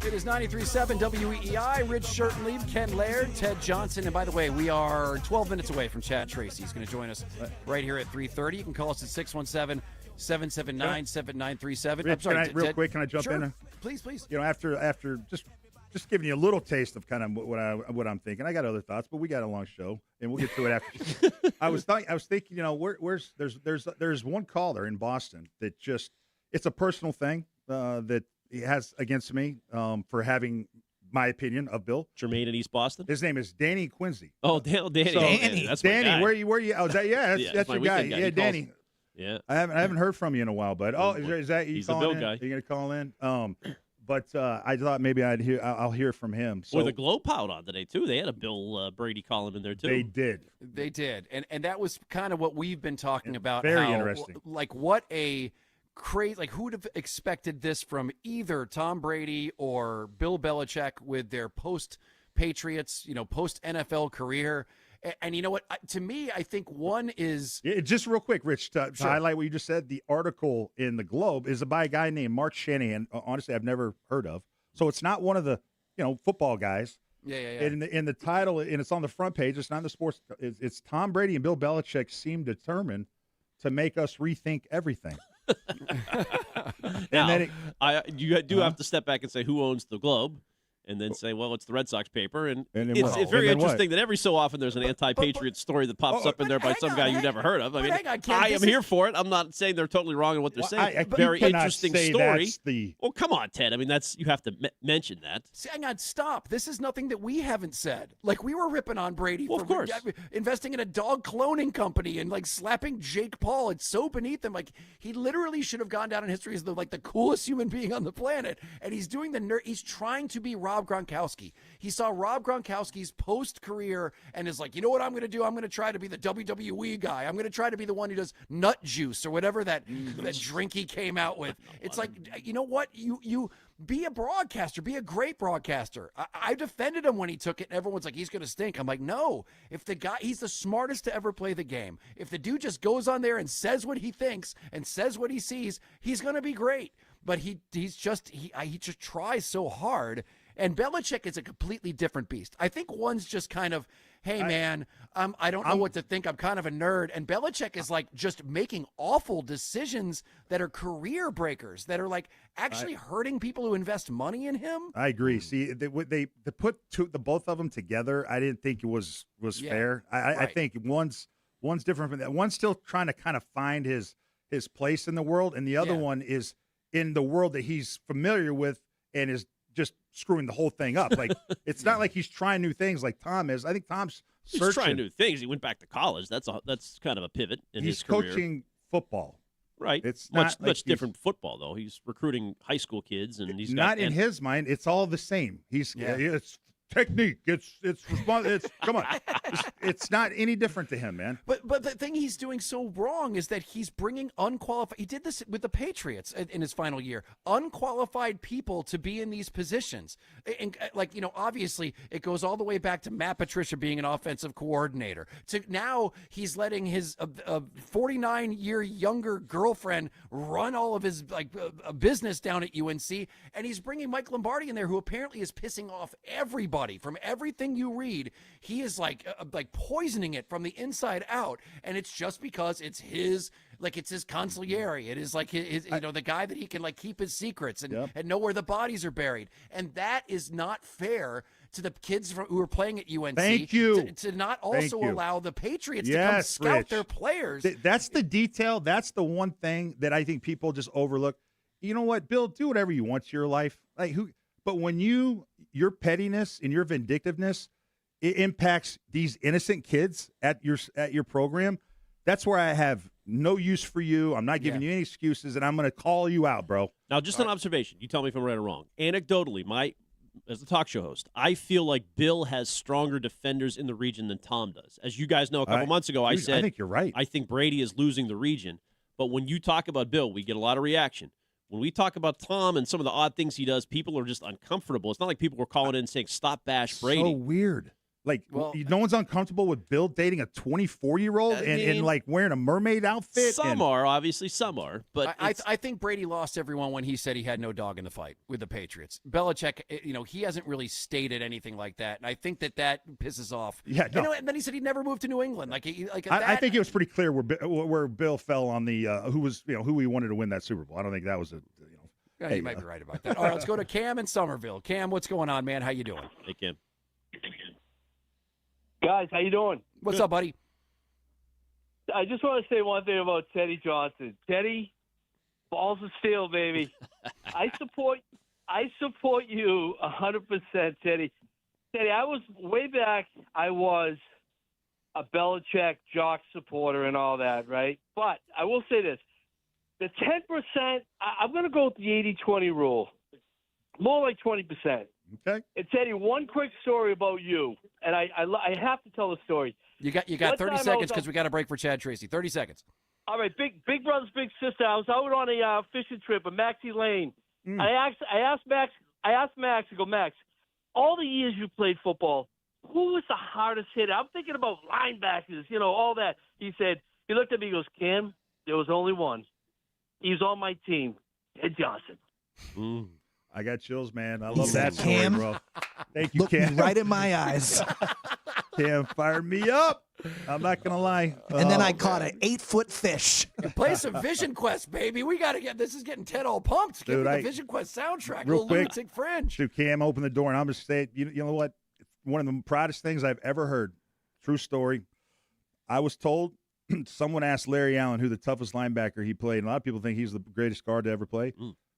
It is 93.7 WEEI. Rich Shirtleaf, Ken Laird, Ted Johnson. And by the way, we are 12 minutes away from Chad Tracy. He's going to join us right here at 3:30. You can call us at 617-779-7937.
Rich, real quick, can I jump in?
Please.
You know, after just giving you a little taste of kind of what I'm thinking. I got other thoughts, but we got a long show, and we'll get to it after. I was thinking, you know, there's one caller in Boston that it's a personal thing that he has against me for having my opinion of Bill.
Jermaine in East Boston.
His name is Danny Quincy.
Oh, Danny.
So,
Danny. That's my
Danny.
guy.
Where you? Oh, that's your guy. Yeah, Danny.
Yeah.
I haven't heard from you in a while, bud. Oh, is that you?
He's a
calling
Bill
in?
guy.
Are you gonna call in? But I thought maybe I'll hear from him. So
Or the Glow piled on today too. They had a Bill Brady column in there too.
They did.
They did. And that was kind of what we've been talking about.
Very
how,
interesting.
Like what a crazy, like who would have expected this from either Tom Brady or Bill Belichick with their post-Patriots, post-NFL career. And you know what? To me, I think one is
just real quick, Rich, to highlight what you just said. The article in the Globe is by a guy named Mark Shanahan. Honestly, I've never heard of. So it's not one of the football guys.
Yeah.
In the title, and it's on the front page. It's not in the sports. It's Tom Brady and Bill Belichick seem determined to make us rethink everything.
Now, you do have to step back and say who owns the Globe, and then say, well, it's the Red Sox paper, and it's very interesting that every so often there's an anti-Patriot story that pops up in there by some guy you never heard of. I mean, I am here for it. I'm not saying they're totally wrong in what they're saying. Very interesting story. Well, come on, Ted. I mean, you have to mention that.
Hang on, stop. This is nothing that we haven't said. Like, we were ripping on Brady for
of course.
Investing in a dog cloning company and like slapping Jake Paul. It's so beneath him. Like, he literally should have gone down in history as the coolest human being on the planet. And he's doing he's trying to be Rob Gronkowski. He saw Rob Gronkowski's post-career and is like, you know what I'm going to do? I'm going to try to be the WWE guy. I'm going to try to be the one who does nut juice or whatever that drink he came out with. It's like, you know what? You be a broadcaster. Be a great broadcaster. I defended him when he took it, and everyone's like, he's going to stink. I'm like, no. If the guy, he's the smartest to ever play the game. If the dude just goes on there and says what he thinks and says what he sees, he's going to be great. But he just tries so hard. And Belichick is a completely different beast. I think one's just kind of, hey, man, I don't know what to think. I'm kind of a nerd. And Belichick is like just making awful decisions that are career breakers, that are like actually hurting people who invest money in him.
I agree. See, they put the both of them together. I didn't think it was fair. I think one's different from that. One's still trying to kind of find his place in the world, and the other one is in the world that he's familiar with and is just screwing the whole thing up. Like, it's not like he's trying new things like Tom is. I think Tom's searching.
He's trying new things. He went back to college. That's kind of a pivot in his career.
He's coaching football.
Right.
It's
much different football, though. He's recruiting high school kids, and he's
not in his mind. It's all the same. It's technique. It's response. It's come on. It's not any different to him, man.
But the thing he's doing so wrong is that he's bringing unqualified. He did this with the Patriots in his final year. Unqualified people to be in these positions, and obviously it goes all the way back to Matt Patricia being an offensive coordinator. To now he's letting his 49-year younger girlfriend run all of his business down at UNC, and he's bringing Mike Lombardi in there, who apparently is pissing off everybody. From everything you read, he is like poisoning it from the inside out, and it's just because it's his consigliere. It is like his the guy that he can keep his secrets and know where the bodies are buried, and that is not fair to the kids who are playing at UNC.
Thank you.
To not also allow the Patriots to come scout
Rich.
their players.
That's the detail. That's the one thing that I think people just overlook. You know what, Bill? Do whatever you want to your life. But when your pettiness and your vindictiveness, it impacts these innocent kids at your program, that's where I have no use for you. I'm not giving you any excuses, and I'm going to call you out, bro.
Now, just an observation. You tell me if I'm right or wrong. Anecdotally, as a talk show host, I feel like Bill has stronger defenders in the region than Tom does. As you guys know, a couple months ago, I said,
I think you're right.
I think Brady is losing the region. But when you talk about Bill, we get a lot of reaction. When we talk about Tom and some of the odd things he does, people are just uncomfortable. It's not like people were calling in saying, stop bash Brady.
So weird. Like,
Well,
no one's uncomfortable with Bill dating a 24-year-old and like wearing a mermaid outfit.
Some are, obviously, some are. But
I think Brady lost everyone when he said he had no dog in the fight with the Patriots. Belichick, he hasn't really stated anything like that, and I think that pisses off.
Yeah, no.
And then he said he'd never moved to New England.
I think it was pretty clear where Bill fell on the who he wanted to win that Super Bowl. I don't think that was
Yeah, you might be right about that. All right, let's go to Cam in Somerville. Cam, what's going on, man? How you doing?
Hey, Cam.
Guys, how you doing?
What's up, buddy?
I just want to say one thing about Teddy Johnson. Teddy, balls of steel, baby. I support you 100%, Teddy. Teddy, I was way back. I was a Belichick jock supporter and all that, right? But I will say this: the 10%. I'm going to go with the 80-20 rule. More like 20%.
Okay.
And Teddy, one quick story about you, and I have to tell the story.
You got
One
30
time I
seconds
was
because we got a break for Chad Tracy. 30 seconds.
All right, big brothers, big sister. I was out on a fishing trip with Maxie Lane. I asked Max. I go, Max, all the years you played football, who was the hardest hitter? I'm thinking about linebackers, all that. He looked at me. He goes, Cam, there was only one. He's on my team, Ted Johnson.
I got chills, man. I
He
love
said,
that story,
Cam,
bro. Thank you,
look me
Cam.
right in my eyes.
Cam fired me up. I'm not gonna lie.
And then I caught an 8-foot fish.
Play some Vision Quest, baby. We got to get this. Is getting Ted all pumped. Give
Dude,
me the Vision Quest soundtrack.
real
Little
quick,
Lunatic Fringe.
Dude, Cam opened the door, and I'm just saying, you know what? One of the proudest things I've ever heard. True story. I was told someone asked Larry Allen who the toughest linebacker he played, and a lot of people think he's the greatest guard to ever play.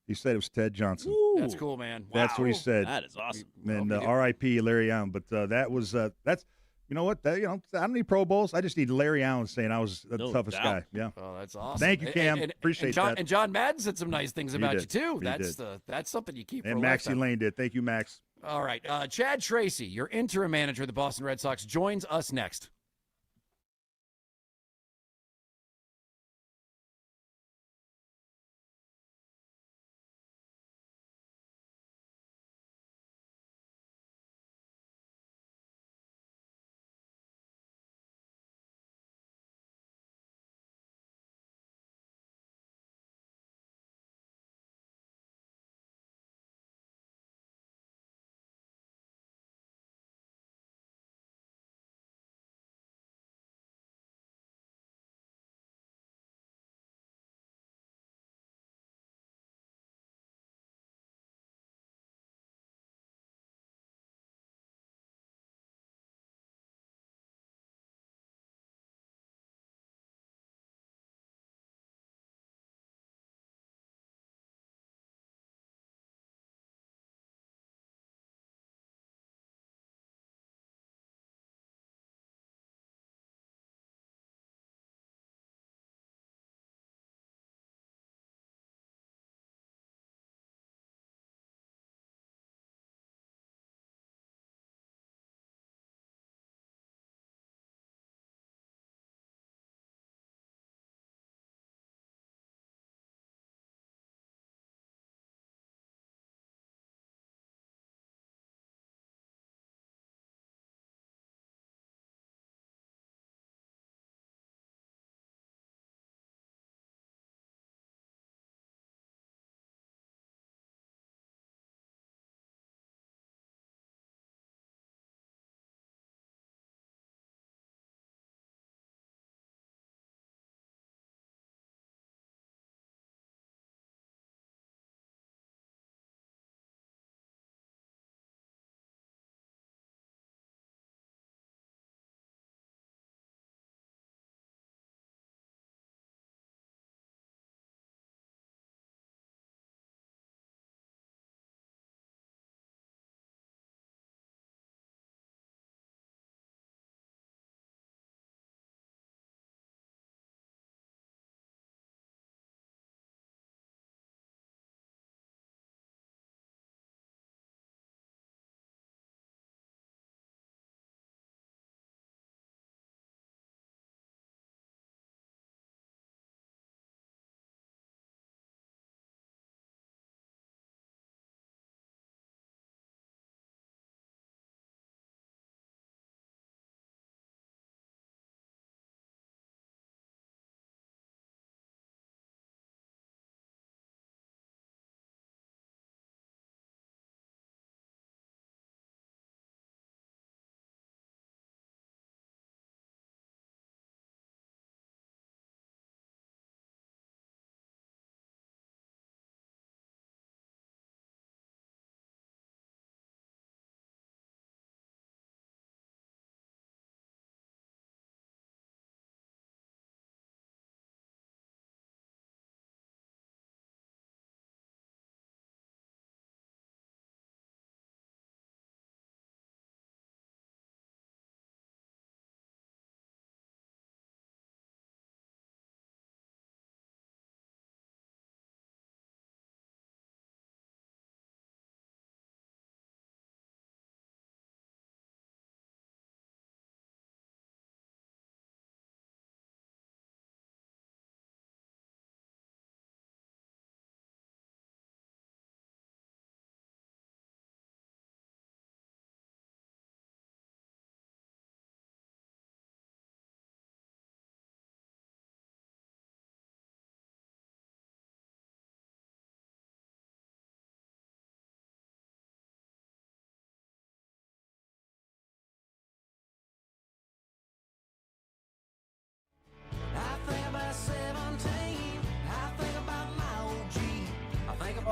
He said it was Ted Johnson.
That's cool, man.
That's what he said.
That is awesome.
And R.I.P. Larry Allen. But that was that's. You know what? I don't need Pro Bowls. I just need Larry Allen saying I was the toughest guy. Yeah.
Oh, that's awesome.
Thank you, Cam. Appreciate
John,
that.
And John Madden said some nice things
He
about
did.
you too.
He
That's
did.
that's something you keep.
And
for a
Maxie
lifetime.
Lane did. Thank you, Max.
All right, Chad Tracy, your interim manager of the Boston Red Sox, joins us next.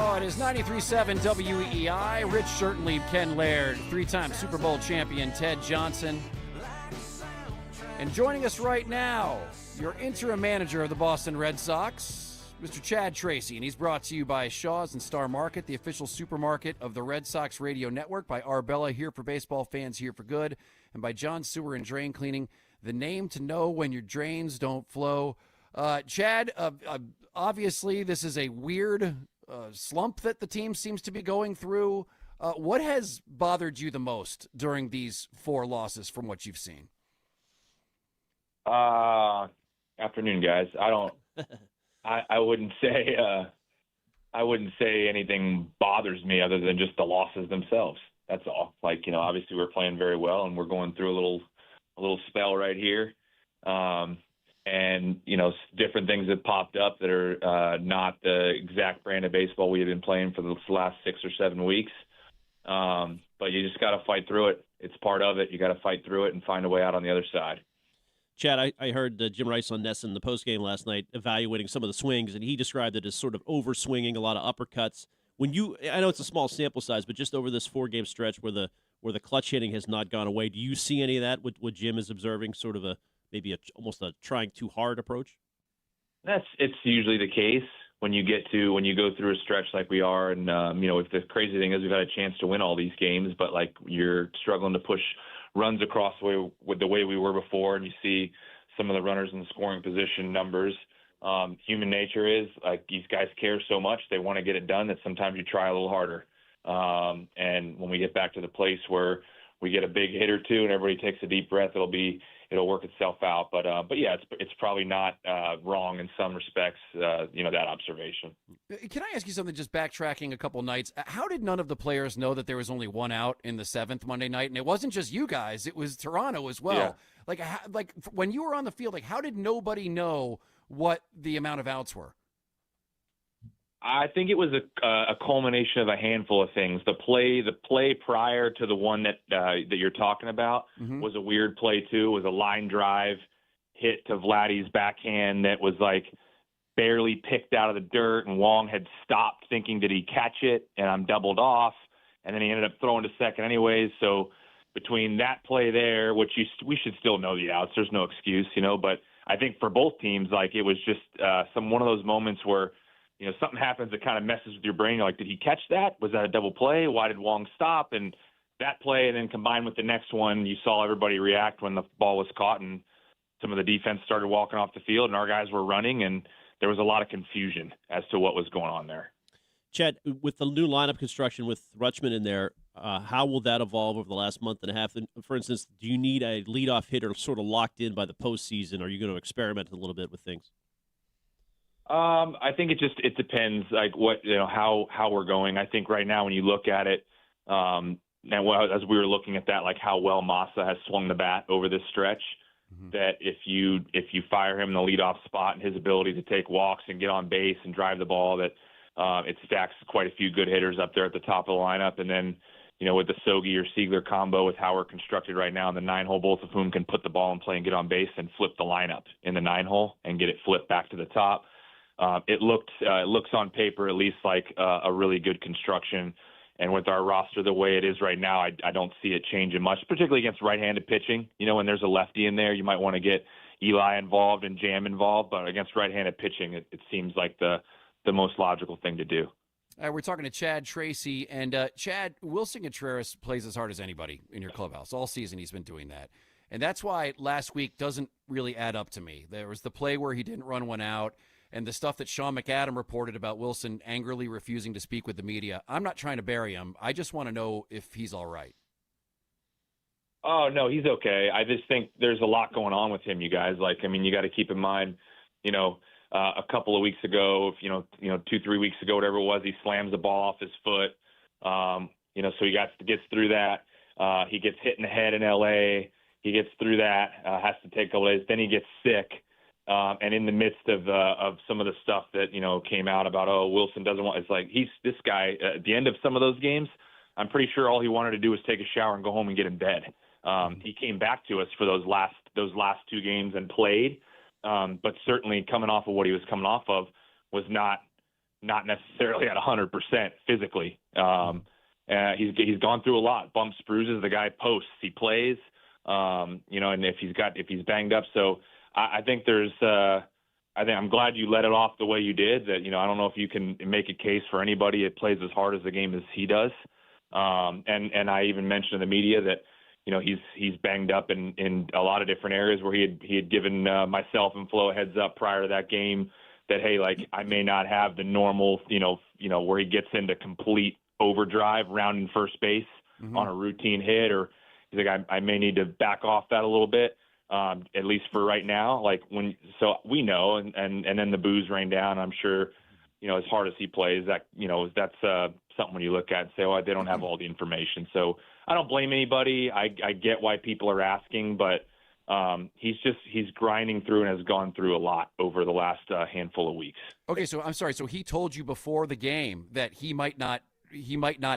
Oh, it is 93.7 WEEI. Rich Certainly, Ken Laird, three-time Super Bowl champion Ted Johnson. And joining us right now, your interim manager of the Boston Red Sox, Mr. Chad Tracy. And he's brought to you by Shaw's and Star Market, the official supermarket of the Red Sox radio network, by Arbella, here for baseball fans, here for good, and by John Sewer and Drain Cleaning, the name to know when your drains don't flow. Chad, obviously this is a weird slump that the team seems to be going through. What has bothered you the most during these 4 losses from what you've seen?
Afternoon, guys. I wouldn't say anything bothers me other than just the losses themselves. That's all. Like, obviously we're playing very well and we're going through a little spell right here. And, different things have popped up that are not the exact brand of baseball we have been playing for the last 6 or 7 weeks. But you just got to fight through it. It's part of it. You got to fight through it and find a way out on the other side.
Chad, I heard Jim Rice on Ness in the postgame last night evaluating some of the swings, and he described it as sort of overswinging, a lot of uppercuts. I know it's a small sample size, but just over this 4-game stretch where the clutch hitting has not gone away, do you see any of that? What Jim is observing, sort of almost a trying too hard approach?
It's usually the case when you go through a stretch like we are, and if the crazy thing is we've had a chance to win all these games, but like you're struggling to push runs across the way we were before, and you see some of the runners in the scoring position numbers. Human nature is like these guys care so much, they want to get it done, that sometimes you try a little harder. And when we get back to the place where we get a big hit or two and everybody takes a deep breath, it'll work itself out. But yeah, it's probably not wrong in some respects, that observation.
Can I ask you something, just backtracking a couple nights? How did none of the players know that there was only 1 out in the 7th Monday night? And it wasn't just you guys, it was Toronto as well.
Yeah.
Like when you were on the field, how did nobody know what the amount of outs were?
I think it was a culmination of a handful of things. The play prior to the one that you're talking about was a weird play too. It was a line drive hit to Vladdy's backhand that was like barely picked out of the dirt, and Wong had stopped thinking, did he catch it? And I'm doubled off, and then he ended up throwing to second anyways. So between that play there, which we should still know the outs, there's no excuse, but I think for both teams, like it was just one of those moments where something happens that kind of messes with your brain. You're like, did he catch that? Was that a double play? Why did Wong stop? And that play, and then combined with the next one, you saw everybody react when the ball was caught and some of the defense started walking off the field and our guys were running, and there was a lot of confusion as to what was going on there.
Chad, with the new lineup construction with Rutschman in there, how will that evolve over the last month and a half? And for instance, do you need a leadoff hitter sort of locked in by the postseason? Or are you going to experiment a little bit with things?
I think it depends, like how we're going. I think right now when you look at it, now as we were looking at that, like how well Massa has swung the bat over this stretch, that if you fire him in the leadoff spot and his ability to take walks and get on base and drive the ball, that it stacks quite a few good hitters up there at the top of the lineup. And then, with the Sogi or Siegler combo with how we're constructed right now in the 9-hole, both of whom can put the ball in play and get on base and flip the lineup in the 9-hole and get it flipped back to the top. It looks on paper at least like a really good construction. And with our roster the way it is right now, I don't see it changing much, particularly against right-handed pitching. When there's a lefty in there, you might want to get Eli involved and Jam involved. But against right-handed pitching, it seems like the most logical thing to do.
We're talking to Chad Tracy. And Chad, Wilson Contreras plays as hard as anybody in your clubhouse. All season he's been doing that. And that's why last week doesn't really add up to me. There was the play where he didn't run one out, and the stuff that Sean McAdam reported about Wilson angrily refusing to speak with the media. I'm not trying to bury him. I just want to know if he's all right.
Oh, no, he's okay. I just think there's a lot going on with him, you guys. You got to keep in mind, a couple of weeks ago, 2-3 weeks ago, whatever it was, he slams the ball off his foot. So he gets through that. He gets hit in the head in L.A. He gets through that, has to take a couple days. Then he gets sick. And in the midst of some of the stuff that, came out about, Wilson doesn't want, it's like this guy at the end of some of those games, I'm pretty sure all he wanted to do was take a shower and go home and get in bed. He came back to us for those last 2 games and played. But certainly coming off of what he was coming off of was not not necessarily at 100% physically. He's gone through a lot, bumps, bruises. The guy posts, he plays, and if he's banged up. So I think I'm glad you let it off the way you did. That, I don't know if you can make a case for anybody that plays as hard as the game as he does. And I even mentioned in the media that, he's banged up in a lot of different areas where he had given myself and Flo a heads up prior to that game that, hey, like, I may not have the normal, where he gets into complete overdrive rounding first base on a routine hit, or he's like, I may need to back off that a little bit, at least for right now. So we know, and then the boos rain down. I'm sure, as hard as he plays, that, that's something when you look at and say, they don't have all the information. So I don't blame anybody. I get why people are asking, but he's grinding through and has gone through a lot over the last handful of weeks.
Okay, so I'm sorry. So he told you before the game that he might not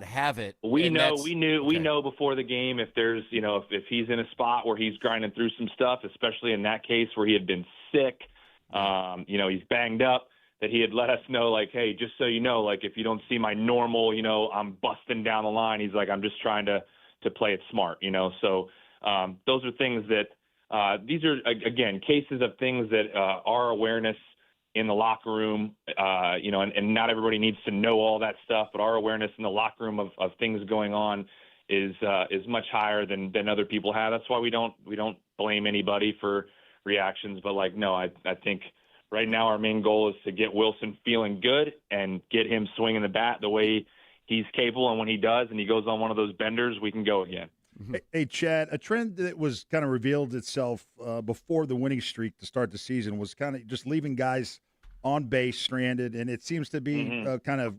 have it.
We know before the game if there's, if he's in a spot where he's grinding through some stuff, especially in that case where he had been sick, he's banged up, that he had let us know, like, hey, just so you know, like, if you don't see my normal, I'm busting down the line. He's like, I'm just trying to play it smart, So those are things that these are, again, cases of things that our awareness in the locker room, and not everybody needs to know all that stuff, but our awareness in the locker room of things going on is much higher than other people have. That's why we don't blame anybody for reactions. But I think right now our main goal is to get Wilson feeling good and get him swinging the bat the way he's capable. And when he does, and he goes on one of those benders, we can go again.
Hey, Chad, a trend that was kind of revealed itself before the winning streak to start the season was kind of just leaving guys on base stranded, and it seems to be kind of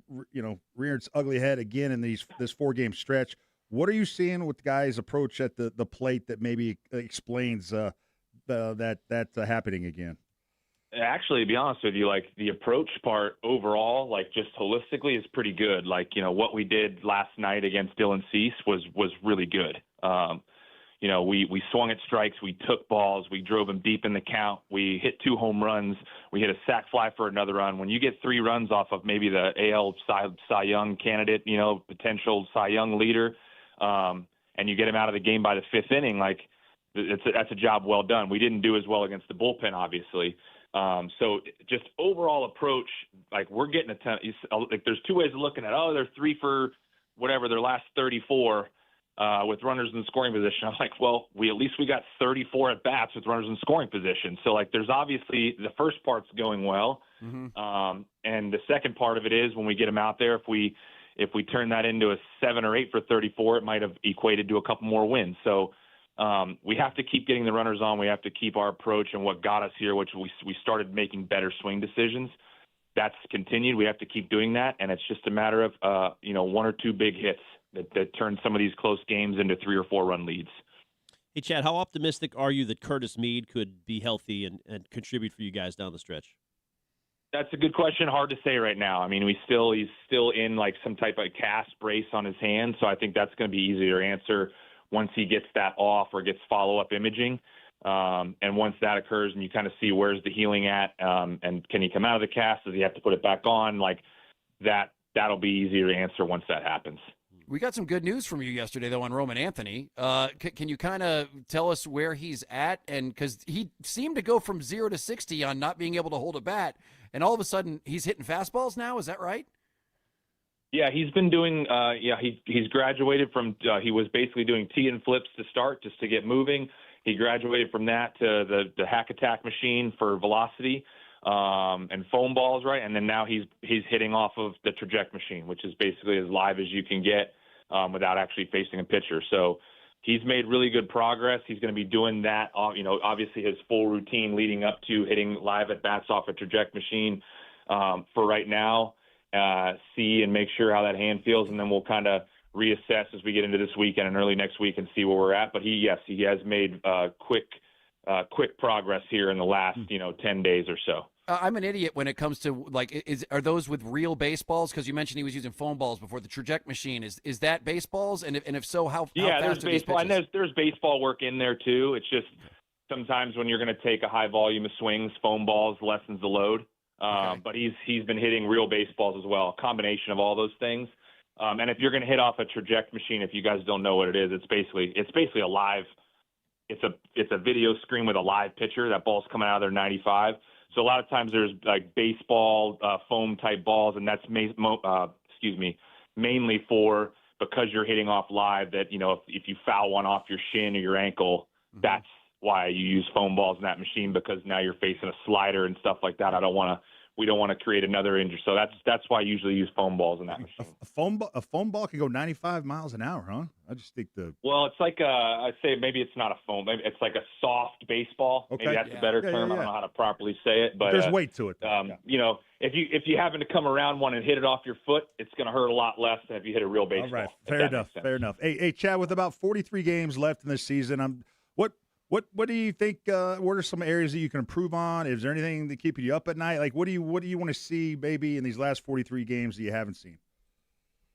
reared its ugly head again in this 4-game stretch. What are you seeing with guys' approach at the plate that maybe explains that happening again?
Actually, to be honest with you, the approach part overall, just holistically, is pretty good. What we did last night against Dylan Cease was really good. We swung at strikes, we took balls, we drove him deep in the count, we hit 2 home runs, we hit a sac fly for another run. When you get 3 runs off of maybe the AL Cy Young candidate, potential Cy Young leader, and you get him out of the game by the 5th inning, that's a job well done. We didn't do as well against the bullpen, obviously. So just overall approach, we're getting a ton. There's 2 ways of looking at it. They're 3 for whatever their last 34 with runners in scoring position. I'm like, well, we got 34 at bats with runners in scoring position. So there's obviously the first part's going well, and the second part of it is when we get them out there, if we turn that into a 7 or 8 for 34, it might have equated to a couple more wins. So. We have to keep getting the runners on. We have to keep our approach and what got us here, which we started making better swing decisions. That's continued. We have to keep doing that, and it's just a matter of 1 or 2 big hits that turn some of these close games into 3 or 4 run leads.
Hey, Chad, how optimistic are you that Curtis Mead could be healthy and contribute for you guys down the stretch?
That's a good question. Hard to say right now. I mean, he's still in some type of cast brace on his hand, so I think that's going to be easier to answer once he gets that off or gets follow-up imaging. And once that occurs and you kind of see where's the healing at, and can he come out of the cast? Does he have to put it back on? That'll be easier to answer once that happens.
We got some good news from you yesterday, though, on Roman Anthony. Can you kind of tell us where he's at? And because he seemed to go from 0 to 60 on not being able to hold a bat, and all of a sudden he's hitting fastballs now. Is that right?
Yeah, he's been doing. He's graduated from. He was basically doing tee and flips to start, just to get moving. He graduated from that to the hack attack machine for velocity and foam balls, right? And then now he's hitting off of the traject machine, which is basically as live as you can get without actually facing a pitcher. So he's made really good progress. He's going to be doing that. Obviously his full routine leading up to hitting live at bats off a traject machine for right now. See and make sure how that hand feels, and then we'll kind of reassess as we get into this weekend and early next week and see where we're at. But he has made quick progress here in the last 10 days or so.
I'm an idiot when it comes to are those with real baseballs? Because you mentioned he was using foam balls before. The traject machine is that baseballs? And if so, how fast
there's baseball, and there's baseball work in there too. It's just sometimes when you're going to take a high volume of swings, foam balls lessens the load. But he's been hitting real baseballs as well, a combination of all those things. And if you're going to hit off a traject machine, if you guys don't know what it is, it's basically a live. It's a video screen with a live pitcher. That ball's coming out of their 95. So a lot of times there's like baseball foam type balls, and that's mainly for because you're hitting off live. That if you foul one off your shin or your ankle, that's why you use foam balls in that machine, because now you're facing a slider and stuff like that. We don't want to create another injury. So that's why I usually use foam balls in that machine.
A foam ball can go 95 miles an hour, huh? I just think
Well, it's like I'd say maybe it's not a foam. Maybe it's like a soft baseball.
Okay.
Maybe that's a better term. I don't know how to properly say it, but
there's weight to it.
If you happen to come around one and hit it off your foot, it's going to hurt a lot less than if you hit a real baseball.
All right, fair enough. Hey, Chad, with about 43 games left in this season, what do you think? What are some areas that you can improve on? Is there anything that keeping you up at night? Like, what do you want to see maybe in these last 43 games that you haven't seen?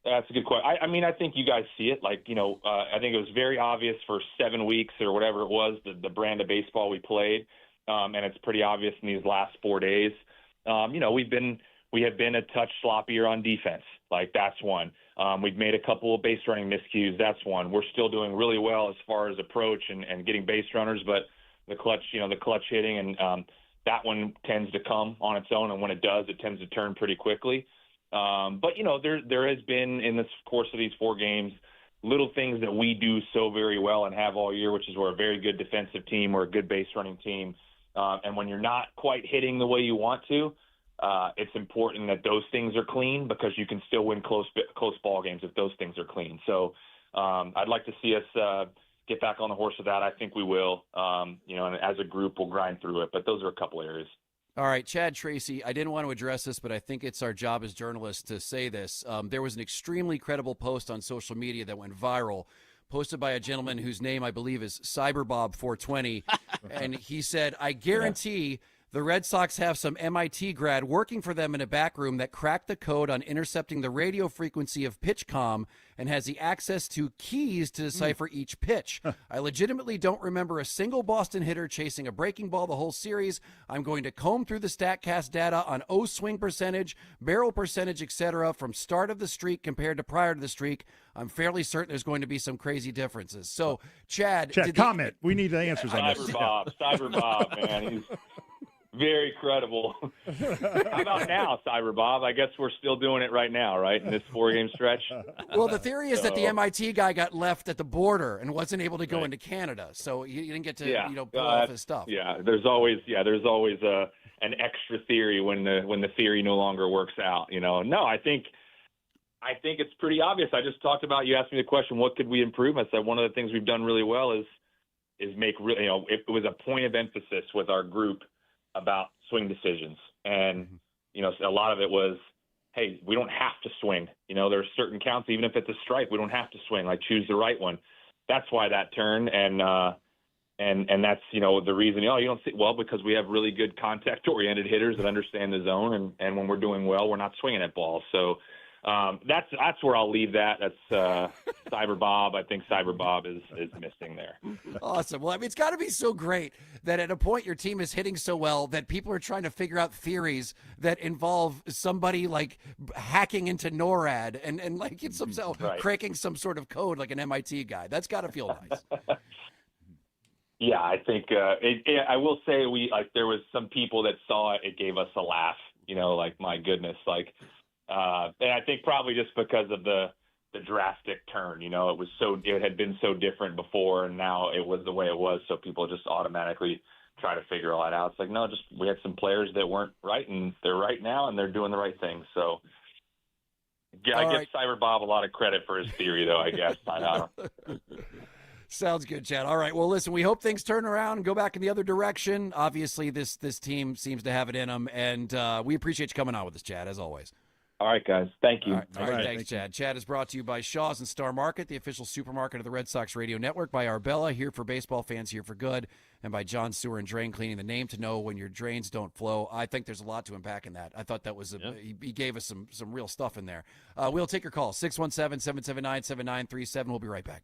That's a good question. I think you guys see it. Like, I think it was very obvious for 7 weeks or whatever it was, the brand of baseball we played, and it's pretty obvious in these last 4 days. We have been a touch sloppier on defense. Like, that's one. We've made a couple of base running miscues. That's one. We're still doing really well as far as approach and getting base runners, but the clutch hitting, and that one tends to come on its own. And when it does, it tends to turn pretty quickly. But there has been in this course of these 4 games, little things that we do so very well and have all year, which is we're a very good defensive team. We're a good base running team. And when you're not quite hitting the way you want to, it's important that those things are clean, because you can still win close ball games if those things are clean. So I'd like to see us get back on the horse of that. I think we will. And as a group, we'll grind through it. But those are a couple areas.
All right, Chad Tracy, I didn't want to address this, but I think it's our job as journalists to say this. There was an extremely credible post on social media that went viral, posted by a gentleman whose name I believe is CyberBob420, and he said, "I guarantee the Red Sox have some MIT grad working for them in a back room that cracked the code on intercepting the radio frequency of PitchCom and has the access to keys to decipher each pitch. I legitimately don't remember a single Boston hitter chasing a breaking ball the whole series. I'm going to comb through the StatCast data on swing percentage, barrel percentage, etc. from start of the streak compared to prior to the streak. I'm fairly certain there's going to be some crazy differences." So, Chad,
comment. We need answers on this.
Cyber Bob, man. He's very credible. How about now, Cyber Bob? I guess we're still doing it right now, right, in this 4-game stretch?
Well, the theory is that the MIT guy got left at the border and wasn't able to go into Canada, so he didn't get to pull off his stuff.
Yeah, there's always an extra theory when the theory no longer works out. No, I think it's pretty obvious. I just talked about, you asked me the question, what could we improve? I said one of the things we've done really well is make really, it was a point of emphasis with our group about swing decisions. And, a lot of it was, hey, we don't have to swing. There's certain counts, even if it's a strike, we don't have to swing, like choose the right one. That's why that turned. And that's, the reason, you don't see, well, because we have really good contact oriented hitters that understand the zone. And when we're doing well, we're not swinging at balls. So, that's where I'll leave that. That's Cyber Bob. I think Cyber Bob is missing there.
Awesome. Well, it's got to be so great that at a point your team is hitting so well that people are trying to figure out theories that involve somebody like hacking into NORAD and like it's somehow cracking some sort of code like an MIT guy. That's got to feel nice.
Yeah, I think I will say there was some people that saw it. It gave us a laugh. Like, my goodness, like. And I think probably just because of the drastic turn, it had been so different before, and now it was the way it was. So people just automatically try to figure all that out. It's like, no, just we had some players that weren't right, and they're right now, and they're doing the right thing. So I give Cyber Bob a lot of credit for his theory, though, I guess. I don't.
Sounds good, Chad. All right. Well, listen, we hope things turn around and go back in the other direction. Obviously, this team seems to have it in them, and we appreciate you coming on with us, Chad, as always.
All right, guys. Thank you.
All right. Thanks, Chad. Chad is brought to you by Shaw's and Star Market, the official supermarket of the Red Sox Radio Network, by Arbella, here for baseball fans, here for good, and by John Sewer and Drain Cleaning, the name to know when your drains don't flow. I think there's a lot to unpack in that. I thought that was he gave us some real stuff in there. We'll take your call, 617-779-7937. We'll be right back.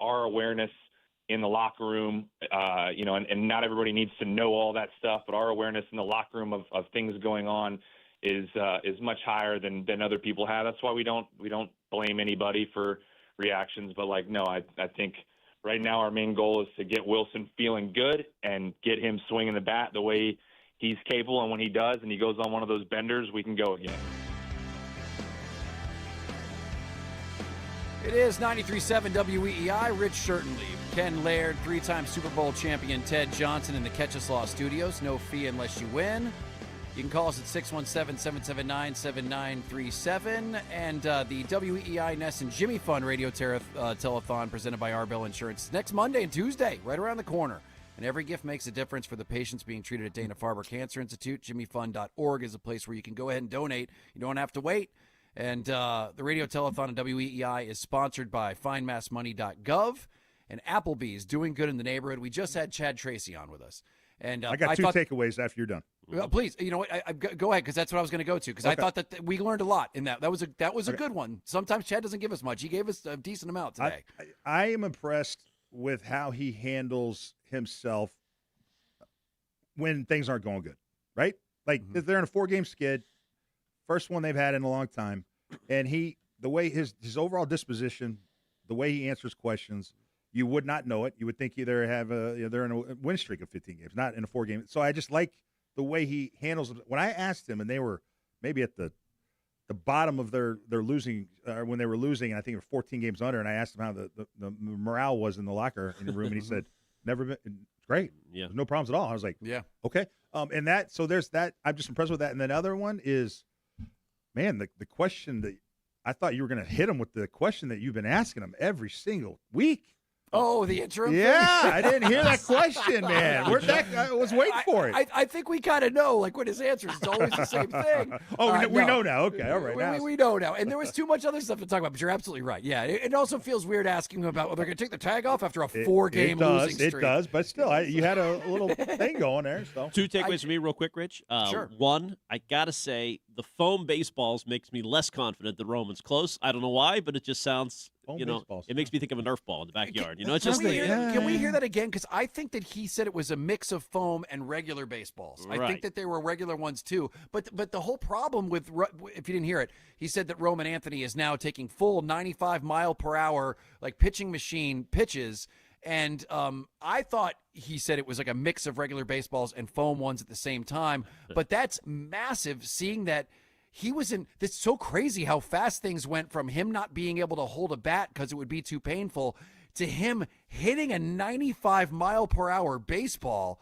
our awareness in the locker room, and not everybody needs to know all that stuff, but our awareness in the locker room of things going on is much higher than other people have. That's why we don't blame anybody for reactions. But I think right now our main goal is to get Wilson feeling good and get him swinging the bat the way he's capable. And when he does, and he goes on one of those benders, we can go again.
It is 93.7 WEEI. Rich Shirtenleaf, Ken Laird, 3-time Super Bowl champion Ted Johnson in the Catch Us Law studios. No fee unless you win. You can call us at 617-779-7937. And the WEEI Ness and Jimmy Fund Radio Telethon presented by Arbel Insurance next Monday and Tuesday, right around the corner. And every gift makes a difference for the patients being treated at Dana-Farber Cancer Institute. JimmyFund.org is a place where you can go ahead and donate. You don't have to wait. And the Radio Telethon at WEEI is sponsored by FindMassMoney.gov and Applebee's, doing good in the neighborhood. We just had Chad Tracy on with us. And
I got two takeaways after you're done.
Please, you know what? I go ahead, because that's what I was going to go to. Because I thought that we learned a lot in that. That was a good one. Sometimes Chad doesn't give us much. He gave us a decent amount today.
I am impressed with how he handles himself when things aren't going good. Right? Like they're in a 4-game skid, first one they've had in a long time, and the way his overall disposition, the way he answers questions, you would not know it. You would think they're in a win streak of 15 games, not in a 4-game. So I just like the way he handles it. When I asked him, and they were maybe at the bottom of their losing, when they were losing, and I think they were 14 games under, and I asked him how the morale was in the locker in the room, and he said, "Never been great.
Yeah,
no problems at all." I was like,
"Yeah,
okay." And that, so there's that. I'm just impressed with that. And then the other one is, man, the question that I thought you were going to hit him with, the question that you've been asking him every single week.
Oh, the interim thing?
Yeah, I didn't hear that question, man. I was waiting for it.
I think we kind of know, like, what his answer is. It's always the same thing.
We know now. Okay, all right.
We know now. And there was too much other stuff to talk about, but you're absolutely right. Yeah, it also feels weird asking him about, well, they're going to take the tag off after a 4-game losing streak.
It does, but still, you had a little thing going there. So.
Two takeaways for me real quick, Rich.
Sure.
One, I got to say, the foam baseballs makes me less confident that Roman's close. I don't know why, but it just sounds... it makes me think of a Nerf ball in the backyard. It's just
can we hear that again? Because I think that he said it was a mix of foam and regular baseballs.
Right.
I think that there were regular ones too. But the whole problem with, if you didn't hear it, he said that Roman Anthony is now taking full 95 mile per hour, like pitching machine pitches. And I thought he said it was like a mix of regular baseballs and foam ones at the same time. But that's massive, seeing that he was in – it's so crazy how fast things went from him not being able to hold a bat because it would be too painful to him hitting a 95 mile per hour baseball.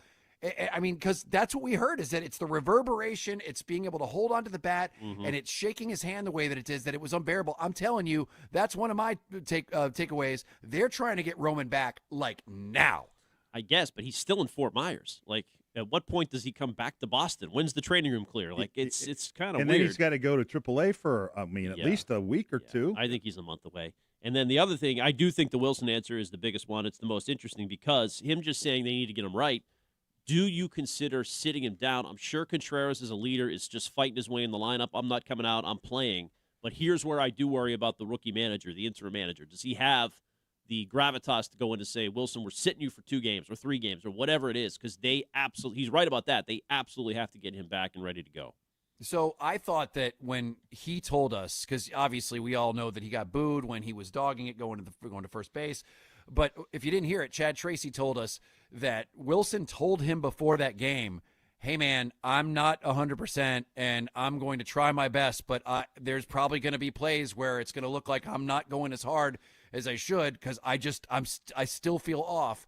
I mean, because that's what we heard, is that it's the reverberation, it's being able to hold onto the bat, and it's shaking his hand the way that it is, that it was unbearable. I'm telling you, that's one of my takeaways. They're trying to get Roman back, like, now.
I guess, but he's still in Fort Myers. Like, at what point does he come back to Boston? When's the training room clear? Like, it's kind of weird.
And then he's got to go to AAA for, at least a week or two.
I think he's a month away. And then the other thing, I do think the Wilson answer is the biggest one. It's the most interesting, because him just saying they need to get him right, do you consider sitting him down? I'm sure Contreras as a leader is just fighting his way in the lineup. I'm not coming out. I'm playing. But here's where I do worry about the rookie manager, the interim manager. Does he have the gravitas to go in and say, Wilson, we're sitting you for 2 games or 3 games or whatever it is? Because he's right about that. They absolutely have to get him back and ready to go.
So I thought that when he told us, because obviously we all know that he got booed when he was dogging it going to first base. But if you didn't hear it, Chad Tracy told us that Wilson told him before that game, hey, man, I'm not 100% and I'm going to try my best, but there's probably going to be plays where it's going to look like I'm not going as hard as I should, because I still feel off.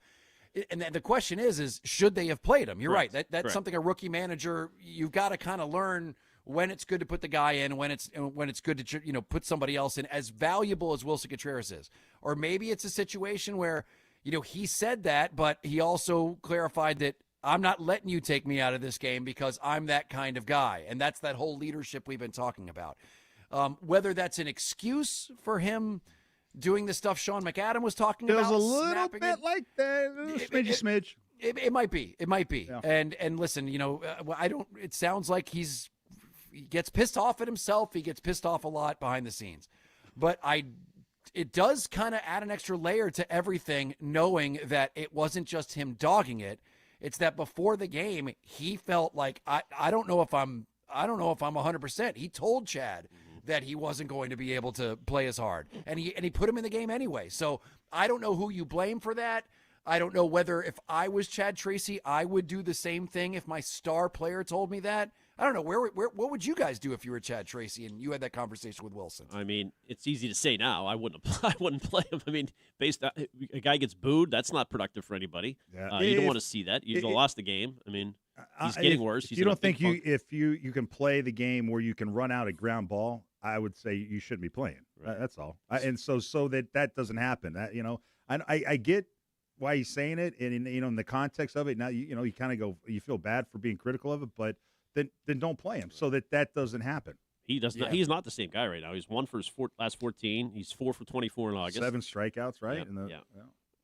And the question is should they have played him? You're right. That's something a rookie manager, you've got to kind of learn when it's good to put the guy in, when it's good to put somebody else in, as valuable as Wilson Contreras is. Or maybe it's a situation where he said that, but he also clarified that I'm not letting you take me out of this game because I'm that kind of guy. And that's that whole leadership we've been talking about. Whether that's an excuse for him doing the stuff Sean McAdam was talking about.
It was a little bit like that, smidge.
It might be.
Yeah.
And listen, it sounds like he gets pissed off at himself. He gets pissed off a lot behind the scenes. But it does kind of add an extra layer to everything, knowing that it wasn't just him dogging it. It's that before the game, he felt like I don't know if I'm 100%. He told Chad that he wasn't going to be able to play as hard, and he put him in the game anyway. So I don't know who you blame for that. I don't know whether if I was Chad Tracy, I would do the same thing if my star player told me that. I don't know. What would you guys do if you were Chad Tracy and you had that conversation with Wilson?
I mean, it's easy to say now. I wouldn't play him. I mean, based on a guy gets booed, that's not productive for anybody.
Yeah.
You don't want to see that. You lost the game. I mean, he's getting worse. He's
you don't think if you can play the game where you can run out a ground ball, I would say you shouldn't be playing. Right. That's all. And so that doesn't happen. I get why he's saying it, and in the context of it, now you kind of go, you feel bad for being critical of it, but then don't play him so that doesn't happen.
He does not. He's not the same guy right now. He's 1 for his last 14. He's 4 for 24 in August.
7 strikeouts, right?
Yep.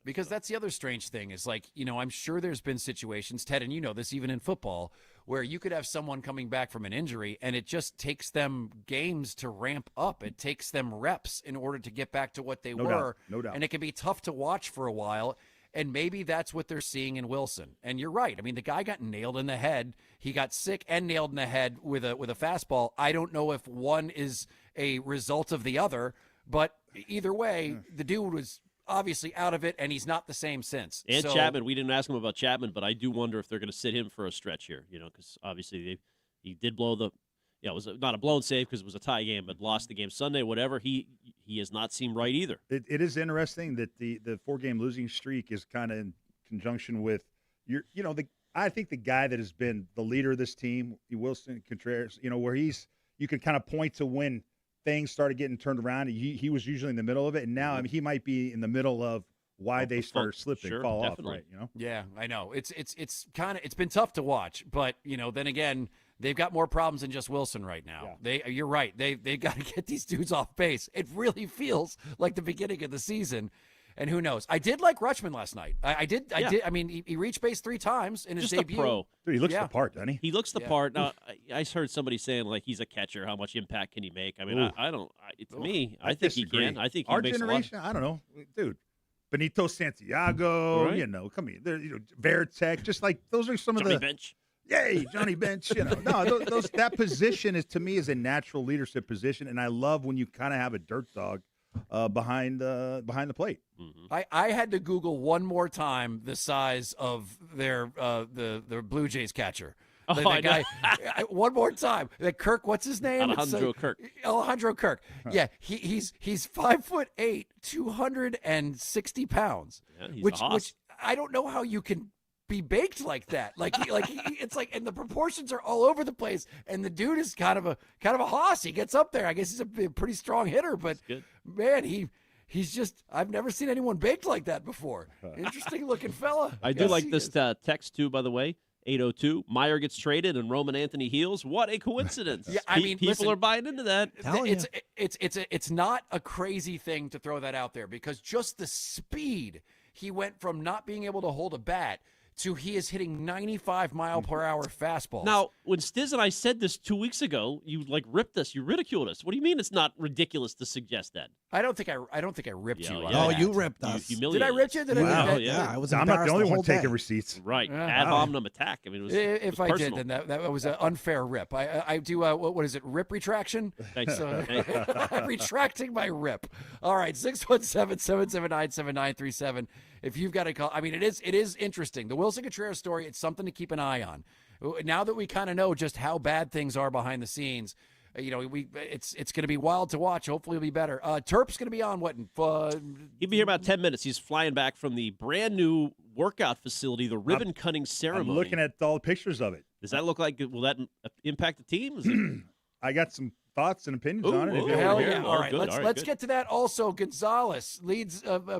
Because that's the other strange thing is, like, I'm sure there's been situations, Ted, and you know this even in football, where you could have someone coming back from an injury and it just takes them games to ramp up. It takes them reps in order to get back to what they were.
No doubt.
And it can be tough to watch for a while. And maybe that's what they're seeing in Wilson. And you're right. I mean, the guy got nailed in the head. He got sick and nailed in the head with a fastball. I don't know if one is a result of the other, but either way, the dude was obviously out of it, and he's not the same since.
And Chapman, we didn't ask him about Chapman, but I do wonder if they're going to sit him for a stretch here, because obviously he did blow the – it was not a blown save because it was a tie game, but lost the game Sunday, whatever. He has not seemed right either.
It is interesting that the 4-game losing streak is kind of in conjunction with I think the guy that has been the leader of this team, Wilson Contreras, where you can kind of point to when things started getting turned around. He was usually in the middle of it, and now he might be in the middle of why they start slipping, fall
definitely.
off, right?
Yeah, I know. It's been tough to watch, but then again, they've got more problems than just Wilson right now.
Yeah.
You're right. They got to get these dudes off base. It really feels like the beginning of the season. And who knows? I did like Rutschman last night. I did. I mean, he reached base 3 times in his
Just
debut.
A pro.
Dude, he looks the part, doesn't he?
He looks the part. Now, I heard somebody saying, like, he's a catcher. How much impact can he make? I mean, I don't. To me, I think
disagree.
he can. I think he
Our
makes
generation,
a lot.
I don't know, dude. Benito Santiago,
Right.
come here. Veritek, just like those are some
Johnny
of the
Bench.
Yay, Johnny Bench. No, that position is to me is a natural leadership position, and I love when you kind of have a dirt dog behind the plate.
Mm-hmm.
I had to Google one more time the size of their the Blue Jays catcher.
Oh,
That guy, one more time. That Kirk, what's his name?
Alejandro Kirk.
Alejandro Kirk. Yeah, he's 5'8", 260 pounds.
Yeah, he's
which
a hoss.
I don't know how you can be baked like that. It's like, and the proportions are all over the place. And the dude is kind of a hoss. He gets up there. I guess he's a pretty strong hitter, but man, he's just, I've never seen anyone baked like that before. Interesting looking fella.
I do like this text too, by the way. 802. Meyer gets traded and Roman Anthony heals. What a coincidence!
Yeah, I mean,
people
listen,
are buying into that.
It's not a crazy thing to throw that out there because just the speed he went from not being able to hold a bat to he is hitting 95-mile-per-hour fastballs.
Now, when Stiz and I said this 2 weeks ago, you ripped us, you ridiculed us. What do you mean it's not ridiculous to suggest that?
I don't think I ripped you.
Yeah.
You ripped us.
You
Did I rip you? Did
wow.
I?
Yeah, I was.
I'm not the only one taking
day.
receipts.
Right.
Yeah.
Ad hominem attack. I mean, it was.
If I
personal.
did, then that was an unfair rip. I do what is it? Rip retraction.
Thanks.
So, I'm retracting my rip. All right, 617-779-7937. If you've got a call, I mean, it is interesting. The Wilson Contreras story. It's something to keep an eye on. Now that we kind of know just how bad things are behind the scenes, it's going to be wild to watch. Hopefully, it'll be better. Terp's going to be on what?
He'll be here about 10 minutes. He's flying back from the brand new workout facility, the ribbon cutting ceremony.
I'm looking at all the pictures of it.
Does that look like? Will that impact the team? Is it...
I got some thoughts and opinions on it.
Hell yeah! All right,
good.
let's
Good.
get to that. Also, Gonzalez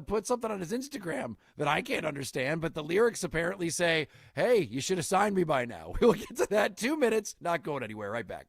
put something on his Instagram that I can't understand, but the lyrics apparently say, "Hey, you should have signed me by now." We'll get to that. 2 minutes, not going anywhere. Right back.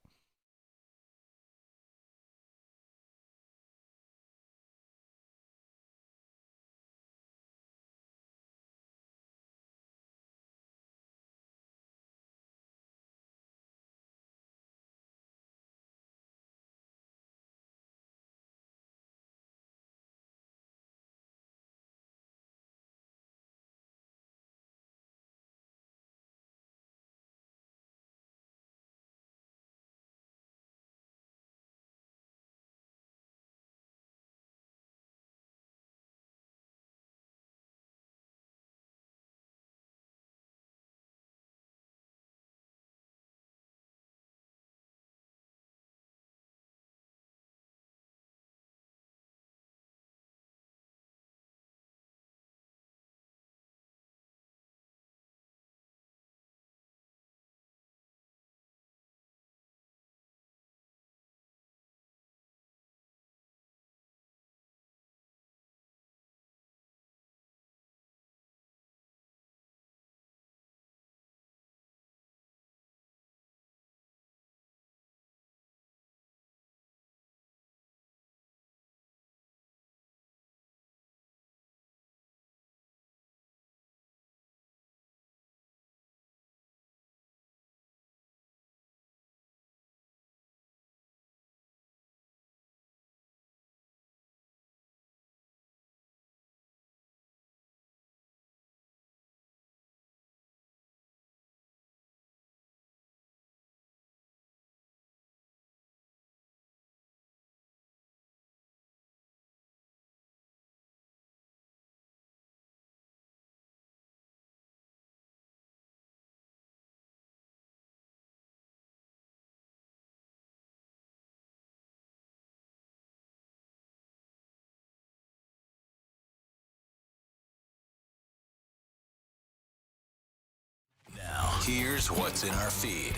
Here's what's in our feed.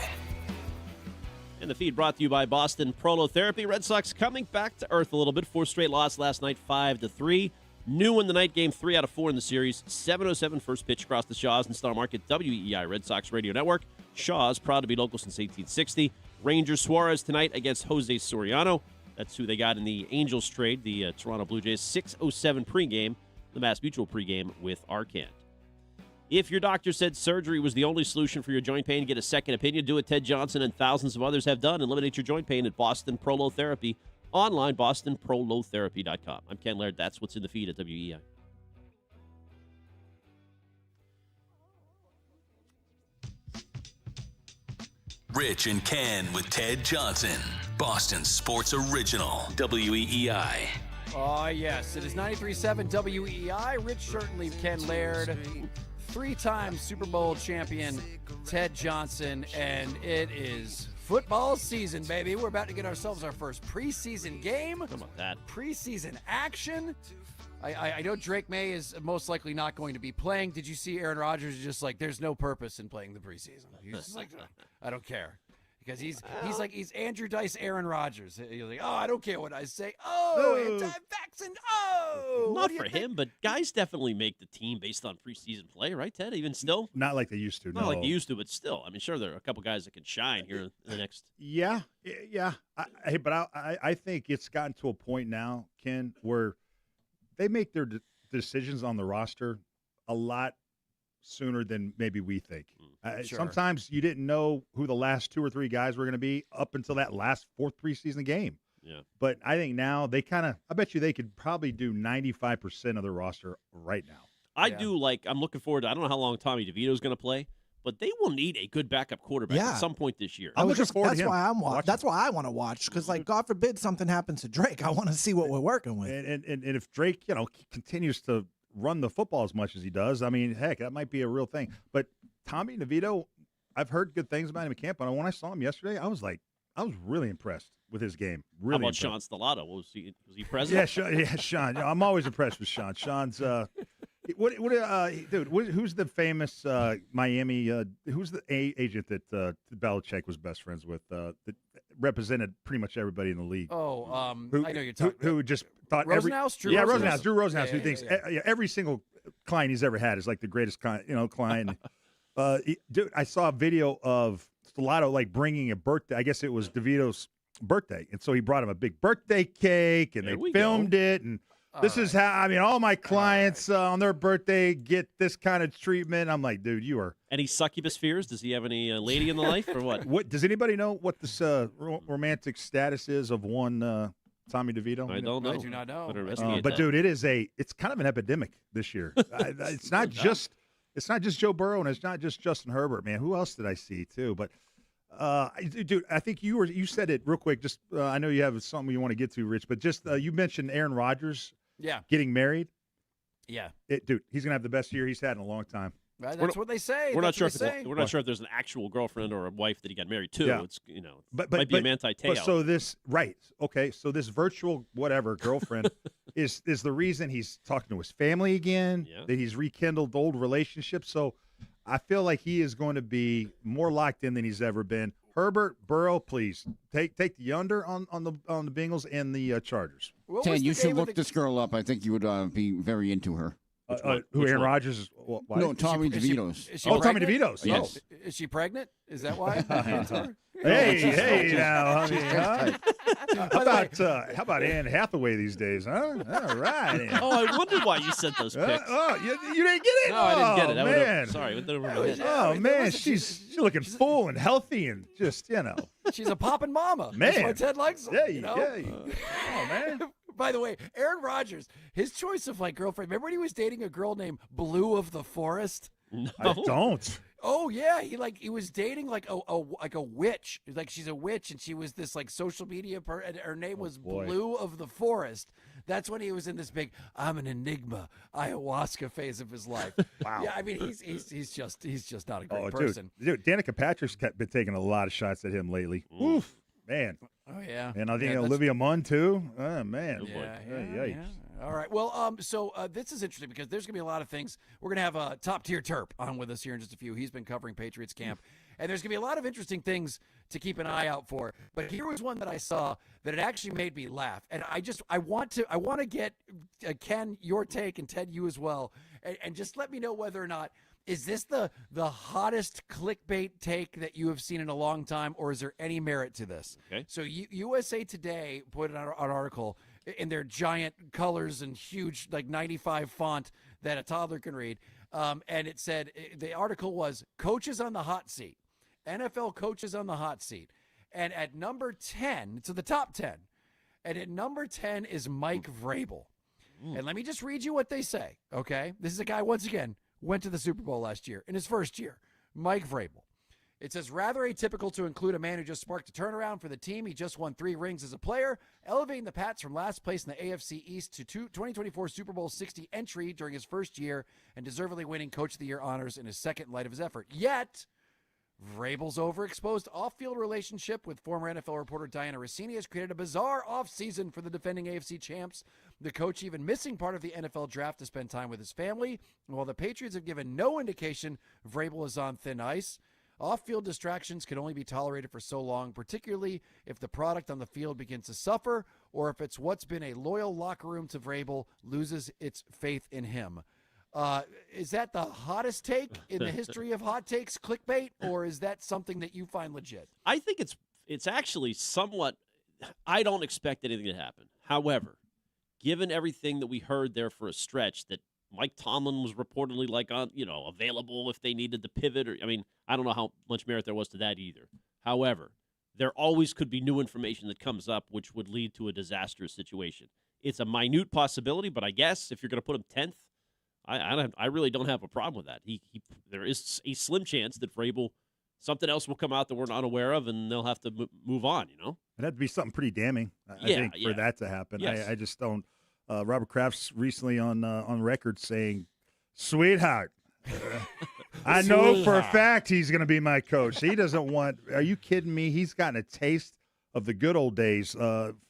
And the feed brought to you by Boston Prolotherapy. Red Sox coming back to earth a little bit. 4 straight loss last night, 5-3. New in the night game, 3 out of 4 in the series. 7:07 first pitch across the Shaws and Star Market, WEEI Red Sox Radio Network. Shaws, proud to be local since 1860. Rangers Suarez tonight against Jose Soriano. That's who they got in the Angels trade, the Toronto Blue Jays. 6:07 pregame, the Mass Mutual pregame with Arcand. If your doctor said surgery was the only solution for your joint pain, get a second opinion. Do what Ted Johnson and thousands of others have done. Eliminate your joint pain at Boston Prolotherapy. Online, bostonprolotherapy.com. I'm Ken Laird. That's what's in the feed at WEEI.
Rich and Ken with Ted Johnson. Boston Sports Original. WEEI.
Oh, yes. It is 93.7 WEEI. Rich certainly Ken Laird. 3-time Super Bowl champion Ted Johnson. And it is football season, baby. We're about to get ourselves our first preseason game.
How about that?
Preseason action. I know Drake May is most likely not going to be playing. Did you see Aaron Rodgers is just like, there's no purpose in playing the preseason? He's just like, I don't care. Because he's Andrew Dice, Aaron Rodgers. He's like, oh, I don't care what I say. Oh, anti-vaccine. Oh,
not for him, but guys definitely make the team based on preseason play, right, Ted? Even still,
not like they used to.
Not like they used to, but still. I mean, sure, there are a couple guys that can shine here in the next.
Yeah. But I think it's gotten to a point now, Ken, where they make their decisions on the roster a lot sooner than maybe we think.
Sure.
Sometimes you didn't know who the last 2 or 3 guys were going to be up until that last 4th preseason game.
Yeah.
But I think now they I bet you they could probably do 95% of their roster right now.
I'm looking forward to, I don't know how long Tommy DeVito is going to play, but they will need a good backup quarterback at some point this year.
That's why I want to watch, because, like, God forbid something happens to Drake. I want to see what we're working with.
And if Drake, continues to run the football as much as he does, I mean, heck, that might be a real thing. But Tommy DeVito, I've heard good things about him at camp, but when I saw him yesterday, I was really impressed with his game. Really.
How about
impressed.
Sean Stellato? Was he present?
Sean. I'm always impressed with Sean. Sean's who's the famous Miami? Who's the agent that Belichick was best friends with? That represented pretty much everybody in the league.
I know you're talking.
Who just thought
Rosenhaus?
Drew Rosenhaus. Who thinks every single client he's ever had is like the greatest client. Dude, I saw a video of Stellato like bringing a birthday. I guess it was DeVito's birthday, and so he brought him a big birthday cake, and they filmed it. And this is how all my clients on their birthday get this kind of treatment. I'm like, dude, you are.
Any succubus fears? Does he have any lady in the life or what?
What does anybody know what this romantic status is of one Tommy DeVito?
I don't know.
I do not know.
But dude, it's kind of an epidemic this year. It's not just Joe Burrow, and it's not just Justin Herbert, man. Who else did I see too? But dude, I think you said it real quick. Just I know you have something you want to get to, Rich, but just you mentioned Aaron Rodgers.
Yeah.
Getting married.
Yeah.
Dude, he's gonna have the best year he's had in a long time.
That's what they say.
We're not sure if there's an actual girlfriend or a wife that he got married to.
Yeah.
It's might be a Manti Te'o.
So this So this virtual whatever girlfriend is the reason he's talking to his family again.
Yeah.
That he's rekindled old relationships. So I feel like he is going to be more locked in than he's ever been. Herbert, Burrow, please take the under on the Bengals and the Chargers.
Ted, you should look this girl up. I think you would be very into her.
Who Aaron Rodgers is? Wife?
No, Tommy DeVito's.
Tommy DeVito's.
Yes.
Is she pregnant? Is that why?
Hey, now. How about Anne Hathaway these days, huh? All right.
Oh, I wondered why you sent those pics.
You didn't get it?
No, I didn't get it.
Man.
Sorry, went over my head.
Oh, man, she's looking full and healthy and just,
She's a poppin' mama.
Man.
That's why Ted likes her.
Oh, man.
By the way, Aaron Rodgers, his choice of girlfriend. Remember when he was dating a girl named Blue of the Forest?
No.
I don't.
Oh yeah, he was dating like a witch. Like she's a witch, and she was this social media and her name was Blue of the Forest. That's when he was in this big I'm an enigma ayahuasca phase of his life.
Wow.
Yeah, I mean he's just not a great person.
Dude, Danica Patrick's been taking a lot of shots at him lately. Oof, man.
Oh yeah.
And I think Olivia Munn too. Oh man.
Yeah. All right. Well, so this is interesting because there's going to be a lot of things. We're going to have a top-tier Terp on with us here in just a few. He's been covering Patriots camp. And there's going to be a lot of interesting things to keep an eye out for. But here was one that I saw that it actually made me laugh. And I want to get, Ken, your take, and Ted, you as well. And just let me know whether or not, is this the hottest clickbait take that you have seen in a long time, or is there any merit to this?
Okay.
So USA Today put out an article in their giant colors and huge, like 95 font that a toddler can read. And it said, the article was coaches on the hot seat, NFL coaches on the hot seat. And at number 10, so the top 10, and at number 10 is Mike Vrabel. And let me just read you what they say, okay? This is a guy, once again, went to the Super Bowl last year, in his first year, Mike Vrabel. It says, rather atypical to include a man who just sparked a turnaround for the team. He just won 3 rings as a player, elevating the Pats from last place in the AFC East to 2024 Super Bowl 60 entry during his first year, and deservedly winning Coach of the Year honors in his second light of his effort. Yet, Vrabel's overexposed off-field relationship with former NFL reporter Diana Rossini has created a bizarre offseason for the defending AFC champs. The coach even missing part of the NFL draft to spend time with his family. While the Patriots have given no indication Vrabel is on thin ice, off-field distractions can only be tolerated for so long, particularly if the product on the field begins to suffer or if it's what's been a loyal locker room to Vrabel loses its faith in him. Is that the hottest take in the history of hot takes, clickbait, or is that something that you find legit?
I think it's actually somewhat – I don't expect anything to happen. However, given everything that we heard there for a stretch that Mike Tomlin was reportedly available if they needed to pivot. I don't know how much merit there was to that either. However, there always could be new information that comes up which would lead to a disastrous situation. It's a minute possibility, but I guess if you're going to put him 10th, I really don't have a problem with that. There is a slim chance that Vrabel, something else will come out that we're not aware of, and they'll have to move on. It'd
have to be something pretty damning, I think, for that to happen.
Yes.
I just don't. Robert Kraft's recently on record saying, "Sweetheart, I know for a fact he's going to be my coach. He doesn't want. Are you kidding me? He's gotten a taste of the good old days."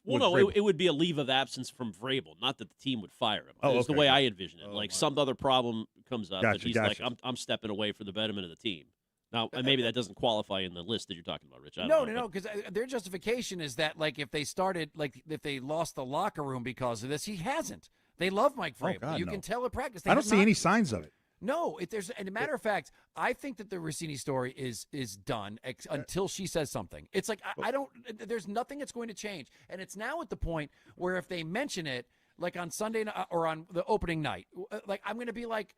It would be a leave of absence from Vrabel, not that the team would fire him. It's the way I envision it. Some other problem comes up that he's like, I'm stepping away for the betterment of the team. Now, maybe that doesn't qualify in the list that you're talking about, Rich.
No, because their justification is that, if they lost the locker room because of this, he hasn't. They love Mike Vrabel.
God,
you
no.
can tell at practice.
I don't see any signs of it.
No, and a matter of fact, I think that the Rossini story is done until she says something. It's like I don't. There's nothing that's going to change, and it's now at the point where if they mention it, like on Sunday or on the opening night, I'm going to be like,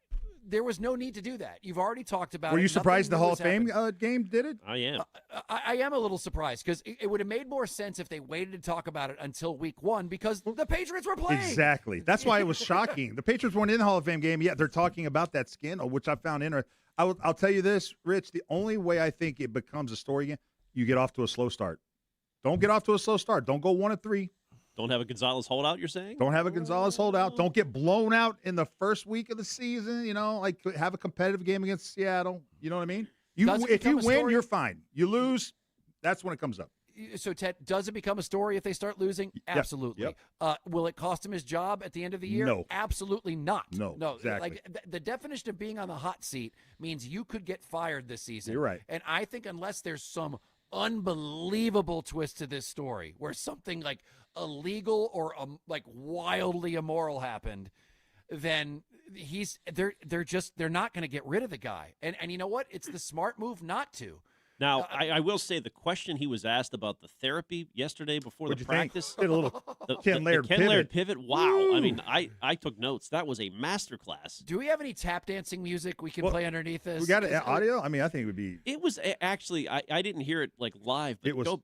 there was no need to do that. You've already talked about it.
Were you surprised the Hall of Fame game did it?
I am.
I am a little surprised because it would have made more sense if they waited to talk about it until week 1 because the Patriots were playing.
Exactly. That's why it was shocking. The Patriots weren't in the Hall of Fame game yet. They're talking about that scandal, which I found interesting. I'll tell you this, Rich, the only way I think it becomes a story again, you get off to a slow start. Don't get off to a slow start. Don't go 1-3.
Don't have a Gonzalez holdout, you're saying?
Don't have a Gonzalez holdout. Don't get blown out in the first week of the season. Have a competitive game against Seattle. You know what I mean? If you win, you're fine. You lose, that's when it comes up.
So, Ted, does it become a story if they start losing? Absolutely.
Yep.
Will it cost him his job at the end of the year?
No.
Absolutely not.
No, exactly.
The definition of being on the hot seat means you could get fired this season.
You're right.
And I think unless there's some unbelievable twist to this story where something like illegal or wildly immoral happened, then they're not going to get rid of the guy. And you know what? It's the smart move not to.
Now, I will say the question he was asked about the therapy yesterday before the practice.
Did a little Ken Laird
pivot. Wow. Woo. I mean, I took notes. That was a masterclass.
Do we have any tap dancing music we can play underneath this?
We got audio? I mean, I think it would be.
It was actually, I didn't hear it live, but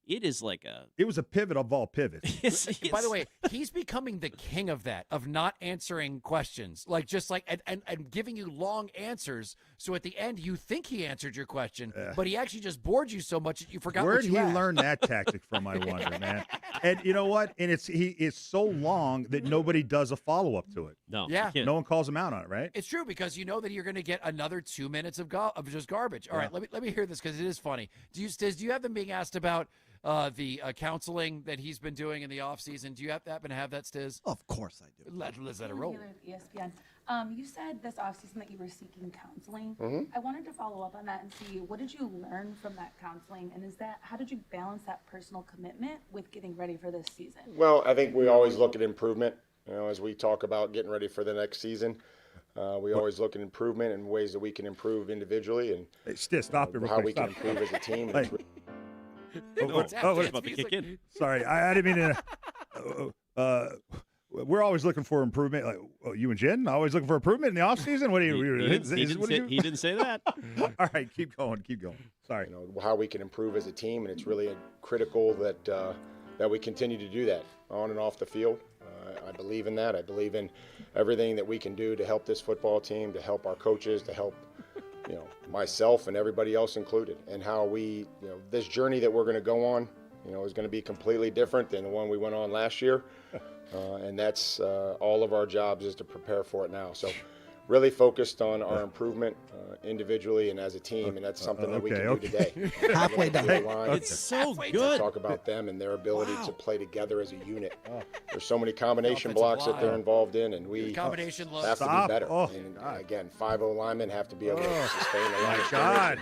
it is like a.
It was a pivot of all pivots.
By the way, he's becoming the king of that, of not answering questions, and giving you long answers. So at the end, you think he answered your question, but he actually just bored you so much that you forgot.
Where'd
what you
he
asked.
learn that tactic from? I wonder, man. And you know what? And it's so long that nobody does a follow up to it.
No,
Yeah.
you can't.
No one calls him out on it, right?
It's true because you know that you're going to get another 2 minutes of just garbage. All right, let me hear this because it is funny. Stiz, do you have them being asked about the counseling that he's been doing in the offseason? Do you happen to have that, Stiz?
Of course I do.
Let's let it roll.
ESPN. You said this offseason that you were seeking counseling.
Mhm.
I wanted to follow up on that and see what did you learn from that counseling, and how did you balance that personal commitment with getting ready for this season?
Well, I think we always look at improvement. As we talk about getting ready for the next season, we always look at improvement and ways that we can improve individually and
stop it real
how
quick,
we can
stop.
improve as a team.
Hey.
About to kick in.
Sorry, I didn't mean to. We're always looking for improvement. Like you and Jen, always looking for improvement in the offseason. What do you?
He didn't say that.
All right, keep going. Sorry.
How we can improve as a team, and it's really critical that we continue to do that on and off the field. I believe in that. I believe in everything that we can do to help this football team, to help our coaches, to help myself and everybody else included, and how we this journey that we're going to go on is going to be completely different than the one we went on last year, and that's all of our jobs is to prepare for it now. So really focused on our improvement individually and as a team, and that's something that we can do today.
Halfway done.
It's so good.
Talk about them and their ability to play together as a unit. There's so many combination blocks that they're involved in, and we
Combination
have to be better. And again, 5-0 linemen have to be able to sustain the line.
God.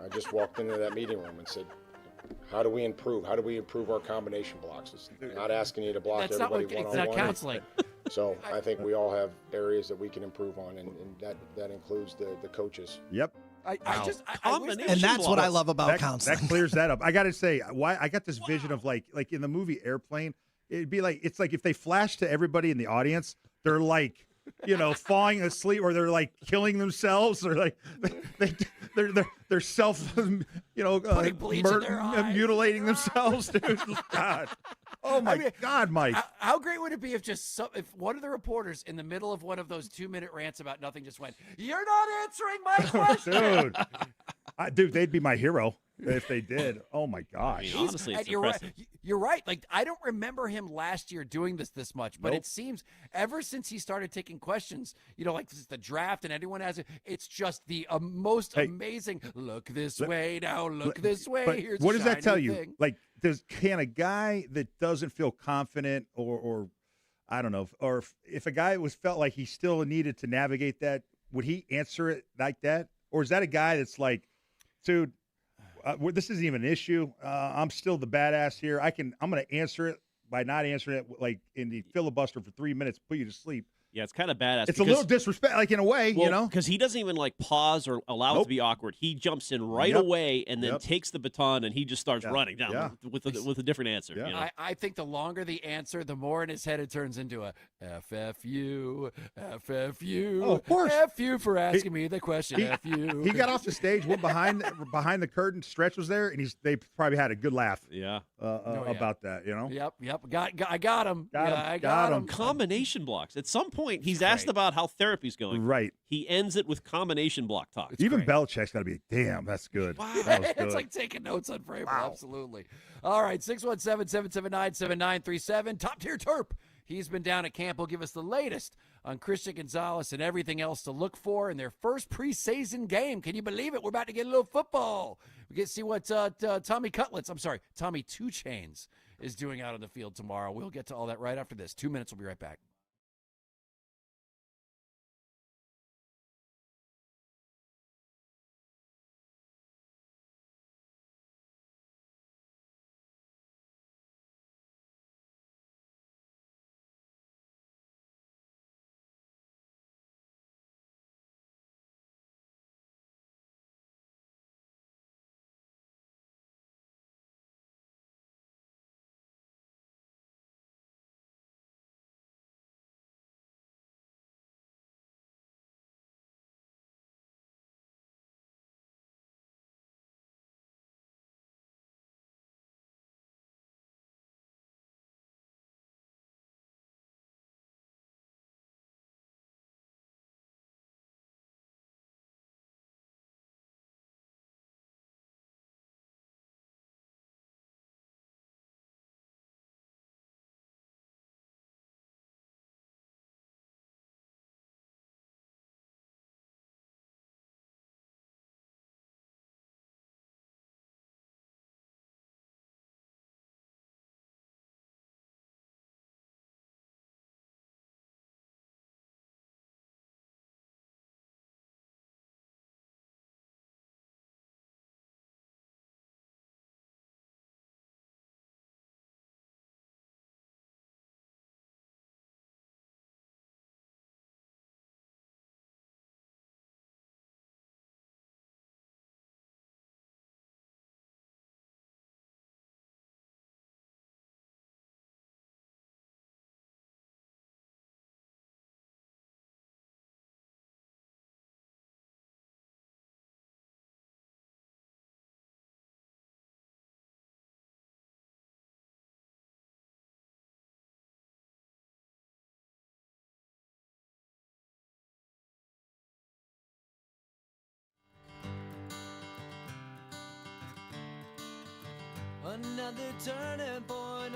I just walked into that meeting room and said, how do we improve? How do we improve our combination blocks? It's not asking you to block
That's not
everybody
what
one-on-one.
it's not counseling.
So I think we all have areas that we can improve on, and that includes the coaches.
Yep.
I wish
And that's what I love about counseling.
That clears that up. I got to say, why I got this vision of like in the movie Airplane, it'd be like it's like if they flash to everybody in the audience, they're like, falling asleep, or they're like killing themselves, or like they're self, mutilating themselves, dude. God. Oh my God, Mike!
How great would it be if if one of the reporters in the middle of one of those 2-minute rants about nothing just went, "You're not answering my question,"
dude, they'd be my hero if they did. Oh my gosh!
Honestly, it's
you're
impressive.
right. You're right. Like I don't remember him last year doing this much, but it seems ever since he started taking questions, like this is the draft and everyone has it. It's just the most amazing. Look this way now. Look this way.
But
Here's
what
a
does that tell
shiny
you?
thing.
Like, can a guy that doesn't feel confident, or I don't know, or if a guy felt like he still needed to navigate that, would he answer it like that, or is that a guy that's like, dude? This isn't even an issue. I'm still the badass here. I'm going to answer it by not answering it like in the filibuster for 3 minutes, put you to sleep.
Yeah, it's kind of badass.
It's a little disrespect, like in a way,
because he doesn't even like pause or allow it to be awkward. He jumps in right away and then takes the baton and he just starts running down with a different answer.
Yeah.
I think the longer the answer, the more in his head it turns into a FFU, FFU.
Oh, of course.
F you for asking me the question. F you.
He got off the stage, went behind the curtain. Stretch was there, and they probably had a good laugh. About that,
Yep. I got him. I
got him.
Combination blocks. At some point, he's asked about how therapy's going.
Right.
He ends it with combination block talk.
Even Belichick's got to be, damn, that's good.
Wow.
That was good.
It's like taking notes on Vrabel. Absolutely. All right, 617-779-7937. Top tier Terp. He's been down at camp. He'll give us the latest on Christian Gonzalez and everything else to look for in their first preseason game. Can you believe it? We're about to get a little football. We get to see what Tommy Two Chains is doing out on the field tomorrow. We'll get to all that right after this. 2 minutes. We'll be right back.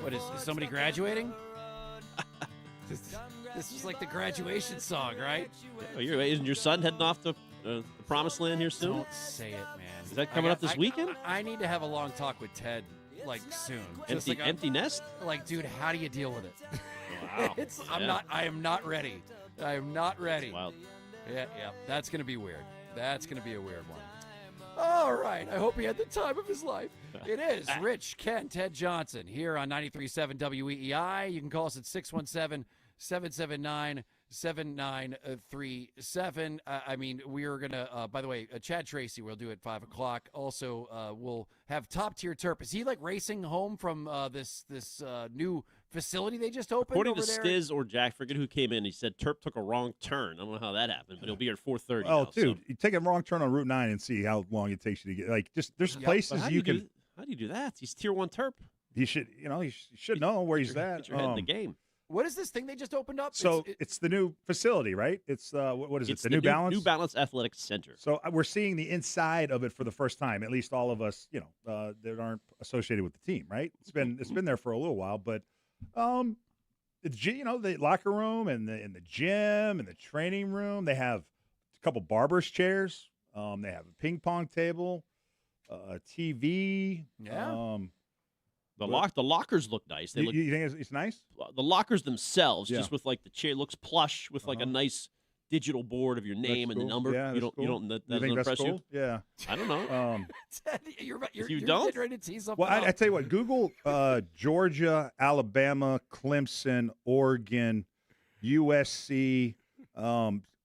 What is somebody graduating? This is like the graduation song, right?
Isn't your son heading off to the promised land here soon?
Don't say it, man.
Is that coming up this weekend?
I need to have a long talk with Ted, like soon. Just
Empty nest?
Like, dude, how do you deal with it?
Wow.
I am not ready. I am not ready.
Wild.
Yeah. That's gonna be weird. That's gonna be a weird one. All right. I hope he had the time of his life. It is Rich, Ken, Ted Johnson here on 93.7 WEEI. You can call us at 617-779-7937. I mean, we are going to, by the way, Chad Tracy we'll do at 5 o'clock. Also, we'll have top-tier Terp. Is he, like, racing home from this new facility they just opened
According
over
to
there?
Stiz or Jack, forget who came in, he said Terp took a wrong turn. I don't know how that happened, but he'll be here at 4:30
Oh,
now,
dude, you take a wrong turn on Route 9 and see how long it takes you to get. Like, just there's places
How do
you can.
how do you do that? He's tier 1 Terp.
He should, he should know where he's at.
Get your head in the game.
What is this thing they just opened up?
So it's the new facility, right? It's what is
It's
it? The New Balance.
New Balance Athletic Center.
So we're seeing the inside of it for the first time. At least all of us, that aren't associated with the team, right? It's been there for a little while, but the locker room and the gym and the training room. They have a couple barbers chairs. They have a ping pong table, a TV.
Yeah.
The lockers look nice. They look.
You think it's nice?
The lockers themselves,
Yeah.
just with like the chair, looks plush with like a nice digital board of your name and the number.
Yeah,
you
that's
don't. That
You
doesn't
think that's
impress
cool?
you?
Yeah.
I don't know.
Ted, you're
don't?
getting ready to tease something
Well, I
up.
tell you what, Google Georgia, Alabama, Clemson, Oregon, USC,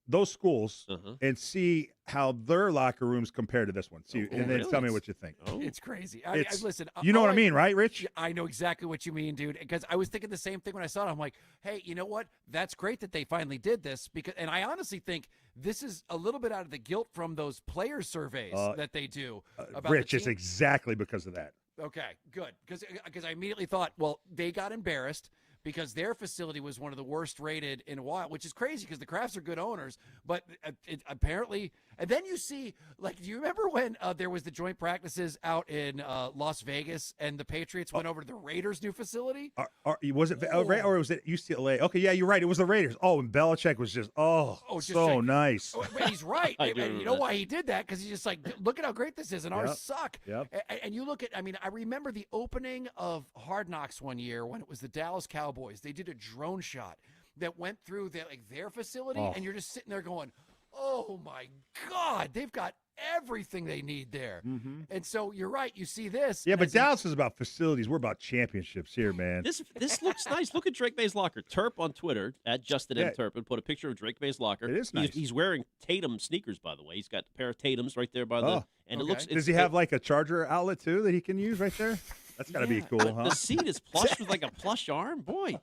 those schools, and see how their locker rooms compare to this one. See, and then tell me what you think.
It's crazy. Listen,
You know
all
what I mean, right, Rich?
I know exactly what you mean, dude. Because I was thinking the same thing when I saw it. I'm like, hey, you know what? That's great that they finally did this. And I honestly think this is a little bit out of the guilt from those player surveys that they do. About
Rich,
the
it's
team.
exactly because of that.
Okay, good. Because I immediately thought, well, they got embarrassed because their facility was one of the worst rated in a while, which is crazy because the Crafts are good owners. But it apparently, and then you see, like, do you remember when there was the joint practices out in Las Vegas and the Patriots went over to the Raiders' new facility?
Was it or was it UCLA? Okay, yeah, you're right. It was the Raiders. Oh, and Belichick was just nice.
But he's right. And you know why he did that? Because he's just like, look at how great this is, and ours
Yep.
suck.
Yep.
And you look at, I mean, I remember the opening of Hard Knocks one year when it was the Dallas Cowboys. They did a drone shot that went through their facility, and you're just sitting there going, oh my God, they've got everything they need there.
Mm-hmm.
And so you're right. You see this.
Yeah, but Dallas is about facilities. We're about championships here, man.
This looks nice. Look at Drake May's locker. Terp on Twitter at Justin M. Turpin put a picture of Drake May's locker.
It is nice.
He's wearing Tatum sneakers, by the way. He's got a pair of Tatums right there by the. And it looks.
Does he have like a charger outlet too that he can use right there? That's got to be cool, huh?
The seat is plush with like a plush arm. Boy,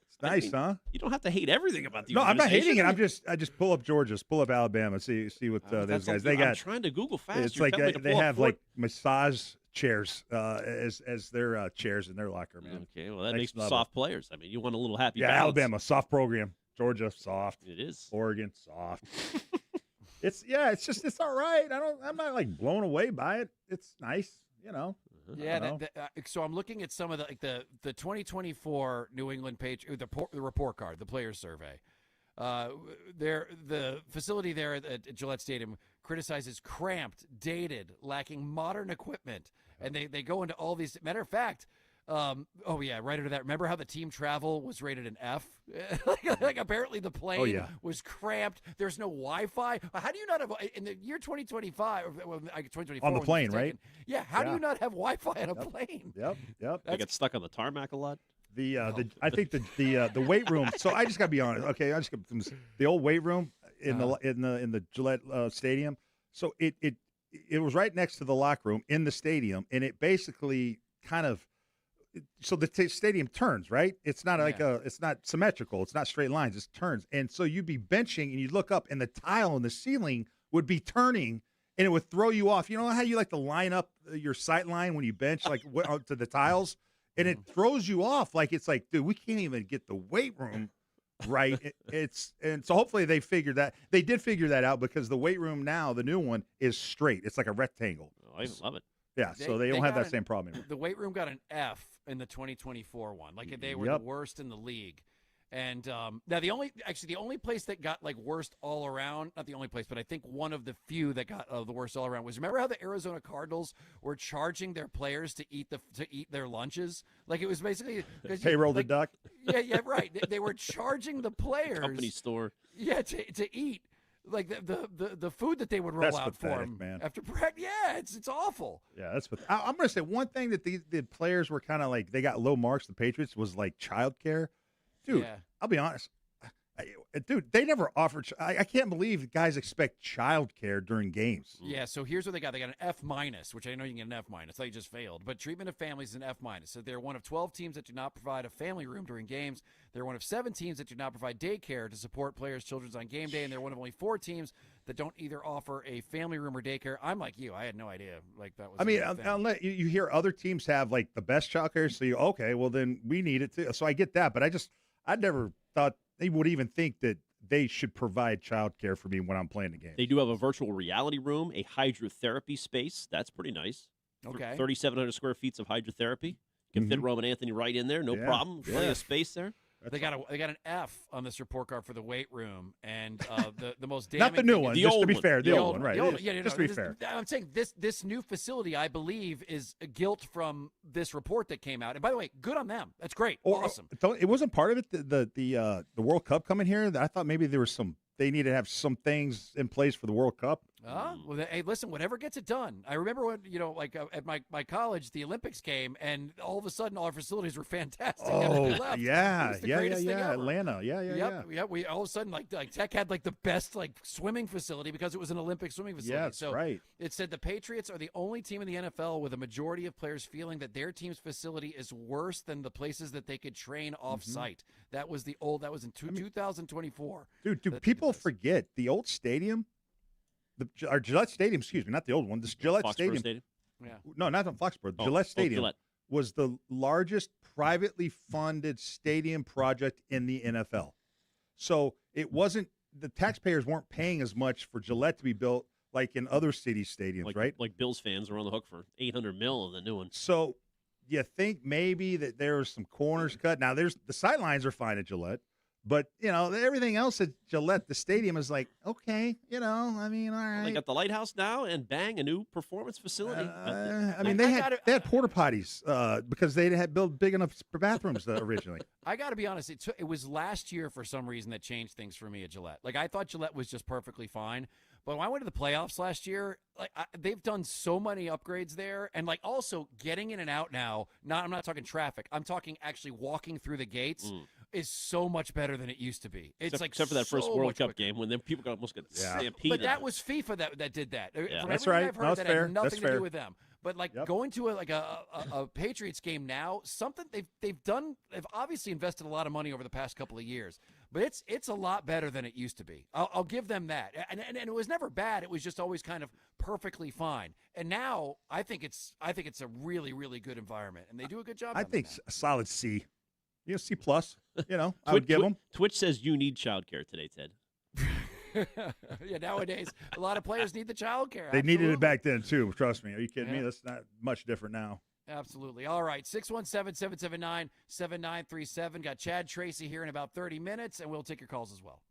it's nice, huh?
You don't have to hate everything about the.
No, I'm not hating it.
organization.
I just pull up Georgia, pull up Alabama, see what those guys they got.
I'm trying to Google fast.
It's
You're
like
telling me to
they
pull up
have
Fort-
like massage chairs as their chairs in their locker, man.
Okay, well that
Next
makes them
level.
soft players. I mean, you want a little happy.
Yeah,
balance.
Alabama soft program, Georgia soft.
It is.
Oregon soft. It's all right. I'm not like blown away by it. It's nice,
Yeah, so I'm looking at some of the 2024 New England Patriots, the report card, the players survey. The facility there at Gillette Stadium criticizes cramped, dated, lacking modern equipment, and they go into all these. Matter of fact, right under that. Remember how the team travel was rated an F? like apparently the plane was cramped. There's no Wi-Fi. How do you not have in the year 2025? 2024
on the plane, right?
Yeah. How do you not have Wi-Fi on a plane?
Yep.
They get stuck on the tarmac a lot.
I think the weight room. So I just got to be honest. Okay, I just got the old weight room in the Gillette Stadium. So it was right next to the locker room in the stadium, and it basically kind of. So the stadium turns, right? It's not it's not symmetrical. It's not straight lines. It turns, and so you'd be benching, and you'd look up, and the tile in the ceiling would be turning, and it would throw you off. You know how you like to line up your sight line when you bench, like to the tiles, and it throws you off. Like it's like, dude, we can't even get the weight room right. And so hopefully they figured that. They did figure that out because the weight room now, the new one, is straight. It's like a rectangle.
Oh, I love it.
Yeah, so they don't have
got
that same problem anymore.
The weight room got an F in the 2024 one. Like they were
Yep.
the worst in the league. And now the only place that got like worst all around, not the only place, but I think one of the few that got the worst all around was, remember how the Arizona Cardinals were charging their players to eat their lunches? Like it was basically
payroll deduct.
Yeah, right. They were charging the players
Company store.
Yeah, to eat like the food that they would roll
That's
out
pathetic,
for them
man.
after practice. Yeah, it's awful.
Yeah, that's what I'm going to say. One thing that the players were kind of like, they got low marks, the Patriots, was like childcare. Dude,
Yeah.
I'll be honest. Dude, they never offered. I can't believe guys expect childcare during games.
Yeah, so here's what they got. They got an F minus, which I know you can get an F minus. I thought you just failed. But treatment of families is an F minus. So they're one of 12 teams that do not provide a family room during games. They're one of 7 teams that do not provide daycare to support players' children on game day, and they're one of only 4 teams that don't either offer a family room or daycare. I'm like you. I had no idea. Like that was.
I mean, unless you hear other teams have like the best childcare, so you okay, well then we need it too. So I get that, but I never thought they would even think that they should provide childcare for me when I'm playing the game.
They do have a virtual reality room, a hydrotherapy space. That's pretty nice.
Okay.
3,700 square feet of hydrotherapy. You can fit Roman Anthony right in there, no problem. Plenty of space there.
They got an F on this report card for the weight room, and the most damning
Not the new
thing
one.
is-
just to be fair, the old one, right?
Just
to be fair.
I'm saying this new facility, I believe, is a guilt from this report that came out. And by the way, good on them. That's great. Awesome.
It wasn't part of it. The World Cup coming here. I thought maybe there was they need to have some things in place for the World Cup.
Well, hey, listen, whatever gets it done. I remember when, at my college, the Olympics came, and all of a sudden, all our facilities were fantastic.
Oh,
It was
yeah.
the greatest thing ever.
Atlanta. Yeah.
We all of a sudden, like Tech had like the best like swimming facility because it was an Olympic swimming facility.
Yes,
so
right.
It said the Patriots are the only team in the NFL with a majority of players feeling that their team's facility is worse than the places that they could train off-site. That was in 2024.
Dude, people forget the old stadium, our Gillette Stadium, excuse me, not the old one, this Gillette
Foxborough
Stadium.
Yeah.
No, not on Foxborough. Gillette Stadium
Gillette.
was the largest privately funded stadium project in the NFL. So it wasn't, the taxpayers weren't paying as much for Gillette to be built like in other city stadiums, right?
Like Bills fans are on the hook for $800 million in the new one.
So you think maybe that there's some corners cut. Now, the sidelines are fine at Gillette, but, everything else at Gillette, the stadium is like, okay, I mean, all right.
They got the lighthouse now, and bang, a new performance facility.
They had porta potties because they had built big enough for bathrooms originally.
I got to be honest. It was last year for some reason that changed things for me at Gillette. Like I thought Gillette was just perfectly fine, but when I went to the playoffs last year, they've done so many upgrades there, and like also getting in and out now. I'm not talking traffic. I'm talking actually walking through the gates. Is so much better than it used to be. It's
except for that first
so
World
much
Cup
quicker.
game when then people almost got stampeded.
But that was FIFA that did that.
Yeah.
From
That's
everything
right.
I've heard,
No,
that
that's fair.
had nothing
That's
to
fair.
do with them. But going to a Patriots game now, something they've obviously invested a lot of money over the past couple of years. But it's a lot better than it used to be. I'll give them that. And it was never bad. It was just always kind of perfectly fine. And now I think it's a really, really good environment, and they do a good job.
I think a solid C. C plus. I
Twitch,
would give them.
Twitch says you need childcare today, Ted.
Yeah, nowadays a lot of players need the child care.
They needed it back then too. Trust me. Are you kidding me? That's not much different now.
Absolutely. All right, 617-779-7937. Got Chad Tracy here in about 30 minutes, and we'll take your calls as well.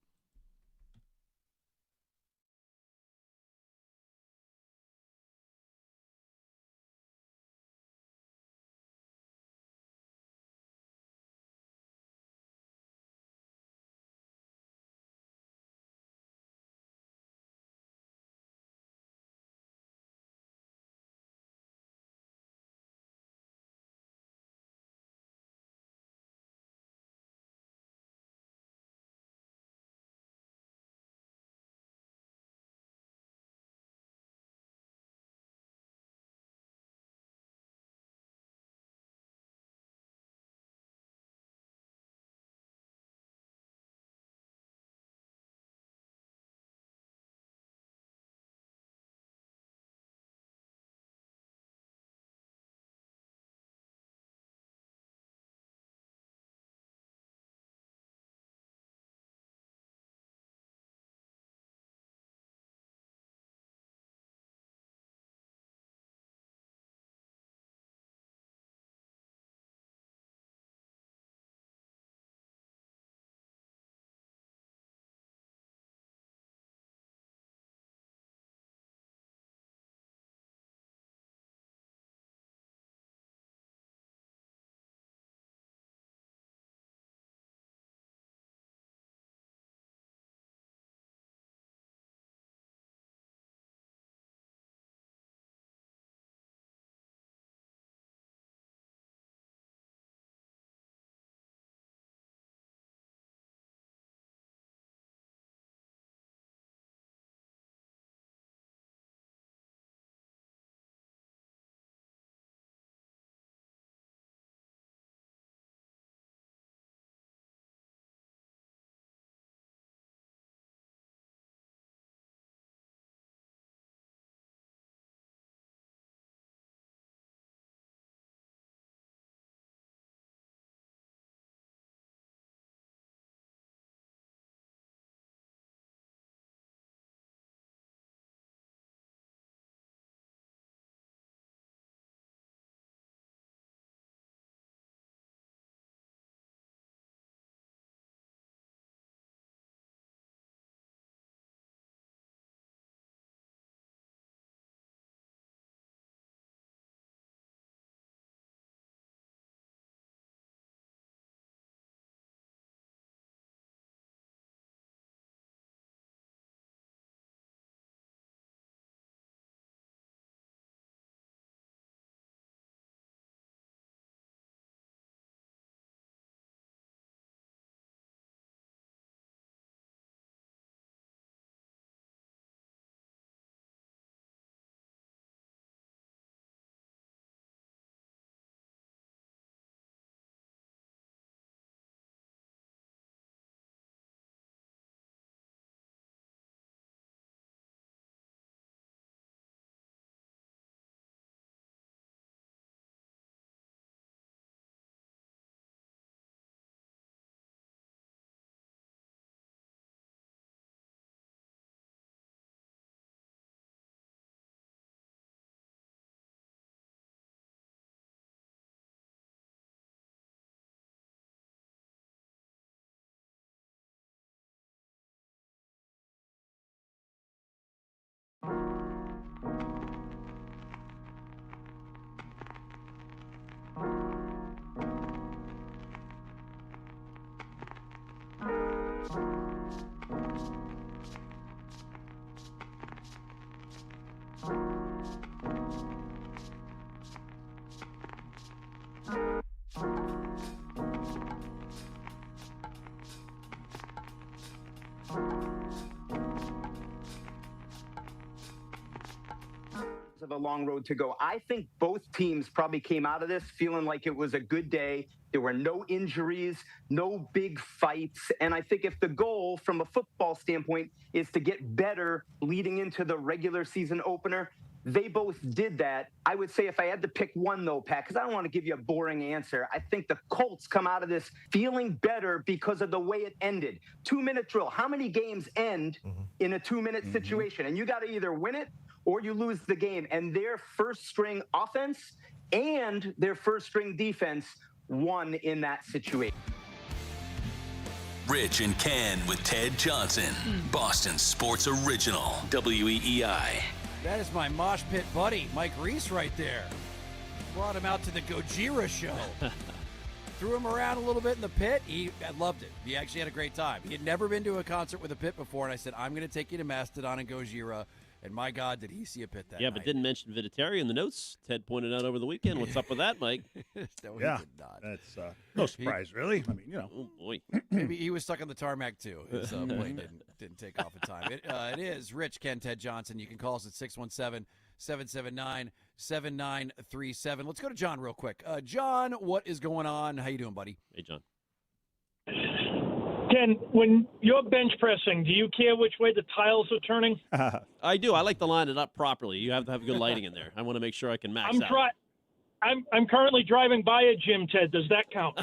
of a long road to go. I think both teams probably came out of this feeling like it was a good day. There were no injuries, no big fights. And I think if the goal from a football standpoint is to get better leading into the regular season opener, they both did that. I would say if I had to pick one, though, Pat, because I don't want to give you a boring answer, I think the Colts come out of this feeling better because of the way it ended. 2-minute drill. How many games end in a 2-minute situation? And you got to either win it or you lose the game. And their first-string offense and their first-string defense won in that situation.
Rich and Ken with Ted Johnson. Boston Sports Original. WEEI.
That is my mosh pit buddy, Mike Reese, right there. Brought him out to the Gojira show. Threw him around a little bit in the pit. He loved it. He actually had a great time. He had never been to a concert with a pit before, and I said, I'm going to take you to Mastodon and Gojira. And my God, did he see a pit that night.
But didn't mention Vinatieri in the notes. Ted pointed out over the weekend. What's up with that, Mike?
No, he
Yeah,
did not.
that's no surprise, really. I mean,
Oh, boy.
Maybe he was stuck on the tarmac, too. His plane didn't take off in time. It is Rich, Ken, Ted Johnson. You can call us at 617-779-7937. Let's go to John real quick. John, what is going on? How you doing, buddy?
Hey, John.
Ken, when you're bench pressing, do you care which way the tiles are turning?
I do. I like to line it up properly. You have to have good lighting in there. I want to make sure I can max out.
I'm currently driving by a gym, Ted. Does that count?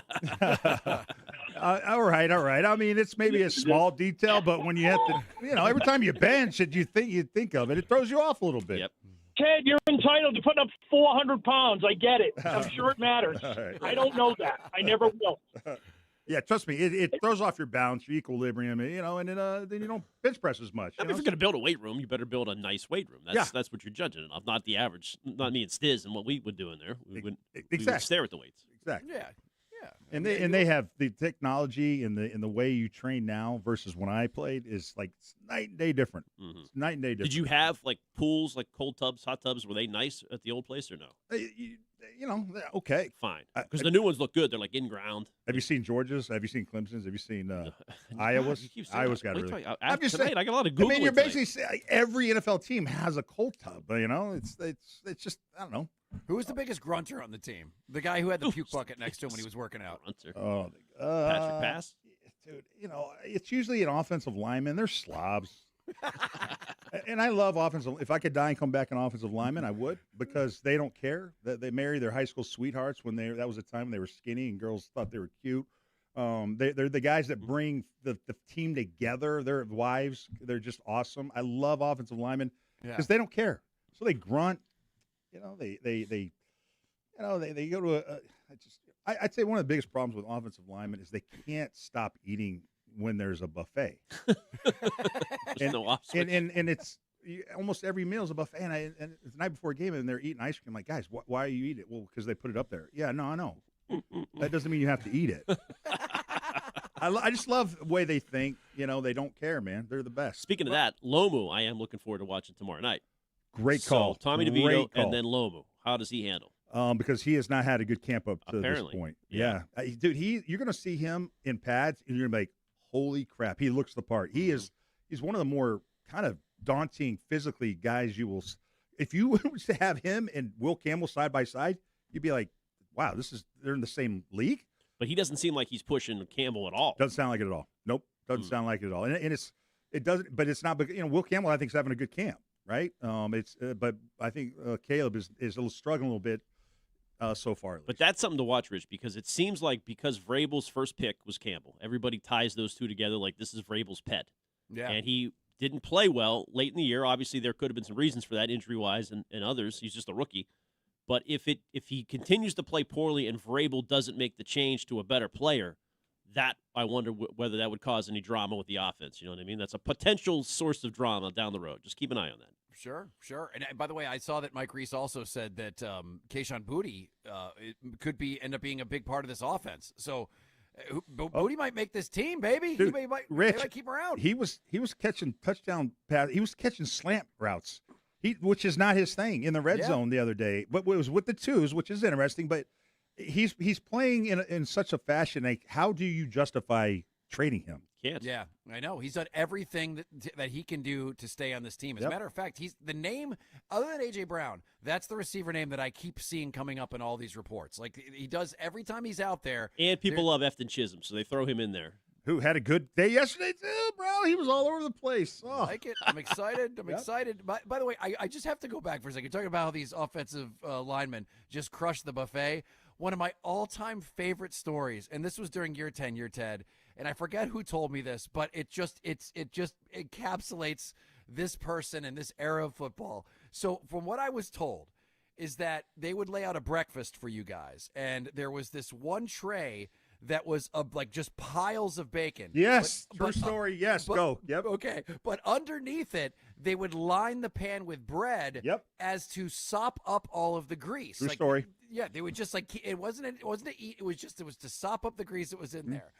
All right. I mean, it's maybe a small detail, but when you have to, every time you bench it, you think of it, it throws you off a little bit.
Yep.
Ted, you're entitled to putting up 400 pounds. I get it. I'm sure it matters.
Right.
I don't know that. I never will.
Yeah, trust me, it throws off your balance, your equilibrium, and then you don't bench press as much.
If you're going to build a weight room, you better build a nice weight room. That's what you're judging it off, not the average, not me and Stiz and what we would do in there. We would stare at the weights.
Exactly.
Yeah.
And they have the technology and the way you train now versus when I played is like night and day different. It's night and day different.
Did you have like pools, like cold tubs, hot tubs? Were they nice at the old place or no?
Okay,
fine. Because the new ones look good. They're like in ground.
Have you seen Georgia's? Have you seen Clemson's? Have you seen Iowa's? Iowa's got really.
I'm just saying. I got a lot of Google.
I mean, you're basically saying every NFL team has a cold tub. It's just I don't know.
Who was the biggest grunter on the team? The guy who had the puke bucket next to him when he was working out.
Oh,
Patrick Pass?
Dude, it's usually an offensive lineman. They're slobs. And I love offensive. If I could die and come back an offensive lineman, I would, because they don't care. They marry their high school sweethearts that was a time when they were skinny and girls thought they were cute. They're the guys that bring the team together. Their wives, they're just awesome. I love offensive linemen because they don't care. So they grunt. They go to I'd say one of the biggest problems with offensive linemen is they can't stop eating when there's a buffet. and it's almost every meal is a buffet. And it's the night before a game and they're eating ice cream. I'm like, guys, why are you eating it? Well, because they put it up there. Yeah, no, I know. That doesn't mean you have to eat it. I just love the way they think. They don't care, man. They're the best.
Speaking of that, Lomu, I am looking forward to watching tomorrow night.
Great call.
So, Tommy DeVito and then Lomu. How does he handle?
Because he has not had a good camp up to this point. Yeah. Dude, you're going to see him in pads, and you're going to be like, holy crap, he looks the part. He's one of the more kind of daunting physically guys you will – if you were to have him and Will Campbell side by side, you'd be like, wow, they're in the same league?
But he doesn't seem like he's pushing Campbell at all.
Doesn't sound like it at all. Nope, doesn't sound like it at all. And it doesn't – but it's not – Will Campbell, I think, is having a good camp. Right, but I think Caleb is struggling a little bit so far.
But that's something to watch, Rich, because it seems like because Vrabel's first pick was Campbell, everybody ties those two together like this is Vrabel's pet.
Yeah,
and he didn't play well late in the year. Obviously, there could have been some reasons for that, injury-wise and others. He's just a rookie. But if he continues to play poorly and Vrabel doesn't make the change to a better player, that I wonder whether that would cause any drama with the offense. You know what I mean? That's a potential source of drama down the road. Just keep an eye on that.
Sure. And by the way, I saw that Mike Reese also said that Kayshon Boutte could end up being a big part of this offense. So Boutte might make this team, baby.
Dude,
he might keep him around.
He was catching touchdown pass. He was catching slant routes. Which is not his thing in the red zone the other day. But it was with the twos, which is interesting. But he's playing in such a fashion. Like, how do you justify trading him?
Can't.
Yeah, I know. He's done everything that he can do to stay on this team. As a matter of fact, he's the name, other than A.J. Brown, that's the receiver name that I keep seeing coming up in all these reports. Like, he does every time he's out there.
And people love Efton Chisholm, so they throw him in there.
Who had a good day yesterday, too, bro. He was all over the place. Oh.
I like it. I'm excited. I'm excited. By the way, I just have to go back for a second. Talking about how these offensive linemen just crushed the buffet. One of my all-time favorite stories, and this was during your tenure, Ted, and I forget who told me this, but it just encapsulates this person and this era of football. So from what I was told is that they would lay out a breakfast for you guys, and there was this one tray that was like just piles of bacon.
Yes, true story. Yes, go. Yep.
Okay, but underneath it, they would line the pan with bread.
Yep.
As to sop up all of the grease.
True story.
Yeah, they would just it wasn't to eat. It was to sop up the grease that was in there.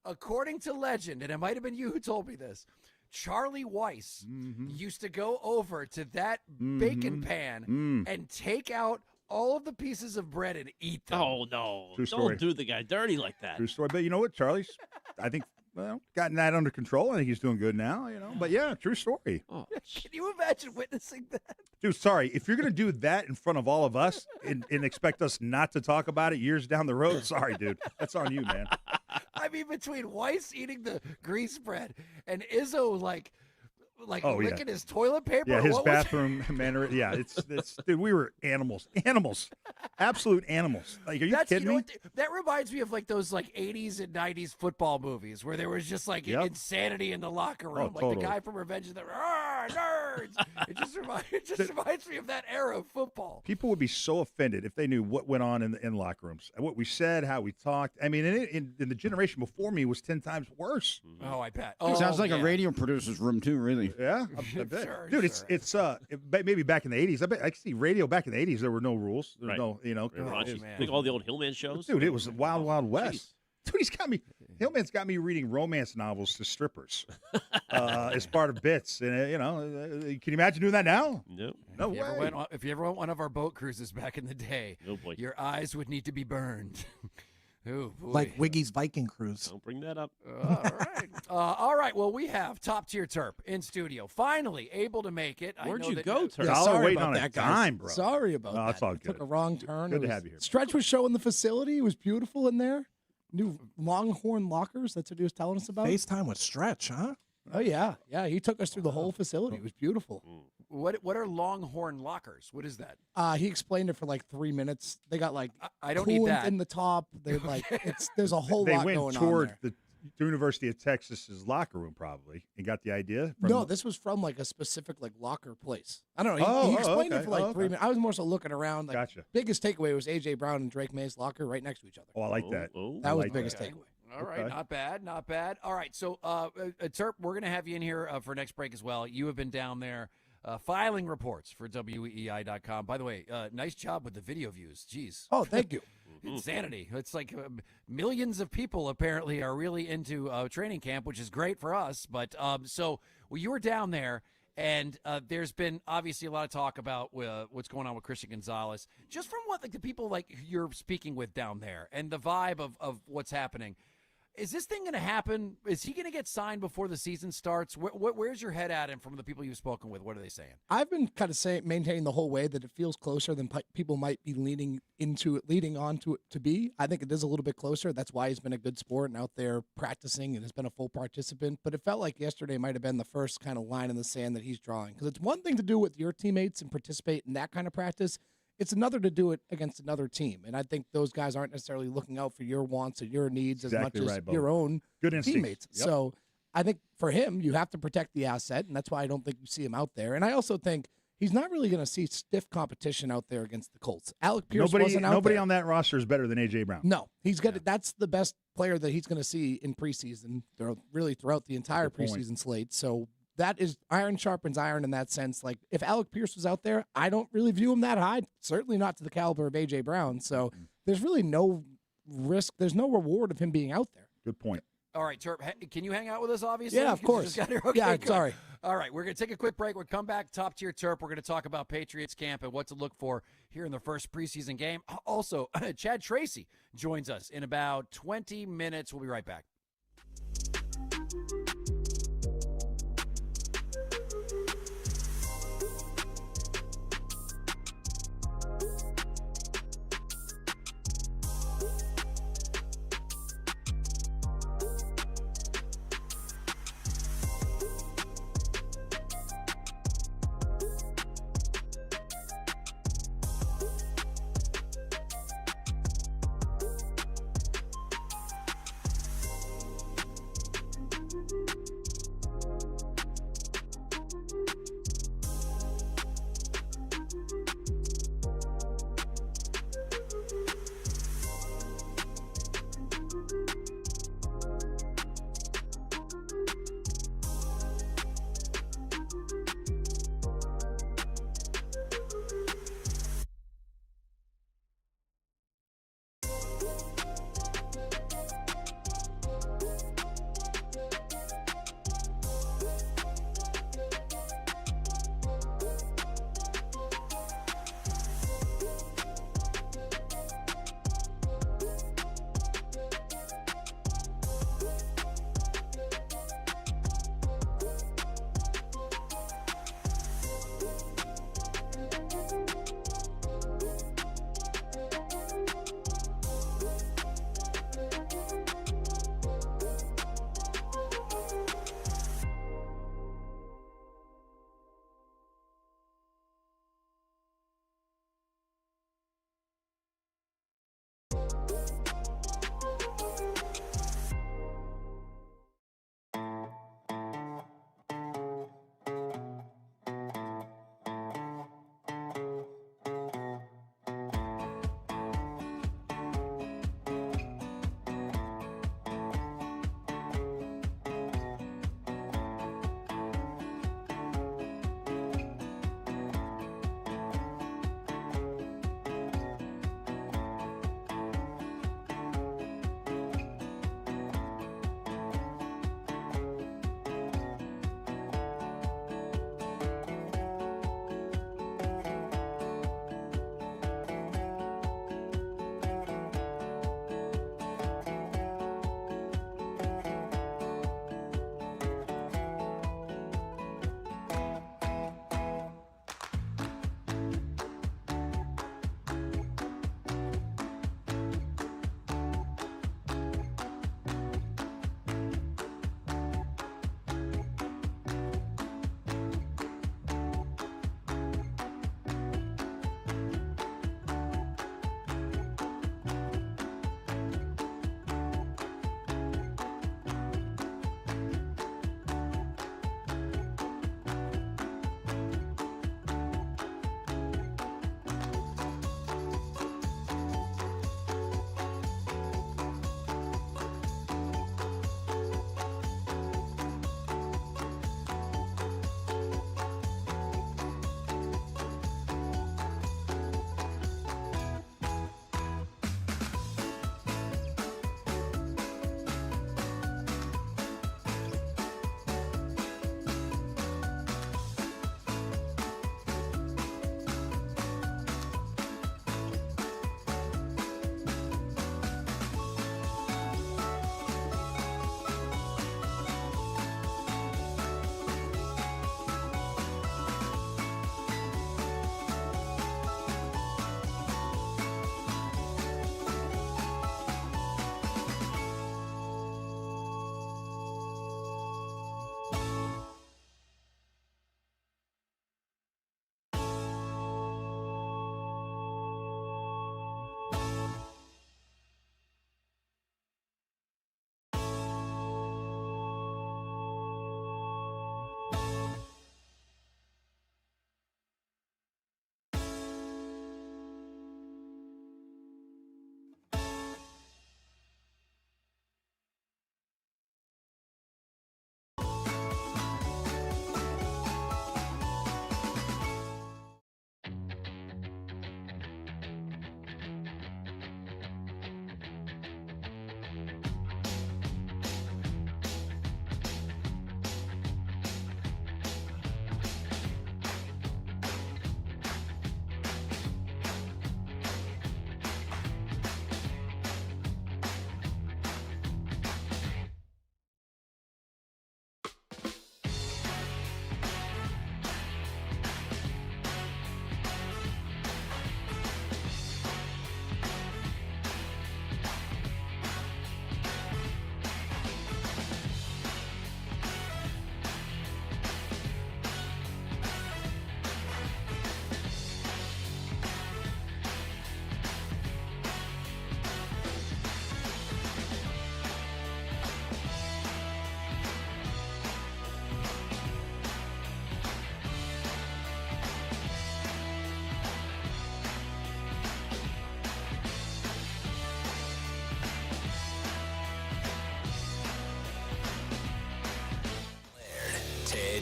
According to legend, and it might have been you who told me this, Charlie Weiss used to go over to that bacon pan and take out all of the pieces of bread and eat them.
Oh, no.
True story.
Don't do the guy dirty like that.
True story. But you know what, Charlie's, I think, gotten that under control. I think he's doing good now, But, yeah, true story.
Oh.
Can you imagine witnessing that?
Dude, sorry. If you're going to do that in front of all of us and expect us not to talk about it years down the road, sorry, dude. That's on you, man.
I mean, between Weiss eating the grease bread and Izzo, like licking his toilet paper.
Yeah, his
what
bathroom manner. Yeah, it's dude. We were animals, absolute animals. Like, are you kidding me?
That reminds me of like those like 80s and 90s football movies where there was just like insanity in the locker room, like
totally.
the guy from Revenge of the Nerds. It just reminds me of that era of football.
People would be so offended if they knew what went on in locker rooms, what we said, how we talked. I mean, in the generation before me was 10 times worse.
Oh, I bet.
Sounds like a radio producer's room too, really.
Yeah, I bet.
Sure,
Dude,
sure.
it's maybe back in the 80s. I bet I can see radio back in the 80s. There were no rules. There was
Right.
no,
Raunchy.
man.
Think all the old Hillman shows?
Dude, it was Wild Wild West.
Jeez.
Dude, Hillman's got me reading romance novels to strippers as part of bits. And, can you imagine doing that now?
Nope.
No
If you ever went one of our boat cruises back in the day,
Oh, boy.
your eyes would need to be burned. Oh, boy.
Like Wiggy's Viking Cruise.
Don't bring that up.
All right. Well, we have Top Tier Terp in studio. Finally able to make it.
Where'd
I know
you
that-
go, Terp?
Yeah,
sorry
waiting
about
on
that,
a
guys.
dime, bro.
Sorry about
No,
that.
it's all
Took
good.
a wrong turn.
Good
It
to
was-
have you here.
Stretch was showing the facility. It was beautiful in there. New Longhorn lockers. That's what he was telling us about.
FaceTime with Stretch, huh?
Oh yeah, yeah. He took us through the whole facility. It was beautiful.
What are Longhorn lockers? What is that?
He explained it for like 3 minutes. They got like
I don't need
coolant
that.
in the top. They're like there's a whole
They
lot
went
going on
toward
there.
the University of Texas's locker room, probably, and got the idea. From
No, this was from like a specific like locker place. I don't know. He
Oh,
explained
okay.
it for like
Oh,
3
okay.
minutes. I was more so looking around. Like,
Gotcha.
Biggest takeaway was A.J. Brown and Drake May's locker right next to each other.
Oh, I like that.
That
I
was
like
the biggest
that.
takeaway.
All right,
Okay.
not bad, not bad. All right, so Terp, we're going to have you in here for next break as well. You have been down there filing reports for WEEI.com. By the way, nice job with the video views. Jeez.
Oh, thank you.
Insanity. It's like millions of people apparently are really into training camp, which is great for us. But you were down there, and there's been obviously a lot of talk about what's going on with Christian Gonzalez. Just from what the people like you're speaking with down there and the vibe of what's happening. Is this thing going to happen? Is he going to get signed before the season starts? Where's your head at? And from the people you've spoken with, what are they saying?
I've been kind of maintaining the whole way that it feels closer than people might be leading on to it to be. I think it is a little bit closer. That's why he's been a good sport and out there practicing and has been a full participant. But it felt like yesterday might have been the first kind of line in the sand that he's drawing. Because it's one thing to do with your teammates and participate in that kind of practice. It's another to do it against another team. And I think those guys aren't necessarily looking out for your wants or your needs
Exactly
as much
right,
as
Bo.
your own
Good instincts.
teammates.
Yep.
So I think for him, you have to protect the asset, and that's why I don't think you see him out there. And I also think he's not really going to see stiff competition out there against the Colts. Alec Pierce wasn't out
Nobody
there.
on that roster is better than A.J. Brown.
No, he's got. That's the best player that he's going to see in preseason, really throughout the entire
Good point.
preseason slate. So that is iron sharpens iron in that sense. Like if Alec Pierce was out there, I don't really view him that high. Certainly not to the caliber of A.J. Brown. So there's really no risk. There's no reward of him being out there.
Good point.
All right, Terp, can you hang out with us, obviously?
Yeah, of
Because you
course.
just got here? Okay,
Yeah,
good.
sorry.
All right, we're going to take a quick break. We'll come back, Top Tier Terp. We're going to talk about Patriots camp and what to look for here in the first preseason game. Also, Chad Tracy joins us in about 20 minutes. We'll be right back.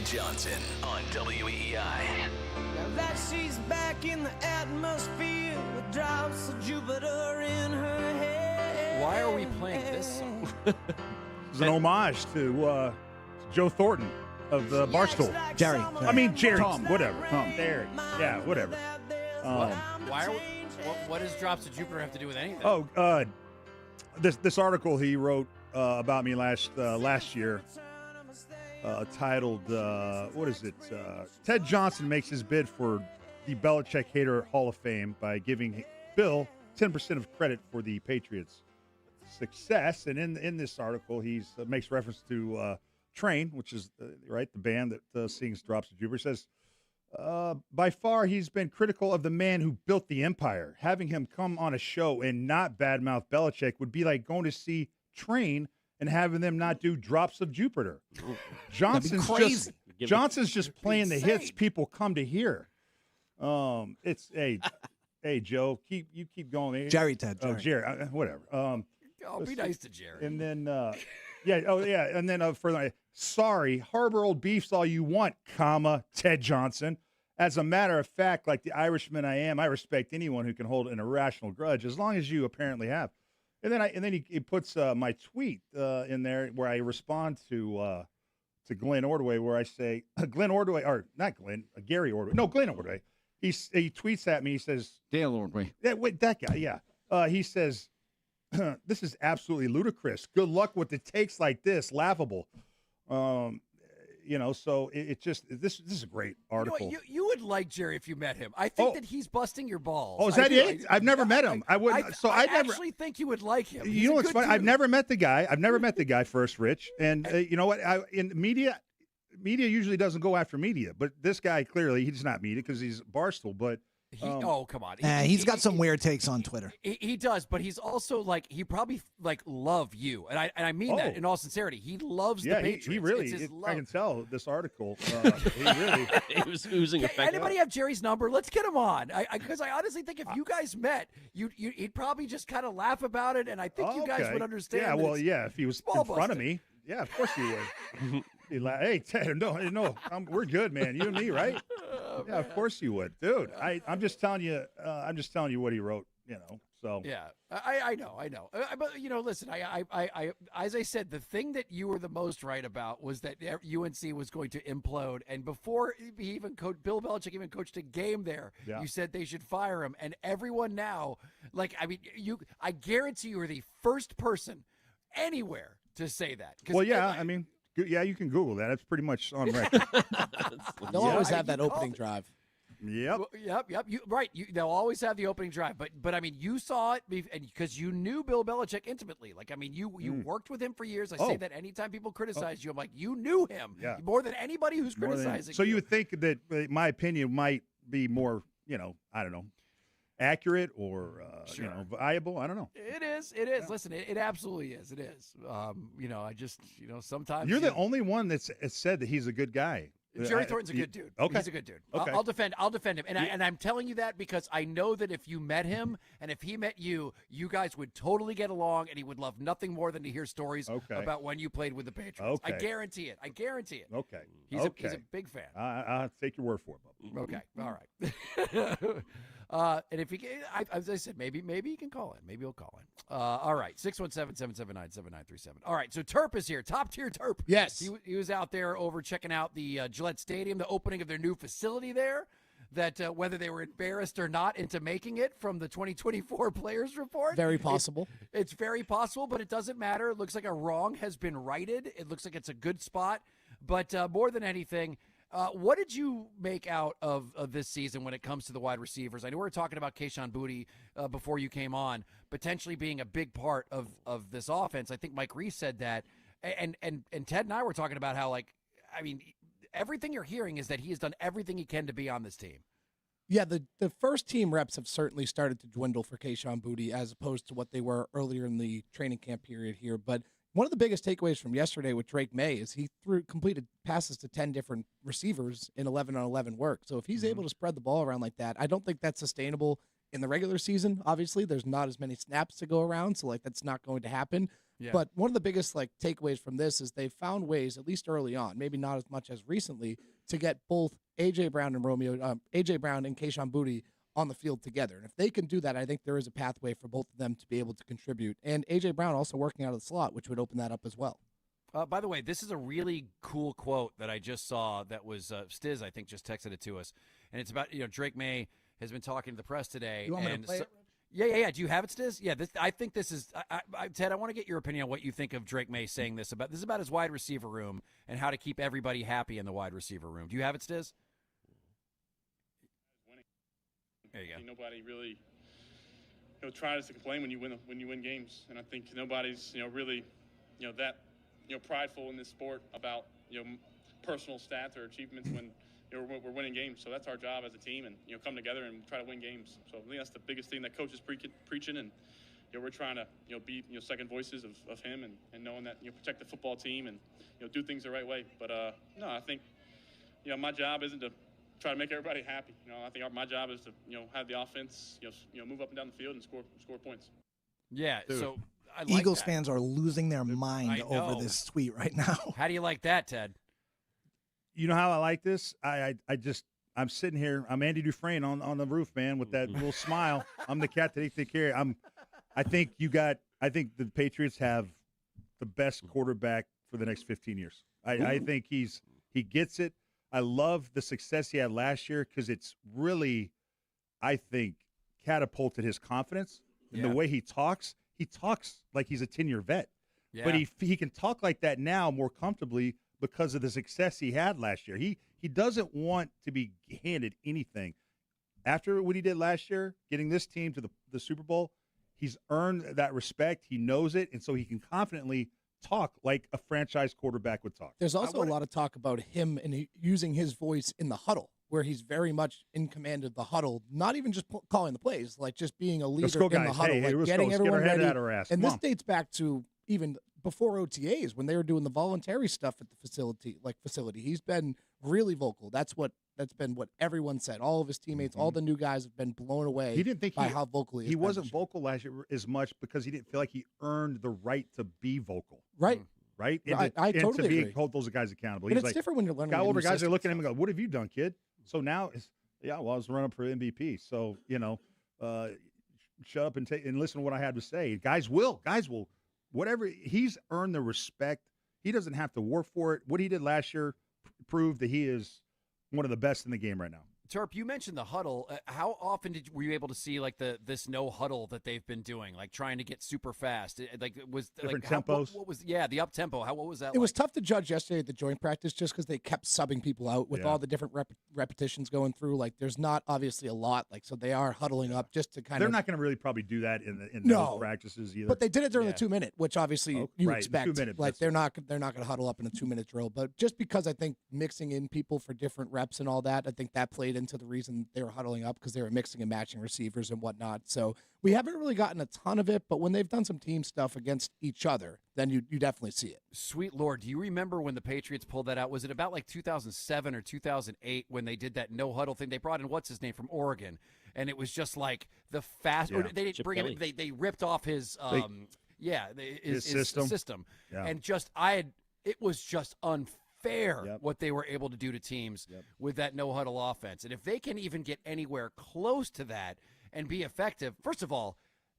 Ted Johnson on WEEI.
Now that she's back in the atmosphere with drops of Jupiter in her head.
Why are we playing this song?
It's an homage to Joe Thornton of the Barstool.
Jerry.
I mean, Jerry.
Tom.
Whatever. Jerry. Yeah, whatever.
Why are we, what does Drops of Jupiter have to do with anything?
Oh, this article he wrote about me last year, titled what is it? Ted Johnson makes his bid for the Belichick Hater Hall of Fame by giving Bill 10% of credit for the Patriots' success. And in this article, he makes reference to Train, which is the band that sings Drops of Jupiter. Says, by far, he's been critical of the man who built the empire. Having him come on a show and not badmouth Belichick would be like going to see Train and having them not do Drops of Jupiter. Johnson's just playing the hits people come to hear. It's hey Joe, keep going.
Jerry, Ted.
Oh, Jerry, whatever.
Be nice to Jerry.
And then and then further, sorry, harbor old beefs all you want, Ted Johnson. As a matter of fact, like the Irishman I am, I respect anyone who can hold an irrational grudge, as long as you apparently have. And then he puts my tweet in there where I respond to Glenn Ordway, where I say Glenn Ordway, or not Glenn, Gary Ordway. No, Glenn Ordway. He tweets at me. He says,
Dale Ordway.
Yeah, wait, that guy. Yeah. He says, this is absolutely ludicrous. Good luck with the takes like this. Laughable. So it just this is a great article.
You would like Jerry if you met him. I think that he's busting your balls.
Oh, is that it? I've never met him. I wouldn't.
I actually think you would like him.
You know what's funny? I've never met the guy first, Rich. And you know what? In media usually doesn't go after media, but this guy clearly he's not media because he's Barstool. But
come on,
he's got some weird takes on Twitter.
He does, but he's also he probably love you, and I mean that in all sincerity. He loves the Patriots.
He really. I can tell this article.
He was oozing affection.
Anybody have Jerry's number? Let's get him on. Because I honestly think if you guys met, he'd probably just kind of laugh about it, and I think you guys would understand.
Yeah, well, if he was in front of me, yeah, of course you would. Hey, Ted, no, we're good, man. You and me, right? Yeah, of course you would, dude. I'm just telling you. I'm just telling you what he wrote. So
yeah, I know. But listen, I as I said, the thing that you were the most right about was that UNC was going to implode, and before Bill Belichick even coached a game there, you said they should fire him, and everyone now, I guarantee you are the first person anywhere to say that.
Well, you can Google that. It's pretty much on record.
They'll always have that opening drive.
Yep.
Yep. They'll always have the opening drive, but I mean, you saw it because you knew Bill Belichick intimately. You worked with him for years. I say that anytime people criticize you, I'm like, you knew him more than anybody who's criticizing.
So you would think that my opinion might be more, I don't know, accurate or viable. I don't know.
It is. Listen, it absolutely is. It is. I just sometimes
you're the only one that's said that he's a good guy.
Jerry Thornton's a good dude.
Okay.
He's a good dude.
Okay.
I'll defend him. And I'm telling you that because I know that if you met him and if he met you, you guys would totally get along, and he would love nothing more than to hear stories about when you played with the Patriots.
Okay.
I guarantee it.
Okay.
He's a big fan.
I'll take your word for it, Bob.
Okay. All right. And if he, as I said, maybe he can call in. Maybe he'll call in. All right. 617-779-7937. All right. So Terp is here. Top tier Terp.
Yes.
He was out there over checking out the Gillette Stadium, the opening of their new facility there. That whether they were embarrassed or not into making it from the 2024 players report.
Very possible.
It's very possible, but it doesn't matter. It looks like a wrong has been righted. It looks like it's a good spot. But more than anything, what did you make out of this season when it comes to the wide receivers? I know we were talking about Kayshon Boutte before you came on, potentially being a big part of this offense. I think Mike Reese said that. And Ted and I were talking about how, everything you're hearing is that he has done everything he can to be on this team.
Yeah, the first team reps have certainly started to dwindle for Kayshon Boutte as opposed to what they were earlier in the training camp period here. But one of the biggest takeaways from yesterday with Drake May is he completed passes to 10 different receivers in 11-on-11 work. So if he's able to spread the ball around like that, I don't think that's sustainable in the regular season. Obviously, there's not as many snaps to go around, so that's not going to happen.
Yeah.
But one of the biggest takeaways from this is they found ways, at least early on, maybe not as much as recently, to get both AJ Brown and Kayshon Boutte on the field together. And if they can do that, I think there is a pathway for both of them to be able to contribute. And AJ Brown also working out of the slot, which would open that up as well.
By the way, this is a really cool quote that I just saw that was Stiz, I think, just texted it to us. And it's about, Drake May has been talking to the press today.
You want me to play it?
Yeah. Do you have it, Stiz? Yeah, I think this is Ted, I want to get your opinion on what you think of Drake May saying this about. This is about his wide receiver room and how to keep everybody happy in the wide receiver room. Do you have it, Stiz? There you go.
Nobody really tries to complain when you win games, and I think nobody's really that prideful in this sport about personal stats or achievements when we're winning games. So that's our job as a team, and come together and try to win games. So I think that's the biggest thing that coach is preaching, and we're trying to be second voices of him and knowing that protect the football team and do things the right way. But no, I think my job isn't to try to make everybody happy. I think my job is to have the offense move up and down the field and score points.
Yeah.
Dude.
So I like
Eagles
that.
fans are losing their mind over this tweet right now.
How do you like that, Ted?
You know how I like this? I'm sitting here. I'm Andy Dufresne on the roof, man, with that little smile. I'm the cat that they take care of. I think the Patriots have the best quarterback for the next 15 years. I think he gets it. I love the success he had last year because it's really, I think, catapulted his confidence in the way he talks. He talks like he's a 10-year vet. Yeah. But he can talk like that now more comfortably because of the success he had last year. He doesn't want to be handed anything. After what he did last year, getting this team to the Super Bowl, he's earned that respect. He knows it, and so he can confidently talk like a franchise quarterback would talk.
There's also a lot of talk about him and using his voice in the huddle, where he's very much in command of the huddle, not even just calling the plays, like just being a leader in the huddle, getting everyone ready. And this dates back to even before OTAs when they were doing the voluntary stuff at the facility. He's been really vocal. That's been what everyone said. All of his teammates, all the new guys have been blown away.
He didn't think
by how vocal he is.
He wasn't vocal last year as much because he didn't feel like he earned the right to be vocal.
Right.
Right?
I totally agree.
Hold those guys accountable.
But
He's
it's different when you're learning.
Older guys are looking at him and go, "What have you done, kid?" So now I was running up for MVP. So shut up and listen to what I had to say. Guys will. Whatever, he's earned the respect. He doesn't have to work for it. What he did last year proved that he is one of the best in the game right now.
Terp, you mentioned the huddle. How often were you able to see this no huddle that they've been doing, like trying to get super fast?
Different tempos.
What was the up tempo? What was that?
It was tough to judge yesterday at the joint practice just because they kept subbing people out with all the different repetitions going through. There's not obviously a lot, so they are huddling up just to kind of.
They're not going to really probably do that in those practices either.
But they did it during the 2-minute, which obviously you expect.
2-minute.
They're not going to huddle up in a 2-minute drill. But just because I think mixing in people for different reps and all that, I think that played into the reason they were huddling up because they were mixing and matching receivers and whatnot. So we haven't really gotten a ton of it, but when they've done some team stuff against each other, then you definitely see it.
Sweet Lord, do you remember when the Patriots pulled that out? Was it about 2007 or 2008 when they did that no huddle thing? They brought in what's his name from Oregon, and it was just the fast. Yeah. Or they didn't bring him. They ripped off his his system, and it was just unfair. What they were able to do to teams with that no huddle offense. And if they can even get anywhere close to that and be effective, first of all,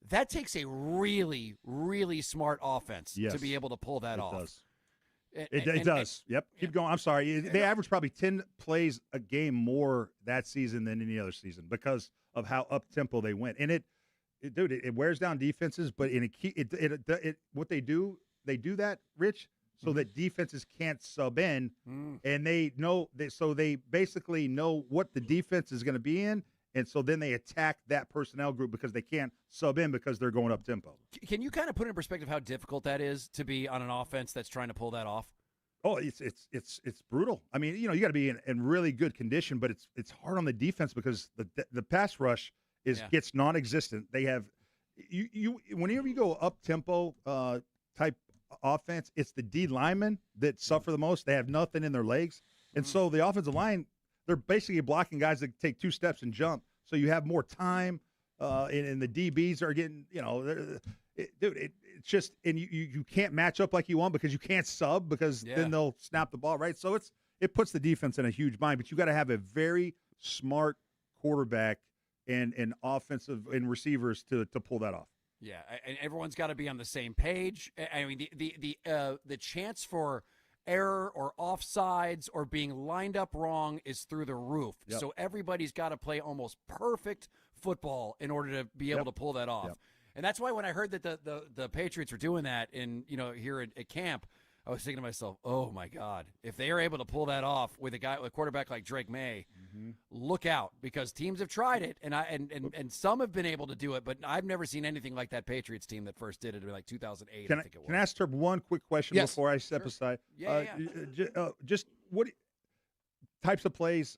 that takes a really, really smart offense to be able to pull that off.
Does. It does. Yep. Keep going. I'm sorry. They average probably 10 plays a game more that season than any other season because of how up-tempo they went. And it wears down defenses, but what they do that, Rich, so that defenses can't sub in, and they basically know what the defense is going to be in, and so then they attack that personnel group because they can't sub in because they're going up tempo.
Can you kind of put in perspective how difficult that is to be on an offense that's trying to pull that off?
Oh, it's brutal. I mean, you got to be in really good condition, but it's hard on the defense because the pass rush gets non-existent. They have you whenever you go up tempo type offense, it's the D linemen that suffer the most. They have nothing in their legs. And so the offensive line, they're basically blocking guys that take 2 steps and jump. So you have more time, and the DBs are getting, it's just, and you can't match up like you want because you can't sub because then they'll snap the ball, right? So it puts the defense in a huge bind, but you got to have a very smart quarterback and offensive and receivers to pull that off.
Yeah, and everyone's got to be on the same page. I mean, the chance for error or offsides or being lined up wrong is through the roof.
Yep.
So everybody's got to play almost perfect football in order to be able to pull that off.
Yep.
And that's why when I heard that the Patriots were doing that here at camp, I was thinking to myself, oh my God, if they are able to pull that off with a quarterback like Drake May, look out, because teams have tried it and some have been able to do it, but I've never seen anything like that Patriots team that first did it in like 2008. I think it was.
Can I ask Turb one quick question before I step aside? Just what types of plays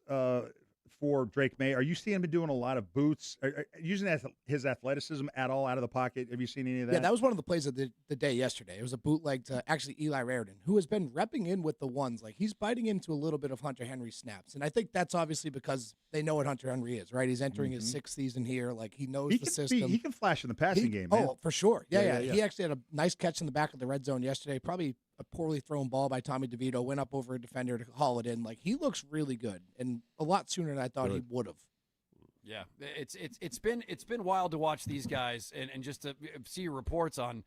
for Drake May? Are you seeing him doing a lot of boots? Using his athleticism at all out of the pocket? Have you seen any of that?
Yeah, that was one of the plays of the day yesterday. It was a bootleg to actually Eli Raridan, who has been repping in with the ones. Like, he's biting into a little bit of Hunter Henry snaps. And I think that's obviously because they know what Hunter Henry is, right? He's entering his sixth season here. Like, he knows the system.
He can flash in the passing game, man.
Oh, for sure. Yeah. He actually had a nice catch in the back of the red zone yesterday. Probably a poorly thrown ball by Tommy DeVito, went up over a defender to haul it in. Like, he looks really good, and a lot sooner than I thought he would have.
Yeah, it's been wild to watch these guys and just to see reports on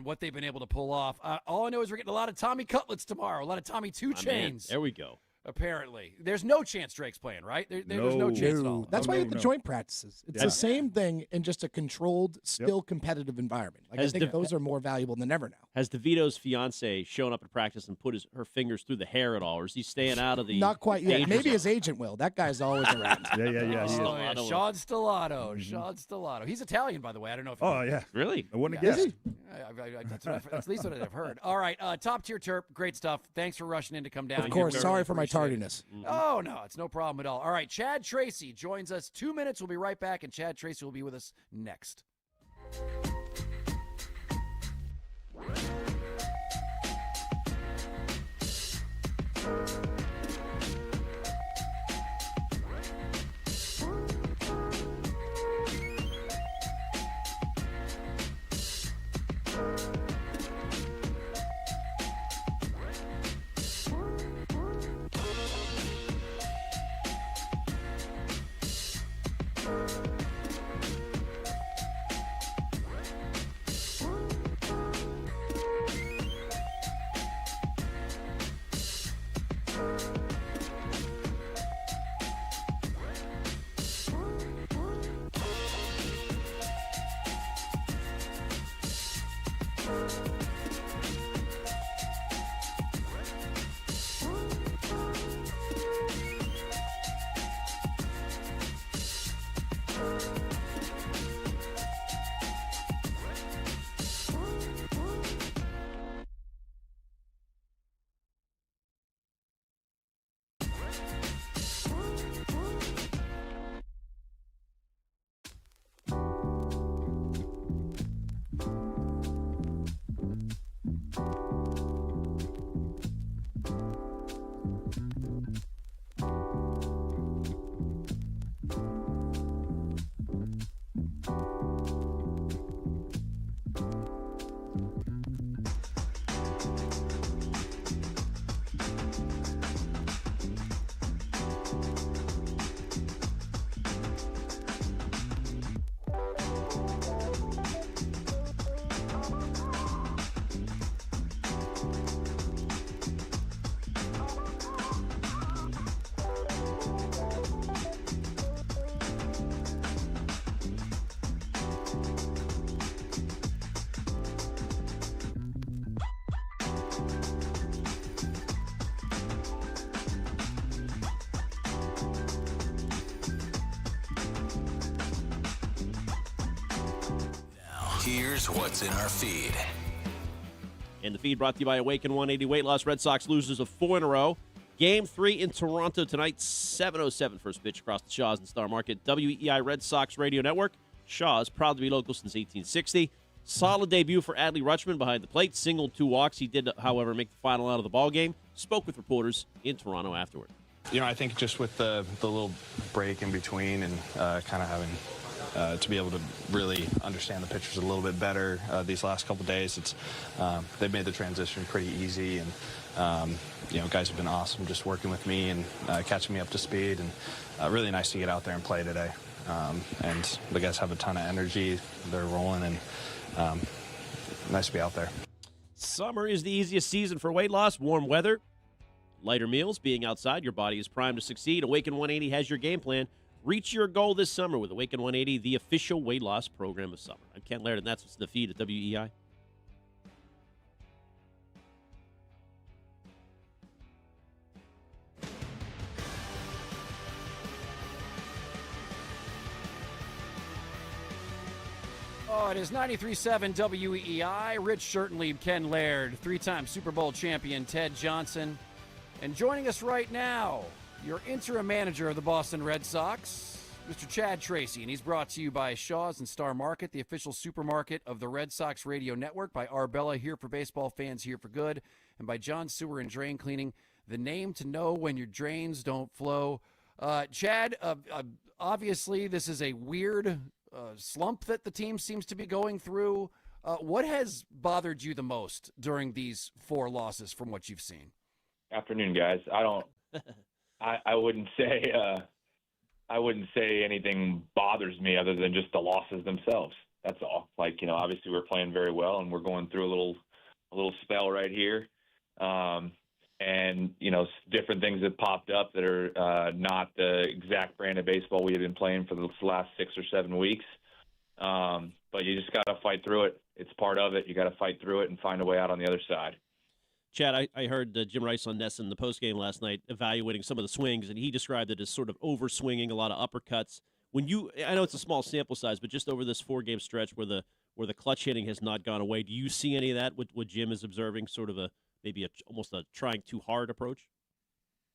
what they've been able to pull off. All I know is we're getting a lot of Tommy Cutlets tomorrow, a lot of Tommy Two Chains.
There we go.
Apparently, there's no chance Drake's playing, right? There's no chance at all.
That's why you have the joint practices. It's the same thing in just a controlled, still competitive environment. Like, I think those are more valuable than ever now.
Has DeVito's fiance shown up at practice and put her fingers through the hair at all, or is he staying out of the?
Not quite yet.
danger
Maybe
zone?
his agent will. That guy's always around.
Yeah.
Sean Stellato. Sean Stellato. He's Italian, by the way. I don't know if.
Oh yeah,
really?
I wouldn't have guessed.
That's at least what I've heard. All right, top tier Terp, great stuff. Thanks for rushing in to come down.
Of course, sorry for my tardiness.
Oh no, it's no problem at all. All right, Chad Tracy joins us. 2 minutes. We'll be right back, and Chad Tracy will be with us next.
Here's what's in our feed.
And the feed brought to you by Awaken 180 Weight Loss. Red Sox losers of 4 in a row. Game 3 in Toronto tonight, 7:07 first pitch across the Shaw's and Star Market. WEEI Red Sox Radio Network. Shaw's, proud to be local since 1860. Solid debut for Adley Rutschman behind the plate. Singled 2 walks. He did, however, make the final out of the ballgame. Spoke with reporters in Toronto afterward.
I think just with the little break in between and kind of having to be able to really understand the pitchers a little bit better these last couple days. They've made the transition pretty easy, and guys have been awesome just working with me and catching me up to speed, and really nice to get out there and play today. And the guys have a ton of energy. They're rolling, and nice to be out there.
Summer is the easiest season for weight loss. Warm weather, lighter meals, being outside, your body is primed to succeed. Awaken 180 has your game plan. Reach your goal this summer with Awaken 180, the official weight loss program of summer. I'm Ken Laird, and that's what's the feed at WEEI.
Oh, it is 93.7 WEEI. Rich Shirtleib, Ken Laird, three-time Super Bowl champion Ted Johnson. And joining us right now, your interim manager of the Boston Red Sox, Mr. Chad Tracy. And he's brought to you by Shaw's and Star Market, the official supermarket of the Red Sox radio network, by Arbella, here for baseball fans, here for good, and by John Sewer and Drain Cleaning, the name to know when your drains don't flow. Chad, obviously this is a weird slump that the team seems to be going through. What has bothered you the most during these 4 losses from what you've seen?
Afternoon, guys. I wouldn't say anything bothers me other than just the losses themselves. That's all. Obviously we're playing very well and we're going through a little spell right here. And different things have popped up that are not the exact brand of baseball we have been playing for the last 6 or 7 weeks. But you just got to fight through it. It's part of it. You got to fight through it and find a way out on the other side.
Chad, I heard Jim Rice on Ness in the postgame last night evaluating some of the swings, and he described it as sort of overswinging, a lot of uppercuts. I know it's a small sample size, but just over this 4-game stretch where the clutch hitting has not gone away, do you see any of that? What Jim is observing, sort of almost a trying too hard approach?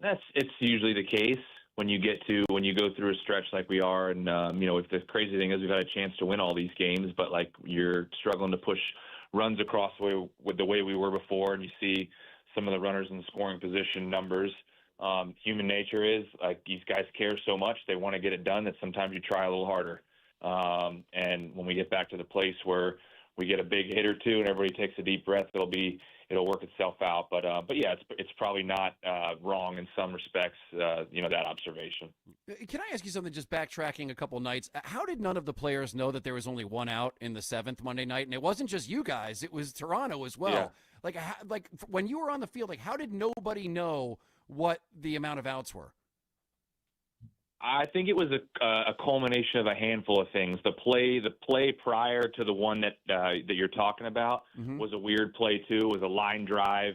It's usually the case when you go through a stretch like we are, and if the crazy thing is we've had a chance to win all these games, but you're struggling to push runs across the way we were before, and you see some of the runners in the scoring position numbers. Human nature is these guys care so much, they want to get it done, that sometimes you try a little harder. And when we get back to the place where we get a big hit or two and everybody takes a deep breath, it'll work itself out. But yeah, it's probably not wrong in some respects, that observation.
Can I ask you something, just backtracking a couple nights? How did none of the players know that there was only 1 out in the 7th Monday night? And it wasn't just you guys, it was Toronto as well. Yeah. When you were on the field, how did nobody know what the amount of outs were?
I think it was a culmination of a handful of things. The play prior to the one that you're talking about was a weird play too. It was a line drive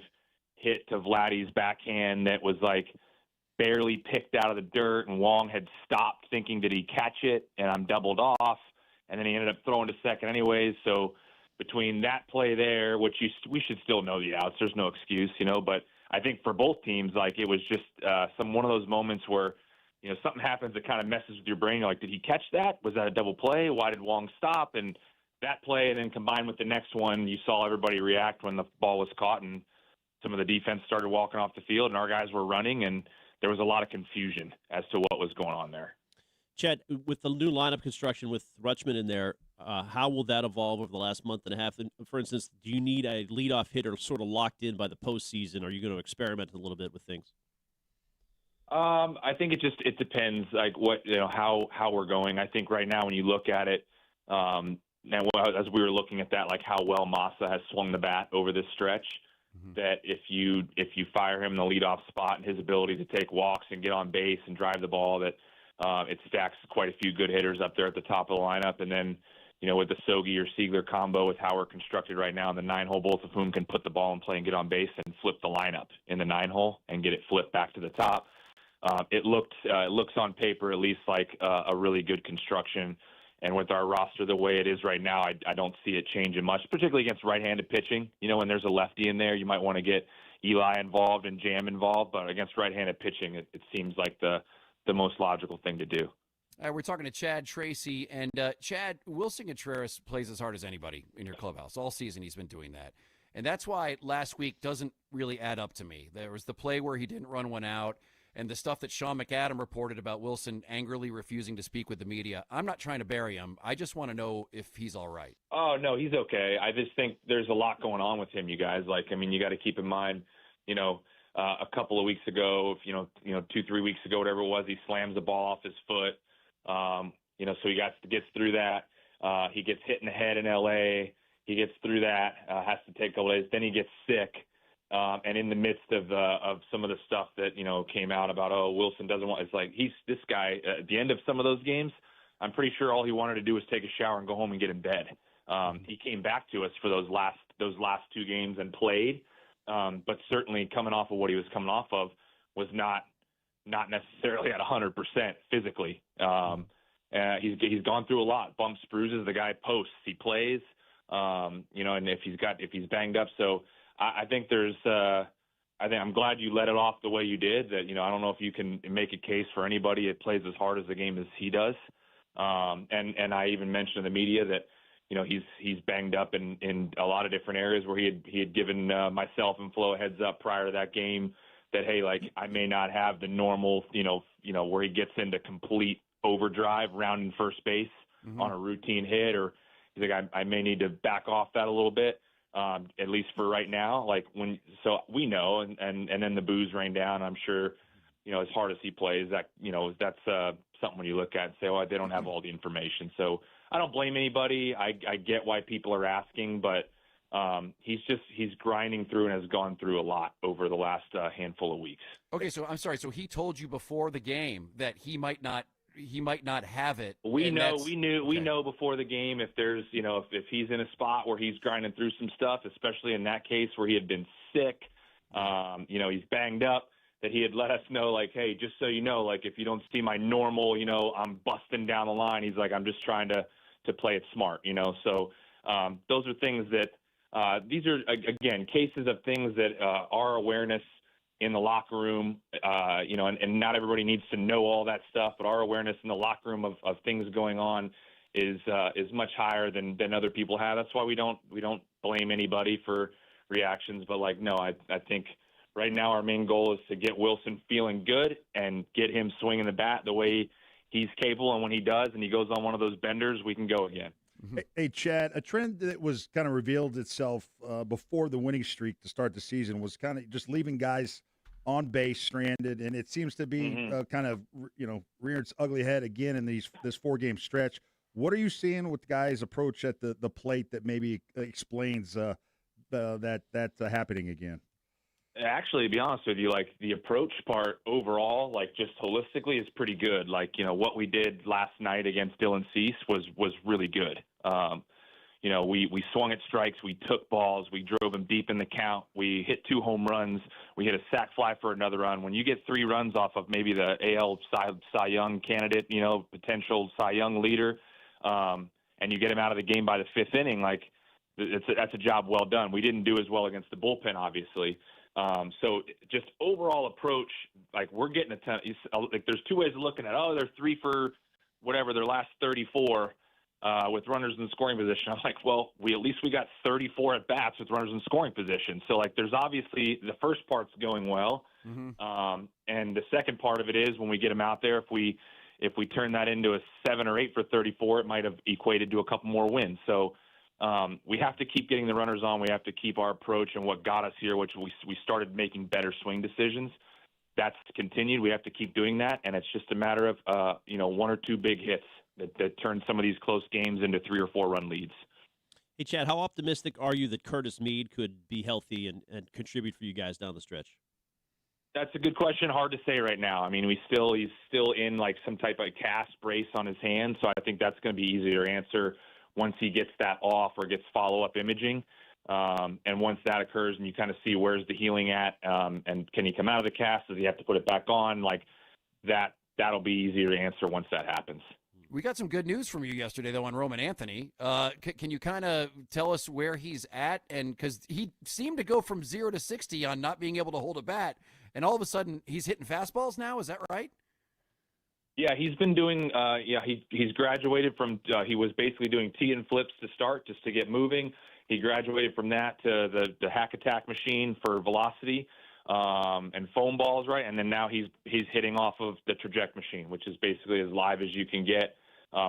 hit to Vladdy's backhand that was barely picked out of the dirt, and Wong had stopped thinking, did he catch it? And I'm doubled off, and then he ended up throwing to second anyways. So between that play there, which we should still know the outs, there's no excuse, but I think for both teams, it was just one of those moments where something happens that kind of messes with your brain. You're like, did he catch that? Was that a double play? Why did Wong stop? And that play, and then combined with the next one, you saw everybody react when the ball was caught, and some of the defense started walking off the field, and our guys were running, and there was a lot of confusion as to what was going on there.
Chad, with the new lineup construction with Rutschman in there, how will that evolve over the last month and a half? And for instance, do you need a leadoff hitter sort of locked in by the postseason? Or are you going to experiment a little bit with things?
I think it depends, how we're going. I think right now when you look at it, and as we were looking at that, how well Massa has swung the bat over this stretch, that if you fire him in the leadoff spot and his ability to take walks and get on base and drive the ball, that it stacks quite a few good hitters up there at the top of the lineup. And then, with the Sogi or Siegler combo with how we're constructed right now in the 9-hole, both of whom can put the ball in play and get on base and flip the lineup in the 9-hole and get it flipped back to the top. It looks on paper at least like a really good construction, and with our roster the way it is right now, I don't see it changing much, particularly against right-handed pitching. When there's a lefty in there, you might want to get Eli involved and Jam involved, but against right-handed pitching, it seems like the most logical thing to do.
We're talking to Chad Tracy, and Chad, Wilson Contreras plays as hard as anybody in your clubhouse. All season he's been doing that, and that's why last week doesn't really add up to me. There was the play where he didn't run one out. and the stuff that Sean McAdam reported about Wilson angrily refusing to speak with the media. I'm not trying to bury him. I just want to know if he's all right.
Oh, no, he's okay. I just think there's a lot going on with him, you guys. Like, I mean, you got to keep in mind, a couple of weeks ago, 2-3 weeks ago, whatever it was, he slams the ball off his foot. So he gets through that. He gets hit in the head in L.A. He gets through that, has to take a couple days. Then he gets sick. And in the midst of some of the stuff that, came out about, Wilson doesn't want, it's like this guy, at the end of some of those games, I'm pretty sure all he wanted to do was take a shower and go home and get in bed. He came back to us for those last 2 games and played. But certainly coming off of what he was coming off of was not necessarily at 100% physically. He's gone through a lot, bumps, bruises. The guy posts, he plays, and if he's banged up. So I think I'm glad you let it off the way you did. That, I don't know if you can make a case for anybody that plays as hard as the game as he does. And I even mentioned in the media that, he's banged up in a lot of different areas where he had given myself and Flo a heads up prior to that game that, hey, like, I may not have the normal, where he gets into complete overdrive rounding first base on a routine hit, or he's like, I may need to back off that a little bit, at least for right now. Like, so we know, and then the boos rain down. I'm sure, as hard as he plays, that, that's something when you look at and say, they don't have all the information. So I don't blame anybody. I get why people are asking, but he's grinding through and has gone through a lot over the last handful of weeks.
Okay, so I'm sorry. So he told you before the game that he might not have it.
We know before the game if there's, if he's in a spot where he's grinding through some stuff, especially in that case where he had been sick, he's banged up, that he had let us know, like, hey, just so you know, like, if you don't see my normal, I'm busting down the line. He's like, I'm just trying to play it smart, So those are things that these are, again, cases of things that our awareness in the locker room, and not everybody needs to know all that stuff, but our awareness in the locker room of things going on is much higher than other people have. That's why we don't blame anybody for reactions. But, like, no, I think right now our main goal is to get Wilson feeling good and get him swinging the bat the way he's capable. And when he does and he goes on one of those benders, we can go again.
Hey, Chad, a trend that was kind of revealed itself before the winning streak to start the season was kind of just leaving guys on base stranded, and it seems to be kind of, rearing its ugly head again in this 4-game stretch. What are you seeing with guys' approach at the plate that maybe explains that happening again?
Actually, to be honest with you, like, the approach part overall, like, just holistically is pretty good. Like, what we did last night against Dylan Cease was really good. We swung at strikes, we took balls, we drove him deep in the count, we hit 2 home runs, we hit a sac fly for another run. When you get 3 runs off of maybe the AL Cy Young candidate, potential Cy Young leader, and you get him out of the game by the 5th inning, like, that's a job well done. We didn't do as well against the bullpen, obviously. So just overall approach, like, we're getting a ton. Like, there's 2 ways of looking at it. They're 3 for whatever their last 34 with runners in scoring position. I'm like, well, we got 34 at bats with runners in scoring position. So, like, there's obviously the first part's going well, and the second part of it is when we get them out there. If we turn that into a 7 or 8 for 34, it might have equated to a couple more wins. So. We have to keep getting the runners on. We have to keep our approach and what got us here, which we started making better swing decisions. That's continued. We have to keep doing that, and it's just a matter of 1 or 2 big hits that turn some of these close games into 3 or 4 run leads.
Hey, Chad, how optimistic are you that Curtis Meade could be healthy and contribute for you guys down the stretch?
That's a good question. Hard to say right now. I mean, he's still in, like, some type of cast brace on his hand, so I think that's going to be easier to answer once he gets that off or gets follow-up imaging. And once that occurs and you kind of see where's the healing at, and can he come out of the cast? Does he have to put it back on? Like, that'll be easier to answer once that happens.
We got some good news from you yesterday, though, on Roman Anthony. Can you kind of tell us where he's at? And because he seemed to go from 0 to 60 on not being able to hold a bat, and all of a sudden he's hitting fastballs now. Is that right?
Yeah, he's been doing. He's graduated from. He was basically doing tee and flips to start, just to get moving. He graduated from that to the hack attack machine for velocity. and foam balls, right? And then now he's hitting off of the traject machine, which is basically as live as you can get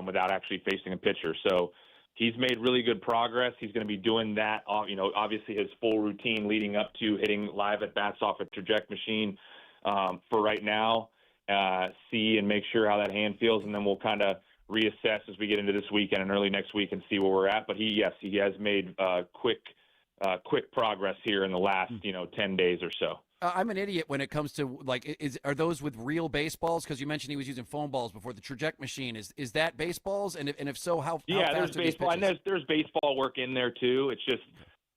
without actually facing a pitcher. So he's made really good progress. He's going to be doing that, obviously his full routine leading up to hitting live at bats off a traject machine for right now. See and make sure how that hand feels, and then we'll kind of reassess as we get into this weekend and early next week and see where we're at. But he has made quick progress here in the last 10 days or so.
I'm an idiot when it comes to are those with real baseballs? Because you mentioned he was using foam balls before. The traject machine is that baseballs? And if so, how fast
there's
are these
baseball,
pitches?
and there's baseball work in there too. It's just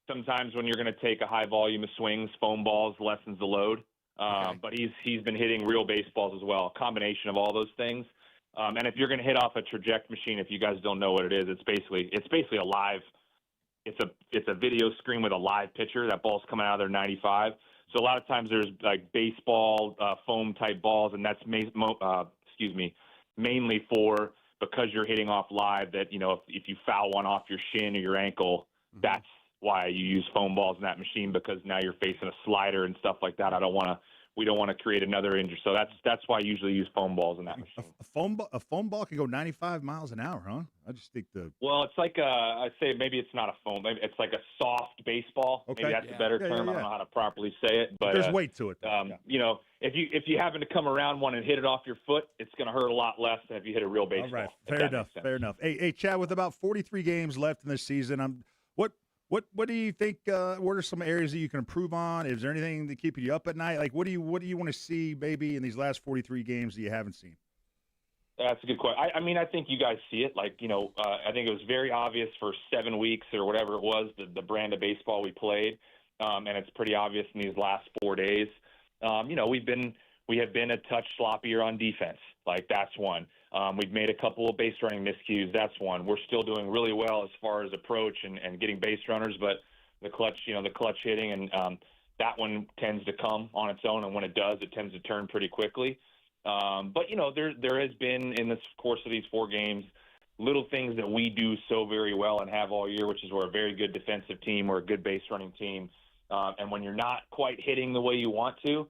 sometimes when you're going to take a high volume of swings, foam balls lessens the load. But he's been hitting real baseballs as well, a combination of all those things. And if you're going to hit off a traject machine, if you guys don't know what it is, it's basically a live. It's a video screen with a live pitcher. That ball's coming out of their 95. So a lot of times there's like baseball foam type balls, and that's mainly for because you're hitting off live. That if you foul one off your shin or your ankle, that's why you use foam balls in that machine, because now you're facing a slider and stuff like that. We don't want to create another injury. So that's why I usually use foam balls in that machine.
A foam ball can go 95 miles an hour, huh? I just think
Well, it's like I'd say maybe it's not a foam. Maybe it's like a soft baseball.
Okay.
Maybe that's a better term. I don't know how to properly say it, but
there's weight to it.
If you happen to come around one and hit it off your foot, it's going to hurt a lot less than if you hit a real baseball.
All right, fair enough. Hey, Chad, with about 43 games left in this season, what do you think? What are some areas that you can improve on? Is there anything that keep you up at night? Like, what do you want to see maybe in these last 43 games that you haven't seen?
That's a good question. I think you guys see it. Like, I think it was very obvious for 7 weeks or whatever it was, the brand of baseball we played, and it's pretty obvious in these last 4 days. We have been a touch sloppier on defense. Like, that's one. We've made a couple of base running miscues. That's one. We're still doing really well as far as approach and getting base runners, but the clutch hitting, and that one tends to come on its own, and when it does, it tends to turn pretty quickly. But there has been in this course of these 4 games little things that we do so very well and have all year, which is we're a very good defensive team, we're a good base running team, and when you're not quite hitting the way you want to,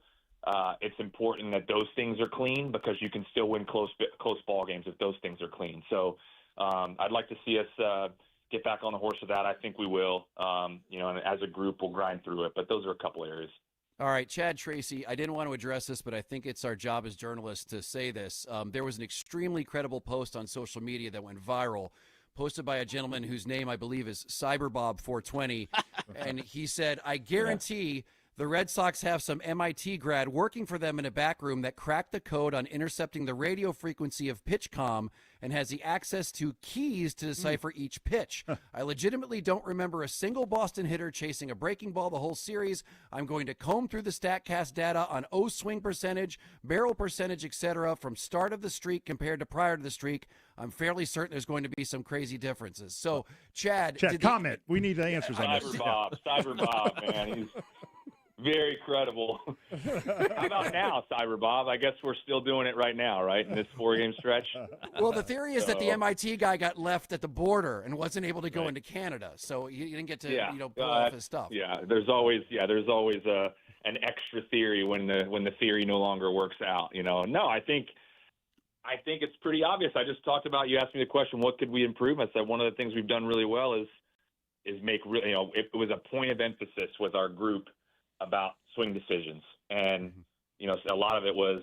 it's important that those things are clean, because you can still win close ball games if those things are clean. So I'd like to see us get back on the horse of that. I think we will. And as a group, we'll grind through it. But those are a couple areas.
All right, Chad Tracy, I didn't want to address this, but I think it's our job as journalists to say this. There was an extremely credible post on social media that went viral, posted by a gentleman whose name I believe is CyberBob420, and he said, I guarantee the Red Sox have some MIT grad working for them in a back room that cracked the code on intercepting the radio frequency of PitchCom and has the access to keys to decipher each pitch. I legitimately don't remember a single Boston hitter chasing a breaking ball the whole series. I'm going to comb through the StatCast data on O-swing percentage, barrel percentage, etc. from start of the streak compared to prior to the streak. I'm fairly certain there's going to be some crazy differences. So, Chad,
comment. We need the answers on this.
Cyber Bob, man. He's very credible. How about now, Cyber Bob? I guess we're still doing it right now, right, in this 4-game stretch?
Well, the theory is that the MIT guy got left at the border and wasn't able to go into Canada, so he didn't get to pull off his stuff.
Yeah, there's always an extra theory when the theory no longer works out. No, I think it's pretty obvious. I just talked about, you asked me the question, what could we improve? I said one of the things we've done really well is make really, it was a point of emphasis with our group about swing decisions. And, a lot of it was,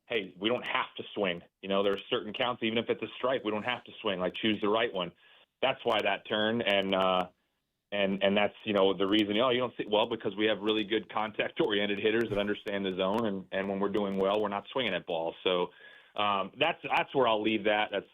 hey, we don't have to swing. There are certain counts, even if it's a strike, we don't have to swing, like choose the right one. That's why that turned. And that's, the reason, you don't see, well, because we have really good contact oriented hitters that understand the zone. And when we're doing well, we're not swinging at balls. So, that's where I'll leave that. That's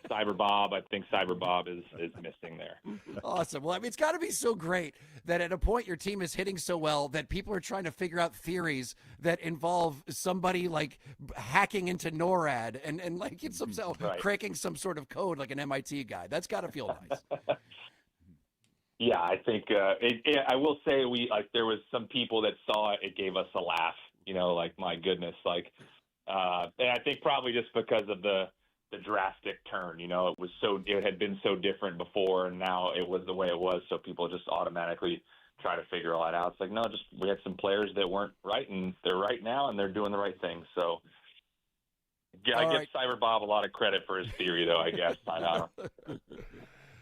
Cyber Bob. I think Cyber Bob is missing there.
Awesome. Well, it's got to be so great that at a point your team is hitting so well that people are trying to figure out theories that involve somebody like hacking into NORAD and like it's somehow cracking some sort of code like an MIT guy. That's got to feel nice.
Yeah, I think I will say there was some people that saw it. It gave us a laugh. Like, my goodness, like. And I think probably just because of the drastic turn, it had been so different before, and now it was the way it was, so people just automatically try to figure all that out. It's like, no, just we had some players that weren't right, and they're right now, and they're doing the right thing. So yeah, I give Cyber Bob a lot of credit for his theory, though, I guess. I don't.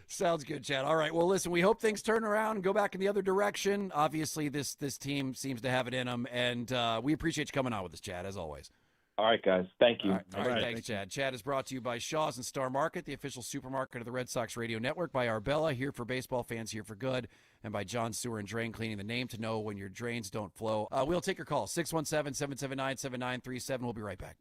Sounds good, Chad. All right. Well, listen, we hope things turn around and go back in the other direction. Obviously, this team seems to have it in them, and we appreciate you coming on with us, Chad, as always.
All right, guys. Thank you.
All right. Thanks, Chad. Chad is brought to you by Shaw's and Star Market, the official supermarket of the Red Sox Radio Network, by Arbella, here for baseball fans, here for good, and by John Sewer and Drain Cleaning, the name to know when your drains don't flow. We'll take your call, 617-779-7937. We'll be right back.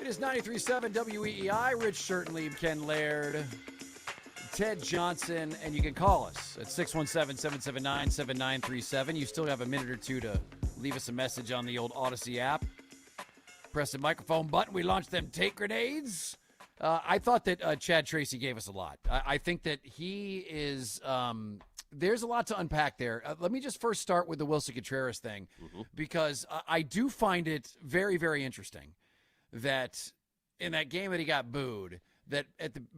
It is 93.7 WEEI. Rich Shirtleib, Ken Laird, Ted Johnson, and you can call us at 617-779-7937. You still have a minute or two to leave us a message on the old Odyssey app. Press the microphone button. We launch them take grenades. I thought that Chad Tracy gave us a lot. I think that he is there's a lot to unpack there. Let me just first start with the Wilson Contreras thing, because I do find it very, very interesting that in that game that he got booed, that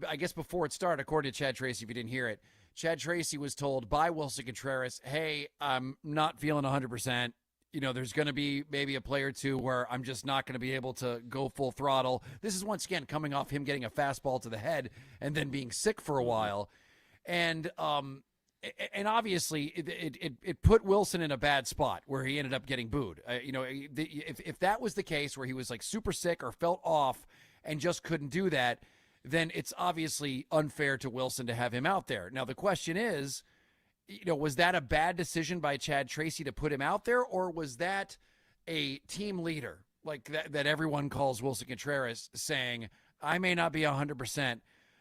I guess before it started, according to Chad Tracy, if you didn't hear it, Chad Tracy was told by Wilson Contreras, hey, I'm not feeling 100%. You know, there's going to be maybe a play or two where I'm just not going to be able to go full throttle. This is once again coming off him getting a fastball to the head and then being sick for a while. And obviously it put Wilson in a bad spot where he ended up getting booed. If that was the case where he was like super sick or felt off and just couldn't do that, then it's obviously unfair to Wilson to have him out there. Now, the question is, was that a bad decision by Chad Tracy to put him out there, or was that a team leader like that everyone calls Wilson Contreras saying, I may not be 100%,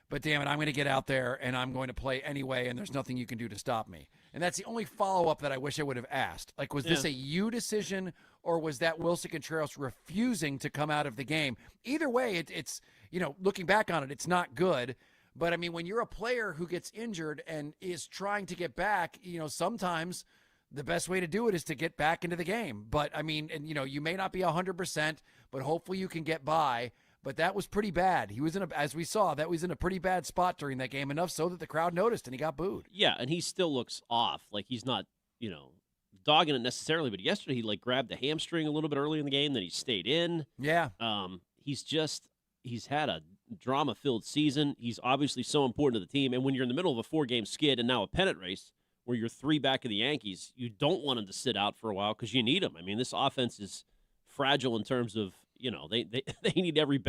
but damn it, I'm going to get out there and I'm going to play anyway, and there's nothing you can do to stop me? And that's the only follow-up that I wish I would have asked. Like, was this a you decision, or was that Wilson Contreras refusing to come out of the game? Either way, it's looking back on it, it's not good. But, I mean, when you're a player who gets injured and is trying to get back, sometimes the best way to do it is to get back into the game. But, I mean, and you may not be 100%, but hopefully you can get by. But that was pretty bad. He was as we saw, that was in a pretty bad spot during that game, enough so that the crowd noticed and he got booed.
Yeah, and he still looks off. Like, he's not, dogging it necessarily, but yesterday he grabbed the hamstring a little bit early in the game, then he stayed in.
Yeah.
He's had a drama-filled season. He's obviously so important to the team. And when you're in the middle of a 4-game skid and now a pennant race where you're 3 back of the Yankees, you don't want him to sit out for a while because you need him. I mean, this offense is fragile in terms of they need every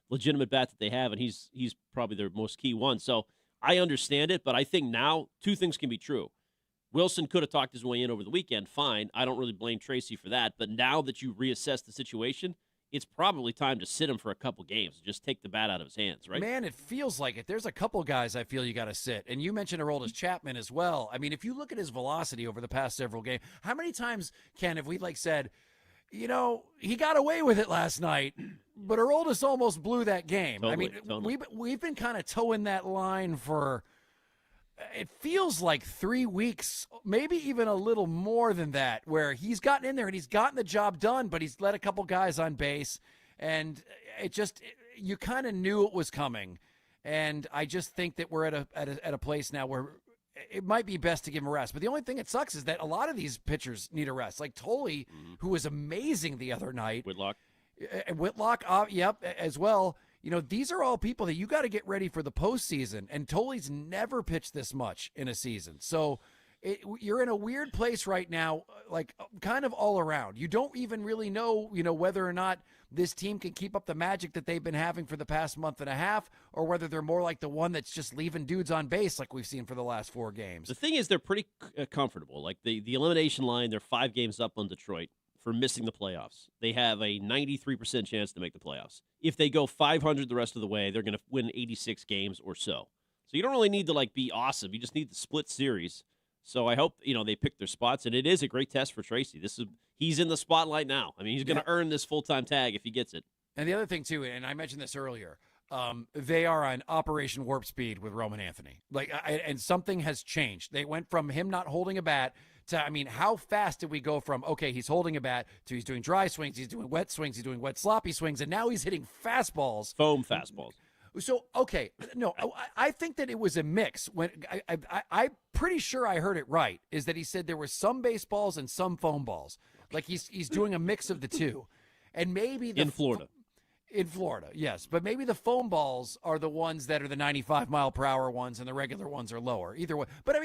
legitimate bat that they have, and he's probably their most key one. So I understand it, but I think now two things can be true. Wilson could have talked his way in over the weekend, fine. I don't really blame Tracy for that. But now that you reassess the situation, it's probably time to sit him for a couple games and just take the bat out of his hands, right?
Man, it feels like it. There's a couple guys I feel you got to sit. And you mentioned Aroldis Chapman as well. I mean, if you look at his velocity over the past several games, how many times, Ken, have we said, he got away with it last night, but Aroldis almost blew that game.
Totally,
we've been kind of towing that line for – it feels like 3 weeks, maybe even a little more than that, where he's gotten in there and he's gotten the job done, but he's let a couple guys on base, and you kind of knew it was coming. And I just think that we're at a place now where it might be best to give him a rest. But the only thing that sucks is that a lot of these pitchers need a rest. Like Tolley, who was amazing the other night. Whitlock, yep, as well. These are all people that you got to get ready for the postseason, and Tolley's never pitched this much in a season. So you're in a weird place right now, like kind of all around. You don't even really know, whether or not this team can keep up the magic that they've been having for the past month and a half, or whether they're more like the one that's just leaving dudes on base like we've seen for the last 4 games.
The thing is, they're pretty comfortable. Like the elimination line, they're 5 games up on Detroit for missing the playoffs. They have a 93% chance to make the playoffs. If they go 500 the rest of the way, they're going to win 86 games or so. So you don't really need to be awesome. You just need the split series. So I hope they pick their spots, and it is a great test for Tracy. He's in the spotlight now. I mean, he's going to earn this full-time tag if he gets it.
And the other thing too, and I mentioned this earlier, they are on Operation Warp Speed with Roman Anthony. And something has changed. They went from him not holding a bat to, how fast did we go from, okay, he's holding a bat, to he's doing dry swings, he's doing wet swings, he's doing wet sloppy swings, and now he's hitting fastballs.
Foam fastballs.
So, okay, no, I think that it was a mix. When I'm pretty sure I heard it right, is that he said there were some baseballs and some foam balls. Like he's doing a mix of the two. And maybe
in Florida.
In Florida, yes. But maybe the foam balls are the ones that are the 95-mile-per-hour ones and the regular ones are lower. Either way. But,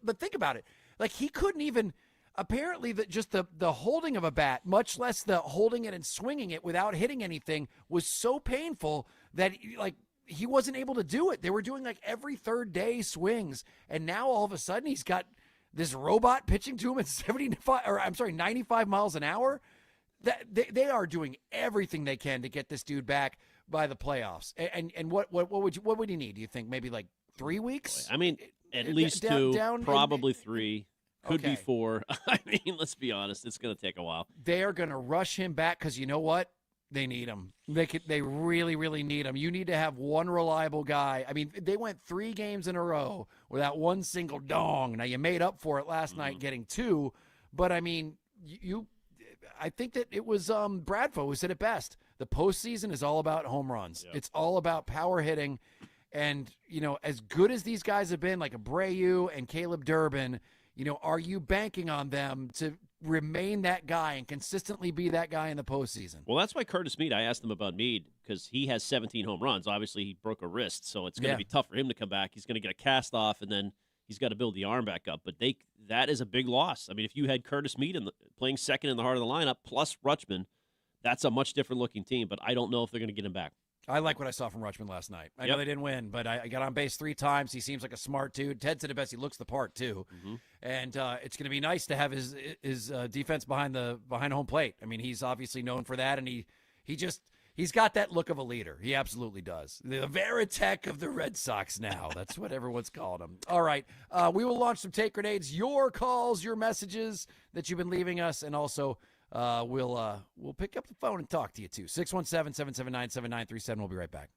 but think about it. Like, he couldn't even – apparently, just the holding of a bat, much less the holding it and swinging it without hitting anything, was so painful that, he wasn't able to do it. They were doing, every third day swings. And now, all of a sudden, he's got this robot pitching to him at 95 miles an hour. They are doing everything they can to get this dude back by the playoffs. And what would he need? Do you think maybe 3 weeks?
At least 2, probably 3, could be 4. Let's be honest, it's going to take a while.
They are going to rush him back because you know what? They need him. They really, really need him. You need to have one reliable guy. They went 3 games in a row without one single dong. Now, you made up for it last night getting 2, but I think that it was Bradfo who said it best. The postseason is all about home runs. Yep. It's all about power hitting. And, as good as these guys have been, like Abreu and Caleb Durbin, are you banking on them to remain that guy and consistently be that guy in the postseason?
Well, that's why Curtis Mead, I asked him about Mead because he has 17 home runs. Obviously, he broke a wrist, so it's going to be tough for him to come back. He's going to get a cast off, and then he's got to build the arm back up. But that is a big loss. If you had Curtis Mead playing second in the heart of the lineup plus Rutschman, that's a much different looking team. But I don't know if they're going to get him back.
I like what I saw from Rutschman last night. I know they didn't win, but I got on base 3 times. He seems like a smart dude. Ted said it best. He looks the part too, and it's going to be nice to have his defense behind home plate. He's obviously known for that, and he's got that look of a leader. He absolutely does. The Veritek of the Red Sox now. That's what everyone's calling him. All right, we will launch some take grenades. Your calls, your messages that you've been leaving us, and also. We'll pick up the phone and talk to you too. 617-779-7937. We'll be right back.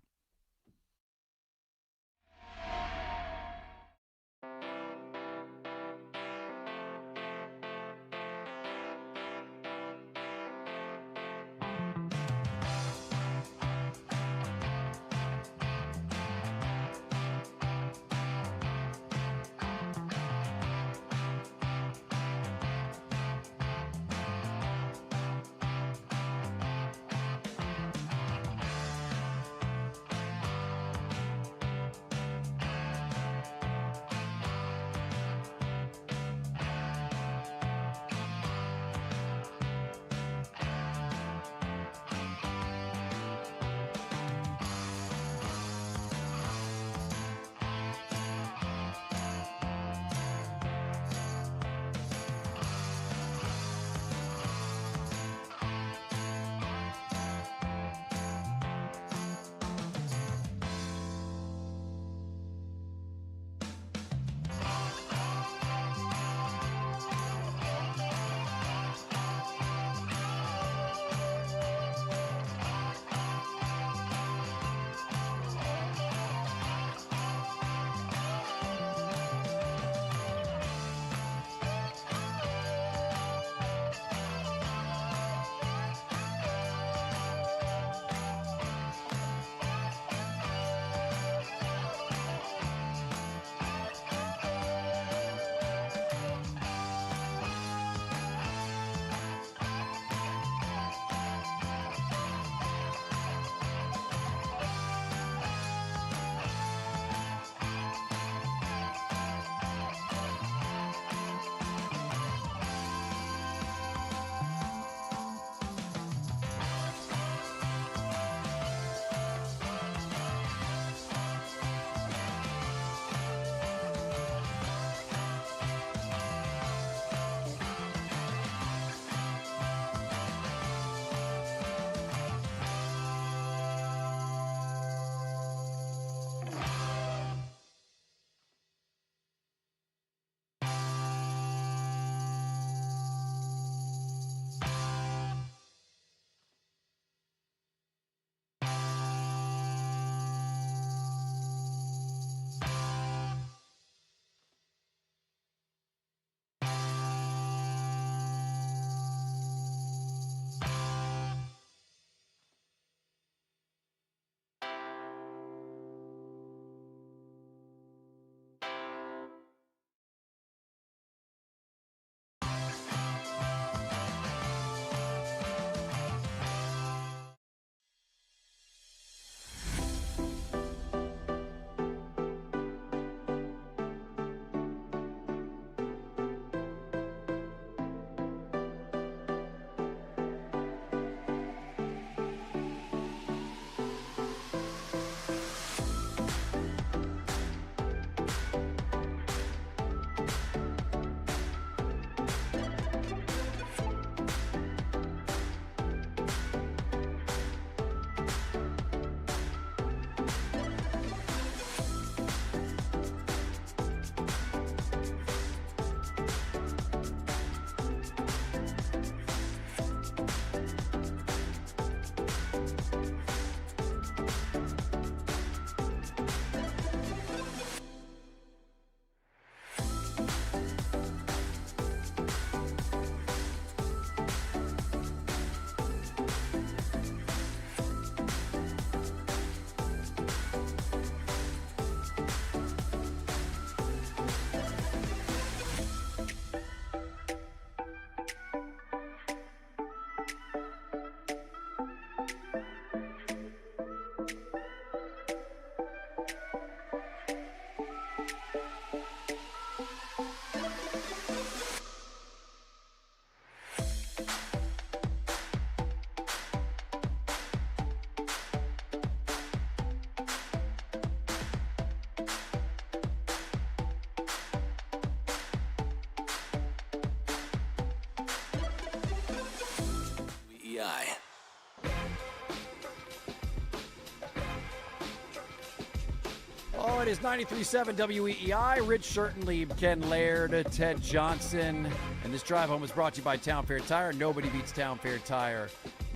It is 93.7 WEEI. Rich Certainly, Ken Laird, Ted Johnson. And this drive home was brought to you by Town Fair Tire. Nobody beats Town Fair Tire.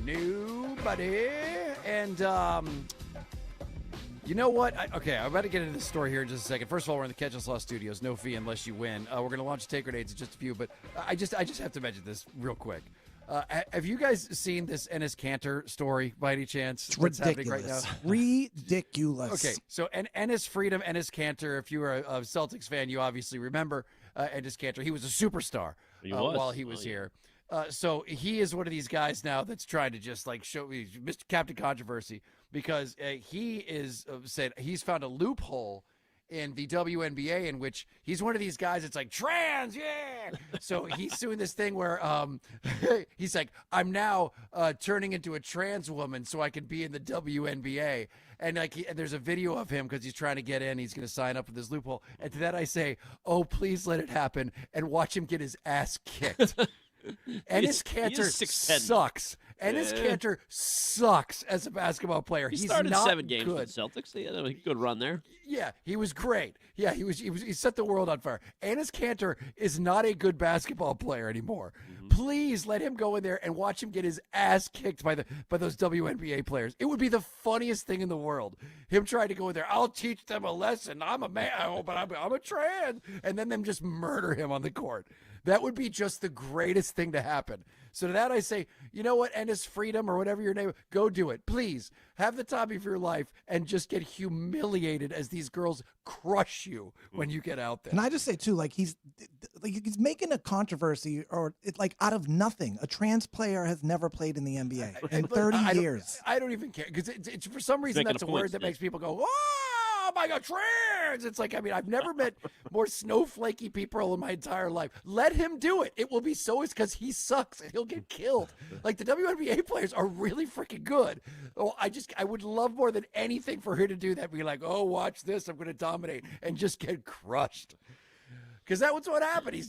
Nobody. And, you know what? I'm about to get into this story here in just a second. First of all, we're in the Catch Us Law Studios. No fee unless you win. We're going to launch take grenades in just a few, but I just have to mention this real quick. Have you guys seen this Enes Kanter story by any chance?
It's
What's
ridiculous.
happening right now?
Ridiculous.
Okay, so Enes Kanter, if you were a Celtics fan, you obviously remember Enes Kanter. He was a superstar while he was here. So he is one of these guys now that's trying to just like show Mr. Captain Controversy because he is said he's found a loophole in the WNBA in which he's one of these guys that's like trans, yeah. So he's doing this thing where he's like, I'm now turning into a trans woman so I can be in the WNBA. And like, there's a video of him because he's trying to get in. He's going to sign up with this loophole. And to that I say, oh, please let it happen and watch him get his ass kicked. Enes Kanter sucks. Enes Kanter sucks as a basketball player.
He
He's
started
not
7 games
good.
with the Celtics. He had a good run there.
Yeah, he was great. Yeah, he set the world on fire. Enes Kanter is not a good basketball player anymore. Please let him go in there and watch him get his ass kicked by those WNBA players. It would be the funniest thing in the world. Him trying to go in there, I'll teach them a lesson. I'm a man, but I'm a trans, and then them just murder him on the court. That would be just the greatest thing to happen. So to that I say, you know what, Enes Freedom or whatever your name, go do it. Please have the time of your life and just get humiliated as these girls crush you when you get out there.
Can I just say too, like he's making a controversy or like out of nothing. A trans player has never played in the NBA in 30 years.
I don't even care because it's for some reason
Making
that's a
a point,
word that
yeah.
makes people go, oh my God, trans. It's like, I mean, I've never met more snowflakey people in my entire life. Let him do it. It will be so because he sucks and he'll get killed. Like the WNBA players are really freaking good. Oh, I would love more than anything for her to do that. Be like, oh, watch this. I'm going to dominate and just get crushed. Because that was what happened. He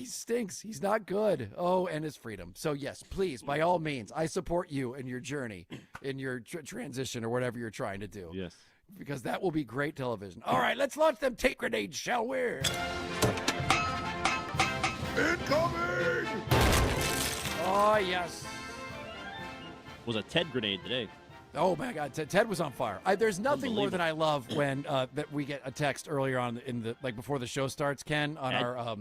stinks. He's not good. Oh, and his freedom. So yes, please, by all means, I support you in your journey, in your transition or whatever you're trying to do.
Yes.
Because that will be great television. All right, let's launch them take grenades, shall we?
Incoming!
Oh, yes.
Was a Ted grenade today.
Oh, my God. Ted was on fire. There's nothing more than I love when that we get a text earlier on in the, like before the show starts, Ken, on our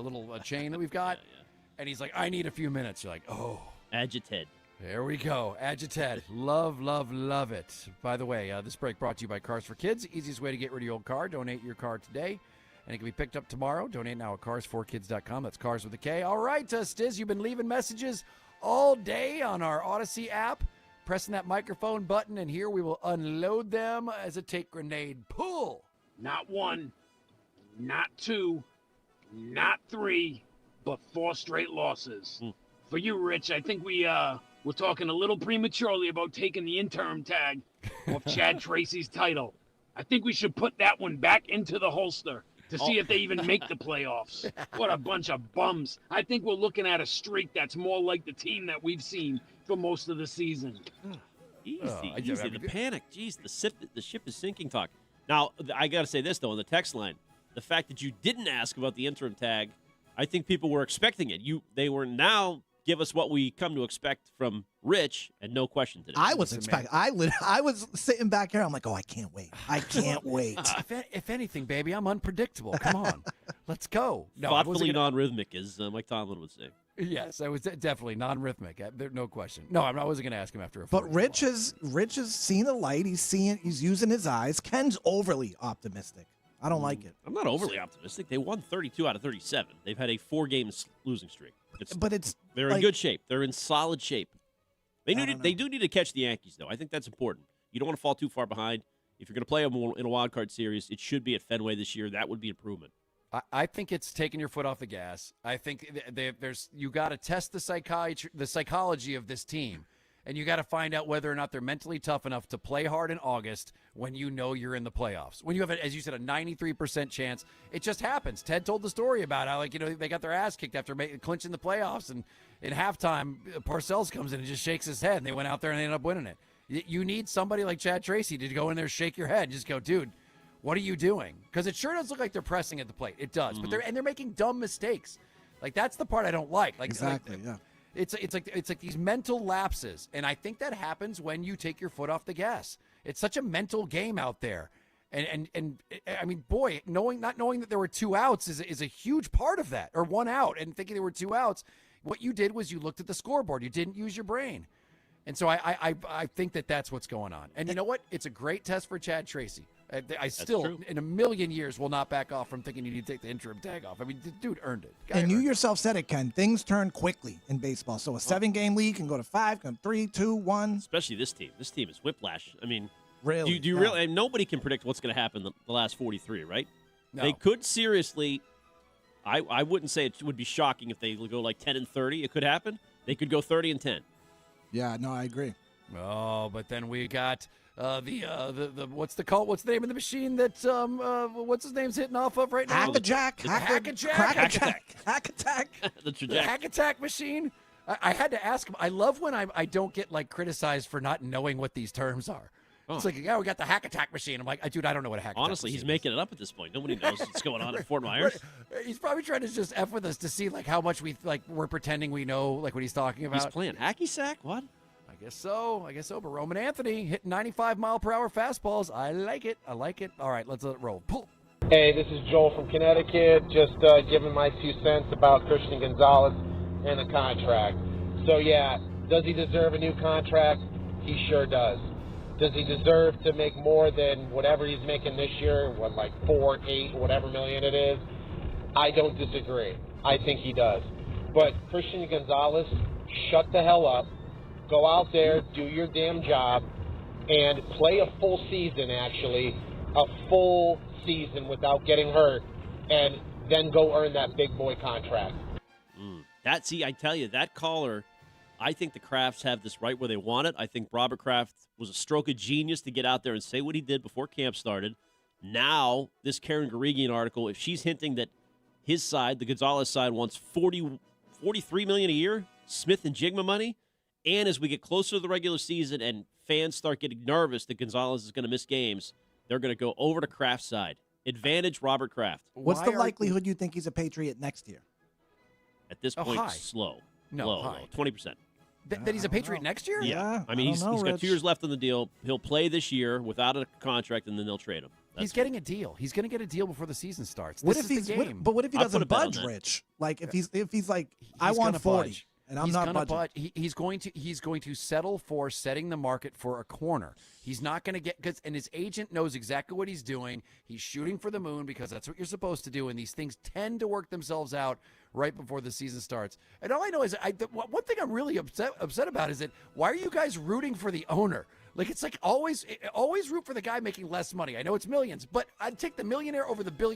little chain that we've got. Yeah. And he's like, I need a few minutes. You're like, oh.
Agited.
There we go. Agited. Love, love, love it. By the way, this break brought to you by Cars for Kids. Easiest way to get rid of your old car. Donate your car today. And it can be picked up tomorrow. Donate now at cars4kids.com. That's cars with a K. All right, Stiz, you've been leaving messages all day on our Odyssey app. Pressing that microphone button, and here we will unload them as a take grenade pull.
Not 1, not 2, not 3, but 4 straight losses. For you, Rich, I think we're talking a little prematurely about taking the interim tag off Chad Tracy's title. I think we should put that one back into the holster to see if they even make the playoffs. What a bunch of bums. I think we're looking at a streak that's more like the team that we've seen for most of the season.
Easy. The panic. Jeez, the ship is sinking talk. Now, I got to say this, though, on the text line. The fact that you didn't ask about the interim tag, I think people were expecting it. They were now give us what we come to expect from Rich, and no question today.
I was expecting. I was sitting back here. I'm like, oh, I can't wait. I can't wait.
If anything, baby, I'm unpredictable. Come on, let's go. No,
thoughtfully non-rhythmic, as Mike Tomlin would say.
Yes, I was definitely non-rhythmic. No question. No, I wasn't going to ask him after a.
But Rich has seen the light. He's using his eyes. Ken's overly optimistic. I don't like it.
I'm not overly optimistic. They won 32 out of 37. They've had a 4-game losing streak. They're in good shape. They're in solid shape. They do need to catch the Yankees, though. I think that's important. You don't want to fall too far behind. If you're going to play them in a wild card series, it should be at Fenway this year. That would be improvement.
I think it's taking your foot off the gas. I think you got to test the psychology of this team. And you got to find out whether or not they're mentally tough enough to play hard in August when you know you're in the playoffs. When you have, as you said, a 93% chance. It just happens. Ted told the story about how, they got their ass kicked after clinching the playoffs. And in halftime, Parcells comes in and just shakes his head. And they went out there and they ended up winning it. You need somebody like Chad Tracy to go in there, shake your head, and just go, dude, What are you doing? Because it sure does look like they're pressing at the plate. It does, but they're making dumb mistakes. Like that's the part I don't like. Like
exactly, yeah.
It's like these mental lapses, and I think that happens when you take your foot off the gas. It's such a mental game out there, and I mean, boy, not knowing that there were 2 outs is a huge part of that, or 1 out, and thinking there were 2 outs. What you did was you looked at the scoreboard. You didn't use your brain, and so I think that's what's going on. And you know what? It's a great test for Chad Tracy. I still, in a million years, will not back off from thinking you need to take the interim tag off. I mean, the dude earned it.
And you yourself said it, Ken. Things turn quickly in baseball. So a 7-game league can go to 5, come 3, 2, 1.
Especially this team. This team is whiplash. I mean,
really?
Do you really? And nobody can predict what's going to happen the last 43, right?
No.
They could seriously. I wouldn't say it would be shocking if they go like 10-30. It could happen. They could go 30-10.
Yeah, no, I agree.
Oh, but then we got the what's the name of the machine that what's his name's hitting off of right now?
Hack-a-jack.
Hack-a-jack. The hack-attack machine. I had to ask him. I love when I don't get like criticized for not knowing what these terms are.
Oh.
It's like, yeah, we got the hack-attack machine. I'm like, dude, I don't know what a hack-attack
Honestly,
machine
he's making it up at this point. Nobody knows what's going on at Fort Myers.
He's probably trying to just F with us to see like how much we're pretending we know like what he's talking about.
He's playing hacky sack? What?
I guess so. But Roman Anthony hitting 95-mile-per-hour fastballs. I like it. All right, let's let it roll. Pull.
Hey, this is Joel from Connecticut. Just giving my 2 cents about Christian Gonzalez and the contract. So, yeah, does he deserve a new contract? He sure does. Does he deserve to make more than whatever he's making this year, like 4, 8, whatever million it is? I don't disagree. I think he does. But Christian Gonzalez, shut the hell up. Go out there, do your damn job, and play a full season, actually, a full season without getting hurt, and then go earn that big boy contract.
I tell you, that caller, I think the Crafts have this right where they want it. I think Robert Kraft was a stroke of genius to get out there and say what he did before camp started. Now, this Karen Guregian article, if she's hinting that his side, the Gonzalez side, wants $43 million a year, Smith and Jigma money, and as we get closer to the regular season and fans start getting nervous that Gonzalez is going to miss games, they're going to go over to Kraft's side. Advantage Robert Kraft.
What's the likelihood you think he's a Patriot next year?
At this point,
high.
Slow.
No,
low,
high.
20%.
That he's a Patriot next year?
Yeah. I mean, he's got 2 years left on the deal. He'll play this year without a contract, and then they'll trade him.
He's getting a deal. He's going to get a deal before the season starts.
What
This
if
is the
he's?
game.
But what if he
I'll put a
doesn't
bet on
budge,
that.
Rich? Like if he's like, I
He's
want
gonna
40,
budge.
and I'm
He's
not
gonna
budging.
budge. He's going to settle for setting the market for a corner. He's not going to get and his agent knows exactly what he's doing. He's shooting for the moon because that's what you're supposed to do, and these things tend to work themselves out right before the season starts. And all I know is one thing I'm really upset about is that why are you guys rooting for the owner? Like it's like always root for the guy making less money. I know it's millions, but I'd take the millionaire over the billion.